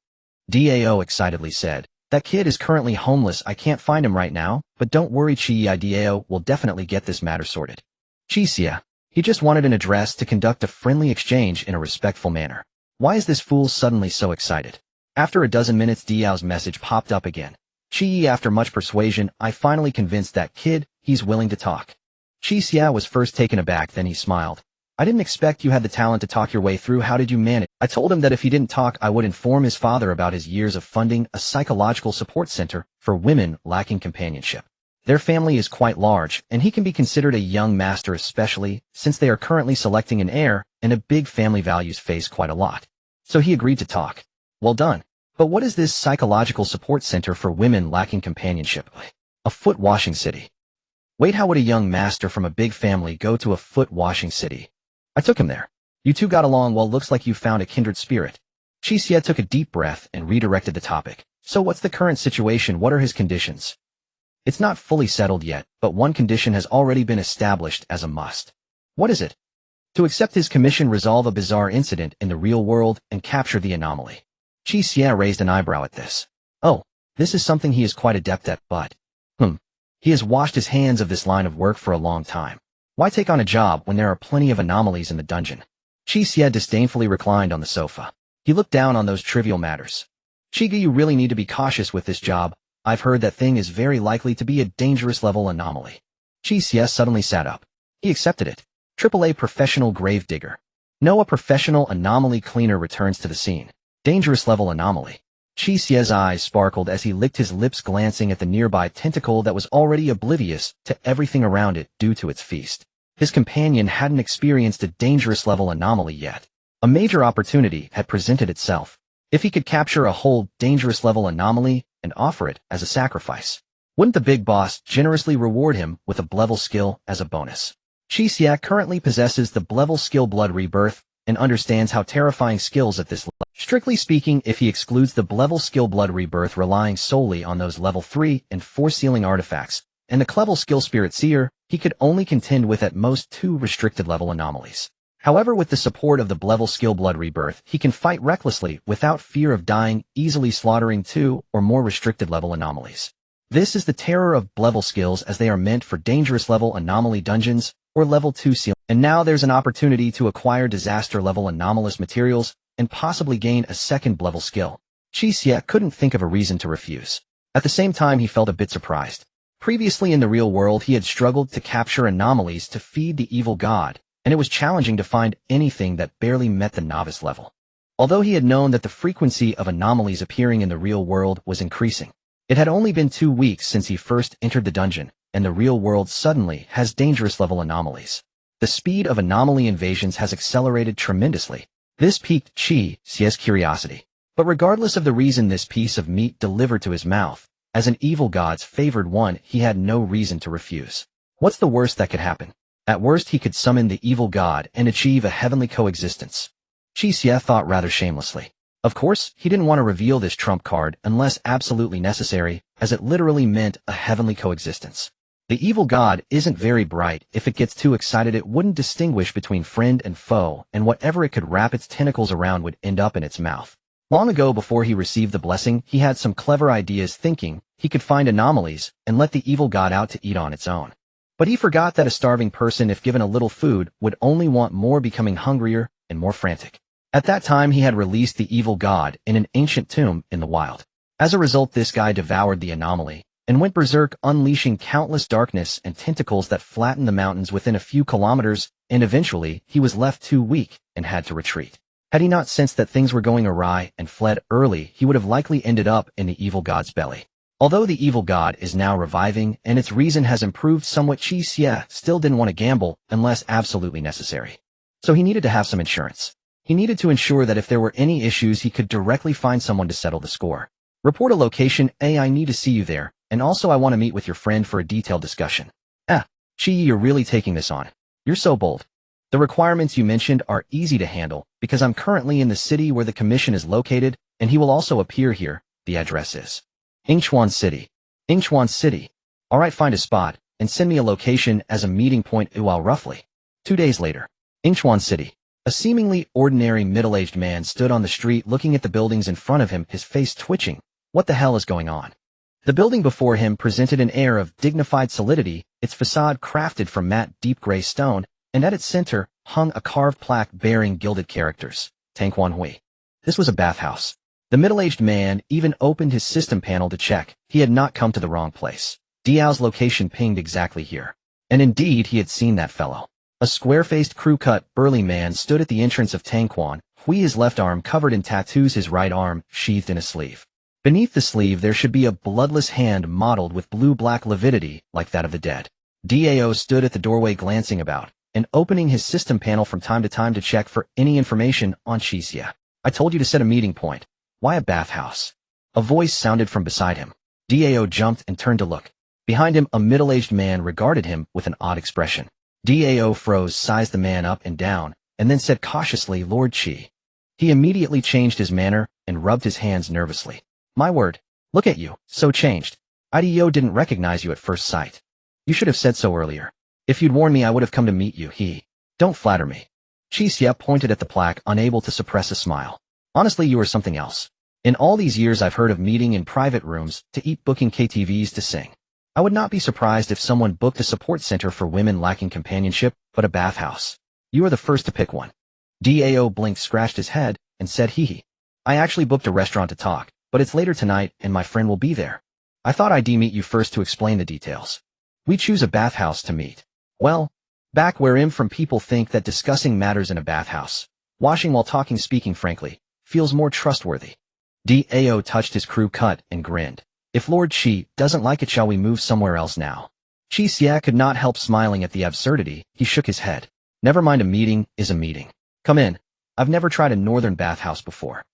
Dao excitedly said, that kid is currently homeless, I can't find him right now, but don't worry Qi Dao will definitely get this matter sorted. Qi Xie. He just wanted an address to conduct a friendly exchange in a respectful manner. Why is this fool suddenly so excited? After a dozen minutes, Dao's message popped up again. Qi, after much persuasion, I finally convinced that kid, he's willing to talk. Qi Xie was first taken aback, then he smiled. I didn't expect you had the talent to talk your way through, how did you manage? I told him that if he didn't talk, I would inform his father about his years of funding a psychological support center for women lacking companionship. Their family is quite large, and he can be considered a young master, especially since they are currently selecting an heir, and a big family values face quite a lot. So he agreed to talk. Well done. But what is this psychological support center for women lacking companionship? A foot washing city. Wait, how would a young master from a big family go to a foot washing city? I took him there. You two got along well, looks like you found a kindred spirit. Qi Xie took a deep breath and redirected the topic. So what's the current situation? What are his conditions? It's not fully settled yet, but one condition has already been established as a must. What is it? To accept his commission, resolve a bizarre incident in the real world and capture the anomaly. Qi Xie raised an eyebrow at this. Oh, this is something he is quite adept at, but... He has washed his hands of this line of work for a long time. Why take on a job when there are plenty of anomalies in the dungeon? Qi Xie disdainfully reclined on the sofa. He looked down on those trivial matters. Chiga, you really need to be cautious with this job. I've heard that thing is very likely to be a dangerous level anomaly. Qi Xie suddenly sat up. He accepted it. AAA professional grave digger. No, a professional anomaly cleaner returns to the scene. Dangerous level anomaly. Qi Xie's eyes sparkled as he licked his lips, glancing at the nearby tentacle that was already oblivious to everything around it due to its feast. His companion hadn't experienced a dangerous level anomaly yet. A major opportunity had presented itself. If he could capture a whole dangerous level anomaly and offer it as a sacrifice, wouldn't the big boss generously reward him with a level skill as a bonus? Qi Xie currently possesses the level skill Blood Rebirth and understands how terrifying skills at this level. Strictly speaking, if he excludes the level skill Blood Rebirth, relying solely on those level 3 and 4 ceiling artifacts, and the level skill Spirit Seer, he could only contend with at most 2 restricted level anomalies. However, with the support of the level skill Blood Rebirth, he can fight recklessly without fear of dying, easily slaughtering 2 or more restricted level anomalies. This is the terror of level skills, as they are meant for dangerous level anomaly dungeons or level 2 ceiling. And now there's an opportunity to acquire disaster level anomalous materials and possibly gain a second level skill. Qi Xie couldn't think of a reason to refuse. At the same time, he felt a bit surprised. Previously in the real world, he had struggled to capture anomalies to feed the evil god, and it was challenging to find anything that barely met the novice level. Although he had known that the frequency of anomalies appearing in the real world was increasing, it had only been 2 weeks since he first entered the dungeon, and the real world suddenly has dangerous level anomalies. The speed of anomaly invasions has accelerated tremendously. This piqued Qi Xie's curiosity. But regardless of the reason, this piece of meat delivered to his mouth, as an evil god's favored one, he had no reason to refuse. What's the worst that could happen? At worst, he could summon the evil god and achieve a heavenly coexistence. Qi Xie thought rather shamelessly. Of course, he didn't want to reveal this trump card unless absolutely necessary, as it literally meant a heavenly coexistence. The evil god isn't very bright. If it gets too excited, it wouldn't distinguish between friend and foe, and whatever it could wrap its tentacles around would end up in its mouth. Long ago before he received the blessing, he had some clever ideas thinking he could find anomalies and let the evil god out to eat on its own. But he forgot that a starving person, if given a little food, would only want more, becoming hungrier and more frantic. At that time, he had released the evil god in an ancient tomb in the wild. As a result, this guy devoured the anomaly and went berserk, unleashing countless darkness and tentacles that flattened the mountains within a few kilometers, and eventually he was left too weak and had to retreat. Had he not sensed that things were going awry and fled early, he would have likely ended up in the evil god's belly. Although the evil god is now reviving and its reason has improved somewhat, Qi Xie still didn't want to gamble unless absolutely necessary. So he needed to have some insurance. He needed to ensure that if there were any issues, he could directly find someone to settle the score. Report a location. I need to see you there, and also I want to meet with your friend for a detailed discussion. Qi, you're really taking this on. You're so bold. The requirements you mentioned are easy to handle because I'm currently in the city where the commission is located, and he will also appear here. The address is Yingchuan City. Yingchuan City. Alright, find a spot and send me a location as a meeting point. While roughly 2 days later, Yingchuan City. A seemingly ordinary middle-aged man stood on the street looking at the buildings in front of him, his face twitching. What the hell is going on? The building before him presented an air of dignified solidity, its facade crafted from matte deep gray stone, and at its center hung a carved plaque bearing gilded characters. Tangquan Hui. This was a bathhouse. The middle-aged man even opened his system panel to check he had not come to the wrong place. Diao's location pinged exactly here. And indeed, he had seen that fellow. A square-faced, crew-cut, burly man stood at the entrance of Tangquan Hui, his left arm covered in tattoos, his right arm sheathed in a sleeve. Beneath the sleeve there should be a bloodless hand modeled with blue-black lividity like that of the dead. Dao stood at the doorway glancing about and opening his system panel from time to time to check for any information on Qi Xie. I told you to set a meeting point. Why a bathhouse? A voice sounded from beside him. Dao jumped and turned to look. Behind him, a middle-aged man regarded him with an odd expression. Dao froze, sized the man up and down, and then said cautiously, "Lord Qi." He immediately changed his manner and rubbed his hands nervously. My word, look at you, so changed. Ido didn't recognize you at first sight. You should have said so earlier. If you'd warned me, I would have come to meet you. Don't flatter me. Qi Xie pointed at the plaque, unable to suppress a smile. Honestly, you are something else. In all these years I've heard of meeting in private rooms to eat, booking KTVs to sing. I would not be surprised if someone booked a support center for women lacking companionship, but a bathhouse. You are the first to pick one. Dao blinked, scratched his head, and said, I actually booked a restaurant to talk, but it's later tonight and my friend will be there. I thought I'd meet you first to explain the details. We choose a bathhouse to meet. Well, back where I'm from, people think that discussing matters in a bathhouse, washing while talking, speaking frankly, feels more trustworthy. Dao touched his crew cut and grinned. If Lord Qi doesn't like it, shall we move somewhere else now? Qi Xie could not help smiling at the absurdity. He shook his head. Never mind, a meeting is a meeting. Come in. I've never tried a northern bathhouse before.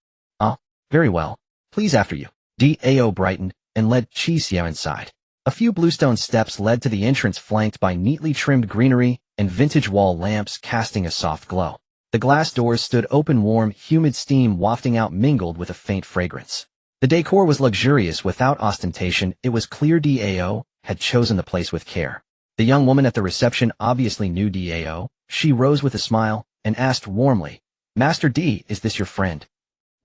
Very well. Please, after you. Dao brightened and led Qi Xie inside. A few bluestone steps led to the entrance, flanked by neatly trimmed greenery and vintage wall lamps casting a soft glow. The glass doors stood open, warm, humid steam wafting out mingled with a faint fragrance. The decor was luxurious without ostentation. It was clear Dao had chosen the place with care. The young woman at the reception obviously knew Dao. She rose with a smile and asked warmly, Master D, is this your friend?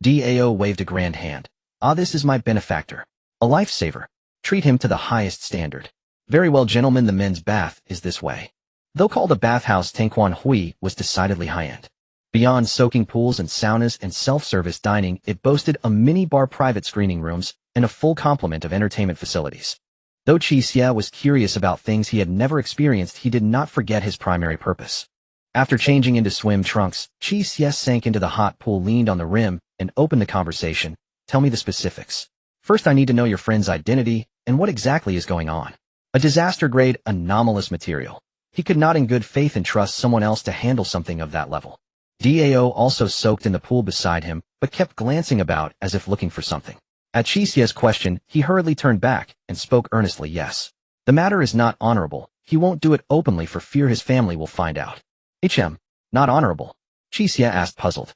Dao waved a grand hand. This is my benefactor. A lifesaver. Treat him to the highest standard. Very well, gentlemen, the men's bath is this way. Though called a bathhouse, Tangquan Hui was decidedly high-end. Beyond soaking pools and saunas and self-service dining, it boasted a mini-bar, private screening rooms, and a full complement of entertainment facilities. Though Qi Xie was curious about things he had never experienced, he did not forget his primary purpose. After changing into swim trunks, Qi Xie sank into the hot pool, leaned on the rim, and opened the conversation. Tell me the specifics. First, I need to know your friend's identity and what exactly is going on. A disaster-grade, anomalous material. He could not in good faith entrust someone else to handle something of that level. Dao also soaked in the pool beside him, but kept glancing about as if looking for something. At Qi Xie's question, he hurriedly turned back and spoke earnestly. Yes. The matter is not honorable. He won't do it openly for fear his family will find out. Not honorable? Qi Xie asked, puzzled.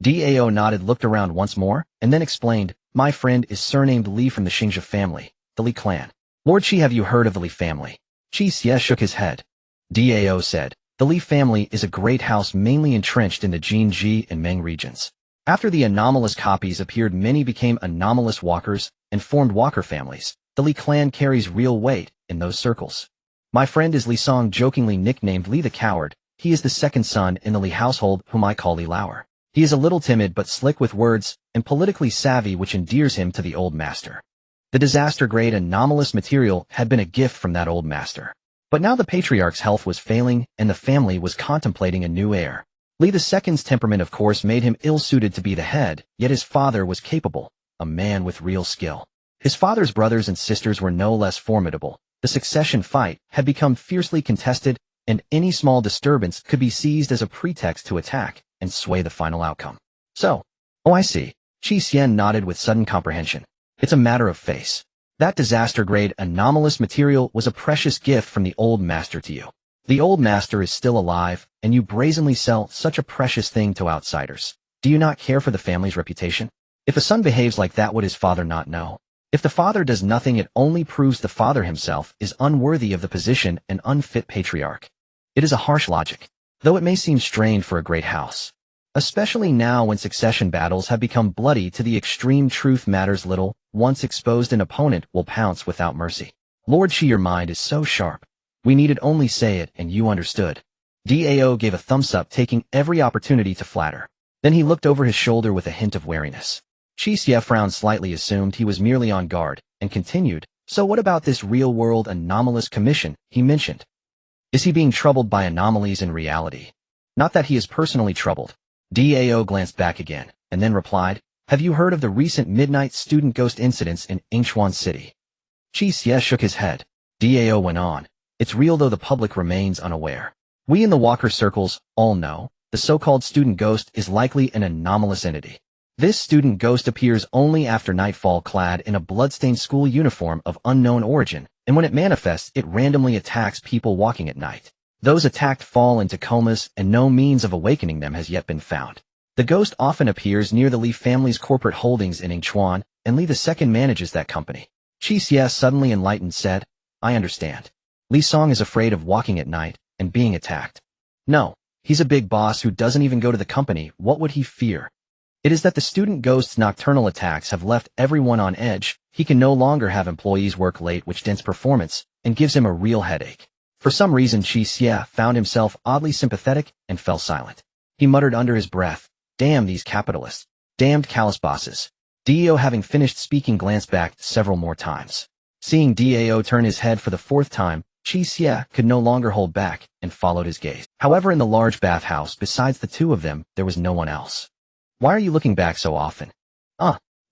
Dao nodded, looked around once more, and then explained, my friend is surnamed Li from the Xingzhe family, the Li clan. Lord Qi, have you heard of the Li family? Qi Xie shook his head. Dao said, the Li family is a great house mainly entrenched in the Jinji and Meng regions. After the anomalous copies appeared, many became anomalous walkers and formed walker families. The Li clan carries real weight in those circles. My friend is Li Song, jokingly nicknamed Li the Coward. He is the second son in the Li household, whom I call Li Lauer. He is a little timid but slick with words and politically savvy, which endears him to the old master. The disaster-grade anomalous material had been a gift from that old master. But now the patriarch's health was failing and the family was contemplating a new heir. Li II's temperament of course made him ill-suited to be the head, yet his father was capable, a man with real skill. His father's brothers and sisters were no less formidable. The succession fight had become fiercely contested, and any small disturbance could be seized as a pretext to attack and sway the final outcome. So, oh I see. Qi Xie nodded with sudden comprehension. It's a matter of face. That disaster-grade anomalous material was a precious gift from the old master to you. The old master is still alive, and you brazenly sell such a precious thing to outsiders. Do you not care for the family's reputation? If a son behaves like that, would his father not know? If the father does nothing, it only proves the father himself is unworthy of the position and unfit patriarch. It is a harsh logic, though it may seem strained for a great house. Especially now when succession battles have become bloody to the extreme. Truth matters little. Once exposed, an opponent will pounce without mercy. Lord Qi, your mind is so sharp. We needed only say it and you understood. Dao gave a thumbs up, taking every opportunity to flatter. Then he looked over his shoulder with a hint of wariness. Qi Xie frowned slightly, assumed he was merely on guard, and continued, so what about this real-world anomalous commission he mentioned? Is he being troubled by anomalies in reality? Not that he is personally troubled. Dao glanced back again, and then replied, have you heard of the recent midnight student ghost incidents in Yingchuan City? Qi Xie shook his head. Dao went on. It's real, though the public remains unaware. We in the Walker circles all know the so-called student ghost is likely an anomalous entity. This student ghost appears only after nightfall, clad in a bloodstained school uniform of unknown origin, and when it manifests, it randomly attacks people walking at night. Those attacked fall into comas, and no means of awakening them has yet been found. The ghost often appears near the Li family's corporate holdings in Yingchuan, and Li II manages that company. Qi Xie, suddenly enlightened, said, I understand. Li Song is afraid of walking at night and being attacked. No, he's a big boss who doesn't even go to the company. What would he fear? It is that the student ghost's nocturnal attacks have left everyone on edge. He can no longer have employees work late, which dents performance and gives him a real headache. For some reason, Qi Xie found himself oddly sympathetic and fell silent. He muttered under his breath, damn these capitalists. Damned callous bosses. Dao, having finished speaking, glanced back several more times. Seeing Dao turn his head for the fourth time, Qi Xie could no longer hold back and followed his gaze. However, in the large bathhouse, besides the two of them, there was no one else. Why are you looking back so often?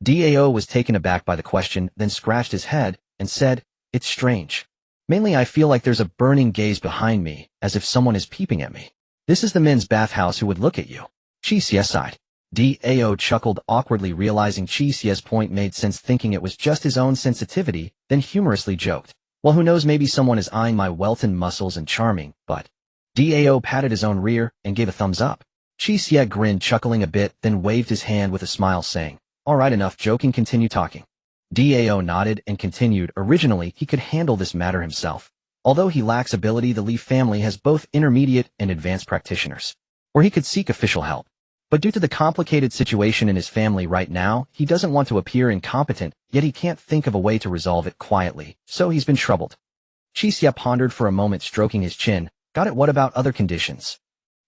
Dao was taken aback by the question, then scratched his head and said, it's strange. Mainly I feel like there's a burning gaze behind me, as if someone is peeping at me. This is the men's bathhouse who would look at you. Qi Xie sighed. Dao chuckled awkwardly, realizing Qi Xie's point made sense, thinking it was just his own sensitivity, then humorously joked. Well, who knows, maybe someone is eyeing my Welton muscles and charming, but... Dao patted his own rear and gave a thumbs up. Qi Xie grinned, chuckling a bit, then waved his hand with a smile, saying, all right, enough joking, continue talking. Dao nodded and continued, originally he could handle this matter himself. Although he lacks ability, the Li family has both intermediate and advanced practitioners. Or he could seek official help. But due to the complicated situation in his family right now, he doesn't want to appear incompetent, yet he can't think of a way to resolve it quietly, so he's been troubled. Qi Xie pondered for a moment, stroking his chin. Got it, what about other conditions?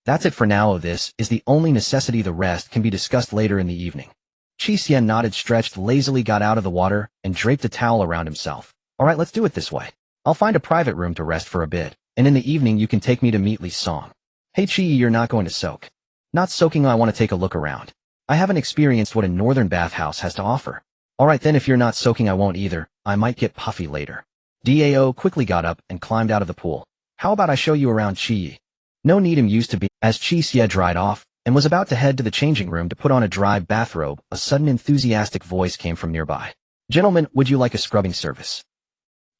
That's it for now. This is the only necessity, the rest can be discussed later in the evening. Qi Xie nodded, stretched lazily, got out of the water, and draped a towel around himself. All right, let's do it this way. I'll find a private room to rest for a bit, and in the evening you can take me to meet Li Song. Hey Qi, you're not going to soak. Not soaking, I want to take a look around. I haven't experienced what a northern bathhouse has to offer. All right then, if you're not soaking, I won't either. I might get puffy later. Dao quickly got up and climbed out of the pool. How about I show you around, Qi? No need, him used to be. As Qi Xie dried off and was about to head to the changing room to put on a dry bathrobe, a sudden enthusiastic voice came from nearby. Gentlemen, would you like a scrubbing service?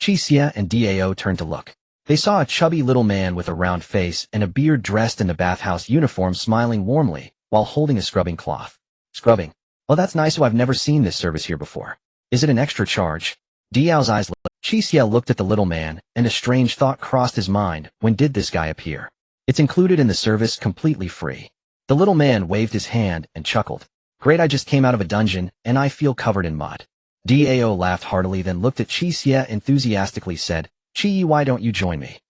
Qi Xie and Dao turned to look. They saw a chubby little man with a round face and a beard, dressed in the bathhouse uniform, smiling warmly while holding a scrubbing cloth. Scrubbing? Oh, that's nice. So I've never seen this service here before. Is it an extra charge? Dao's eyes lit. Qi Xie looked at the little man, and a strange thought crossed his mind. When did this guy appear? It's included in the service, completely free. The little man waved his hand and chuckled. Great, I just came out of a dungeon, and I feel covered in mud. Dao laughed heartily, then looked at Qi Xie enthusiastically said, Qi, why don't you join me?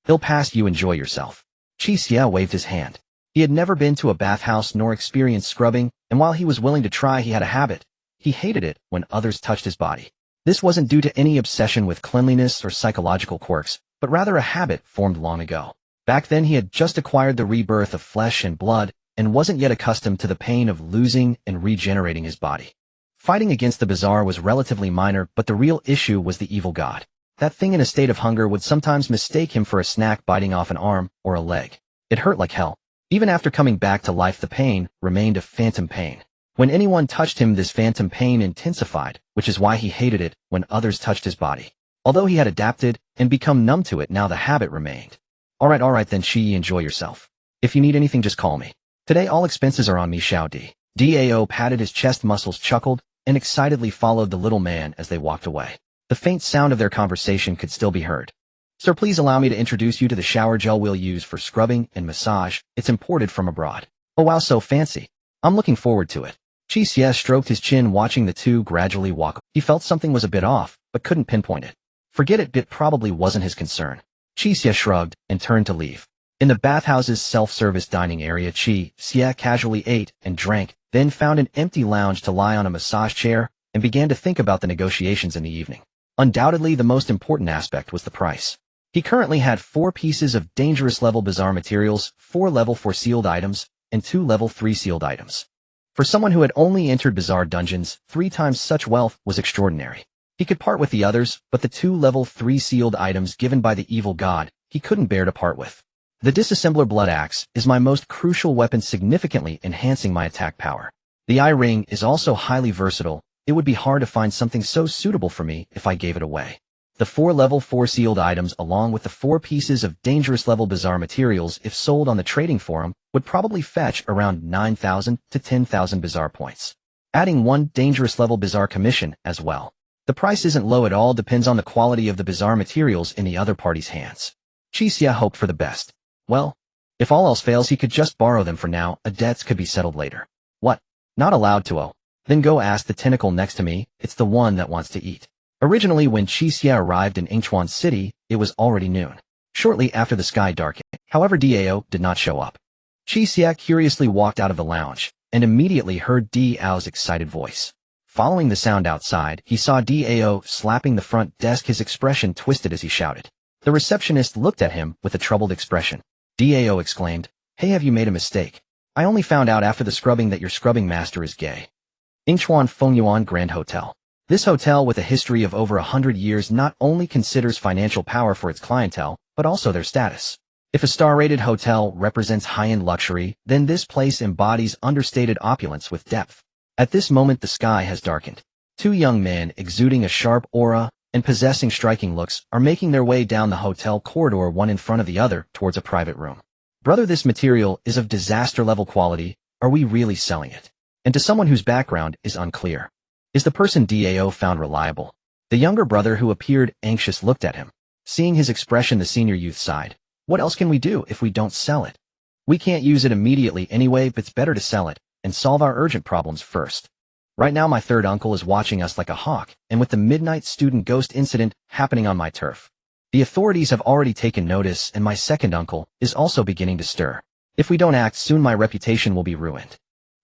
He'll pass you, enjoy yourself. Qi Xie waved his hand. He had never been to a bathhouse nor experienced scrubbing, and while he was willing to try, he had a habit. He hated it when others touched his body. This wasn't due to any obsession with cleanliness or psychological quirks, but rather a habit formed long ago. Back then he had just acquired the rebirth of flesh and blood, and wasn't yet accustomed to the pain of losing and regenerating his body. Fighting against the bizarre was relatively minor, but the real issue was the evil god. That thing in a state of hunger would sometimes mistake him for a snack biting off an arm or a leg. It hurt like hell. Even after coming back to life, the pain remained a phantom pain. When anyone touched him, this phantom pain intensified, which is why he hated it when others touched his body. Although he had adapted and become numb to it, now the habit remained. Alright then, Qi, enjoy yourself. If you need anything, just call me. Today all expenses are on me, Xiao Di. Dao patted his chest muscles, chuckled, and excitedly followed the little man as they walked away. The faint sound of their conversation could still be heard. Sir, please allow me to introduce you to the shower gel we'll use for scrubbing and massage. It's imported from abroad. Oh wow, so fancy. I'm looking forward to it. Qi Xie stroked his chin, watching the two gradually walk. He felt something was a bit off, but couldn't pinpoint it. Forget it, it probably wasn't his concern. Qi Xie shrugged and turned to leave. In the bathhouse's self-service dining area, Qi Xie casually ate and drank, then found an empty lounge to lie on a massage chair and began to think about the negotiations in the evening. Undoubtedly, the most important aspect was the price. He currently had 4 pieces of dangerous level bizarre materials, 4 level 4 sealed items, and 2 level 3 sealed items. For someone who had only entered bizarre dungeons, 3 times such wealth was extraordinary. He could part with the others, but the 2 level 3 sealed items given by the evil god, he couldn't bear to part with. The disassembler blood axe is my most crucial weapon, significantly enhancing my attack power. The eye ring is also highly versatile. It would be hard to find something so suitable for me if I gave it away. The 4 level 4 sealed items, along with the 4 pieces of dangerous level bizarre materials, if sold on the trading forum, would probably fetch around 9,000 to 10,000 bizarre points. Adding 1 dangerous level bizarre commission as well. The price isn't low at all, depends on the quality of the bizarre materials in the other party's hands. Qi Xie hoped for the best. Well, if all else fails, he could just borrow them for now. Debts could be settled later. What? Not allowed to? Oh. Then go ask the tentacle next to me. It's the one that wants to eat. Originally, when Qi Xie arrived in Yingchuan City, it was already noon. Shortly after the sky darkened. However, Dao did not show up. Qi Xie curiously walked out of the lounge, and immediately heard Dao's excited voice. Following the sound outside, he saw Dao slapping the front desk. His expression twisted as he shouted. The receptionist looked at him with a troubled expression. Dao exclaimed, Hey, have you made a mistake? I only found out after the scrubbing that your scrubbing master is gay. Yingchuan Fengyuan Grand Hotel. This hotel, with a history of over 100 years, not only considers financial power for its clientele, but also their status. If a star-rated hotel represents high-end luxury, then this place embodies understated opulence with depth. At this moment, the sky has darkened. 2 young men, exuding a sharp aura and possessing striking looks, are making their way down the hotel corridor, one in front of the other, towards a private room. Brother, this material is of disaster-level quality. Are we really selling it? And to someone whose background is unclear. Is the person Dao found reliable? The younger brother, who appeared anxious, looked at him. Seeing his expression, the senior youth sighed. What else can we do if we don't sell it? We can't use it immediately anyway, but it's better to sell it and solve our urgent problems first. Right now, my third uncle is watching us like a hawk, and with the midnight student ghost incident happening on my turf, the authorities have already taken notice, and my second uncle is also beginning to stir. If we don't act soon, my reputation will be ruined.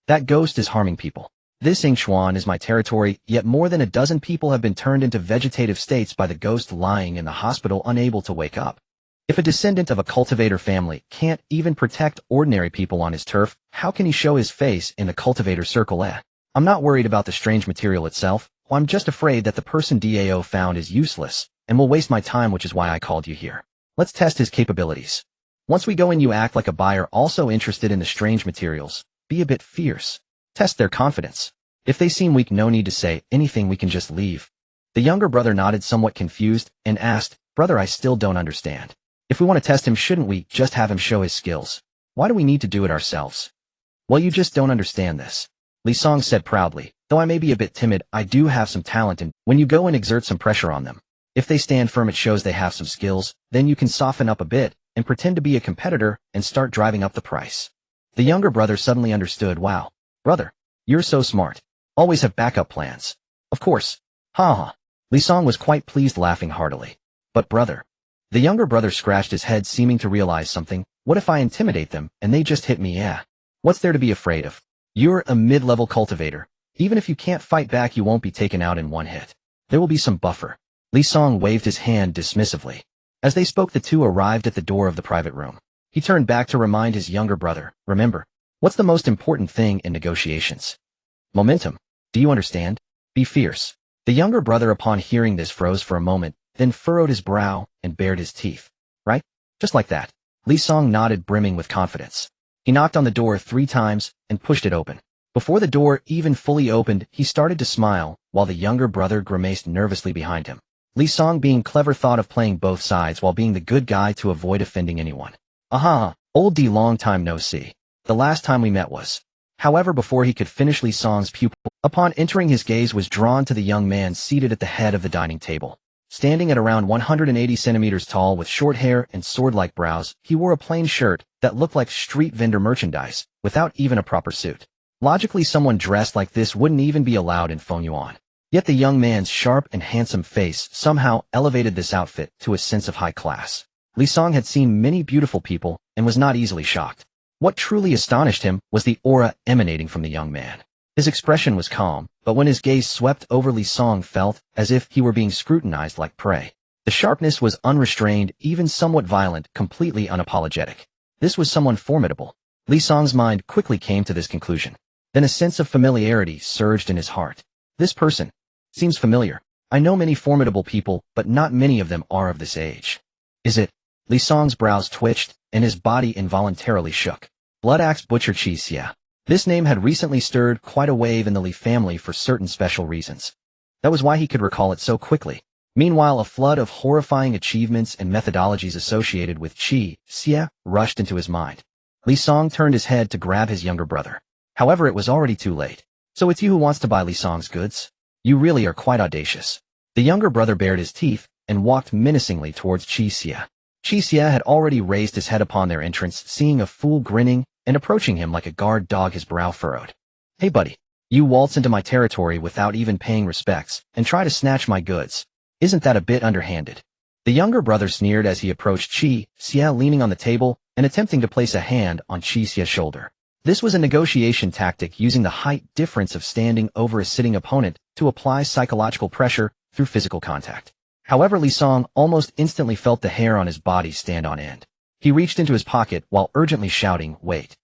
That ghost is harming people. This Yingchuan is my territory, yet more than a dozen people have been turned into vegetative states by the ghost lying in the hospital, unable to wake up. If a descendant of a cultivator family can't even protect ordinary people on his turf, how can he show his face in the cultivator circle? I'm not worried about the strange material itself. I'm just afraid that the person Dao found is useless and will waste my time, which is why I called you here. Let's test his capabilities. Once we go in, you act like a buyer also interested in the strange materials. Be a bit fierce. Test their confidence. If they seem weak, no need to say anything, we can just leave. The younger brother nodded, somewhat confused, and asked, Brother, I still don't understand. If we want to test him, shouldn't we just have him show his skills? Why do we need to do it ourselves? Well, you just don't understand this. Li Song said proudly. Though I may be a bit timid, I do have some talent, and when you go and exert some pressure on them, if they stand firm, it shows they have some skills. Then you can soften up a bit and pretend to be a competitor and start driving up the price. The younger brother suddenly understood. Wow, brother, You're so smart. Always have backup plans. Of course. Ha ha. Li Song was quite pleased, laughing heartily. But brother. The younger brother scratched his head, seeming to realize something. What if I intimidate them and they just hit me? Yeah. What's there to be afraid of? You're a mid-level cultivator. Even if you can't fight back, you won't be taken out in one hit. There will be some buffer. Li Song waved his hand dismissively. As they spoke, the two arrived at the door of the private room. He turned back to remind his younger brother, remember, what's the most important thing in negotiations? Momentum. Do you understand? Be fierce. The younger brother, upon hearing this, froze for a moment, then furrowed his brow and bared his teeth. Right? Just like that. Li Song nodded, brimming with confidence. He knocked on the door 3 times and pushed it open. Before the door even fully opened, he started to smile, while the younger brother grimaced nervously behind him. Li Song, being clever, thought of playing both sides while being the good guy to avoid offending anyone. Aha, old D, long time no see. The last time we met was. However, before he could finish, Li Song's pupil, upon entering, his gaze was drawn to the young man seated at the head of the dining table. Standing at around 180 centimeters tall, with short hair and sword-like brows, he wore a plain shirt that looked like street vendor merchandise, without even a proper suit. Logically, someone dressed like this wouldn't even be allowed in Fengyuan. Yet the young man's sharp and handsome face somehow elevated this outfit to a sense of high class. Li Song had seen many beautiful people and was not easily shocked. What truly astonished him was the aura emanating from the young man. His expression was calm, but when his gaze swept over, Li Song felt as if he were being scrutinized like prey. The sharpness was unrestrained, even somewhat violent, completely unapologetic. This was someone formidable. Li Song's mind quickly came to this conclusion. Then a sense of familiarity surged in his heart. This person seems familiar. I know many formidable people, but not many of them are of this age. Is it? Li Song's brows twitched, and his body involuntarily shook. Blood Axe Butcher Qi Xie. This name had recently stirred quite a wave in the Li family for certain special reasons. That was why he could recall it so quickly. Meanwhile, a flood of horrifying achievements and methodologies associated with Qi Xie rushed into his mind. Li Song turned his head to grab his younger brother. However, it was already too late. So it's you who wants to buy Li Song's goods? You really are quite audacious. The younger brother bared his teeth and walked menacingly towards Qi Xie. Qi Xie had already raised his head upon their entrance, seeing a fool grinning and approaching him like a guard dog, his brow furrowed. Hey buddy, you waltz into my territory without even paying respects and try to snatch my goods. Isn't that a bit underhanded? The younger brother sneered as he approached Qi Xie, leaning on the table and attempting to place a hand on Qi Xie's shoulder. This was a negotiation tactic, using the height difference of standing over a sitting opponent to apply psychological pressure through physical contact. However, Li Song almost instantly felt the hair on his body stand on end. He reached into his pocket while urgently shouting, "Wait."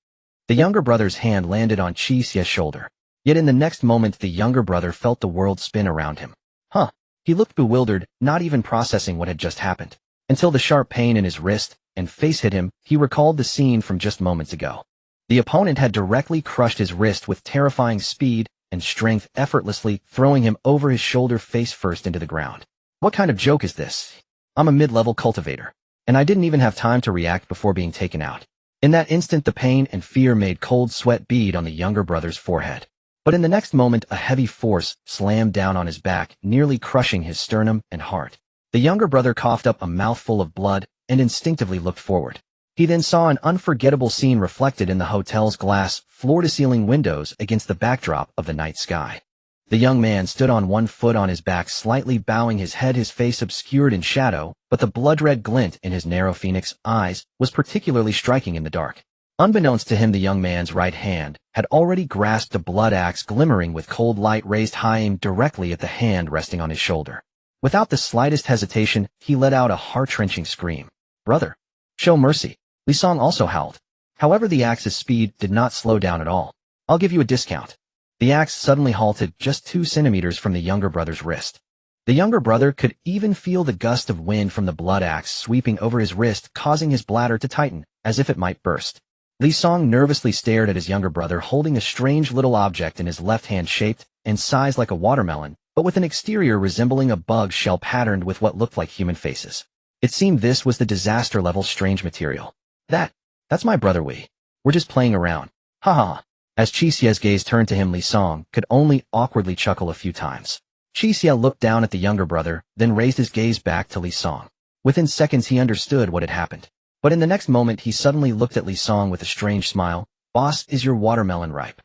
The younger brother's hand landed on Qi Xie's shoulder. Yet in the next moment, the younger brother felt the world spin around him. Huh. He looked bewildered, not even processing what had just happened. Until the sharp pain in his wrist and face hit him, he recalled the scene from just moments ago. The opponent had directly crushed his wrist with terrifying speed and strength, effortlessly throwing him over his shoulder face first into the ground. What kind of joke is this? I'm a mid-level cultivator, and I didn't even have time to react before being taken out. In that instant, the pain and fear made cold sweat bead on the younger brother's forehead. But in the next moment, a heavy force slammed down on his back, nearly crushing his sternum and heart. The younger brother coughed up a mouthful of blood and instinctively looked forward. He then saw an unforgettable scene reflected in the hotel's glass, floor-to-ceiling windows against the backdrop of the night sky. The young man stood on one foot on his back, slightly bowing his head, his face obscured in shadow, but the blood-red glint in his narrow phoenix eyes was particularly striking in the dark. Unbeknownst to him, the young man's right hand had already grasped a blood axe, glimmering with cold light, raised high, aimed directly at the hand resting on his shoulder. Without the slightest hesitation, he let out a heart-wrenching scream. "Brother, show mercy." Li Song also howled. However, the axe's speed did not slow down at all. "I'll give you a discount." The axe suddenly halted just 2 centimeters from the younger brother's wrist. The younger brother could even feel the gust of wind from the blood axe sweeping over his wrist, causing his bladder to tighten, as if it might burst. Li Song nervously stared at his younger brother, holding a strange little object in his left hand, shaped and sized like a watermelon, but with an exterior resembling a bug shell patterned with what looked like human faces. It seemed this was the disaster-level strange material. That's my brother. We're just playing around. Ha ha. As Qi Xie's gaze turned to him, Li Song could only awkwardly chuckle a few times. Qi Xie looked down at the younger brother, then raised his gaze back to Li Song. Within seconds, he understood what had happened. But in the next moment, he suddenly looked at Li Song with a strange smile. "Boss, is your watermelon ripe?"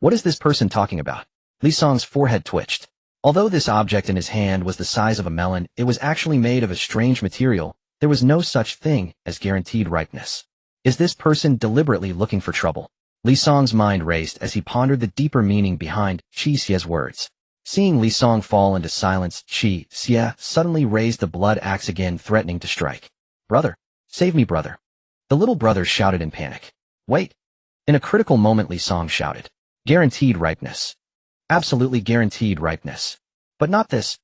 What is this person talking about? Li Song's forehead twitched. Although this object in his hand was the size of a melon, it was actually made of a strange material. There was no such thing as guaranteed ripeness. Is this person deliberately looking for trouble? Li Song's mind raced as he pondered the deeper meaning behind Qi Xie's words. Seeing Li Song fall into silence, Qi Xie suddenly raised the blood axe again, threatening to strike. Brother! Save me, brother! The little brother shouted in panic. Wait! In a critical moment, Li Song shouted. Guaranteed ripeness. Absolutely guaranteed ripeness. But not this.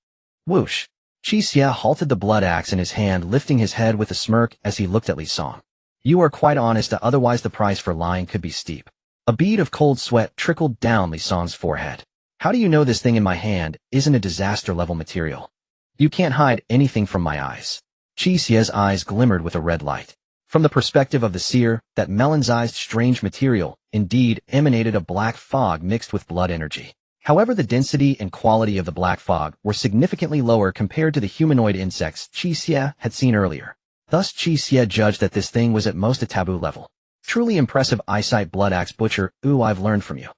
Whoosh! Qi Xie halted the blood axe in his hand, lifting his head with a smirk as he looked at Li Song. You are quite honest, otherwise the price for lying could be steep. A bead of cold sweat trickled down Li Song's forehead. How do you know this thing in my hand isn't a disaster-level material? You can't hide anything from my eyes. Qi Xie's eyes glimmered with a red light. From the perspective of the seer, that melon-sized strange material, indeed, emanated a black fog mixed with blood energy. However, the density and quality of the black fog were significantly lower compared to the humanoid insects Qi Xie had seen earlier. Thus, Qi Xie judged that this thing was at most a taboo level. Truly impressive eyesight, blood axe butcher. Ooh, I've learned from you.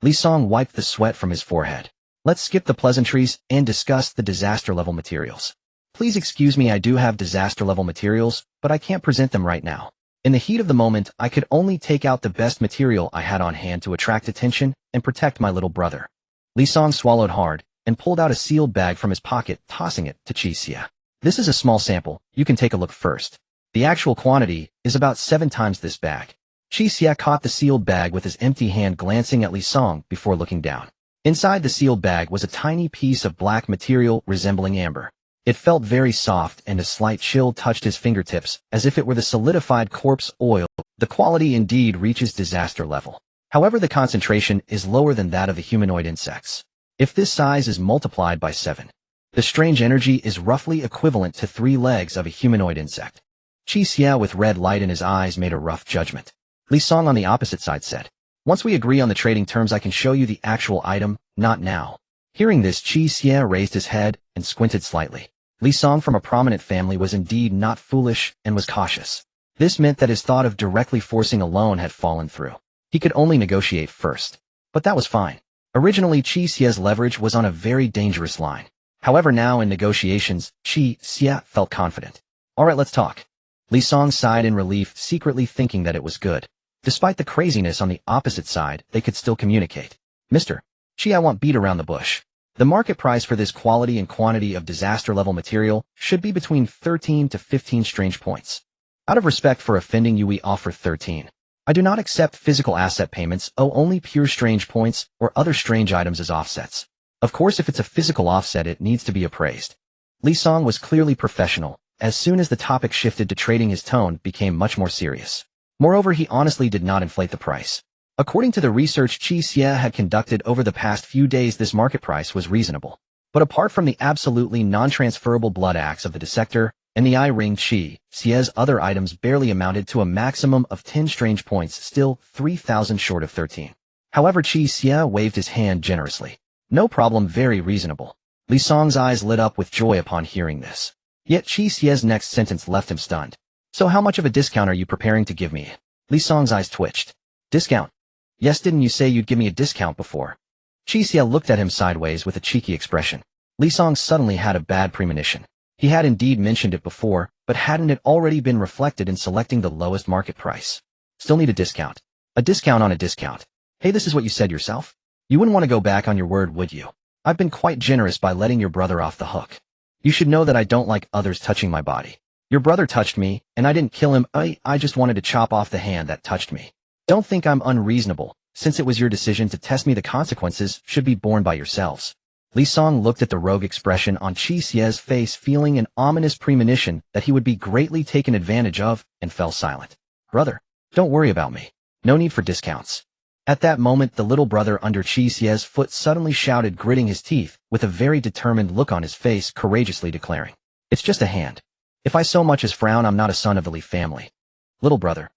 Li Song wiped the sweat from his forehead. Let's skip the pleasantries and discuss the disaster-level materials. Please excuse me, I do have disaster-level materials, but I can't present them right now. In the heat of the moment, I could only take out the best material I had on hand to attract attention and protect my little brother. Li Song swallowed hard and pulled out a sealed bag from his pocket, tossing it to Qi Xie. This is a small sample, you can take a look first. The actual quantity is about 7 times this bag. Qi Xie caught the sealed bag with his empty hand, glancing at Li Song before looking down. Inside the sealed bag was a tiny piece of black material resembling amber. It felt very soft, and a slight chill touched his fingertips, as if it were the solidified corpse oil. The quality indeed reaches disaster level. However, the concentration is lower than that of the humanoid insects. If this size is multiplied by 7, the strange energy is roughly equivalent to 3 legs of a humanoid insect. Qi Xie, with red light in his eyes, made a rough judgment. Li Song on the opposite side said, Once we agree on the trading terms, I can show you the actual item, not now. Hearing this, Qi Xie raised his head and squinted slightly. Li Song, from a prominent family, was indeed not foolish and was cautious. This meant that his thought of directly forcing a loan had fallen through. He could only negotiate first. But that was fine. Originally, Qi Xie's leverage was on a very dangerous line. However, now in negotiations, Qi Xie felt confident. Alright, let's talk. Li Song sighed in relief, secretly thinking that it was good. Despite the craziness on the opposite side, they could still communicate. Mr. Qi, I won't beat around the bush. The market price for this quality and quantity of disaster-level material should be between 13 to 15 strange points. Out of respect for offending you, we offer 13. I do not accept physical asset payments, only pure strange points or other strange items as offsets. Of course, if it's a physical offset, it needs to be appraised. Li Song was clearly professional. As soon as the topic shifted to trading, his tone became much more serious. Moreover, he honestly did not inflate the price. According to the research Qi Xie had conducted over the past few days, this market price was reasonable. But apart from the absolutely non-transferable blood axe of the dissector and the eye ring, Qi Xie's other items barely amounted to a maximum of 10 strange points, still 3,000 short of 13. However, Qi Xie waved his hand generously. No problem, very reasonable. Li Song's eyes lit up with joy upon hearing this. Yet Qi Xie's next sentence left him stunned. So how much of a discount are you preparing to give me? Li Song's eyes twitched. Discount? Yes, didn't you say you'd give me a discount before? Qi Xie looked at him sideways with a cheeky expression. Li Song suddenly had a bad premonition. He had indeed mentioned it before, but hadn't it already been reflected in selecting the lowest market price? Still need a discount. A discount on a discount. Hey, this is what you said yourself? You wouldn't want to go back on your word, would you? I've been quite generous by letting your brother off the hook. You should know that I don't like others touching my body. Your brother touched me, and I didn't kill him. I just wanted to chop off the hand that touched me. Don't think I'm unreasonable. Since it was your decision to test me, the consequences should be borne by yourselves. Li Song looked at the rogue expression on Qi Xie's face, feeling an ominous premonition that he would be greatly taken advantage of, and fell silent. Brother, don't worry about me. No need for discounts. At that moment, the little brother under Qi Xie's foot suddenly shouted, gritting his teeth, with a very determined look on his face, courageously declaring, It's just a hand. If I so much as frown, I'm not a son of the Li family. Little brother.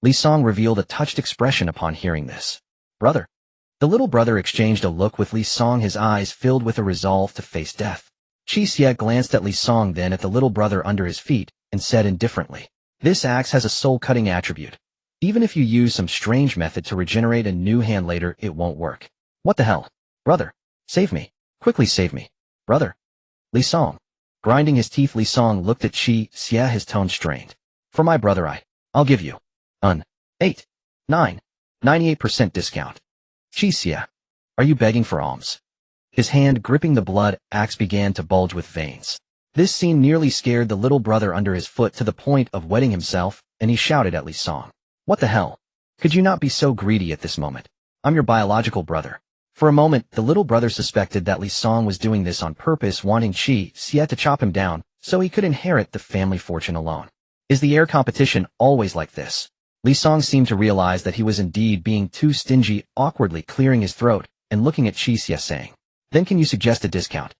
Li Song revealed a touched expression upon hearing this. Brother. The little brother exchanged a look with Li Song, his eyes filled with a resolve to face death. Qi Xie glanced at Li Song, then at the little brother under his feet, and said indifferently, This axe has a soul-cutting attribute. Even if you use some strange method to regenerate a new hand later, it won't work. What the hell? Brother, save me. Quickly save me. Brother. Li Song. Grinding his teeth, Li Song looked at Qi Xie, his tone strained. For my brother, I'll give you 8, 9, 98% discount. Qi Xie. Are you begging for alms? His hand gripping the blood axe began to bulge with veins. This scene nearly scared the little brother under his foot to the point of wetting himself, and he shouted at Li Song. What the hell? Could you not be so greedy at this moment? I'm your biological brother. For a moment, the little brother suspected that Li Song was doing this on purpose, wanting Qi Xie to chop him down so he could inherit the family fortune alone. Is the air competition always like this? Li Song seemed to realize that he was indeed being too stingy, awkwardly clearing his throat and looking at Qi Xie saying, Then can you suggest a discount?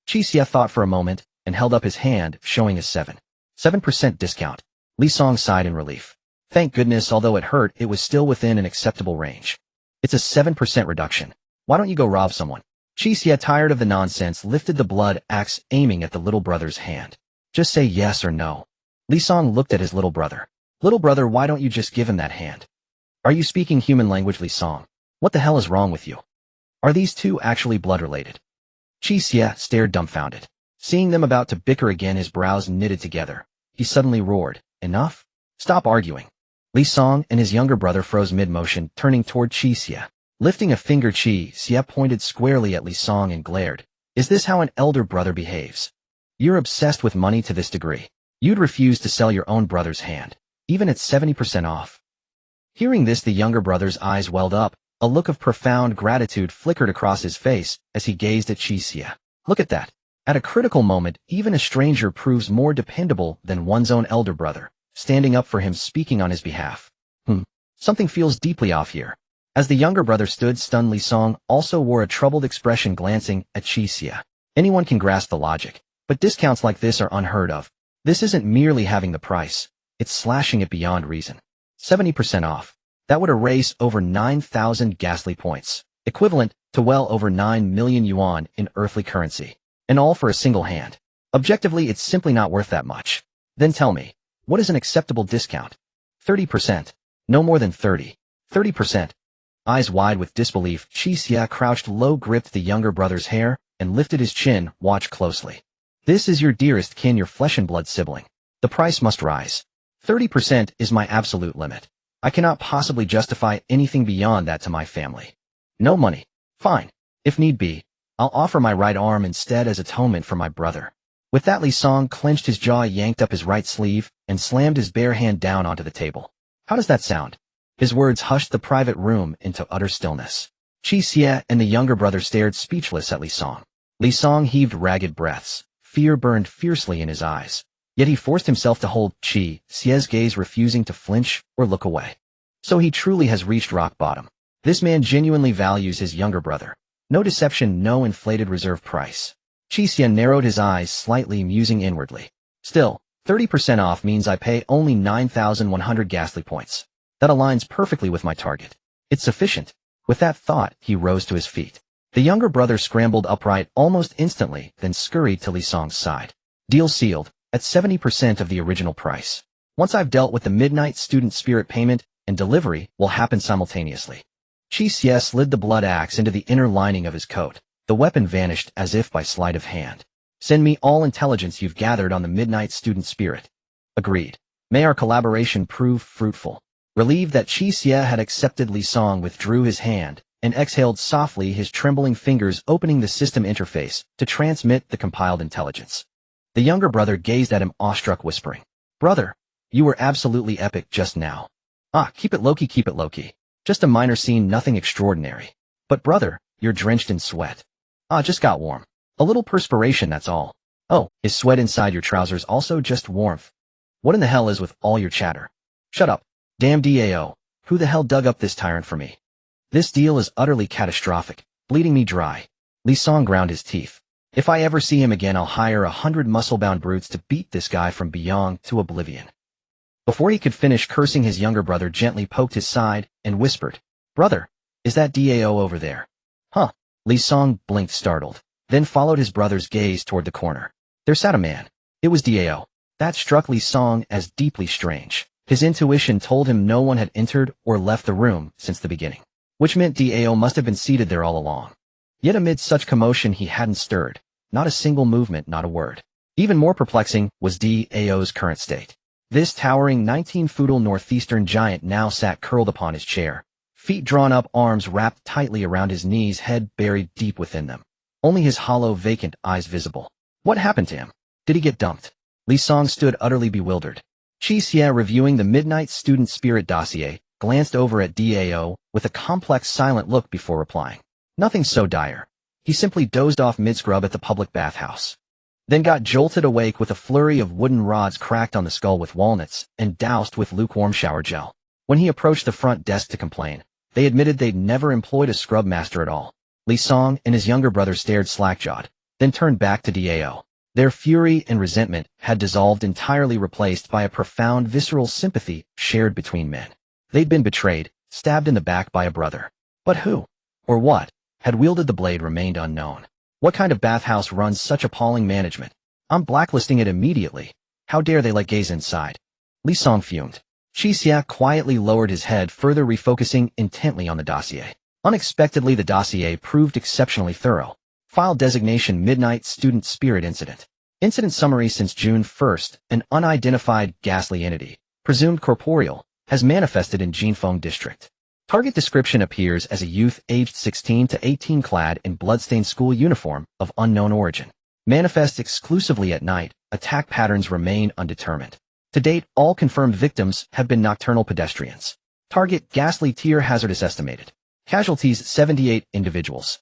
Qi Xie thought for a moment and held up his hand, showing a 7% discount. Li Song sighed in relief. Thank goodness, although it hurt, it was still within an acceptable range. It's a 7% reduction. Why don't you go rob someone? Qi Xie, tired of the nonsense, lifted the blood axe, aiming at the little brother's hand. Just say yes or no. Li Song looked at his little brother. Little brother, why don't you just give him that hand? Are you speaking human language, Li Song? What the hell is wrong with you? Are these two actually blood-related? Qi Xie stared dumbfounded. Seeing them about to bicker again, his brows knitted together. He suddenly roared, Enough? Stop arguing. Li Song and his younger brother froze mid-motion, turning toward Qi Xie. Lifting a finger, Qi Xie pointed squarely at Li Song and glared. Is this how an elder brother behaves? You're obsessed with money to this degree. You'd refuse to sell your own brother's hand, even at 70% off. Hearing this, the younger brother's eyes welled up. A look of profound gratitude flickered across his face as he gazed at Qi Xie. Look at that. At a critical moment, even a stranger proves more dependable than one's own elder brother, standing up for him, speaking on his behalf. Something feels deeply off here. As the younger brother stood stunned, Li Song also wore a troubled expression, glancing at Qi Xie. Anyone can grasp the logic, but discounts like this are unheard of. This isn't merely having the price, it's slashing it beyond reason. 70% off. That would erase over 9,000 ghastly points, equivalent to well over 9 million yuan in earthly currency. And all for a single hand. Objectively, it's simply not worth that much. Then tell me, what is an acceptable discount? 30%. No more than 30%. Eyes wide with disbelief, Qi Xie crouched low, gripped the younger brother's hair, and lifted his chin. Watch closely. This is your dearest kin, your flesh and blood sibling. The price must rise. 30% is my absolute limit. I cannot possibly justify anything beyond that to my family. No money. Fine. If need be, I'll offer my right arm instead as atonement for my brother. With that, Li Song clenched his jaw, yanked up his right sleeve, and slammed his bare hand down onto the table. How does that sound? His words hushed the private room into utter stillness. Qi Xie and the younger brother stared speechless at Li Song. Li Song heaved ragged breaths. Fear burned fiercely in his eyes. Yet he forced himself to hold Qi Xie's gaze, refusing to flinch or look away. So he truly has reached rock bottom. This man genuinely values his younger brother. No deception, no inflated reserve price. Qi Xie narrowed his eyes slightly, musing inwardly. Still, 30% off means I pay only 9,100 ghastly points. That aligns perfectly with my target. It's sufficient. With that thought, he rose to his feet. The younger brother scrambled upright almost instantly, then scurried to Li Song's side. Deal sealed, at 70% of the original price. Once I've dealt with the midnight student spirit, payment and delivery will happen simultaneously. Qi Xie slid the blood axe into the inner lining of his coat. The weapon vanished as if by sleight of hand. Send me all intelligence you've gathered on the midnight student spirit. Agreed. May our collaboration prove fruitful. Relieved that Qi Xie had accepted, Li Song withdrew his hand and exhaled softly, his trembling fingers opening the system interface to transmit the compiled intelligence. The younger brother gazed at him, awestruck, whispering, Brother, you were absolutely epic just now. Keep it low-key, keep it low-key. Just a minor scene, nothing extraordinary. But brother, you're drenched in sweat. Just got warm. A little perspiration, that's all. Oh, is sweat inside your trousers also just warmth? What in the hell is with all your chatter? Shut up. Damn DAO. Who the hell dug up this tyrant for me? This deal is utterly catastrophic, bleeding me dry. Li Song ground his teeth. If I ever see him again, I'll hire 100 muscle-bound brutes to beat this guy from beyond to oblivion. Before he could finish cursing, his younger brother gently poked his side and whispered, Brother, is that DAO over there? Huh. Li Song blinked, startled, then followed his brother's gaze toward the corner. There sat a man. It was DAO. That struck Li Song as deeply strange. His intuition told him no one had entered or left the room since the beginning, which meant Dao must have been seated there all along. Yet amid such commotion he hadn't stirred, not a single movement, not a word. Even more perplexing was Dao's current state. This towering 19-foot northeastern giant now sat curled upon his chair, feet drawn up, arms wrapped tightly around his knees, head buried deep within them. Only his hollow, vacant eyes visible. What happened to him? Did he get dumped? Li Song stood utterly bewildered. Qi Xie, reviewing the Midnight Student Spirit dossier, glanced over at Dao with a complex, silent look before replying. Nothing so dire. He simply dozed off mid-scrub at the public bathhouse. Then got jolted awake with a flurry of wooden rods cracked on the skull with walnuts and doused with lukewarm shower gel. When he approached the front desk to complain, they admitted they'd never employed a scrub master at all. Li Song and his younger brother stared slack-jawed, then turned back to Dao. Their fury and resentment had dissolved, entirely replaced by a profound visceral sympathy shared between men. They'd been betrayed, stabbed in the back by a brother. But who, or what, had wielded the blade remained unknown. What kind of bathhouse runs such appalling management? I'm blacklisting it immediately. How dare they let gays inside? Li Song fumed. Qi Xie quietly lowered his head, further refocusing intently on the dossier. Unexpectedly, the dossier proved exceptionally thorough. File designation: Midnight Student Spirit Incident. Incident summary: since June 1st, an unidentified ghastly entity, presumed corporeal, has manifested in Jinfeng District. Target description appears as a youth aged 16 to 18 clad in bloodstained school uniform of unknown origin. Manifests exclusively at night. Attack patterns remain undetermined. To date, all confirmed victims have been nocturnal pedestrians. Target: ghastly tier hazardous estimated. Casualties: 78 individuals.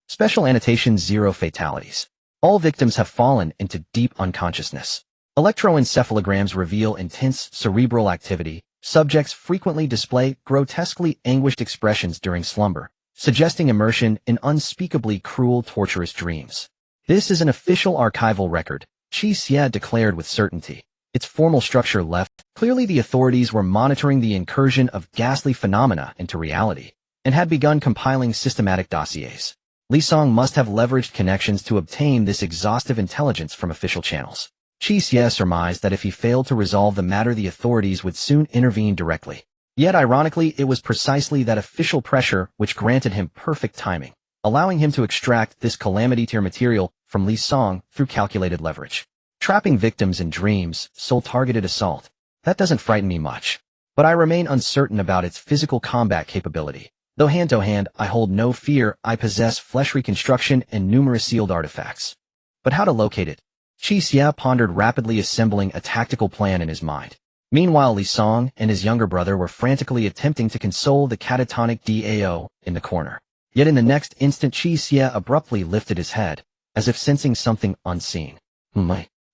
Special annotation: 0 fatalities. All victims have fallen into deep unconsciousness. Electroencephalograms reveal intense cerebral activity. Subjects frequently display grotesquely anguished expressions during slumber, suggesting immersion in unspeakably cruel, torturous dreams. This is an official archival record, Qi Xie declared with certainty. Its formal structure left. Clearly the authorities were monitoring the incursion of ghastly phenomena into reality, and had begun compiling systematic dossiers. Li Song must have leveraged connections to obtain this exhaustive intelligence from official channels. Qi Xie surmised that if he failed to resolve the matter, the authorities would soon intervene directly. Yet ironically, it was precisely that official pressure which granted him perfect timing, allowing him to extract this calamity-tier material from Li Song through calculated leverage. Trapping victims in dreams, soul-targeted assault. That doesn't frighten me much. But I remain uncertain about its physical combat capability. Though hand-to-hand, I hold no fear. I possess flesh reconstruction and numerous sealed artifacts. But how to locate it? Qi Xie pondered, rapidly assembling a tactical plan in his mind. Meanwhile, Li Song and his younger brother were frantically attempting to console the catatonic Dao in the corner. Yet in the next instant, Qi Xie abruptly lifted his head, as if sensing something unseen.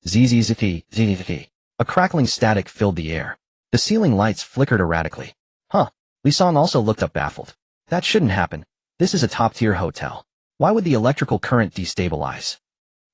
Zzz. A crackling static filled the air. The ceiling lights flickered erratically. Li Song also looked up, baffled. That shouldn't happen. This is a top-tier hotel. Why would the electrical current destabilize?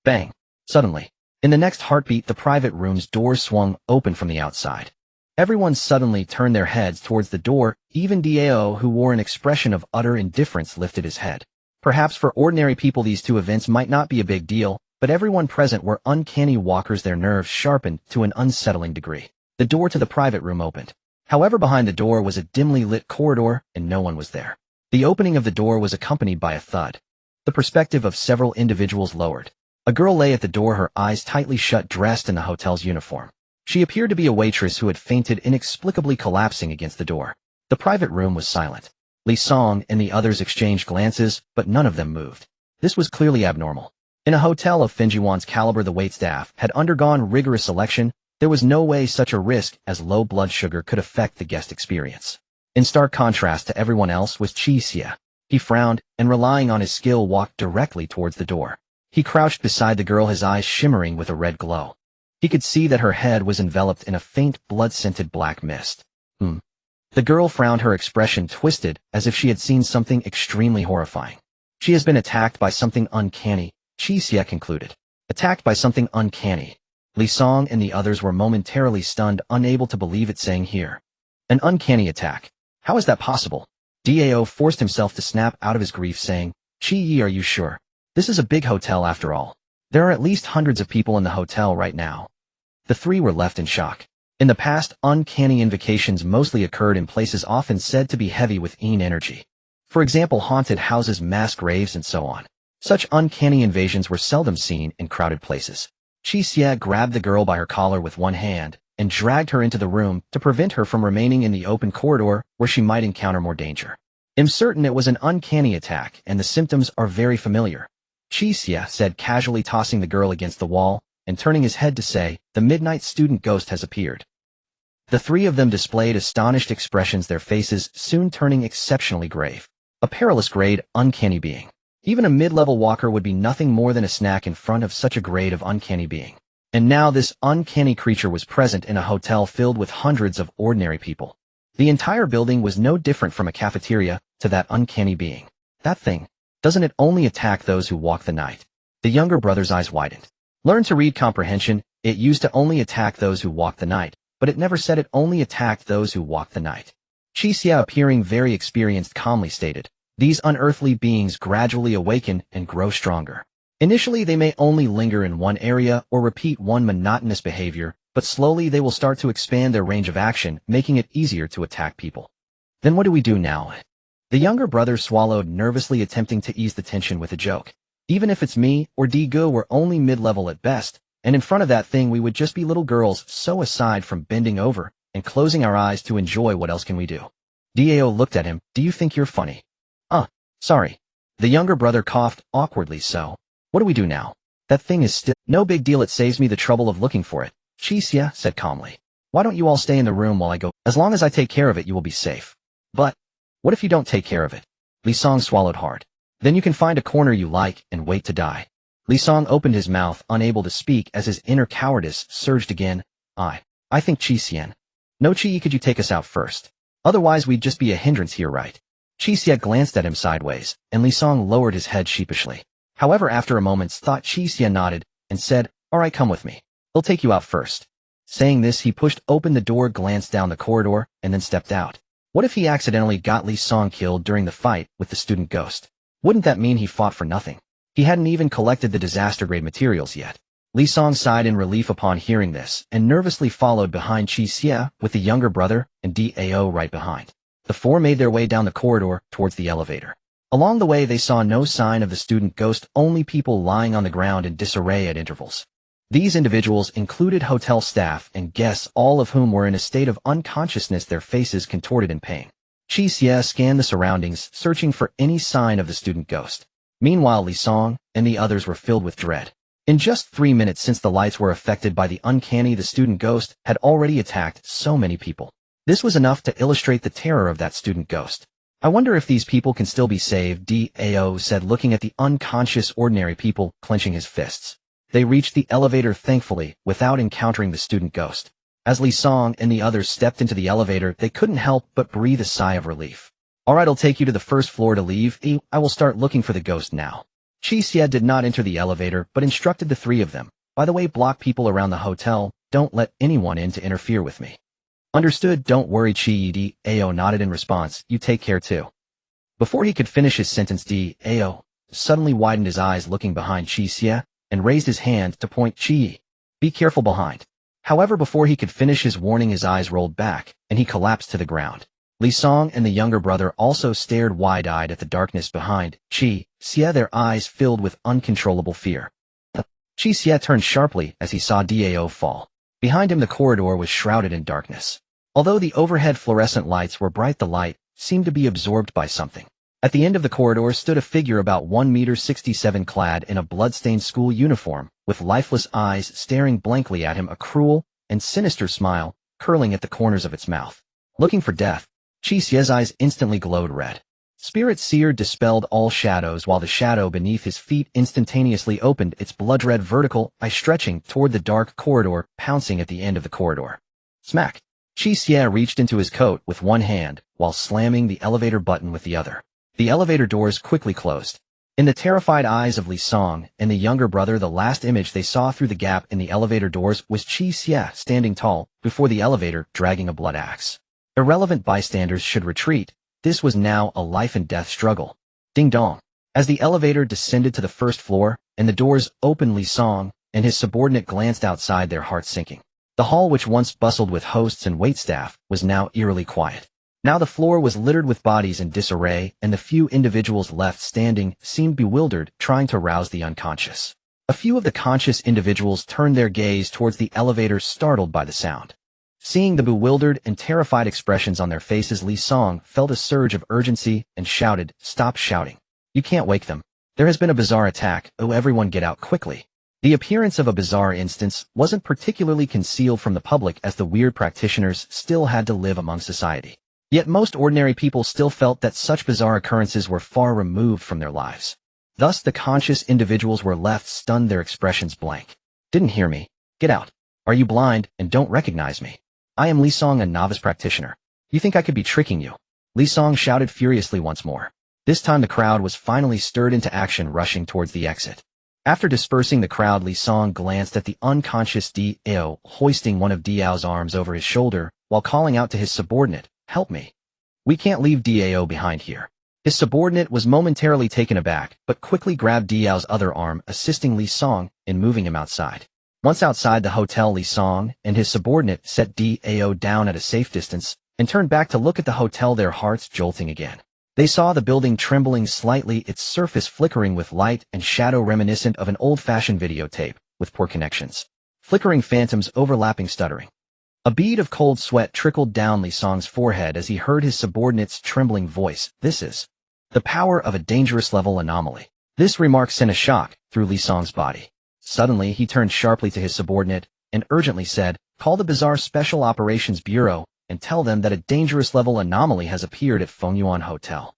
Bang. Suddenly, in the next heartbeat, the private room's door swung open from the outside. Everyone suddenly turned their heads towards the door. Even Dao, who wore an expression of utter indifference, lifted his head. Perhaps for ordinary people these two events might not be a big deal, but everyone present were uncanny walkers, their nerves sharpened to an unsettling degree. The door to the private room opened. However, behind the door was a dimly lit corridor, and no one was there. The opening of the door was accompanied by a thud. The perspective of several individuals lowered. A girl lay at the door, her eyes tightly shut, dressed in the hotel's uniform. She appeared to be a waitress who had fainted, inexplicably collapsing against the door. The private room was silent. Li Song and the others exchanged glances, but none of them moved. This was clearly abnormal. In a hotel of Fenjuan's caliber, the waitstaff had undergone rigorous selection. There was no way such a risk as low blood sugar could affect the guest experience. In stark contrast to everyone else was Qi Xie. He frowned, and relying on his skill, walked directly towards the door. He crouched beside the girl, his eyes shimmering with a red glow. He could see that her head was enveloped in a faint, blood-scented black mist. The girl frowned, her expression twisted, as if she had seen something extremely horrifying. She has been attacked by something uncanny, Qi Xie concluded. Attacked by something uncanny. Li Song and the others were momentarily stunned, unable to believe it, saying, "Here. An uncanny attack. How is that possible?" Dao forced himself to snap out of his grief, saying, "Qi Yi, are you sure? This is a big hotel after all. There are at least hundreds of people in the hotel right now." The three were left in shock. In the past, uncanny invocations mostly occurred in places often said to be heavy with Yin energy. For example, haunted houses, mass graves, and so on. Such uncanny invasions were seldom seen in crowded places. Qi Xie grabbed the girl by her collar with one hand and dragged her into the room to prevent her from remaining in the open corridor where she might encounter more danger. I'm certain it was an uncanny attack, and the symptoms are very familiar, Qi Xie said, casually tossing the girl against the wall and turning his head to say, "The midnight student ghost has appeared." The three of them displayed astonished expressions, their faces soon turning exceptionally grave. A perilous grade, uncanny being. Even a mid-level walker would be nothing more than a snack in front of such a grade of uncanny being. And now this uncanny creature was present in a hotel filled with hundreds of ordinary people. The entire building was no different from a cafeteria to that uncanny being. That thing, doesn't it only attack those who walk the night? The younger brother's eyes widened. Learn to read comprehension, it used to only attack those who walk the night, but it never said it only attacked those who walk the night. Qi Xie, appearing very experienced, calmly stated, "These unearthly beings gradually awaken and grow stronger. Initially, they may only linger in one area or repeat one monotonous behavior, but slowly they will start to expand their range of action, making it easier to attack people." Then what do we do now? The younger brother swallowed nervously, attempting to ease the tension with a joke. Even if it's me or Digu, we're only mid-level at best, and in front of that thing we would just be little girls, so aside from bending over and closing our eyes to enjoy, what else can we do? Dao looked at him. "Do you think you're funny?" Sorry." The younger brother coughed awkwardly. "So, what do we do now? That thing is still—" "No big deal, it saves me the trouble of looking for it," Qi Xie said calmly. "Why don't you all stay in the room while I go? As long as I take care of it, you will be safe." "But, what if you don't take care of it?" Li Song swallowed hard. "Then you can find a corner you like and wait to die." Li Song opened his mouth, unable to speak as his inner cowardice surged again. I think Qi Xie. No, Qi, could you take us out first? Otherwise we'd just be a hindrance here, right? Qi Xie glanced at him sideways, and Li Song lowered his head sheepishly. However, after a moment's thought, Qi Xie nodded and said, "All right, come with me. He'll take you out first." Saying this, he pushed open the door, glanced down the corridor, and then stepped out. What if he accidentally got Li Song killed during the fight with the student ghost? Wouldn't that mean he fought for nothing? He hadn't even collected the disaster-grade materials yet. Li Song sighed in relief upon hearing this, and nervously followed behind Qi Xie with the younger brother and Dao right behind. The four made their way down the corridor towards the elevator. Along the way they saw no sign of the student ghost, only people lying on the ground in disarray at intervals. These individuals included hotel staff and guests, all of whom were in a state of unconsciousness, their faces contorted in pain. Qi Xie scanned the surroundings, searching for any sign of the student ghost. Meanwhile, Li Song and the others were filled with dread. In just 3 minutes since the lights were affected by the uncanny, the student ghost had already attacked so many people. This was enough to illustrate the terror of that student ghost. "I wonder if these people can still be saved," Dao said, looking at the unconscious ordinary people, clenching his fists. They reached the elevator thankfully, without encountering the student ghost. As Li Song and the others stepped into the elevator, they couldn't help but breathe a sigh of relief. "All right, I'll take you to the first floor to leave. I will start looking for the ghost now." Qi Xie did not enter the elevator, but instructed the three of them, "By the way, block people around the hotel. Don't let anyone in to interfere with me." "Understood, don't worry, Qi." Dao nodded in response. "You take care too." Before he could finish his sentence, Dao suddenly widened his eyes, looking behind Qi Xie, and raised his hand to point. "Qi, be careful behind." However, before he could finish his warning, his eyes rolled back, and he collapsed to the ground. Li Song and the younger brother also stared wide-eyed at the darkness behind Qi Xie, their eyes filled with uncontrollable fear. Qi Xie turned sharply as he saw Dao fall. Behind him the corridor was shrouded in darkness. Although the overhead fluorescent lights were bright, the light seemed to be absorbed by something. At the end of the corridor stood a figure about 1.67 meters, clad in a blood-stained school uniform, with lifeless eyes staring blankly at him, a cruel and sinister smile curling at the corners of its mouth. Looking for death. Qi Xie's eyes instantly glowed red. Spirit Seer dispelled all shadows, while the shadow beneath his feet instantaneously opened, its blood-red vertical eye stretching toward the dark corridor, pouncing at the end of the corridor. Smack! Qi Xie reached into his coat with one hand, while slamming the elevator button with the other. The elevator doors quickly closed. In the terrified eyes of Li Song and the younger brother, the last image they saw through the gap in the elevator doors was Qi Xie standing tall before the elevator, dragging a blood axe. Irrelevant bystanders should retreat. This was now a life-and-death struggle. Ding dong. As the elevator descended to the first floor and the doors opened, Li Song and his subordinate glanced outside, their hearts sinking. The hall, which once bustled with hosts and waitstaff, was now eerily quiet. Now the floor was littered with bodies in disarray, and the few individuals left standing seemed bewildered, trying to rouse the unconscious. A few of the conscious individuals turned their gaze towards the elevator, startled by the sound. Seeing the bewildered and terrified expressions on their faces, Li Song felt a surge of urgency and shouted, "Stop shouting. You can't wake them. There has been a bizarre attack. Oh, everyone get out quickly." The appearance of a bizarre instance wasn't particularly concealed from the public, as the weird practitioners still had to live among society. Yet most ordinary people still felt that such bizarre occurrences were far removed from their lives. Thus the conscious individuals were left stunned, their expressions blank. "Didn't hear me. Get out. Are you blind and don't recognize me? I am Li Song, a novice practitioner. You think I could be tricking you?" Li Song shouted furiously once more. This time the crowd was finally stirred into action, rushing towards the exit. After dispersing the crowd, Li Song glanced at the unconscious Dao, hoisting one of Dao's arms over his shoulder, while calling out to his subordinate, "Help me. We can't leave Dao behind here." His subordinate was momentarily taken aback, but quickly grabbed Dao's other arm, assisting Li Song in moving him outside. Once outside the hotel, Li Song and his subordinate set Dao down at a safe distance and turned back to look at the hotel, their hearts jolting again. They saw the building trembling slightly, its surface flickering with light and shadow reminiscent of an old-fashioned videotape, with poor connections. Flickering phantoms overlapping, stuttering. A bead of cold sweat trickled down Li Song's forehead as he heard his subordinate's trembling voice. "This is the power of a dangerous level anomaly." This remark sent a shock through Li Song's body. Suddenly, he turned sharply to his subordinate and urgently said, "Call the Bizarre Special Operations Bureau and tell them that a dangerous level anomaly has appeared at Fengyuan Hotel."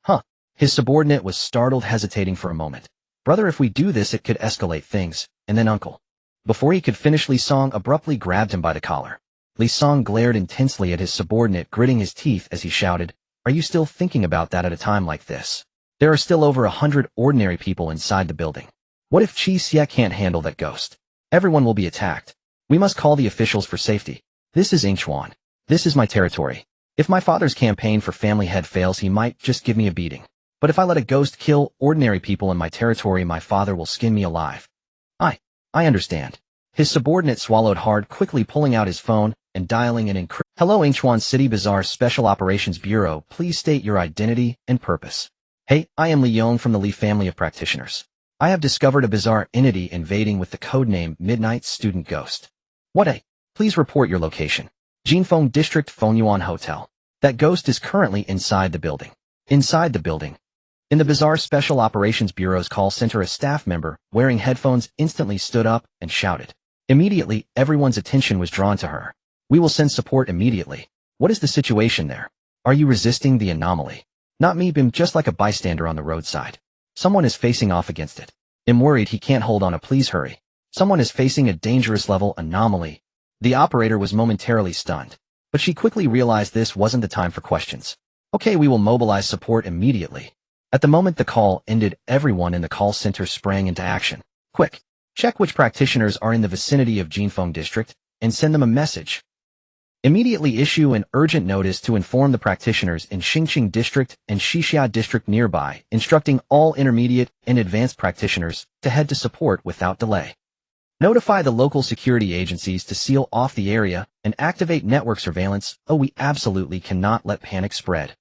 Huh. His subordinate was startled, hesitating for a moment. "Brother, if we do this, it could escalate things." And then uncle. Before he could finish, Li Song abruptly grabbed him by the collar. Li Song glared intensely at his subordinate, gritting his teeth as he shouted, "Are you still thinking about that at a time like this? There are still over 100 ordinary people inside the building. What if Qi Xie can't handle that ghost? Everyone will be attacked. We must call the officials for safety. This is Yingchuan. This is my territory. If my father's campaign for family head fails, he might just give me a beating. But if I let a ghost kill ordinary people in my territory, my father will skin me alive." I understand." His subordinate swallowed hard, quickly pulling out his phone and dialing an encrypted. "Hello, Yingchuan City Bizarre Special Operations Bureau. Please state your identity and purpose." "Hey, I am Li Yong from the Li family of practitioners. I have discovered a bizarre entity invading with the codename Midnight Student Ghost." Please report your location." "Jinfeng District, Fengyuan Hotel. That ghost is currently inside the building." "Inside the building?" In the Bizarre Special Operations Bureau's call center, a staff member, wearing headphones, instantly stood up and shouted. Immediately, everyone's attention was drawn to her. "We will send support immediately. What is the situation there? Are you resisting the anomaly?" "Not me, Bim, just like a bystander on the roadside. Someone is facing off against it. I'm worried he can't hold on. Please hurry. Someone is facing a dangerous level anomaly." The operator was momentarily stunned, but she quickly realized this wasn't the time for questions. "Okay, we will mobilize support immediately." At the moment the call ended, everyone in the call center sprang into action. "Quick! Check which practitioners are in the vicinity of Jinfeng District and send them a message. Immediately issue an urgent notice to inform the practitioners in Xingqing District and Xixia District nearby, instructing all intermediate and advanced practitioners to head to support without delay. Notify the local security agencies to seal off the area and activate network surveillance. Oh, we absolutely cannot let panic spread."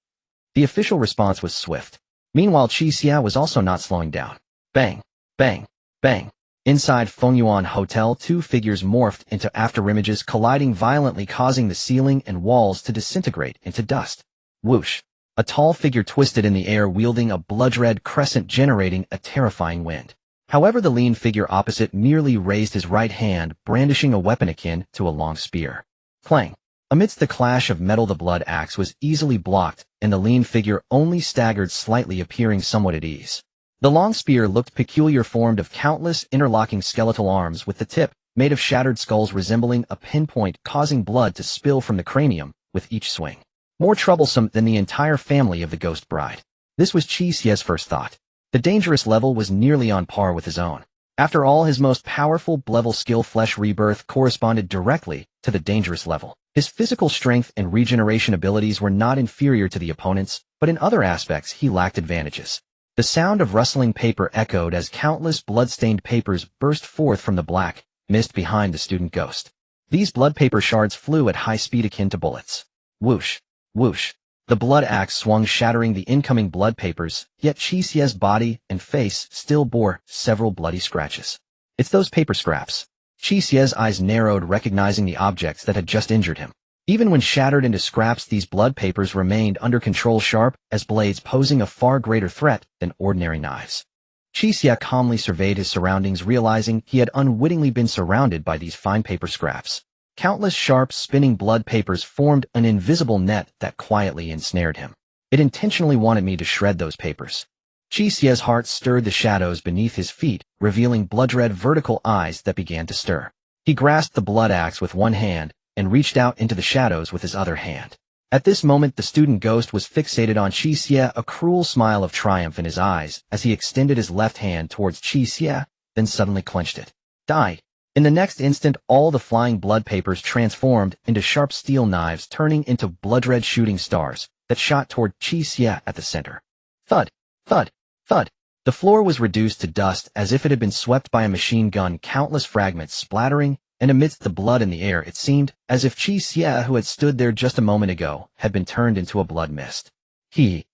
The official response was swift. Meanwhile, Qi Xie was also not slowing down. Bang, bang, bang. Inside Fengyuan Hotel, two figures morphed into afterimages, colliding violently, causing the ceiling and walls to disintegrate into dust. Whoosh! A tall figure twisted in the air, wielding a blood-red crescent, generating a terrifying wind. However, the lean figure opposite merely raised his right hand, brandishing a weapon akin to a long spear. Clang! Amidst the clash of metal, the blood axe was easily blocked, and the lean figure only staggered slightly, appearing somewhat at ease. The long spear looked peculiar, formed of countless interlocking skeletal arms, with the tip made of shattered skulls resembling a pinpoint, causing blood to spill from the cranium with each swing. More troublesome than the entire family of the ghost bride. This was Qi Xie's first thought. The dangerous level was nearly on par with his own. After all, his most powerful level skill, Flesh Rebirth, corresponded directly to the dangerous level. His physical strength and regeneration abilities were not inferior to the opponent's, but in other aspects he lacked advantages. The sound of rustling paper echoed as countless blood-stained papers burst forth from the black mist behind the student ghost. These blood paper shards flew at high speed akin to bullets. Whoosh, whoosh. The blood axe swung, shattering the incoming blood papers, yet Qi Xie's body and face still bore several bloody scratches. It's those paper scraps. Qi Xie's eyes narrowed, recognizing the objects that had just injured him. Even when shattered into scraps, these blood papers remained under control, sharp as blades, posing a far greater threat than ordinary knives. Qi Xie calmly surveyed his surroundings, realizing he had unwittingly been surrounded by these fine paper scraps. Countless sharp, spinning blood papers formed an invisible net that quietly ensnared him. It intentionally wanted me to shred those papers. Qi Xie's heart stirred the shadows beneath his feet, revealing blood-red vertical eyes that began to stir. He grasped the blood axe with one hand and reached out into the shadows with his other hand. At this moment, the student ghost was fixated on Qi Xie, a cruel smile of triumph in his eyes as he extended his left hand towards Qi Xie, then suddenly clenched it. Die! In the next instant, all the flying blood papers transformed into sharp steel knives, turning into blood-red shooting stars that shot toward Qi Xie at the center. Thud! Thud! Thud! The floor was reduced to dust as if it had been swept by a machine gun, countless fragments splattering, and amidst the blood in the air, it seemed as if Qi Xie, who had stood there just a moment ago, had been turned into a blood mist. The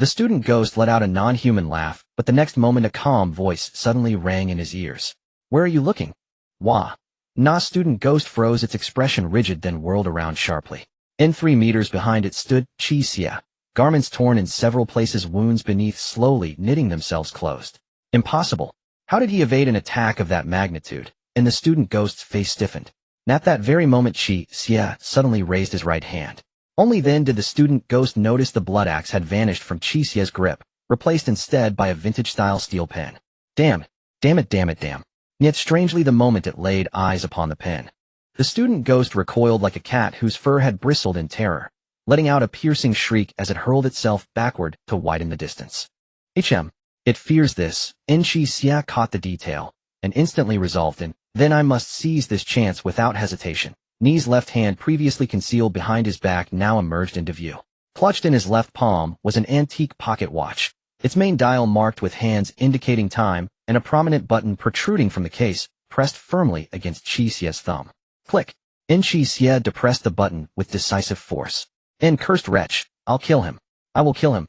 student ghost let out a non-human laugh, but the next moment a calm voice suddenly rang in his ears. Where are you looking? Wah. Nah. Student ghost froze, its expression rigid, then whirled around sharply. In 3 meters behind it stood Qi Xie, garments torn in several places, wounds beneath slowly knitting themselves closed. Impossible. How did he evade an attack of that magnitude? And the student ghost's face stiffened. At that very moment, Qi Xie suddenly raised his right hand. Only then did the student ghost notice the blood axe had vanished from Qi Xie's grip, replaced instead by a vintage-style steel pen. Damn. Damn it, damn it, damn. Yet strangely, the moment it laid eyes upon the pen, the student ghost recoiled like a cat whose fur had bristled in terror, letting out a piercing shriek as it hurled itself backward to widen the distance. It fears this. Qi Xie caught the detail, and instantly resolved in, then I must seize this chance without hesitation. Knee's left hand, previously concealed behind his back, now emerged into view. Clutched in his left palm was an antique pocket watch, its main dial marked with hands indicating time, and a prominent button protruding from the case, pressed firmly against Qi Xie's thumb. Click. Qi Xie depressed the button with decisive force. Cursed wretch, I'll kill him. I will kill him.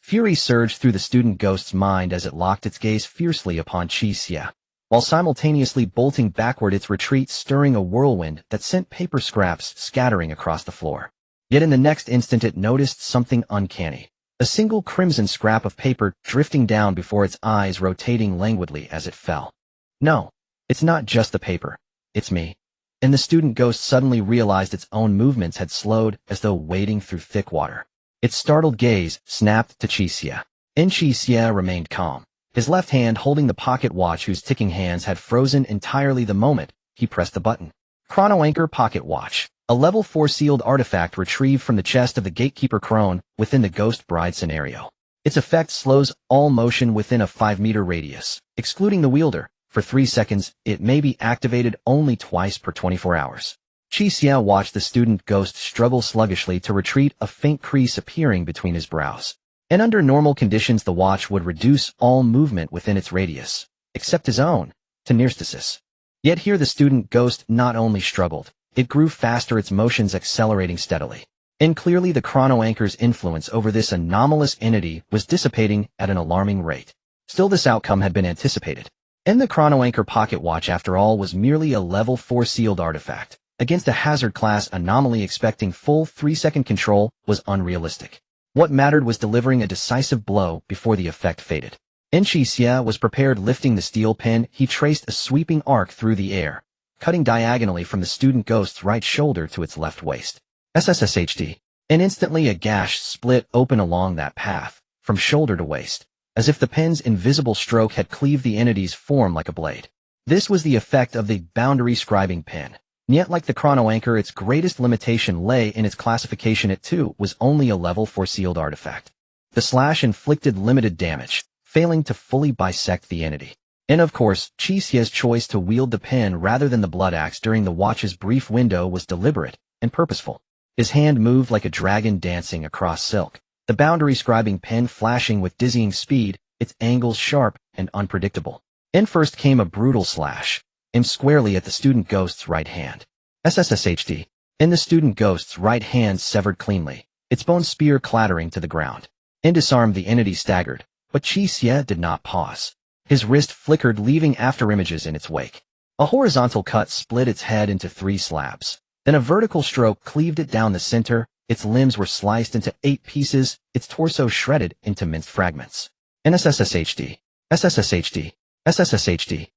Fury surged through the student ghost's mind as it locked its gaze fiercely upon Qi Xie, while simultaneously bolting backward, its retreat stirring a whirlwind that sent paper scraps scattering across the floor. Yet in the next instant it noticed something uncanny. A single crimson scrap of paper drifting down before its eyes, rotating languidly as it fell. No, it's not just the paper. It's me. And the student ghost suddenly realized its own movements had slowed, as though wading through thick water. Its startled gaze snapped to Qi Xie. Qi Xie remained calm, his left hand holding the pocket watch whose ticking hands had frozen entirely the moment he pressed the button. Chrono Anchor Pocket Watch, a level 4 sealed artifact retrieved from the chest of the gatekeeper crone within the Ghost Bride scenario. Its effect slows all motion within a 5-meter radius, excluding the wielder. For 3 seconds, it may be activated only twice per 24 hours. Qi Xie watched the student ghost struggle sluggishly to retreat, a faint crease appearing between his brows. And under normal conditions, the watch would reduce all movement within its radius, except his own, to nearstasis. Yet here the student ghost not only struggled, it grew faster, its motions accelerating steadily. And clearly the Chrono Anchor's influence over this anomalous entity was dissipating at an alarming rate. Still, this outcome had been anticipated. And the Chrono Anchor Pocket Watch, after all, was merely a level 4 sealed artifact. Against a hazard class anomaly, expecting full 3-second control was unrealistic. What mattered was delivering a decisive blow before the effect faded. Qi Xie was prepared. Lifting the steel pen, he traced a sweeping arc through the air, cutting diagonally from the student ghost's right shoulder to its left waist. SSSHD. And instantly a gash split open along that path, from shoulder to waist, as if the pen's invisible stroke had cleaved the entity's form like a blade. This was the effect of the boundary scribing pen. Yet, like the Chrono Anchor, its greatest limitation lay in its classification. It too was only a level 4 sealed artifact. The slash inflicted limited damage, failing to fully bisect the entity. And of course, Qi Xie's choice to wield the pen rather than the blood axe during the watch's brief window was deliberate and purposeful. His hand moved like a dragon dancing across silk, the boundary scribing pen flashing with dizzying speed, its angles sharp and unpredictable. And first came a brutal slash, aimed squarely at the student ghost's right hand. SSSHD. In the student ghost's right hand severed cleanly, its bone spear clattering to the ground. Disarmed, the entity staggered, but Qi Xie did not pause. His wrist flickered, leaving afterimages in its wake. A horizontal cut split its head into 3 slabs. Then a vertical stroke cleaved it down the center. Its limbs were sliced into 8 pieces, its torso shredded into minced fragments. SSSHD. SSSHD. SSSHD.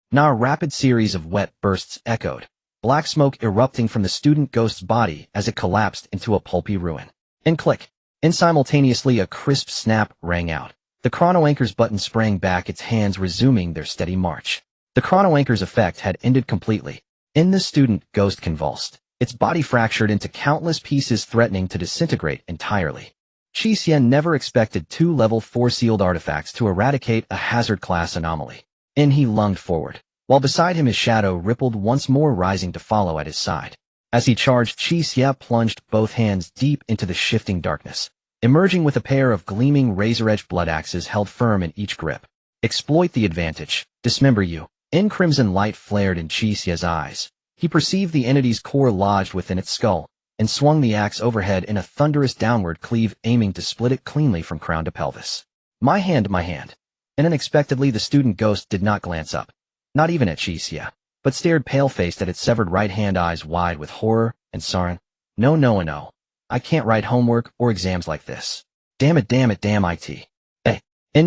Now a rapid series of wet bursts echoed, black smoke erupting from the student ghost's body as it collapsed into a pulpy ruin. And click. And simultaneously a crisp snap rang out. The chrono anchor's button sprang back, its hands resuming their steady march. The chrono anchor's effect had ended completely. The student ghost convulsed, its body fractured into countless pieces, threatening to disintegrate entirely. Qi Xie never expected 2 level 4 sealed artifacts to eradicate a hazard class anomaly. He lunged forward, while beside him his shadow rippled, once more rising to follow at his side. As he charged, Qi Xie plunged both hands deep into the shifting darkness, emerging with a pair of gleaming razor-edged blood axes held firm in each grip. Exploit the advantage. Dismember you. Crimson light flared in Qi Xie's eyes. He perceived the entity's core lodged within its skull, and swung the axe overhead in a thunderous downward cleave, aiming to split it cleanly from crown to pelvis. My hand, my hand. And unexpectedly the student ghost did not glance up, not even at Qi Xie, but stared pale-faced at its severed right hand, eyes wide with horror and sorrow. No. I can't write homework or exams like this. Damn it, damn it.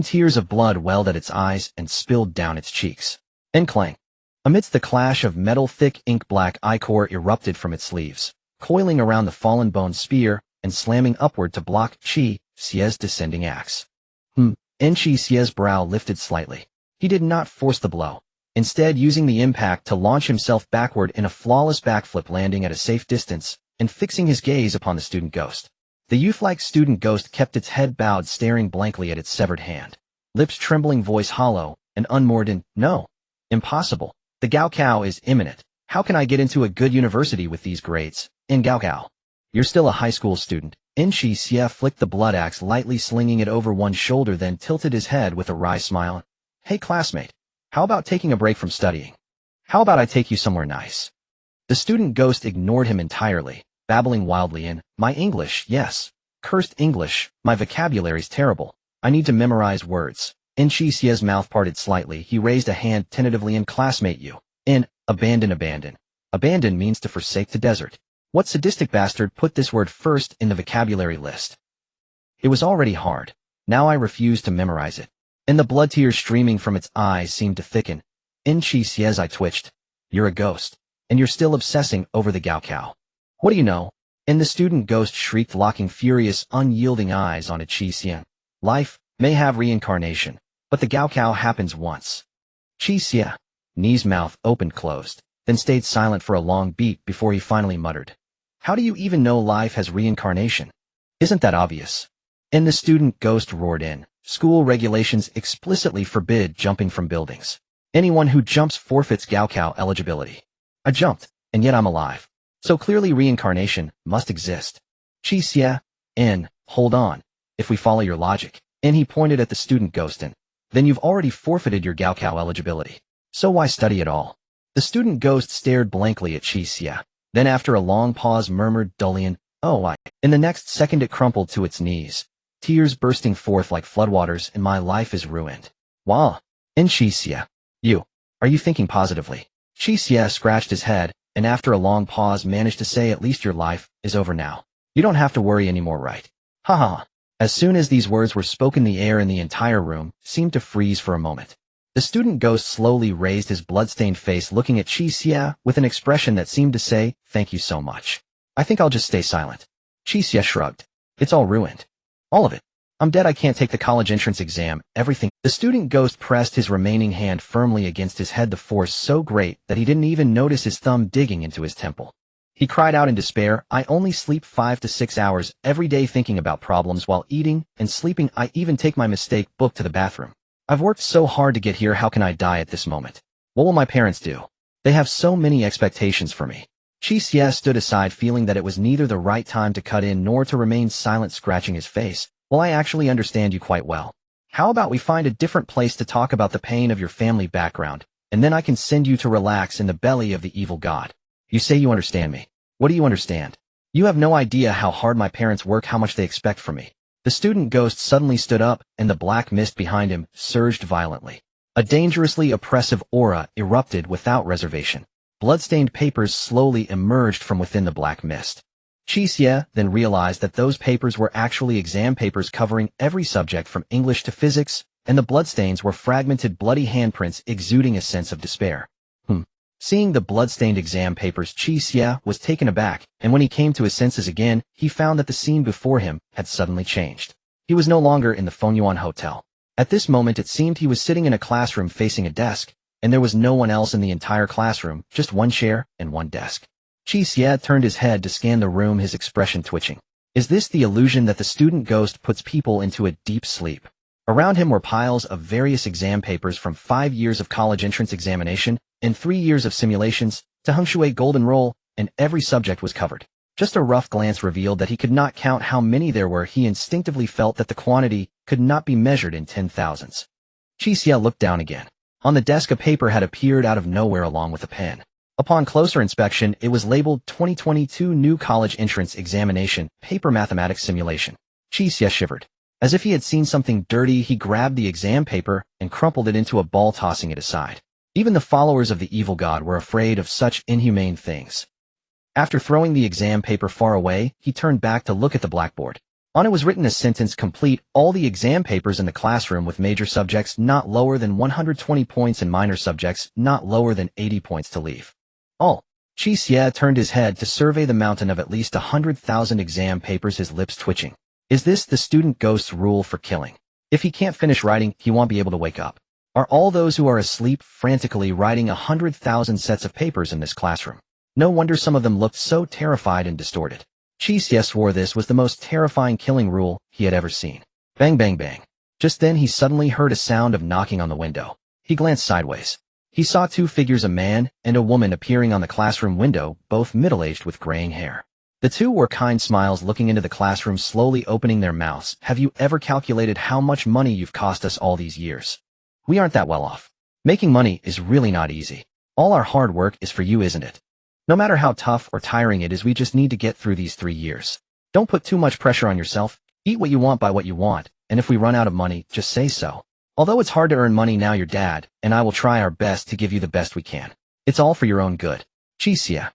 Tears of blood welled at its eyes and spilled down its cheeks. Clang. Amidst the clash of metal, thick ink-black ichor erupted from its sleeves, coiling around the fallen bone spear and slamming upward to block Qi Xie's descending axe. Qi Xie's brow lifted slightly. He did not force the blow, instead using the impact to launch himself backward in a flawless backflip, landing at a safe distance and fixing his gaze upon the student ghost. The youth-like student ghost kept its head bowed, staring blankly at its severed hand, lips trembling, voice hollow and unmoored. No. Impossible. The Gaokao is imminent. How can I get into a good university with these grades? Gaokao. You're still a high school student. Qi Xie flicked the blood axe lightly, slinging it over one shoulder, then tilted his head with a wry smile. Hey classmate, how about taking a break from studying? How about I take you somewhere nice? The student ghost ignored him entirely, babbling wildly in, my English, yes. Cursed English, my vocabulary's terrible. I need to memorize words. Qi Xie's mouth parted slightly. He raised a hand tentatively. Classmate, you. Abandon. Abandon means to forsake, to desert. What sadistic bastard put this word first in the vocabulary list? It was already hard. Now I refuse to memorize it. The blood tears streaming from its eyes seemed to thicken. Qi Xie's eye twitched. You're a ghost, and you're still obsessing over the Gaokao. What do you know? The student ghost shrieked, locking furious, unyielding eyes on Qi Xie. Life may have reincarnation, but the Gaokao happens once. Qi Xie's mouth opened closed, then stayed silent for a long beat before he finally muttered. How do you even know life has reincarnation? Isn't that obvious? The student ghost roared in. School regulations explicitly forbid jumping from buildings. Anyone who jumps forfeits Gaokao eligibility. I jumped, and yet I'm alive. So clearly reincarnation must exist. Qi Xie, hold on. If we follow your logic, he pointed at the student ghost, then you've already forfeited your Gaokao eligibility. So why study at all? The student ghost stared blankly at Qi Xie, then after a long pause murmured dully, In the next second it crumpled to its knees, tears bursting forth like floodwaters, and my life is ruined. Wow. Qi Xie. Are you thinking positively? Qi Xie scratched his head, and after a long pause managed to say, at least your life is over now. You don't have to worry anymore, right? Ha ha. As soon as these words were spoken, the air in the entire room seemed to freeze for a moment. The student ghost slowly raised his blood-stained face, looking at Qi Xie with an expression that seemed to say, thank you so much. I think I'll just stay silent. Qi Xie shrugged. It's all ruined. All of it. I'm dead. I can't take the college entrance exam. Everything. The student ghost pressed his remaining hand firmly against his head, the force so great that he didn't even notice his thumb digging into his temple. He cried out in despair, I only sleep 5 to 6 hours every day, thinking about problems while eating and sleeping. I even take my mistake book to the bathroom. I've worked so hard to get here. How can I die at this moment? What will my parents do? They have so many expectations for me. Qi Xie stood aside, feeling that it was neither the right time to cut in nor to remain silent, scratching his face. Well, I actually understand you quite well. How about we find a different place to talk about the pain of your family background, and then I can send you to relax in the belly of the evil god. You say you understand me. What do you understand? You have no idea how hard my parents work, how much they expect from me. The student ghost suddenly stood up, and the black mist behind him surged violently. A dangerously oppressive aura erupted without reservation. Bloodstained papers slowly emerged from within the black mist. Qi Xie then realized that those papers were actually exam papers covering every subject from English to physics, and the bloodstains were fragmented bloody handprints exuding a sense of despair. Seeing the blood-stained exam papers, Qi Xie was taken aback, and when he came to his senses again, he found that the scene before him had suddenly changed. He was no longer in the Fengyuan Hotel. At this moment it seemed he was sitting in a classroom facing a desk, and there was no one else in the entire classroom, just one chair and one desk. Qi Xie turned his head to scan the room, his expression twitching. Is this the illusion that the student ghost puts people into a deep sleep? Around him were piles of various exam papers from 5 years of college entrance examination and 3 years of simulations to Hengshui Golden Roll, and every subject was covered. Just a rough glance revealed that he could not count how many there were. He instinctively felt that the quantity could not be measured in 10,000s. Qi Xie looked down again. On the desk a paper had appeared out of nowhere along with a pen. Upon closer inspection, it was labeled 2022 New College Entrance Examination, Paper Mathematics Simulation. Qi Xie shivered. As if he had seen something dirty, he grabbed the exam paper and crumpled it into a ball, tossing it aside. Even the followers of the evil god were afraid of such inhumane things. After throwing the exam paper far away, he turned back to look at the blackboard. On it was written a sentence: complete all the exam papers in the classroom with major subjects not lower than 120 points and minor subjects not lower than 80 points to leave. All. Qi Xie turned his head to survey the mountain of at least 100,000 exam papers, his lips twitching. Is this the student ghost's rule for killing? If he can't finish writing, he won't be able to wake up. Are all those who are asleep frantically writing 100,000 sets of papers in this classroom? No wonder some of them looked so terrified and distorted. Qi Xie swore this was the most terrifying killing rule he had ever seen. Bang, bang, bang. Just then he suddenly heard a sound of knocking on the window. He glanced sideways. He saw 2 figures, a man and a woman, appearing on the classroom window, both middle-aged with graying hair. The 2 wore kind smiles, looking into the classroom, slowly opening their mouths. Have you ever calculated how much money you've cost us all these years? We aren't that well off. Making money is really not easy. All our hard work is for you, isn't it? No matter how tough or tiring it is, we just need to get through these 3 years. Don't put too much pressure on yourself. Eat what you want, buy what you want, and if we run out of money, just say so. Although it's hard to earn money now, your dad and I will try our best to give you the best we can. It's all for your own good. Qi Xie.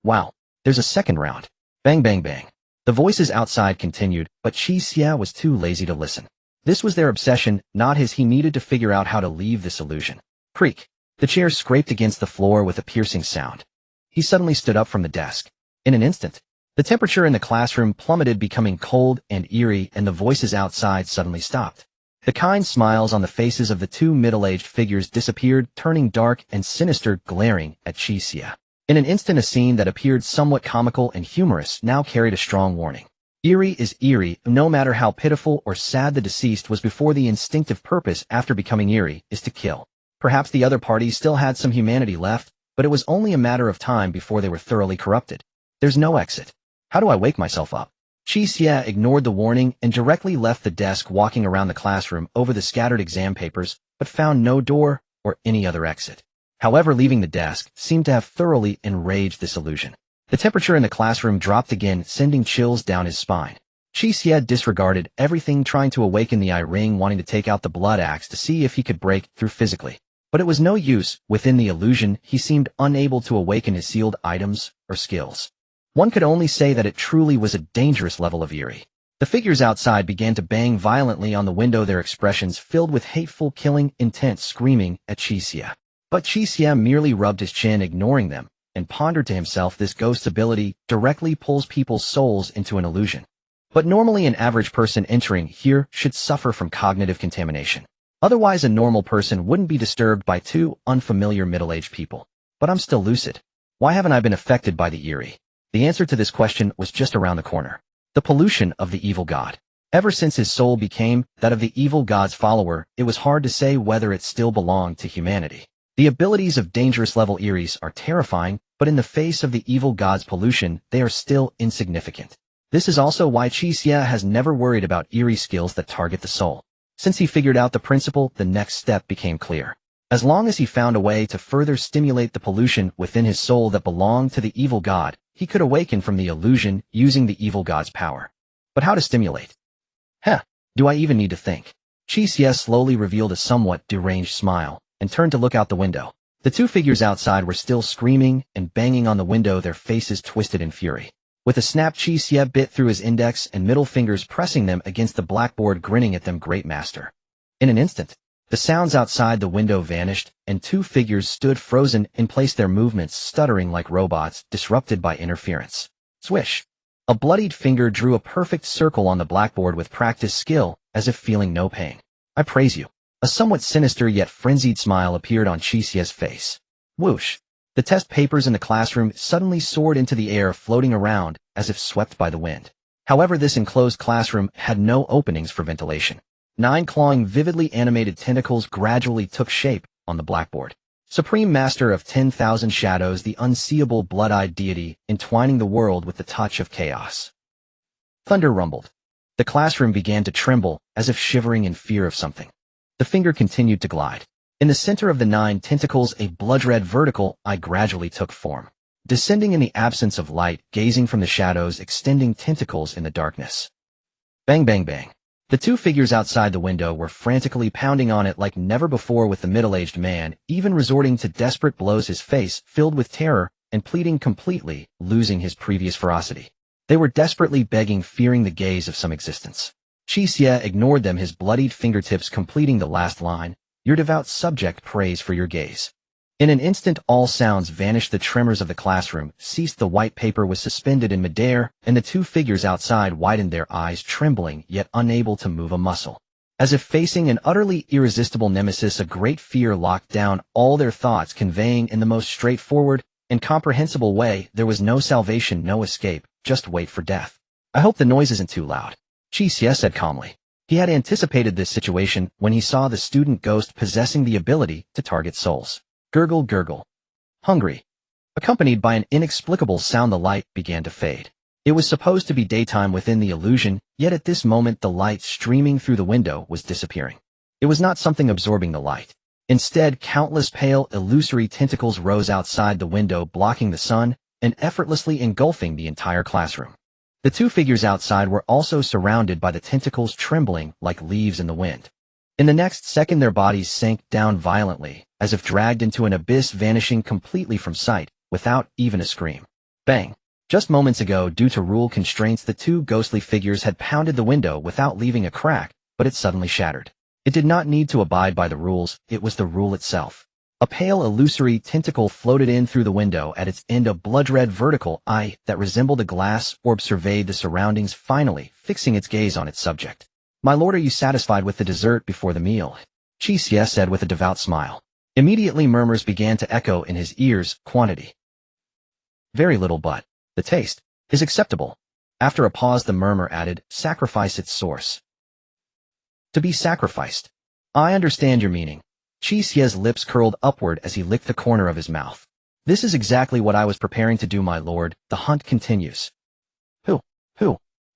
Wow. There's a second round. Bang, bang, bang. The voices outside continued, but Qi Xie was too lazy to listen. This was their obsession, not his. He needed to figure out how to leave this illusion. Creak. The chair scraped against the floor with a piercing sound. He suddenly stood up from the desk. In an instant, the temperature in the classroom plummeted, becoming cold and eerie, and the voices outside suddenly stopped. The kind smiles on the faces of the 2 middle-aged figures disappeared, turning dark and sinister, glaring at Qi Xie. In an instant, a scene that appeared somewhat comical and humorous now carried a strong warning. Eerie is eerie, no matter how pitiful or sad the deceased was before. The instinctive purpose after becoming eerie is to kill. Perhaps the other party still had some humanity left, but it was only a matter of time before they were thoroughly corrupted. There's no exit. How do I wake myself up? Qi Xie ignored the warning and directly left the desk, walking around the classroom over the scattered exam papers, but found no door or any other exit. However, leaving the desk seemed to have thoroughly enraged this illusion. The temperature in the classroom dropped again, sending chills down his spine. Qi Xie disregarded everything, trying to awaken the eye ring, wanting to take out the blood axe to see if he could break through physically. But it was no use. Within the illusion, he seemed unable to awaken his sealed items or skills. One could only say that it truly was a dangerous level of eerie. The figures outside began to bang violently on the window, their expressions filled with hateful, killing intent, screaming at Qi Xie. But Qi Xie merely rubbed his chin, ignoring them, and pondered to himself, this ghost's ability directly pulls people's souls into an illusion. But normally an average person entering here should suffer from cognitive contamination. Otherwise a normal person wouldn't be disturbed by 2 unfamiliar middle-aged people. But I'm still lucid. Why haven't I been affected by the eerie? The answer to this question was just around the corner. The pollution of the evil god. Ever since his soul became that of the evil god's follower, it was hard to say whether it still belonged to humanity. The abilities of dangerous level Eerie's are terrifying, but in the face of the evil god's pollution, they are still insignificant. This is also why Qi Xie has never worried about Eerie skills that target the soul. Since he figured out the principle, the next step became clear. As long as he found a way to further stimulate the pollution within his soul that belonged to the evil god, he could awaken from the illusion using the evil god's power. But how to stimulate? Do I even need to think? Qi Xie slowly revealed a somewhat deranged smile and turned to look out the window. The two figures outside were still screaming and banging on the window, their faces twisted in fury. With a snap, Qi Xie bit through his index and middle fingers, pressing them against the blackboard, grinning at them. Great master. In an instant, the sounds outside the window vanished, and two figures stood frozen in place, their movements stuttering like robots, disrupted by interference. Swish! A bloodied finger drew a perfect circle on the blackboard with practiced skill, as if feeling no pain. I praise you. A somewhat sinister yet frenzied smile appeared on Qi Xie's face. Whoosh! The test papers in the classroom suddenly soared into the air, floating around as if swept by the wind. However, this enclosed classroom had no openings for ventilation. 9 clawing, vividly animated tentacles gradually took shape on the blackboard. Supreme Master of 10,000 Shadows, the unseeable blood-eyed deity, entwining the world with the touch of chaos. Thunder rumbled. The classroom began to tremble, as if shivering in fear of something. The finger continued to glide. In the center of the 9 tentacles, a blood-red vertical eye gradually took form. Descending in the absence of light, gazing from the shadows, extending tentacles in the darkness. Bang, bang, bang. The two figures outside the window were frantically pounding on it like never before, with the middle-aged man even resorting to desperate blows, his face filled with terror and pleading, completely losing his previous ferocity. They were desperately begging, fearing the gaze of some existence. Qi Xie ignored them, his bloodied fingertips completing the last line, "Your devout subject prays for your gaze." In an instant, all sounds vanished, the tremors of the classroom ceased, the white paper was suspended in midair, and the two figures outside widened their eyes, trembling yet unable to move a muscle. As if facing an utterly irresistible nemesis, a great fear locked down all their thoughts, conveying in the most straightforward and comprehensible way, there was no salvation, no escape, just wait for death. I hope the noise isn't too loud, Qi Xie said calmly. He had anticipated this situation when he saw the student ghost possessing the ability to target souls. Gurgle, gurgle. Hungry. Accompanied by an inexplicable sound, the light began to fade. It was supposed to be daytime within the illusion, yet at this moment the light streaming through the window was disappearing. It was not something absorbing the light. Instead, countless pale, illusory tentacles rose outside the window, blocking the sun and effortlessly engulfing the entire classroom. The two figures outside were also surrounded by the tentacles, trembling like leaves in the wind. In the next second, their bodies sank down violently, as if dragged into an abyss, vanishing completely from sight, without even a scream. Bang! Just moments ago, due to rule constraints, the two ghostly figures had pounded the window without leaving a crack, but it suddenly shattered. It did not need to abide by the rules, it was the rule itself. A pale, illusory tentacle floated in through the window, at its end a blood-red vertical eye that resembled a glass orb surveyed the surroundings, finally fixing its gaze on its subject. "My lord, are you satisfied with the dessert before the meal?" Qi Xie said with a devout smile. Immediately murmurs began to echo in his ears. Quantity. Very little, but the taste is acceptable. After a pause, the murmur added, "Sacrifice its source." To be sacrificed. I understand your meaning. Qi Xie's lips curled upward as he licked the corner of his mouth. This is exactly what I was preparing to do, my lord. The hunt continues. Who?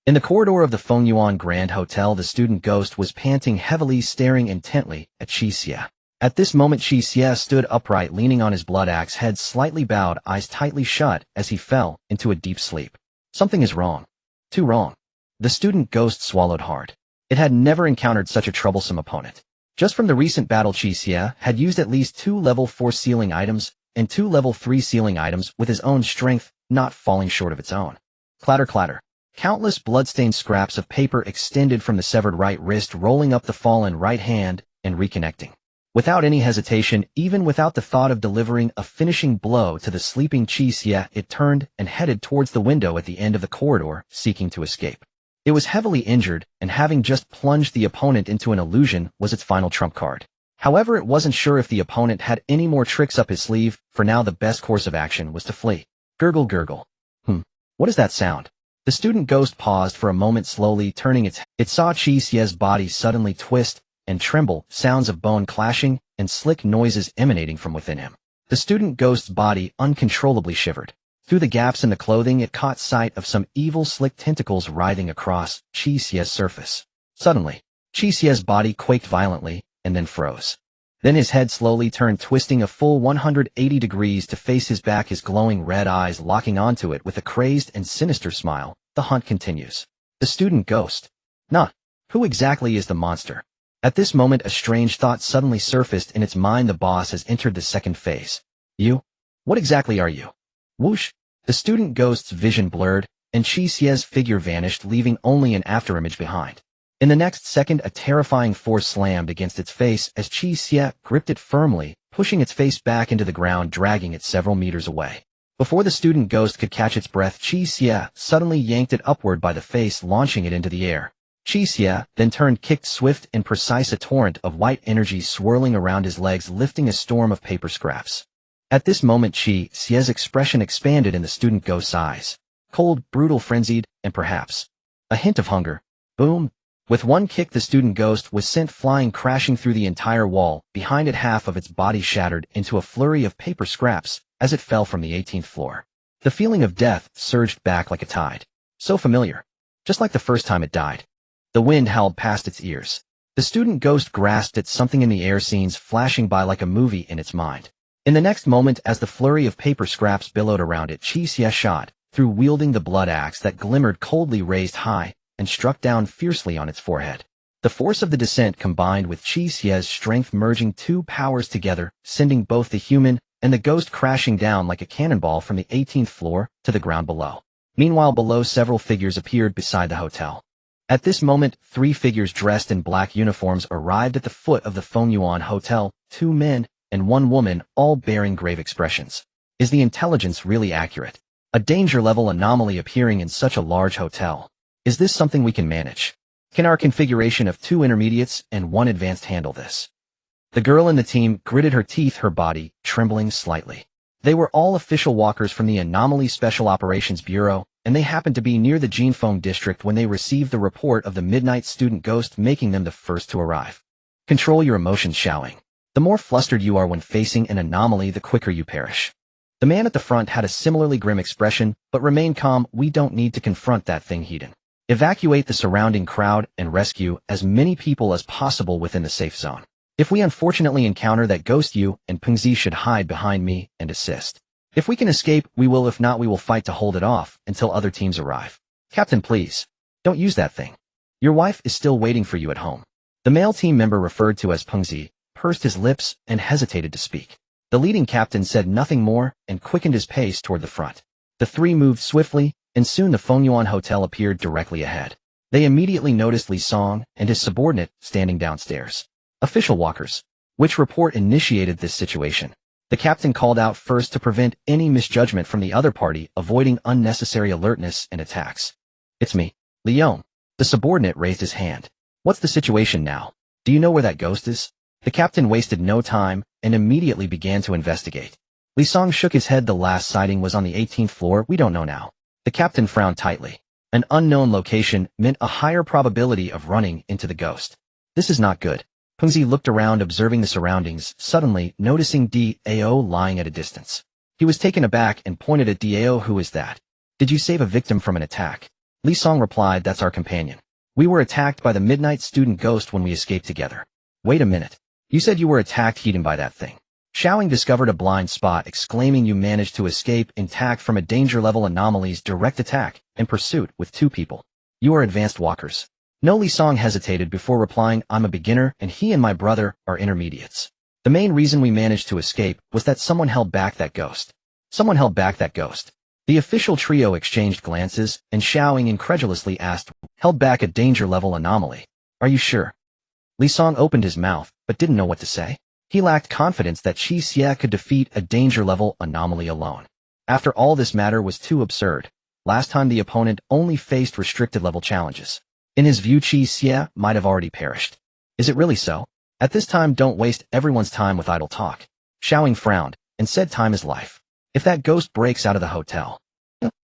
In the corridor of the Fengyuan Grand Hotel, the student ghost was panting heavily, staring intently at Qi Xie. At this moment, Qi Xie stood upright, leaning on his blood axe, head slightly bowed, eyes tightly shut, as he fell into a deep sleep. Something is wrong. Too wrong. The student ghost swallowed hard. It had never encountered such a troublesome opponent. Just from the recent battle, Qi Xie had used at least 2 level 4 ceiling items and 2 level 3 ceiling items with his own strength, not falling short of its own. Clatter, clatter. Countless blood-stained scraps of paper extended from the severed right wrist, rolling up the fallen right hand and reconnecting. Without any hesitation, even without the thought of delivering a finishing blow to the sleeping Qi Xie, it turned and headed towards the window at the end of the corridor, seeking to escape. It was heavily injured, and having just plunged the opponent into an illusion was its final trump card. However, it wasn't sure if the opponent had any more tricks up his sleeve. For now, the best course of action was to flee. Gurgle, gurgle. What is that sound? The student ghost paused for a moment, slowly turning its head. It saw Qi Xie's body suddenly twist and tremble, sounds of bone clashing and slick noises emanating from within him. The student ghost's body uncontrollably shivered. Through the gaps in the clothing, it caught sight of some evil, slick tentacles writhing across Qi Xie's surface. Suddenly, Qi Xie's body quaked violently and then froze. Then his head slowly turned, twisting a full 180 degrees to face his back, his glowing red eyes locking onto it with a crazed and sinister smile. The hunt continues. The student ghost. Not. Who exactly is the monster? At this moment, a strange thought suddenly surfaced in its mind. The boss has entered the second phase. You? What exactly are you? Whoosh! The student ghost's vision blurred, and Qi Xie's figure vanished, leaving only an afterimage behind. In the next second, a terrifying force slammed against its face as Qi Xie gripped it firmly, pushing its face back into the ground, dragging it several meters away. Before the student ghost could catch its breath, Qi Xie suddenly yanked it upward by the face, launching it into the air. Qi Xie then turned, kicked swift and precise, a torrent of white energy swirling around his legs, lifting a storm of paper scraps. At this moment, Qi Xie's expression expanded in the student ghost's eyes. Cold, brutal, frenzied, and perhaps a hint of hunger. Boom! With one kick, the student ghost was sent flying, crashing through the entire wall. Behind it, half of its body shattered into a flurry of paper scraps as it fell from the 18th floor. The feeling of death surged back like a tide. So familiar. Just like the first time it died. The wind howled past its ears. The student ghost grasped at something in the air, scenes flashing by like a movie in its mind. In the next moment, as the flurry of paper scraps billowed around it, Qi Xie shot through, wielding the blood axe that glimmered coldly raised high, and struck down fiercely on its forehead. The force of the descent combined with Qi Xie's strength, merging two powers together, sending both the human and the ghost crashing down like a cannonball from the 18th floor to the ground below. Meanwhile, below, several figures appeared beside the hotel. At this moment, 3 figures dressed in black uniforms arrived at the foot of the Fengyuan Hotel, 2 men and 1 woman, all bearing grave expressions. Is the intelligence really accurate? A danger-level anomaly appearing in such a large hotel. Is this something we can manage? Can our configuration of 2 intermediates and 1 advanced handle this? The girl in the team gritted her teeth, her body trembling slightly. They were all official walkers from the Anomaly Special Operations Bureau, and they happened to be near the Jinfeng district when they received the report of the Midnight Student Ghost, making them the first to arrive. Control your emotions, Xiaoing. The more flustered you are when facing an anomaly, the quicker you perish. The man at the front had a similarly grim expression, but remained calm. We don't need to confront that thing, Hedon. Evacuate the surrounding crowd and rescue as many people as possible within the safe zone. If we unfortunately encounter that ghost, you and Pengzi should hide behind me and assist. If we can escape, we will. If not, we will fight to hold it off until other teams arrive. Captain, please, don't use that thing. Your wife is still waiting for you at home. The male team member, referred to as Pengzi, pursed his lips and hesitated to speak. The leading captain said nothing more and quickened his pace toward the front. The 3 moved swiftly, and soon the Fengyuan Hotel appeared directly ahead. They immediately noticed Li Song and his subordinate standing downstairs. Official walkers. Which report initiated this situation? The captain called out first to prevent any misjudgment from the other party, avoiding unnecessary alertness and attacks. It's me, Leon. The subordinate raised his hand. What's the situation now? Do you know where that ghost is? The captain wasted no time and immediately began to investigate. Li Song shook his head. The last sighting was on the 18th floor. We don't know now. The captain frowned tightly. An unknown location meant a higher probability of running into the ghost. This is not good. Pengzi looked around, observing the surroundings, suddenly noticing Dao lying at a distance. He was taken aback and pointed at Dao. Who is that? Did you save a victim from an attack? Li Song replied, that's our companion. We were attacked by the Midnight Student Ghost when we escaped together. Wait a minute. You said you were attacked, hidden by that thing. Xiaoing discovered a blind spot, exclaiming, you managed to escape intact from a danger-level anomaly's direct attack and pursuit with 2 people. You are advanced walkers. No, Li Song hesitated before replying, I'm a beginner and he and my brother are intermediates. The main reason we managed to escape was that someone held back that ghost. Someone held back that ghost. The official trio exchanged glances, and Xiaoing incredulously asked, held back a danger-level anomaly. Are you sure? Li Song opened his mouth, but didn't know what to say. He lacked confidence that Qi Xie could defeat a danger-level anomaly alone. After all, this matter was too absurd. Last time the opponent only faced restricted-level challenges. In his view, Qi Xie might have already perished. Is it really so? At this time, don't waste everyone's time with idle talk. Xiaoing frowned and said, time is life. If that ghost breaks out of the hotel.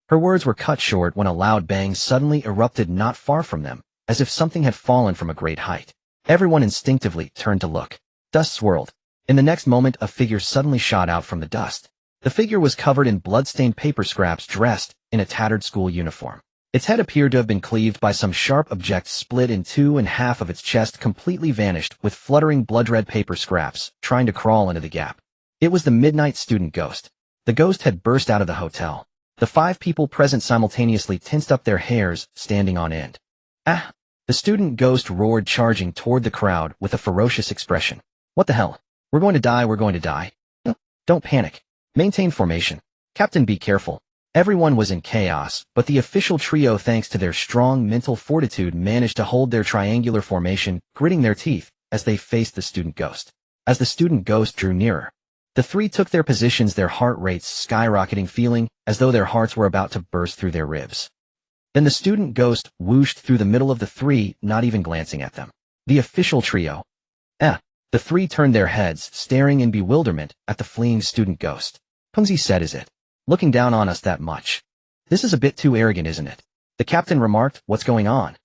Her words were cut short when a loud bang suddenly erupted not far from them, as if something had fallen from a great height. Everyone instinctively turned to look. Dust swirled. In the next moment, a figure suddenly shot out from the dust. The figure was covered in blood-stained paper scraps, dressed in a tattered school uniform. Its head appeared to have been cleaved by some sharp object split in two, and half of its chest completely vanished with fluttering blood-red paper scraps, trying to crawl into the gap. It was the midnight student ghost. The ghost had burst out of the hotel. The 5 people present simultaneously tensed up their hairs, standing on end. Ah! The student ghost roared, charging toward the crowd with a ferocious expression. What the hell? We're going to die, we're going to die. No, don't panic. Maintain formation. Captain, be careful. Everyone was in chaos, but the official trio, thanks to their strong mental fortitude, managed to hold their triangular formation, gritting their teeth, as they faced the student ghost. As the student ghost drew nearer, the 3 took their positions, their heart rates skyrocketing, feeling as though their hearts were about to burst through their ribs. Then the student ghost whooshed through the middle of the 3, not even glancing at them. The official trio. The 3 turned their heads, staring in bewilderment at the fleeing student ghost. Qi said, "Is it looking down on us that much? This is a bit too arrogant, isn't it?" The captain remarked. "What's going on?"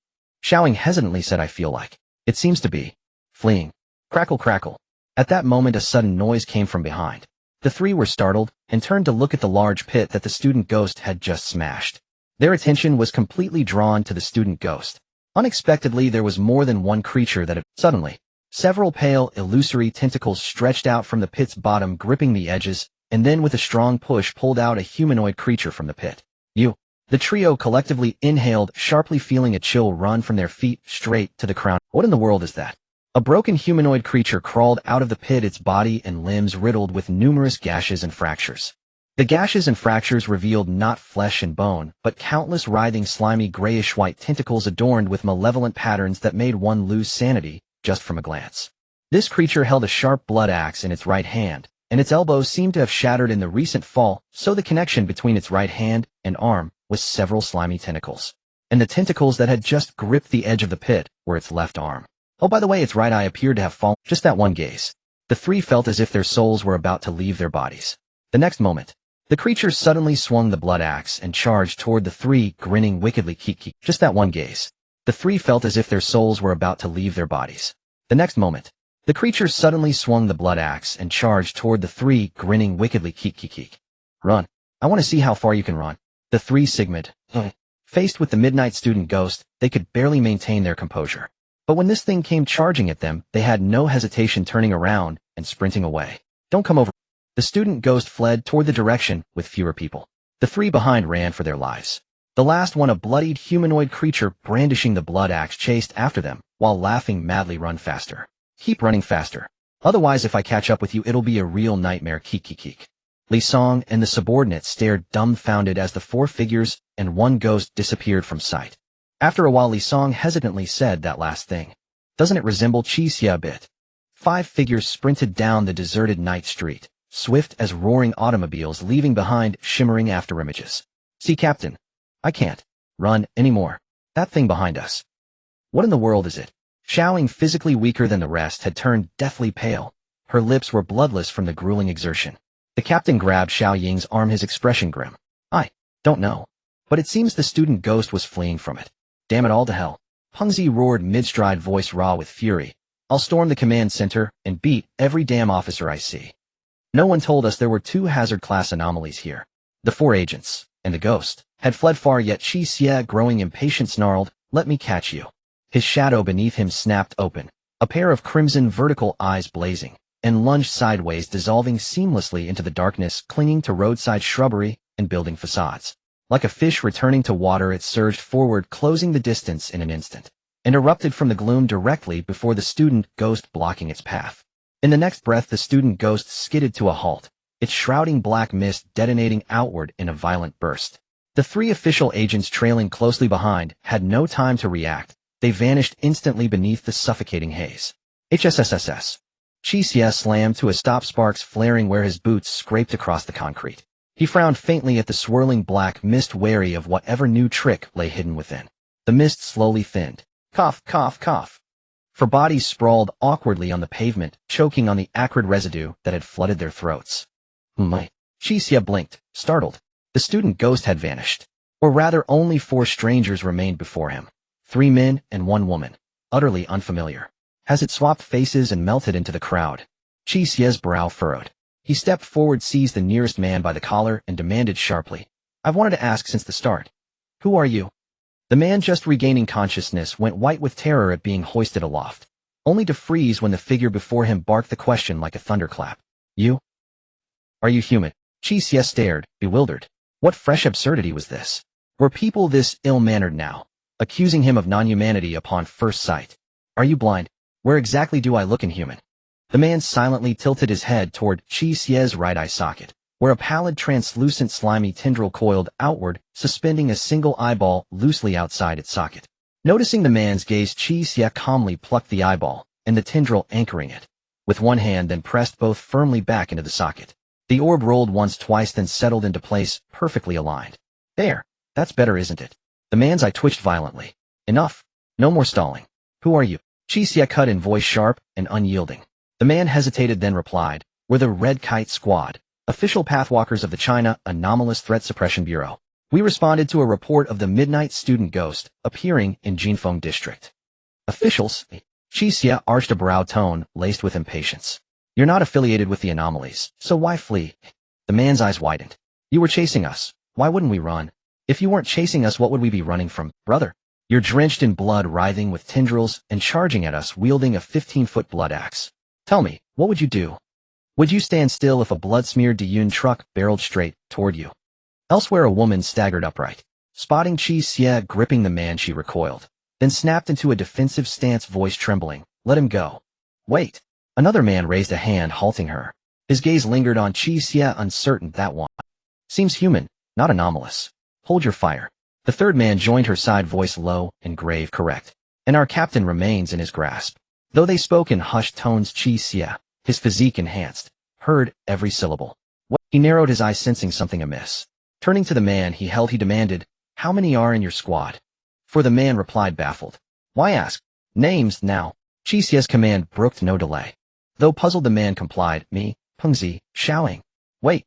Xiaoying hesitantly said, "I feel like it seems to be fleeing." Crackle, crackle. At that moment, a sudden noise came from behind. The 3 were startled and turned to look at the large pit that the student ghost had just smashed. Their attention was completely drawn to the student ghost. Unexpectedly, there was more than one creature that had suddenly. Several pale, illusory tentacles stretched out from the pit's bottom, gripping the edges, and then with a strong push pulled out a humanoid creature from the pit. The trio collectively inhaled, sharply, feeling a chill run from their feet straight to the crown. What in the world is that? A broken humanoid creature crawled out of the pit, its body and limbs riddled with numerous gashes and fractures. The gashes and fractures revealed not flesh and bone, but countless writhing, slimy, grayish-white tentacles adorned with malevolent patterns that made one lose sanity just from a glance. This creature held a sharp blood axe in its right hand, and its elbows seemed to have shattered in the recent fall, so the connection between its right hand and arm was several slimy tentacles. And the tentacles that had just gripped the edge of the pit were its left arm. Oh, by the way, its right eye appeared to have fallen. Just that one gaze. The 3 felt as if their souls were about to leave their bodies. The next moment, the creature suddenly swung the blood axe and charged toward the 3, grinning wickedly. Just that one gaze. The 3 felt as if their souls were about to leave their bodies. The next moment, the creature suddenly swung the blood axe and charged toward the 3, grinning wickedly. Run. I want to see how far you can run. The 3 sighed. Faced with the midnight student ghost, they could barely maintain their composure. But when this thing came charging at them, they had no hesitation, turning around and sprinting away. Don't come over. The student ghost fled toward the direction with fewer people. The 3 behind ran for their lives. The last one, a bloodied humanoid creature brandishing the blood axe, chased after them, while laughing madly. Run faster. Keep running faster. Otherwise, if I catch up with you, it'll be a real nightmare. Li Song and the subordinates stared dumbfounded as the 4 figures and 1 ghost disappeared from sight. After a while, Li Song hesitantly said, "That last thing. Doesn't it resemble Qi Xie a bit?" 5 figures sprinted down the deserted night street, swift as roaring automobiles, leaving behind shimmering afterimages. "See, Captain. I can't run anymore. That thing behind us. What in the world is it?" Xiaoying, physically weaker than the rest, had turned deathly pale. Her lips were bloodless from the grueling exertion. The captain grabbed Xiaoying's arm, his expression grim. "I don't know. But it seems the student ghost was fleeing from it. Damn it all to hell." Qi roared, mid-stride, voice raw with fury. "I'll storm the command center and beat every damn officer I see. No one told us there were 2 hazard class anomalies here. The 4 agents and the ghost had fled far, yet Qi Xie, growing impatient, snarled, 'Let me catch you.'" His shadow beneath him snapped open, a pair of crimson vertical eyes blazing, and lunged sideways, dissolving seamlessly into the darkness, clinging to roadside shrubbery and building facades. Like a fish returning to water, it surged forward, closing the distance in an instant, and erupted from the gloom directly before the student ghost, blocking its path. In the next breath, the student ghost skidded to a halt, its shrouding black mist detonating outward in a violent burst. The 3 official agents trailing closely behind had no time to react. They vanished instantly beneath the suffocating haze. HSSSS. Qi Xie slammed to a stop, sparks flaring where his boots scraped across the concrete. He frowned faintly at the swirling black mist, wary of whatever new trick lay hidden within. The mist slowly thinned. Cough, cough, cough. For bodies sprawled awkwardly on the pavement, choking on the acrid residue that had flooded their throats. My. Qi Xie blinked, startled. The student ghost had vanished. Or rather, only 4 strangers remained before him. 3 men and 1 woman. Utterly unfamiliar. As it swapped faces and melted into the crowd, Qi Xie's brow furrowed. He stepped forward, seized the nearest man by the collar, and demanded sharply, "I've wanted to ask since the start. Who are you?" The man just regaining consciousness went white with terror at being hoisted aloft, only to freeze when the figure before him barked the question like a thunderclap. You? Are you human? Qi Xie stared, bewildered. What fresh absurdity was this? Were people this ill-mannered now, accusing him of non-humanity upon first sight? Are you blind? Where exactly do I look inhuman? The man silently tilted his head toward Qi Xie's right eye socket, where a pallid translucent slimy tendril coiled outward, suspending a single eyeball loosely outside its socket. Noticing the man's gaze, Qi Xie calmly plucked the eyeball, and the tendril anchoring it. With one hand then pressed both firmly back into the socket. The orb rolled once twice then settled into place, perfectly aligned. There. That's better, isn't it? The man's eye twitched violently. Enough. No more stalling. Who are you? Qi Xie cut in voice sharp and unyielding. The man hesitated then replied, We're the Red Kite Squad, official pathwalkers of the China Anomalous Threat Suppression Bureau. We responded to a report of the Midnight Student Ghost appearing in Jinfeng District. Officials? Qi Xie arched a brow tone laced with impatience. You're not affiliated with the anomalies, so why flee? The man's eyes widened. You were chasing us. Why wouldn't we run? If you weren't chasing us, what would we be running from, brother? You're drenched in blood, writhing with tendrils, and charging at us wielding a 15-foot blood axe. Tell me, what would you do? Would you stand still if a blood-smeared Diyun truck barreled straight toward you? Elsewhere, a woman staggered upright. Spotting Qi Xie gripping the man, she recoiled, then snapped into a defensive stance, voice trembling. Let him go. Wait. Another man raised a hand, halting her. His gaze lingered on Qi Xie, uncertain. That one seems human, not anomalous. Hold your fire. The third man joined her side, voice low and grave. Correct. And our captain remains in his grasp. Though they spoke in hushed tones, Qi Xie, his physique enhanced, heard every syllable. He narrowed his eyes, sensing something amiss. Turning to the man he demanded, How many are in your squad? For the man replied, baffled. Why ask? Names, now. Qi Xie's command brooked no delay. Though puzzled, the man complied. Me, Pengzi, Xiaoying. Wait.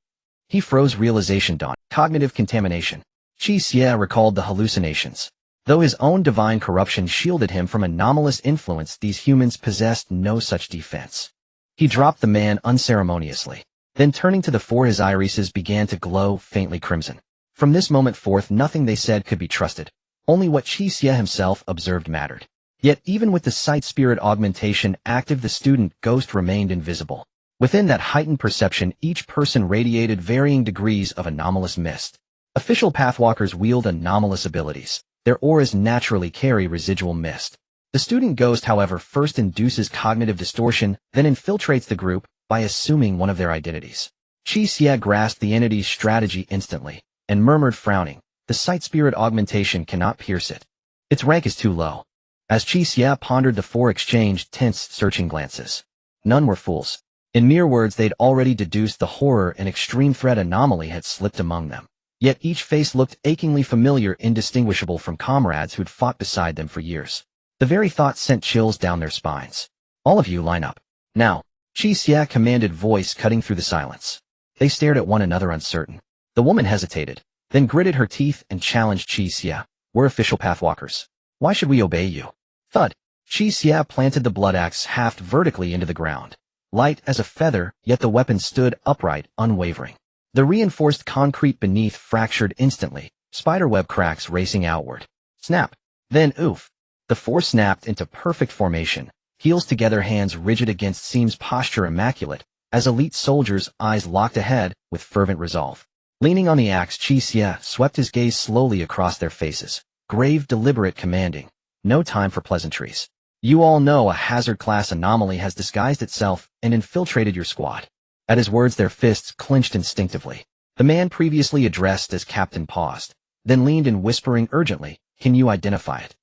He froze, realization dawned. Cognitive contamination. Qi Xie recalled the hallucinations. Though his own divine corruption shielded him from anomalous influence, these humans possessed no such defense. He dropped the man unceremoniously. Then turning to the four, his irises began to glow faintly crimson. From this moment forth, nothing they said could be trusted. Only what Qi Xie himself observed mattered. Yet even with the sight spirit augmentation active, the student ghost remained invisible. Within that heightened perception, each person radiated varying degrees of anomalous mist. Official pathwalkers wield anomalous abilities. Their auras naturally carry residual mist. The student ghost, however, first induces cognitive distortion, then infiltrates the group by assuming one of their identities. Qi Xie grasped the entity's strategy instantly, and murmured, frowning, The sight spirit augmentation cannot pierce it. Its rank is too low. As Qi Xie pondered, the four exchanged tense, searching glances. None were fools. In mere words, they'd already deduced the horror and extreme threat anomaly had slipped among them. Yet each face looked achingly familiar, indistinguishable from comrades who'd fought beside them for years. The very thought sent chills down their spines. All of you line up. Now. Qi Xie commanded, voice cutting through the silence. They stared at one another, uncertain. The woman hesitated, then gritted her teeth and challenged Qi Xie. We're official pathwalkers. Why should we obey you? Thud. Qi Xie planted the blood axe haft vertically into the ground. Light as a feather, yet the weapon stood upright, unwavering. The reinforced concrete beneath fractured instantly, spiderweb cracks racing outward. Snap. Then oof. The four snapped into perfect formation, heels together, hands rigid against seams, posture immaculate, as elite soldiers, eyes locked ahead with fervent resolve. Leaning on the axe, Qi Xie swept his gaze slowly across their faces, grave, deliberate, commanding. No time for pleasantries. You all know a hazard class anomaly has disguised itself and infiltrated your squad. At his words, their fists clenched instinctively. The man previously addressed as captain paused, then leaned in, whispering urgently, Can you identify it?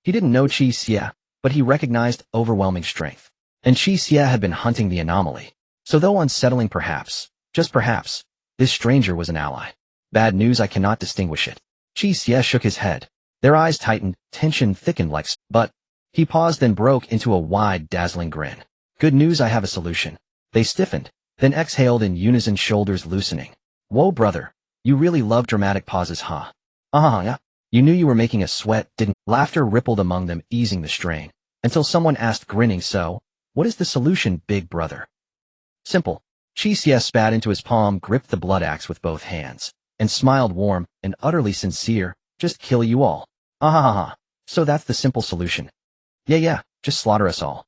He didn't know Qi Xie, but he recognized overwhelming strength. And Qi Xie had been hunting the anomaly. So though unsettling perhaps, just perhaps, this stranger was an ally. Bad news, I cannot distinguish it. Qi Xie shook his head. Their eyes tightened, tension thickened like but he paused, then broke into a wide, dazzling grin. Good news, I have a solution. They stiffened, then exhaled in unison, shoulders loosening. Whoa, brother. You really love dramatic pauses, huh? Yeah. You knew you were making us sweat, didn't? Laughter rippled among them, easing the strain. Until someone asked, grinning, So, what is the solution, big brother? Simple. Qi Xie spat into his palm, gripped the blood axe with both hands, and smiled, warm and utterly sincere. Just kill you all. Ah ha ha ha. So that's the simple solution. Yeah, just slaughter us all.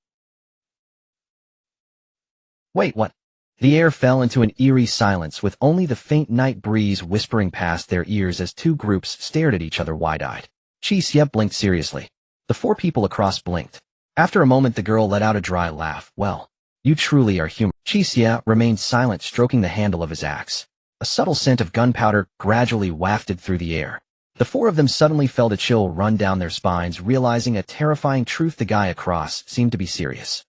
Wait, what? The air fell into an eerie silence with only the faint night breeze whispering past their ears as two groups stared at each other wide-eyed. Qi Xie blinked seriously. The four people across blinked. After a moment the girl let out a dry laugh. Well, you truly are human. Qi Xie remained silent, stroking the handle of his axe. A subtle scent of gunpowder gradually wafted through the air. The four of them suddenly felt a chill run down their spines, realizing a terrifying truth: the guy across seemed to be serious.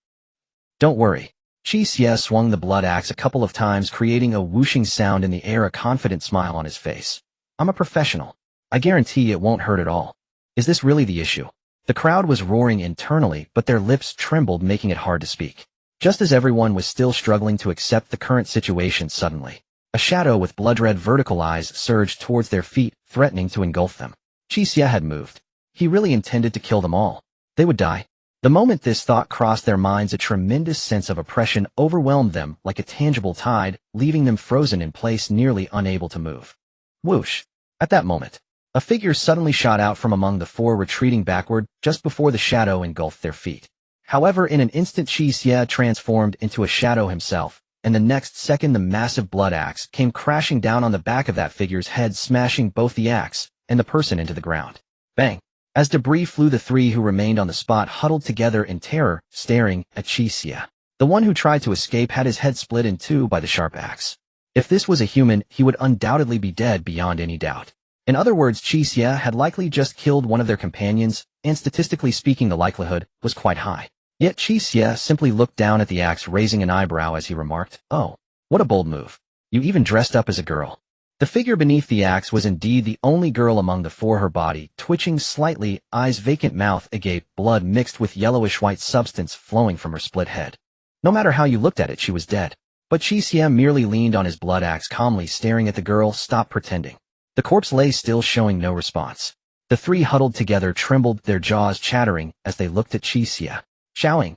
Don't worry. Qi Xie swung the blood axe a couple of times, creating a whooshing sound in the air, a confident smile on his face. I'm a professional. I guarantee it won't hurt at all. Is this really the issue? The crowd was roaring internally, but their lips trembled, making it hard to speak. Just as everyone was still struggling to accept the current situation, suddenly, a shadow with blood-red vertical eyes surged towards their feet, threatening to engulf them. Qi Xie had moved. He really intended to kill them all. They would die. The moment this thought crossed their minds, a tremendous sense of oppression overwhelmed them like a tangible tide, leaving them frozen in place, nearly unable to move. Whoosh! At that moment, a figure suddenly shot out from among the four, retreating backward just before the shadow engulfed their feet. However, in an instant Qi Xie transformed into a shadow himself, and the next second the massive blood axe came crashing down on the back of that figure's head, smashing both the axe and the person into the ground. Bang! As debris flew, the three who remained on the spot huddled together in terror, staring at Qi Xie. The one who tried to escape had his head split in two by the sharp axe. If this was a human, he would undoubtedly be dead beyond any doubt. In other words, Qi Xie had likely just killed one of their companions, and statistically speaking the likelihood was quite high. Yet Qi Xie simply looked down at the axe, raising an eyebrow as he remarked, "Oh, what a bold move. You even dressed up as a girl." The figure beneath the axe was indeed the only girl among the four, her body twitching slightly, eyes vacant, mouth agape, blood mixed with yellowish-white substance flowing from her split head. No matter how you looked at it, she was dead. But Qi Xie merely leaned on his blood axe, calmly staring at the girl. "Stop pretending." The corpse lay still, showing no response. The three huddled together, trembled, their jaws chattering as they looked at Qi Xie. Shouting,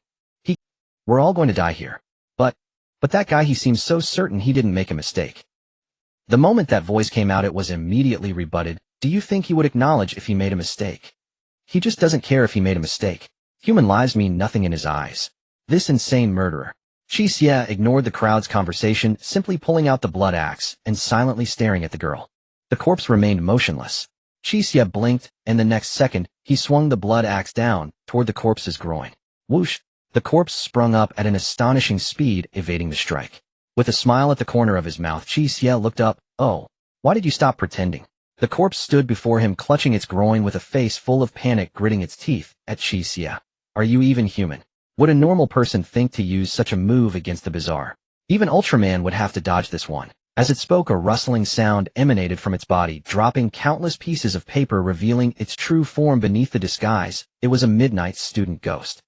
"We're all going to die here. But that guy, he seems so certain he didn't make a mistake." The moment that voice came out, it was immediately rebutted. "Do you think he would acknowledge if he made a mistake? He just doesn't care if he made a mistake. Human lives mean nothing in his eyes. This insane murderer." Qi Xie ignored the crowd's conversation, simply pulling out the blood axe and silently staring at the girl. The corpse remained motionless. Qi Xie blinked, and the next second, he swung the blood axe down toward the corpse's groin. Whoosh! The corpse sprung up at an astonishing speed, evading the strike. With a smile at the corner of his mouth, Qi Xie looked up. "Oh, why did you stop pretending?" The corpse stood before him, clutching its groin with a face full of panic, gritting its teeth at Qi Xie. "Are you even human? Would a normal person think to use such a move against the Bazaar? Even Ultraman would have to dodge this one." As it spoke, a rustling sound emanated from its body, dropping countless pieces of paper, revealing its true form beneath the disguise. It was a midnight student ghost.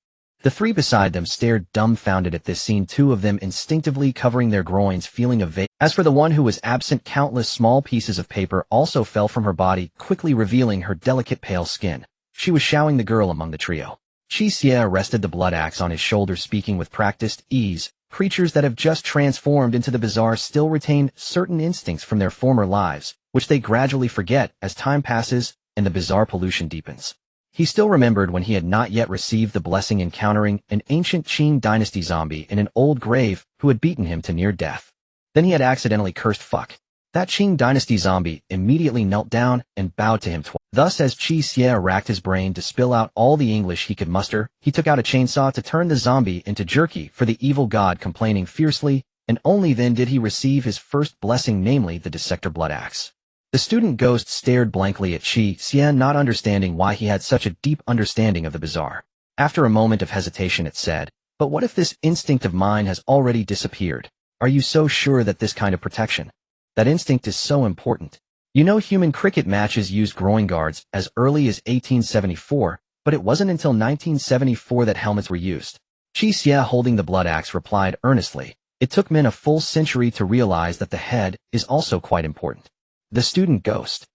The three beside them stared dumbfounded at this scene, two of them instinctively covering their groins, feeling a vague. As for the one who was absent, countless small pieces of paper also fell from her body, quickly revealing her delicate pale skin. She was showing the girl among the trio. Qi Xie rested the blood axe on his shoulder, speaking with practiced ease. Creatures that have just transformed into the Bazaar still retain certain instincts from their former lives, which they gradually forget as time passes and the Bazaar pollution deepens. He still remembered when he had not yet received the blessing, encountering an ancient Qing dynasty zombie in an old grave who had beaten him to near death. Then he had accidentally cursed fuck. That Qing dynasty zombie immediately knelt down and bowed to him twice. Thus, as Qi Xie racked his brain to spill out all the English he could muster, he took out a chainsaw to turn the zombie into jerky for the evil god, complaining fiercely, and only then did he receive his first blessing, namely the dissector blood axe. The student ghost stared blankly at Qi Xie, not understanding why he had such a deep understanding of the Bazaar. After a moment of hesitation, it said, "But what if this instinct of mine has already disappeared? Are you so sure that this kind of protection? That instinct is so important. You know, human cricket matches used groin guards as early as 1874, but it wasn't until 1974 that helmets were used." Qi Xie, holding the blood axe, replied earnestly, "It took men a full century to realize that the head is also quite important." The student ghost.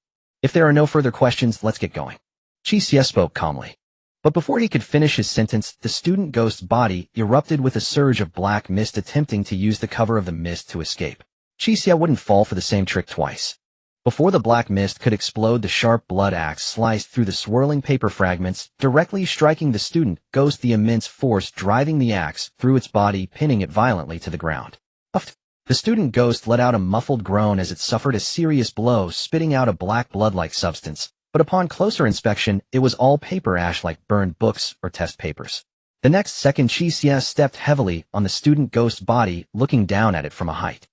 "If there are no further questions, let's get going." Qi Xie spoke calmly. But before he could finish his sentence, the student ghost's body erupted with a surge of black mist, attempting to use the cover of the mist to escape. Qi Xie wouldn't fall for the same trick twice. Before the black mist could explode, the sharp blood axe sliced through the swirling paper fragments, directly striking the student ghost, the immense force driving the axe through its body, pinning it violently to the ground. Puffed. The student ghost let out a muffled groan as it suffered a serious blow, spitting out a black blood-like substance, but upon closer inspection, it was all paper ash like burned books or test papers. The next second, Qi Xie stepped heavily on the student ghost's body, looking down at it from a height.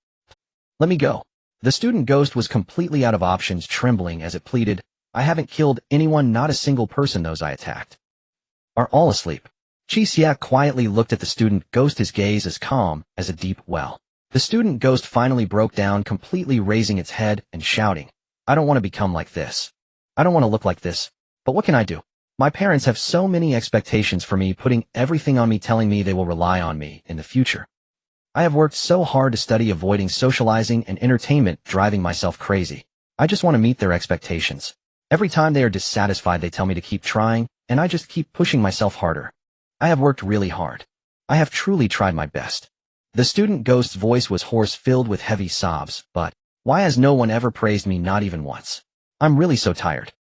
"Let me go." The student ghost was completely out of options, trembling as it pleaded, "I haven't killed anyone, not a single person those I attacked are all asleep." Qi Xie quietly looked at the student ghost, his gaze as calm as a deep well. The student ghost finally broke down, completely raising its head and shouting, "I don't want to become like this. I don't want to look like this. But what can I do? My parents have so many expectations for me, putting everything on me, telling me they will rely on me in the future. I have worked so hard to study, avoiding socializing and entertainment, driving myself crazy. I just want to meet their expectations. Every time they are dissatisfied, they tell me to keep trying, and I just keep pushing myself harder. I have worked really hard. I have truly tried my best." The student ghost's voice was hoarse, filled with heavy sobs, "But why has no one ever praised me, not even once? I'm really so tired."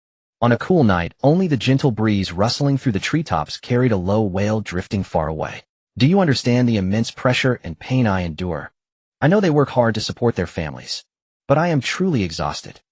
On a cool night, only the gentle breeze rustling through the treetops carried a low wail drifting far away. "Do you understand the immense pressure and pain I endure? I know they work hard to support their families, but I am truly exhausted.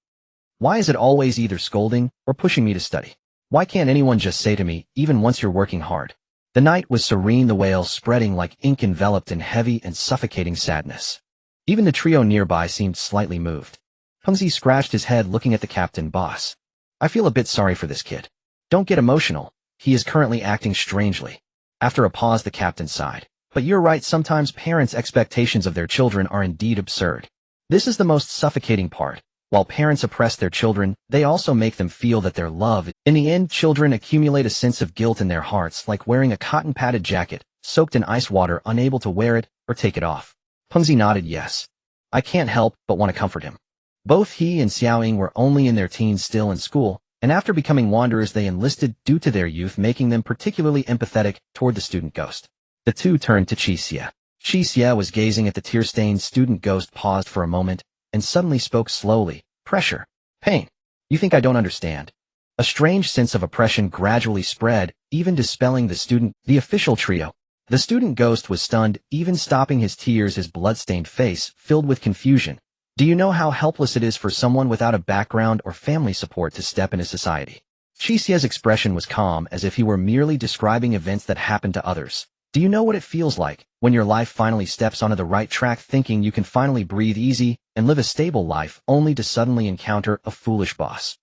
Why is it always either scolding or pushing me to study? Why can't anyone just say to me, even once you're working hard?" The night was serene, the wail spreading like ink, enveloped in heavy and suffocating sadness. Even the trio nearby seemed slightly moved. Qi Xie scratched his head, looking at the captain. "Boss, I feel a bit sorry for this kid. Don't get emotional. He is currently acting strangely." After a pause, the captain sighed. "But you're right, sometimes parents' expectations of their children are indeed absurd. This is the most suffocating part. While parents oppress their children, they also make them feel that they're loved. In the end, children accumulate a sense of guilt in their hearts, like wearing a cotton-padded jacket, soaked in ice water, unable to wear it or take it off." Qi Xie nodded yes. "I can't help but want to comfort him." Both he and Xiaoying were only in their teens, still in school, and after becoming wanderers they enlisted due to their youth, making them particularly empathetic toward the student ghost. The two turned to Qi Xie. Qi Xie was gazing at the tear-stained student ghost, paused for a moment, and suddenly spoke slowly. "Pressure. Pain. You think I don't understand?" A strange sense of oppression gradually spread, even dispelling the official trio. The student ghost was stunned, even stopping his tears, his blood-stained face filled with confusion. "Do you know how helpless it is for someone without a background or family support to step into society?" Qi Xie's expression was calm, as if he were merely describing events that happened to others. "Do you know what it feels like, when your life finally steps onto the right track, thinking you can finally breathe easy and live a stable life, only to suddenly encounter a foolish boss?"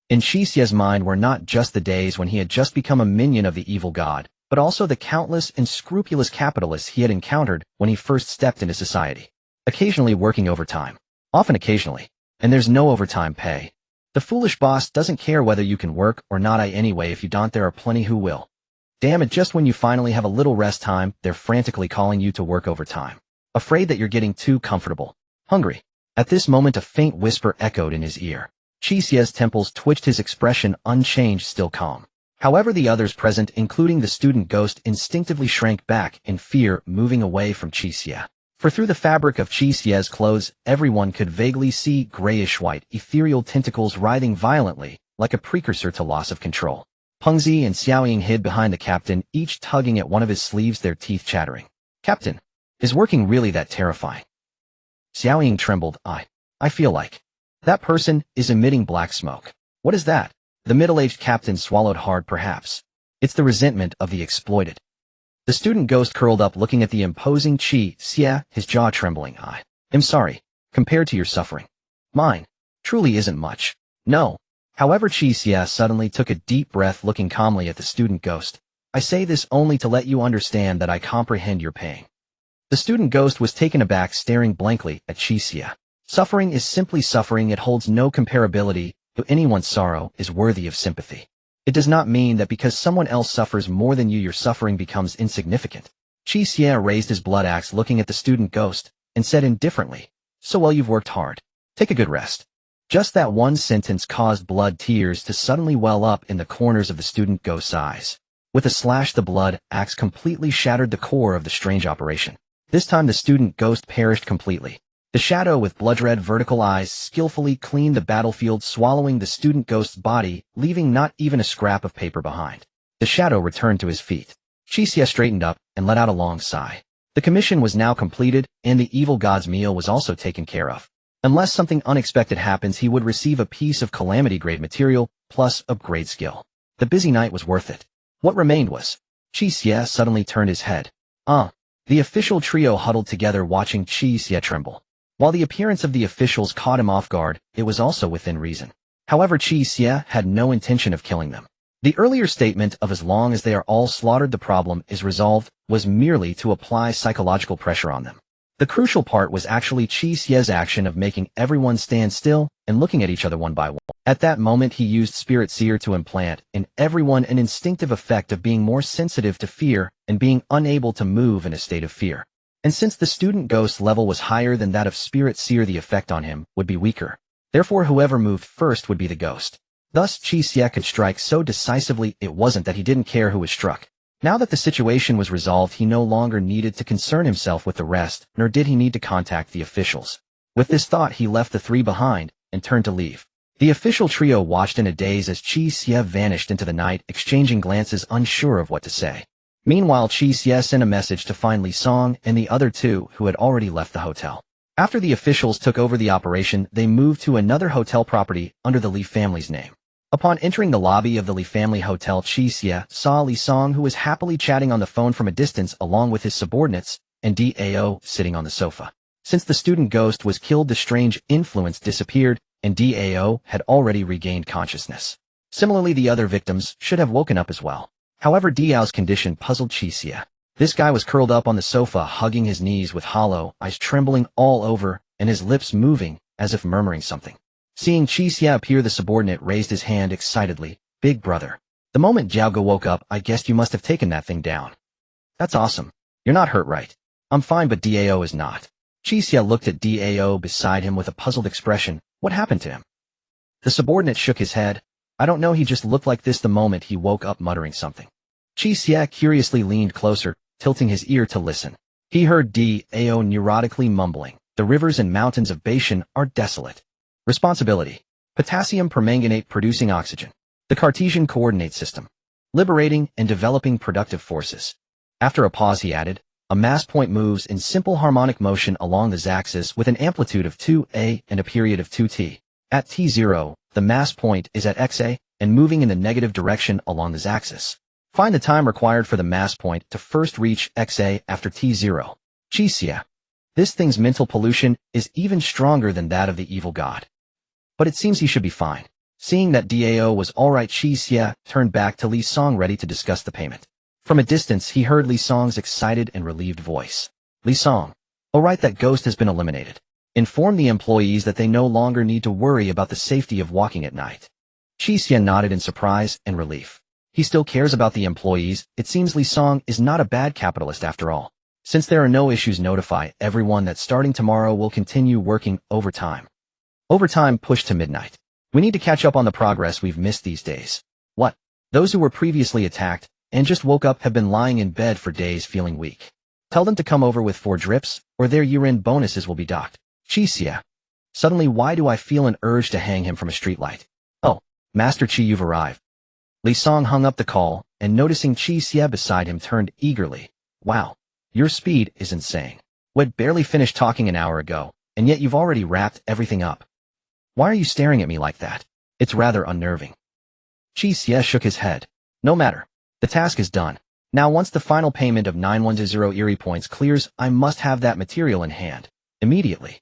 In Qi Xie's mind were not just the days when he had just become a minion of the evil god, but also the countless unscrupulous capitalists he had encountered when he first stepped into society. Occasionally working overtime. Often occasionally. And there's no overtime pay. The foolish boss doesn't care whether you can work or not. Anyway, if you don't, there are plenty who will. Damn it, just when you finally have a little rest time, they're frantically calling you to work overtime. Afraid that you're getting too comfortable. Hungry. At this moment a faint whisper echoed in his ear. Qi Xie's temples twitched, his expression unchanged, still calm. However, the others present, including the student ghost, instinctively shrank back in fear, moving away from Qi Xie. For through the fabric of Qi Xie's clothes, everyone could vaguely see grayish-white, ethereal tentacles writhing violently, like a precursor to loss of control. Qi Xie and Xiaoying hid behind the captain, each tugging at one of his sleeves, their teeth chattering. "Captain, is working really that terrifying?" Xiaoying trembled. I feel like that person is emitting black smoke." "What is that?" The middle-aged captain swallowed hard. "Perhaps it's the resentment of the exploited." The student ghost curled up, looking at the imposing Qi Xie, his jaw trembling. "I'm sorry. Compared to your suffering, mine truly isn't much." "No." However, Qi Xie suddenly took a deep breath, looking calmly at the student ghost. "I say this only to let you understand that I comprehend your pain." The student ghost was taken aback, staring blankly at Qi Xie. Suffering is simply suffering. It holds no comparability to anyone's sorrow, is worthy of sympathy. It does not mean that because someone else suffers more than you, your suffering becomes insignificant. Qi Xie raised his blood axe, looking at the student ghost, and said indifferently, "So well, you've worked hard. Take a good rest." Just that one sentence caused blood tears to suddenly well up in the corners of the student ghost's eyes. With a slash, the blood axe completely shattered the core of the strange operation. This time the student ghost perished completely. The shadow with blood-red vertical eyes skillfully cleaned the battlefield, swallowing the student ghost's body, leaving not even a scrap of paper behind. The shadow returned to his feet. Qi Xie straightened up and let out a long sigh. The commission was now completed, and the evil god's meal was also taken care of. Unless something unexpected happens, he would receive a piece of calamity-grade material, plus upgrade skill. The busy night was worth it. What remained was... Qi Xie suddenly turned his head. The official trio huddled together, watching Qi Xie tremble. While the appearance of the officials caught him off guard, it was also within reason. However, Qi Xie had no intention of killing them. The earlier statement of "as long as they are all slaughtered the problem is resolved" was merely to apply psychological pressure on them. The crucial part was actually Qi Xie's action of making everyone stand still and looking at each other one by one. At that moment, he used Spirit Seer to implant in everyone an instinctive effect of being more sensitive to fear and being unable to move in a state of fear. And since the student ghost level was higher than that of Spirit Seer, the effect on him would be weaker. Therefore, whoever moved first would be the ghost. Thus, Qi Xie could strike so decisively it wasn't that he didn't care who was struck. Now that the situation was resolved, he no longer needed to concern himself with the rest, nor did he need to contact the officials. With this thought, he left the three behind and turned to leave. The official trio watched in a daze as Qi Xie vanished into the night, exchanging glances, unsure of what to say. Meanwhile, Qi Xie sent a message to find Li Song and the other two who had already left the hotel. After the officials took over the operation, they moved to another hotel property under the Li family's name. Upon entering the lobby of the Li family hotel, Qi Xie saw Li Song, who was happily chatting on the phone from a distance along with his subordinates, and Dao sitting on the sofa. Since the student ghost was killed, the strange influence disappeared, and Dao had already regained consciousness. Similarly, the other victims should have woken up as well. However, Dao's condition puzzled Qi Xie. This guy was curled up on the sofa, hugging his knees with hollow eyes trembling all over, and his lips moving, as if murmuring something. Seeing Qi Xie appear, the subordinate raised his hand excitedly. "Big brother." The moment Jiaoge woke up, "I guessed you must have taken that thing down." "That's awesome. You're not hurt, right?" "I'm fine, but Dao is not." Qi Xie looked at Dao beside him with a puzzled expression. "What happened to him?" The subordinate shook his head. "I don't know, he just looked like this the moment he woke up," muttering something. Qi Xie curiously leaned closer, tilting his ear to listen. He heard Dao neurotically mumbling, "The rivers and mountains of Beishan are desolate. Responsibility. Potassium permanganate producing oxygen. The Cartesian coordinate system. Liberating and developing productive forces." After a pause, he added, "A mass point moves in simple harmonic motion along the z-axis with an amplitude of 2a and a period of 2t. At t0, the mass point is at xa and moving in the negative direction along the z-axis. Find the time required for the mass point to first reach xa after t0. Qi Xie. This thing's mental pollution is even stronger than that of the evil god. But it seems he should be fine." Seeing that Dao was alright, Qi Xie turned back to Li Song, ready to discuss the payment. From a distance, he heard Li Song's excited and relieved voice. "Li Song. Alright, that ghost has been eliminated. Inform the employees that they no longer need to worry about the safety of walking at night." Qi Xie nodded in surprise and relief. He still cares about the employees. It seems Li Song is not a bad capitalist after all. Since there are no issues, notify everyone that starting tomorrow we'll continue working overtime. Overtime pushed to midnight. We need to catch up on the progress we've missed these days. What? Those who were previously attacked and just woke up have been lying in bed for days feeling weak. Tell them to come over with 4 drips, or their year-end bonuses will be docked. Qi Xie. Suddenly, why do I feel an urge to hang him from a streetlight? Oh, Master Qi, you've arrived. Li Song hung up the call, and noticing Qi Xie beside him, turned eagerly. Wow, your speed is insane. We'd barely finished talking an hour ago, and yet you've already wrapped everything up. Why are you staring at me like that? It's rather unnerving. Qi Xie shook his head. No matter. The task is done. Now once the final payment of 910 Eerie points clears, I must have that material in hand. Immediately.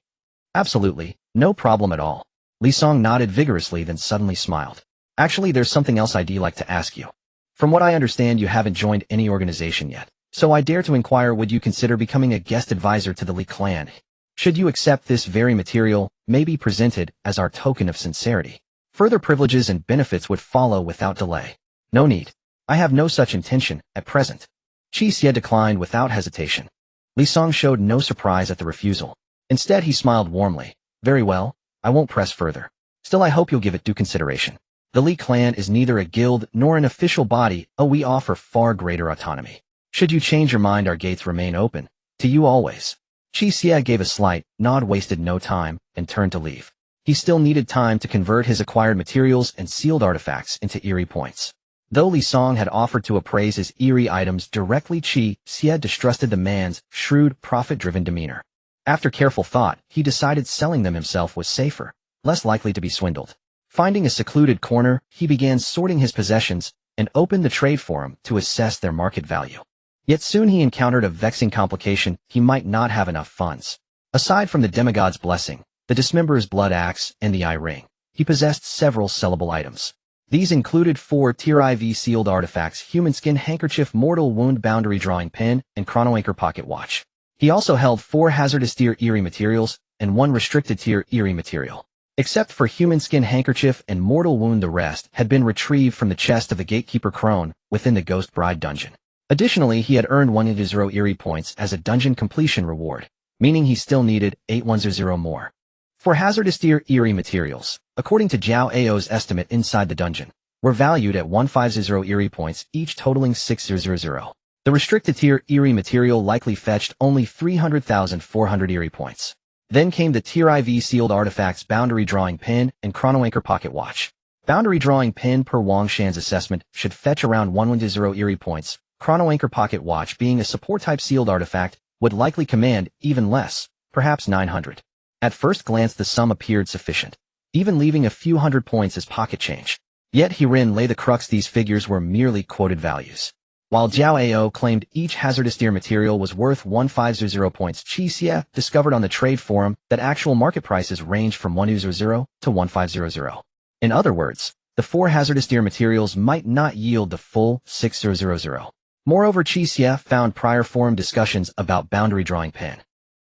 Absolutely, no problem at all. Li Song nodded vigorously, then suddenly smiled. Actually, there's something else I'd like to ask you. From what I understand, you haven't joined any organization yet. So I dare to inquire, would you consider becoming a guest advisor to the Li clan? Should you accept this very material, may be presented as our token of sincerity. Further privileges and benefits would follow without delay. No need. I have no such intention at present. Qi Xie declined without hesitation. Li Song showed no surprise at the refusal. Instead, he smiled warmly. Very well, I won't press further. Still, I hope you'll give it due consideration. The Li clan is neither a guild nor an official body, we offer far greater autonomy. Should you change your mind, our gates remain open. To you always. Qi Xie gave a slight nod, wasted no time, and turned to leave. He still needed time to convert his acquired materials and sealed artifacts into Eerie points. Though Li Song had offered to appraise his Eerie items directly, Qi Xie distrusted the man's shrewd, profit-driven demeanor. After careful thought, he decided selling them himself was safer, less likely to be swindled. Finding a secluded corner, he began sorting his possessions and opened the trade forum to assess their market value. Yet soon he encountered a vexing complication: he might not have enough funds. Aside from the demigod's blessing, the dismemberer's blood axe, and the eye ring, he possessed several sellable items. These included 4 Tier IV sealed artifacts: human skin handkerchief, mortal wound boundary drawing pin, and chronoanchor pocket watch. He also held 4 hazardous tier Eerie materials and 1 restricted tier Eerie material. Except for human skin handkerchief and mortal wound, the rest had been retrieved from the chest of the gatekeeper crone within the Ghost Bride dungeon. Additionally, he had earned 110 Eerie points as a dungeon completion reward, meaning he still needed 810 more. For hazardous tier Eerie materials, according to Zhao Ao's estimate inside the dungeon, were valued at 150 Eerie points, each totaling 600. The restricted tier Eerie material likely fetched only 300,400 Eerie points. Then came the Tier IV sealed artifacts: boundary drawing pin and chronoanchor pocket watch. Boundary drawing pin, per Wang Shan's assessment, should fetch around 110 Eerie points. Chronoanchor pocket watch, being a support-type sealed artifact, would likely command even less, perhaps 900. At first glance the sum appeared sufficient, even leaving a few hundred points as pocket change. Yet herein lay the crux: these figures were merely quoted values. While Zhao Ao claimed each hazardous tier material was worth 150 points, Qi Xie discovered on the trade forum that actual market prices ranged from 100 to 1500. In other words, the 4 hazardous tier materials might not yield the full 600. Moreover, Qi Xie found prior forum discussions about boundary drawing pin.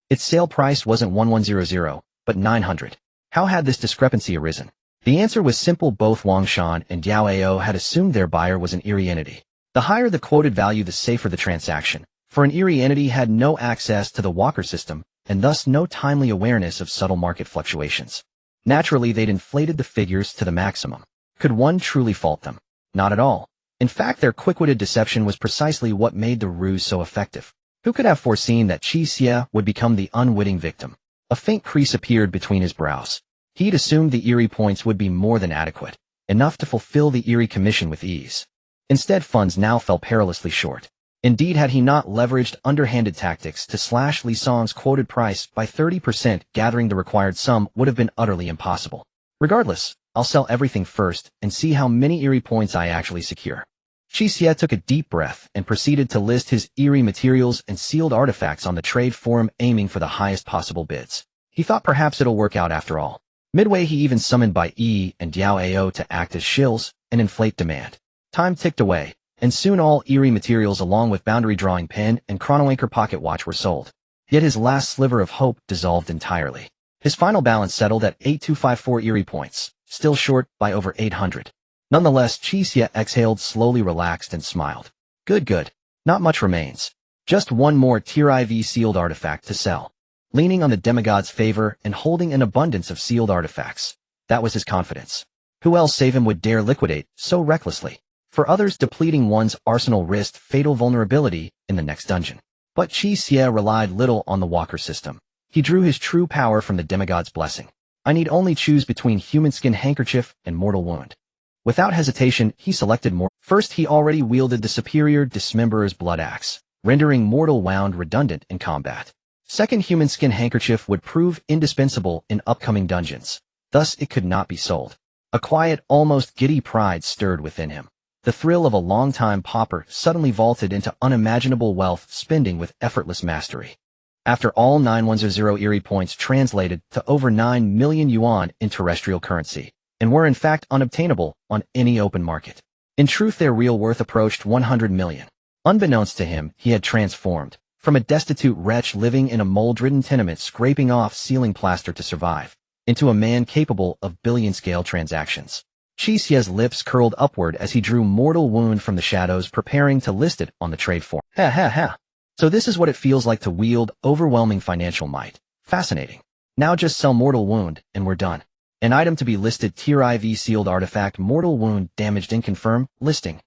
Its sale price wasn't 1100, but 900. How had this discrepancy arisen? The answer was simple: both Wang Shan and Zhao Ao had assumed their buyer was an Eerie entity. The higher the quoted value, the safer the transaction, for an Eerie entity had no access to the Walker system, and thus no timely awareness of subtle market fluctuations. Naturally, they'd inflated the figures to the maximum. Could one truly fault them? Not at all. In fact, their quick-witted deception was precisely what made the ruse so effective. Who could have foreseen that Qi Xie would become the unwitting victim? A faint crease appeared between his brows. He'd assumed the Eerie points would be more than adequate, enough to fulfill the Eerie commission with ease. Instead, funds now fell perilously short. Indeed, had he not leveraged underhanded tactics to slash Li Song's quoted price by 30%, gathering the required sum would have been utterly impossible. Regardless, I'll sell everything first and see how many Eerie points I actually secure. Qi Xie took a deep breath and proceeded to list his Eerie materials and sealed artifacts on the trade forum, aiming for the highest possible bids. He thought perhaps it'll work out after all. Midway, he even summoned Bai Yi and Zhao Ao to act as shills and inflate demand. Time ticked away, and soon all Eerie materials along with boundary drawing pin and chronoanchor pocket watch were sold. Yet his last sliver of hope dissolved entirely. His final balance settled at 8254 Eerie points, still short by over 800. Nonetheless, Qi Xie exhaled, slowly relaxed, and smiled. Good. Not much remains. Just one more Tier IV sealed artifact to sell. Leaning on the demigod's favor and holding an abundance of sealed artifacts, that was his confidence. Who else save him would dare liquidate so recklessly? For others, depleting one's arsenal risked fatal vulnerability in the next dungeon. But Qi Xie relied little on the Walker system. He drew his true power from the demigod's blessing. I need only choose between human skin handkerchief and mortal wound. Without hesitation, he selected more. First, he already wielded the superior dismemberer's blood axe, rendering mortal wound redundant in combat. Second, human skin handkerchief would prove indispensable in upcoming dungeons. Thus, it could not be sold. A quiet, almost giddy pride stirred within him. The thrill of a long-time pauper suddenly vaulted into unimaginable wealth, spending with effortless mastery. After all, 910 Eerie points translated to over 9 million yuan in terrestrial currency, and were in fact unobtainable on any open market. In truth, their real worth approached 100 million. Unbeknownst to him, he had transformed from a destitute wretch living in a mold-ridden tenement scraping off ceiling plaster to survive, into a man capable of billion-scale transactions. Qi Xie's lips curled upward as he drew mortal wound from the shadows, preparing to list it on the trade forum. Ha. So this is what it feels like to wield overwhelming financial might. Fascinating. Now just sell mortal wound, and we're done. An item to be listed: Tier IV sealed artifact, mortal wound, damaged in confirm, listing.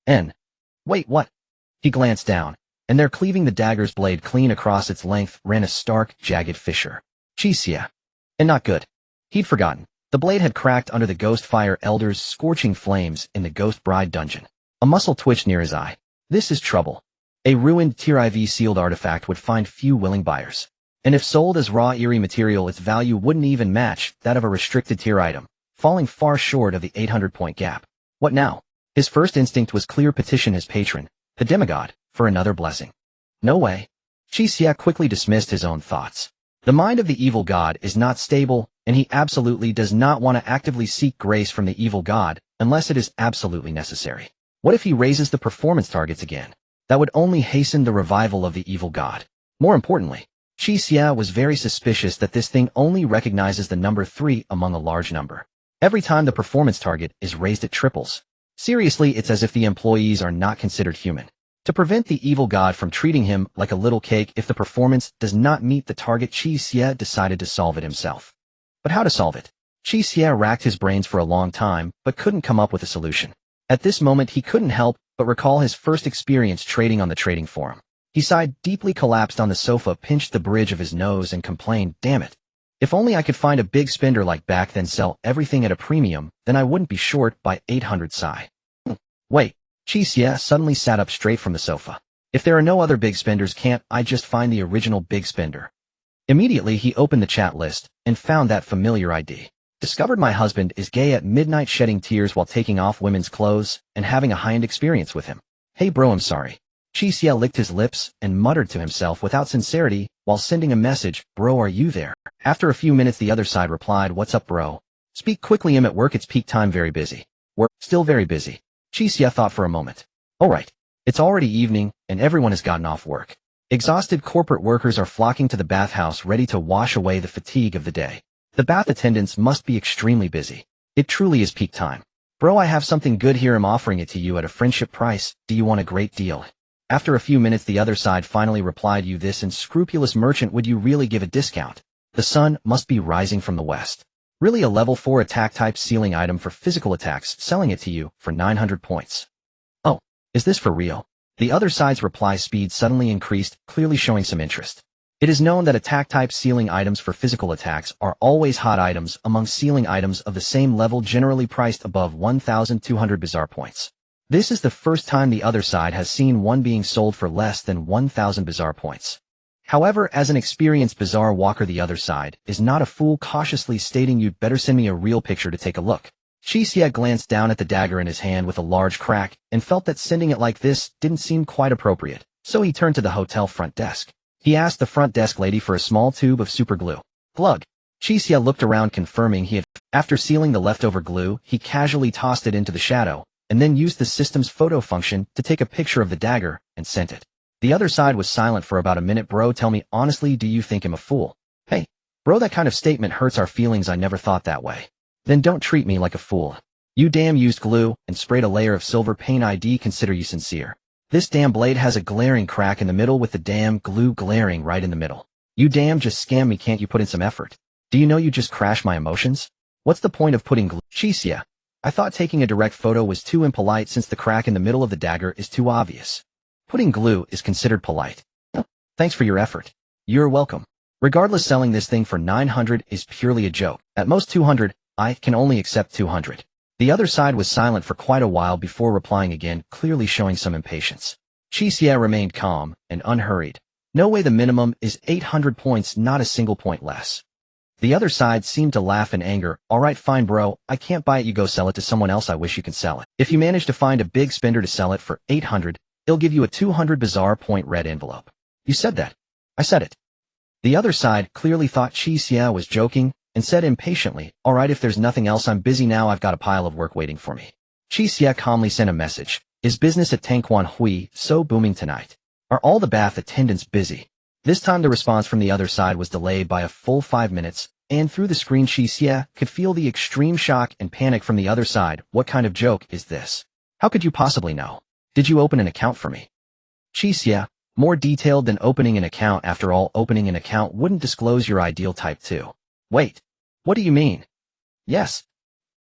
N. Wait, what? He glanced down, and there, cleaving the dagger's blade clean across its length, ran a stark, jagged fissure. Qi Xie. And not good. He'd forgotten. The blade had cracked under the Ghost Fire Elder's scorching flames in the Ghost Bride dungeon. A muscle twitched near his eye. This is trouble. A ruined Tier IV sealed artifact would find few willing buyers. And if sold as raw Eerie material, its value wouldn't even match that of a restricted tier item, falling far short of the 800-point gap. What now? His first instinct was clear: petition his patron, the demigod, for another blessing. No way. Qi Xie quickly dismissed his own thoughts. The mind of the evil god is not stable, and he absolutely does not want to actively seek grace from the evil god unless it is absolutely necessary. What if he raises the performance targets again? That would only hasten the revival of the evil god. More importantly, Qi Xie was very suspicious that this thing only recognizes the number 3 among a large number. Every time the performance target is raised, it triples. Seriously, it's as if the employees are not considered human. To prevent the evil god from treating him like a little cake if the performance does not meet the target, Qi Xie decided to solve it himself. But how to solve it? Qi Xie racked his brains for a long time, but couldn't come up with a solution. At this moment, he couldn't help but recall his first experience trading on the trading forum. He sighed deeply, collapsed on the sofa, pinched the bridge of his nose, and complained, "Damn it. If only I could find a big spender like back then, sell everything at a premium, then I wouldn't be short by 800 sigh." Wait. Qi Xie suddenly sat up straight from the sofa. If there are no other big spenders, can't I just find the original big spender? Immediately, he opened the chat list and found that familiar ID. Discovered my husband is gay at midnight, shedding tears while taking off women's clothes and having a high-end experience with him. Hey bro, I'm sorry. Qi Xie licked his lips and muttered to himself without sincerity while sending a message, "Bro, are you there?" After a few minutes, the other side replied, "What's up, bro? Speak quickly, I'm at work, it's peak time, very busy." "Work? Still very busy." Qi Xie thought for a moment. Alright. It's already evening, and everyone has gotten off work. Exhausted corporate workers are flocking to the bathhouse, ready to wash away the fatigue of the day. The bath attendants must be extremely busy. It truly is peak time. "Bro, I have something good here, I'm offering it to you at a friendship price, do you want a great deal?" After a few minutes, the other side finally replied, "You this unscrupulous merchant, would you really give a discount? The sun must be rising from the west. Really, a level 4 attack type ceiling item for physical attacks, selling it to you for 900 points. Oh, is this for real?" The other side's reply speed suddenly increased, clearly showing some interest. It is known that attack type ceiling items for physical attacks are always hot items among ceiling items of the same level, generally priced above 1,200 bizarre points. This is the first time the other side has seen one being sold for less than 1,000 bizarre points. However, as an experienced bizarre walker, the other side is not a fool, cautiously stating, "You'd better send me a real picture to take a look." Qi Xie glanced down at the dagger in his hand with a large crack and felt that sending it like this didn't seem quite appropriate, so he turned to the hotel front desk. He asked the front desk lady for a small tube of super glue. Glug. Qi Xie looked around, confirming he had. After sealing the leftover glue, he casually tossed it into the shadow, and then used the system's photo function to take a picture of the dagger and sent it. The other side was silent for about a minute. "Bro, tell me honestly, do you think I'm a fool?" "Hey, bro, that kind of statement hurts our feelings. I never thought that way." "Then don't treat me like a fool. You damn used glue and sprayed a layer of silver paint. I'd consider you sincere. This damn blade has a glaring crack in the middle with the damn glue glaring right in the middle. You damn just scam me. Can't you put in some effort? Do you know you just crashed my emotions? What's the point of putting glue?" "Qi Xie, I thought taking a direct photo was too impolite since the crack in the middle of the dagger is too obvious. Putting glue is considered polite." "Oh, thanks for your effort." "You're welcome. Regardless, selling this thing for 900 is purely a joke. At most 200, I can only accept 200. The other side was silent for quite a while before replying again, clearly showing some impatience. Qi Xie remained calm and unhurried. "No way, the minimum is 800 points, not a single point less." The other side seemed to laugh in anger. "Alright, fine bro, I can't buy it, you go sell it to someone else. I wish you could sell it. If you manage to find a big spender to sell it for 800, he'll give you a 200 bizarre point red envelope." "You said that." "I said it." The other side clearly thought Qi Xie was joking, and said impatiently, "Alright, if there's nothing else, I'm busy now, I've got a pile of work waiting for me." Qi Xie calmly sent a message. "Is business at Tangquan Hui so booming tonight? Are all the bath attendants busy?" This time the response from the other side was delayed by a full 5 minutes, and through the screen Qi Xie could feel the extreme shock and panic from the other side. "What kind of joke is this? How could you possibly know? Did you open an account for me?" "Qi Xie, more detailed than opening an account. After all, opening an account wouldn't disclose your ideal type too." "Wait, what do you mean?" "Yes."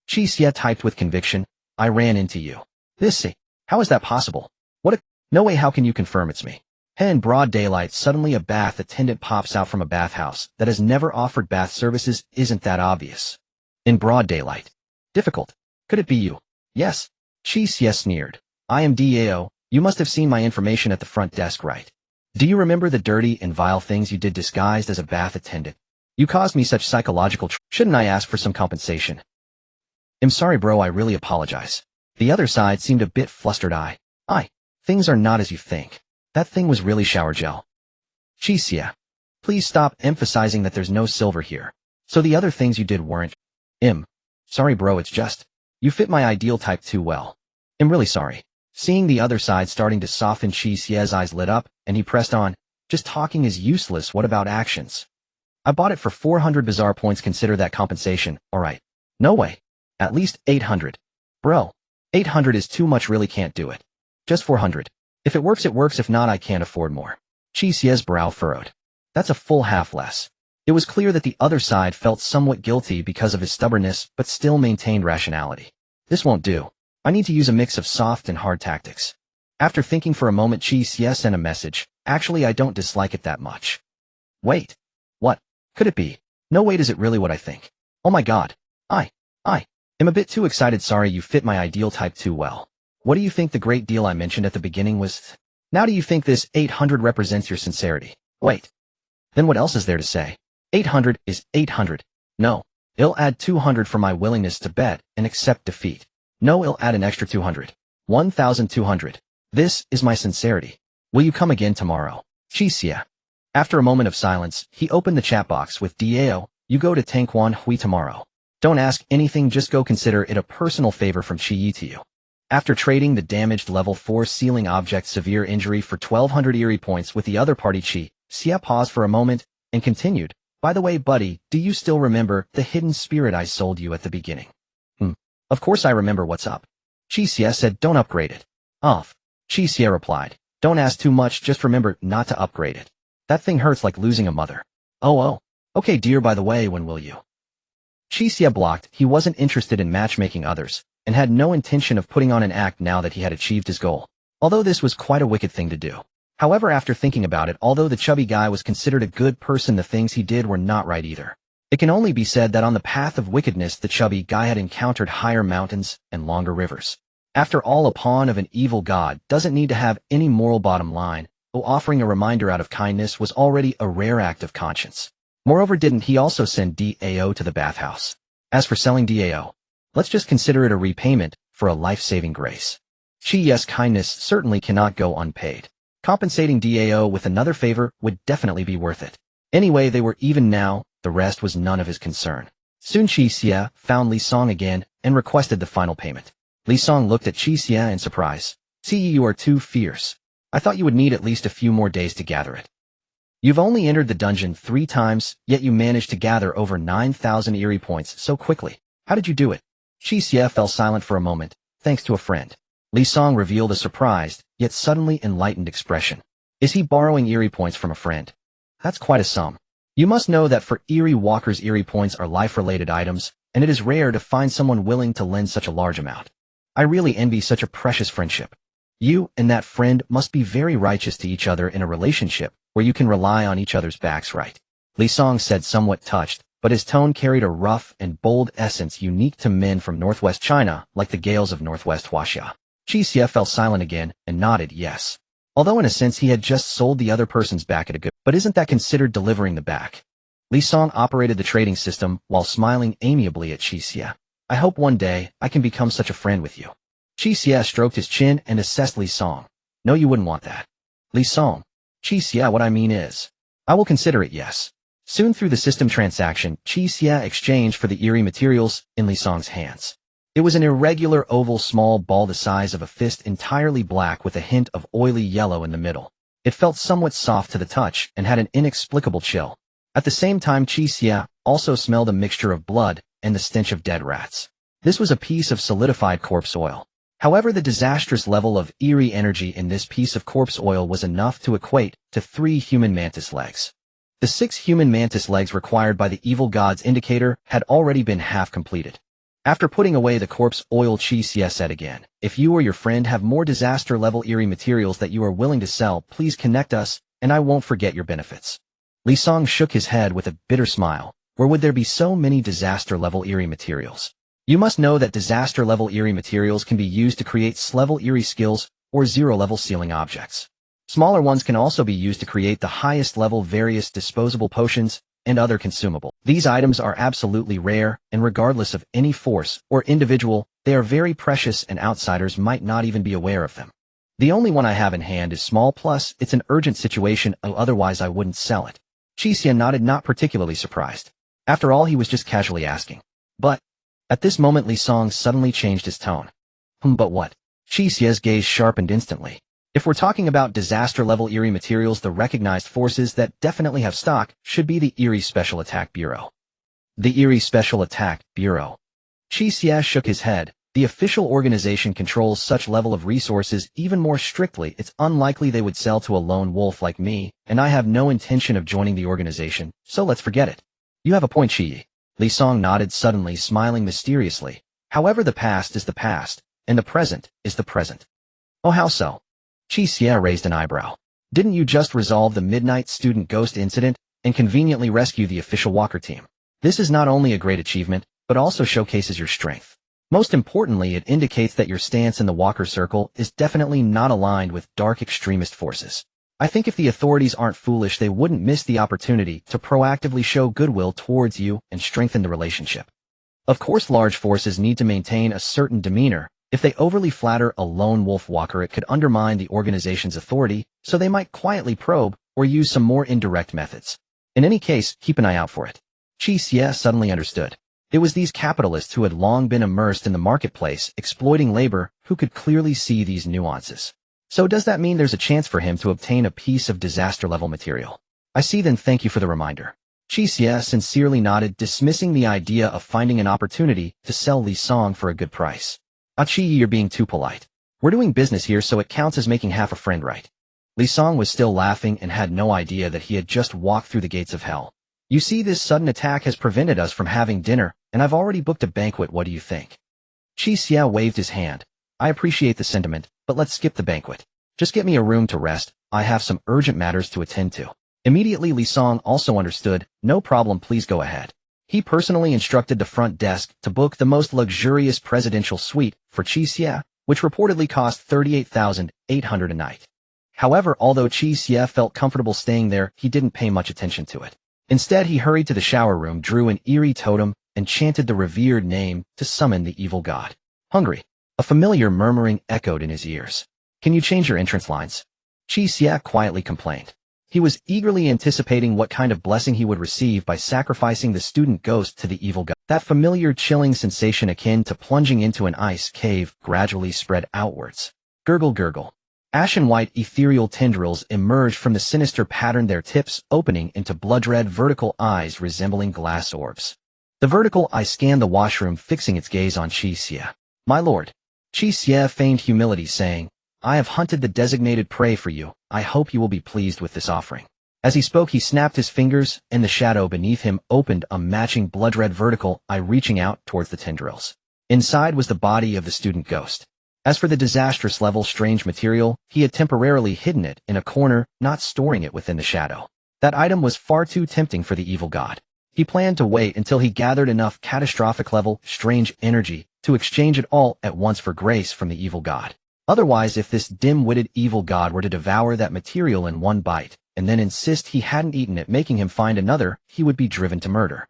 Qi Xie typed with conviction, "I ran into you." "This? How is that possible? What a— No way, how can you confirm it's me?" In broad daylight, suddenly a bath attendant pops out from a bathhouse that has never offered bath services. Isn't that obvious? In broad daylight. Difficult. Could it be you? Yes. Qi Xie sneered. I am DAO. You must have seen my information at the front desk, right? Do you remember the dirty and vile things you did disguised as a bath attendant? You caused me such psychological Shouldn't I ask for some compensation? I'm sorry, bro, I really apologize. The other side seemed a bit flustered. Things are not as you think. That thing was really shower gel. Qi Xie. Please stop emphasizing that there's no silver here. So the other things you did weren't. Sorry, bro, it's just. You fit my ideal type too well. I'm really sorry. Seeing the other side starting to soften, Qi Xie's eyes lit up, and he pressed on. Just talking is useless. What about actions? I bought it for 400 bizarre points. Consider that compensation, alright. No way. At least 800. Bro. 800 is too much, really can't do it. Just 400. If it works, it works. If not, I can't afford more. Qi Xie's brow furrowed. That's a full half less. It was clear that the other side felt somewhat guilty because of his stubbornness, but still maintained rationality. This won't do. I need to use a mix of soft and hard tactics. After thinking for a moment, Qi Xie sent a message. Actually, I don't dislike it that much. Wait. What? Could it be? No, wait, is it really what I think? Oh my god. I'm a bit too excited. Sorry, you fit my ideal type too well. What do you think the great deal I mentioned at the beginning was? Now do you think this 800 represents your sincerity? Wait. Then what else is there to say? 800 is 800. No. I'll add 200 for my willingness to bet and accept defeat. No, I'll add an extra 200. 1,200. This is my sincerity. Will you come again tomorrow? Qi Xie. After a moment of silence, he opened the chat box with DAO. You go to Tangquan Hui tomorrow. Don't ask anything, just go. Consider it a personal favor from Qi Yi to you. After trading the damaged level 4 ceiling object severe injury for 1,200 Eerie points with the other party, Qi Xie paused for a moment and continued. By the way, buddy, do you still remember the hidden spirit I sold you at the beginning? Of course I remember. What's up? Qi Xie said, don't upgrade it. Off. Qi Xie replied, don't ask too much, just remember not to upgrade it. That thing hurts like losing a mother. Oh. Okay dear, by the way, when will you? Qi Xie blocked. He wasn't interested in matchmaking others, and had no intention of putting on an act now that he had achieved his goal. Although this was quite a wicked thing to do. However, after thinking about it, although the chubby guy was considered a good person, the things he did were not right either. It can only be said that on the path of wickedness, the chubby guy had encountered higher mountains and longer rivers. After all, a pawn of an evil god doesn't need to have any moral bottom line, though offering a reminder out of kindness was already a rare act of conscience. Moreover, didn't he also send DAO to the bathhouse? As for selling DAO, let's just consider it a repayment for a life-saving grace. Qi Xie's kindness certainly cannot go unpaid. Compensating DAO with another favor would definitely be worth it. Anyway, they were even now, the rest was none of his concern. Soon Qi Xie found Li Song again and requested the final payment. Li Song looked at Qi Xie in surprise. See, you are too fierce. I thought you would need at least a few more days to gather it. You've only entered the dungeon 3 times, yet you managed to gather over 9,000 Eerie points so quickly. How did you do it? Qi Xie fell silent for a moment, thanks to a friend. Li Song revealed a surprised, yet suddenly enlightened expression. Is he borrowing Eerie points from a friend? That's quite a sum. You must know that for Eerie walkers, Eerie points are life-related items, and it is rare to find someone willing to lend such a large amount. I really envy such a precious friendship. You and that friend must be very righteous to each other in a relationship where you can rely on each other's backs, right? Li Song said, somewhat touched, but his tone carried a rough and bold essence unique to men from northwest China, like the gales of northwest Huaxia. Qi Xie fell silent again and nodded yes. Although in a sense he had just sold the other person's back at a good, but isn't that considered delivering the back? Li Song operated the trading system while smiling amiably at Qi Xie. I hope one day I can become such a friend with you. Qi Xie stroked his chin and assessed Li Song. No, you wouldn't want that. Li Song. Qi Xie, what I mean is, I will consider it, yes. Soon through the system transaction, Qi Xie exchanged for the Eerie materials in Li Song's hands. It was an irregular oval small ball the size of a fist, entirely black with a hint of oily yellow in the middle. It felt somewhat soft to the touch and had an inexplicable chill. At the same time, Qi Xie also smelled a mixture of blood and the stench of dead rats. This was a piece of solidified corpse oil. However, the disastrous level of Eerie energy in this piece of corpse oil was enough to equate to 3 human mantis legs. The 6 human mantis legs required by the evil god's indicator had already been half completed. After putting away the corpse oil, Qi Xie said again, "If you or your friend have more disaster-level Eerie materials that you are willing to sell, please connect us, and I won't forget your benefits." Li Song shook his head with a bitter smile. Where would there be so many disaster-level Eerie materials? You must know that disaster-level Eerie materials can be used to create S-level Eerie skills or zero-level ceiling objects. Smaller ones can also be used to create the highest-level various disposable potions and other consumable. These items are absolutely rare, and regardless of any force or individual, they are very precious and outsiders might not even be aware of them. The only one I have in hand is small, plus it's an urgent situation, otherwise I wouldn't sell it. Qi Xie nodded, not particularly surprised. After all, he was just casually asking. But at this moment, Li Song suddenly changed his tone. But what? Qi Xie's gaze sharpened instantly. If we're talking about disaster-level Eerie materials, the recognized forces that definitely have stock should be the Eerie Special Attack Bureau. The Eerie Special Attack Bureau. Qi Xie shook his head. The official organization controls such level of resources even more strictly. It's unlikely they would sell to a lone wolf like me, and I have no intention of joining the organization, so let's forget it. You have a point, Qi. Li Song nodded, suddenly smiling mysteriously. However, the past is the past, and the present is the present. Oh, how so? Qi Xie raised an eyebrow. Didn't you just resolve the Midnight Student Ghost incident and conveniently rescue the official Walker team? This is not only a great achievement, but also showcases your strength. Most importantly, it indicates that your stance in the Walker Circle is definitely not aligned with dark extremist forces. I think if the authorities aren't foolish, they wouldn't miss the opportunity to proactively show goodwill towards you and strengthen the relationship. Of course, large forces need to maintain a certain demeanor. If they overly flatter a lone wolf walker, it could undermine the organization's authority, so they might quietly probe or use some more indirect methods. In any case, keep an eye out for it. Qi Xie suddenly understood. It was these capitalists who had long been immersed in the marketplace, exploiting labor, who could clearly see these nuances. So does that mean there's a chance for him to obtain a piece of disaster-level material? I see, then thank you for the reminder. Qi Xie sincerely nodded, dismissing the idea of finding an opportunity to sell Li Song for a good price. Qi, you're being too polite. We're doing business here, so it counts as making half a friend, right? Li Song was still laughing and had no idea that he had just walked through the gates of hell. You see, this sudden attack has prevented us from having dinner, and I've already booked a banquet. What do you think? Qi Xie waved his hand. I appreciate the sentiment, but let's skip the banquet. Just get me a room to rest. I have some urgent matters to attend to. Immediately, Li Song also understood. No problem, please go ahead. He personally instructed the front desk to book the most luxurious presidential suite for Qi Xie, which reportedly cost 38,800 a night. However, although Qi Xie felt comfortable staying there, he didn't pay much attention to it. Instead, he hurried to the shower room, drew an eerie totem, and chanted the revered name to summon the evil god. Hungry. A familiar murmuring echoed in his ears. Can you change your entrance lines? Qi Xie quietly complained. He was eagerly anticipating what kind of blessing he would receive by sacrificing the student ghost to the evil god. That familiar chilling sensation akin to plunging into an ice cave gradually spread outwards. Gurgle, gurgle. Ashen-white ethereal tendrils emerged from the sinister pattern, their tips opening into blood-red vertical eyes resembling glass orbs. The vertical eye scanned the washroom, fixing its gaze on Qi Xie. My lord. Qi Xie feigned humility, saying, I have hunted the designated prey for you. I hope you will be pleased with this offering. As he spoke, he snapped his fingers, and the shadow beneath him opened a matching blood-red vertical eye reaching out towards the tendrils. Inside was the body of the student ghost. As for the disastrous level strange material, he had temporarily hidden it in a corner, not storing it within the shadow. That item was far too tempting for the evil god. He planned to wait until he gathered enough catastrophic level strange energy to exchange it all at once for grace from the evil god. Otherwise, if this dim-witted evil god were to devour that material in one bite, and then insist he hadn't eaten it, making him find another, he would be driven to murder.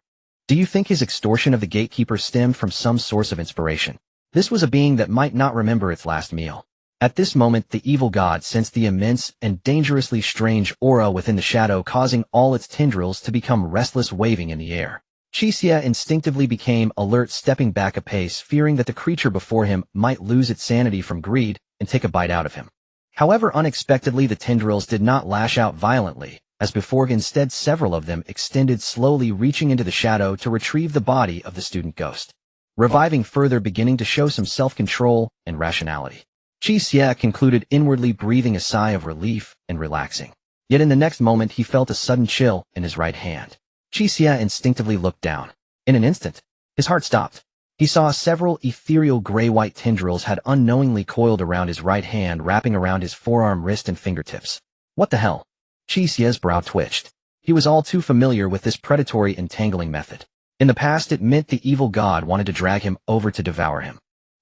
Do you think his extortion of the gatekeeper stemmed from some source of inspiration? This was a being that might not remember its last meal. At this moment, the evil god sensed the immense and dangerously strange aura within the shadow, causing all its tendrils to become restless, waving in the air. Qi Xie instinctively became alert, stepping back a pace, fearing that the creature before him might lose its sanity from greed and take a bite out of him. However, unexpectedly, the tendrils did not lash out violently. As before, instead several of them extended slowly, reaching into the shadow to retrieve the body of the student ghost. Reviving further, beginning to show some self-control and rationality. Qi Xie concluded, inwardly breathing a sigh of relief and relaxing. Yet in the next moment he felt a sudden chill in his right hand. Qi Xie instinctively looked down. In an instant, his heart stopped. He saw several ethereal gray-white tendrils had unknowingly coiled around his right hand, wrapping around his forearm, wrist, and fingertips. What the hell? Qi Xie's brow twitched. He was all too familiar with this predatory entangling method. In the past, it meant the evil god wanted to drag him over to devour him.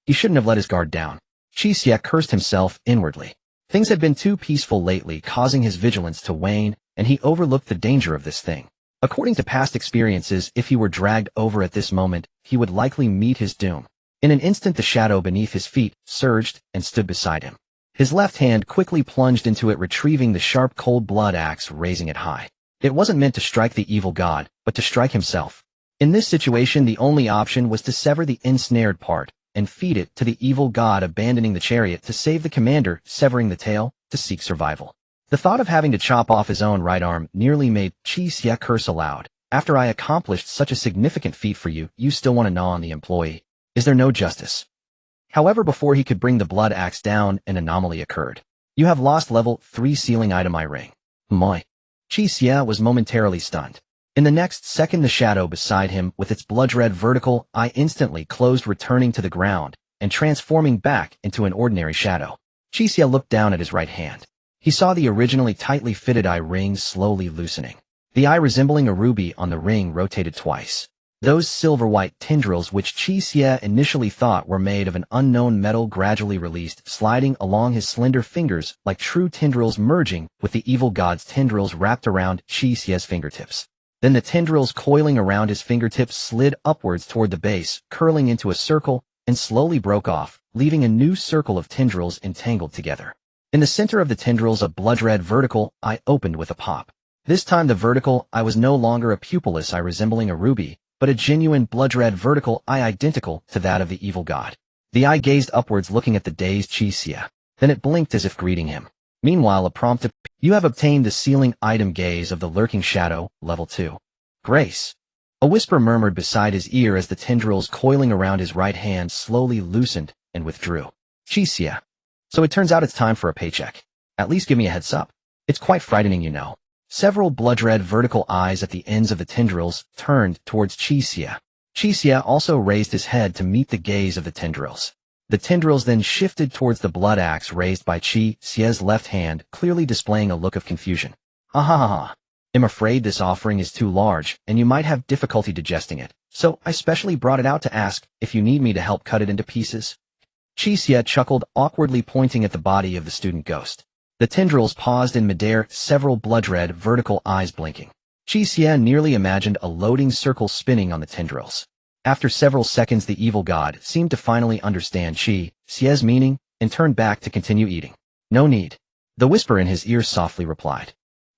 He shouldn't have let his guard down. Qi Xie cursed himself inwardly. Things had been too peaceful lately, causing his vigilance to wane, and he overlooked the danger of this thing. According to past experiences, if he were dragged over at this moment, he would likely meet his doom. In an instant, the shadow beneath his feet surged and stood beside him. His left hand quickly plunged into it, retrieving the sharp cold blood axe, raising it high. It wasn't meant to strike the evil god, but to strike himself. In this situation, the only option was to sever the ensnared part and feed it to the evil god, abandoning the chariot to save the commander, severing the tail to seek survival. The thought of having to chop off his own right arm nearly made Qi Xie curse aloud. After I accomplished such a significant feat for you, you still want to gnaw on the employee. Is there no justice? However, before he could bring the blood axe down, an anomaly occurred. You have lost level 3 sealing item eye ring. Moi. Qi Xie was momentarily stunned. In the next second, the shadow beside him with its blood-red vertical eye instantly closed, returning to the ground and transforming back into an ordinary shadow. Qi Xie looked down at his right hand. He saw the originally tightly fitted eye ring slowly loosening. The eye resembling a ruby on the ring rotated twice. Those silver-white tendrils, which Qi Xie initially thought were made of an unknown metal, gradually released, sliding along his slender fingers like true tendrils, merging with the evil god's tendrils wrapped around Qi Xie's fingertips. Then the tendrils coiling around his fingertips slid upwards toward the base, curling into a circle, and slowly broke off, leaving a new circle of tendrils entangled together. In the center of the tendrils, a blood-red vertical eye opened with a pop. This time the vertical eye was no longer a pupilless eye resembling a ruby, but a genuine blood-red vertical eye identical to that of the evil god. The eye gazed upwards, looking at the dazed Qi Xie. Then it blinked as if greeting him. Meanwhile, a prompt appeared. You have obtained the sealing item Gaze of the Lurking Shadow, level 2. Grace. A whisper murmured beside his ear as the tendrils coiling around his right hand slowly loosened and withdrew. Qi Xie. So it turns out it's time for a paycheck. At least give me a heads up. It's quite frightening, you know. Several blood-red vertical eyes at the ends of the tendrils turned towards Qi Xie. Qi Xie also raised his head to meet the gaze of the tendrils. The tendrils then shifted towards the blood axe raised by Qi Xie's left hand, clearly displaying a look of confusion. Ha ha ha ha. I'm afraid this offering is too large, and you might have difficulty digesting it, so I specially brought it out to ask if you need me to help cut it into pieces. Qi Xie chuckled, awkwardly pointing at the body of the student ghost. The tendrils paused in midair, several blood-red vertical eyes blinking. Qi Xie nearly imagined a loading circle spinning on the tendrils. After several seconds, the evil god seemed to finally understand Qi Xie's meaning and turned back to continue eating. No need. The whisper in his ear softly replied.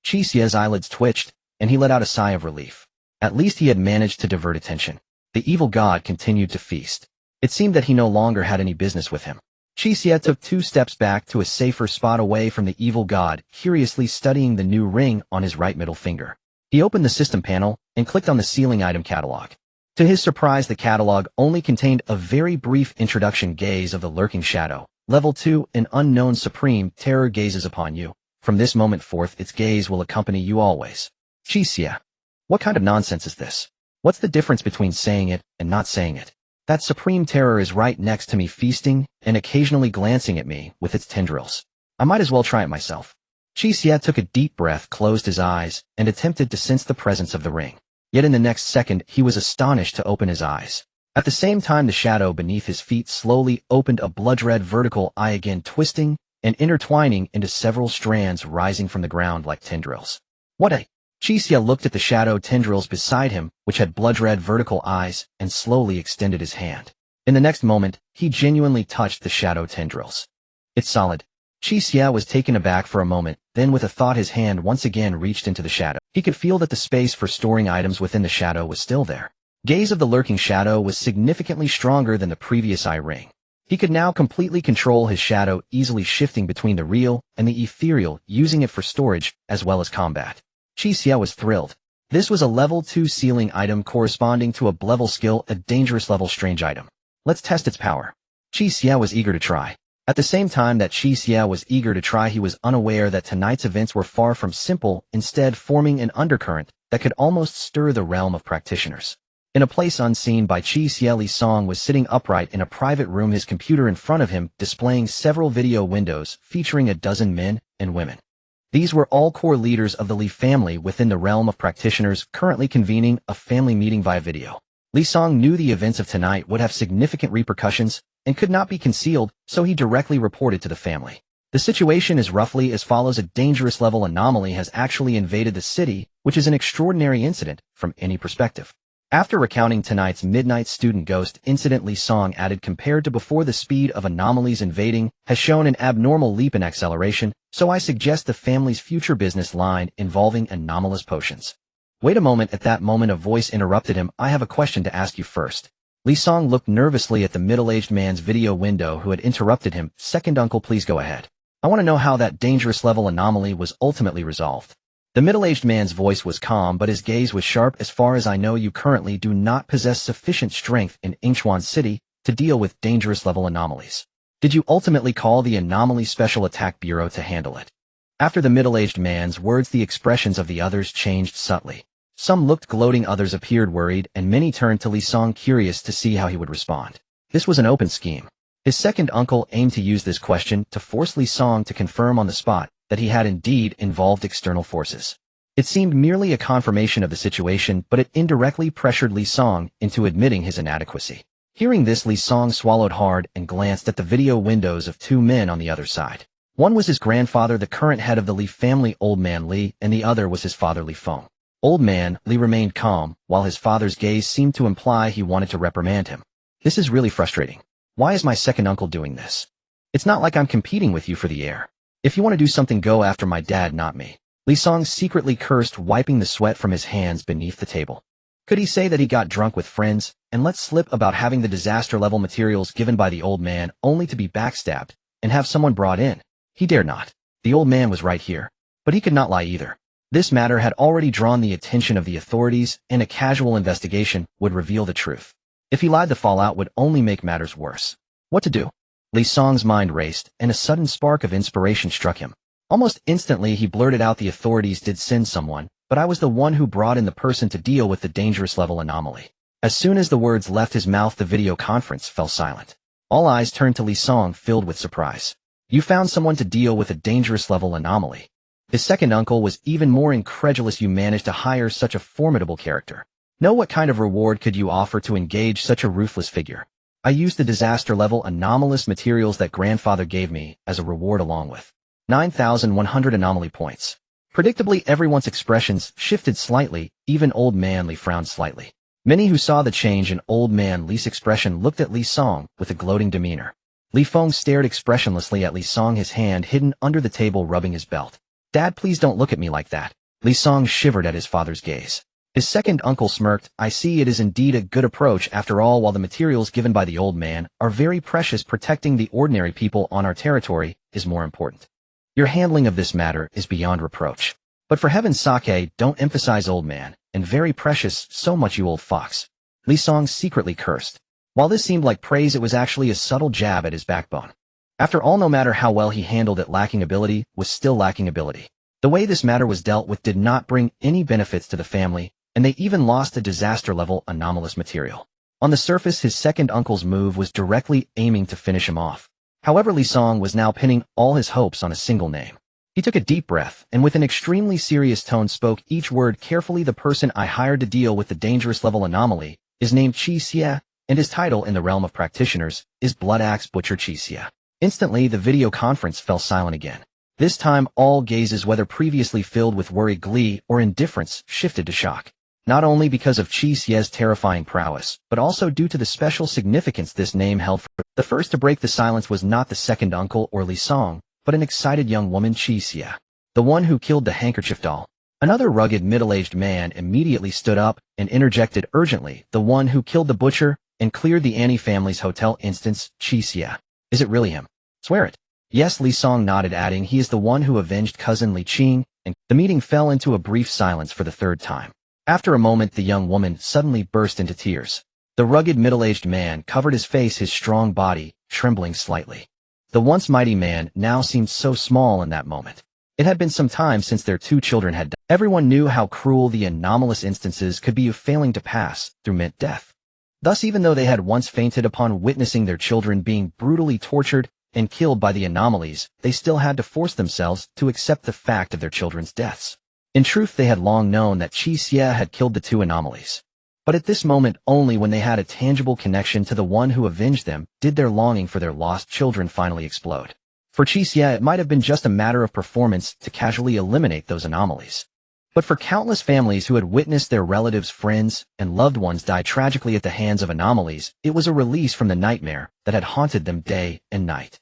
Qi Xie's eyelids twitched, and he let out a sigh of relief. At least he had managed to divert attention. The evil god continued to feast. It seemed that he no longer had any business with him. Qi Xie took 2 steps back to a safer spot away from the evil god, curiously studying the new ring on his right middle finger. He opened the system panel and clicked on the sealing item catalog. To his surprise, the catalog only contained a very brief introduction. Gaze of the Lurking Shadow. Level 2, an unknown supreme terror gazes upon you. From this moment forth, its gaze will accompany you always. Qi Xie. What kind of nonsense is this? What's the difference between saying it and not saying it? That supreme terror is right next to me, feasting and occasionally glancing at me with its tendrils. I might as well try it myself. Qi Xie took a deep breath, closed his eyes, and attempted to sense the presence of the ring. Yet in the next second, he was astonished to open his eyes. At the same time, the shadow beneath his feet slowly opened, a blood-red vertical eye again twisting and intertwining into several strands rising from the ground like tendrils. What a... Qi Xie looked at the shadow tendrils beside him, which had blood-red vertical eyes, and slowly extended his hand. In the next moment, he genuinely touched the shadow tendrils. It's solid. Qi Xie was taken aback for a moment, then with a thought his hand once again reached into the shadow. He could feel that the space for storing items within the shadow was still there. Gaze of the Lurking Shadow was significantly stronger than the previous eye ring. He could now completely control his shadow, easily shifting between the real and the ethereal, using it for storage as well as combat. Qi Xie was thrilled. This was a level 2 sealing item corresponding to a level skill, a dangerous level strange item. Let's test its power. Qi Xie was eager to try. At the same time that Qi Xie was eager to try, he was unaware that tonight's events were far from simple, instead forming an undercurrent that could almost stir the realm of practitioners. In a place unseen by Qi Xie, Li Song was sitting upright in a private room, his computer in front of him displaying several video windows featuring a dozen men and women. These were all core leaders of the Li family within the realm of practitioners currently convening a family meeting via video. Li Song knew the events of tonight would have significant repercussions and could not be concealed, so he directly reported to the family. The situation is roughly as follows: a dangerous level anomaly has actually invaded the city, which is an extraordinary incident from any perspective. After recounting tonight's midnight student ghost incident, Li Song added, compared to before, the speed of anomalies invading has shown an abnormal leap in acceleration, so I suggest the family's future business line involving anomalous potions. Wait a moment. At that moment a voice interrupted him. I have a question to ask you first. Li Song looked nervously at the middle-aged man's video window who had interrupted him. Second uncle, please go ahead. I want to know how that dangerous level anomaly was ultimately resolved. The middle-aged man's voice was calm, but his gaze was sharp. As far as I know, you currently do not possess sufficient strength in Yingchuan City to deal with dangerous level anomalies. Did you ultimately call the Anomaly Special Attack Bureau to handle it? After the middle-aged man's words, the expressions of the others changed subtly. Some looked gloating, others appeared worried, and many turned to Li Song, curious to see how he would respond. This was an open scheme. His second uncle aimed to use this question to force Li Song to confirm on the spot that he had indeed involved external forces. It seemed merely a confirmation of the situation, but it indirectly pressured Li Song into admitting his inadequacy. Hearing this, Li Song swallowed hard and glanced at the video windows of two men on the other side. One was his grandfather, the current head of the Li family, Old Man Li, and the other was his father, Li Feng. Old Man Li remained calm, while his father's gaze seemed to imply he wanted to reprimand him. This is really frustrating. Why is my second uncle doing this? It's not like I'm competing with you for the air. If you want to do something, go after my dad, not me. Li Song secretly cursed, wiping the sweat from his hands beneath the table. Could he say that he got drunk with friends and let slip about having the disaster-level materials given by the old man only to be backstabbed and have someone brought in? He dared not. The old man was right here. But he could not lie either. This matter had already drawn the attention of the authorities, and a casual investigation would reveal the truth. If he lied, the fallout would only make matters worse. What to do? Li Song's mind raced, and a sudden spark of inspiration struck him. Almost instantly he blurted out, the authorities did send someone, but I was the one who brought in the person to deal with the dangerous level anomaly. As soon as the words left his mouth, the video conference fell silent. All eyes turned to Li Song, filled with surprise. You found someone to deal with a dangerous level anomaly. His second uncle was even more incredulous. You managed to hire such a formidable character. Know what kind of reward could you offer to engage such a ruthless figure? I used the disaster-level anomalous materials that grandfather gave me as a reward, along with 9,100 anomaly points. Predictably, everyone's expressions shifted slightly. Even Old Man Li frowned slightly. Many who saw the change in Old Man Li's expression looked at Li Song with a gloating demeanor. Li Feng stared expressionlessly at Li Song, his hand hidden under the table, rubbing his belt. Dad, please don't look at me like that. Li Song shivered at his father's gaze. His second uncle smirked. I see, it is indeed a good approach. After all, while the materials given by the old man are very precious, protecting the ordinary people on our territory is more important. Your handling of this matter is beyond reproach. But for heaven's sake, don't emphasize old man and very precious so much, you old fox. Li Song secretly cursed. While this seemed like praise, it was actually a subtle jab at his backbone. After all, no matter how well he handled it, lacking ability was still lacking ability. The way this matter was dealt with did not bring any benefits to the family, and they even lost a disaster-level anomalous material. On the surface, his second uncle's move was directly aiming to finish him off. However, Li Song was now pinning all his hopes on a single name. He took a deep breath, and with an extremely serious tone spoke each word carefully. The person I hired to deal with the dangerous level anomaly is named Qi Xie, and his title in the realm of practitioners is Blood Axe Butcher Qi Xie. Instantly, the video conference fell silent again. This time, all gazes, whether previously filled with worry, glee, or indifference, shifted to shock. Not only because of Qi Xie's terrifying prowess, but also due to the special significance this name held. The first to break the silence was not the second uncle or Li Song, but an excited young woman, Qi Xie, the one who killed the Handkerchief Doll. Another rugged middle-aged man immediately stood up and interjected urgently, the one who killed the butcher and cleared the Annie family's hotel instance, Qi Xie. Is it really him? Swear it. Yes, Li Song nodded, adding, he is the one who avenged cousin Li Qing, and the meeting fell into a brief silence for the third time. After a moment, the young woman suddenly burst into tears. The rugged middle-aged man covered his face, his strong body trembling slightly. The once mighty man now seemed so small in that moment. It had been some time since their two children had died. Everyone knew how cruel the anomalous instances could be of failing to pass through meant death. Thus, even though they had once fainted upon witnessing their children being brutally tortured and killed by the anomalies, they still had to force themselves to accept the fact of their children's deaths. In truth, they had long known that Qi Xie had killed the two anomalies. But at this moment, only when they had a tangible connection to the one who avenged them, did their longing for their lost children finally explode. For Qi Xie, it might have been just a matter of performance to casually eliminate those anomalies. But for countless families who had witnessed their relatives, friends, and loved ones die tragically at the hands of anomalies, it was a release from the nightmare that had haunted them day and night.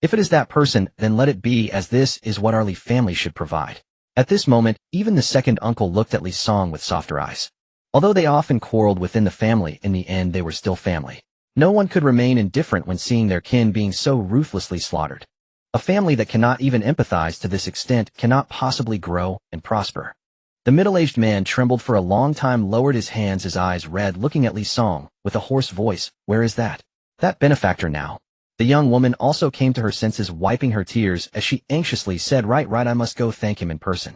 If it is that person, then let it be, as this is what our Li family should provide. At this moment, even the second uncle looked at Li Song with softer eyes. Although they often quarreled within the family, in the end they were still family. No one could remain indifferent when seeing their kin being so ruthlessly slaughtered. A family that cannot even empathize to this extent cannot possibly grow and prosper. The middle-aged man trembled for a long time, lowered his hands, his eyes red, looking at Li Song with a hoarse voice. Where is that benefactor now? The young woman also came to her senses, wiping her tears as she anxiously said, Right, I must go thank him in person.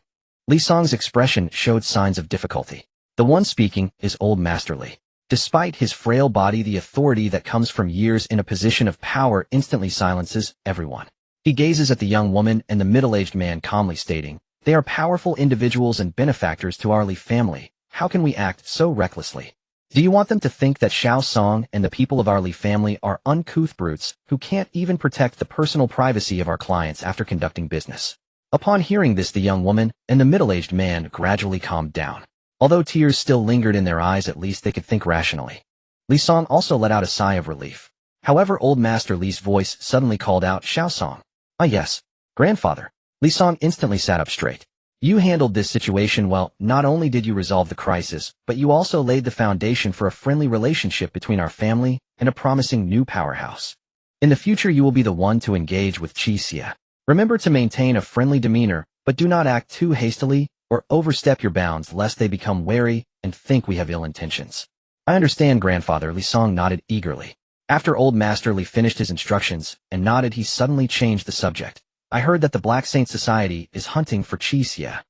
Li Song's expression showed signs of difficulty. The one speaking is old Master Li. Despite his frail body, the authority that comes from years in a position of power instantly silences everyone. He gazes at the young woman and the middle-aged man, calmly stating, They are powerful individuals and benefactors to our Li family. How can we act so recklessly? Do you want them to think that Xiao Song and the people of our Li family are uncouth brutes who can't even protect the personal privacy of our clients after conducting business? Upon hearing this, the young woman and the middle-aged man gradually calmed down. Although tears still lingered in their eyes, at least they could think rationally. Li Song also let out a sigh of relief. However, old Master Li's voice suddenly called out, Xiao Song. Ah yes, grandfather. Li Song instantly sat up straight. You handled this situation well. Not only did you resolve the crisis, but you also laid the foundation for a friendly relationship between our family and a promising new powerhouse. In the future, you will be the one to engage with Qi Xie. Remember to maintain a friendly demeanor, but do not act too hastily or overstep your bounds lest they become wary and think we have ill intentions. I understand, grandfather. Li Song nodded eagerly. After old Master Li finished his instructions and nodded, he suddenly changed the subject. I heard that the Black Saint Society is hunting for Qi Xie.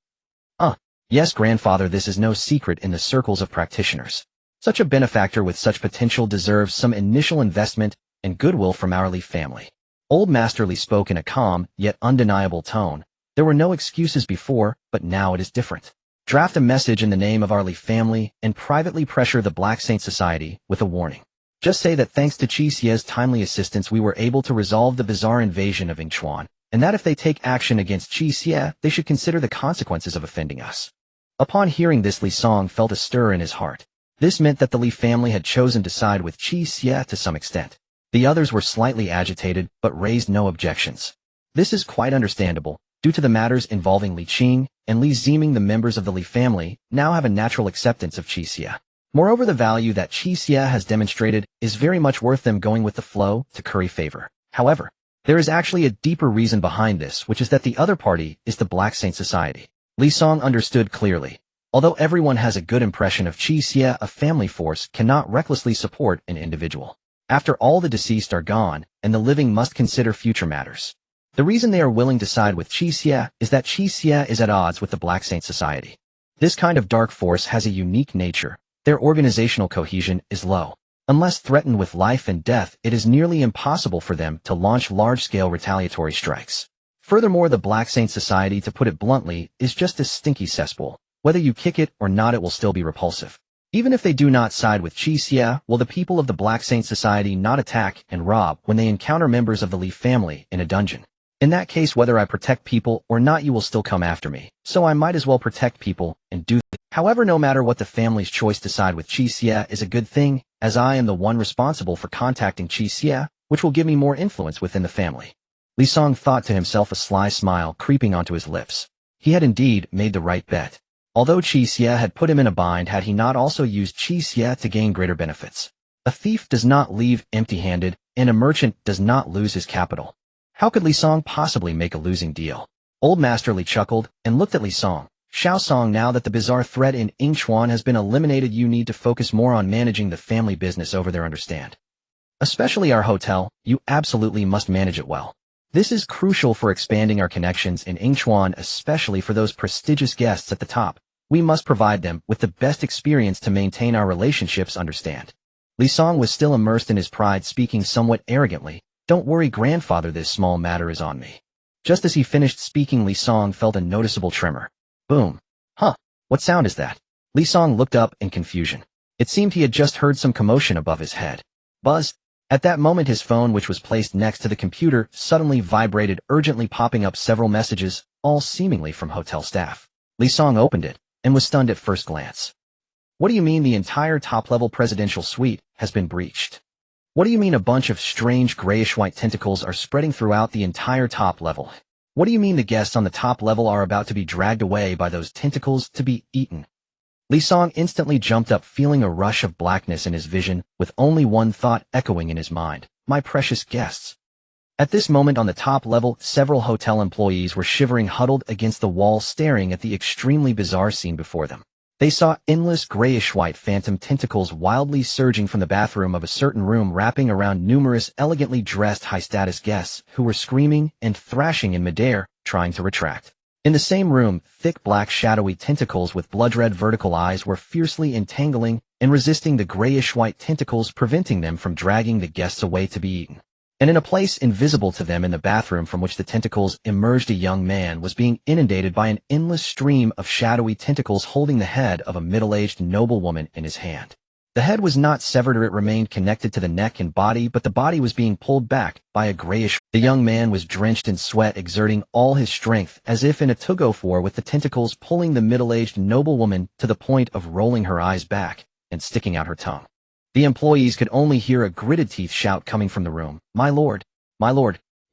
Yes, grandfather, this is no secret in the circles of practitioners. Such a benefactor with such potential deserves some initial investment and goodwill from our Li family. Old Master Li spoke in a calm, yet undeniable tone. There were no excuses before, but now it is different. Draft a message in the name of our Li family and privately pressure the Black Saint Society with a warning. Just say that thanks to Qi Xie's timely assistance we were able to resolve the bizarre invasion of Yingchuan, and that if they take action against Qi Xie, they should consider the consequences of offending us. Upon hearing this, Li Song felt a stir in his heart. This meant that the Li family had chosen to side with Qi Xie to some extent. The others were slightly agitated, but raised no objections. This is quite understandable, due to the matters involving Li Qing and Li Ziming. The members of the Li family now have a natural acceptance of Qi Xie. Moreover, the value that Qi Xie has demonstrated is very much worth them going with the flow to curry favor. However, there is actually a deeper reason behind this, which is that the other party is the Black Saint Society. Li Song understood clearly. Although everyone has a good impression of Qi Xie, a family force cannot recklessly support an individual. After all, the deceased are gone, and the living must consider future matters. The reason they are willing to side with Qi Xie is that Qi Xie is at odds with the Black Saint Society. This kind of dark force has a unique nature. Their organizational cohesion is low. Unless threatened with life and death, it is nearly impossible for them to launch large-scale retaliatory strikes. Furthermore, the Black Saint Society, to put it bluntly, is just a stinky cesspool. Whether you kick it or not, it will still be repulsive. Even if they do not side with Qi Xie, will the people of the Black Saint Society not attack and rob when they encounter members of the Li family in a dungeon? In that case, whether I protect people or not, you will still come after me, so I might as well protect people and do that. However, no matter what the family's choice to side with Qi Xie is a good thing, as I am the one responsible for contacting Qi Xie, which will give me more influence within the family. Li Song thought to himself, a sly smile creeping onto his lips. He had indeed made the right bet. Although Qi Xie had put him in a bind, had he not also used Qi Xie to gain greater benefits? A thief does not leave empty-handed, and a merchant does not lose his capital. How could Li Song possibly make a losing deal? Old Master Li chuckled and looked at Li Song. Xiao Song, now that the bizarre threat in Yingchuan has been eliminated, you need to focus more on managing the family business over there, understand? Especially our hotel, you absolutely must manage it well. This is crucial for expanding our connections in Yingchuan, especially for those prestigious guests at the top. We must provide them with the best experience to maintain our relationships, understand? Li Song was still immersed in his pride, speaking somewhat arrogantly. Don't worry, grandfather, this small matter is on me. Just as he finished speaking, Li Song felt a noticeable tremor. Boom. Huh. What sound is that? Li Song looked up in confusion. It seemed he had just heard some commotion above his head. Buzz. At that moment his phone, which was placed next to the computer, suddenly vibrated, urgently popping up several messages, all seemingly from hotel staff. Li Song opened it, and was stunned at first glance. What do you mean the entire top-level presidential suite has been breached? What do you mean a bunch of strange grayish-white tentacles are spreading throughout the entire top level? What do you mean the guests on the top level are about to be dragged away by those tentacles to be eaten? Li Song instantly jumped up, feeling a rush of blackness in his vision, with only one thought echoing in his mind: my precious guests. At this moment on the top level, several hotel employees were shivering, huddled against the wall, staring at the extremely bizarre scene before them. They saw endless grayish-white phantom tentacles wildly surging from the bathroom of a certain room, wrapping around numerous elegantly dressed high-status guests who were screaming and thrashing in midair, trying to retract. In the same room, thick black shadowy tentacles with blood-red vertical eyes were fiercely entangling and resisting the grayish-white tentacles, preventing them from dragging the guests away to be eaten. And in a place invisible to them in the bathroom from which the tentacles emerged, a young man was being inundated by an endless stream of shadowy tentacles, holding the head of a middle-aged noblewoman in his hand. The head was not severed, or it remained connected to the neck and body, but the body was being pulled back by a grayish. The young man was drenched in sweat, exerting all his strength as if in a tug-of-war with the tentacles, pulling the middle-aged noblewoman to the point of rolling her eyes back and sticking out her tongue. The employees could only hear a gritted teeth shout coming from the room. My lord,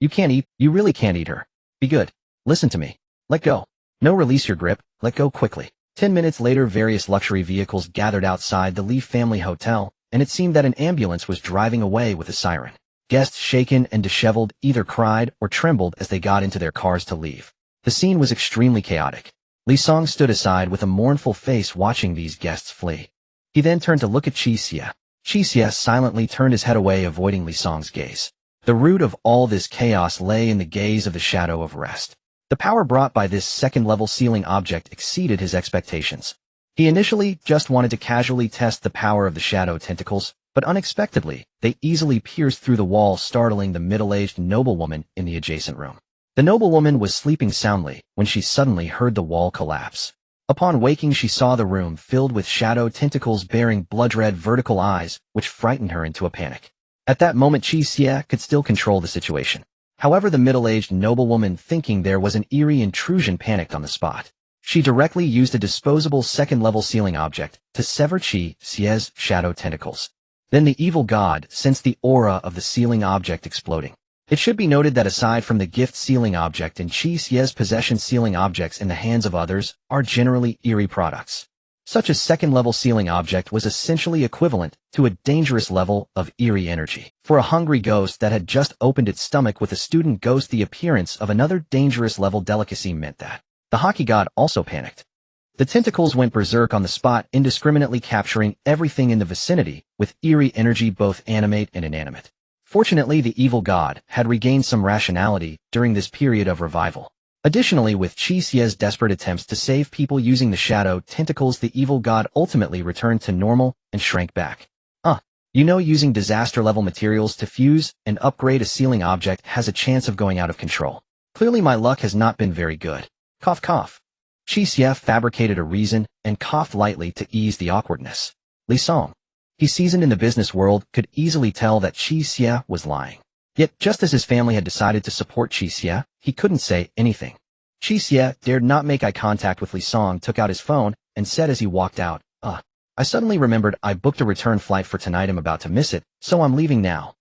you can't eat, you really can't eat her. Be good. Listen to me. Let go. No, release your grip, let go quickly. 10 minutes later, various luxury vehicles gathered outside the Lee family hotel, and it seemed that an ambulance was driving away with a siren. Guests, shaken and disheveled, either cried or trembled as they got into their cars to leave. The scene was extremely chaotic. Li Song stood aside with a mournful face, watching these guests flee. He then turned to look at Qi Xie. Qi Xie silently turned his head away, avoiding Li Song's gaze. The root of all this chaos lay in the gaze of the shadow of rest. The power brought by this second-level ceiling object exceeded his expectations. He initially just wanted to casually test the power of the shadow tentacles, but unexpectedly, they easily pierced through the wall, startling the middle-aged noblewoman in the adjacent room. The noblewoman was sleeping soundly when she suddenly heard the wall collapse. Upon waking, she saw the room filled with shadow tentacles bearing blood-red vertical eyes, which frightened her into a panic. At that moment, Qi Xie could still control the situation. However, the middle-aged noblewoman, thinking there was an eerie intrusion, panicked on the spot. She directly used a disposable second-level ceiling object to sever Qi Xie's shadow tentacles. Then the evil god sensed the aura of the ceiling object exploding. It should be noted that aside from the gift ceiling object in Qi Xie's possession, ceiling objects in the hands of others are generally eerie products. Such a second-level ceiling object was essentially equivalent to a dangerous level of eerie energy. For a hungry ghost that had just opened its stomach with a student ghost, the appearance of another dangerous level delicacy meant that the hockey god also panicked. The tentacles went berserk on the spot, indiscriminately capturing everything in the vicinity with eerie energy, both animate and inanimate. Fortunately, the evil god had regained some rationality during this period of revival. Additionally, with Qi Xie's desperate attempts to save people using the shadow tentacles, the evil god ultimately returned to normal and shrank back. Using disaster-level materials to fuse and upgrade a ceiling object has a chance of going out of control. Clearly my luck has not been very good. Cough cough. Qi Xie fabricated a reason and coughed lightly to ease the awkwardness. Li Song, he seasoned in the business world, could easily tell that Qi Xie was lying. Yet, just as his family had decided to support Qi Xie, he couldn't say anything. Qi Xie dared not make eye contact with Li Song, took out his phone, and said as he walked out, I suddenly remembered I booked a return flight for tonight. I'm about to miss it, so I'm leaving now.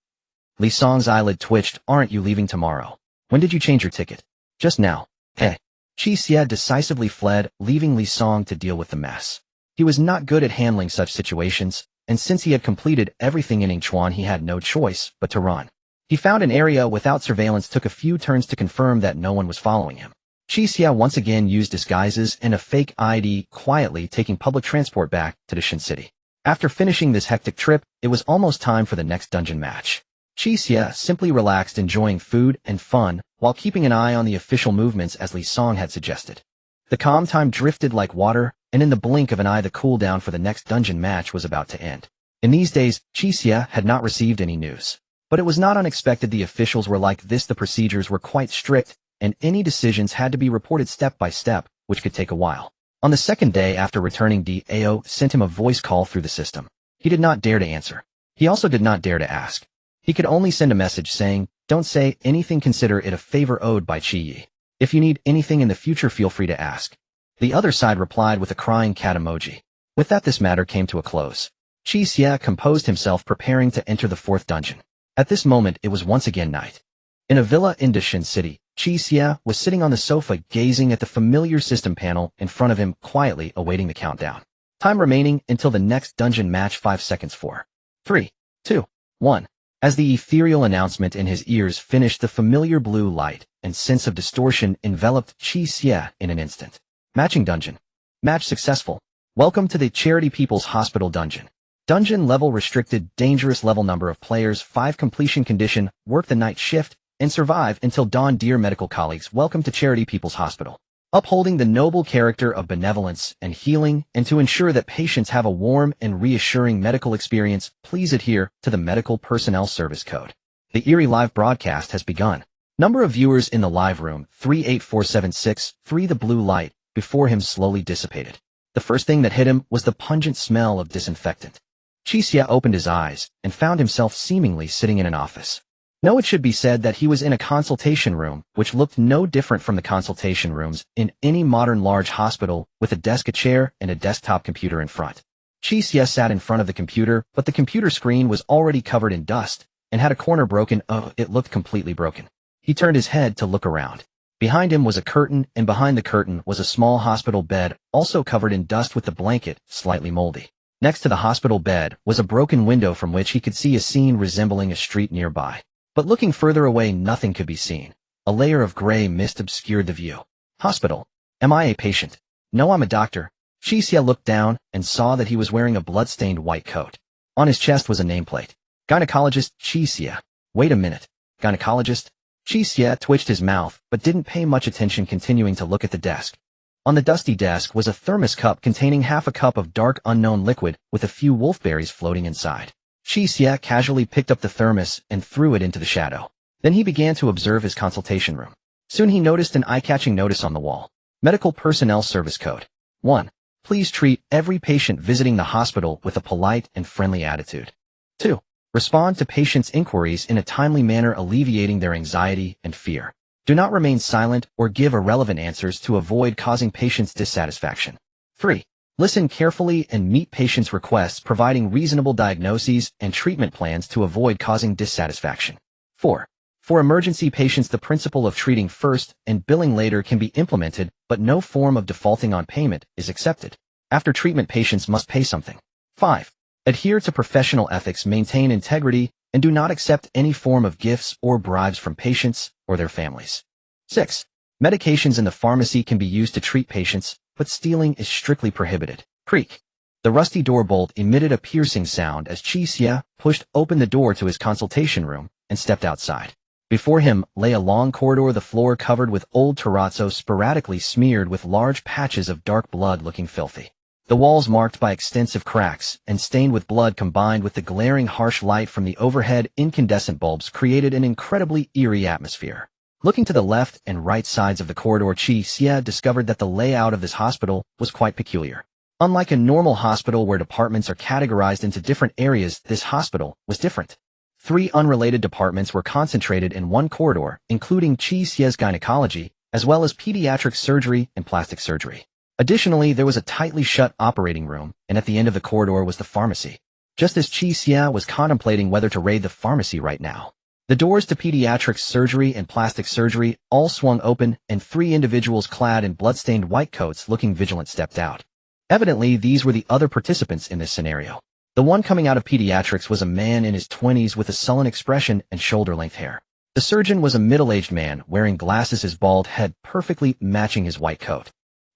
Li Song's eyelid twitched. Aren't you leaving tomorrow? When did you change your ticket? Just now. Hey. Qi Xie decisively fled, leaving Li Song to deal with the mess. He was not good at handling such situations, and since he had completed everything in Yingchuan, he had no choice but to run. He found an area without surveillance, took a few turns to confirm that no one was following him. Qi Xie once again used disguises and a fake ID, quietly taking public transport back to the Shin City. After finishing this hectic trip, it was almost time for the next dungeon match. Qi Xie simply relaxed, enjoying food and fun while keeping an eye on the official movements as Li Song had suggested. The calm time drifted like water, and in the blink of an eye the cooldown for the next dungeon match was about to end. In these days, Qi Xie had not received any news. But it was not unexpected. The officials were like this. The procedures were quite strict, and any decisions had to be reported step by step, which could take a while. On the second day after returning, Dao sent him a voice call through the system. He did not dare to answer. He also did not dare to ask. He could only send a message saying, "Don't say anything, consider it a favor owed by Qi Yi. If you need anything in the future, feel free to ask." The other side replied with a crying cat emoji. With that, this matter came to a close. Qi Xie composed himself, preparing to enter the fourth dungeon. At this moment, it was once again night. In a villa in Dashin City, Qi Xie was sitting on the sofa gazing at the familiar system panel in front of him, quietly awaiting the countdown. Time remaining until the next dungeon match: 5 seconds. 4, 3, 2, 1. As the ethereal announcement in his ears finished, the familiar blue light and sense of distortion enveloped Qi Xie in an instant. Matching dungeon. Match successful. Welcome to the Charity People's Hospital dungeon. Dungeon level restricted, dangerous level, number of players 5, completion condition, work the night shift, and survive until dawn. Dear medical colleagues, welcome to Charity People's Hospital. Upholding the noble character of benevolence and healing, and to ensure that patients have a warm and reassuring medical experience, please adhere to the Medical Personnel Service Code. The Eerie live broadcast has begun. Number of viewers in the live room, 38476. 3. The blue light before him slowly dissipated. The first thing that hit him was the pungent smell of disinfectant. Qi Xie opened his eyes and found himself seemingly sitting in an office. No, it should be said that he was in a consultation room, which looked no different from the consultation rooms in any modern large hospital, with a desk, a chair, and a desktop computer in front. Qi Xie sat in front of the computer, but the computer screen was already covered in dust and had a corner broken. Oh, it looked completely broken. He turned his head to look around. Behind him was a curtain, and behind the curtain was a small hospital bed, also covered in dust with the blanket slightly moldy. Next to the hospital bed was a broken window from which he could see a scene resembling a street nearby. But looking further away, nothing could be seen. A layer of gray mist obscured the view. Hospital. Am I a patient? No, I'm a doctor. Qi Xie looked down and saw that he was wearing a blood-stained white coat. On his chest was a nameplate. Gynecologist Qi Xie. Wait a minute. Gynecologist? Qi Xie twitched his mouth, but didn't pay much attention, continuing to look at the desk. On the dusty desk was a thermos cup containing half a cup of dark unknown liquid with a few wolfberries floating inside. Qi Xie casually picked up the thermos and threw it into the shadow. Then he began to observe his consultation room. Soon he noticed an eye-catching notice on the wall. Medical Personnel Service Code. 1. Please treat every patient visiting the hospital with a polite and friendly attitude. 2. Respond to patients' inquiries in a timely manner, alleviating their anxiety and fear. Do not remain silent or give irrelevant answers to avoid causing patients dissatisfaction. 3. Listen carefully and meet patients' requests, providing reasonable diagnoses and treatment plans to avoid causing dissatisfaction. 4. For emergency patients, the principle of treating first and billing later can be implemented, but no form of defaulting on payment is accepted. After treatment, patients must pay something. 5. Adhere to professional ethics, maintain integrity, and do not accept any form of gifts or bribes from patients or their families. 6. Medications in the pharmacy can be used to treat patients, but stealing is strictly prohibited. Creak. The rusty door bolt emitted a piercing sound as Qi Xie pushed open the door to his consultation room and stepped outside. Before him lay a long corridor, the floor covered with old terrazzo sporadically smeared with large patches of dark blood, looking filthy. The walls marked by extensive cracks and stained with blood, combined with the glaring harsh light from the overhead incandescent bulbs, created an incredibly eerie atmosphere. Looking to the left and right sides of the corridor, Qi Xie discovered that the layout of this hospital was quite peculiar. Unlike a normal hospital where departments are categorized into different areas, this hospital was different. 3 unrelated departments were concentrated in one corridor, including Qi Xie's gynecology, as well as pediatric surgery and plastic surgery. Additionally, there was a tightly shut operating room, and at the end of the corridor was the pharmacy. Just as Qi Xie was contemplating whether to raid the pharmacy right now, the doors to pediatric surgery and plastic surgery all swung open, and 3 individuals clad in blood-stained white coats looking vigilant stepped out. Evidently, these were the other participants in this scenario. The one coming out of pediatrics was a man in his 20s with a sullen expression and shoulder-length hair. The surgeon was a middle-aged man wearing glasses, his bald head perfectly matching his white coat.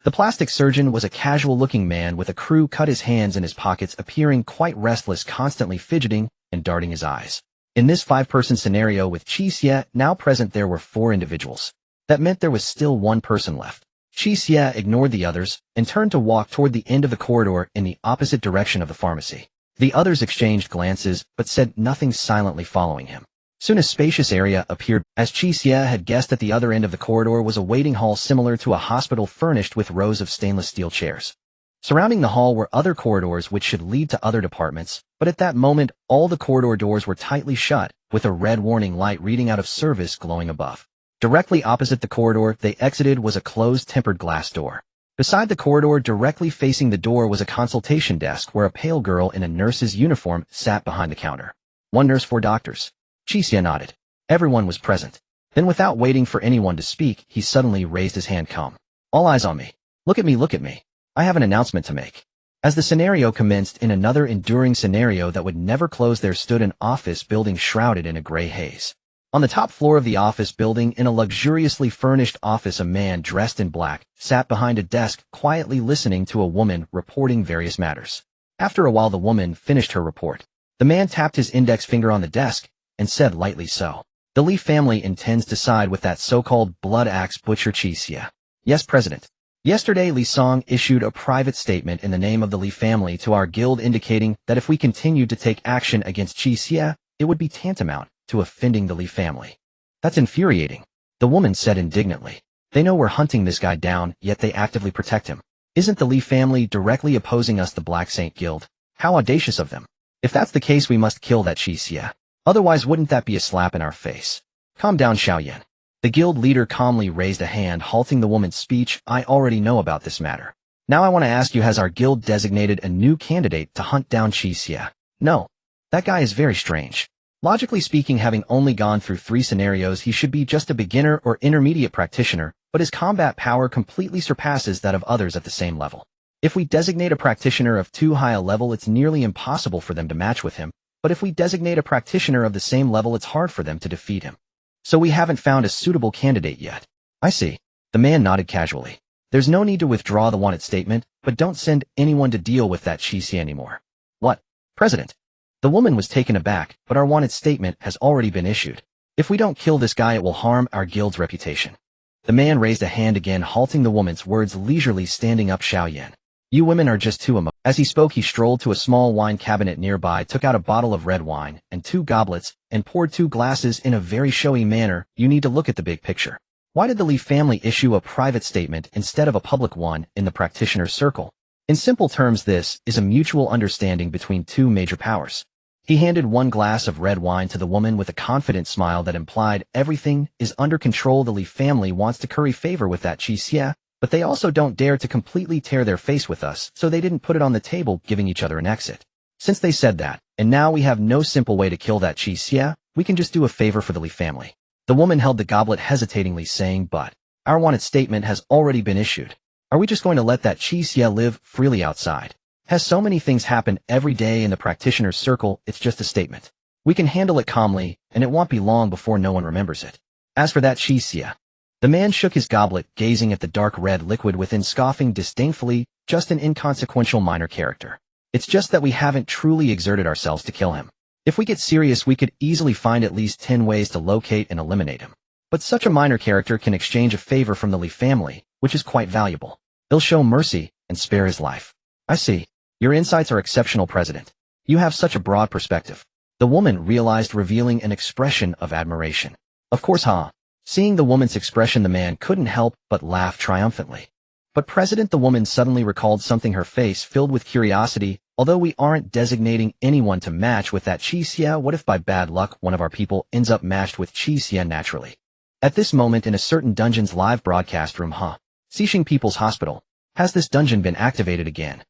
The plastic surgeon was a casual-looking man with a crew cut, his hands in his pockets, appearing quite restless, constantly fidgeting and darting his eyes. In this 5-person scenario with Qi Xie now present, there were 4 individuals. That meant there was still 1 person left. Qi Xie ignored the others and turned to walk toward the end of the corridor in the opposite direction of the pharmacy. The others exchanged glances but said nothing, silently following him. Soon a spacious area appeared. As Qi Xie had guessed, at the other end of the corridor was a waiting hall similar to a hospital, furnished with rows of stainless steel chairs. Surrounding the hall were other corridors which should lead to other departments, but at that moment all the corridor doors were tightly shut, with a red warning light reading out of service glowing above. Directly opposite the corridor they exited was a closed tempered glass door. Beside the corridor, directly facing the door, was a consultation desk where a pale girl in a nurse's uniform sat behind the counter. 1 nurse, 4 doctors. Qi Xie nodded. Everyone was present. Then, without waiting for anyone to speak, he suddenly raised his hand. Come. All eyes on me. Look at me, look at me. I have an announcement to make. As the scenario commenced, in another enduring scenario that would never close, there stood an office building shrouded in a gray haze. On the top floor of the office building, in a luxuriously furnished office, a man dressed in black sat behind a desk, quietly listening to a woman reporting various matters. After a while, the woman finished her report. The man tapped his index finger on the desk and said lightly, "So, the Li family intends to side with that so-called blood axe butcher Qi Xie." "Yes, President. Yesterday, Li Song issued a private statement in the name of the Li family to our guild, indicating that if we continued to take action against Qi Xie, it would be tantamount to offending the Li family." "That's infuriating," the woman said indignantly. "They know we're hunting this guy down, yet they actively protect him. Isn't the Li family directly opposing us, the Black Saint Guild? How audacious of them. If that's the case, we must kill that Qi Xie. Otherwise, wouldn't that be a slap in our face?" "Calm down, Xiaoyan." The guild leader calmly raised a hand, halting the woman's speech. "I already know about this matter. Now I want to ask you, has our guild designated a new candidate to hunt down Qi Xie?" "No. That guy is very strange. Logically speaking, having only gone through 3 scenarios, he should be just a beginner or intermediate practitioner, but his combat power completely surpasses that of others at the same level. If we designate a practitioner of too high a level, it's nearly impossible for them to match with him, but if we designate a practitioner of the same level, it's hard for them to defeat him. So we haven't found a suitable candidate yet." "I see." The man nodded casually. "There's no need to withdraw the wanted statement, but don't send anyone to deal with that Qi Xie anymore." "What? President?" The woman was taken aback. "But our wanted statement has already been issued. If we don't kill this guy, it will harm our guild's reputation." The man raised a hand again, halting the woman's words, leisurely standing up. "Xiaoyan, you women are just too emotional." As he spoke, he strolled to a small wine cabinet nearby, took out a bottle of red wine and 2 goblets, and poured 2 glasses in a very showy manner. "You need to look at the big picture. Why did the Li family issue a private statement instead of a public one in the practitioner's circle? In simple terms, this is a mutual understanding between 2 major powers." He handed 1 glass of red wine to the woman with a confident smile that implied everything is under control. "The Li family wants to curry favor with that Qi Xie, but they also don't dare to completely tear their face with us, so they didn't put it on the table, giving each other an exit. Since they said that, and now we have no simple way to kill that Qi Xie, we can just do a favor for the Li family." The woman held the goblet hesitatingly, saying, "But our wanted statement has already been issued. Are we just going to let that Qi Xie live freely outside? Has so many things happen every day in the practitioner's circle, it's just a statement. We can handle it calmly, and it won't be long before no one remembers it. As for that Qi Xie..." The man shook his goblet, gazing at the dark red liquid within, scoffing disdainfully. "Just an inconsequential minor character. It's just that we haven't truly exerted ourselves to kill him. If we get serious, we could easily find at least 10 ways to locate and eliminate him. But such a minor character can exchange a favor from the Li family, which is quite valuable. They'll show mercy and spare his life." "I see. Your insights are exceptional, President. You have such a broad perspective." The woman realized, revealing an expression of admiration. "Of course, huh?" Seeing the woman's expression, the man couldn't help but laugh triumphantly. "But President," the woman suddenly recalled something, her face filled with curiosity. "Although we aren't designating anyone to match with that Qi Xie, what if by bad luck one of our people ends up matched with Qi Xie naturally? At this moment in a certain dungeon's live broadcast room, Xixing People's Hospital. Has this dungeon been activated again?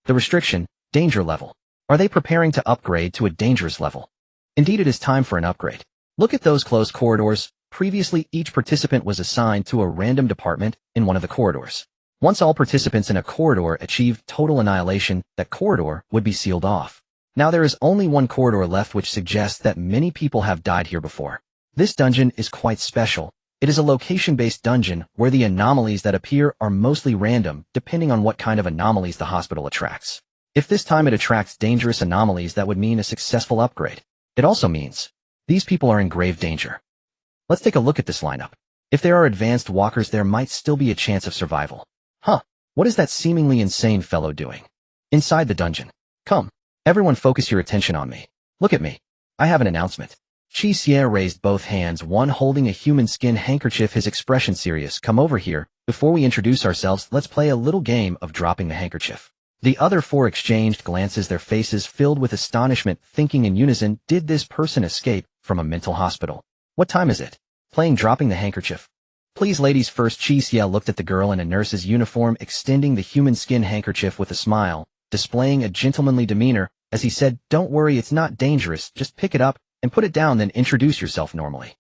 The restriction, danger level. Are they preparing to upgrade to a dangerous level? Indeed, it is time for an upgrade. Look at those closed corridors. Previously, each participant was assigned to a random department in one of the corridors. Once all participants in a corridor achieved total annihilation, that corridor would be sealed off. Now there is only 1 corridor left, which suggests that many people have died here before. This dungeon is quite special. It is a location-based dungeon where the anomalies that appear are mostly random, depending on what kind of anomalies the hospital attracts. If this time it attracts dangerous anomalies, that would mean a successful upgrade. It also means These people are in grave danger. Let's take a look at this lineup. If there are advanced walkers, there might still be a chance of survival. Huh, what is that seemingly insane fellow doing inside the dungeon? Come, everyone focus your attention on me. Look at me. I have an announcement. Qi Xie raised both hands, one holding a human skin handkerchief, his expression serious. Come over here. Before we introduce ourselves, let's play a little game of dropping the handkerchief. The other four exchanged glances, their faces filled with astonishment, thinking in unison, did this person escape from a mental hospital? What time is it? Playing dropping the handkerchief. Please, ladies first. Qi Xie looked at the girl in a nurse's uniform, extending the human skin handkerchief with a smile, displaying a gentlemanly demeanor, as he said, don't worry, it's not dangerous, just pick it up and put it down, then introduce yourself normally.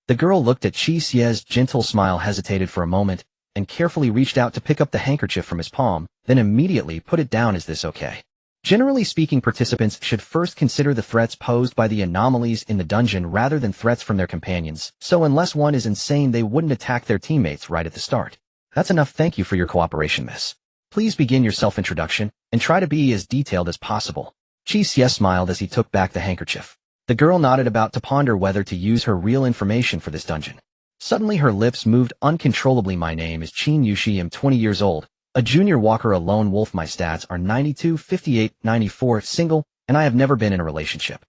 The girl looked at Qi Xie's gentle smile, hesitated for a moment, and carefully reached out to pick up the handkerchief from his palm, then immediately put it down. Is this okay? Generally speaking, participants should first consider the threats posed by the anomalies in the dungeon rather than threats from their companions, so unless one is insane, they wouldn't attack their teammates right at the start. That's enough. Thank you for your cooperation, miss. Please begin your self-introduction, and try to be as detailed as possible. Qi Xie smiled as he took back the handkerchief. The girl nodded, about to ponder whether to use her real information for this dungeon. Suddenly her lips moved uncontrollably. My name is Qi Xie, I'm 20 years old, a junior walker, a lone wolf. My stats are 92, 58, 94, single, and I have never been in a relationship.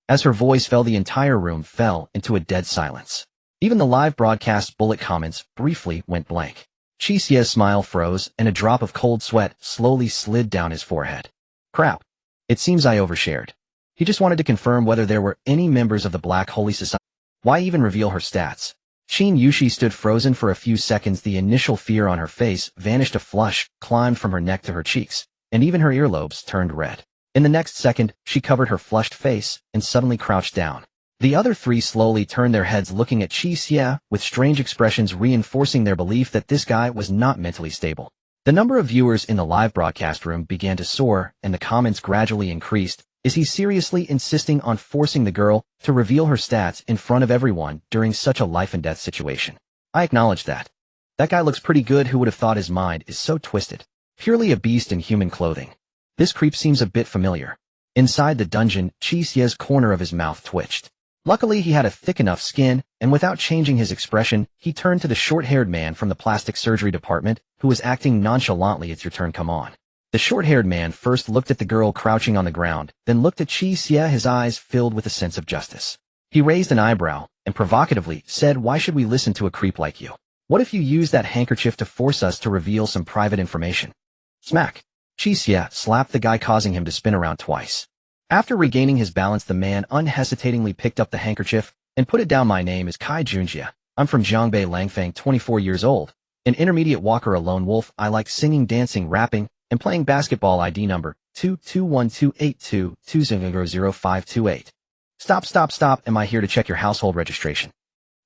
As her voice fell, the entire room fell into a dead silence. Even the live broadcast bullet comments briefly went blank. Qi Xie's smile froze, and a drop of cold sweat slowly slid down his forehead. Crap. It seems I overshared. He just wanted to confirm whether there were any members of the Black Holy Society. Why even reveal her stats? Qi Xie stood frozen for a few seconds. The initial fear on her face vanished. A flush climbed from her neck to her cheeks, and even her earlobes turned red. In the next second, she covered her flushed face and suddenly crouched down. The other three slowly turned their heads, looking at Qi Xie with strange expressions, reinforcing their belief that this guy was not mentally stable. The number of viewers in the live broadcast room began to soar, and the comments gradually increased. Is he seriously insisting on forcing the girl to reveal her stats in front of everyone during such a life-and-death situation? I acknowledge that. That guy looks pretty good. Who would have thought his mind is so twisted? Purely a beast in human clothing. This creep seems a bit familiar. Inside the dungeon, Qi Xie's corner of his mouth twitched. Luckily, he had a thick enough skin, and without changing his expression, he turned to the short-haired man from the plastic surgery department, who was acting nonchalantly. It's your turn, come on. The short-haired man first looked at the girl crouching on the ground, then looked at Qi Xie, his eyes filled with a sense of justice. He raised an eyebrow, and provocatively said, why should we listen to a creep like you? What if you use that handkerchief to force us to reveal some private information? Smack. Qi Xie slapped the guy, causing him to spin around twice. After regaining his balance, the man unhesitatingly picked up the handkerchief and put it down. My name is Qi Xie. I'm from Jiangbei Langfang, 24 years old. An intermediate walker, a lone wolf. I like singing, dancing, rapping, and playing basketball. ID number 2212822000528. Stop. Am I here to check your household registration?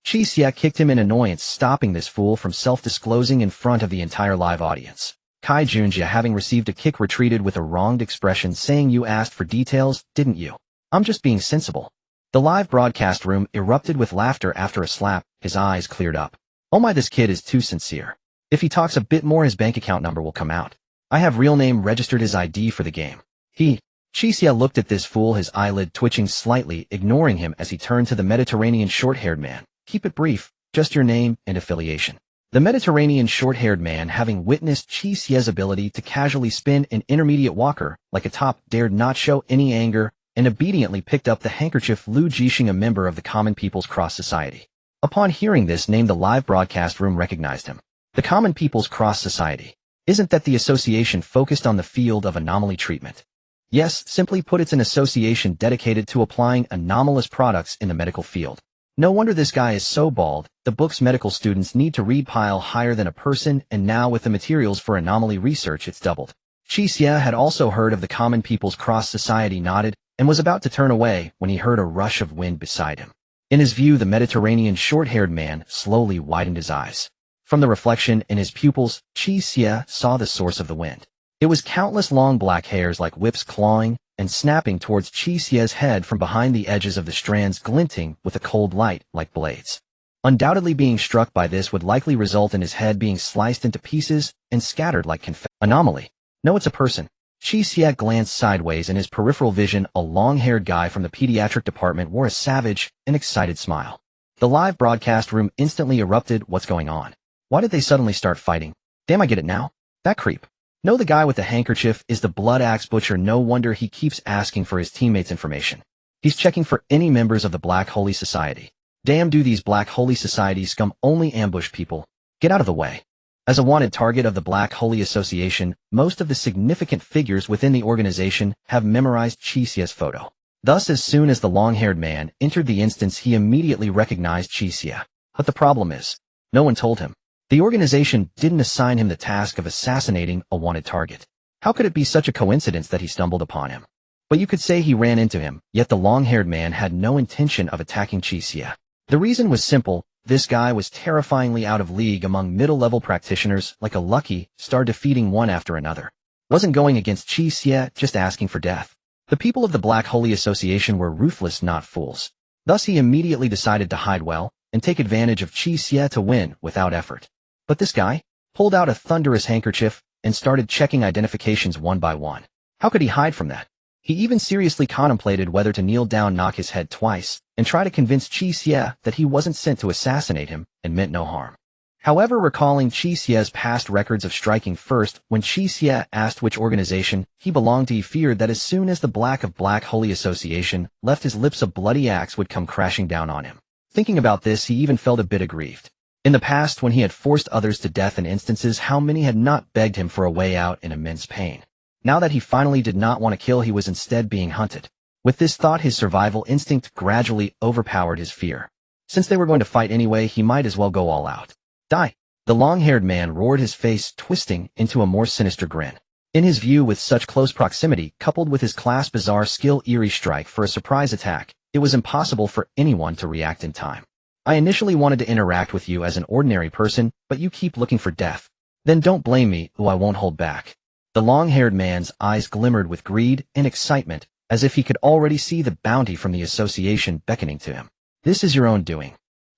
Qi Xie kicked him in annoyance, stopping this fool from self-disclosing in front of the entire live audience. Qi Xie, having received a kick, retreated with a wronged expression, saying, you asked for details, didn't you? I'm just being sensible. The live broadcast room erupted with laughter. After a slap, his eyes cleared up. Oh my, this kid is too sincere. If he talks a bit more, his bank account number will come out. I have real name registered his ID for the game. Qi Xie looked at this fool, his eyelid twitching slightly, ignoring him as he turned to the Mediterranean short-haired man. Keep it brief, just your name and affiliation. The Mediterranean short-haired man, having witnessed Qi Xie's ability to casually spin an intermediate walker like a top, dared not show any anger and obediently picked up the handkerchief. Lu Jixing, a member of the Common People's Cross Society. Upon hearing this name, the live broadcast room recognized him. The Common People's Cross Society. Isn't that the association focused on the field of anomaly treatment? Yes, simply put, it's an association dedicated to applying anomalous products in the medical field. No wonder this guy is so bald. The books medical students need to read pile higher than a person, and now with the materials for anomaly research, it's doubled. Qi Xie had also heard of the Common People's Cross Society, nodded, and was about to turn away when he heard a rush of wind beside him. In his view, the Mediterranean short-haired man slowly widened his eyes. From the reflection in his pupils, Qi Xie saw the source of the wind. It was countless long black hairs like whips, clawing and snapping towards Qi Xie's head from behind, the edges of the strands glinting with a cold light like blades. Undoubtedly, being struck by this would likely result in his head being sliced into pieces and scattered like confetti. Anomaly. No, it's a person. Qi Xie glanced sideways. In his peripheral vision, a long-haired guy from the pediatric department wore a savage and excited smile. The live broadcast room instantly erupted. What's going on? Why did they suddenly start fighting? Damn, I get it now. That creep. No, the guy with the handkerchief is the Blood Axe Butcher. No wonder he keeps asking for his teammates' information. He's checking for any members of the Black Holy Society. Damn, do these Black Holy Society scum only ambush people? Get out of the way. As a wanted target of the Black Holy Association, most of the significant figures within the organization have memorized Qi Xie's photo. Thus, as soon as the long-haired man entered the instance, he immediately recognized Qi Xie. But the problem is, no one told him. The organization didn't assign him the task of assassinating a wanted target. How could it be such a coincidence that he stumbled upon him? But you could say he ran into him, yet the long-haired man had no intention of attacking Qi Xie. The reason was simple. This guy was terrifyingly out of league among middle-level practitioners, like a lucky star defeating one after another. Wasn't going against Qi Xie, just asking for death. The people of the Black Holy Association were ruthless, not fools. Thus he immediately decided to hide well and take advantage of Qi Xie to win without effort. But this guy pulled out a thunderous handkerchief and started checking identifications one by one. How could he hide from that? He even seriously contemplated whether to kneel down, knock his head twice, and try to convince Qi Xie that he wasn't sent to assassinate him and meant no harm. However, recalling Qi Xie's past records of striking first, when Qi Xie asked which organization he belonged to, he feared that as soon as the Black Holy Association left his lips, a bloody axe would come crashing down on him. Thinking about this, he even felt a bit aggrieved. In the past, when he had forced others to death in instances, how many had not begged him for a way out in immense pain? Now that he finally did not want to kill, he was instead being hunted. With this thought, his survival instinct gradually overpowered his fear. Since they were going to fight anyway, he might as well go all out. Die! The long-haired man roared, his face twisting into a more sinister grin. In his view, with such close proximity, coupled with his class bizarre skill Eerie strike for a surprise attack, it was impossible for anyone to react in time. I initially wanted to interact with you as an ordinary person, but you keep looking for death. Then don't blame me, I won't hold back. The long-haired man's eyes glimmered with greed and excitement, as if he could already see the bounty from the association beckoning to him. This is your own doing.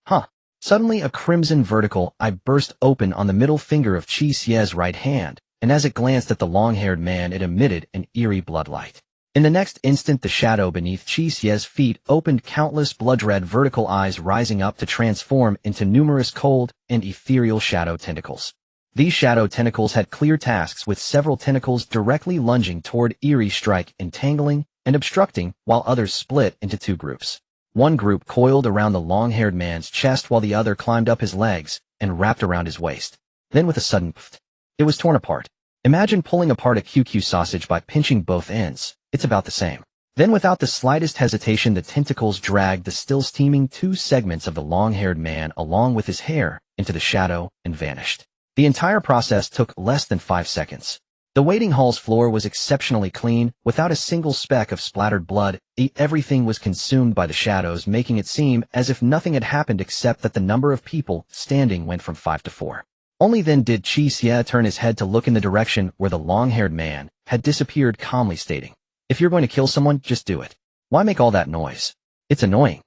Huh. Suddenly a crimson vertical eye burst open on the middle finger of Qi Xie's right hand, and as it glanced at the long-haired man, it emitted an eerie bloodlight. In the next instant, the shadow beneath Qi Xie's feet opened, countless blood-red vertical eyes rising up to transform into numerous cold and ethereal shadow tentacles. These shadow tentacles had clear tasks, with several tentacles directly lunging toward Eerie strike, entangling and obstructing, while others split into two groups. One group coiled around the long-haired man's chest, while the other climbed up his legs and wrapped around his waist. Then with a sudden pft, it was torn apart. Imagine pulling apart a QQ sausage by pinching both ends. It's about the same. Then without the slightest hesitation, the tentacles dragged the still steaming two segments of the long-haired man along with his hair into the shadow and vanished. The entire process took less than 5 seconds. The waiting hall's floor was exceptionally clean, without a single speck of splattered blood. Everything was consumed by the shadows, making it seem as if nothing had happened except that the number of people standing went from 5 to 4. Only then did Qi Xie turn his head to look in the direction where the long-haired man had disappeared, calmly stating, "If you're going to kill someone, just do it. Why make all that noise? It's annoying."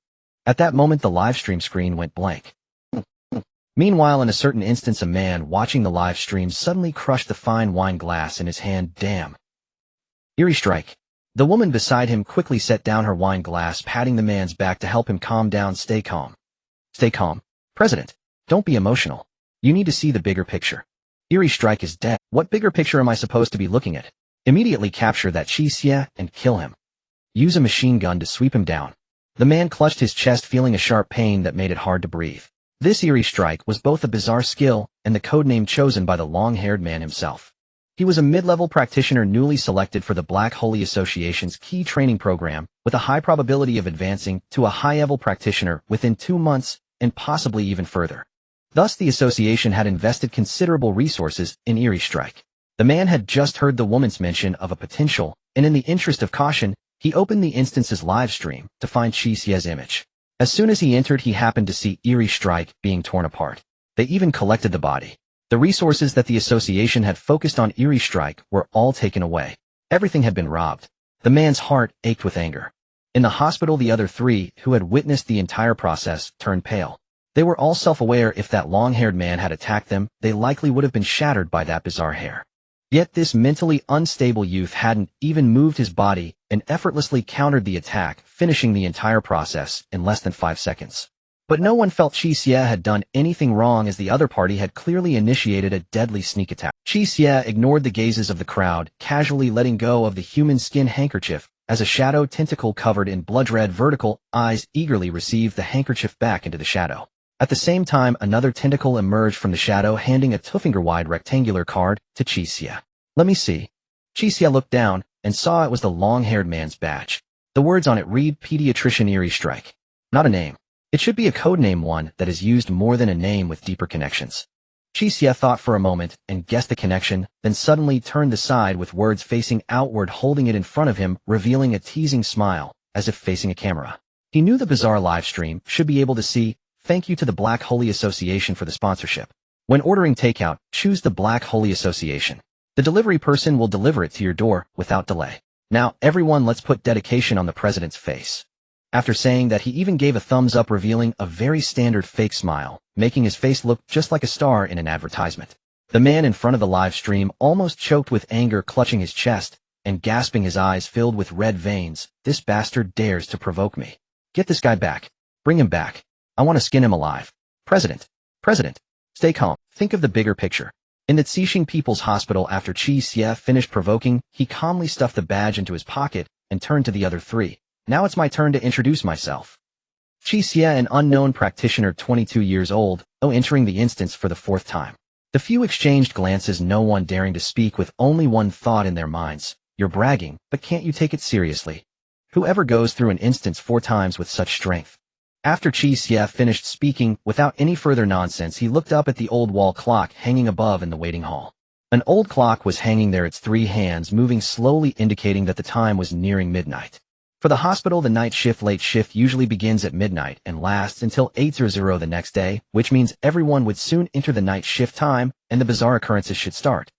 At that moment, the livestream screen went blank. Meanwhile, in a certain instance, a man watching the live stream suddenly crushed the fine wine glass in his hand. Damn. Eerie strike. The woman beside him quickly set down her wine glass, patting the man's back to help him calm down. Stay calm. Stay calm. President, don't be emotional. You need to see the bigger picture. Eerie strike is dead. What bigger picture am I supposed to be looking at? Immediately capture that Qi Xie and kill him. Use a machine gun to sweep him down. The man clutched his chest, feeling a sharp pain that made it hard to breathe. This Eerie strike was both a bizarre skill and the codename chosen by the long-haired man himself. He was a mid-level practitioner newly selected for the Black Holy Association's key training program, with a high probability of advancing to a high-level practitioner within 2 months and possibly even further. Thus, the association had invested considerable resources in Eerie strike. The man had just heard the woman's mention of a potential, and in the interest of caution, he opened the instance's live stream to find Qi Xie's image. As soon as he entered, he happened to see Eerie strike being torn apart. They even collected the body. The resources that the association had focused on Eerie strike were all taken away. Everything had been robbed. The man's heart ached with anger. In the hospital, the other three, who had witnessed the entire process, turned pale. They were all self-aware. If that long-haired man had attacked them, they likely would have been shattered by that bizarre hair. Yet this mentally unstable youth hadn't even moved his body and effortlessly countered the attack, finishing the entire process in less than 5 seconds. But no one felt Qi Xie had done anything wrong, as the other party had clearly initiated a deadly sneak attack. Qi Xie ignored the gazes of the crowd, casually letting go of the human skin handkerchief as a shadow tentacle covered in blood-red vertical eyes eagerly received the handkerchief back into the shadow. At the same time, another tentacle emerged from the shadow, handing a 2-finger-wide rectangular card to Qi Xie. "Let me see." Qi Xie looked down and saw it was the long-haired man's badge. The words on it read Pediatrician Eerie Strike. Not a name. It should be a codename, one that is used more than a name with deeper connections. Qi Xie thought for a moment and guessed the connection, then suddenly turned aside with words facing outward, holding it in front of him, revealing a teasing smile, as if facing a camera. He knew the bizarre live stream should be able to see, "Thank you to the Black Holy Association for the sponsorship. When ordering takeout, choose the Black Holy Association. The delivery person will deliver it to your door without delay. Now, everyone, let's put dedication on the president's face." After saying that, he even gave a thumbs up, revealing a very standard fake smile, making his face look just like a star in an advertisement. The man in front of the live stream almost choked with anger, clutching his chest and gasping, his eyes filled with red veins. "This bastard dares to provoke me. Get this guy back. Bring him back. I want to skin him alive. President. Stay calm. Think of the bigger picture." In the Xixing People's Hospital, after Qi Xie finished provoking, he calmly stuffed the badge into his pocket and turned to the other three. "Now it's my turn to introduce myself. Qi Xie, an unknown practitioner, 22 years old, entering the instance for the 4th time." The few exchanged glances, no one daring to speak, with only one thought in their minds. "You're bragging, but can't you take it seriously? Whoever goes through an instance 4 times with such strength?" After Qi Xie finished speaking, without any further nonsense, he looked up at the old wall clock hanging above in the waiting hall. An old clock was hanging there, its 3 hands moving slowly, indicating that the time was nearing midnight. For the hospital, the night shift, late shift, usually begins at midnight and lasts until 8:00 the next day, which means everyone would soon enter the night shift time and the bizarre occurrences should start.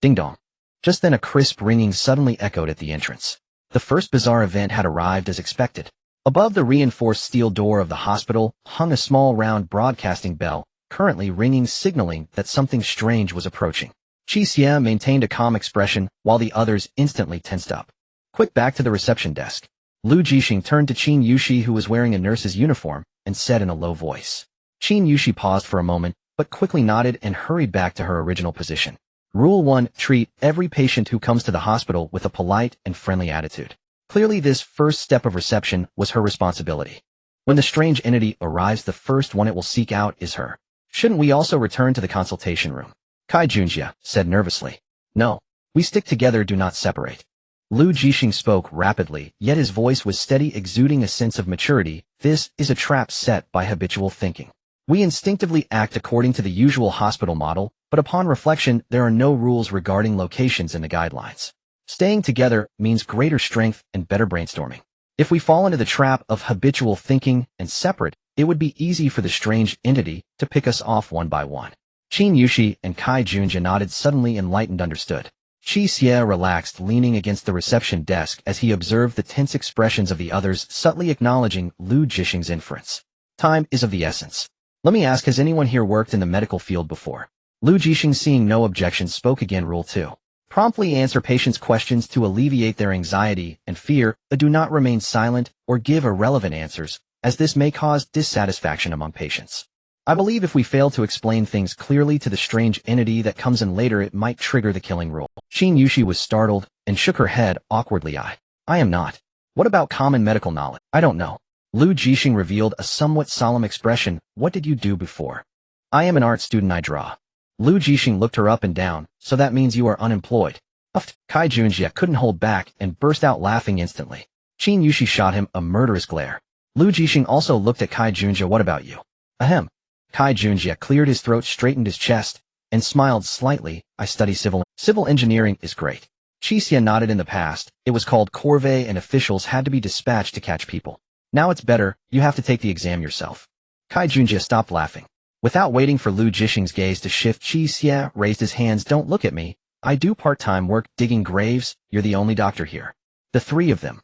Ding dong. Just then a crisp ringing suddenly echoed at the entrance. The first bizarre event had arrived as expected. Above the reinforced steel door of the hospital hung a small round broadcasting bell, currently ringing, signaling that something strange was approaching. Qi Xie maintained a calm expression while the others instantly tensed up. "Quick, back to the reception desk." Lu Jixing turned to Qin Yushi, who was wearing a nurse's uniform, and said in a low voice. Qin Yushi paused for a moment, but quickly nodded and hurried back to her original position. Rule 1, treat every patient who comes to the hospital with a polite and friendly attitude. Clearly, this first step of reception was her responsibility. When the strange entity arrives, the first one it will seek out is her. "Shouldn't we also return to the consultation room?" Qi Xie said nervously. "No. We stick together, do not separate." Lu Jixing spoke rapidly, yet his voice was steady, exuding a sense of maturity. "This is a trap set by habitual thinking. We instinctively act according to the usual hospital model, but upon reflection, there are no rules regarding locations in the guidelines. Staying together means greater strength and better brainstorming. If we fall into the trap of habitual thinking and separate, it would be easy for the strange entity to pick us off one by one." Qin Yushi and Qi Xie nodded, suddenly enlightened. Understood. Qi Xie relaxed, leaning against the reception desk as he observed the tense expressions of the others, subtly acknowledging Lu Jixing's inference. "Time is of the essence. Let me ask, has anyone here worked in the medical field before?" Lu Jixing, seeing no objections, spoke again. "Rule 2. Promptly answer patients' questions to alleviate their anxiety and fear. Do not remain silent or give irrelevant answers, as this may cause dissatisfaction among patients. I believe if we fail to explain things clearly to the strange entity that comes in later, it might trigger the killing rule." Qin Yushi was startled and shook her head awkwardly. I am not. What about common medical knowledge?" "I don't know." Lu Jixing revealed a somewhat solemn expression. "What did you do before?" "I am an art student, I draw." Lu Jixing looked her up and down. "So that means you are unemployed." Qi Xie couldn't hold back and burst out laughing instantly. Qin Yushi shot him a murderous glare. Lu Jixing also looked at Qi Xie. "What about you?" "Ahem." Qi Xie cleared his throat, straightened his chest, and smiled slightly. "I study civil engineering is great." Qi Xie nodded. "In the past, it was called corvée and officials had to be dispatched to catch people. Now it's better, you have to take the exam yourself." Qi Xie stopped laughing. Without waiting for Lu Jixing's gaze to shift, Qi Xie raised his hands. "Don't look at me. I do part-time work digging graves. You're the only doctor here." The 3 of them.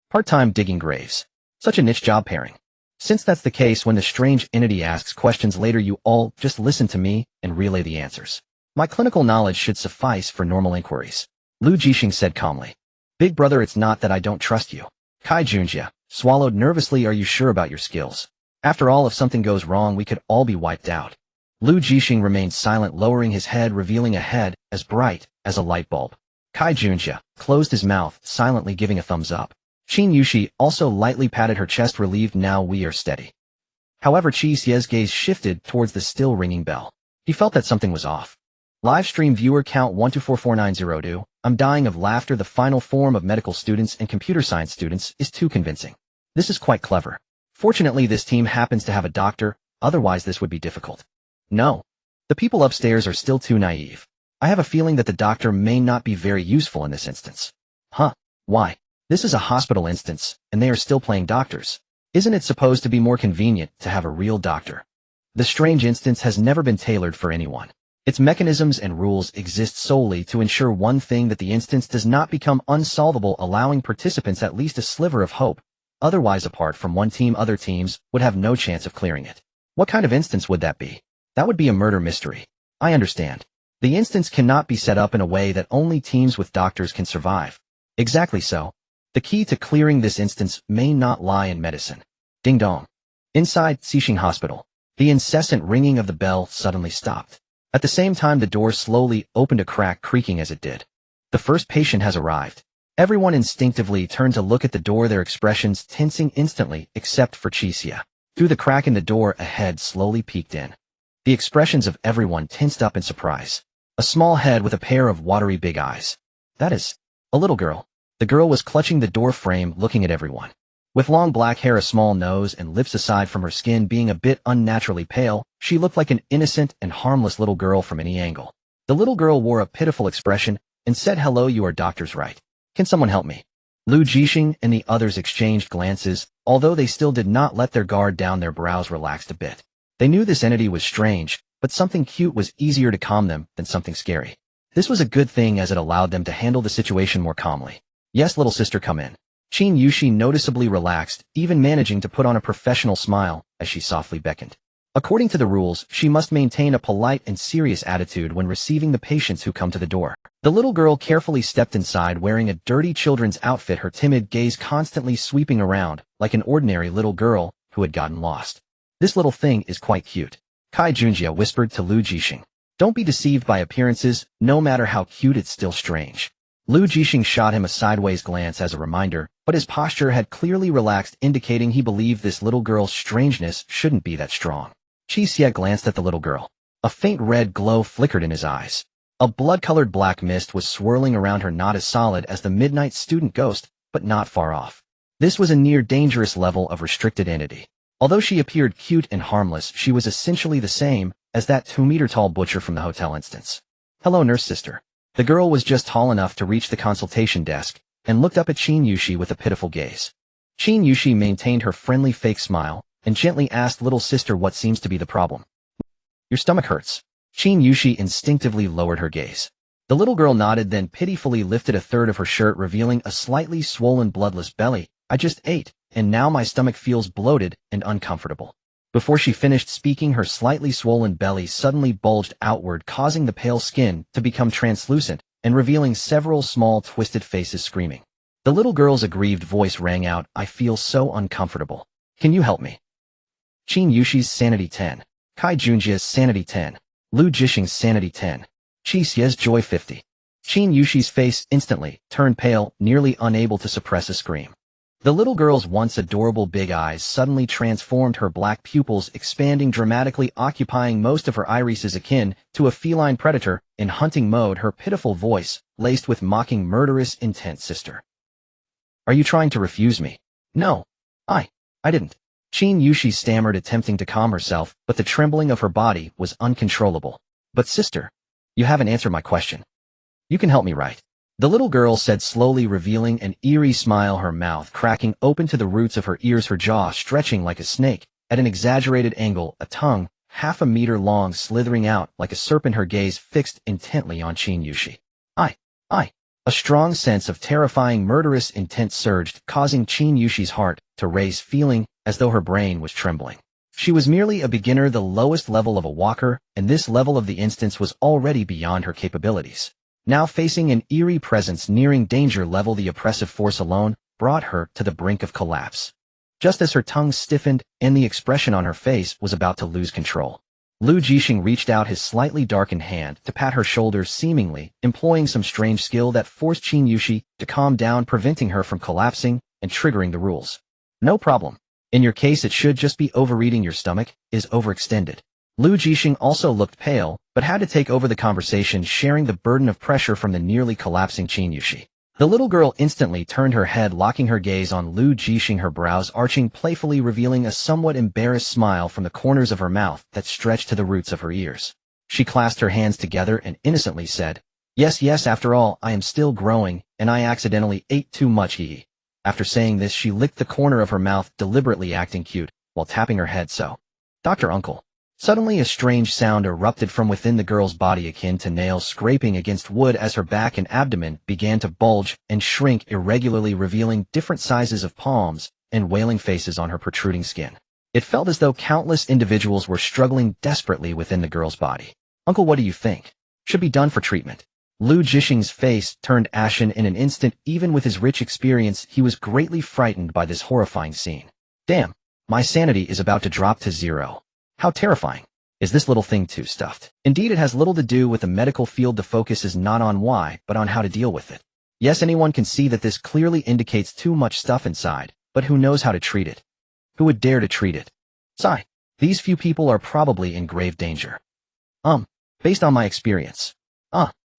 Part-time digging graves. Such a niche job pairing. Since that's the case, when the strange entity asks questions later, you all just listen to me and relay the answers. My clinical knowledge should suffice for normal inquiries. Lu Jixing said calmly. Big brother, it's not that I don't trust you. Qi Xie swallowed nervously. Are you sure about your skills? After all, if something goes wrong, we could all be wiped out. Lu Jixing remained silent, lowering his head, revealing a head as bright as a light bulb. Qi Xie closed his mouth, silently giving a thumbs up. Qin Yuxi also lightly patted her chest, relieved. Now we are steady. However, Qi Xie's gaze shifted towards the still ringing bell. He felt that something was off. Live stream viewer count 124490. I'm dying of laughter. The final form of medical students and computer science students is too convincing. This is quite clever. Fortunately, this team happens to have a doctor, otherwise this would be difficult. No. The people upstairs are still too naive. I have a feeling that the doctor may not be very useful in this instance. Huh? Why? This is a hospital instance, and they are still playing doctors. Isn't it supposed to be more convenient to have a real doctor? The strange instance has never been tailored for anyone. Its mechanisms and rules exist solely to ensure one thing, that the instance does not become unsolvable, allowing participants at least a sliver of hope. Otherwise, apart from one team, other teams would have no chance of clearing it. What kind of instance would that be? That would be a murder mystery. I understand. The instance cannot be set up in a way that only teams with doctors can survive. Exactly so. The key to clearing this instance may not lie in medicine. Ding dong. Inside Xixing Hospital, the incessant ringing of the bell suddenly stopped. At the same time, the door slowly opened, a crack creaking as it did. The first patient has arrived. Everyone instinctively turned to look at the door, their expressions tensing instantly, except for Qi Xie. Through the crack in the door, a head slowly peeked in. The expressions of everyone tensed up in surprise. A small head with a pair of watery big eyes. That is a little girl. The girl was clutching the door frame, looking at everyone. With long black hair, a small nose, and lips, aside from her skin being a bit unnaturally pale, she looked like an innocent and harmless little girl from any angle. The little girl wore a pitiful expression and said, "Hello, you are doctors, right? Can someone help me?" Lu Jixing and the others exchanged glances, although they still did not let their guard down. Their brows relaxed a bit. They knew this entity was strange, but something cute was easier to calm them than something scary. This was a good thing, as it allowed them to handle the situation more calmly. "Yes, little sister, come in." Qin Yuxi noticeably relaxed, even managing to put on a professional smile as she softly beckoned. According to the rules, she must maintain a polite and serious attitude when receiving the patients who come to the door. The little girl carefully stepped inside, wearing a dirty children's outfit, her timid gaze constantly sweeping around, like an ordinary little girl who had gotten lost. "This little thing is quite cute," Qi Xie whispered to Lu Jixing. "Don't be deceived by appearances, no matter how cute, it's still strange." Lu Jixing shot him a sideways glance as a reminder, but his posture had clearly relaxed, indicating he believed this little girl's strangeness shouldn't be that strong. Qi Xie glanced at the little girl. A faint red glow flickered in his eyes. A blood-colored black mist was swirling around her, not as solid as the midnight student ghost, but not far off. This was a near dangerous level of restricted entity. Although she appeared cute and harmless, she was essentially the same as that 2-meter-tall butcher from the hotel instance. "Hello, nurse sister." The girl was just tall enough to reach the consultation desk, and looked up at Qin Yuxi with a pitiful gaze. Qin Yuxi maintained her friendly fake smile, and gently asked, "Little sister, what seems to be the problem?" "Your stomach hurts." Qin Yuxi instinctively lowered her gaze. The little girl nodded, then pitifully lifted a third of her shirt, revealing a slightly swollen, bloodless belly. "I just ate, and now my stomach feels bloated and uncomfortable." Before she finished speaking, her slightly swollen belly suddenly bulged outward, causing the pale skin to become translucent and revealing several small twisted faces screaming. The little girl's aggrieved voice rang out, "I feel so uncomfortable. Can you help me?" Qin Yuxi's sanity 10. Qi Xie's sanity 10. Lu Jixing's sanity 10. Qi Xie's joy 50. Qin Yuxi's face instantly turned pale, nearly unable to suppress a scream. The little girl's once adorable big eyes suddenly transformed, her black pupils expanding dramatically, occupying most of her irises, akin to a feline predator in hunting mode, her pitiful voice laced with mocking, murderous intent. "Sister, are you trying to refuse me?" "No. I didn't." Qin Yuxi stammered, attempting to calm herself, but the trembling of her body was uncontrollable. "But sister, you haven't answered my question. You can help me, right?" The little girl said slowly, revealing an eerie smile, her mouth cracking open to the roots of her ears, her jaw stretching like a snake at an exaggerated angle, a tongue half a meter long slithering out like a serpent, her gaze fixed intently on Qin Yuxi. I. A strong sense of terrifying, murderous intent surged, causing Qin Yushi's heart to race, feeling as though her brain was trembling. She was merely a beginner, the lowest level of a walker, and this level of the instance was already beyond her capabilities. Now facing an eerie presence nearing danger level, the oppressive force alone brought her to the brink of collapse. Just as her tongue stiffened and the expression on her face was about to lose control, Lu Jixing reached out his slightly darkened hand to pat her shoulder, seemingly employing some strange skill that forced Qi Xie to calm down, preventing her from collapsing and triggering the rules. No problem. In your case, it should just be overeating. Your stomach is overextended. Lu Jixing also looked pale, but had to take over the conversation, sharing the burden of pressure from the nearly collapsing Qi Xie. The little girl instantly turned her head, locking her gaze on Lu Jixing, her brows arching playfully, revealing a somewhat embarrassed smile from the corners of her mouth that stretched to the roots of her ears. She clasped her hands together and innocently said, Yes, after all, I am still growing, and I accidentally ate too much. Hee. After saying this, she licked the corner of her mouth, deliberately acting cute, while tapping her head. So, Dr. Uncle. Suddenly a strange sound erupted from within the girl's body, akin to nails scraping against wood, as her back and abdomen began to bulge and shrink irregularly, revealing different sizes of palms and wailing faces on her protruding skin. It felt as though countless individuals were struggling desperately within the girl's body. Uncle, what do you think? Should be done for treatment. Lu Jixing's face turned ashen in an instant. Even with his rich experience, he was greatly frightened by this horrifying scene. Damn, my sanity is about to drop to zero. How terrifying. Is this little thing too stuffed? Indeed, it has little to do with the medical field. The focus is not on why, but on how to deal with it. Yes, anyone can see that this clearly indicates too much stuff inside, but who knows how to treat it? Who would dare to treat it? Sigh. These few people are probably in grave danger. Based on my experience.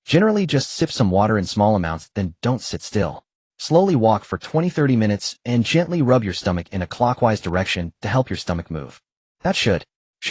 Generally just sip some water in small amounts, then don't sit still. Slowly walk for 20-30 minutes and gently rub your stomach in a clockwise direction to help your stomach move. That should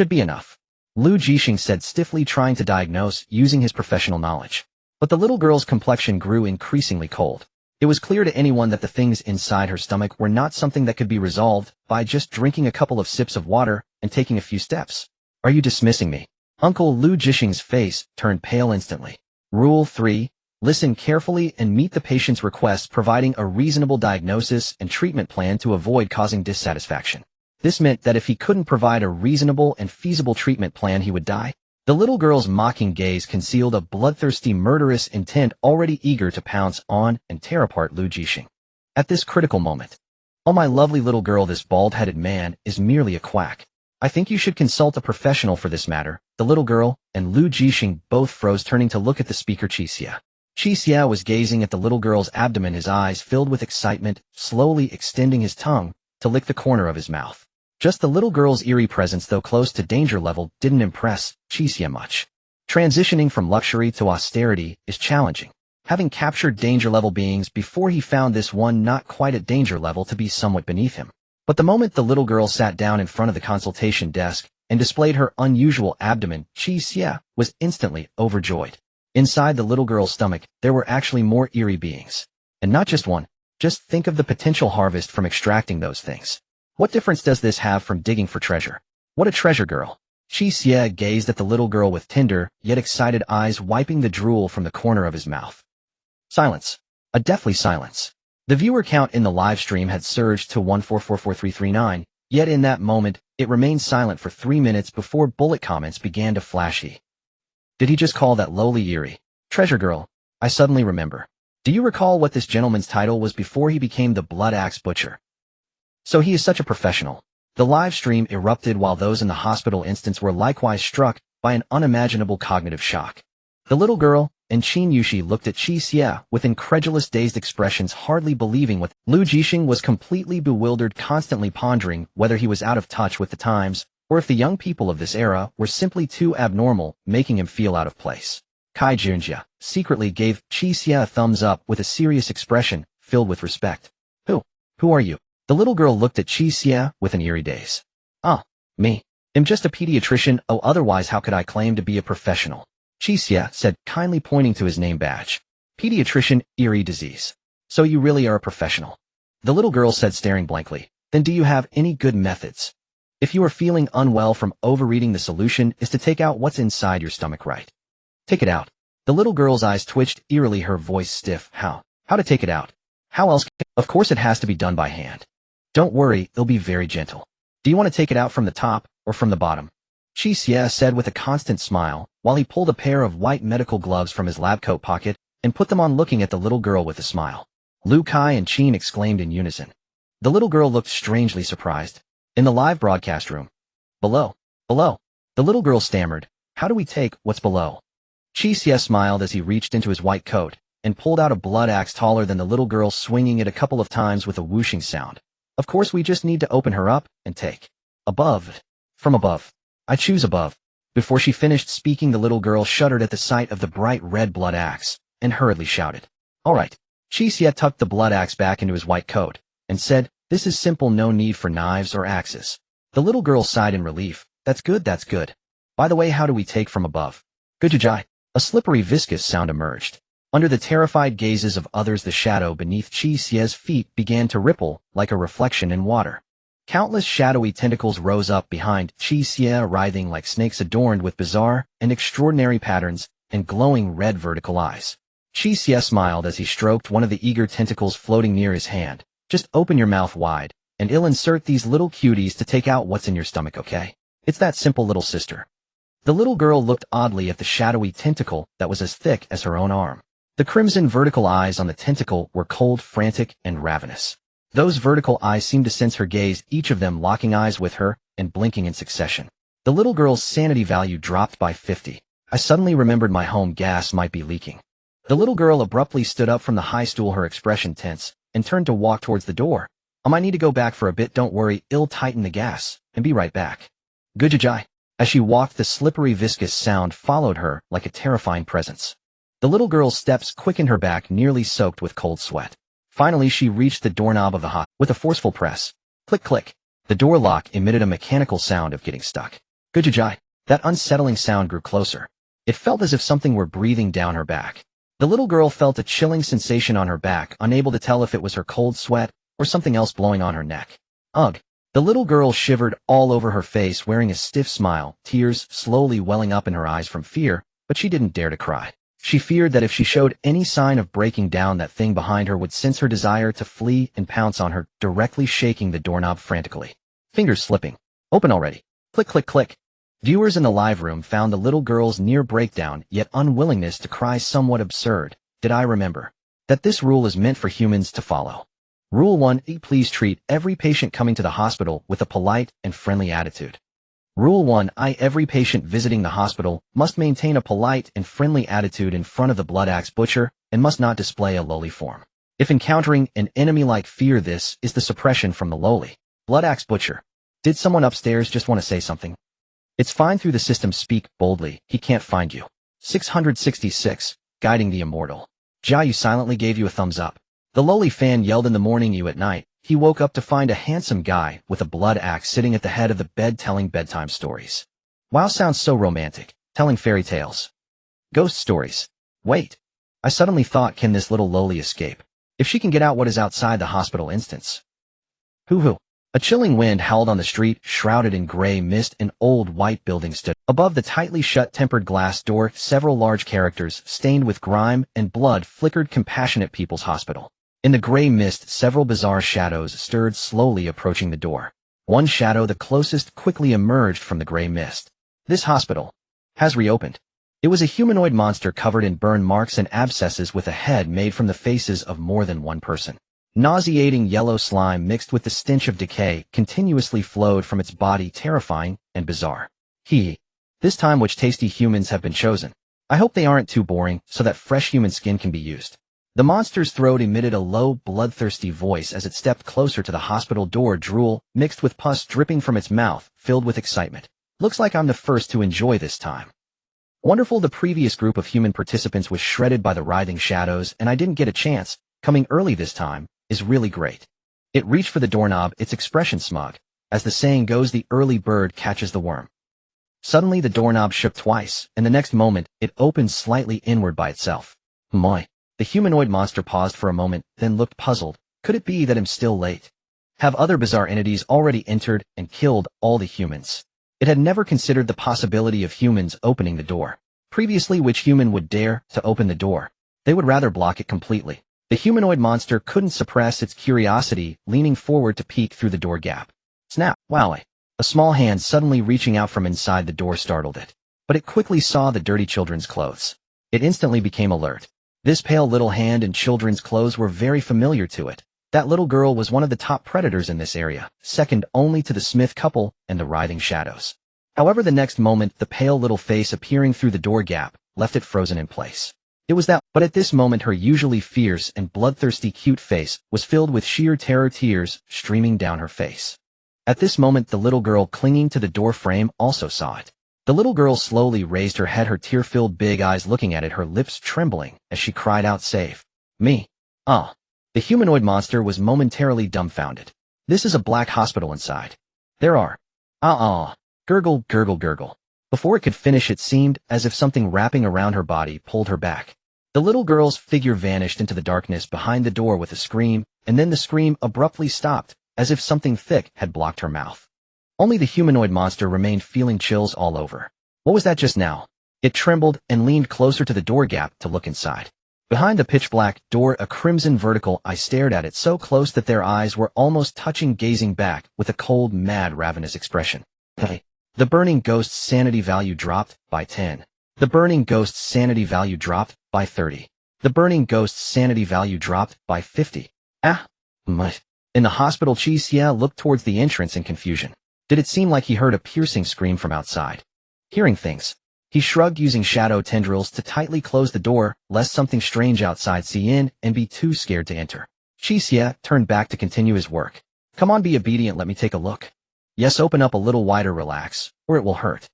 be enough. Lu Jixing said stiffly, trying to diagnose using his professional knowledge. But the little girl's complexion grew increasingly cold. It was clear to anyone that the things inside her stomach were not something that could be resolved by just drinking a couple of sips of water and taking a few steps. Are you dismissing me? Uncle Lu Jixing's face turned pale instantly. Rule 3. Listen carefully and meet the patient's requests, providing a reasonable diagnosis and treatment plan to avoid causing dissatisfaction. This meant that if he couldn't provide a reasonable and feasible treatment plan, he would die. The little girl's mocking gaze concealed a bloodthirsty, murderous intent, already eager to pounce on and tear apart Lu Jixing. At this critical moment, oh my lovely little girl, this bald-headed man is merely a quack. I think you should consult a professional for this matter. The little girl and Lu Jixing both froze, turning to look at the speaker. Qi Xie. Qi Xie was gazing at the little girl's abdomen, his eyes filled with excitement, slowly extending his tongue to lick the corner of his mouth. Just the little girl's eerie presence, though close to danger level, didn't impress Qi Xie much. Transitioning from luxury to austerity is challenging. Having captured danger level beings before, he found this one not quite at danger level to be somewhat beneath him. But the moment the little girl sat down in front of the consultation desk and displayed her unusual abdomen, Qi Xie was instantly overjoyed. Inside the little girl's stomach, there were actually more eerie beings. And not just one. Just think of the potential harvest from extracting those things. What difference does this have from digging for treasure? What a treasure girl. Qi Xie gazed at the little girl with tender, yet excited eyes, wiping the drool from the corner of his mouth. Silence. A deathly silence. The viewer count in the live stream had surged to 1444339, yet in that moment, it remained silent for 3 minutes before bullet comments began to flash. Did he just call that lowly Eerie treasure girl? I suddenly remember. Do you recall what this gentleman's title was before he became the Blood Axe Butcher? So he is such a professional. The live stream erupted while those in the hospital instance were likewise struck by an unimaginable cognitive shock. The little girl and Qi Xie looked at Qi Xie with incredulous, dazed expressions, hardly believing what Lu Jixing was, completely bewildered, constantly pondering whether he was out of touch with the times or if the young people of this era were simply too abnormal, making him feel out of place. Qi Xie secretly gave Qi Xie a thumbs up with a serious expression filled with respect. Who are you? The little girl looked at Qi Xie with an eerie daze. Me. I'm just a pediatrician. Oh, otherwise how could I claim to be a professional? Qi Xie said, kindly pointing to his name badge. Pediatrician, Eerie disease. So you really are a professional? The little girl said, staring blankly. Then do you have any good methods? If you are feeling unwell from overeating, the solution is to take out what's inside your stomach, right? Take it out. The little girl's eyes twitched eerily, her voice stiff. How to take it out? How else? Of course it has to be done by hand. Don't worry, it'll be very gentle. Do you want to take it out from the top, or from the bottom? Qi Xie said with a constant smile, while he pulled a pair of white medical gloves from his lab coat pocket and put them on, looking at the little girl with a smile. Lu Kai and Qin exclaimed in unison. The little girl looked strangely surprised. In the live broadcast room. Below. Below. The little girl stammered. How do we take what's below? Qi Xie smiled as he reached into his white coat and pulled out a blood axe taller than the little girl, swinging it a couple of times with a whooshing sound. Of course, we just need to open her up and take. Above. From above. I choose above. Before she finished speaking, the little girl shuddered at the sight of the bright red blood axe and hurriedly shouted. All right. Qi Xie tucked the blood axe back into his white coat and said, this is simple, no need for knives or axes. The little girl sighed in relief. That's good, that's good. By the way, how do we take from above? Gujajai. A slippery, viscous sound emerged. Under the terrified gazes of others, the shadow beneath Qi Xie's feet began to ripple like a reflection in water. Countless shadowy tentacles rose up behind Qi Xie, writhing like snakes adorned with bizarre and extraordinary patterns and glowing red vertical eyes. Qi Xie smiled as he stroked one of the eager tentacles floating near his hand. Just open your mouth wide, and I'll insert these little cuties to take out what's in your stomach, okay? It's that simple, little sister. The little girl looked oddly at the shadowy tentacle that was as thick as her own arm. The crimson vertical eyes on the tentacle were cold, frantic, and ravenous. Those vertical eyes seemed to sense her gaze, each of them locking eyes with her and blinking in succession. The little girl's sanity value dropped by 50. I suddenly remembered my home gas might be leaking. The little girl abruptly stood up from the high stool, her expression tense, and turned to walk towards the door. I might need to go back for a bit, don't worry, I'll tighten the gas, and be right back. Gujajai. As she walked, the slippery, viscous sound followed her like a terrifying presence. The little girl's steps quickened, her back nearly soaked with cold sweat. Finally, she reached the doorknob of the hot with a forceful press. Click, click. The door lock emitted a mechanical sound of getting stuck. Gujajai. That unsettling sound grew closer. It felt as if something were breathing down her back. The little girl felt a chilling sensation on her back, unable to tell if it was her cold sweat or something else blowing on her neck. Ugh. The little girl shivered all over her face, wearing a stiff smile, tears slowly welling up in her eyes from fear, but she didn't dare to cry. She feared that if she showed any sign of breaking down, that thing behind her would sense her desire to flee and pounce on her, directly shaking the doorknob frantically. Fingers slipping. Open already. Click, click, click. Viewers in the live room found the little girl's near breakdown yet unwillingness to cry somewhat absurd. Did I remember that this rule is meant for humans to follow? Rule 1. Please treat every patient coming to the hospital with a polite and friendly attitude. Rule 1. Every patient visiting the hospital must maintain a polite and friendly attitude in front of the blood axe butcher and must not display a lowly form. If encountering an enemy like fear, this is the suppression from the lowly. Blood axe butcher. Did someone upstairs just want to say something? It's fine, through the system, speak boldly, he can't find you. 666. Guiding the immortal. Jia Yu silently gave you a thumbs up. The lowly fan yelled in the morning, you at night. He woke up to find a handsome guy with a blood axe sitting at the head of the bed telling bedtime stories. Wow, sounds so romantic. Telling fairy tales. Ghost stories. Wait. I suddenly thought, can this little lowly escape? If she can get out what is outside the hospital instance. Hoo-hoo. A chilling wind howled on the street, shrouded in gray mist. An old white building stood. Above the tightly shut tempered glass door, several large characters, stained with grime and blood, flickered. Compassionate People's Hospital. In the gray mist, several bizarre shadows stirred, slowly approaching the door. One shadow, the closest, quickly emerged from the gray mist. This hospital has reopened. It was a humanoid monster covered in burn marks and abscesses, with a head made from the faces of more than one person. Nauseating yellow slime mixed with the stench of decay continuously flowed from its body, terrifying and bizarre. This time which tasty humans have been chosen. I hope they aren't too boring, so that fresh human skin can be used. The monster's throat emitted a low, bloodthirsty voice as it stepped closer to the hospital door, drool mixed with pus dripping from its mouth, filled with excitement. Looks like I'm the first to enjoy this time. Wonderful. The previous group of human participants was shredded by the writhing shadows, and I didn't get a chance. Coming early this time is really great. It reached for the doorknob, its expression smug. As the saying goes, the early bird catches the worm. Suddenly the doorknob shook twice, and the next moment it opened slightly inward by itself. My. The humanoid monster paused for a moment, then looked puzzled. Could it be that I'm still late? Have other bizarre entities already entered and killed all the humans? It had never considered the possibility of humans opening the door. Previously, which human would dare to open the door? They would rather block it completely. The humanoid monster couldn't suppress its curiosity, leaning forward to peek through the door gap. Snap! Wowie! A A small hand suddenly reaching out from inside the door startled it, but it quickly saw the dirty children's clothes. It instantly became alert. This pale little hand in children's clothes were very familiar to it. That little girl was one of the top predators in this area, second only to the Smith couple and the writhing shadows. However, the next moment, the pale little face appearing through the door gap left it frozen in place. It was that, but at this moment her usually fierce and bloodthirsty cute face was filled with sheer terror, tears streaming down her face. At this moment, the little girl clinging to the door frame also saw it. The little girl slowly raised her head, her tear-filled big eyes looking at it, her lips trembling as she cried out, "Save me!" Ah! The humanoid monster was momentarily dumbfounded. This is a black hospital inside. There are... Gurgle, gurgle, gurgle. Before it could finish, it seemed as if something wrapping around her body pulled her back. The little girl's figure vanished into the darkness behind the door with a scream, and then the scream abruptly stopped, as if something thick had blocked her mouth. Only the humanoid monster remained, feeling chills all over. What was that just now? It trembled and leaned closer to the door gap to look inside. Behind the pitch-black door, a crimson vertical eye stared at it so close that their eyes were almost touching, gazing back with a cold, mad, ravenous expression. Hey. The burning ghost's sanity value dropped by 10. The burning ghost's sanity value dropped by 30. The burning ghost's sanity value dropped by 50. In the hospital, Qi Xie looked towards the entrance in confusion. Did it seem like he heard a piercing scream from outside? Hearing things, he shrugged, using shadow tendrils to tightly close the door, lest something strange outside see in and be too scared to enter. Qi Xie turned back to continue his work. Come on, be obedient, let me take a look. Yes, open up a little wider, relax, or it will hurt.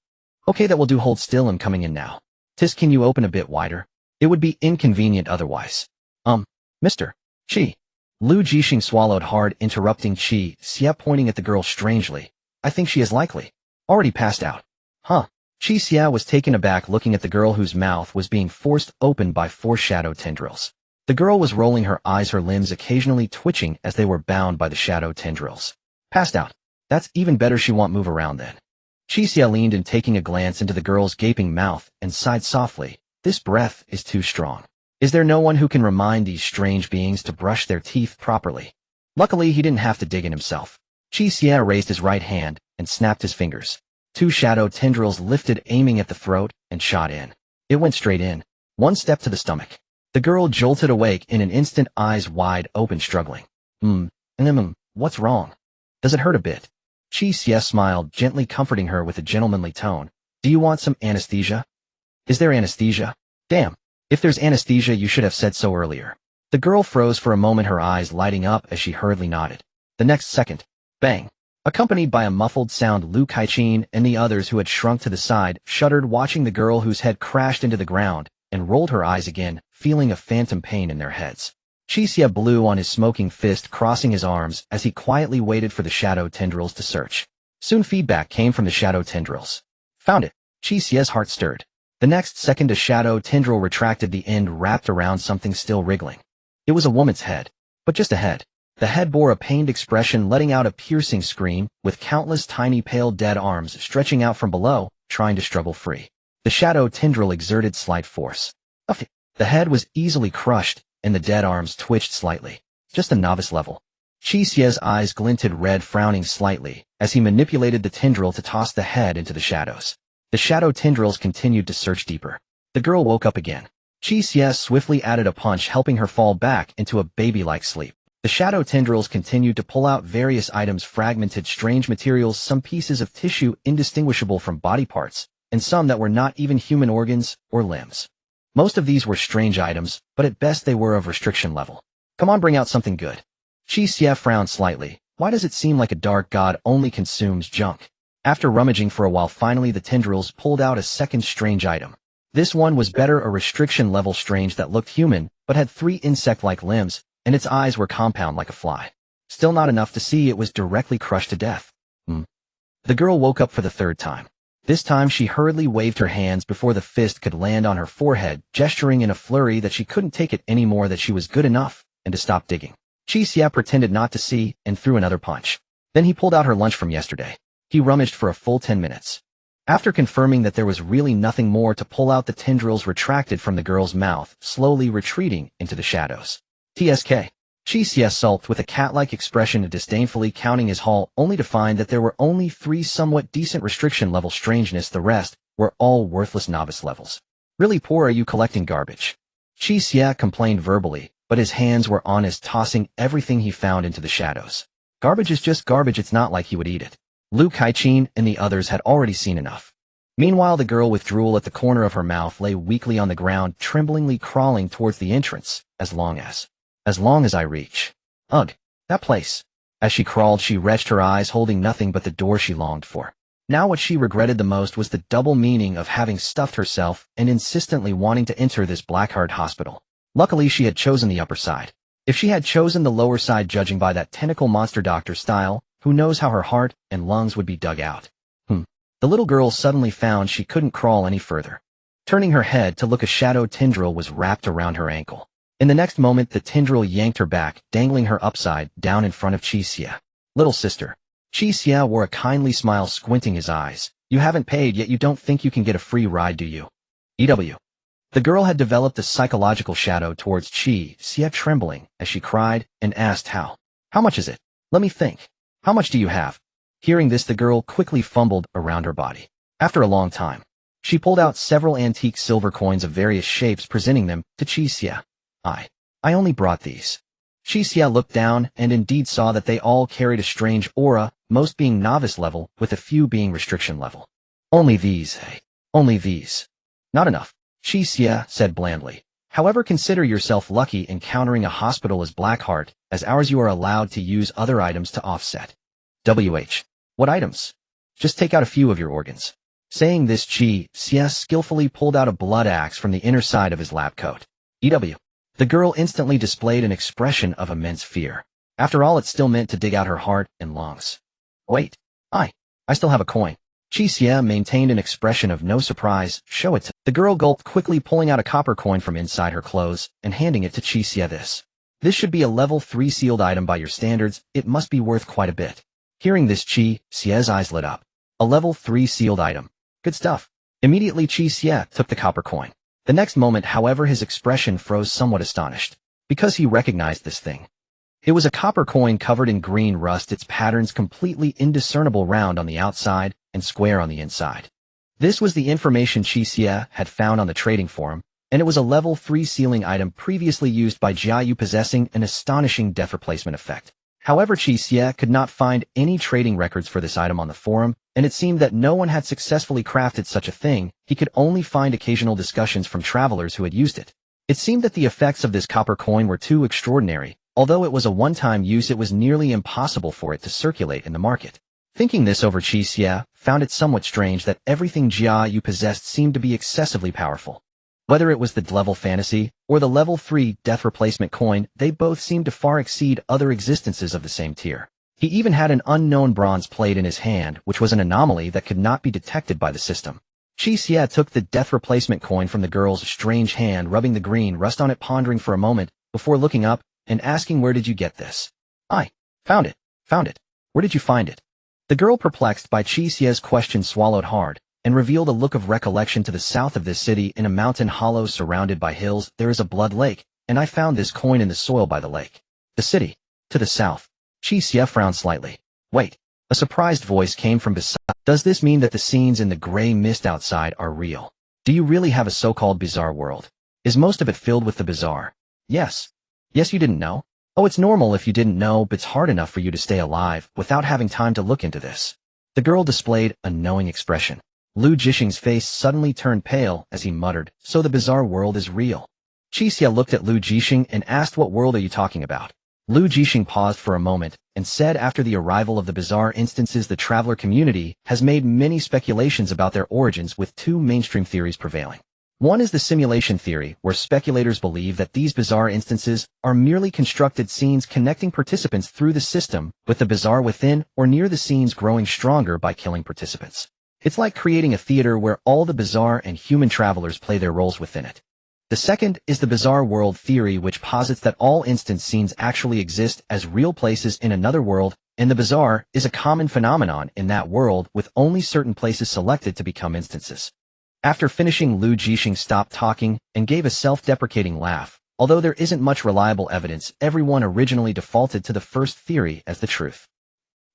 Okay, that will do, hold still, I'm coming in now. Tis, can you open a bit wider? It would be inconvenient otherwise. Mr. Qi. Lu Jixing swallowed hard, interrupting Qi Xie, pointing at the girl strangely. I think she is likely already passed out. Huh? Qi Xie was taken aback, looking at the girl whose mouth was being forced open by 4 shadow tendrils. The girl was rolling her eyes, her limbs occasionally twitching as they were bound by the shadow tendrils. Passed out. That's even better, she won't move around then. Qi Xie leaned in, taking a glance into the girl's gaping mouth, and sighed softly. This breath is too strong. Is there no one who can remind these strange beings to brush their teeth properly? Luckily, he didn't have to dig in himself. Qi Xie raised his right hand and snapped his fingers. 2 shadow tendrils lifted, aiming at the throat, and shot in. It went straight in. 1 step to the stomach. The girl jolted awake in an instant, eyes wide open, struggling. What's wrong? Does it hurt a bit? Qi Xie smiled, gently comforting her with a gentlemanly tone. Do you want some anesthesia? Is there anesthesia? Damn. If there's anesthesia, you should have said so earlier. The girl froze for a moment, her eyes lighting up as she hurriedly nodded. The next second, bang. Accompanied by a muffled sound, Lu Kaixin and the others, who had shrunk to the side, shuddered, watching the girl whose head crashed into the ground, and rolled her eyes again, feeling a phantom pain in their heads. Qi Xie blew on his smoking fist, crossing his arms as he quietly waited for the shadow tendrils to search. Soon feedback came from the shadow tendrils. Found it. Qi Xie's heart stirred. The next second, a shadow tendril retracted, the end wrapped around something still wriggling. It was a woman's head, but just a head. The head bore a pained expression, letting out a piercing scream, with countless tiny pale dead arms stretching out from below, trying to struggle free. The shadow tendril exerted slight force. The head was easily crushed, and the dead arms twitched slightly. Just a novice level. Qi Xie's eyes glinted red, frowning slightly, as he manipulated the tendril to toss the head into the shadows. The shadow tendrils continued to search deeper. The girl woke up again. Qi Xie swiftly added a punch, helping her fall back into a baby-like sleep. The shadow tendrils continued to pull out various items, fragmented, strange materials, some pieces of tissue indistinguishable from body parts, and some that were not even human organs or limbs. Most of these were strange items, but at best they were of restriction level. Come on, bring out something good. Qi Xie frowned slightly. Why does it seem like a dark god only consumes junk? After rummaging for a while, finally the tendrils pulled out a second strange item. This one was better, a restriction level strange that looked human, but had 3 insect-like limbs, and its eyes were compound like a fly. Still not enough to see it was directly crushed to death. The girl woke up for the 3rd time. This time she hurriedly waved her hands before the fist could land on her forehead, gesturing in a flurry that she couldn't take it anymore, that she was good enough, and to stop digging. Qi Xie pretended not to see and threw another punch. Then he pulled out her lunch from yesterday. He rummaged for a full 10 minutes. After confirming that there was really nothing more to pull out, the tendrils retracted from the girl's mouth, slowly retreating into the shadows. TSK. Qi Xie sulked with a cat-like expression disdainfully counting his haul only to find that there were only 3 somewhat decent restriction level strangeness, the rest were all worthless novice levels. Really poor, are you collecting garbage? Qi Xie complained verbally, but his hands were on his, tossing everything he found into the shadows. Garbage is just garbage, it's not like he would eat it. Lu Kaiqin and the others had already seen enough. Meanwhile, the girl with drool at the corner of her mouth lay weakly on the ground, tremblingly crawling towards the entrance, as long as I reach. Ugh, that place. As she crawled, she retched her eyes, holding nothing but the door she longed for. Now what she regretted the most was the double meaning of having stuffed herself and insistently wanting to enter this Blackheart hospital. Luckily, she had chosen the upper side. If she had chosen the lower side, judging by that tentacle monster doctor style, who knows how her heart and lungs would be dug out. The little girl suddenly found she couldn't crawl any further. Turning her head to look, a shadow tendril was wrapped around her ankle. In the next moment, the tendril yanked her back, dangling her upside down in front of Qi Xie. Little sister. Qi Xie wore a kindly smile, squinting his eyes. You haven't paid yet, you don't think you can get a free ride, do you? EW. The girl had developed a psychological shadow towards Qi Xie, trembling as she cried and asked how. How much is it? Let me think. How much do you have? Hearing this, the girl quickly fumbled around her body. After a long time, she pulled out several antique silver coins of various shapes, presenting them to Qi Xie. I only brought these. Qi Xie looked down and indeed saw that they all carried a strange aura, most being novice level, with a few being restriction level. Only these, eh? Only these. Not enough, Qi Xie said blandly. However, consider yourself lucky encountering a hospital as Blackheart, as ours you are allowed to use other items to offset. What items? Just take out a few of your organs. Saying this, Qi Xie skillfully pulled out a blood axe from the inner side of his lab coat. EW. The girl instantly displayed an expression of immense fear. After all, it still meant to dig out her heart and lungs. Wait. I still have a coin. Qi Xie maintained an expression of no surprise. Show it to. The girl gulped, quickly pulling out a copper coin from inside her clothes and handing it to Qi Xie. This should be a level 3 sealed item by your standards. It must be worth quite a bit. Hearing this, Qi Xie's eyes lit up. A level 3 sealed item. Good stuff. Immediately, Qi Xie took the copper coin. The next moment, however, his expression froze, somewhat astonished, because he recognized this thing. It was a copper coin covered in green rust, its patterns completely indiscernible, round on the outside and square on the inside. This was the information Qi Xie had found on the trading forum, and it was a level 3 sealing item previously used by Jia Yu, possessing an astonishing death replacement effect. However, Qi Xie could not find any trading records for this item on the forum, and it seemed that no one had successfully crafted such a thing. He could only find occasional discussions from travelers who had used it. It seemed that the effects of this copper coin were too extraordinary. Although it was a one-time use, it was nearly impossible for it to circulate in the market. Thinking this over, Qi Xie found it somewhat strange that everything Jia Yu possessed seemed to be excessively powerful. Whether it was the level fantasy or the level 3 death replacement coin, they both seemed to far exceed other existences of the same tier. He even had an unknown bronze plate in his hand, which was an anomaly that could not be detected by the system. Qi Xie took the death replacement coin from the girl's strange hand, rubbing the green rust on it, pondering for a moment before looking up and asking, where did you get this? I found it. Where did you find it? The girl, perplexed by Qi Xie's question, swallowed hard and revealed a look of recollection. To the south of this city, in a mountain hollow surrounded by hills, there is a blood lake, and I found this coin in the soil by the lake. The city. To the south. Qi Xie frowned slightly. Wait. A surprised voice came from beside. Does this mean that the scenes in the gray mist outside are real? Do you really have a so-called bizarre world? Is most of it filled with the bizarre? Yes. Yes, you didn't know? Oh, it's normal if you didn't know, but it's hard enough for you to stay alive without having time to look into this. The girl displayed a knowing expression. Lu Jixing's face suddenly turned pale as he muttered, so the bizarre world is real. Qi Xie looked at Lu Jixing and asked, what world are you talking about? Lu Jixing paused for a moment and said, after the arrival of the bizarre instances, the traveler community has made many speculations about their origins, with two mainstream theories prevailing. One is the simulation theory, where speculators believe that these bizarre instances are merely constructed scenes connecting participants through the system, with the bizarre within or near the scenes growing stronger by killing participants. It's like creating a theater where all the bizarre and human travelers play their roles within it. The second is the bizarre world theory, which posits that all instance scenes actually exist as real places in another world, and the bizarre is a common phenomenon in that world, with only certain places selected to become instances. After finishing, Lu Jixing stopped talking and gave a self-deprecating laugh, Although there isn't much reliable evidence, everyone originally defaulted to the first theory as the truth.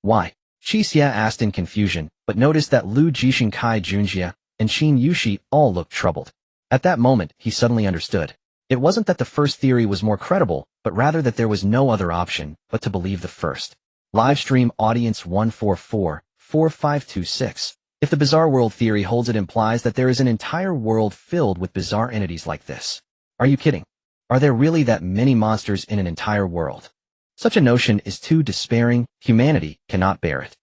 Why? Qi Xie asked in confusion, but noticed that Lu Jixing, Kai Junjie, and Qin Yushi all looked troubled. At that moment, he suddenly understood. It wasn't that the first theory was more credible, but rather that there was no other option but to believe the first. Livestream audience 144-4526. If the bizarre world theory holds, it implies that there is an entire world filled with bizarre entities like this. Are you kidding? Are there really that many monsters in an entire world? Such a notion is too despairing. Humanity cannot bear it.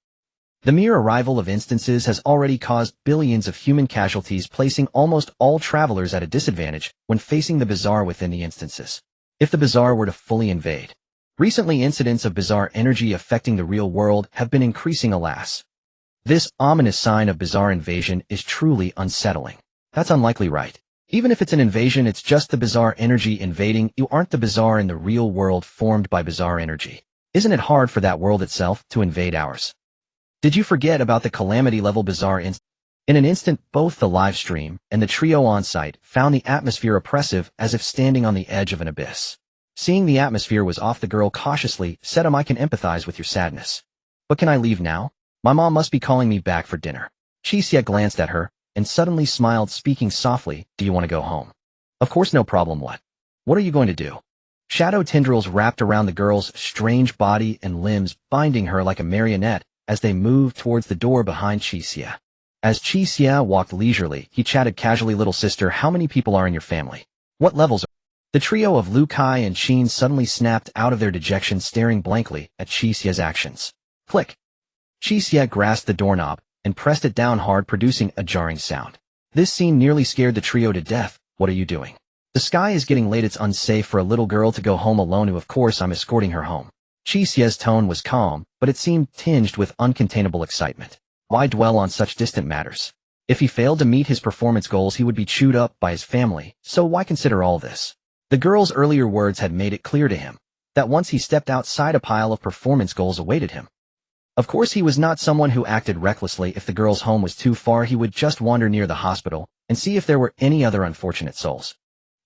The mere arrival of instances has already caused billions of human casualties, placing almost all travelers at a disadvantage when facing the bizarre within the instances. If the bizarre were to fully invade. Recently, incidents of bizarre energy affecting the real world have been increasing, alas. This ominous sign of bizarre invasion is truly unsettling. That's unlikely, right? Even if it's an invasion, it's just the bizarre energy invading. You aren't the bizarre in the real world formed by bizarre energy. Isn't it hard for that world itself to invade ours? Did you forget about the calamity-level bizarre In an instant, both the live stream and the trio on-site found the atmosphere oppressive, as if standing on the edge of an abyss. Seeing the atmosphere was off, the girl cautiously said, I can empathize with your sadness. But can I leave now? My mom must be calling me back for dinner. Qi Xie glanced at her and suddenly smiled, speaking softly, do you want to go home? Of course, no problem. What are you going to do? Shadow tendrils wrapped around the girl's strange body and limbs, binding her like a marionette as they moved towards the door behind Qi Xie. As Qi Xie walked leisurely, he chatted casually, little sister, how many people are in your family? What levels are... The trio of Lu Kai and Qin suddenly snapped out of their dejection, staring blankly at Qi Xie's actions. Click. Qi Xie grasped the doorknob and pressed it down hard, producing a jarring sound. This scene nearly scared the trio to death. What are you doing? The sky is getting late. It's unsafe for a little girl to go home alone. Of course, I'm escorting her home. Qi Xie's tone was calm, but it seemed tinged with uncontainable excitement. Why dwell on such distant matters? If he failed to meet his performance goals, he would be chewed up by his family, so why consider all this? The girl's earlier words had made it clear to him that once he stepped outside, a pile of performance goals awaited him. Of course, he was not someone who acted recklessly. If the girl's home was too far, he would just wander near the hospital and see if there were any other unfortunate souls.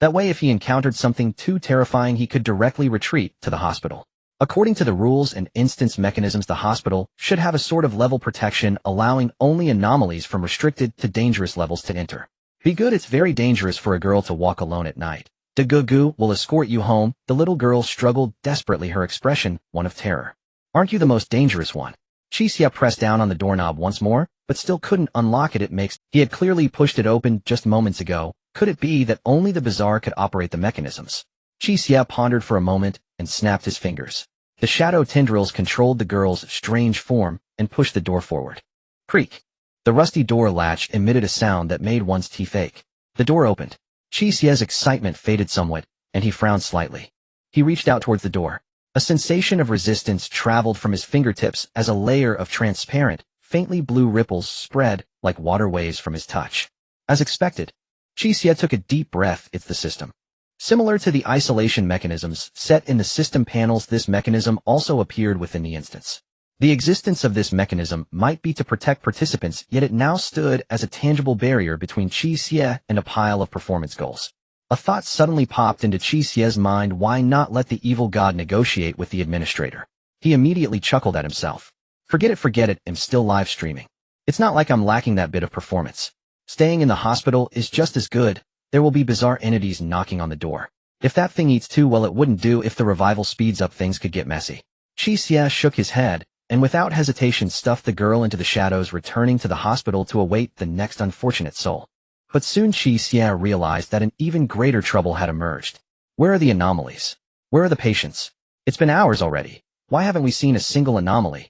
That way, if he encountered something too terrifying, he could directly retreat to the hospital. According to the rules and instance mechanisms, the hospital should have a sort of level protection, allowing only anomalies from restricted to dangerous levels to enter. Be good, it's very dangerous for a girl to walk alone at night. De Gugu will escort you home. The little girl struggled desperately, her expression one of terror. Aren't you the most dangerous one? Qi Xie pressed down on the doorknob once more, but still couldn't unlock it. He had clearly pushed it open just moments ago. Could it be that only the bizarre could operate the mechanisms? Qi Xie pondered for a moment and snapped his fingers. The shadow tendrils controlled the girl's strange form and pushed the door forward. Creak. The rusty door latch emitted a sound that made one's teeth ache. The door opened. Qi Xie's excitement faded somewhat, and he frowned slightly. He reached out towards the door. A sensation of resistance traveled from his fingertips as a layer of transparent, faintly blue ripples spread like water waves from his touch. As expected, Qi Xie took a deep breath. It's the system. Similar to the isolation mechanisms set in the system panels, this mechanism also appeared within the instance. The existence of this mechanism might be to protect participants, yet it now stood as a tangible barrier between Qi Xie and a pile of performance goals. A thought suddenly popped into Qi Xie's mind. Why not let the evil god negotiate with the administrator? He immediately chuckled at himself. Forget it, I'm still live streaming. It's not like I'm lacking that bit of performance. Staying in the hospital is just as good. There will be bizarre entities knocking on the door. If that thing eats too well, it wouldn't do. If the revival speeds up, things could get messy. Qi Xie shook his head, and without hesitation stuffed the girl into the shadows, returning to the hospital to await the next unfortunate soul. But soon Qi Xie realized that an even greater trouble had emerged. Where are the anomalies? Where are the patients? It's been hours already. Why haven't we seen a single anomaly?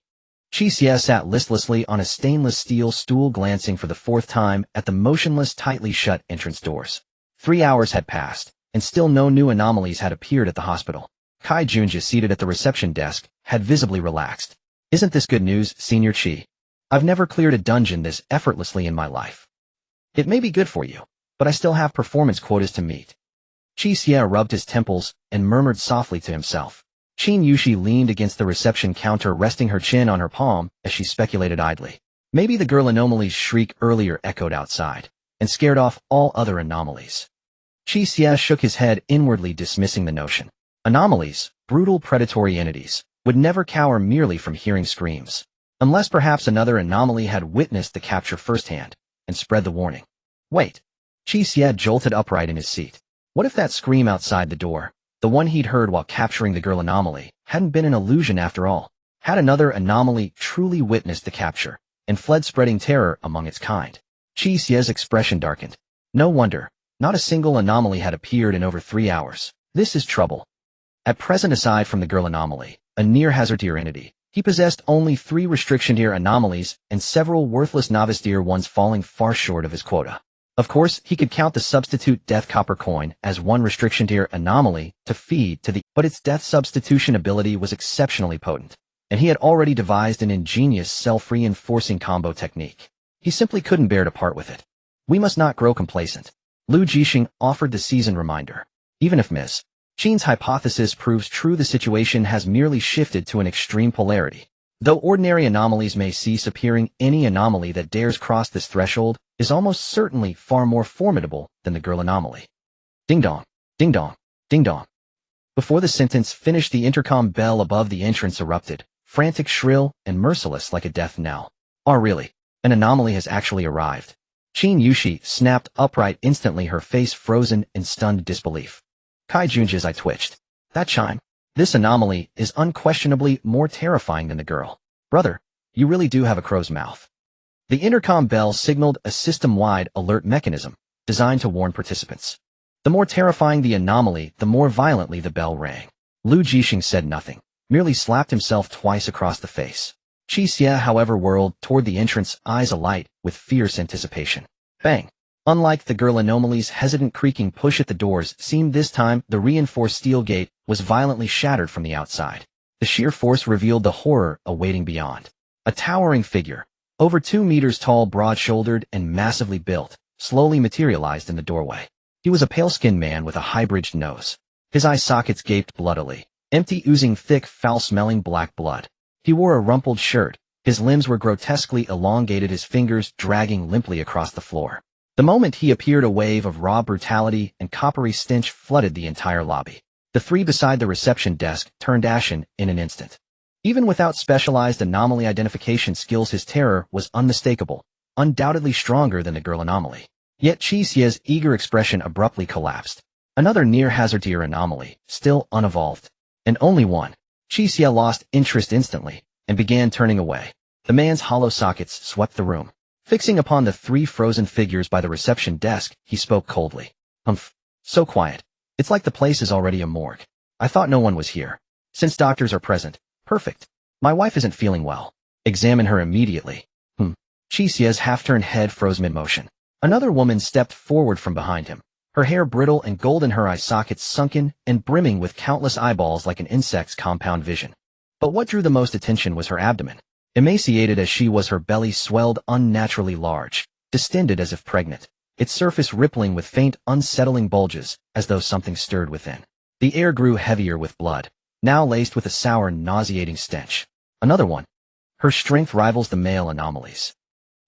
Qi Xie sat listlessly on a stainless steel stool, glancing for the fourth time at the motionless, tightly shut entrance doors. 3 hours had passed, and still no new anomalies had appeared at the hospital. Kai Junjie, seated at the reception desk, had visibly relaxed. Isn't this good news, Senior Qi? I've never cleared a dungeon this effortlessly in my life. It may be good for you, but I still have performance quotas to meet. Qi Xie rubbed his temples and murmured softly to himself. Qin Yushi leaned against the reception counter, resting her chin on her palm as she speculated idly. Maybe the girl anomaly's shriek earlier echoed outside and scared off all other anomalies. Qi Xie shook his head inwardly, dismissing the notion. Anomalies, brutal predatory entities, would never cower merely from hearing screams. Unless perhaps another anomaly had witnessed the capture firsthand and spread the warning. Wait. Qi Xie jolted upright in his seat. What if that scream outside the door, the one he'd heard while capturing the girl anomaly, hadn't been an illusion after all? Had another anomaly truly witnessed the capture and fled, spreading terror among its kind? Qi Xie's expression darkened. No wonder. Not a single anomaly had appeared in over 3 hours. This is trouble. At present, aside from the girl anomaly, a near-hazard tier entity, he possessed only 3 restriction tier anomalies and several worthless novice tier ones, falling far short of his quota. Of course, he could count the substitute death copper coin as one restriction tier anomaly to feed to the, but its death substitution ability was exceptionally potent, and he had already devised an ingenious self-reinforcing combo technique. He simply couldn't bear to part with it. We must not grow complacent. Lu Jixing offered the seasoned reminder. Even if Ms. Qin's hypothesis proves true, the situation has merely shifted to an extreme polarity. Though ordinary anomalies may cease appearing, any anomaly that dares cross this threshold is almost certainly far more formidable than the girl anomaly. Ding dong, ding dong, ding dong. Before the sentence finished, the intercom bell above the entrance erupted, frantic, shrill, and merciless like a death knell. Oh really? An anomaly has actually arrived. Qin Yushi snapped upright instantly, her face frozen in stunned disbelief. Kai Junji's eye twitched. That chime? This anomaly is unquestionably more terrifying than the girl. Brother, you really do have a crow's mouth. The intercom bell signaled a system-wide alert mechanism designed to warn participants. The more terrifying the anomaly, the more violently the bell rang. Lu Jixing said nothing, merely slapped himself twice across the face. Qi Xie, however, whirled toward the entrance, eyes alight with fierce anticipation. Bang! Unlike the girl anomaly's hesitant creaking push at the doors, seemed this time the reinforced steel gate was violently shattered from the outside. The sheer force revealed the horror awaiting beyond. A towering figure, over 2 meters tall, broad-shouldered, and massively built, slowly materialized in the doorway. He was a pale-skinned man with a high-bridged nose. His eye sockets gaped bloodily, empty, oozing thick, foul-smelling black blood. He wore a rumpled shirt. His limbs were grotesquely elongated, his fingers dragging limply across the floor. The moment he appeared, a wave of raw brutality and coppery stench flooded the entire lobby. The 3 beside the reception desk turned ashen in an instant. Even without specialized anomaly identification skills, his terror was unmistakable, undoubtedly stronger than the girl anomaly. Yet Qi Xie's eager expression abruptly collapsed. Another near-hazard tier anomaly, still unevolved. And only one. Qi Xie lost interest instantly and began turning away. The man's hollow sockets swept the room. Fixing upon the 3 frozen figures by the reception desk, he spoke coldly. Humph. So quiet. It's like the place is already a morgue. I thought no one was here. Since doctors are present. Perfect. My wife isn't feeling well. Examine her immediately. Qi Xie's half-turned head froze mid-motion. Another woman stepped forward from behind him. Her hair brittle and golden, her eye sockets sunken and brimming with countless eyeballs like an insect's compound vision. But what drew the most attention was her abdomen. Emaciated as she was, her belly swelled unnaturally large, distended as if pregnant, its surface rippling with faint, unsettling bulges, as though something stirred within. The air grew heavier with blood, now laced with a sour, nauseating stench. Another one. Her strength rivals the male anomalies.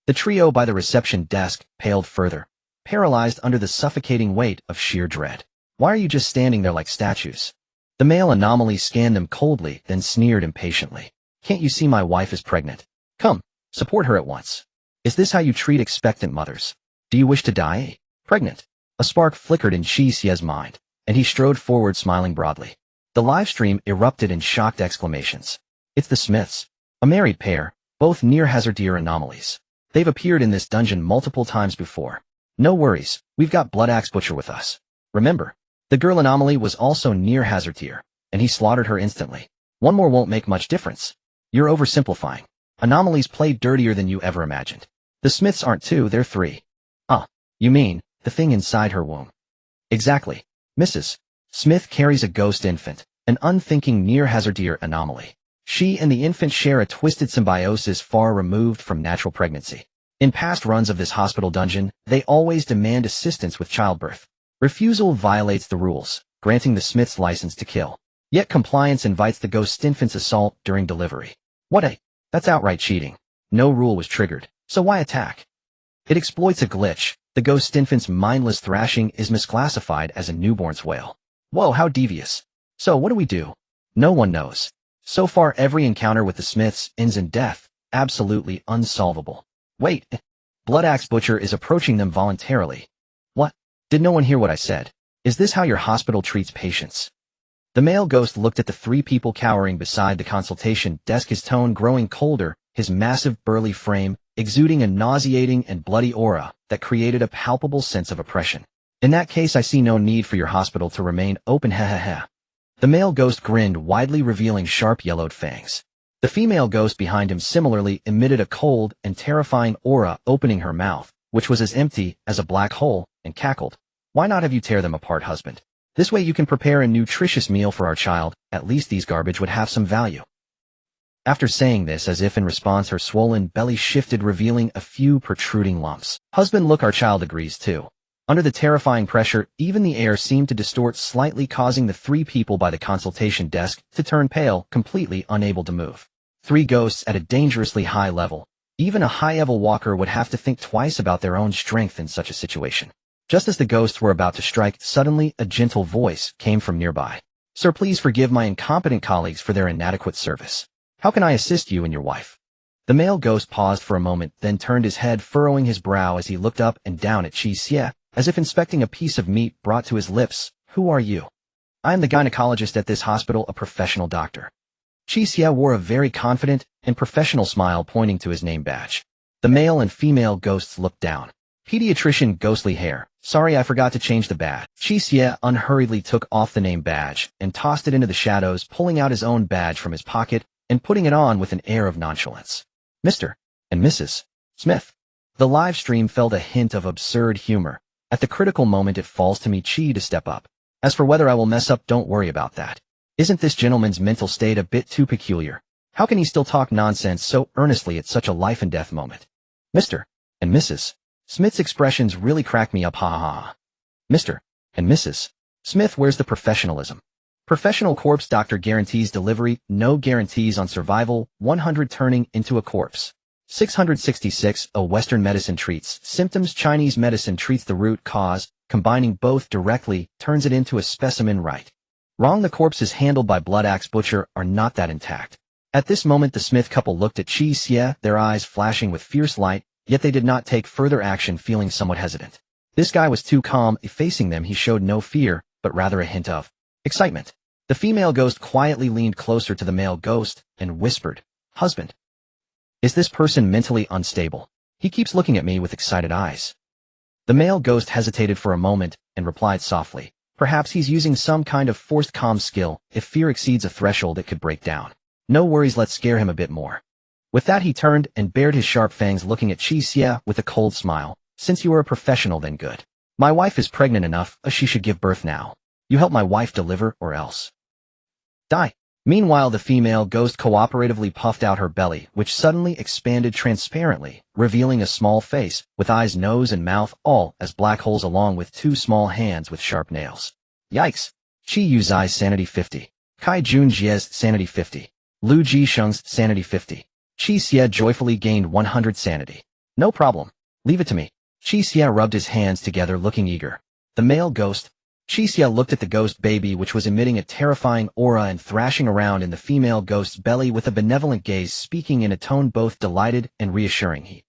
The trio by the reception desk paled further, paralyzed under the suffocating weight of sheer dread. Why are you just standing there like statues? The male anomaly scanned them coldly, then sneered impatiently. Can't you see my wife is pregnant? Come, support her at once. Is this how you treat expectant mothers? Do you wish to die? Pregnant? A spark flickered in Qi Xie's mind, and he strode forward, smiling broadly. The live stream erupted in shocked exclamations. It's the Smiths, a married pair, both near-hazard tier anomalies. They've appeared in this dungeon multiple times before. No worries, we've got Bloodaxe Butcher with us. Remember, the girl anomaly was also near-hazard tier, and he slaughtered her instantly. One more won't make much difference. You're oversimplifying. Anomalies play dirtier than you ever imagined. The Smiths aren't 2, they're 3. You mean, the thing inside her womb. Exactly. Mrs. Smith carries a ghost infant, an unthinking near-hazard tier anomaly. She and the infant share a twisted symbiosis far removed from natural pregnancy. In past runs of this hospital dungeon, they always demand assistance with childbirth. Refusal violates the rules, granting the Smiths license to kill. Yet compliance invites the ghost infant's assault during delivery. That's outright cheating. No rule was triggered, so why attack? It exploits a glitch, The ghost infant's mindless thrashing is misclassified as a newborn's wail. Whoa, how devious. So what do we do? No one knows. So far every encounter with the Smiths ends in death, absolutely unsolvable. Wait, Blood Axe Butcher is approaching them voluntarily. What? Did no one hear what I said? Is this how your hospital treats patients? The male ghost looked at the three people cowering beside the consultation desk, his tone growing colder, his massive burly frame exuding a nauseating and bloody aura that created a palpable sense of oppression. In that case, I see no need for your hospital to remain open, heh. The male ghost grinned widely, revealing sharp yellowed fangs. The female ghost behind him similarly emitted a cold and terrifying aura, opening her mouth, which was as empty as a black hole, and cackled. Why not have you tear them apart, husband? This way you can prepare a nutritious meal for our child. At least these garbage would have some value. After saying this, as if in response, her swollen belly shifted, revealing a few protruding lumps. Husband, look, our child agrees too. Under the terrifying pressure, even the air seemed to distort slightly, causing the three people by the consultation desk to turn pale, completely unable to move. Three ghosts at a dangerously high level. Even a high-level walker would have to think twice about their own strength in such a situation. Just as the ghosts were about to strike, suddenly a gentle voice came from nearby. Sir, please forgive my incompetent colleagues for their inadequate service. How can I assist you and your wife? The male ghost paused for a moment, then turned his head, furrowing his brow as he looked up and down at Qi Xie, as if inspecting a piece of meat brought to his lips. Who are you? I am the gynecologist at this hospital, a professional doctor. Qi Xie wore a very confident and professional smile, pointing to his name badge. The male and female ghosts looked down. Pediatrician, ghostly hair. Sorry, I forgot to change the badge. Qi Xie unhurriedly took off the name badge and tossed it into the shadows, pulling out his own badge from his pocket and putting it on with an air of nonchalance. Mr. and Mrs. Smith. The live stream felt a hint of absurd humor. At the critical moment, it falls to me, Qi, to step up. As for whether I will mess up, don't worry about that. Isn't this gentleman's mental state a bit too peculiar? How can he still talk nonsense so earnestly at such a life and death moment? Mr. and Mrs. Smith's expressions really crack me up, ha ha ha. Mr. and Mrs. Smith, where's the professionalism? Professional corpse doctor guarantees delivery, no guarantees on survival, 100 turning into a corpse. 666, a Western medicine treats symptoms, Chinese medicine treats the root cause, combining both directly, turns it into a specimen, right? Wrong, the corpses handled by Blood Axe Butcher are not that intact. At this moment the Smith couple looked at Qi Xie, their eyes flashing with fierce light, yet they did not take further action, feeling somewhat hesitant. This guy was too calm. Facing them he showed no fear, but rather a hint of excitement. The female ghost quietly leaned closer to the male ghost and whispered, Husband. Is this person mentally unstable? He keeps looking at me with excited eyes. The male ghost hesitated for a moment and replied softly, Perhaps he's using some kind of forced calm skill. If fear exceeds a threshold, it could break down. No worries, let's scare him a bit more. With that he turned and bared his sharp fangs, looking at Qi Xie with a cold smile. Since you are a professional, then good. My wife is pregnant enough, she should give birth now. You help my wife deliver, or else die. Meanwhile the female ghost cooperatively puffed out her belly, which suddenly expanded transparently, revealing a small face, with eyes, nose, and mouth all as black holes, along with two small hands with sharp nails. Yikes. Qi Yuzai's sanity 50. Kai Jun Jie's sanity 50. Lu Jisheng's sanity 50. Qi Xie joyfully gained 100 sanity. No problem. Leave it to me. Qi Xie rubbed his hands together, looking eager. The male ghost, Qi Xie, looked at the ghost baby, which was emitting a terrifying aura and thrashing around in the female ghost's belly with a benevolent gaze, speaking in a tone both delighted and reassuring.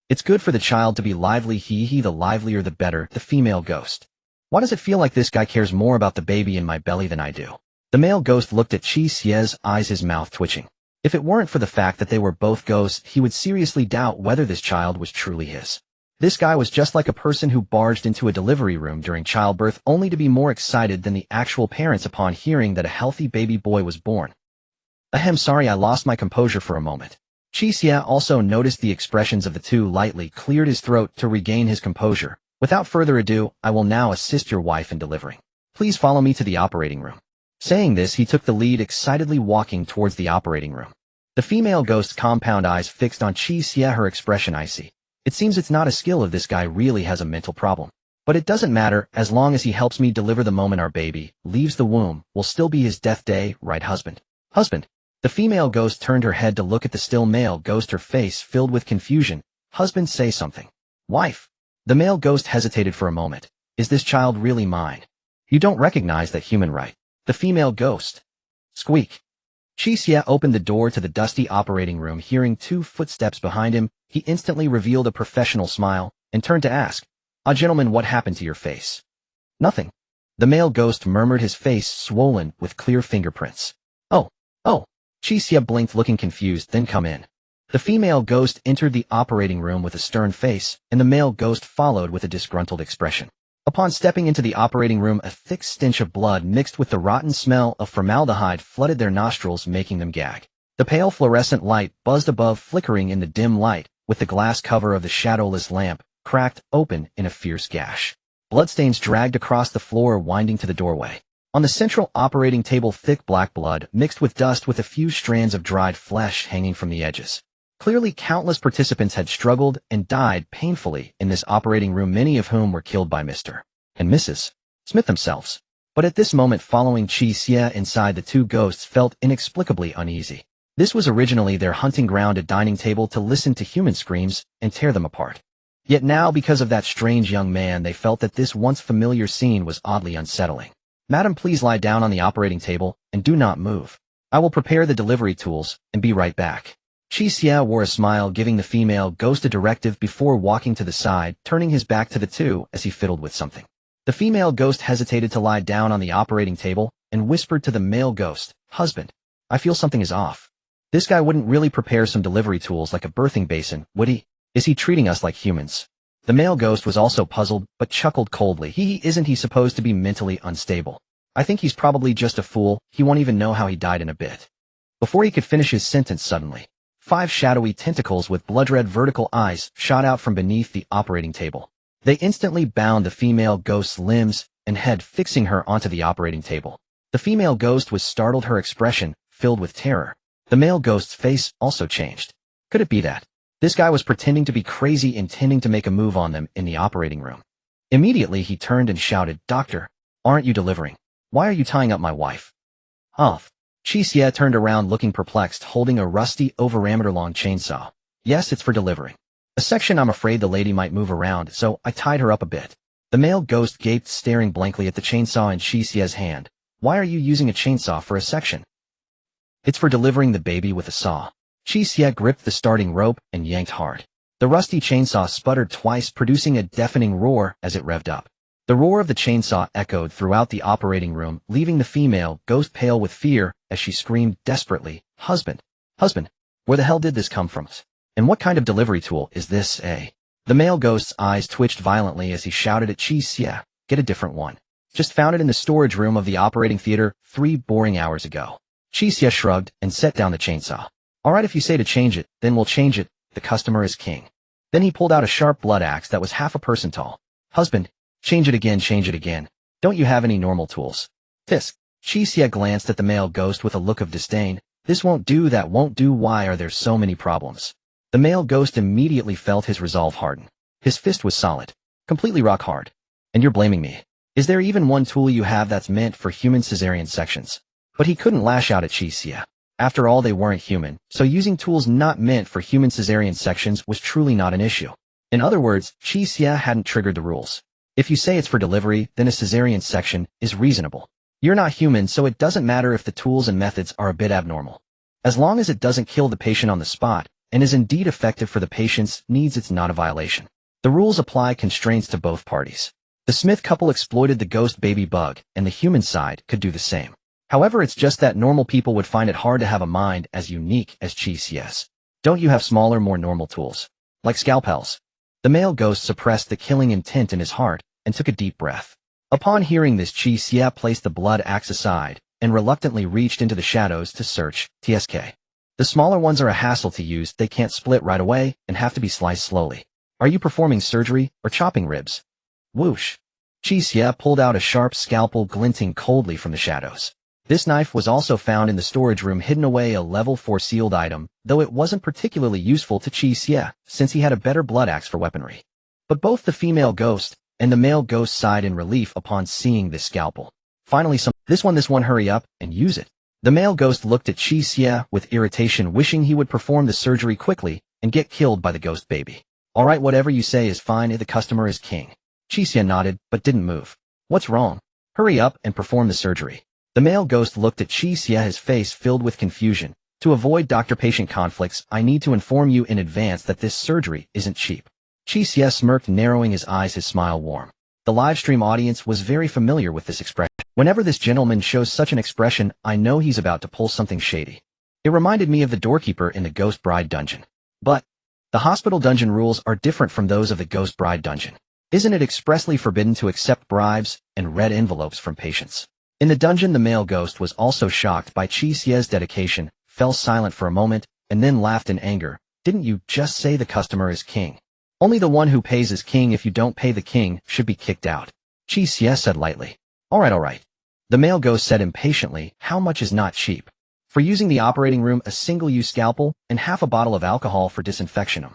It's good for the child to be lively, he the livelier the better, the female ghost. Why does it feel like this guy cares more about the baby in my belly than I do? The male ghost looked at Qi Xie's eyes, his mouth twitching. If it weren't for the fact that they were both ghosts, he would seriously doubt whether this child was truly his. This guy was just like a person who barged into a delivery room during childbirth only to be more excited than the actual parents upon hearing that a healthy baby boy was born. Ahem, sorry, I lost my composure for a moment. Qi Xie also noticed the expressions of the two, lightly cleared his throat to regain his composure. Without further ado, I will now assist your wife in delivering. Please follow me to the operating room. Saying this, he took the lead, excitedly walking towards the operating room. The female ghost's compound eyes fixed on Qi Xie, her expression icy. It seems it's not a skill if this guy really has a mental problem. But it doesn't matter, as long as he helps me deliver the moment our baby leaves the womb, will still be his death day, right, husband? Husband. The female ghost turned her head to look at the still male ghost, her face filled with confusion. Husband, say something. Wife. The male ghost hesitated for a moment. Is this child really mine? You don't recognize that human, right? The female ghost. Squeak. Qi Xie opened the door to the dusty operating room. Hearing 2 footsteps behind him, he instantly revealed a professional smile and turned to ask, gentleman, what happened to your face? Nothing. The male ghost murmured, his face swollen with clear fingerprints. Oh. Qi Xie blinked, looking confused. Then come in. The female ghost entered the operating room with a stern face, and the male ghost followed with a disgruntled expression. Upon stepping into the operating room, a thick stench of blood mixed with the rotten smell of formaldehyde flooded their nostrils, making them gag. The pale fluorescent light buzzed above, flickering in the dim light, with the glass cover of the shadowless lamp cracked open in a fierce gash. Bloodstains dragged across the floor, winding to the doorway. On the central operating table, thick black blood mixed with dust, with a few strands of dried flesh hanging from the edges. Clearly, countless participants had struggled and died painfully in this operating room, many of whom were killed by Mr. and Mrs. Smith themselves. But at this moment, following Qi Xie inside, the 2 ghosts felt inexplicably uneasy. This was originally their hunting ground, a dining table to listen to human screams and tear them apart. Yet now, because of that strange young man, they felt that this once familiar scene was oddly unsettling. Madam, please lie down on the operating table and do not move. I will prepare the delivery tools and be right back. Qi Xie wore a smile, giving the female ghost a directive before walking to the side, turning his back to the 2 as he fiddled with something. The female ghost hesitated to lie down on the operating table and whispered to the male ghost, husband, I feel something is off. This guy wouldn't really prepare some delivery tools like a birthing basin, would he? Is he treating us like humans? The male ghost was also puzzled, but chuckled coldly. Isn't he supposed to be mentally unstable? I think he's probably just a fool. He won't even know how he died in a bit. Before he could finish his sentence, suddenly 5 shadowy tentacles with blood-red vertical eyes shot out from beneath the operating table. They instantly bound the female ghost's limbs and head, fixing her onto the operating table. The female ghost was startled, her expression filled with terror. The male ghost's face also changed. Could it be that this guy was pretending to be crazy, intending to make a move on them in the operating room? Immediately he turned and shouted, Doctor, aren't you delivering? Why are you tying up my wife? Qi Xie turned around, looking perplexed, holding a rusty, over-meter-long chainsaw. Yes, it's for delivering a section. I'm afraid the lady might move around, so I tied her up a bit. The male ghost gaped, staring blankly at the chainsaw in Qi Xie's hand. Why are you using a chainsaw for a section? It's for delivering the baby with a saw. Qi Xie gripped the starting rope and yanked hard. The rusty chainsaw sputtered twice, producing a deafening roar as it revved up. The roar of the chainsaw echoed throughout the operating room, leaving the female ghost pale with fear as she screamed desperately, Husband! Husband! Where the hell did this come from? And what kind of delivery tool is this, eh? The male ghost's eyes twitched violently as he shouted at Qi Xie, Get a different one. Just found it in the storage room of the operating theater 3 boring hours ago. Qi Xie shrugged and set down the chainsaw. Alright, if you say to change it, then we'll change it. The customer is king. Then he pulled out a sharp blood axe that was half a person tall. Husband! Change it again, change it again. Don't you have any normal tools? Tisk. Qi Xie glanced at the male ghost with a look of disdain. This won't do, that won't do, why are there so many problems? The male ghost immediately felt his resolve harden. His fist was solid, completely rock hard. And you're blaming me. Is there even one tool you have that's meant for human cesarean sections? But he couldn't lash out at Qi Xie. After all, they weren't human, so using tools not meant for human cesarean sections was truly not an issue. In other words, Qi Xie hadn't triggered the rules. If you say it's for delivery, then a cesarean section is reasonable. You're not human, so it doesn't matter if the tools and methods are a bit abnormal. As long as it doesn't kill the patient on the spot, and is indeed effective for the patient's needs, it's not a violation. The rules apply constraints to both parties. The Smith couple exploited the ghost baby bug, and the human side could do the same. However, it's just that normal people would find it hard to have a mind as unique as Qi Xie's. Don't you have smaller, more normal tools? Like scalpels? The male ghost suppressed the killing intent in his heart and took a deep breath. Upon hearing this, Qi Xie placed the blood axe aside and reluctantly reached into the shadows to search. TSK. The smaller ones are a hassle to use, they can't split right away and have to be sliced slowly. Are you performing surgery or chopping ribs? Whoosh. Qi Xie pulled out a sharp scalpel, glinting coldly from the shadows. This knife was also found in the storage room, hidden away, a level 4 sealed item, though it wasn't particularly useful to Qi Xie, since he had a better blood axe for weaponry. But both the female ghost and the male ghost sighed in relief upon seeing this scalpel. Finally, this one, hurry up and use it. The male ghost looked at Qi Xie with irritation, wishing he would perform the surgery quickly and get killed by the ghost baby. Alright, whatever you say is fine if the customer is king. Qi Xie nodded, but didn't move. What's wrong? Hurry up and perform the surgery. The male ghost looked at Qi Xie, his face filled with confusion. To avoid doctor-patient conflicts, I need to inform you in advance that this surgery isn't cheap. Qi Xie smirked, narrowing his eyes, his smile warm. The livestream audience was very familiar with this expression. Whenever this gentleman shows such an expression, I know he's about to pull something shady. It reminded me of the doorkeeper in the Ghost Bride dungeon. But the hospital dungeon rules are different from those of the Ghost Bride dungeon. Isn't it expressly forbidden to accept bribes and red envelopes from patients? In the dungeon, the male ghost was also shocked by Qi Xie's dedication, fell silent for a moment, and then laughed in anger. Didn't you just say the customer is king? Only the one who pays is king. If you don't pay the king, should be kicked out. Qi Xie said lightly. Alright. The male ghost said impatiently, how much is not cheap? For using the operating room, a single-use scalpel, and half a bottle of alcohol for disinfection.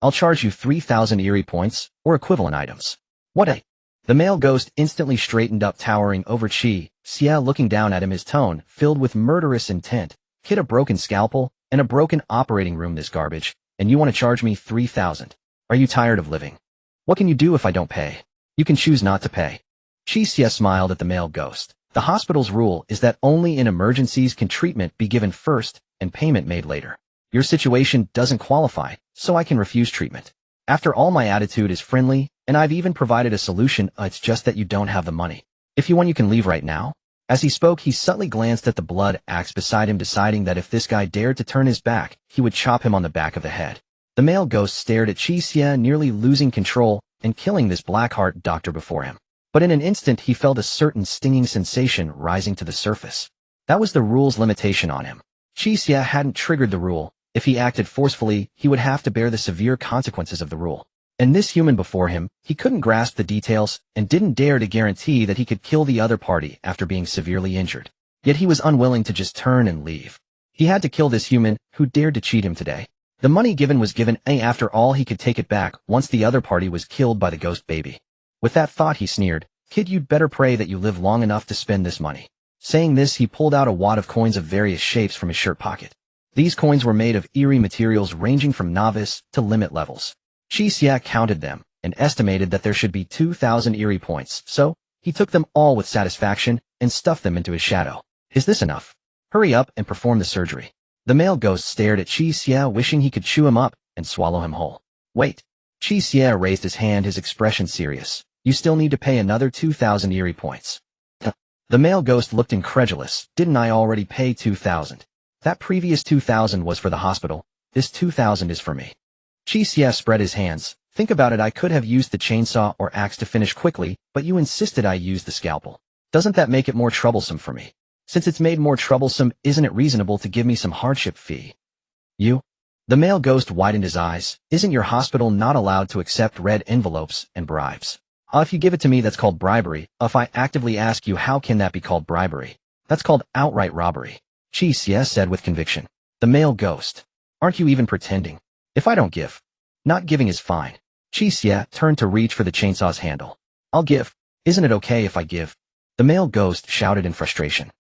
I'll charge you 3,000 Eerie points, or equivalent items. What a... The male ghost instantly straightened up, towering over Qi Xie, looking down at him, his tone filled with murderous intent. Kid, a broken scalpel, and a broken operating room, this garbage, and you want to charge me 3,000. Are you tired of living? What can you do if I don't pay? You can choose not to pay. Qi Xie smiled at the male ghost. The hospital's rule is that only in emergencies can treatment be given first and payment made later. Your situation doesn't qualify, so I can refuse treatment. After all, my attitude is friendly, and I've even provided a solution. It's just that you don't have the money. If you want, you can leave right now. As he spoke, he subtly glanced at the blood axe beside him, deciding that if this guy dared to turn his back, he would chop him on the back of the head. The male ghost stared at Qi Xie, nearly losing control and killing this Blackheart doctor before him. But in an instant, he felt a certain stinging sensation rising to the surface. That was the rule's limitation on him. Qi Xie hadn't triggered the rule. If he acted forcefully, he would have to bear the severe consequences of the rule. And this human before him, he couldn't grasp the details and didn't dare to guarantee that he could kill the other party after being severely injured. Yet he was unwilling to just turn and leave. He had to kill this human who dared to cheat him today. The money given was given, and after all, he could take it back once the other party was killed by the ghost baby. With that thought, he sneered, "Kid, you'd better pray that you live long enough to spend this money." Saying this, he pulled out a wad of coins of various shapes from his shirt pocket. These coins were made of eerie materials ranging from novice to limit levels. Qi Xie counted them and estimated that there should be 2,000 Eerie points, so he took them all with satisfaction and stuffed them into his shadow. Is this enough? Hurry up and perform the surgery. The male ghost stared at Qi Xie, wishing he could chew him up and swallow him whole. Wait. Qi Xie raised his hand, his expression serious. You still need to pay another 2,000 Eerie points. The male ghost looked incredulous. Didn't I already pay 2,000? That previous 2,000 was for the hospital. This 2,000 is for me. Qi Xie spread his hands. Think about it, I could have used the chainsaw or axe to finish quickly, but you insisted I use the scalpel. Doesn't that make it more troublesome for me? Since it's made more troublesome, isn't it reasonable to give me some hardship fee? You? The male ghost widened his eyes. Isn't your hospital not allowed to accept red envelopes and bribes? If you give it to me, that's called bribery. If I actively ask you, how can that be called bribery? That's called outright robbery. Qi Xie said with conviction. The male ghost. Aren't you even pretending? If I don't give. Not giving is fine. Qi Xie turned to reach for the chainsaw's handle. I'll give. Isn't it okay if I give? The male ghost shouted in frustration.